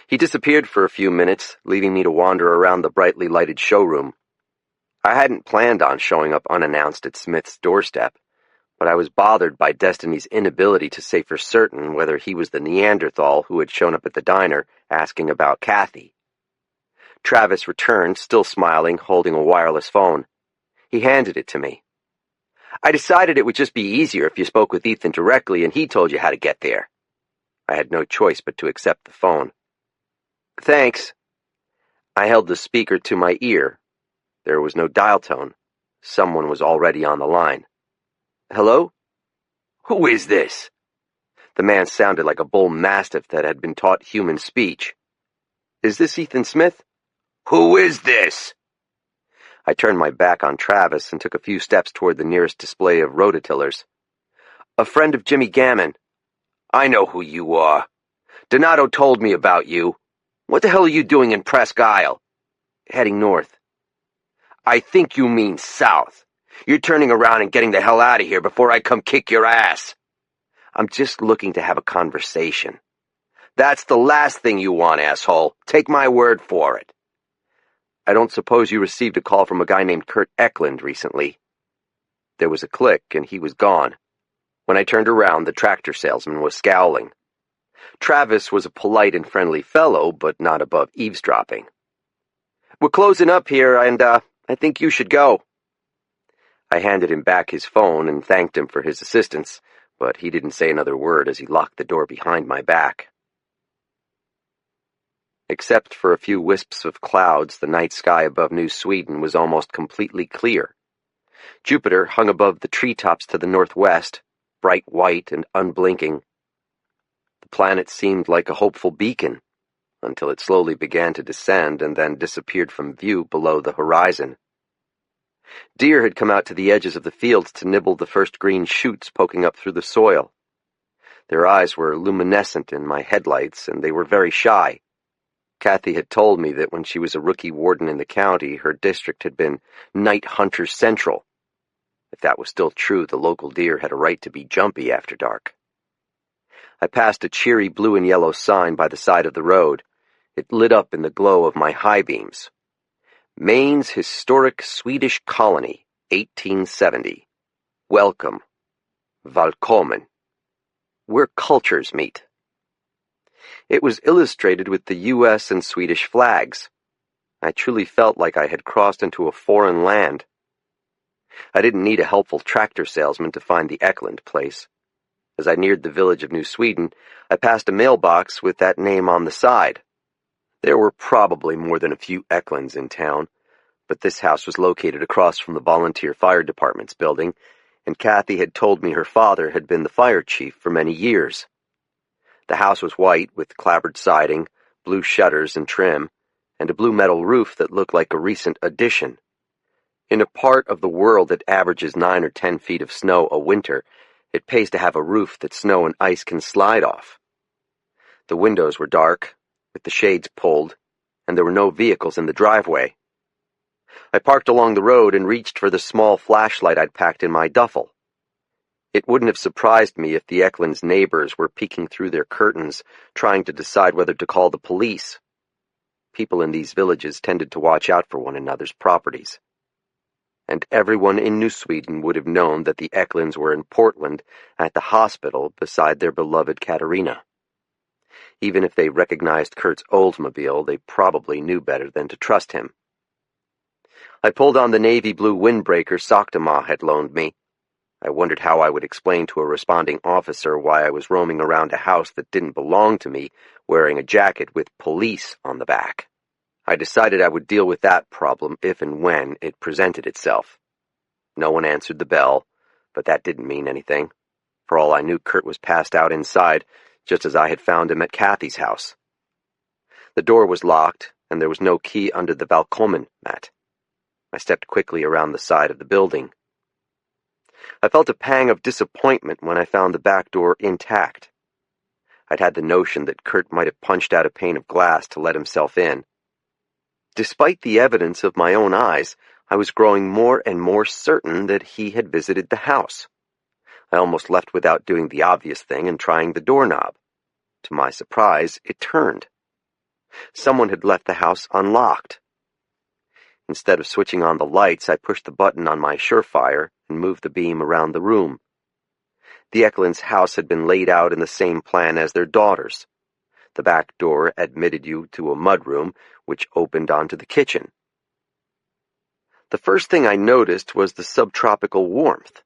He disappeared for a few minutes, leaving me to wander around the brightly lighted showroom. I hadn't planned on showing up unannounced at Smith's doorstep, but I was bothered by Destiny's inability to say for certain whether he was the Neanderthal who had shown up at the diner asking about Kathy. Travis returned, still smiling, holding a wireless phone. He handed it to me. "I decided it would just be easier if you spoke with Ethan directly and he told you how to get there." I had no choice but to accept the phone. "Thanks." I held the speaker to my ear. There was no dial tone. Someone was already on the line. "Hello?" "Who is this?" The man sounded like a bull mastiff that had been taught human speech. "Is this Ethan Smith?" "Who is this?" I turned my back on Travis and took a few steps toward the nearest display of rototillers. "A friend of Jimmy Gammon." "I know who you are. Donato told me about you. What the hell are you doing in Presque Isle?" "Heading north." "I think you mean south. You're turning around and getting the hell out of here before I come kick your ass." "I'm just looking to have a conversation." "That's the last thing you want, asshole. Take my word for it." "I don't suppose you received a call from a guy named Kurt Eklund recently?" There was a click, and he was gone. When I turned around, the tractor salesman was scowling. Travis was a polite and friendly fellow, but not above eavesdropping. "We're closing up here, and, I think you should go." I handed him back his phone and thanked him for his assistance, but he didn't say another word as he locked the door behind my back. Except for a few wisps of clouds, the night sky above New Sweden was almost completely clear. Jupiter hung above the treetops to the northwest, bright white and unblinking. The planet seemed like a hopeful beacon, until it slowly began to descend and then disappeared from view below the horizon. Deer had come out to the edges of the fields to nibble the first green shoots poking up through the soil. Their eyes were luminescent in my headlights, and they were very shy. Kathy had told me that when she was a rookie warden in the county, her district had been Night Hunter Central. If that was still true, the local deer had a right to be jumpy after dark. I passed a cheery blue and yellow sign by the side of the road. It lit up in the glow of my high beams. Maine's Historic Swedish Colony, 1870. Welcome. Välkommen. Where cultures meet. It was illustrated with the U.S. and Swedish flags. I truly felt like I had crossed into a foreign land. I didn't need a helpful tractor salesman to find the Eklund place. As I neared the village of New Sweden, I passed a mailbox with that name on the side. There were probably more than a few Eklunds in town, but this house was located across from the volunteer fire department's building, and Kathy had told me her father had been the fire chief for many years. The house was white, with clapboard siding, blue shutters and trim, and a blue metal roof that looked like a recent addition. In a part of the world that averages 9 or 10 feet of snow a winter, it pays to have a roof that snow and ice can slide off. The windows were dark, with the shades pulled, and there were no vehicles in the driveway. I parked along the road and reached for the small flashlight I'd packed in my duffel. It wouldn't have surprised me if the Eklund's neighbors were peeking through their curtains, trying to decide whether to call the police. People in these villages tended to watch out for one another's properties. And everyone in New Sweden would have known that the Eklunds were in Portland at the hospital beside their beloved Katarina. Even if they recognized Kurt's Oldsmobile, they probably knew better than to trust him. I pulled on the navy blue windbreaker Soktama had loaned me. I wondered how I would explain to a responding officer why I was roaming around a house that didn't belong to me, wearing a jacket with police on the back. I decided I would deal with that problem if and when it presented itself. No one answered the bell, But that didn't mean anything. For all I knew, Kurt was passed out inside, just as I had found him at Kathy's house. The door was locked, and there was no key under the balkomen mat. I stepped quickly around the side of the building. I felt a pang of disappointment when I found the back door intact. I'd had the notion that Kurt might have punched out a pane of glass to let himself in. Despite the evidence of my own eyes, I was growing more and more certain that he had visited the house. I almost left without doing the obvious thing and trying the doorknob. To my surprise, it turned. Someone had left the house unlocked. Instead of switching on the lights, I pushed the button on my Surefire and moved the beam around the room. The Eklunds' house had been laid out in the same plan as their daughter's. The back door admitted you to a mudroom, which opened onto the kitchen. The first thing I noticed was the subtropical warmth.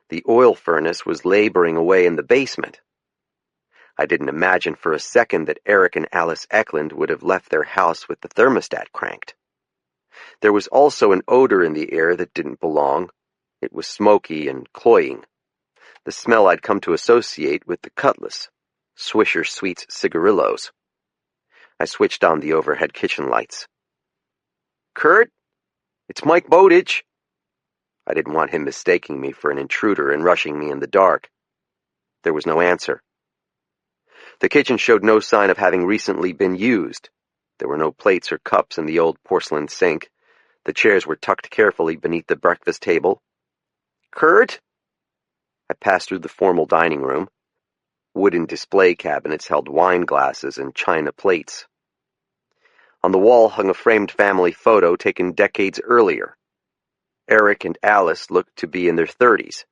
The oil furnace was laboring away in the basement. I didn't imagine for a second that Eric and Alice Eklund would have left their house with the thermostat cranked. There was also an odor in the air that didn't belong. It was smoky and cloying. The smell I'd come to associate with the Cutlass, Swisher Sweets cigarillos. I switched on the overhead kitchen lights. "Kurt? It's Mike Bowditch." I didn't want him mistaking me for an intruder and rushing me in the dark. There was no answer. The kitchen showed no sign of having recently been used. There were no plates or cups in the old porcelain sink. The chairs were tucked carefully beneath the breakfast table. "Kurt?" I passed through the formal dining room. Wooden display cabinets held wine glasses and china plates. On the wall hung a framed family photo taken decades earlier. Eric and Alice looked to be in their 30s.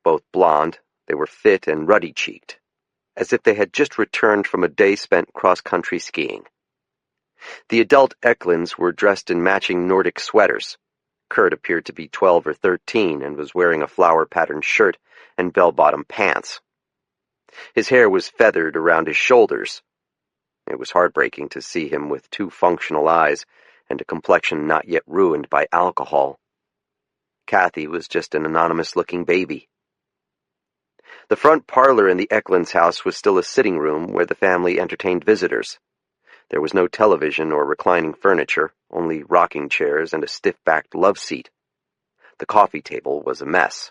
Both blonde, they were fit and ruddy-cheeked, as if they had just returned from a day spent cross-country skiing. The adult Eklunds were dressed in matching Nordic sweaters. Kurt appeared to be 12 or 13 and was wearing a flower-patterned shirt and bell-bottom pants. His hair was feathered around his shoulders. It was heartbreaking to see him with two functional eyes and a complexion not yet ruined by alcohol. Kathy was just an anonymous-looking baby. The front parlor in the Eklunds' house was still a sitting room where the family entertained visitors. There was no television or reclining furniture, only rocking chairs and a stiff-backed love seat. The coffee table was a mess.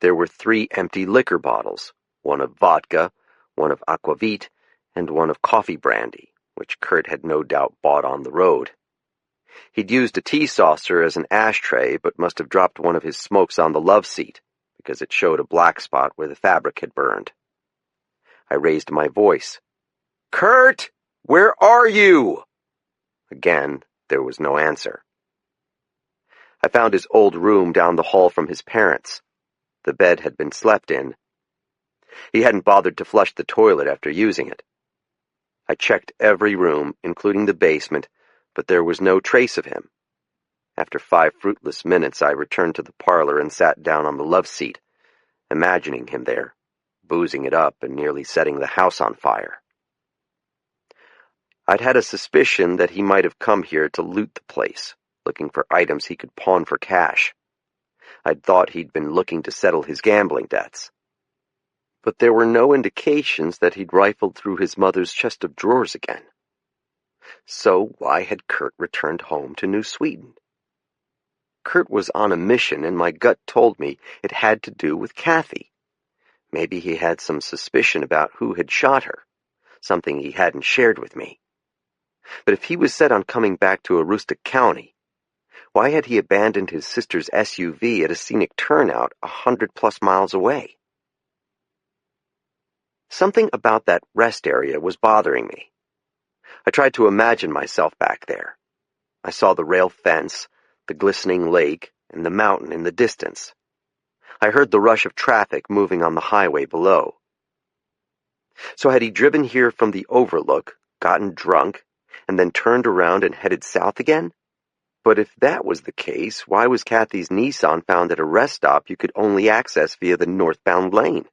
There were 3 empty liquor bottles, one of vodka, one of aquavit, and one of coffee brandy, which Kurt had no doubt bought on the road. He'd used a tea saucer as an ashtray, but must have dropped one of his smokes on the love seat, because it showed a black spot where the fabric had burned. I raised my voice. "Kurt! Where are you?" Again, there was no answer. I found his old room down the hall from his parents'. The bed had been slept in. He hadn't bothered to flush the toilet after using it. I checked every room, including the basement, but there was no trace of him. After 5 fruitless minutes, I returned to the parlor and sat down on the love seat, imagining him there, boozing it up and nearly setting the house on fire. I'd had a suspicion that he might have come here to loot the place, looking for items he could pawn for cash. I'd thought he'd been looking to settle his gambling debts. But there were no indications that he'd rifled through his mother's chest of drawers again. So why had Kurt returned home to New Sweden? Kurt was on a mission, and my gut told me it had to do with Kathy. Maybe he had some suspicion about who had shot her, something he hadn't shared with me. But if he was set on coming back to Aroostook County, why had he abandoned his sister's SUV at a scenic turnout 100+ miles away? Something about that rest area was bothering me. I tried to imagine myself back there. I saw the rail fence, the glistening lake, and the mountain in the distance. I heard the rush of traffic moving on the highway below. So had he driven here from the overlook, gotten drunk, and then turned around and headed south again? But if that was the case, why was Kathy's Nissan found at a rest stop you could only access via the northbound lane?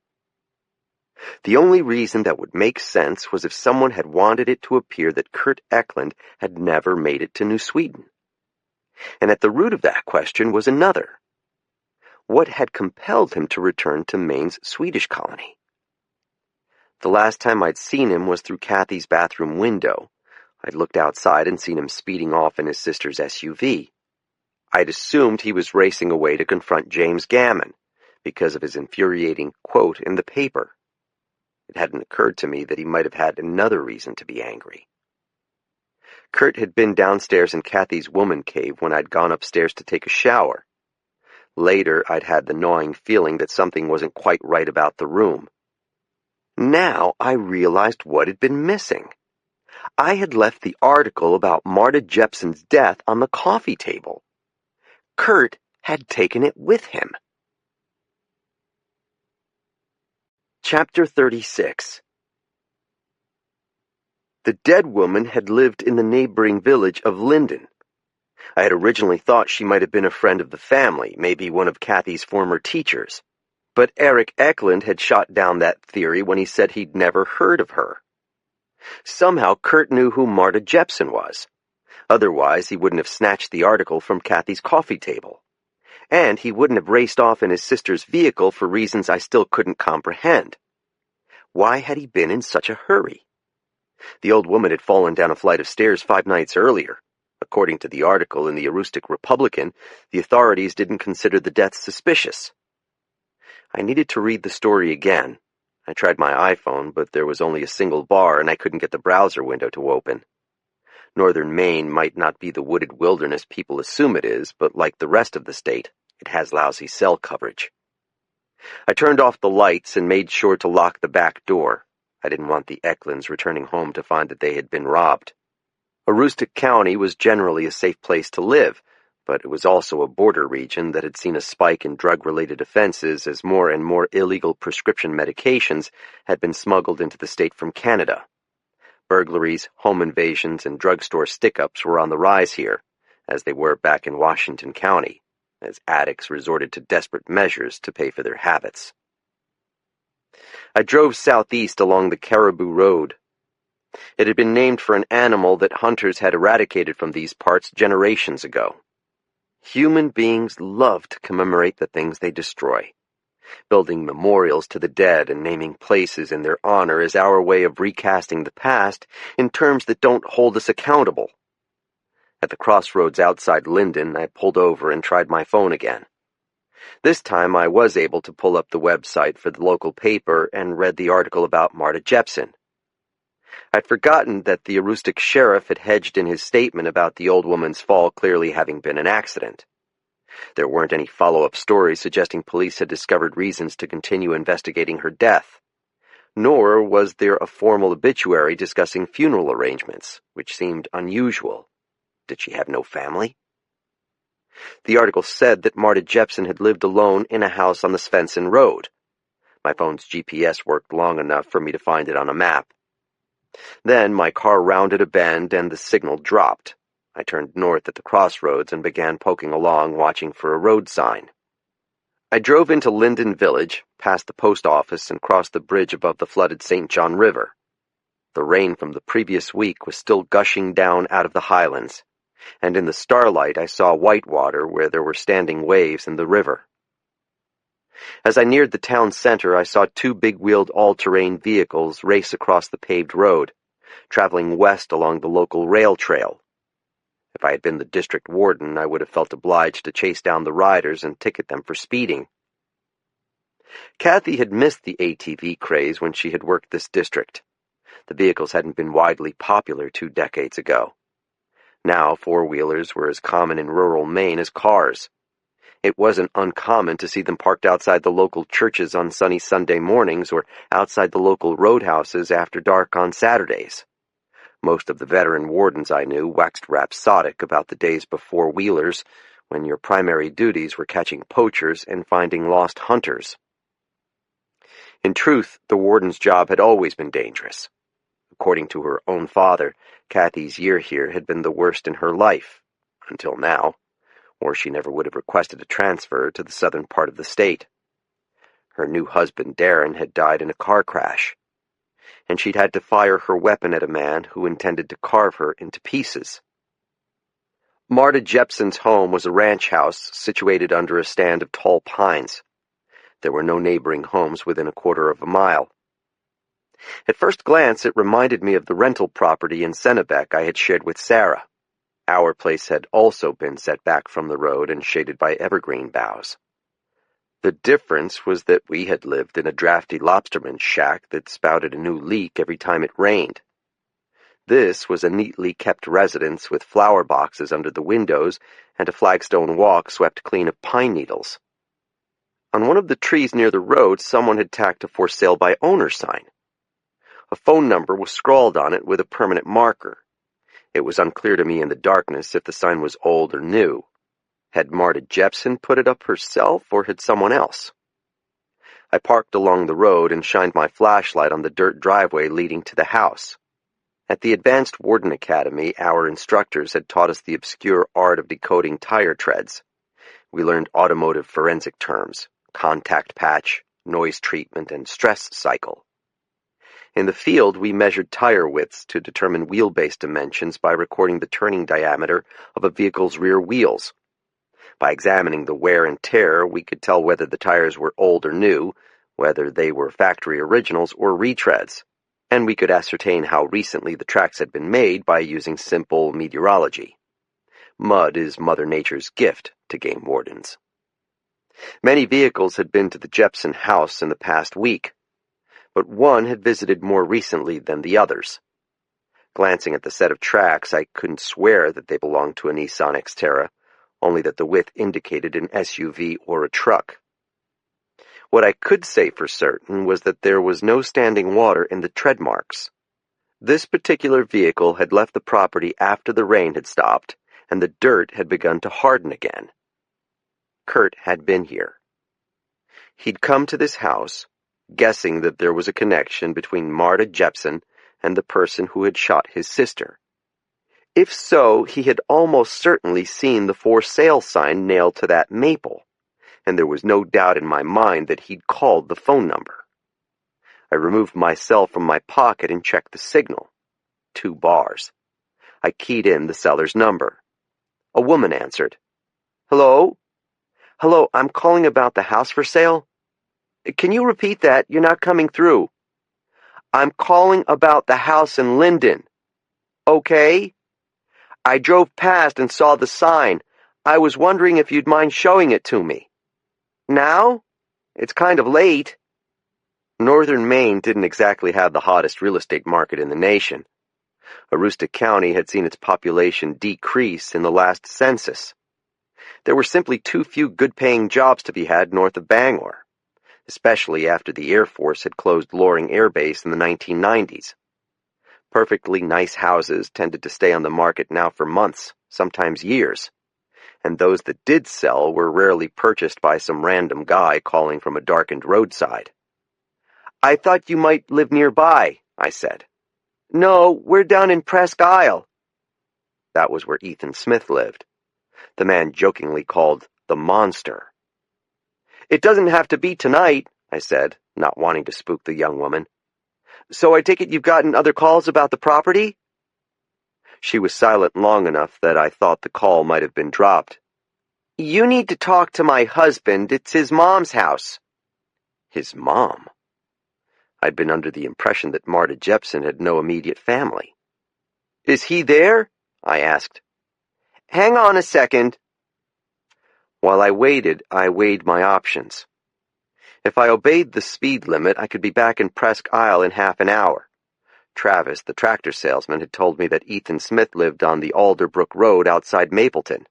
The only reason that would make sense was if someone had wanted it to appear that Kurt Eklund had never made it to New Sweden. And at the root of that question was another. What had compelled him to return to Maine's Swedish colony? The last time I'd seen him was through Kathy's bathroom window. I'd looked outside and seen him speeding off in his sister's SUV. I'd assumed he was racing away to confront James Gammon because of his infuriating quote in the paper. It hadn't occurred to me that he might have had another reason to be angry. Kurt had been downstairs in Kathy's woman cave when I'd gone upstairs to take a shower. Later, I'd had the gnawing feeling that something wasn't quite right about the room. Now I realized what had been missing. I had left the article about Marta Jepson's death on the coffee table. Kurt had taken it with him. Chapter 36. The dead woman had lived in the neighboring village of Linden. I had originally thought she might have been a friend of the family, maybe one of Kathy's former teachers. But Eric Eklund had shot down that theory when he said he'd never heard of her. Somehow Kurt knew who Marta Jepson was. Otherwise, he wouldn't have snatched the article from Kathy's coffee table. And he wouldn't have raced off in his sister's vehicle for reasons I still couldn't comprehend. Why had he been in such a hurry? The old woman had fallen down a flight of stairs 5 nights earlier. According to the article in the Aroostook Republican, the authorities didn't consider the death suspicious. I needed to read the story again. I tried my iPhone, but there was only a single bar and I couldn't get the browser window to open. Northern Maine might not be the wooded wilderness people assume it is, but like the rest of the state, it has lousy cell coverage. I turned off the lights and made sure to lock the back door. I didn't want the Eklunds returning home to find that they had been robbed. Aroostook County was generally a safe place to live, but it was also a border region that had seen a spike in drug-related offenses as more and more illegal prescription medications had been smuggled into the state from Canada. Burglaries, home invasions, and drugstore stick-ups were on the rise here, as they were back in Washington County, as addicts resorted to desperate measures to pay for their habits. I drove southeast along the Caribou Road. It had been named for an animal that hunters had eradicated from these parts generations ago. Human beings love to commemorate the things they destroy. Building memorials to the dead and naming places in their honor is our way of recasting the past in terms that don't hold us accountable. At the crossroads outside Linden, I pulled over and tried my phone again. This time I was able to pull up the website for the local paper and read the article about Marta Jepson. I'd forgotten that the Aroostook sheriff had hedged in his statement about the old woman's fall clearly having been an accident. There weren't any follow-up stories suggesting police had discovered reasons to continue investigating her death. Nor was there a formal obituary discussing funeral arrangements, which seemed unusual. Did she have no family? The article said that Marta Jepson had lived alone in a house on the Svensson Road. My phone's GPS worked long enough for me to find it on a map. Then my car rounded a bend and the signal dropped. I turned north at the crossroads and began poking along, watching for a road sign. I drove into Linden Village, past the post office, and crossed the bridge above the flooded St. John River. The rain from the previous week was still gushing down out of the highlands, and in the starlight I saw whitewater where there were standing waves in the river. As I neared the town center, I saw 2 big-wheeled all-terrain vehicles race across the paved road, traveling west along the local rail trail. If I had been the district warden, I would have felt obliged to chase down the riders and ticket them for speeding. Kathy had missed the ATV craze when she had worked this district. The vehicles hadn't been widely popular 2 decades ago. Now 4-wheelers were as common in rural Maine as cars. It wasn't uncommon to see them parked outside the local churches on sunny Sunday mornings or outside the local roadhouses after dark on Saturdays. Most of the veteran wardens I knew waxed rhapsodic about the days before wheelers, when your primary duties were catching poachers and finding lost hunters. In truth, the warden's job had always been dangerous. According to her own father, Kathy's year here had been the worst in her life, until now, or she never would have requested a transfer to the southern part of the state. Her new husband, Darren, had died in a car crash, and she'd had to fire her weapon at a man who intended to carve her into pieces. Marta Jepson's home was a ranch house situated under a stand of tall pines. There were no neighboring homes within a quarter of a mile. At first glance, it reminded me of the rental property in Sennebec I had shared with Sarah. Our place had also been set back from the road and shaded by evergreen boughs. The difference was that we had lived in a drafty lobsterman's shack that spouted a new leak every time it rained. This was a neatly kept residence with flower boxes under the windows and a flagstone walk swept clean of pine needles. On one of the trees near the road, someone had tacked a for sale by owner sign. A phone number was scrawled on it with a permanent marker. It was unclear to me in the darkness if the sign was old or new. Had Marta Jepson put it up herself, or had someone else? I parked along the road and shined my flashlight on the dirt driveway leading to the house. At the Advanced Warden Academy, our instructors had taught us the obscure art of decoding tire treads. We learned automotive forensic terms: contact patch, noise treatment, and stress cycle. In the field, we measured tire widths to determine wheelbase dimensions by recording the turning diameter of a vehicle's rear wheels. By examining the wear and tear, we could tell whether the tires were old or new, whether they were factory originals or retreads, and we could ascertain how recently the tracks had been made by using simple meteorology. Mud is Mother Nature's gift to game wardens. Many vehicles had been to the Jepson house in the past week, but one had visited more recently than the others. Glancing at the set of tracks, I couldn't swear that they belonged to a Nissan Xterra, only that the width indicated an SUV or a truck. What I could say for certain was that there was no standing water in the tread marks. This particular vehicle had left the property after the rain had stopped, and the dirt had begun to harden again. Kurt had been here. He'd come to this house, guessing that there was a connection between Marta Jepson and the person who had shot his sister. If so, he had almost certainly seen the for sale sign nailed to that maple, and there was no doubt in my mind that he'd called the phone number. I removed my cell from my pocket and checked the signal. 2 bars. I keyed in the seller's number. A woman answered. "Hello? Hello, I'm calling about the house for sale." "Can you repeat that? You're not coming through." "I'm calling about the house in Linden." "Okay. I drove past and saw the sign. I was wondering if you'd mind showing it to me." "Now? It's kind of late." Northern Maine didn't exactly have the hottest real estate market in the nation. Aroostook County had seen its population decrease in the last census. There were simply too few good-paying jobs to be had north of Bangor, especially after the Air Force had closed Loring Air Base in the 1990s. Perfectly nice houses tended to stay on the market now for months, sometimes years, and those that did sell were rarely purchased by some random guy calling from a darkened roadside. "I thought you might live nearby," I said. "No, we're down in Presque Isle." That was where Ethan Smith lived. The man jokingly called the Monster. "It doesn't have to be tonight," I said, not wanting to spook the young woman. "So I take it you've gotten other calls about the property?" She was silent long enough that I thought the call might have been dropped. "You need to talk to my husband. It's his mom's house." His mom? I'd been under the impression that Marta Jepson had no immediate family. "Is he there?" I asked. "Hang on a second." While I waited, I weighed my options. If I obeyed the speed limit, I could be back in Presque Isle in half an hour. Travis, the tractor salesman, had told me that Ethan Smith lived on the Alderbrook Road outside Mapleton.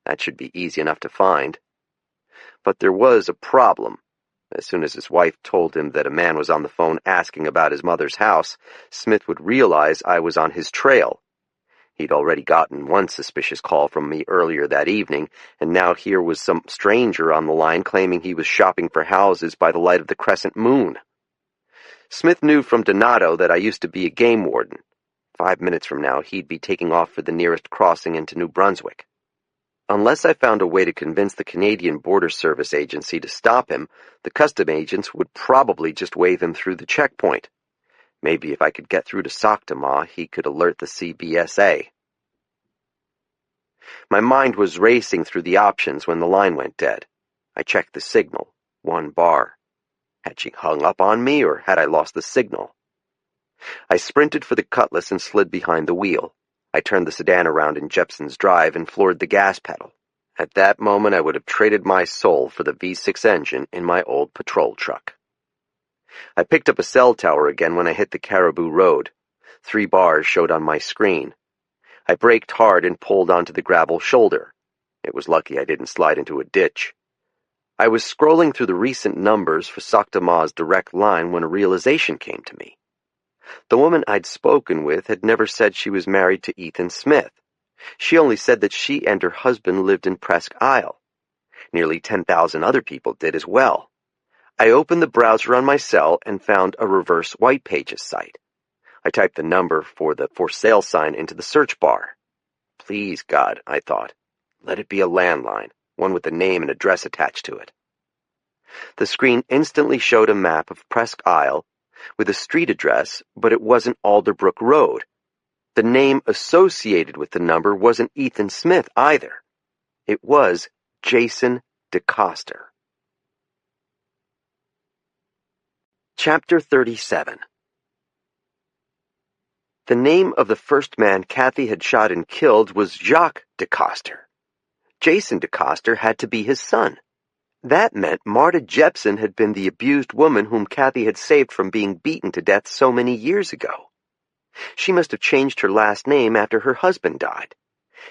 That should be easy enough to find. But there was a problem. As soon as his wife told him that a man was on the phone asking about his mother's house, Smith would realize I was on his trail. He'd already gotten one suspicious call from me earlier that evening, and now here was some stranger on the line claiming he was shopping for houses by the light of the crescent moon. Smith knew from Donato that I used to be a game warden. 5 minutes from now, he'd be taking off for the nearest crossing into New Brunswick. Unless I found a way to convince the Canadian Border Service Agency to stop him, the custom agents would probably just wave him through the checkpoint. Maybe if I could get through to Soctama, he could alert the CBSA. My mind was racing through the options when the line went dead. I checked the signal. 1 bar. Had she hung up on me, or had I lost the signal? I sprinted for the cutlass and slid behind the wheel. I turned the sedan around in Jepson's drive and floored the gas pedal. At that moment, I would have traded my soul for the V6 engine in my old patrol truck. I picked up a cell tower again when I hit the Caribou Road. 3 bars showed on my screen. I braked hard and pulled onto the gravel shoulder. It was lucky I didn't slide into a ditch. I was scrolling through the recent numbers for Soctama's direct line when a realization came to me. The woman I'd spoken with had never said she was married to Ethan Smith. She only said that she and her husband lived in Presque Isle. Nearly 10,000 other people did as well. I opened the browser on my cell and found a reverse white pages site. I typed the number for the for sale sign into the search bar. Please, God, I thought, let it be a landline, one with the name and address attached to it. The screen instantly showed a map of Presque Isle with a street address, but it wasn't Alderbrook Road. The name associated with the number wasn't Ethan Smith either. It was Jason DeCoster. Chapter 37. The name of the first man Kathy had shot and killed was Jacques DeCoster. Jason DeCoster had to be his son. That meant Marta Jepson had been the abused woman whom Kathy had saved from being beaten to death so many years ago. She must have changed her last name after her husband died.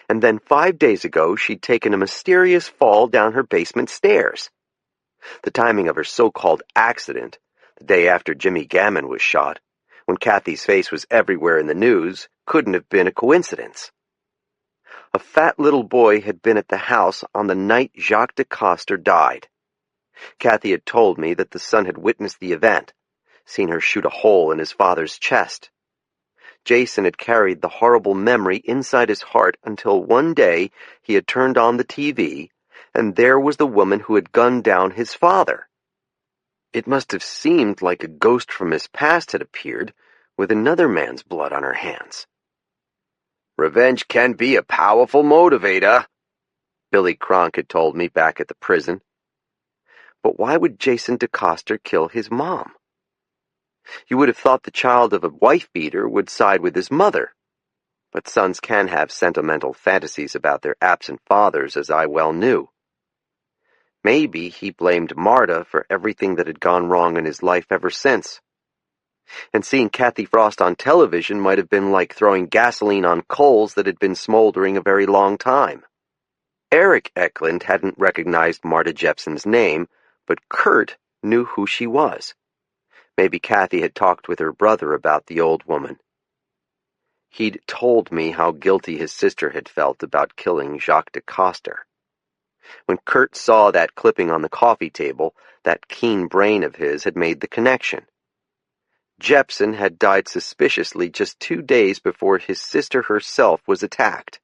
And then 5 days ago she'd taken a mysterious fall down her basement stairs. The timing of her so-called accident, the day after Jimmy Gammon was shot, when Kathy's face was everywhere in the news, couldn't have been a coincidence. A fat little boy had been at the house on the night Jacques DeCoster died. Kathy had told me that the son had witnessed the event, seen her shoot a hole in his father's chest. Jason had carried the horrible memory inside his heart until one day he had turned on the TV, and there was the woman who had gunned down his father. It must have seemed like a ghost from his past had appeared, with another man's blood on her hands. Revenge can be a powerful motivator, Billy Cronk had told me back at the prison. But why would Jason DeCoster kill his mom? You would have thought the child of a wife-beater would side with his mother. But sons can have sentimental fantasies about their absent fathers, as I well knew. Maybe he blamed Marta for everything that had gone wrong in his life ever since. And seeing Kathy Frost on television might have been like throwing gasoline on coals that had been smoldering a very long time. Eric Eklund hadn't recognized Marta Jepson's name, but Kurt knew who she was. Maybe Kathy had talked with her brother about the old woman. He'd told me how guilty his sister had felt about killing Jacques DeCoster. When Kurt saw that clipping on the coffee table, that keen brain of his had made the connection. Jepson had died suspiciously just 2 days before his sister herself was attacked.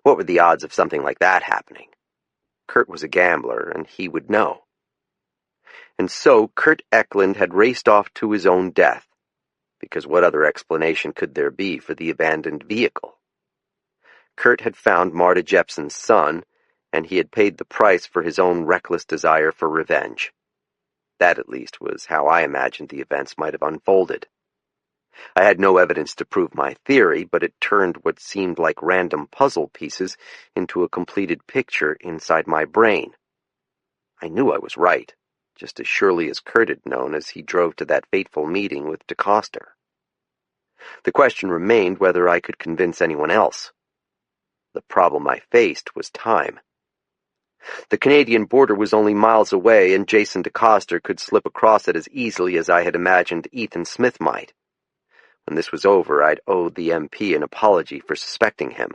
What were the odds of something like that happening? Kurt was a gambler, and he would know. And so Kurt Eklund had raced off to his own death, because what other explanation could there be for the abandoned vehicle? Kurt had found Marta Jepson's son, and he had paid the price for his own reckless desire for revenge. That, at least, was how I imagined the events might have unfolded. I had no evidence to prove my theory, but it turned what seemed like random puzzle pieces into a completed picture inside my brain. I knew I was right, just as surely as Kurt had known as he drove to that fateful meeting with DeCoster. The question remained whether I could convince anyone else. The problem I faced was time. The Canadian border was only miles away, and Jason DeCoster could slip across it as easily as I had imagined Ethan Smith might. When this was over, I'd owe the MP an apology for suspecting him.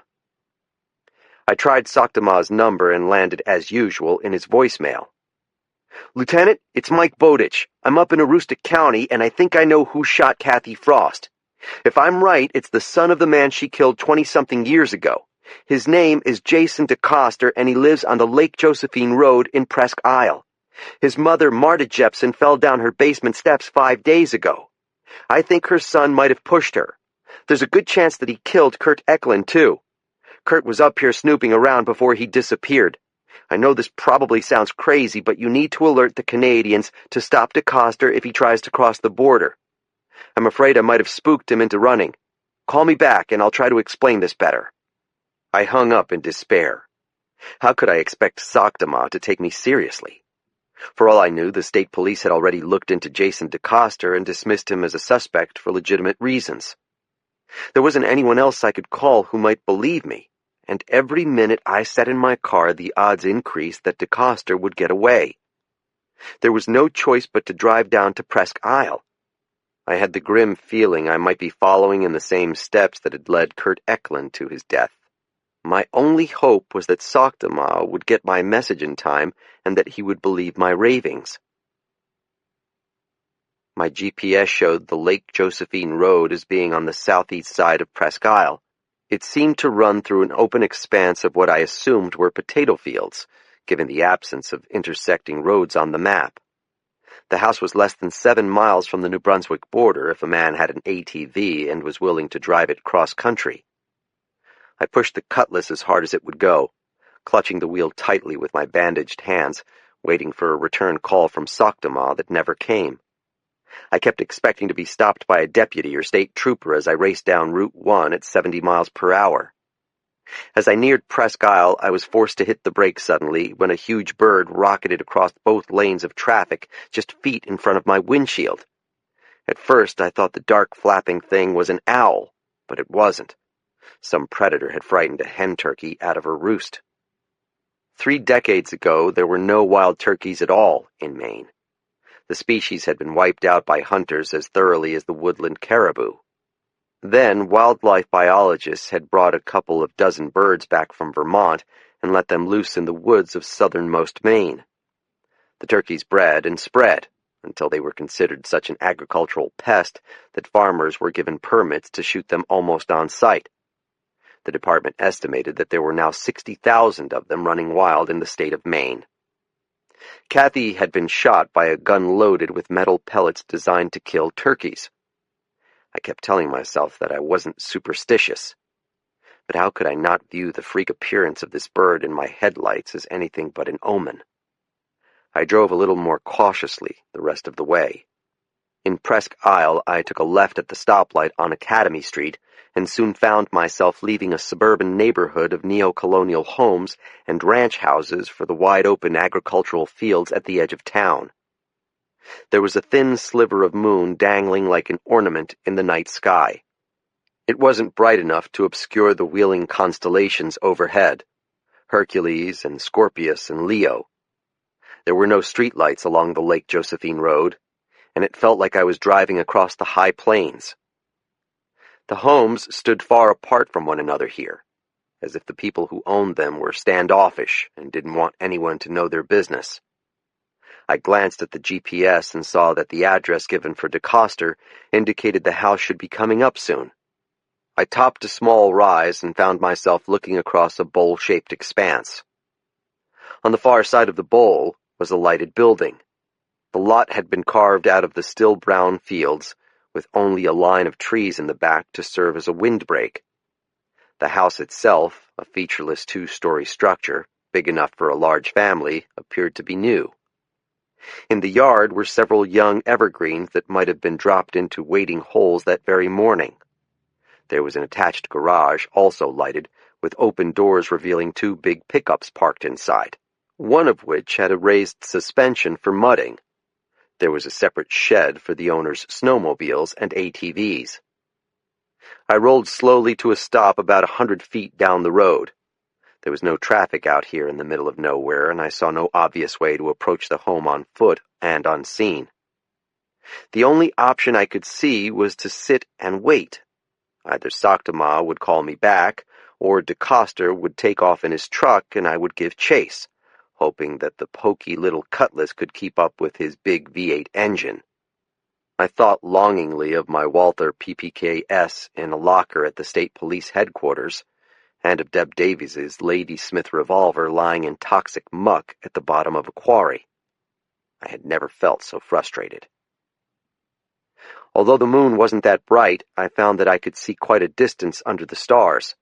I tried Soctama's number and landed, as usual, in his voicemail. "Lieutenant, it's Mike Bowditch. I'm up in Aroostook County, and I think I know who shot Kathy Frost. If I'm right, it's the son of the man she killed 20-something years ago. His name is Jason DeCoster, and he lives on the Lake Josephine Road in Presque Isle. His mother, Marta Jepson, fell down her basement steps 5 days ago. I think her son might have pushed her. There's a good chance that he killed Kurt Eklund, too. Kurt was up here snooping around before he disappeared. I know this probably sounds crazy, but you need to alert the Canadians to stop DeCoster if he tries to cross the border. I'm afraid I might have spooked him into running. Call me back and I'll try to explain this better." I hung up in despair. How could I expect Sakdama to take me seriously? For all I knew, the state police had already looked into Jason DeCoster and dismissed him as a suspect for legitimate reasons. There wasn't anyone else I could call who might believe me, and every minute I sat in my car, the odds increased that DeCoster would get away. There was no choice but to drive down to Presque Isle. I had the grim feeling I might be following in the same steps that had led Kurt Eklund to his death. My only hope was that Sakdama would get my message in time and that he would believe my ravings. My GPS showed the Lake Josephine Road as being on the southeast side of Presque Isle. It seemed to run through an open expanse of what I assumed were potato fields, given the absence of intersecting roads on the map. The house was less than 7 miles from the New Brunswick border if a man had an ATV and was willing to drive it cross-country. I pushed the cutlass as hard as it would go, clutching the wheel tightly with my bandaged hands, waiting for a return call from Sakdama that never came. I kept expecting to be stopped by a deputy or state trooper as I raced down Route 1 at 70 miles per hour. As I neared Presque Isle, I was forced to hit the brakes suddenly when a huge bird rocketed across both lanes of traffic just feet in front of my windshield. At first, I thought the dark flapping thing was an owl, but it wasn't. Some predator had frightened a hen turkey out of her roost. 3 decades ago, there were no wild turkeys at all in Maine. The species had been wiped out by hunters as thoroughly as the woodland caribou. Then, wildlife biologists had brought a couple of dozen birds back from Vermont and let them loose in the woods of southernmost Maine. The turkeys bred and spread until they were considered such an agricultural pest that farmers were given permits to shoot them almost on sight. The department estimated that there were now 60,000 of them running wild in the state of Maine. Kathy had been shot by a gun loaded with metal pellets designed to kill turkeys. I kept telling myself that I wasn't superstitious. But how could I not view the freak appearance of this bird in my headlights as anything but an omen? I drove a little more cautiously the rest of the way. In Presque Isle, I took a left at the stoplight on Academy Street and soon found myself leaving a suburban neighborhood of neo-colonial homes and ranch houses for the wide-open agricultural fields at the edge of town. There was a thin sliver of moon dangling like an ornament in the night sky. It wasn't bright enough to obscure the wheeling constellations overhead, Hercules and Scorpius and Leo. There were no streetlights along the Lake Josephine Road, and it felt like I was driving across the high plains. The homes stood far apart from one another here, as if the people who owned them were standoffish and didn't want anyone to know their business. I glanced at the GPS and saw that the address given for DeCoster indicated the house should be coming up soon. I topped a small rise and found myself looking across a bowl-shaped expanse. On the far side of the bowl was a lighted building. The lot had been carved out of the still brown fields, with only a line of trees in the back to serve as a windbreak. The house itself, a featureless 2-story structure, big enough for a large family, appeared to be new. In the yard were several young evergreens that might have been dropped into waiting holes that very morning. There was an attached garage, also lighted, with open doors revealing 2 big pickups parked inside, one of which had a raised suspension for mudding. There was a separate shed for the owner's snowmobiles and ATVs. I rolled slowly to a stop about 100 feet down the road. There was no traffic out here in the middle of nowhere, and I saw no obvious way to approach the home on foot and unseen. The only option I could see was to sit and wait. Either Sakdama would call me back, or DeCoster would take off in his truck and I would give chase, hoping that the poky little cutlass could keep up with his big V8 engine. I thought longingly of my Walther PPK-S in a locker at the state police headquarters, and of Deb Davies's Lady Smith revolver lying in toxic muck at the bottom of a quarry. I had never felt so frustrated. Although the moon wasn't that bright, I found that I could see quite a distance under the stars.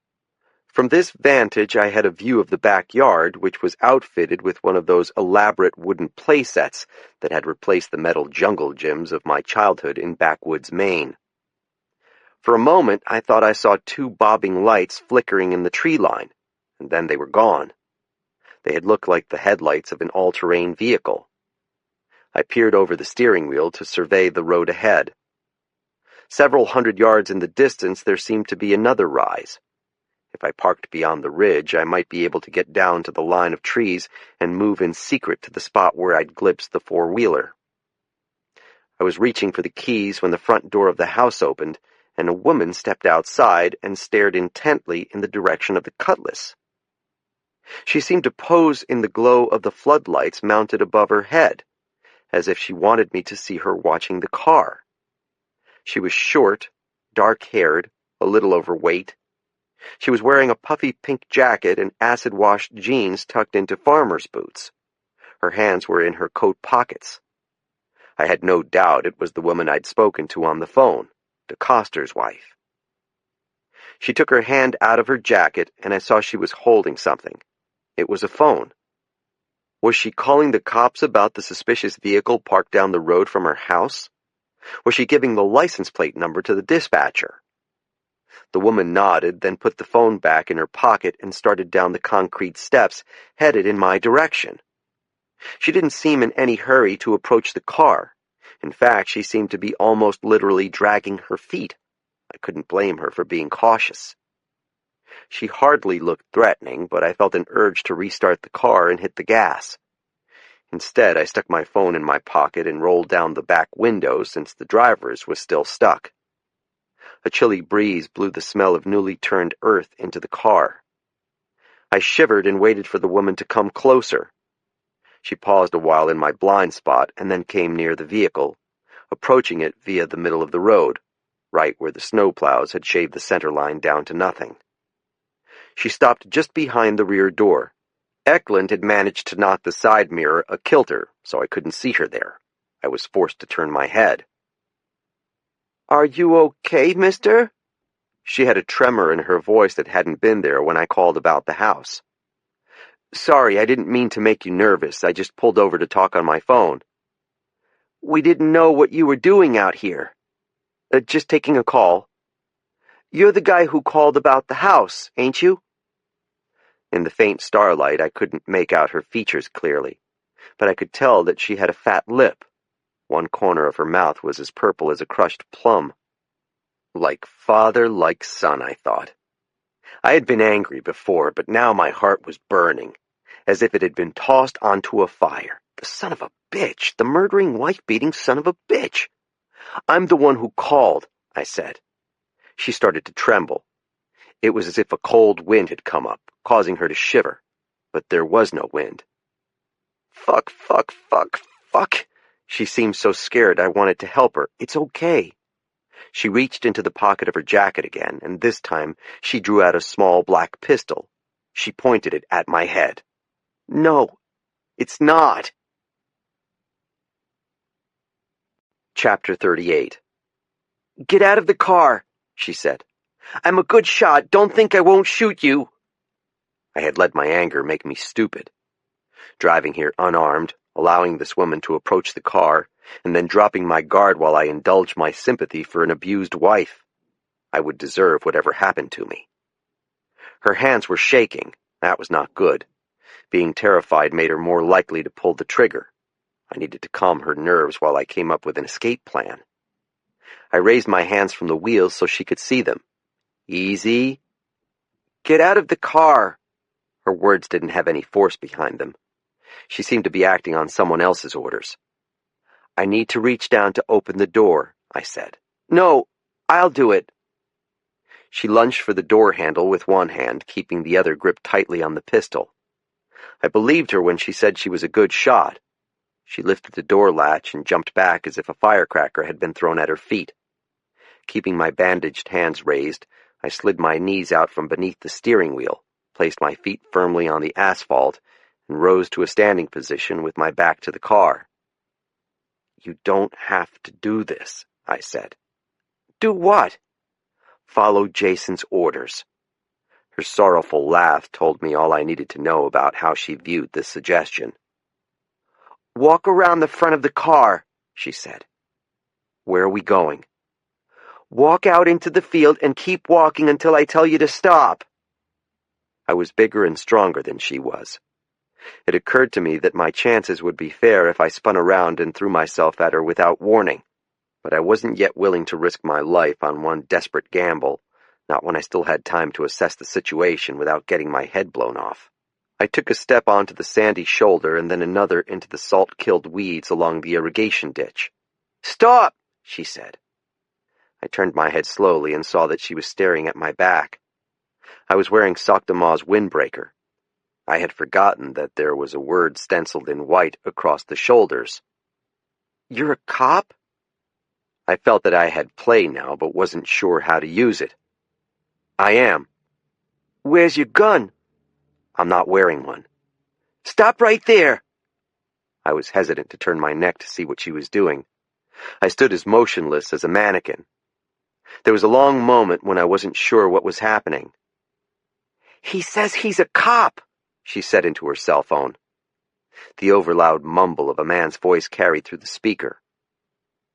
From this vantage, I had a view of the backyard, which was outfitted with one of those elaborate wooden play sets that had replaced the metal jungle gyms of my childhood in backwoods Maine. For a moment, I thought I saw two bobbing lights flickering in the tree line, and then they were gone. They had looked like the headlights of an all-terrain vehicle. I peered over the steering wheel to survey the road ahead. Several hundred yards in the distance, there seemed to be another rise. If I parked beyond the ridge, I might be able to get down to the line of trees and move in secret to the spot where I'd glimpsed the four-wheeler. I was reaching for the keys when the front door of the house opened, and a woman stepped outside and stared intently in the direction of the cutlass. She seemed to pose in the glow of the floodlights mounted above her head, as if she wanted me to see her watching the car. She was short, dark-haired, a little overweight. She was wearing a puffy pink jacket and acid-washed jeans tucked into farmer's boots. Her hands were in her coat pockets. I had no doubt it was the woman I'd spoken to on the phone, DeCoster's wife. She took her hand out of her jacket, and I saw she was holding something. It was a phone. Was she calling the cops about the suspicious vehicle parked down the road from her house? Was she giving the license plate number to the dispatcher? The woman nodded, then put the phone back in her pocket and started down the concrete steps, headed in my direction. She didn't seem in any hurry to approach the car. In fact, she seemed to be almost literally dragging her feet. I couldn't blame her for being cautious. She hardly looked threatening, but I felt an urge to restart the car and hit the gas. Instead, I stuck my phone in my pocket and rolled down the back window since the driver's was still stuck. A chilly breeze blew the smell of newly turned earth into the car. I shivered and waited for the woman to come closer. She paused a while in my blind spot and then came near the vehicle, approaching it via the middle of the road, right where the snowplows had shaved the center line down to nothing. She stopped just behind the rear door. Eklund had managed to knock the side mirror a kilter, so I couldn't see her there. I was forced to turn my head. "Are you okay, mister?" She had a tremor in her voice that hadn't been there when I called about the house. "Sorry, I didn't mean to make you nervous. I just pulled over to talk on my phone." "We didn't know what you were doing out here." Just taking a call." "You're the guy who called about the house, ain't you?" In the faint starlight, I couldn't make out her features clearly, but I could tell that she had a fat lip. One corner of her mouth was as purple as a crushed plum. Like father, like son, I thought. I had been angry before, but now my heart was burning, as if it had been tossed onto a fire. The son of a bitch, the murdering, wife-beating son of a bitch. "I'm the one who called," I said. She started to tremble. It was as if a cold wind had come up, causing her to shiver, but there was no wind. Fuck, fuck, fuck, fuck. She seemed so scared I wanted to help her. "It's okay." She reached into the pocket of her jacket again, and this time she drew out a small black pistol. She pointed it at my head. "No, it's not." Chapter 38. "Get out of the car," she said. "I'm a good shot. Don't think I won't shoot you." I had let my anger make me stupid. Driving here unarmed, allowing this woman to approach the car, and then dropping my guard while I indulged my sympathy for an abused wife. I would deserve whatever happened to me. Her hands were shaking. That was not good. Being terrified made her more likely to pull the trigger. I needed to calm her nerves while I came up with an escape plan. I raised my hands from the wheels so she could see them. "Easy." "Get out of the car." Her words didn't have any force behind them. She seemed to be acting on someone else's orders. "I need to reach down to open the door," I said. "No, I'll do it." She lunged for the door handle with one hand, keeping the other gripped tightly on the pistol. I believed her when she said she was a good shot. She lifted the door latch and jumped back as if a firecracker had been thrown at her feet. Keeping my bandaged hands raised, I slid my knees out from beneath the steering wheel, placed my feet firmly on the asphalt, and rose to a standing position with my back to the car. "You don't have to do this," I said. "Do what?" "Follow Jason's orders." Her sorrowful laugh told me all I needed to know about how she viewed this suggestion. "Walk around the front of the car," she said. "Where are we going?" "Walk out into the field and keep walking until I tell you to stop." I was bigger and stronger than she was. It occurred to me that my chances would be fair if I spun around and threw myself at her without warning, but I wasn't yet willing to risk my life on one desperate gamble, not when I still had time to assess the situation without getting my head blown off. I took a step onto the sandy shoulder and then another into the salt-killed weeds along the irrigation ditch. "Stop," she said. I turned my head slowly and saw that she was staring at my back. I was wearing Soctomaw's windbreaker. I had forgotten that there was a word stenciled in white across the shoulders. "You're a cop?" I felt that I had play now, but wasn't sure how to use it. "I am." "Where's your gun?" "I'm not wearing one." "Stop right there." I was hesitant to turn my neck to see what she was doing. I stood as motionless as a mannequin. There was a long moment when I wasn't sure what was happening. "He says he's a cop," she said into her cell phone. The overloud mumble of a man's voice carried through the speaker.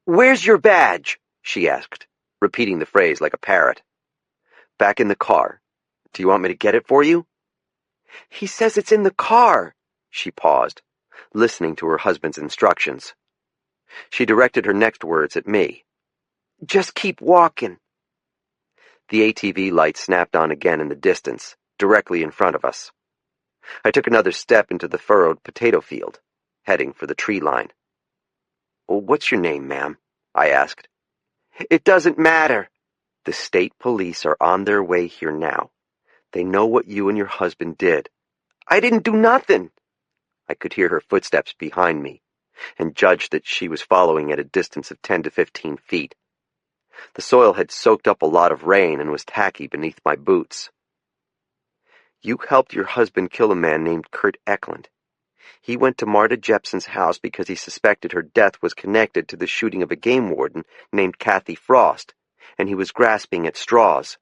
"Where's your badge?" she asked, repeating the phrase like a parrot. "Back in the car. Do you want me to get it for you?" "He says it's in the car." She paused, listening to her husband's instructions. She directed her next words at me. "Just keep walking." The ATV light snapped on again in the distance, directly in front of us. I took another step into the furrowed potato field, heading for the tree line. "What's your name, ma'am?" I asked. "It doesn't matter." "The state police are on their way here now. They know what you and your husband did." "I didn't do nothing." I could hear her footsteps behind me, and judged that she was following at a distance of 10 to 15 feet. The soil had soaked up a lot of rain and was tacky beneath my boots. "You helped your husband kill a man named Kurt Eklund. He went to Marta Jepson's house because he suspected her death was connected to the shooting of a game warden named Kathy Frost, and he was grasping at straws.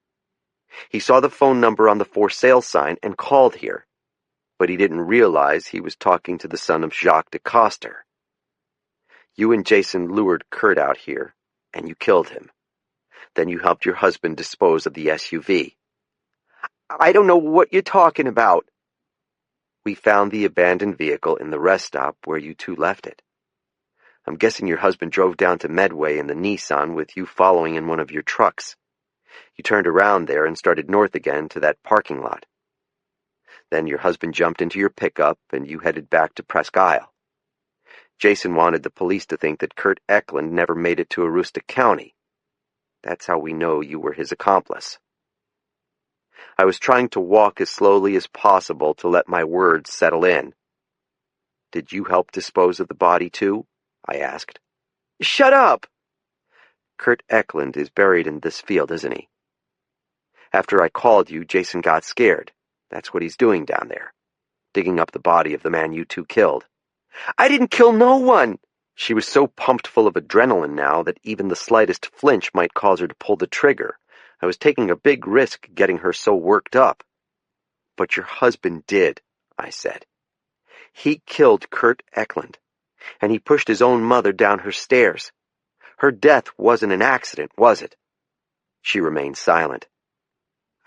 He saw the phone number on the for sale sign and called here, but he didn't realize he was talking to the son of Jacques de Coster. You and Jason lured Kurt out here, and you killed him. Then you helped your husband dispose of the SUV." "I don't know what you're talking about." "We found the abandoned vehicle in the rest stop where you two left it. I'm guessing your husband drove down to Medway in the Nissan with you following in one of your trucks. You turned around there and started north again to that parking lot. Then your husband jumped into your pickup and you headed back to Presque Isle. Jason wanted the police to think that Kurt Eklund never made it to Aroostook County. That's how we know you were his accomplice." I was trying to walk as slowly as possible to let my words settle in. "Did you help dispose of the body too?" I asked. "Shut up!" "Kurt Eklund is buried in this field, isn't he? After I called you, Jason got scared. That's what he's doing down there, digging up the body of the man you two killed." "I didn't kill no one." She was so pumped full of adrenaline now that even the slightest flinch might cause her to pull the trigger. I was taking a big risk getting her so worked up. "But your husband did," I said. "He killed Kurt Eklund, and he pushed his own mother down her stairs. Her death wasn't an accident, was it?" She remained silent.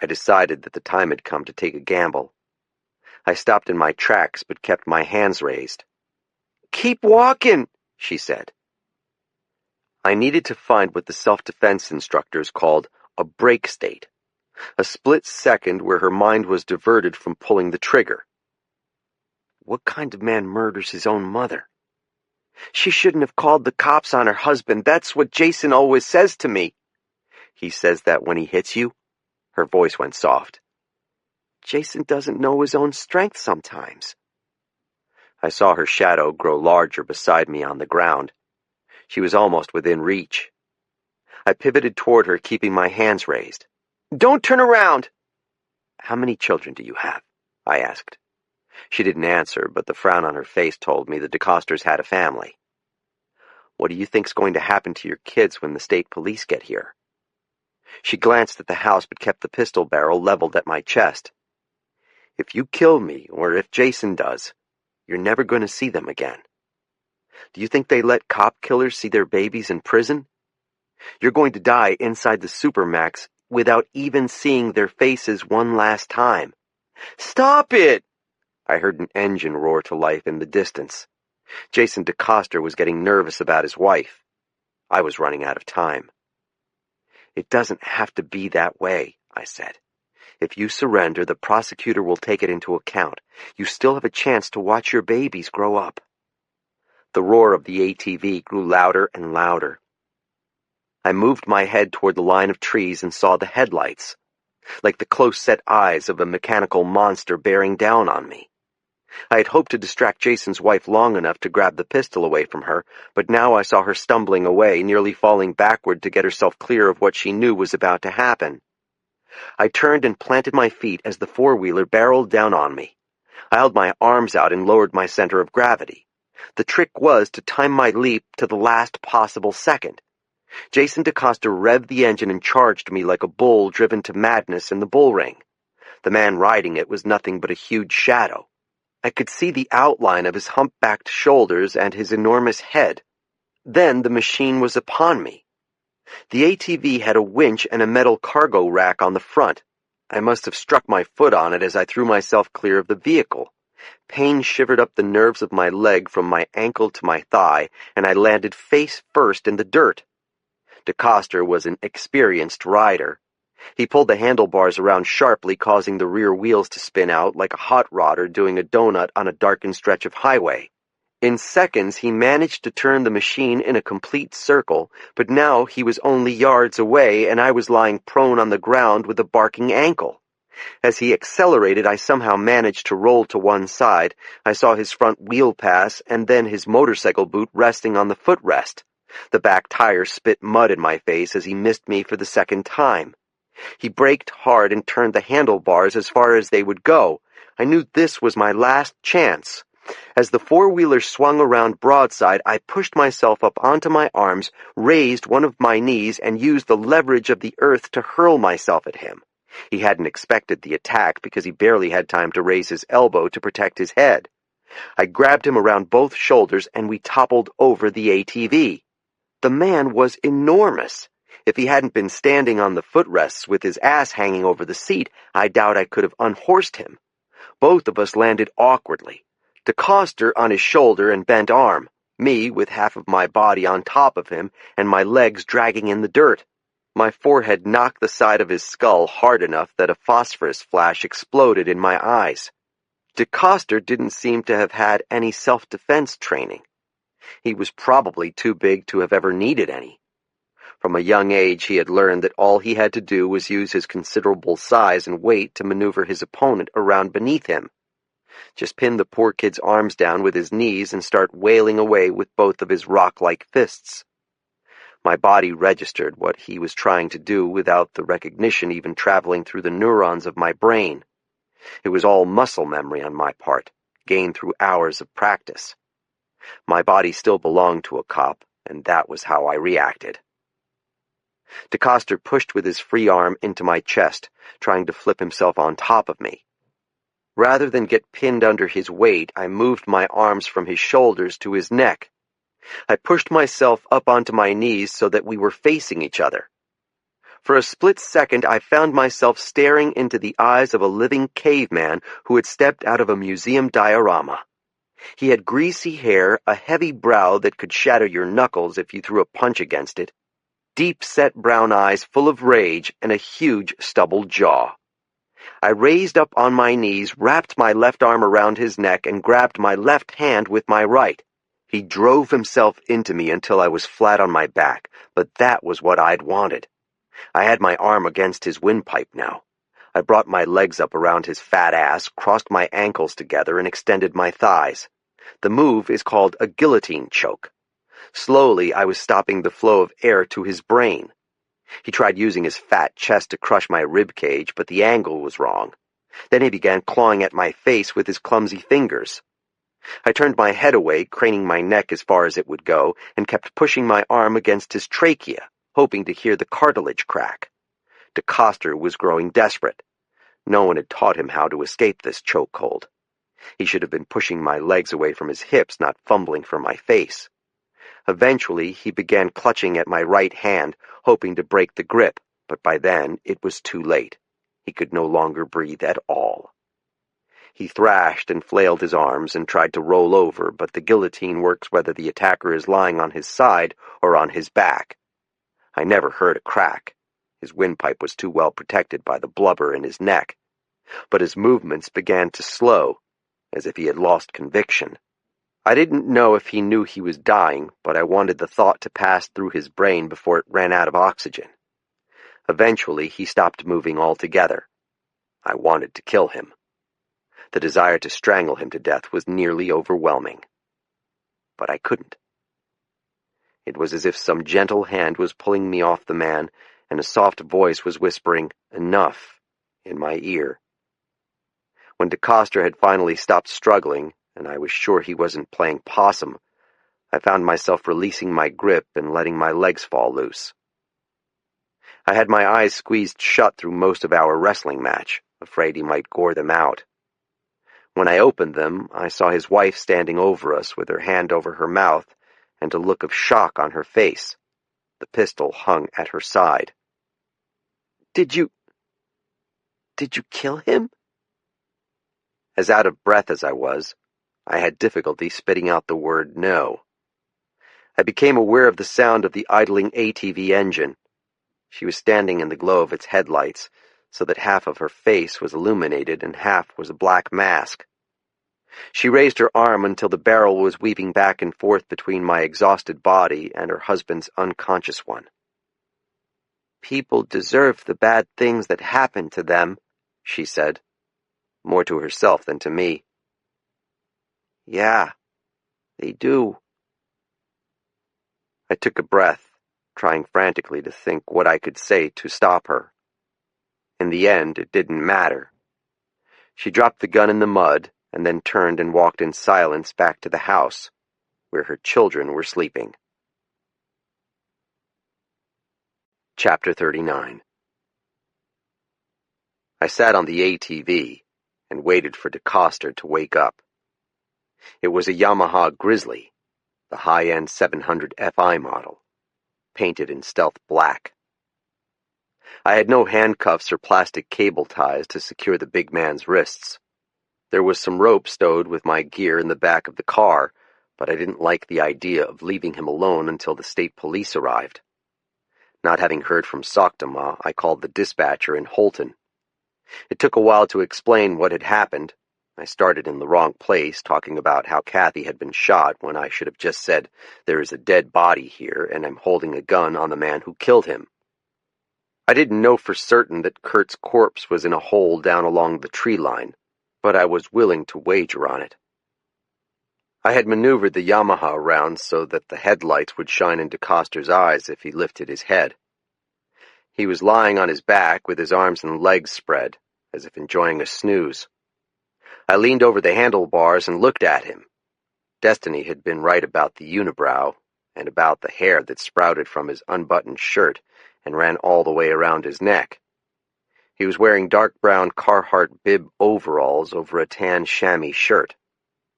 I decided that the time had come to take a gamble. I stopped in my tracks but kept my hands raised. "Keep walking," she said. I needed to find what the self-defense instructors called a break state, a split second where her mind was diverted from pulling the trigger. What kind of man murders his own mother? "She shouldn't have called the cops on her husband. That's what Jason always says to me." "He says that when he hits you?" Her voice went soft. "Jason doesn't know his own strength sometimes." I saw her shadow grow larger beside me on the ground. She was almost within reach. I pivoted toward her, keeping my hands raised. "Don't turn around." "How many children do you have?" I asked. She didn't answer, but the frown on her face told me the DeCosters had a family. "What do you think's going to happen to your kids when the state police get here?" She glanced at the house but kept the pistol barrel leveled at my chest. "If you kill me, or if Jason does, you're never going to see them again. Do you think they let cop killers see their babies in prison? You're going to die inside the Supermax without even seeing their faces one last time." "Stop it!" I heard an engine roar to life in the distance. Jason DeCoster was getting nervous about his wife. I was running out of time. "It doesn't have to be that way," I said. "If you surrender, the prosecutor will take it into account. You still have a chance to watch your babies grow up." The roar of the ATV grew louder and louder. I moved my head toward the line of trees and saw the headlights, like the close-set eyes of a mechanical monster bearing down on me. I had hoped to distract Jason's wife long enough to grab the pistol away from her, but now I saw her stumbling away, nearly falling backward to get herself clear of what she knew was about to happen. I turned and planted my feet as the four-wheeler barreled down on me. I held my arms out and lowered my center of gravity. The trick was to time my leap to the last possible second. Jason DeCoster revved the engine and charged me like a bull driven to madness in the bull ring. The man riding it was nothing but a huge shadow. I could see the outline of his humpbacked shoulders and his enormous head. Then the machine was upon me. The ATV had a winch and a metal cargo rack on the front. I must have struck my foot on it as I threw myself clear of the vehicle. Pain shivered up the nerves of my leg from my ankle to my thigh, and I landed face first in the dirt. DeCoster was an experienced rider. He pulled the handlebars around sharply, causing the rear wheels to spin out like a hot rodder doing a donut on a darkened stretch of highway. In seconds, he managed to turn the machine in a complete circle, but now he was only yards away, and I was lying prone on the ground with a barking ankle. As he accelerated, I somehow managed to roll to one side. I saw his front wheel pass, and then his motorcycle boot resting on the footrest. The back tire spit mud in my face as he missed me for the second time. He braked hard and turned the handlebars as far as they would go. I knew this was my last chance. As the four-wheeler swung around broadside, I pushed myself up onto my arms, raised one of my knees, and used the leverage of the earth to hurl myself at him. He hadn't expected the attack because he barely had time to raise his elbow to protect his head. I grabbed him around both shoulders and we toppled over the ATV. The man was enormous. If he hadn't been standing on the footrests with his ass hanging over the seat, I doubt I could have unhorsed him. Both of us landed awkwardly. DeCoster on his shoulder and bent arm, me with half of my body on top of him and my legs dragging in the dirt. My forehead knocked the side of his skull hard enough that a phosphorus flash exploded in my eyes. DeCoster didn't seem to have had any self-defense training. He was probably too big to have ever needed any. From a young age, he had learned that all he had to do was use his considerable size and weight to maneuver his opponent around beneath him. Just pin the poor kid's arms down with his knees and start wailing away with both of his rock-like fists. My body registered what he was trying to do without the recognition even traveling through the neurons of my brain. It was all muscle memory on my part, gained through hours of practice. My body still belonged to a cop, and that was how I reacted. DeCoster pushed with his free arm into my chest, trying to flip himself on top of me. Rather than get pinned under his weight, I moved my arms from his shoulders to his neck. I pushed myself up onto my knees so that we were facing each other. For a split second, I found myself staring into the eyes of a living caveman who had stepped out of a museum diorama. He had greasy hair, a heavy brow that could shatter your knuckles if you threw a punch against it, deep-set brown eyes full of rage, and a huge stubbled jaw. I raised up on my knees, wrapped my left arm around his neck, and grabbed my left hand with my right. He drove himself into me until I was flat on my back, but that was what I'd wanted. I had my arm against his windpipe now. I brought my legs up around his fat ass, crossed my ankles together, and extended my thighs. The move is called a guillotine choke. Slowly, I was stopping the flow of air to his brain. He tried using his fat chest to crush my rib cage, but the angle was wrong. Then he began clawing at my face with his clumsy fingers. I turned my head away, craning my neck as far as it would go, and kept pushing my arm against his trachea, hoping to hear the cartilage crack. DeCoster was growing desperate. No one had taught him how to escape this chokehold. He should have been pushing my legs away from his hips, not fumbling for my face. Eventually, he began clutching at my right hand, hoping to break the grip, but by then it was too late. He could no longer breathe at all. He thrashed and flailed his arms and tried to roll over, but the guillotine works whether the attacker is lying on his side or on his back. I never heard a crack. His windpipe was too well protected by the blubber in his neck, but his movements began to slow, as if he had lost conviction. I didn't know if he knew he was dying, but I wanted the thought to pass through his brain before it ran out of oxygen. Eventually, he stopped moving altogether. I wanted to kill him. The desire to strangle him to death was nearly overwhelming. But I couldn't. It was as if some gentle hand was pulling me off the man, and a soft voice was whispering, "Enough," in my ear. When DeCoster had finally stopped struggling, and I was sure he wasn't playing possum, I found myself releasing my grip and letting my legs fall loose. I had my eyes squeezed shut through most of our wrestling match, afraid he might gore them out. When I opened them, I saw his wife standing over us with her hand over her mouth and a look of shock on her face. The pistol hung at her side. Did you kill him?" As out of breath as I was, I had difficulty spitting out the word no. I became aware of the sound of the idling ATV engine. She was standing in the glow of its headlights, so that half of her face was illuminated and half was a black mask. She raised her arm until the barrel was weaving back and forth between my exhausted body and her husband's unconscious one. "People deserve the bad things that happen to them," she said, more to herself than to me. "Yeah, they do." I took a breath, trying frantically to think what I could say to stop her. In the end, it didn't matter. She dropped the gun in the mud and then turned and walked in silence back to the house, where her children were sleeping. Chapter 39. I sat on the ATV and waited for DeCoster to wake up. It was a Yamaha Grizzly, the high-end 700 Fi model, painted in stealth black. I had no handcuffs or plastic cable ties to secure the big man's wrists. There was some rope stowed with my gear in the back of the car, but I didn't like the idea of leaving him alone until the state police arrived. Not having heard from Soctama, I called the dispatcher in Holton. It took a while to explain what had happened. I started in the wrong place, talking about how Kathy had been shot when I should have just said, "There is a dead body here, and I'm holding a gun on the man who killed him." I didn't know for certain that Kurt's corpse was in a hole down along the tree line, but I was willing to wager on it. I had maneuvered the Yamaha around so that the headlights would shine into Coster's eyes if he lifted his head. He was lying on his back with his arms and legs spread, as if enjoying a snooze. I leaned over the handlebars and looked at him. Destiny had been right about the unibrow, and about the hair that sprouted from his unbuttoned shirt and ran all the way around his neck. He was wearing dark brown Carhartt bib overalls over a tan chamois shirt.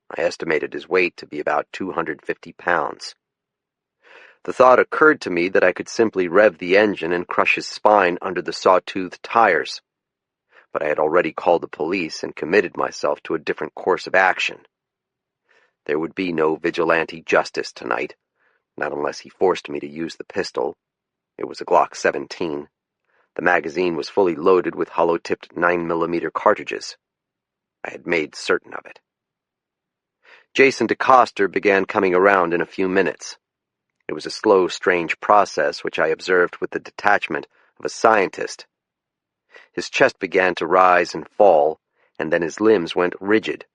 I estimated his weight to be about 250 pounds. The thought occurred to me that I could simply rev the engine and crush his spine under the saw-toothed tires. But I had already called the police and committed myself to a different course of action. There would be no vigilante justice tonight, not unless he forced me to use the pistol. It was a Glock 17. The magazine was fully loaded with hollow-tipped 9mm cartridges. I had made certain of it. Jason DeCoster began coming around in a few minutes. It was a slow, strange process which I observed with the detachment of a scientist. His chest began to rise and fall, and then his limbs went rigid,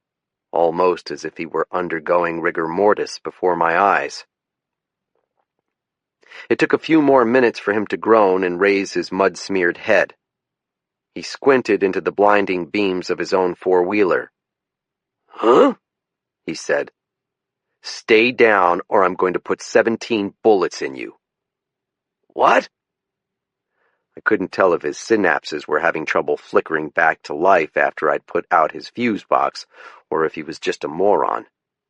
almost as if he were undergoing rigor mortis before my eyes. It took a few more minutes for him to groan and raise his mud-smeared head. He squinted into the blinding beams of his own four-wheeler. "Huh?" he said. "Stay down, or I'm going to put 17 bullets in you." "What?" I couldn't tell if his synapses were having trouble flickering back to life after I'd put out his fuse box, or if he was just a moron.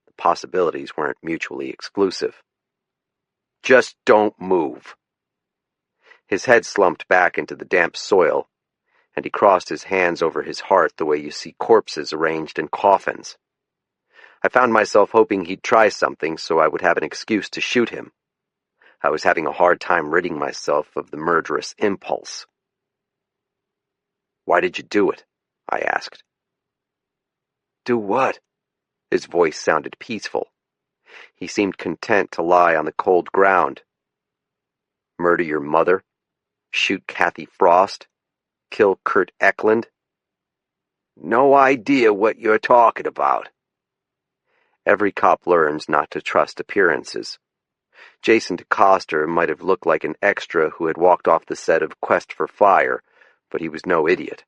The possibilities weren't mutually exclusive. Just don't move. His head slumped back into the damp soil, and he crossed his hands over his heart the way you see corpses arranged in coffins. I found myself hoping he'd try something so I would have an excuse to shoot him. I was having a hard time ridding myself of the murderous impulse. "Why did you do it?" I asked. "Do what?" His voice sounded peaceful. He seemed content to lie on the cold ground. "Murder your mother? Shoot Kathy Frost? Kill Kurt Eklund?" "No idea what you're talking about." Every cop learns not to trust appearances. Jason DeCoster might have looked like an extra who had walked off the set of Quest for Fire, but he was no idiot.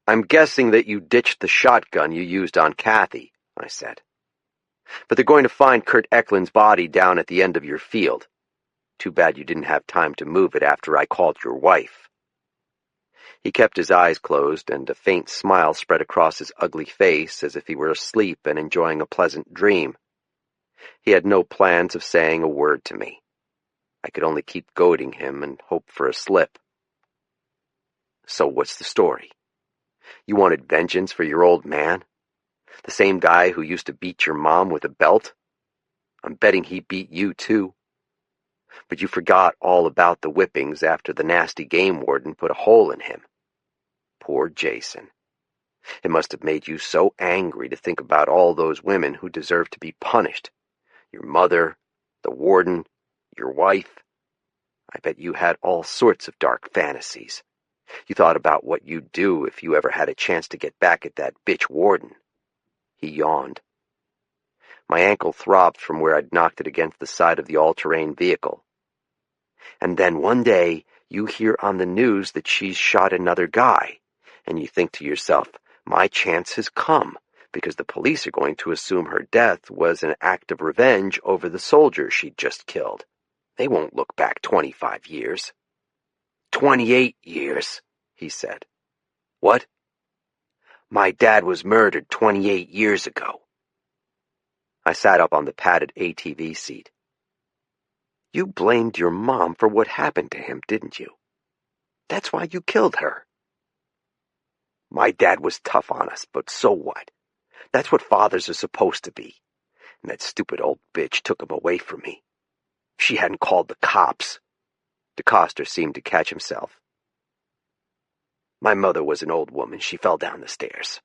"I'm guessing that you ditched the shotgun you used on Kathy," I said. "But they're going to find Kurt Eklund's body down at the end of your field. Too bad you didn't have time to move it after I called your wife." He kept his eyes closed, and a faint smile spread across his ugly face as if he were asleep and enjoying a pleasant dream. He had no plans of saying a word to me. I could only keep goading him and hope for a slip. "So what's the story? You wanted vengeance for your old man? The same guy who used to beat your mom with a belt? I'm betting he beat you too. But you forgot all about the whippings after the nasty game warden put a hole in him. Poor Jason. It must have made you so angry to think about all those women who deserved to be punished. Your mother, the warden, your wife. I bet you had all sorts of dark fantasies. You thought about what you'd do if you ever had a chance to get back at that bitch warden." He yawned. My ankle throbbed from where I'd knocked it against the side of the all-terrain vehicle. "And then one day you hear on the news that she's shot another guy, and you think to yourself, my chance has come, because the police are going to assume her death was an act of revenge over the soldier she'd just killed. They won't look back 25 years. 28 years, he said. What? My dad was murdered 28 years ago. I sat up on the padded ATV seat. You blamed your mom for what happened to him, didn't you? That's why you killed her. My dad was tough on us, but so what? That's what fathers are supposed to be. And that stupid old bitch took him away from me. If she hadn't called the cops. DeCoster seemed to catch himself. My mother was an old woman. She fell down the stairs.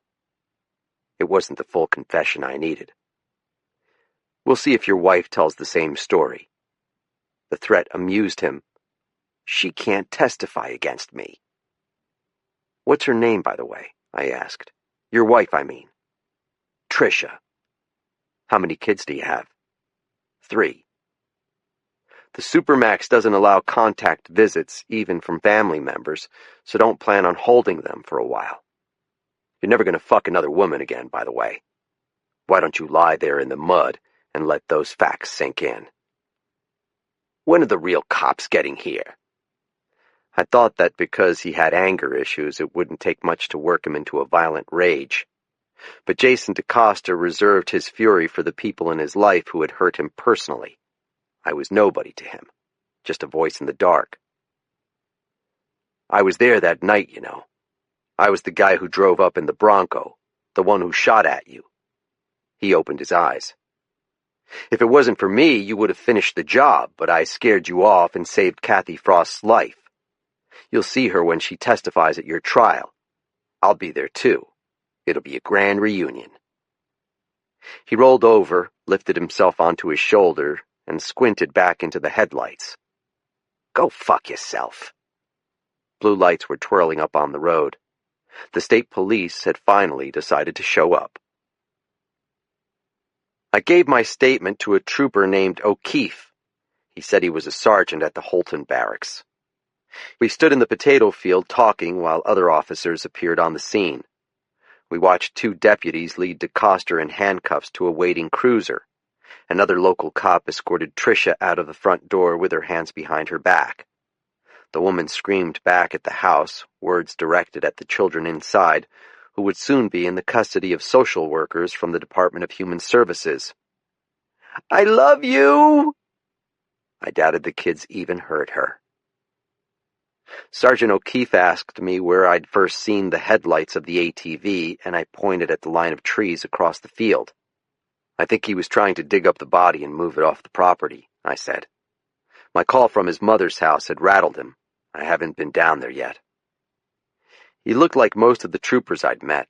It wasn't the full confession I needed. We'll see if your wife tells the same story. The threat amused him. She can't testify against me. What's her name, by the way? I asked. Your wife, I mean. Tricia. How many kids do you have? 3. The Supermax doesn't allow contact visits, even from family members, so don't plan on holding them for a while. You're never going to fuck another woman again, by the way. Why don't you lie there in the mud and let those facts sink in? When are the real cops getting here? I thought that because he had anger issues, it wouldn't take much to work him into a violent rage. But Jason DeCoster reserved his fury for the people in his life who had hurt him personally. I was nobody to him, just a voice in the dark. I was there that night, you know. I was the guy who drove up in the Bronco, the one who shot at you. He opened his eyes. If it wasn't for me, you would have finished the job, but I scared you off and saved Kathy Frost's life. You'll see her when she testifies at your trial. I'll be there too. It'll be a grand reunion. He rolled over, lifted himself onto his shoulder, and squinted back into the headlights. Go fuck yourself. Blue lights were twirling up on the road. The state police had finally decided to show up. I gave my statement to a trooper named O'Keefe. He said he was a sergeant at the Holton barracks. We stood in the potato field talking while other officers appeared on the scene. We watched 2 deputies lead DeCoster in handcuffs to a waiting cruiser. Another local cop escorted Tricia out of the front door with her hands behind her back. The woman screamed back at the house, words directed at the children inside, who would soon be in the custody of social workers from the Department of Human Services. "I love you!" I doubted the kids even heard her. Sergeant O'Keefe asked me where I'd first seen the headlights of the ATV, and I pointed at the line of trees across the field. "I think he was trying to dig up the body and move it off the property," I said. "My call from his mother's house had rattled him. I haven't been down there yet." He looked like most of the troopers I'd met.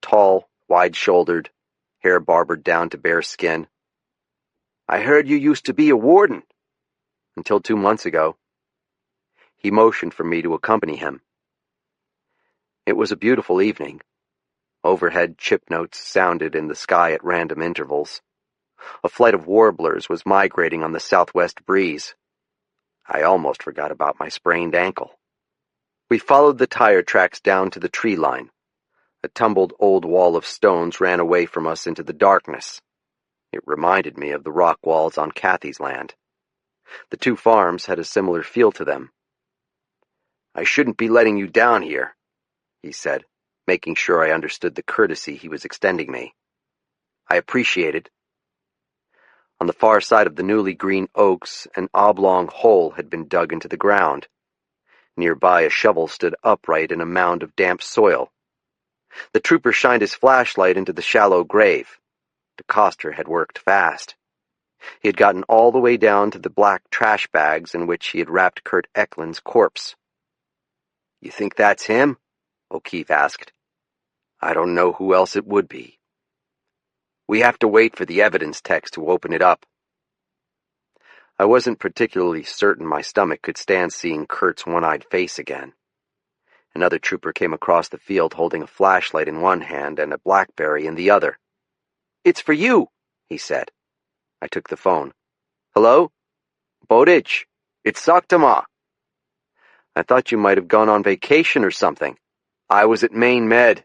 Tall, wide-shouldered, hair barbered down to bare skin. "I heard you used to be a warden." "Until 2 months ago." He motioned for me to accompany him. It was a beautiful evening. Overhead chip notes sounded in the sky at random intervals. A flight of warblers was migrating on the southwest breeze. I almost forgot about my sprained ankle. We followed the tire tracks down to the tree line. A tumbled old wall of stones ran away from us into the darkness. It reminded me of the rock walls on Kathy's land. The 2 farms had a similar feel to them. "I shouldn't be letting you down here," he said, making sure I understood the courtesy he was extending me. I appreciated. On the far side of the newly green oaks, an oblong hole had been dug into the ground. Nearby, a shovel stood upright in a mound of damp soil. The trooper shined his flashlight into the shallow grave. DeCoster had worked fast. He had gotten all the way down to the black trash bags in which he had wrapped Kurt Eklund's corpse. "You think that's him?" O'Keefe asked. "I don't know who else it would be. We have to wait for the evidence techs to open it up." I wasn't particularly certain my stomach could stand seeing Kurt's one-eyed face again. Another trooper came across the field holding a flashlight in one hand and a BlackBerry in the other. "It's for you," he said. I took the phone. "Hello? Bowditch, it's Saktama." "I thought you might have gone on vacation or something." "I was at Maine Med."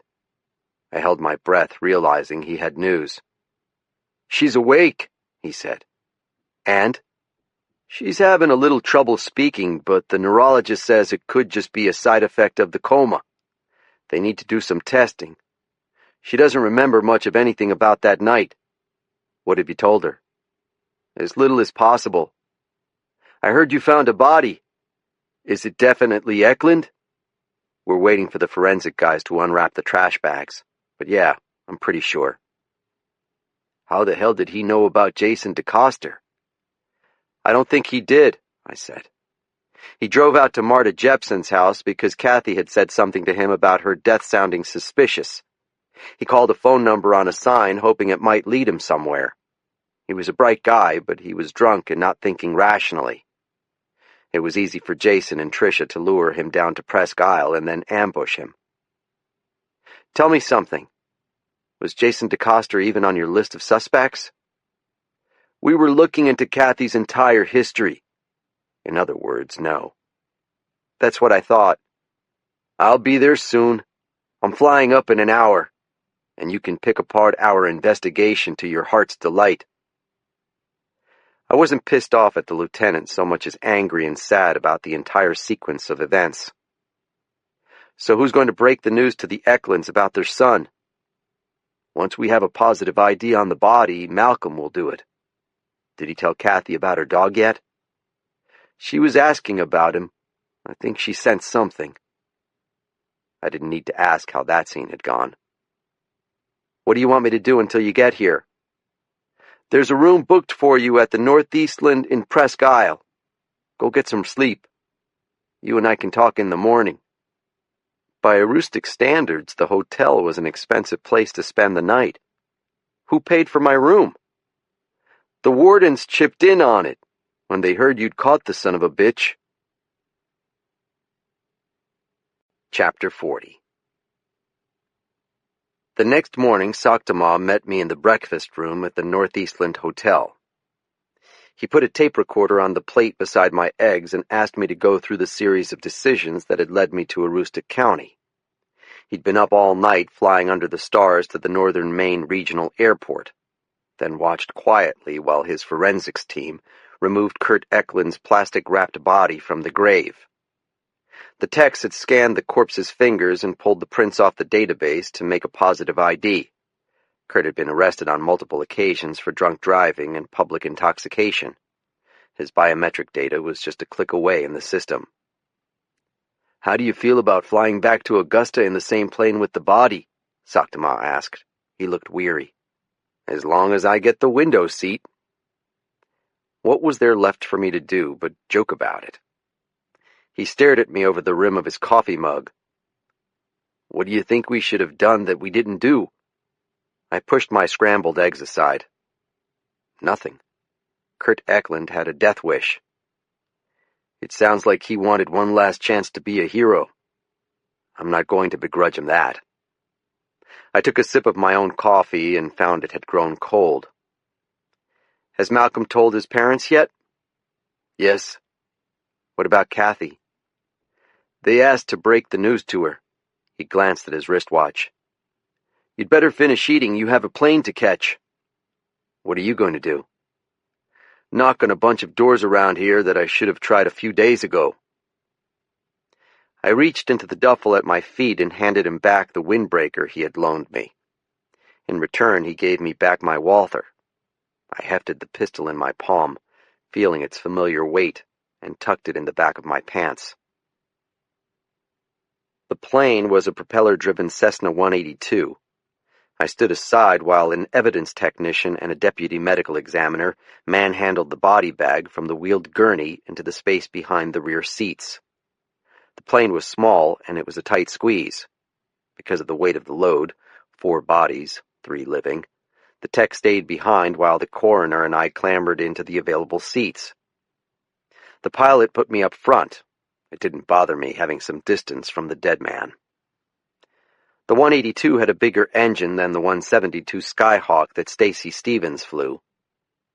I held my breath, realizing he had news. "She's awake," he said. "And?" "She's having a little trouble speaking, but the neurologist says it could just be a side effect of the coma. They need to do some testing. She doesn't remember much of anything about that night." "What have you told her?" "As little as possible." "I heard you found a body. Is it definitely Eklund?" "We're waiting for the forensic guys to unwrap the trash bags. But yeah, I'm pretty sure." "How the hell did he know about Jason DeCoster?" "I don't think he did," I said. "He drove out to Marta Jepson's house because Kathy had said something to him about her death sounding suspicious. He called a phone number on a sign, hoping it might lead him somewhere. He was a bright guy, but he was drunk and not thinking rationally. It was easy for Jason and Tricia to lure him down to Presque Isle and then ambush him." "Tell me something. Was Jason DeCoster even on your list of suspects?" "We were looking into Kathy's entire history." In other words, no. "That's what I thought. I'll be there soon. I'm flying up in an hour, and you can pick apart our investigation to your heart's delight." I wasn't pissed off at the lieutenant so much as angry and sad about the entire sequence of events. "So who's going to break the news to the Eklunds about their son?" "Once we have a positive ID on the body, Malcolm will do it." "Did he tell Kathy about her dog yet?" "She was asking about him. I think she sensed something." I didn't need to ask how that scene had gone. "What do you want me to do until you get here?" "There's a room booked for you at the Northeastland in Presque Isle. Go get some sleep. You and I can talk in the morning." By Aroostook standards, the hotel was an expensive place to spend the night. "Who paid for my room?" "The wardens chipped in on it when they heard you'd caught the son of a bitch." Chapter 40. The next morning, Saktama met me in the breakfast room at the Northeastland Hotel. He put a tape recorder on the plate beside my eggs and asked me to go through the series of decisions that had led me to Aroostook County. He'd been up all night flying under the stars to the northern Maine Regional Airport, then watched quietly while his forensics team removed Kurt Eklund's plastic-wrapped body from the grave. The techs had scanned the corpse's fingers and pulled the prints off the database to make a positive ID. Kurt had been arrested on multiple occasions for drunk driving and public intoxication. His biometric data was just a click away in the system. "How do you feel about flying back to Augusta in the same plane with the body?" Saktama asked. He looked weary. "As long as I get the window seat." What was there left for me to do but joke about it? He stared at me over the rim of his coffee mug. "What do you think we should have done that we didn't do?" I pushed my scrambled eggs aside. Nothing. Kurt Eklund had a death wish. It sounds like he wanted one last chance to be a hero. I'm not going to begrudge him that. I took a sip of my own coffee and found it had grown cold. "Has Malcolm told his parents yet?" "Yes." "What about Kathy?" "They asked to break the news to her." He glanced at his wristwatch. "You'd better finish eating. You have a plane to catch." "What are you going to do?" "Knock on a bunch of doors around here that I should have tried a few days ago." I reached into the duffel at my feet and handed him back the windbreaker he had loaned me. In return, he gave me back my Walther. I hefted the pistol in my palm, feeling its familiar weight, and tucked it in the back of my pants. The plane was a propeller-driven Cessna 182. I stood aside while an evidence technician and a deputy medical examiner manhandled the body bag from the wheeled gurney into the space behind the rear seats. The plane was small, and it was a tight squeeze. Because of the weight of the load, 4 bodies, 3 living, the tech stayed behind while the coroner and I clambered into the available seats. The pilot put me up front. It didn't bother me having some distance from the dead man. The 182 had a bigger engine than the 172 Skyhawk that Stacy Stevens flew.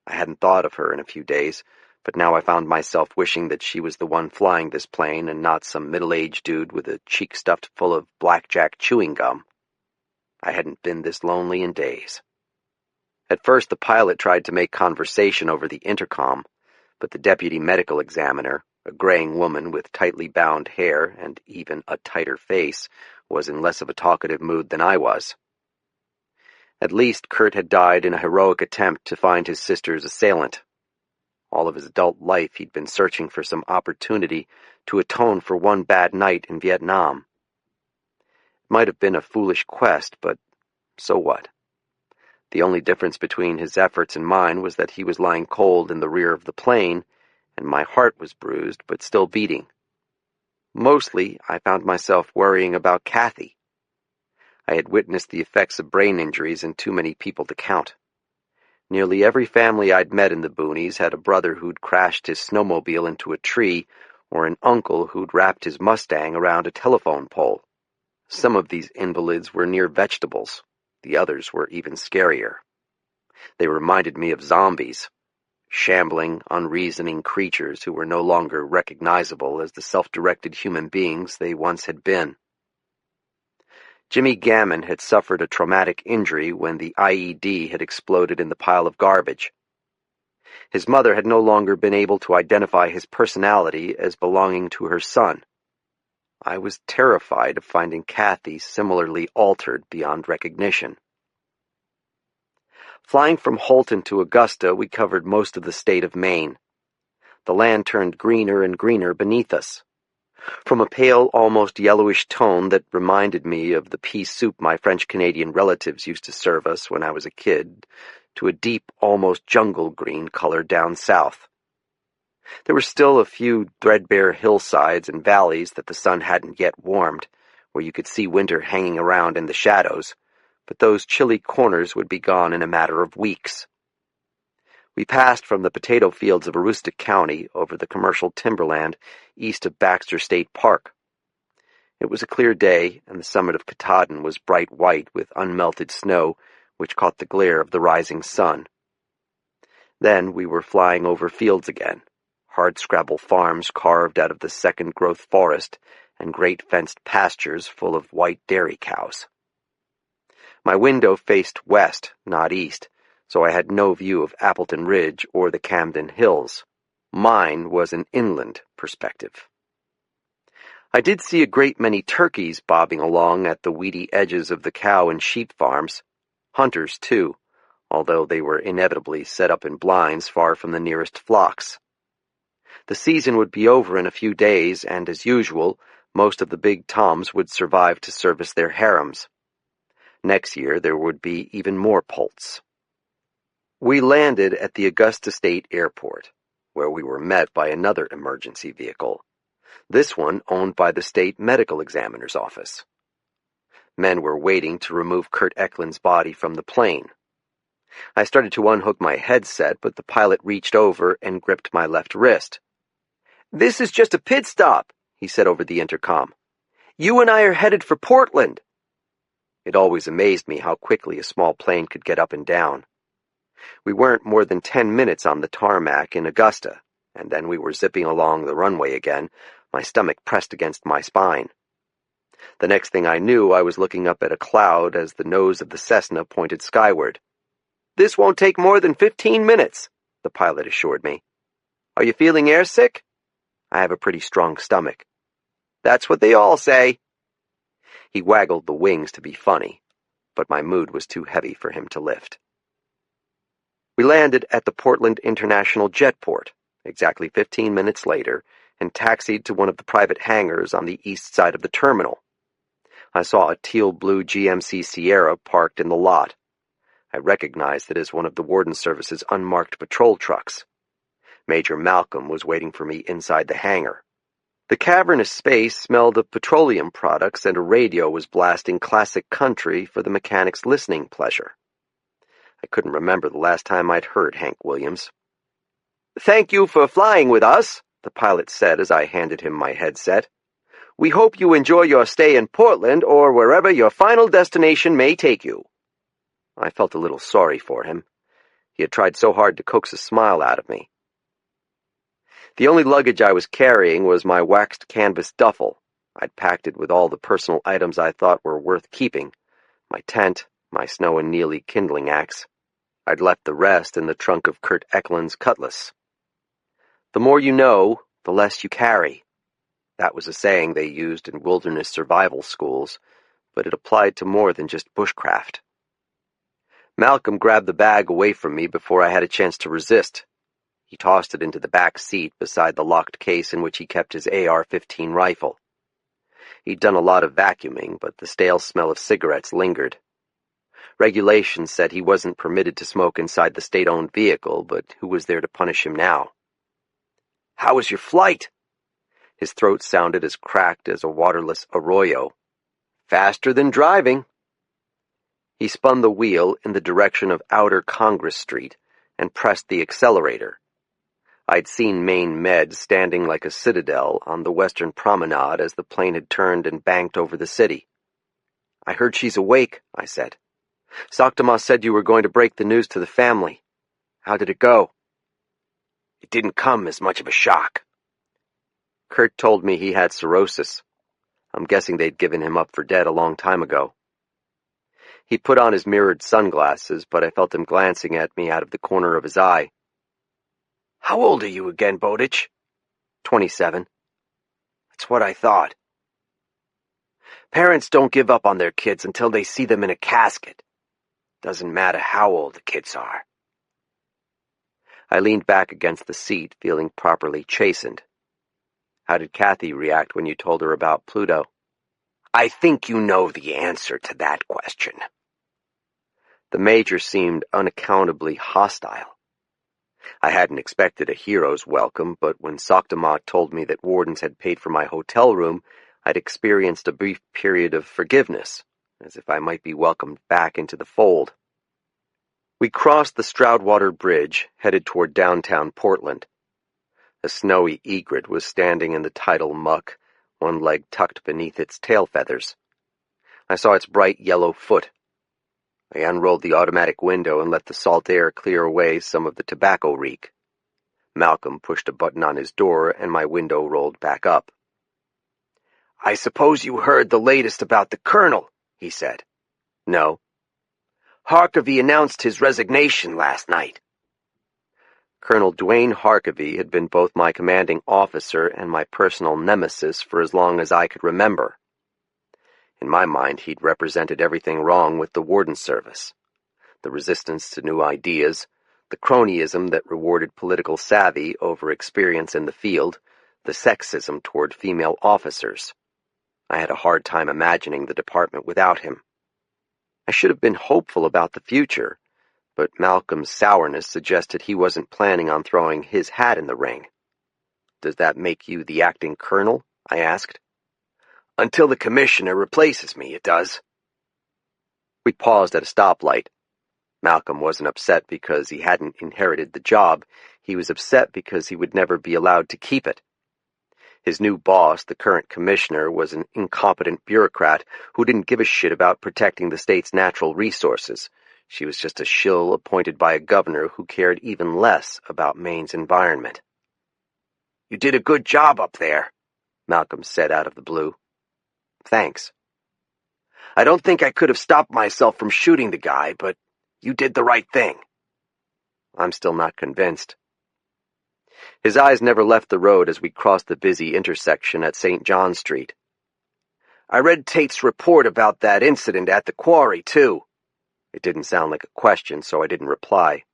I hadn't thought of her in a few days, but now I found myself wishing that she was the one flying this plane and not some middle-aged dude with a cheek stuffed full of blackjack chewing gum. I hadn't been this lonely in days. At first, the pilot tried to make conversation over the intercom, but the deputy medical examiner, a graying woman with tightly bound hair and even a tighter face, was in less of a talkative mood than I was. At least Kurt had died in a heroic attempt to find his sister's assailant. All of his adult life he'd been searching for some opportunity to atone for one bad night in Vietnam. It might have been a foolish quest, but so what? The only difference between his efforts and mine was that he was lying cold in the rear of the plane, and my heart was bruised but still beating. Mostly, I found myself worrying about Kathy. I had witnessed the effects of brain injuries in too many people to count. Nearly every family I'd met in the boonies had a brother who'd crashed his snowmobile into a tree, or an uncle who'd wrapped his Mustang around a telephone pole. Some of these invalids were near vegetables. The others were even scarier. They reminded me of zombies. Shambling, unreasoning creatures who were no longer recognizable as the self-directed human beings they once had been. Jimmy Gammon had suffered a traumatic injury when the IED had exploded in the pile of garbage. His mother had no longer been able to identify his personality as belonging to her son. I was terrified of finding Kathy similarly altered beyond recognition. Flying from Holton to Augusta, we covered most of the state of Maine. The land turned greener and greener beneath us. From a pale, almost yellowish tone that reminded me of the pea soup my French-Canadian relatives used to serve us when I was a kid, to a deep, almost jungle green color down south. There were still a few threadbare hillsides and valleys that the sun hadn't yet warmed, where you could see winter hanging around in the shadows, but those chilly corners would be gone in a matter of weeks. We passed from the potato fields of Aroostook County over the commercial timberland east of Baxter State Park. It was a clear day, and the summit of Katahdin was bright white with unmelted snow, which caught the glare of the rising sun. Then we were flying over fields again, hardscrabble farms carved out of the second-growth forest, and great fenced pastures full of white dairy cows. My window faced west, not east, so I had no view of Appleton Ridge or the Camden Hills. Mine was an inland perspective. I did see a great many turkeys bobbing along at the weedy edges of the cow and sheep farms. Hunters, too, although they were inevitably set up in blinds far from the nearest flocks. The season would be over in a few days, and as usual, most of the big toms would survive to service their harems. Next year there would be even more poults. We landed at the Augusta State Airport, where we were met by another emergency vehicle, this one owned by the state medical examiner's office. Men were waiting to remove Kurt Eklund's body from the plane. I started to unhook my headset, but the pilot reached over and gripped my left wrist. "This is just a pit stop," he said over the intercom. "You and I are headed for Portland." It always amazed me how quickly a small plane could get up and down. We weren't more than 10 minutes on the tarmac in Augusta, and then we were zipping along the runway again, my stomach pressed against my spine. The next thing I knew, I was looking up at a cloud as the nose of the Cessna pointed skyward. "This won't take more than 15 minutes, the pilot assured me. "Are you feeling airsick?" "I have a pretty strong stomach." "That's what they all say." He waggled the wings to be funny, but my mood was too heavy for him to lift. We landed at the Portland International Jetport, exactly 15 minutes later, and taxied to one of the private hangars on the east side of the terminal. I saw a teal-blue GMC Sierra parked in the lot. I recognized it as one of the Warden Service's unmarked patrol trucks. Major Malcolm was waiting for me inside the hangar. The cavernous space smelled of petroleum products, and a radio was blasting classic country for the mechanic's listening pleasure. I couldn't remember the last time I'd heard Hank Williams. "Thank you for flying with us," the pilot said as I handed him my headset. "We hope you enjoy your stay in Portland or wherever your final destination may take you." I felt a little sorry for him. He had tried so hard to coax a smile out of me. The only luggage I was carrying was my waxed canvas duffel. I'd packed it with all the personal items I thought were worth keeping: my tent, my Snow and Neely kindling axe. I'd left the rest in the trunk of Kurt Eklund's cutlass. The more you know, the less you carry. That was a saying they used in wilderness survival schools, but it applied to more than just bushcraft. Malcolm grabbed the bag away from me before I had a chance to resist. He tossed it into the back seat beside the locked case in which he kept his AR-15 rifle. He'd done a lot of vacuuming, but the stale smell of cigarettes lingered. Regulations said he wasn't permitted to smoke inside the state-owned vehicle, but who was there to punish him now? "How was your flight?" His throat sounded as cracked as a waterless arroyo. "Faster than driving." He spun the wheel in the direction of Outer Congress Street and pressed the accelerator. I'd seen Maine Med standing like a citadel on the western promenade as the plane had turned and banked over the city. "I heard she's awake," I said. "Soctama said you were going to break the news to the family. How did it go?" "It didn't come as much of a shock." Kurt told me he had cirrhosis. I'm guessing they'd given him up for dead a long time ago. He put on his mirrored sunglasses, but I felt him glancing at me out of the corner of his eye. "How old are you again, Bowditch?" 27. "That's what I thought." "Parents don't give up on their kids until they see them in a casket. Doesn't matter how old the kids are." I leaned back against the seat, feeling properly chastened. "How did Kathy react when you told her about Pluto?" "I think you know the answer to that question." The Major seemed unaccountably hostile. I hadn't expected a hero's welcome, but when Soctama told me that wardens had paid for my hotel room, I'd experienced a brief period of forgiveness, as if I might be welcomed back into the fold. We crossed the Stroudwater Bridge, headed toward downtown Portland. A snowy egret was standing in the tidal muck, one leg tucked beneath its tail feathers. I saw its bright yellow foot. I unrolled the automatic window and let the salt air clear away some of the tobacco reek. Malcolm pushed a button on his door, and my window rolled back up. "I suppose you heard the latest about the colonel," he said. "No." "Harkavy announced his resignation last night." Colonel Dwayne Harkavy had been both my commanding officer and my personal nemesis for as long as I could remember. In my mind, he'd represented everything wrong with the warden service. The resistance to new ideas, the cronyism that rewarded political savvy over experience in the field, the sexism toward female officers. I had a hard time imagining the department without him. I should have been hopeful about the future, but Malcolm's sourness suggested he wasn't planning on throwing his hat in the ring. "Does that make you the acting colonel?" I asked. "Until the commissioner replaces me, it does." We paused at a stoplight. Malcolm wasn't upset because he hadn't inherited the job. He was upset because he would never be allowed to keep it. His new boss, the current commissioner, was an incompetent bureaucrat who didn't give a shit about protecting the state's natural resources. She was just a shill appointed by a governor who cared even less about Maine's environment. "You did a good job up there," Malcolm said out of the blue. "Thanks. I don't think I could have stopped myself from shooting the guy, but you did the right thing." I'm still not convinced. His eyes never left the road as we crossed the busy intersection at St. John Street. "I read Tate's report about that incident at the quarry, too." It didn't sound like a question, so I didn't reply.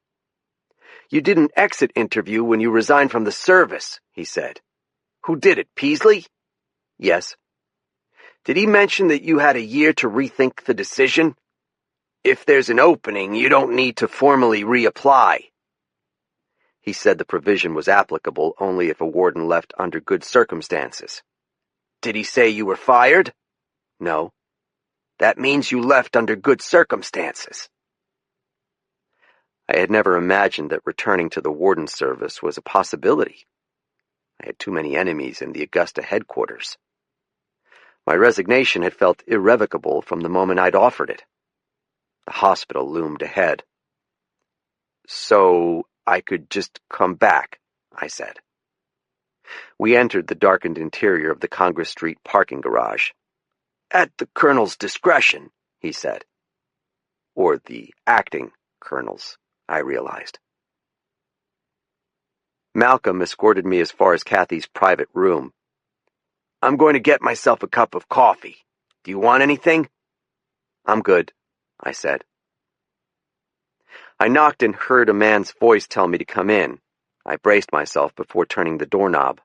"You did an exit interview when you resigned from the service," he said. "Who did it, Peasley?" "Yes." "Did he mention that you had a year to rethink the decision? If there's an opening, you don't need to formally reapply." He said the provision was applicable only if a warden left under good circumstances. "Did he say you were fired?" "No." "That means you left under good circumstances." I had never imagined that returning to the warden service was a possibility. I had too many enemies in the Augusta headquarters. My resignation had felt irrevocable from the moment I'd offered it. The hospital loomed ahead. "So I could just come back," I said. We entered the darkened interior of the Congress Street parking garage. "At the colonel's discretion," he said. Or the acting colonel's, I realized. Malcolm escorted me as far as Kathy's private room. "I'm going to get myself a cup of coffee. Do you want anything?" "I'm good," I said. I knocked and heard a man's voice tell me to come in. I braced myself before turning the doorknob.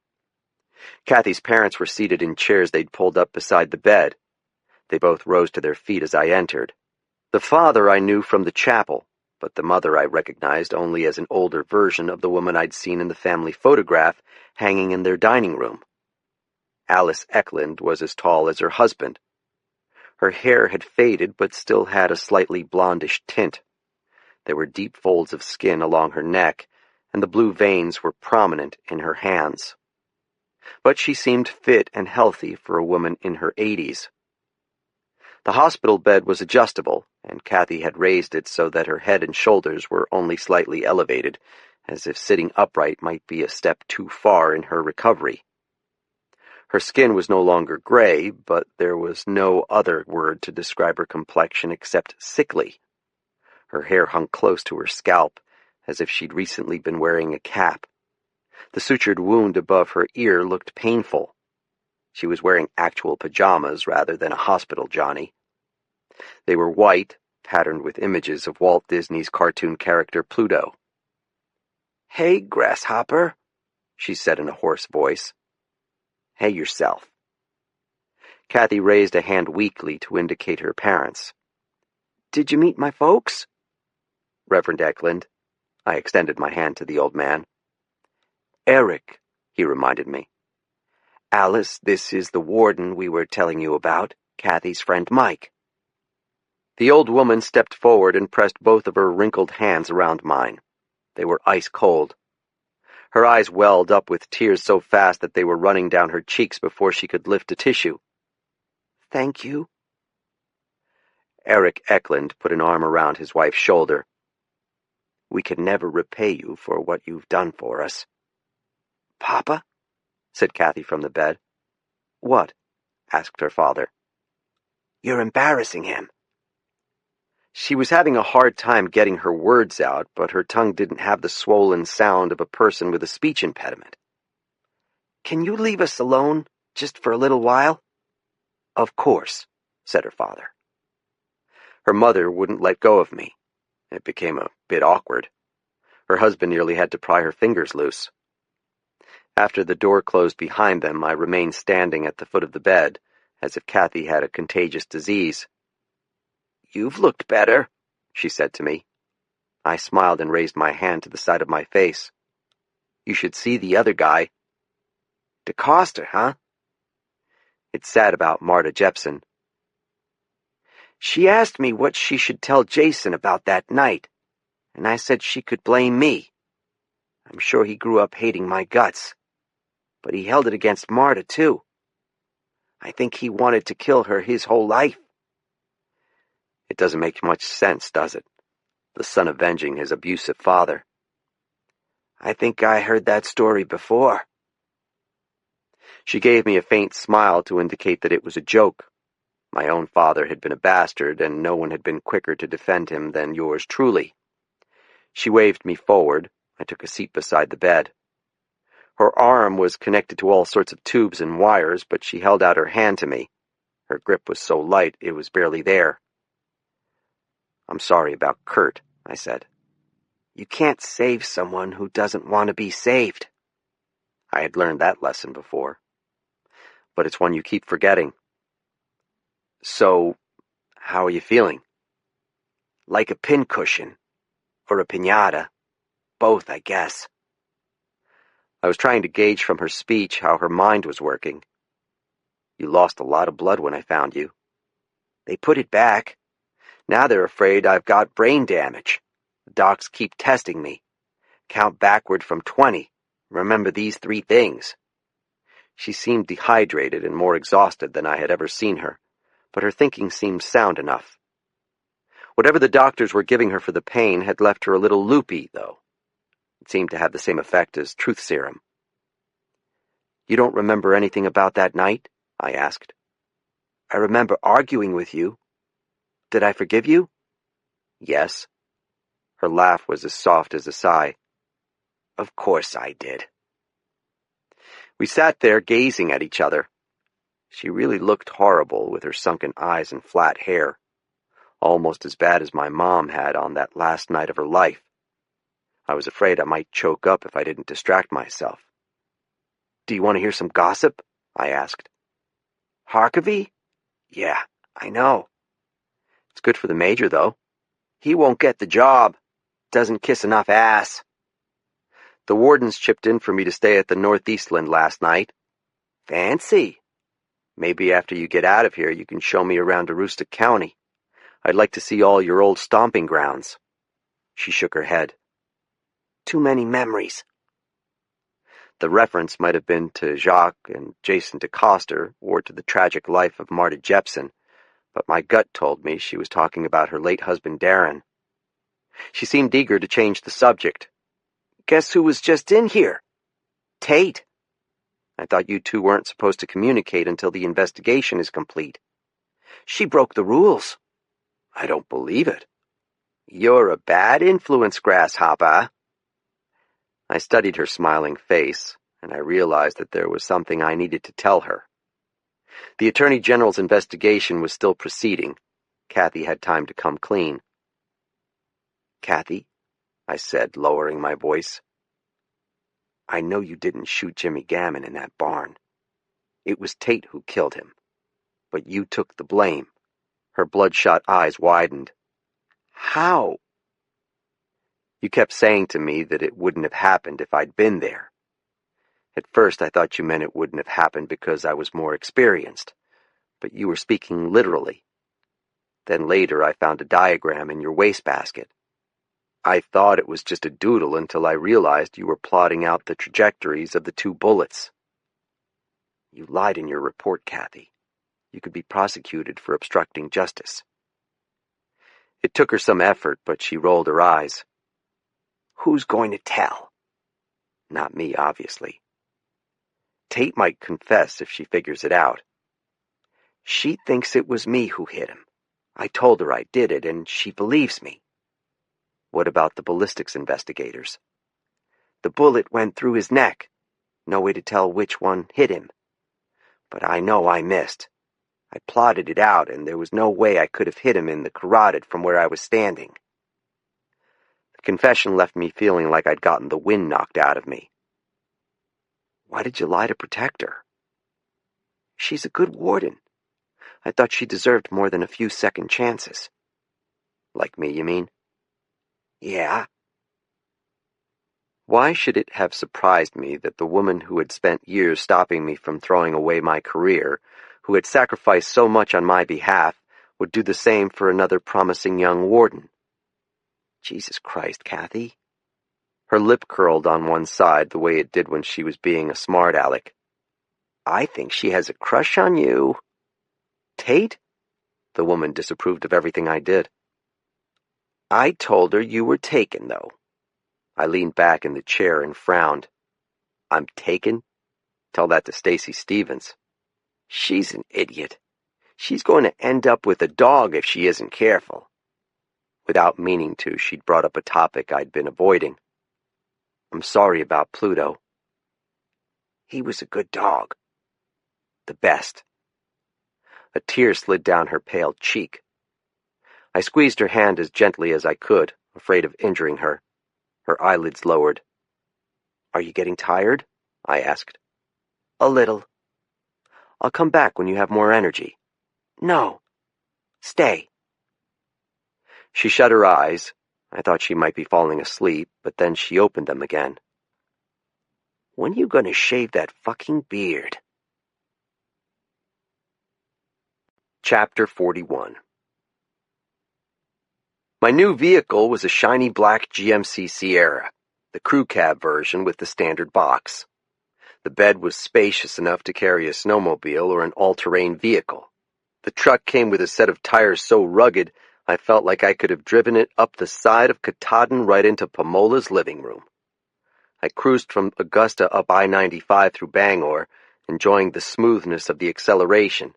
Kathy's parents were seated in chairs they'd pulled up beside the bed. They both rose to their feet as I entered. The father I knew from the chapel, but the mother I recognized only as an older version of the woman I'd seen in the family photograph hanging in their dining room. Alice Eklund was as tall as her husband. Her hair had faded but still had a slightly blondish tint. There were deep folds of skin along her neck, and the blue veins were prominent in her hands. But she seemed fit and healthy for a woman in her 80s. The hospital bed was adjustable, and Kathy had raised it so that her head and shoulders were only slightly elevated, as if sitting upright might be a step too far in her recovery. Her skin was no longer gray, but there was no other word to describe her complexion except sickly. Her hair hung close to her scalp, as if she'd recently been wearing a cap. The sutured wound above her ear looked painful. She was wearing actual pajamas rather than a hospital Johnny. They were white, patterned with images of Walt Disney's cartoon character Pluto. "Hey, Grasshopper," she said in a hoarse voice. "Hey yourself." Kathy raised a hand weakly to indicate her parents. "Did you meet my folks?" "Reverend Eklund." I extended my hand to the old man. "Eric," he reminded me. "Alice, this is the warden we were telling you about, Kathy's friend Mike." The old woman stepped forward and pressed both of her wrinkled hands around mine. They were ice cold. Her eyes welled up with tears so fast that they were running down her cheeks before she could lift a tissue. "Thank you." Eric Eklund put an arm around his wife's shoulder. "We can never repay you for what you've done for us." "Papa?" said Kathy from the bed. "What?" asked her father. "You're embarrassing him." She was having a hard time getting her words out, but her tongue didn't have the swollen sound of a person with a speech impediment. "Can you leave us alone, just for a little while?" "Of course," said her father. Her mother wouldn't let go of me. It became a bit awkward. Her husband nearly had to pry her fingers loose. After the door closed behind them, I remained standing at the foot of the bed, as if Kathy had a contagious disease. "You've looked better," she said to me. I smiled and raised my hand to the side of my face. "You should see the other guy." "DeCoster, huh?" It's sad about Marta Jepson. "She asked me what she should tell Jason about that night, and I said she could blame me. I'm sure he grew up hating my guts, but he held it against Marta, too. I think he wanted to kill her his whole life." It doesn't make much sense, does it? The son avenging his abusive father. "I think I heard that story before." She gave me a faint smile to indicate that it was a joke. My own father had been a bastard, and no one had been quicker to defend him than yours truly. She waved me forward. I took a seat beside the bed. Her arm was connected to all sorts of tubes and wires, but she held out her hand to me. Her grip was so light it was barely there. "I'm sorry about Kurt," I said. "You can't save someone who doesn't want to be saved." I had learned that lesson before. But it's one you keep forgetting. "So, how are you feeling?" "Like a pincushion. Or a piñata. Both, I guess." I was trying to gauge from her speech how her mind was working. "You lost a lot of blood when I found you." "They put it back. Now they're afraid I've got brain damage. The docs keep testing me. Count backward from 20. Remember these 3 things." She seemed dehydrated and more exhausted than I had ever seen her, but her thinking seemed sound enough. Whatever the doctors were giving her for the pain had left her a little loopy, though. It seemed to have the same effect as truth serum. "You don't remember anything about that night?" I asked. "I remember arguing with you. Did I forgive you?" "Yes." Her laugh was as soft as a sigh. "Of course I did." We sat there gazing at each other. She really looked horrible with her sunken eyes and flat hair, almost as bad as my mom had on that last night of her life. I was afraid I might choke up if I didn't distract myself. "Do you want to hear some gossip?" I asked. "Harkavy? Yeah, I know." "It's good for the major, though." "He won't get the job. Doesn't kiss enough ass." "The wardens chipped in for me to stay at the Northeastland last night." "Fancy." "Maybe after you get out of here you can show me around Aroostook County. I'd like to see all your old stomping grounds." She shook her head. "Too many memories." The reference might have been to Jacques and Jason DeCoster or to the tragic life of Marta Jepson, but my gut told me she was talking about her late husband Darren. She seemed eager to change the subject. "Guess who was just in here? Tate. I thought you two weren't supposed to communicate until the investigation is complete." "She broke the rules." "I don't believe it." "You're a bad influence, Grasshopper." I studied her smiling face, and I realized that there was something I needed to tell her. The Attorney General's investigation was still proceeding. Kathy had time to come clean. "Kathy," I said, lowering my voice, "I know you didn't shoot Jimmy Gammon in that barn. It was Tate who killed him. But you took the blame." Her bloodshot eyes widened. "How?" "You kept saying to me that it wouldn't have happened if I'd been there. At first I thought you meant it wouldn't have happened because I was more experienced, but you were speaking literally. Then later I found a diagram in your wastebasket. I thought it was just a doodle until I realized you were plotting out the trajectories of the 2 bullets. You lied in your report, Kathy. You could be prosecuted for obstructing justice." It took her some effort, but she rolled her eyes. "Who's going to tell?" "Not me, obviously." "Tate might confess if she figures it out." "She thinks it was me who hit him. I told her I did it, and she believes me. What about the ballistics investigators? The bullet went through his neck. No way to tell which one hit him. But I know I missed. I plotted it out, and there was no way I could have hit him in the carotid from where I was standing. The confession left me feeling like I'd gotten the wind knocked out of me. Why did you lie to protect her? She's a good warden. I thought she deserved more than a few second chances. Like me, you mean? Yeah. Why should it have surprised me that the woman who had spent years stopping me from throwing away my career, who had sacrificed so much on my behalf, would do the same for another promising young warden? Jesus Christ, Kathy. Her lip curled on one side the way it did when she was being a smart aleck. I think she has a crush on you. Tate? The woman disapproved of everything I did. I told her you were taken, though. I leaned back in the chair and frowned. I'm taken? Tell that to Stacy Stevens. She's an idiot. She's going to end up with a dog if she isn't careful. Without meaning to, she'd brought up a topic I'd been avoiding. I'm sorry about Pluto. He was a good dog. The best. A tear slid down her pale cheek. I squeezed her hand as gently as I could, afraid of injuring her. Her eyelids lowered. Are you getting tired? I asked. A little. I'll come back when you have more energy. No. Stay. She shut her eyes. I thought she might be falling asleep, but then she opened them again. When are you going to shave that fucking beard? Chapter 41. My new vehicle was a shiny black GMC Sierra, the crew cab version with the standard box. The bed was spacious enough to carry a snowmobile or an all-terrain vehicle. The truck came with a set of tires so rugged I felt like I could have driven it up the side of Katahdin right into Pomola's living room. I cruised from Augusta up I-95 through Bangor, enjoying the smoothness of the acceleration,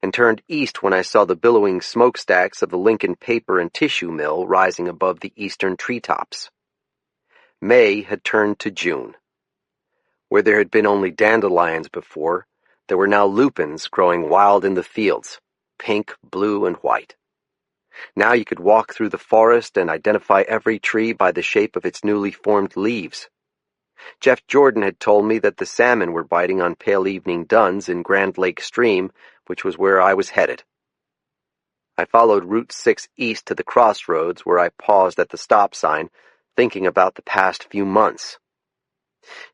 and turned east when I saw the billowing smokestacks of the Lincoln paper and tissue mill rising above the eastern treetops. May had turned to June. Where there had been only dandelions before, there were now lupins growing wild in the fields, pink, blue, and white. Now you could walk through the forest and identify every tree by the shape of its newly formed leaves. Jeff Jordan had told me that the salmon were biting on pale evening duns in Grand Lake Stream, which was where I was headed. I followed Route 6 east to the crossroads where I paused at the stop sign, thinking about the past few months.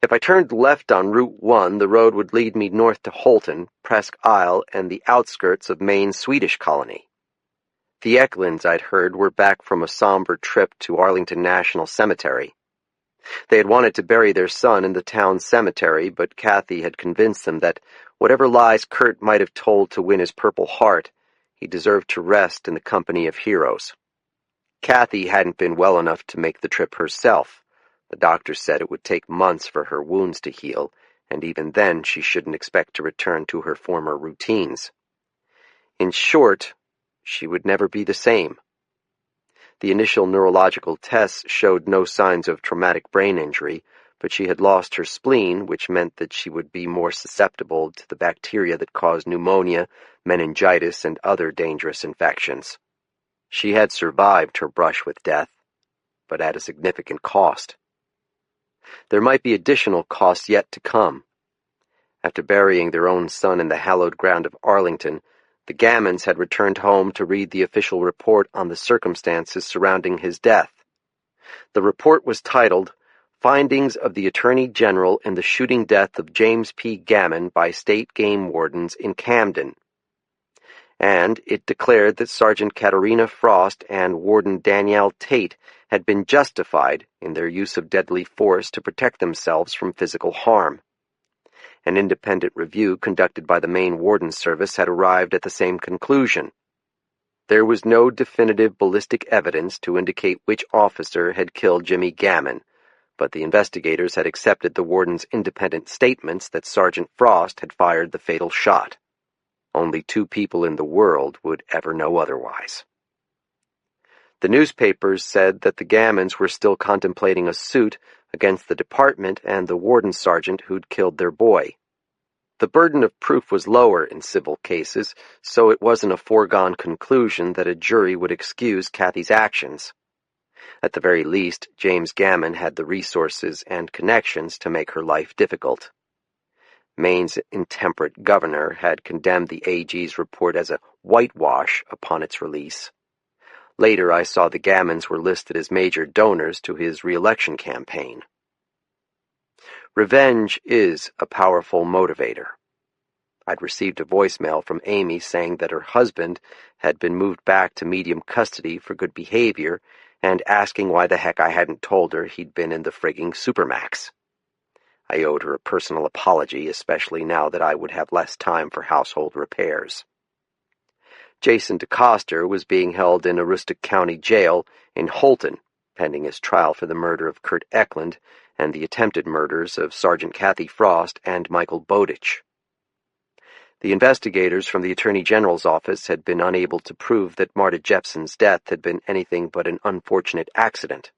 If I turned left on Route 1, the road would lead me north to Holton, Presque Isle, and the outskirts of Maine's Swedish colony. The Eklunds, I'd heard, were back from a somber trip to Arlington National Cemetery. They had wanted to bury their son in the town cemetery, but Kathy had convinced them that whatever lies Kurt might have told to win his Purple Heart, he deserved to rest in the company of heroes. Kathy hadn't been well enough to make the trip herself. The doctor said it would take months for her wounds to heal, and even then she shouldn't expect to return to her former routines. In short, she would never be the same. The initial neurological tests showed no signs of traumatic brain injury, but she had lost her spleen, which meant that she would be more susceptible to the bacteria that cause pneumonia, meningitis, and other dangerous infections. She had survived her brush with death, but at a significant cost. There might be additional costs yet to come. After burying their own son in the hallowed ground of Arlington, the Gammons had returned home to read the official report on the circumstances surrounding his death. The report was titled, Findings of the Attorney General in the Shooting Death of James P. Gammon by State Game Wardens in Camden. And it declared that Sergeant Katerina Frost and Warden Danielle Tate had been justified in their use of deadly force to protect themselves from physical harm. An independent review conducted by the Maine Warden Service had arrived at the same conclusion. There was no definitive ballistic evidence to indicate which officer had killed Jimmy Gammon, but the investigators had accepted the warden's independent statements that Sergeant Frost had fired the fatal shot. Only 2 people in the world would ever know otherwise. The newspapers said that the Gammons were still contemplating a suit against the department and the warden sergeant who'd killed their boy. The burden of proof was lower in civil cases, so it wasn't a foregone conclusion that a jury would excuse Kathy's actions. At the very least, James Gammon had the resources and connections to make her life difficult. Maine's intemperate governor had condemned the AG's report as a whitewash upon its release. Later, I saw the Gammons were listed as major donors to his re-election campaign. Revenge is a powerful motivator. I'd received a voicemail from Amy saying that her husband had been moved back to medium custody for good behavior and asking why the heck I hadn't told her he'd been in the frigging Supermax. I owed her a personal apology, especially now that I would have less time for household repairs. Jason DeCoster was being held in Aroostook County Jail in Holton, pending his trial for the murder of Kurt Eklund and the attempted murders of Sergeant Kathy Frost and Michael Bowditch. The investigators from the Attorney General's office had been unable to prove that Marta Jepson's death had been anything but an unfortunate accident.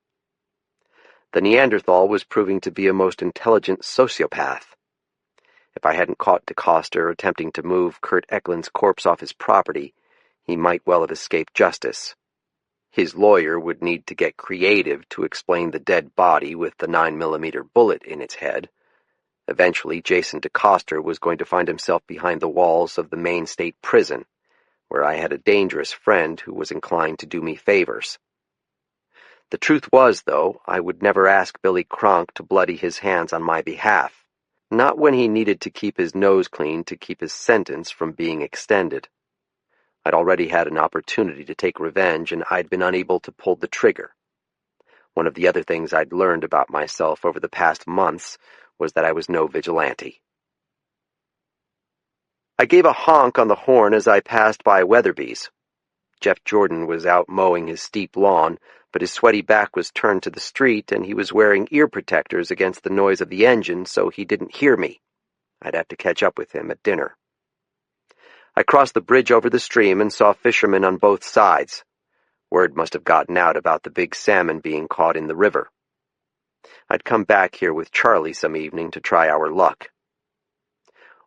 The Neanderthal was proving to be a most intelligent sociopath. If I hadn't caught DeCoster attempting to move Kurt Eklund's corpse off his property, he might well have escaped justice. His lawyer would need to get creative to explain the dead body with the 9mm bullet in its head. Eventually, Jason DeCoster was going to find himself behind the walls of the Maine State Prison, where I had a dangerous friend who was inclined to do me favors. The truth was, though, I would never ask Billy Cronk to bloody his hands on my behalf, not when he needed to keep his nose clean to keep his sentence from being extended. I'd already had an opportunity to take revenge, and I'd been unable to pull the trigger. One of the other things I'd learned about myself over the past months was that I was no vigilante. I gave a honk on the horn as I passed by Weatherby's. Jeff Jordan was out mowing his steep lawn, but his sweaty back was turned to the street, and he was wearing ear protectors against the noise of the engine, so he didn't hear me. I'd have to catch up with him at dinner. I crossed the bridge over the stream and saw fishermen on both sides. Word must have gotten out about the big salmon being caught in the river. I'd come back here with Charlie some evening to try our luck.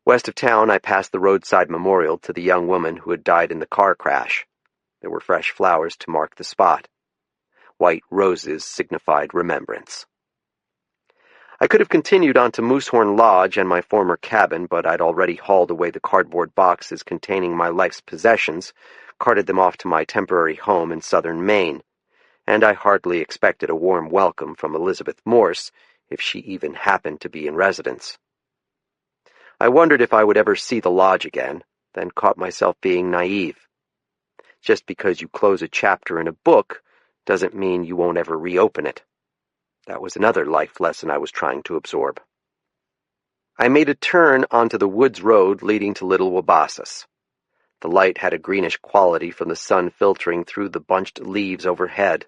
West of town, I passed the roadside memorial to the young woman who had died in the car crash. There were fresh flowers to mark the spot. White roses signified remembrance. I could have continued on to Moosehorn Lodge and my former cabin, but I'd already hauled away the cardboard boxes containing my life's possessions, carted them off to my temporary home in southern Maine, and I hardly expected a warm welcome from Elizabeth Morse, if she even happened to be in residence. I wondered if I would ever see the lodge again, then caught myself being naive. Just because you close a chapter in a book doesn't mean you won't ever reopen it. That was another life lesson I was trying to absorb. I made a turn onto the woods road leading to Little Wabasas. The light had a greenish quality from the sun filtering through the bunched leaves overhead.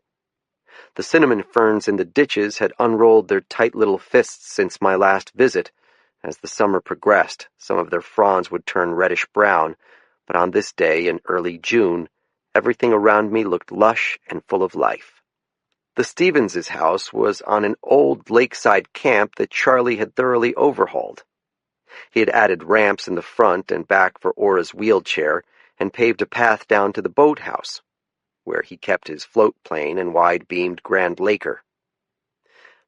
The cinnamon ferns in the ditches had unrolled their tight little fists since my last visit. As the summer progressed, some of their fronds would turn reddish-brown, but on this day in early June, everything around me looked lush and full of life. The Stevens' house was on an old lakeside camp that Charlie had thoroughly overhauled. He had added ramps in the front and back for Aura's wheelchair and paved a path down to the boathouse, where he kept his float plane and wide-beamed Grand Laker.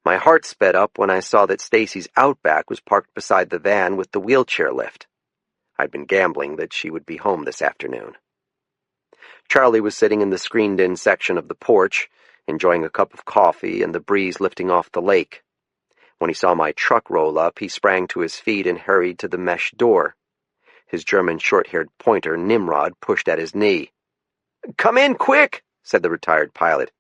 My heart sped up when I saw that Stacy's Outback was parked beside the van with the wheelchair lift. I'd been gambling that she would be home this afternoon. Charlie was sitting in the screened-in section of the porch, enjoying a cup of coffee and the breeze lifting off the lake. When he saw my truck roll up, he sprang to his feet and hurried to the mesh door. His German short-haired pointer, Nimrod, pushed at his knee. "Come in quick," said the retired pilot.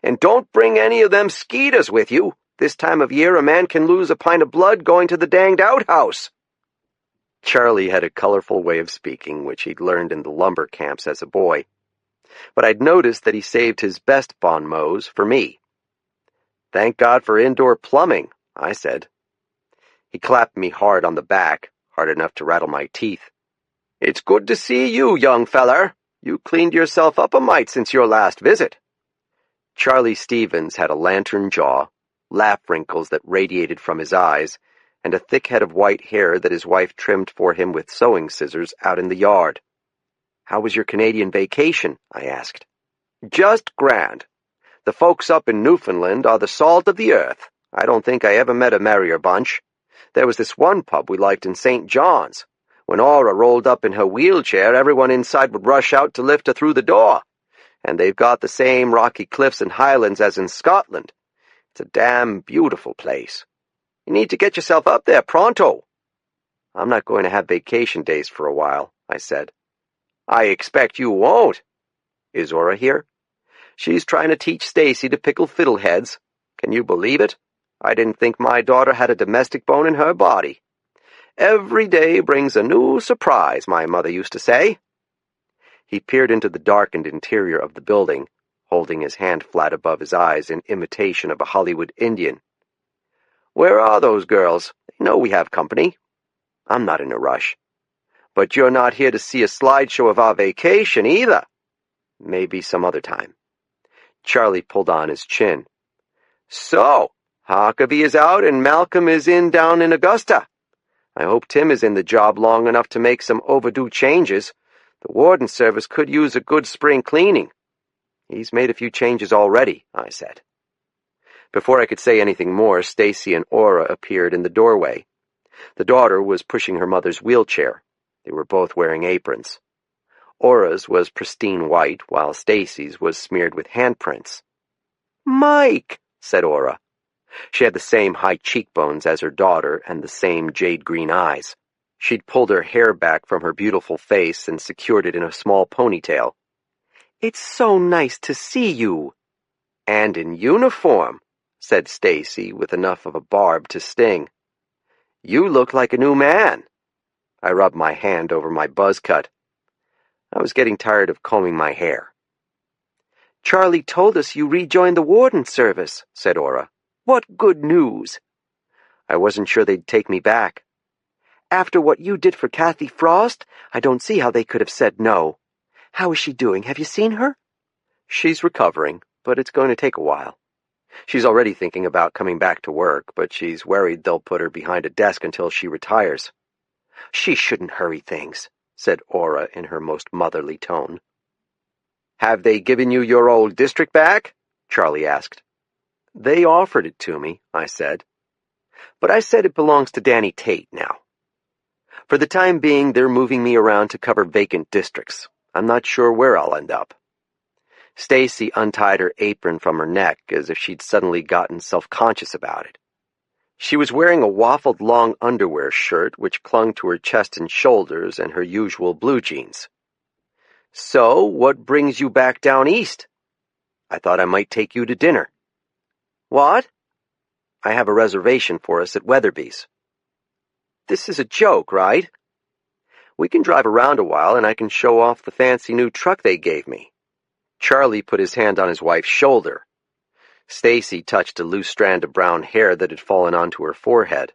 "And don't bring any of them skeeters with you. This time of year a man can lose a pint of blood going to the danged outhouse." Charlie had a colorful way of speaking, which he'd learned in the lumber camps as a boy. But I'd noticed that he saved his best bon mots for me. "Thank God for indoor plumbing," I said. He clapped me hard on the back, hard enough to rattle my teeth. It's good to see you, young feller. You cleaned yourself up a mite since your last visit. Charlie Stevens had a lantern jaw, laugh wrinkles that radiated from his eyes, and a thick head of white hair that his wife trimmed for him with sewing scissors out in the yard. "How was your Canadian vacation?" I asked. "Just grand. The folks up in Newfoundland are the salt of the earth. I don't think I ever met a merrier bunch. There was this one pub we liked in St. John's. When Aura rolled up in her wheelchair, everyone inside would rush out to lift her through the door. And they've got the same rocky cliffs and highlands as in Scotland. It's a damn beautiful place. You need to get yourself up there pronto." "I'm not going to have vacation days for a while," I said. "I expect you won't." "Is Aura here?" "She's trying to teach Stacy to pickle fiddleheads. Can you believe it? I didn't think my daughter had a domestic bone in her body. Every day brings a new surprise, my mother used to say." He peered into the darkened interior of the building, holding his hand flat above his eyes in imitation of a Hollywood Indian. "Where are those girls? They know we have company." "I'm not in a rush." "But you're not here to see a slideshow of our vacation, either." "Maybe some other time." Charlie pulled on his chin. "So, Huckabee is out and Malcolm is in down in Augusta. I hope Tim is in the job long enough to make some overdue changes. The warden service could use a good spring cleaning." "He's made a few changes already," I said. Before I could say anything more, Stacy and Aura appeared in the doorway. The daughter was pushing her mother's wheelchair. They were both wearing aprons. Aura's was pristine white, while Stacy's was smeared with handprints. "Mike," said Aura. She had the same high cheekbones as her daughter and the same jade-green eyes. She'd pulled her hair back from her beautiful face and secured it in a small ponytail. "It's so nice to see you." "And in uniform," said Stacy with enough of a barb to sting. "You look like a new man." I rubbed my hand over my buzz cut. I was getting tired of combing my hair. "Charlie told us you rejoined the warden service," said Aura. "What good news." I wasn't sure they'd take me back. "After what you did for Kathy Frost, I don't see how they could have said no. How is she doing? Have you seen her?" "She's recovering, but it's going to take a while. She's already thinking about coming back to work, but she's worried they'll put her behind a desk until she retires." "She shouldn't hurry things," said Aura in her most motherly tone. "Have they given you your old district back?" Charlie asked. "They offered it to me," I said. "But I said it belongs to Danny Tate now. For the time being, they're moving me around to cover vacant districts. I'm not sure where I'll end up." Stacy untied her apron from her neck as if she'd suddenly gotten self-conscious about it. She was wearing a waffled long underwear shirt which clung to her chest and shoulders and her usual blue jeans. "So, what brings you back down east?" "I thought I might take you to dinner." "What?" "I have a reservation for us at Weatherby's." "This is a joke, right?" "We can drive around a while and I can show off the fancy new truck they gave me." Charlie put his hand on his wife's shoulder. Stacy touched a loose strand of brown hair that had fallen onto her forehead.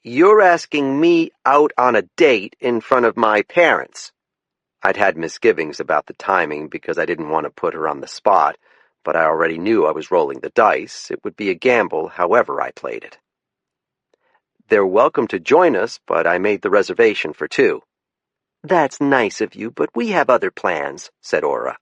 "You're asking me out on a date in front of my parents." I'd had misgivings about the timing because I didn't want to put her on the spot, but I already knew I was rolling the dice. It would be a gamble however I played it. "They're welcome to join us, but I made the reservation for two." "That's nice of you, but we have other plans," said Aura.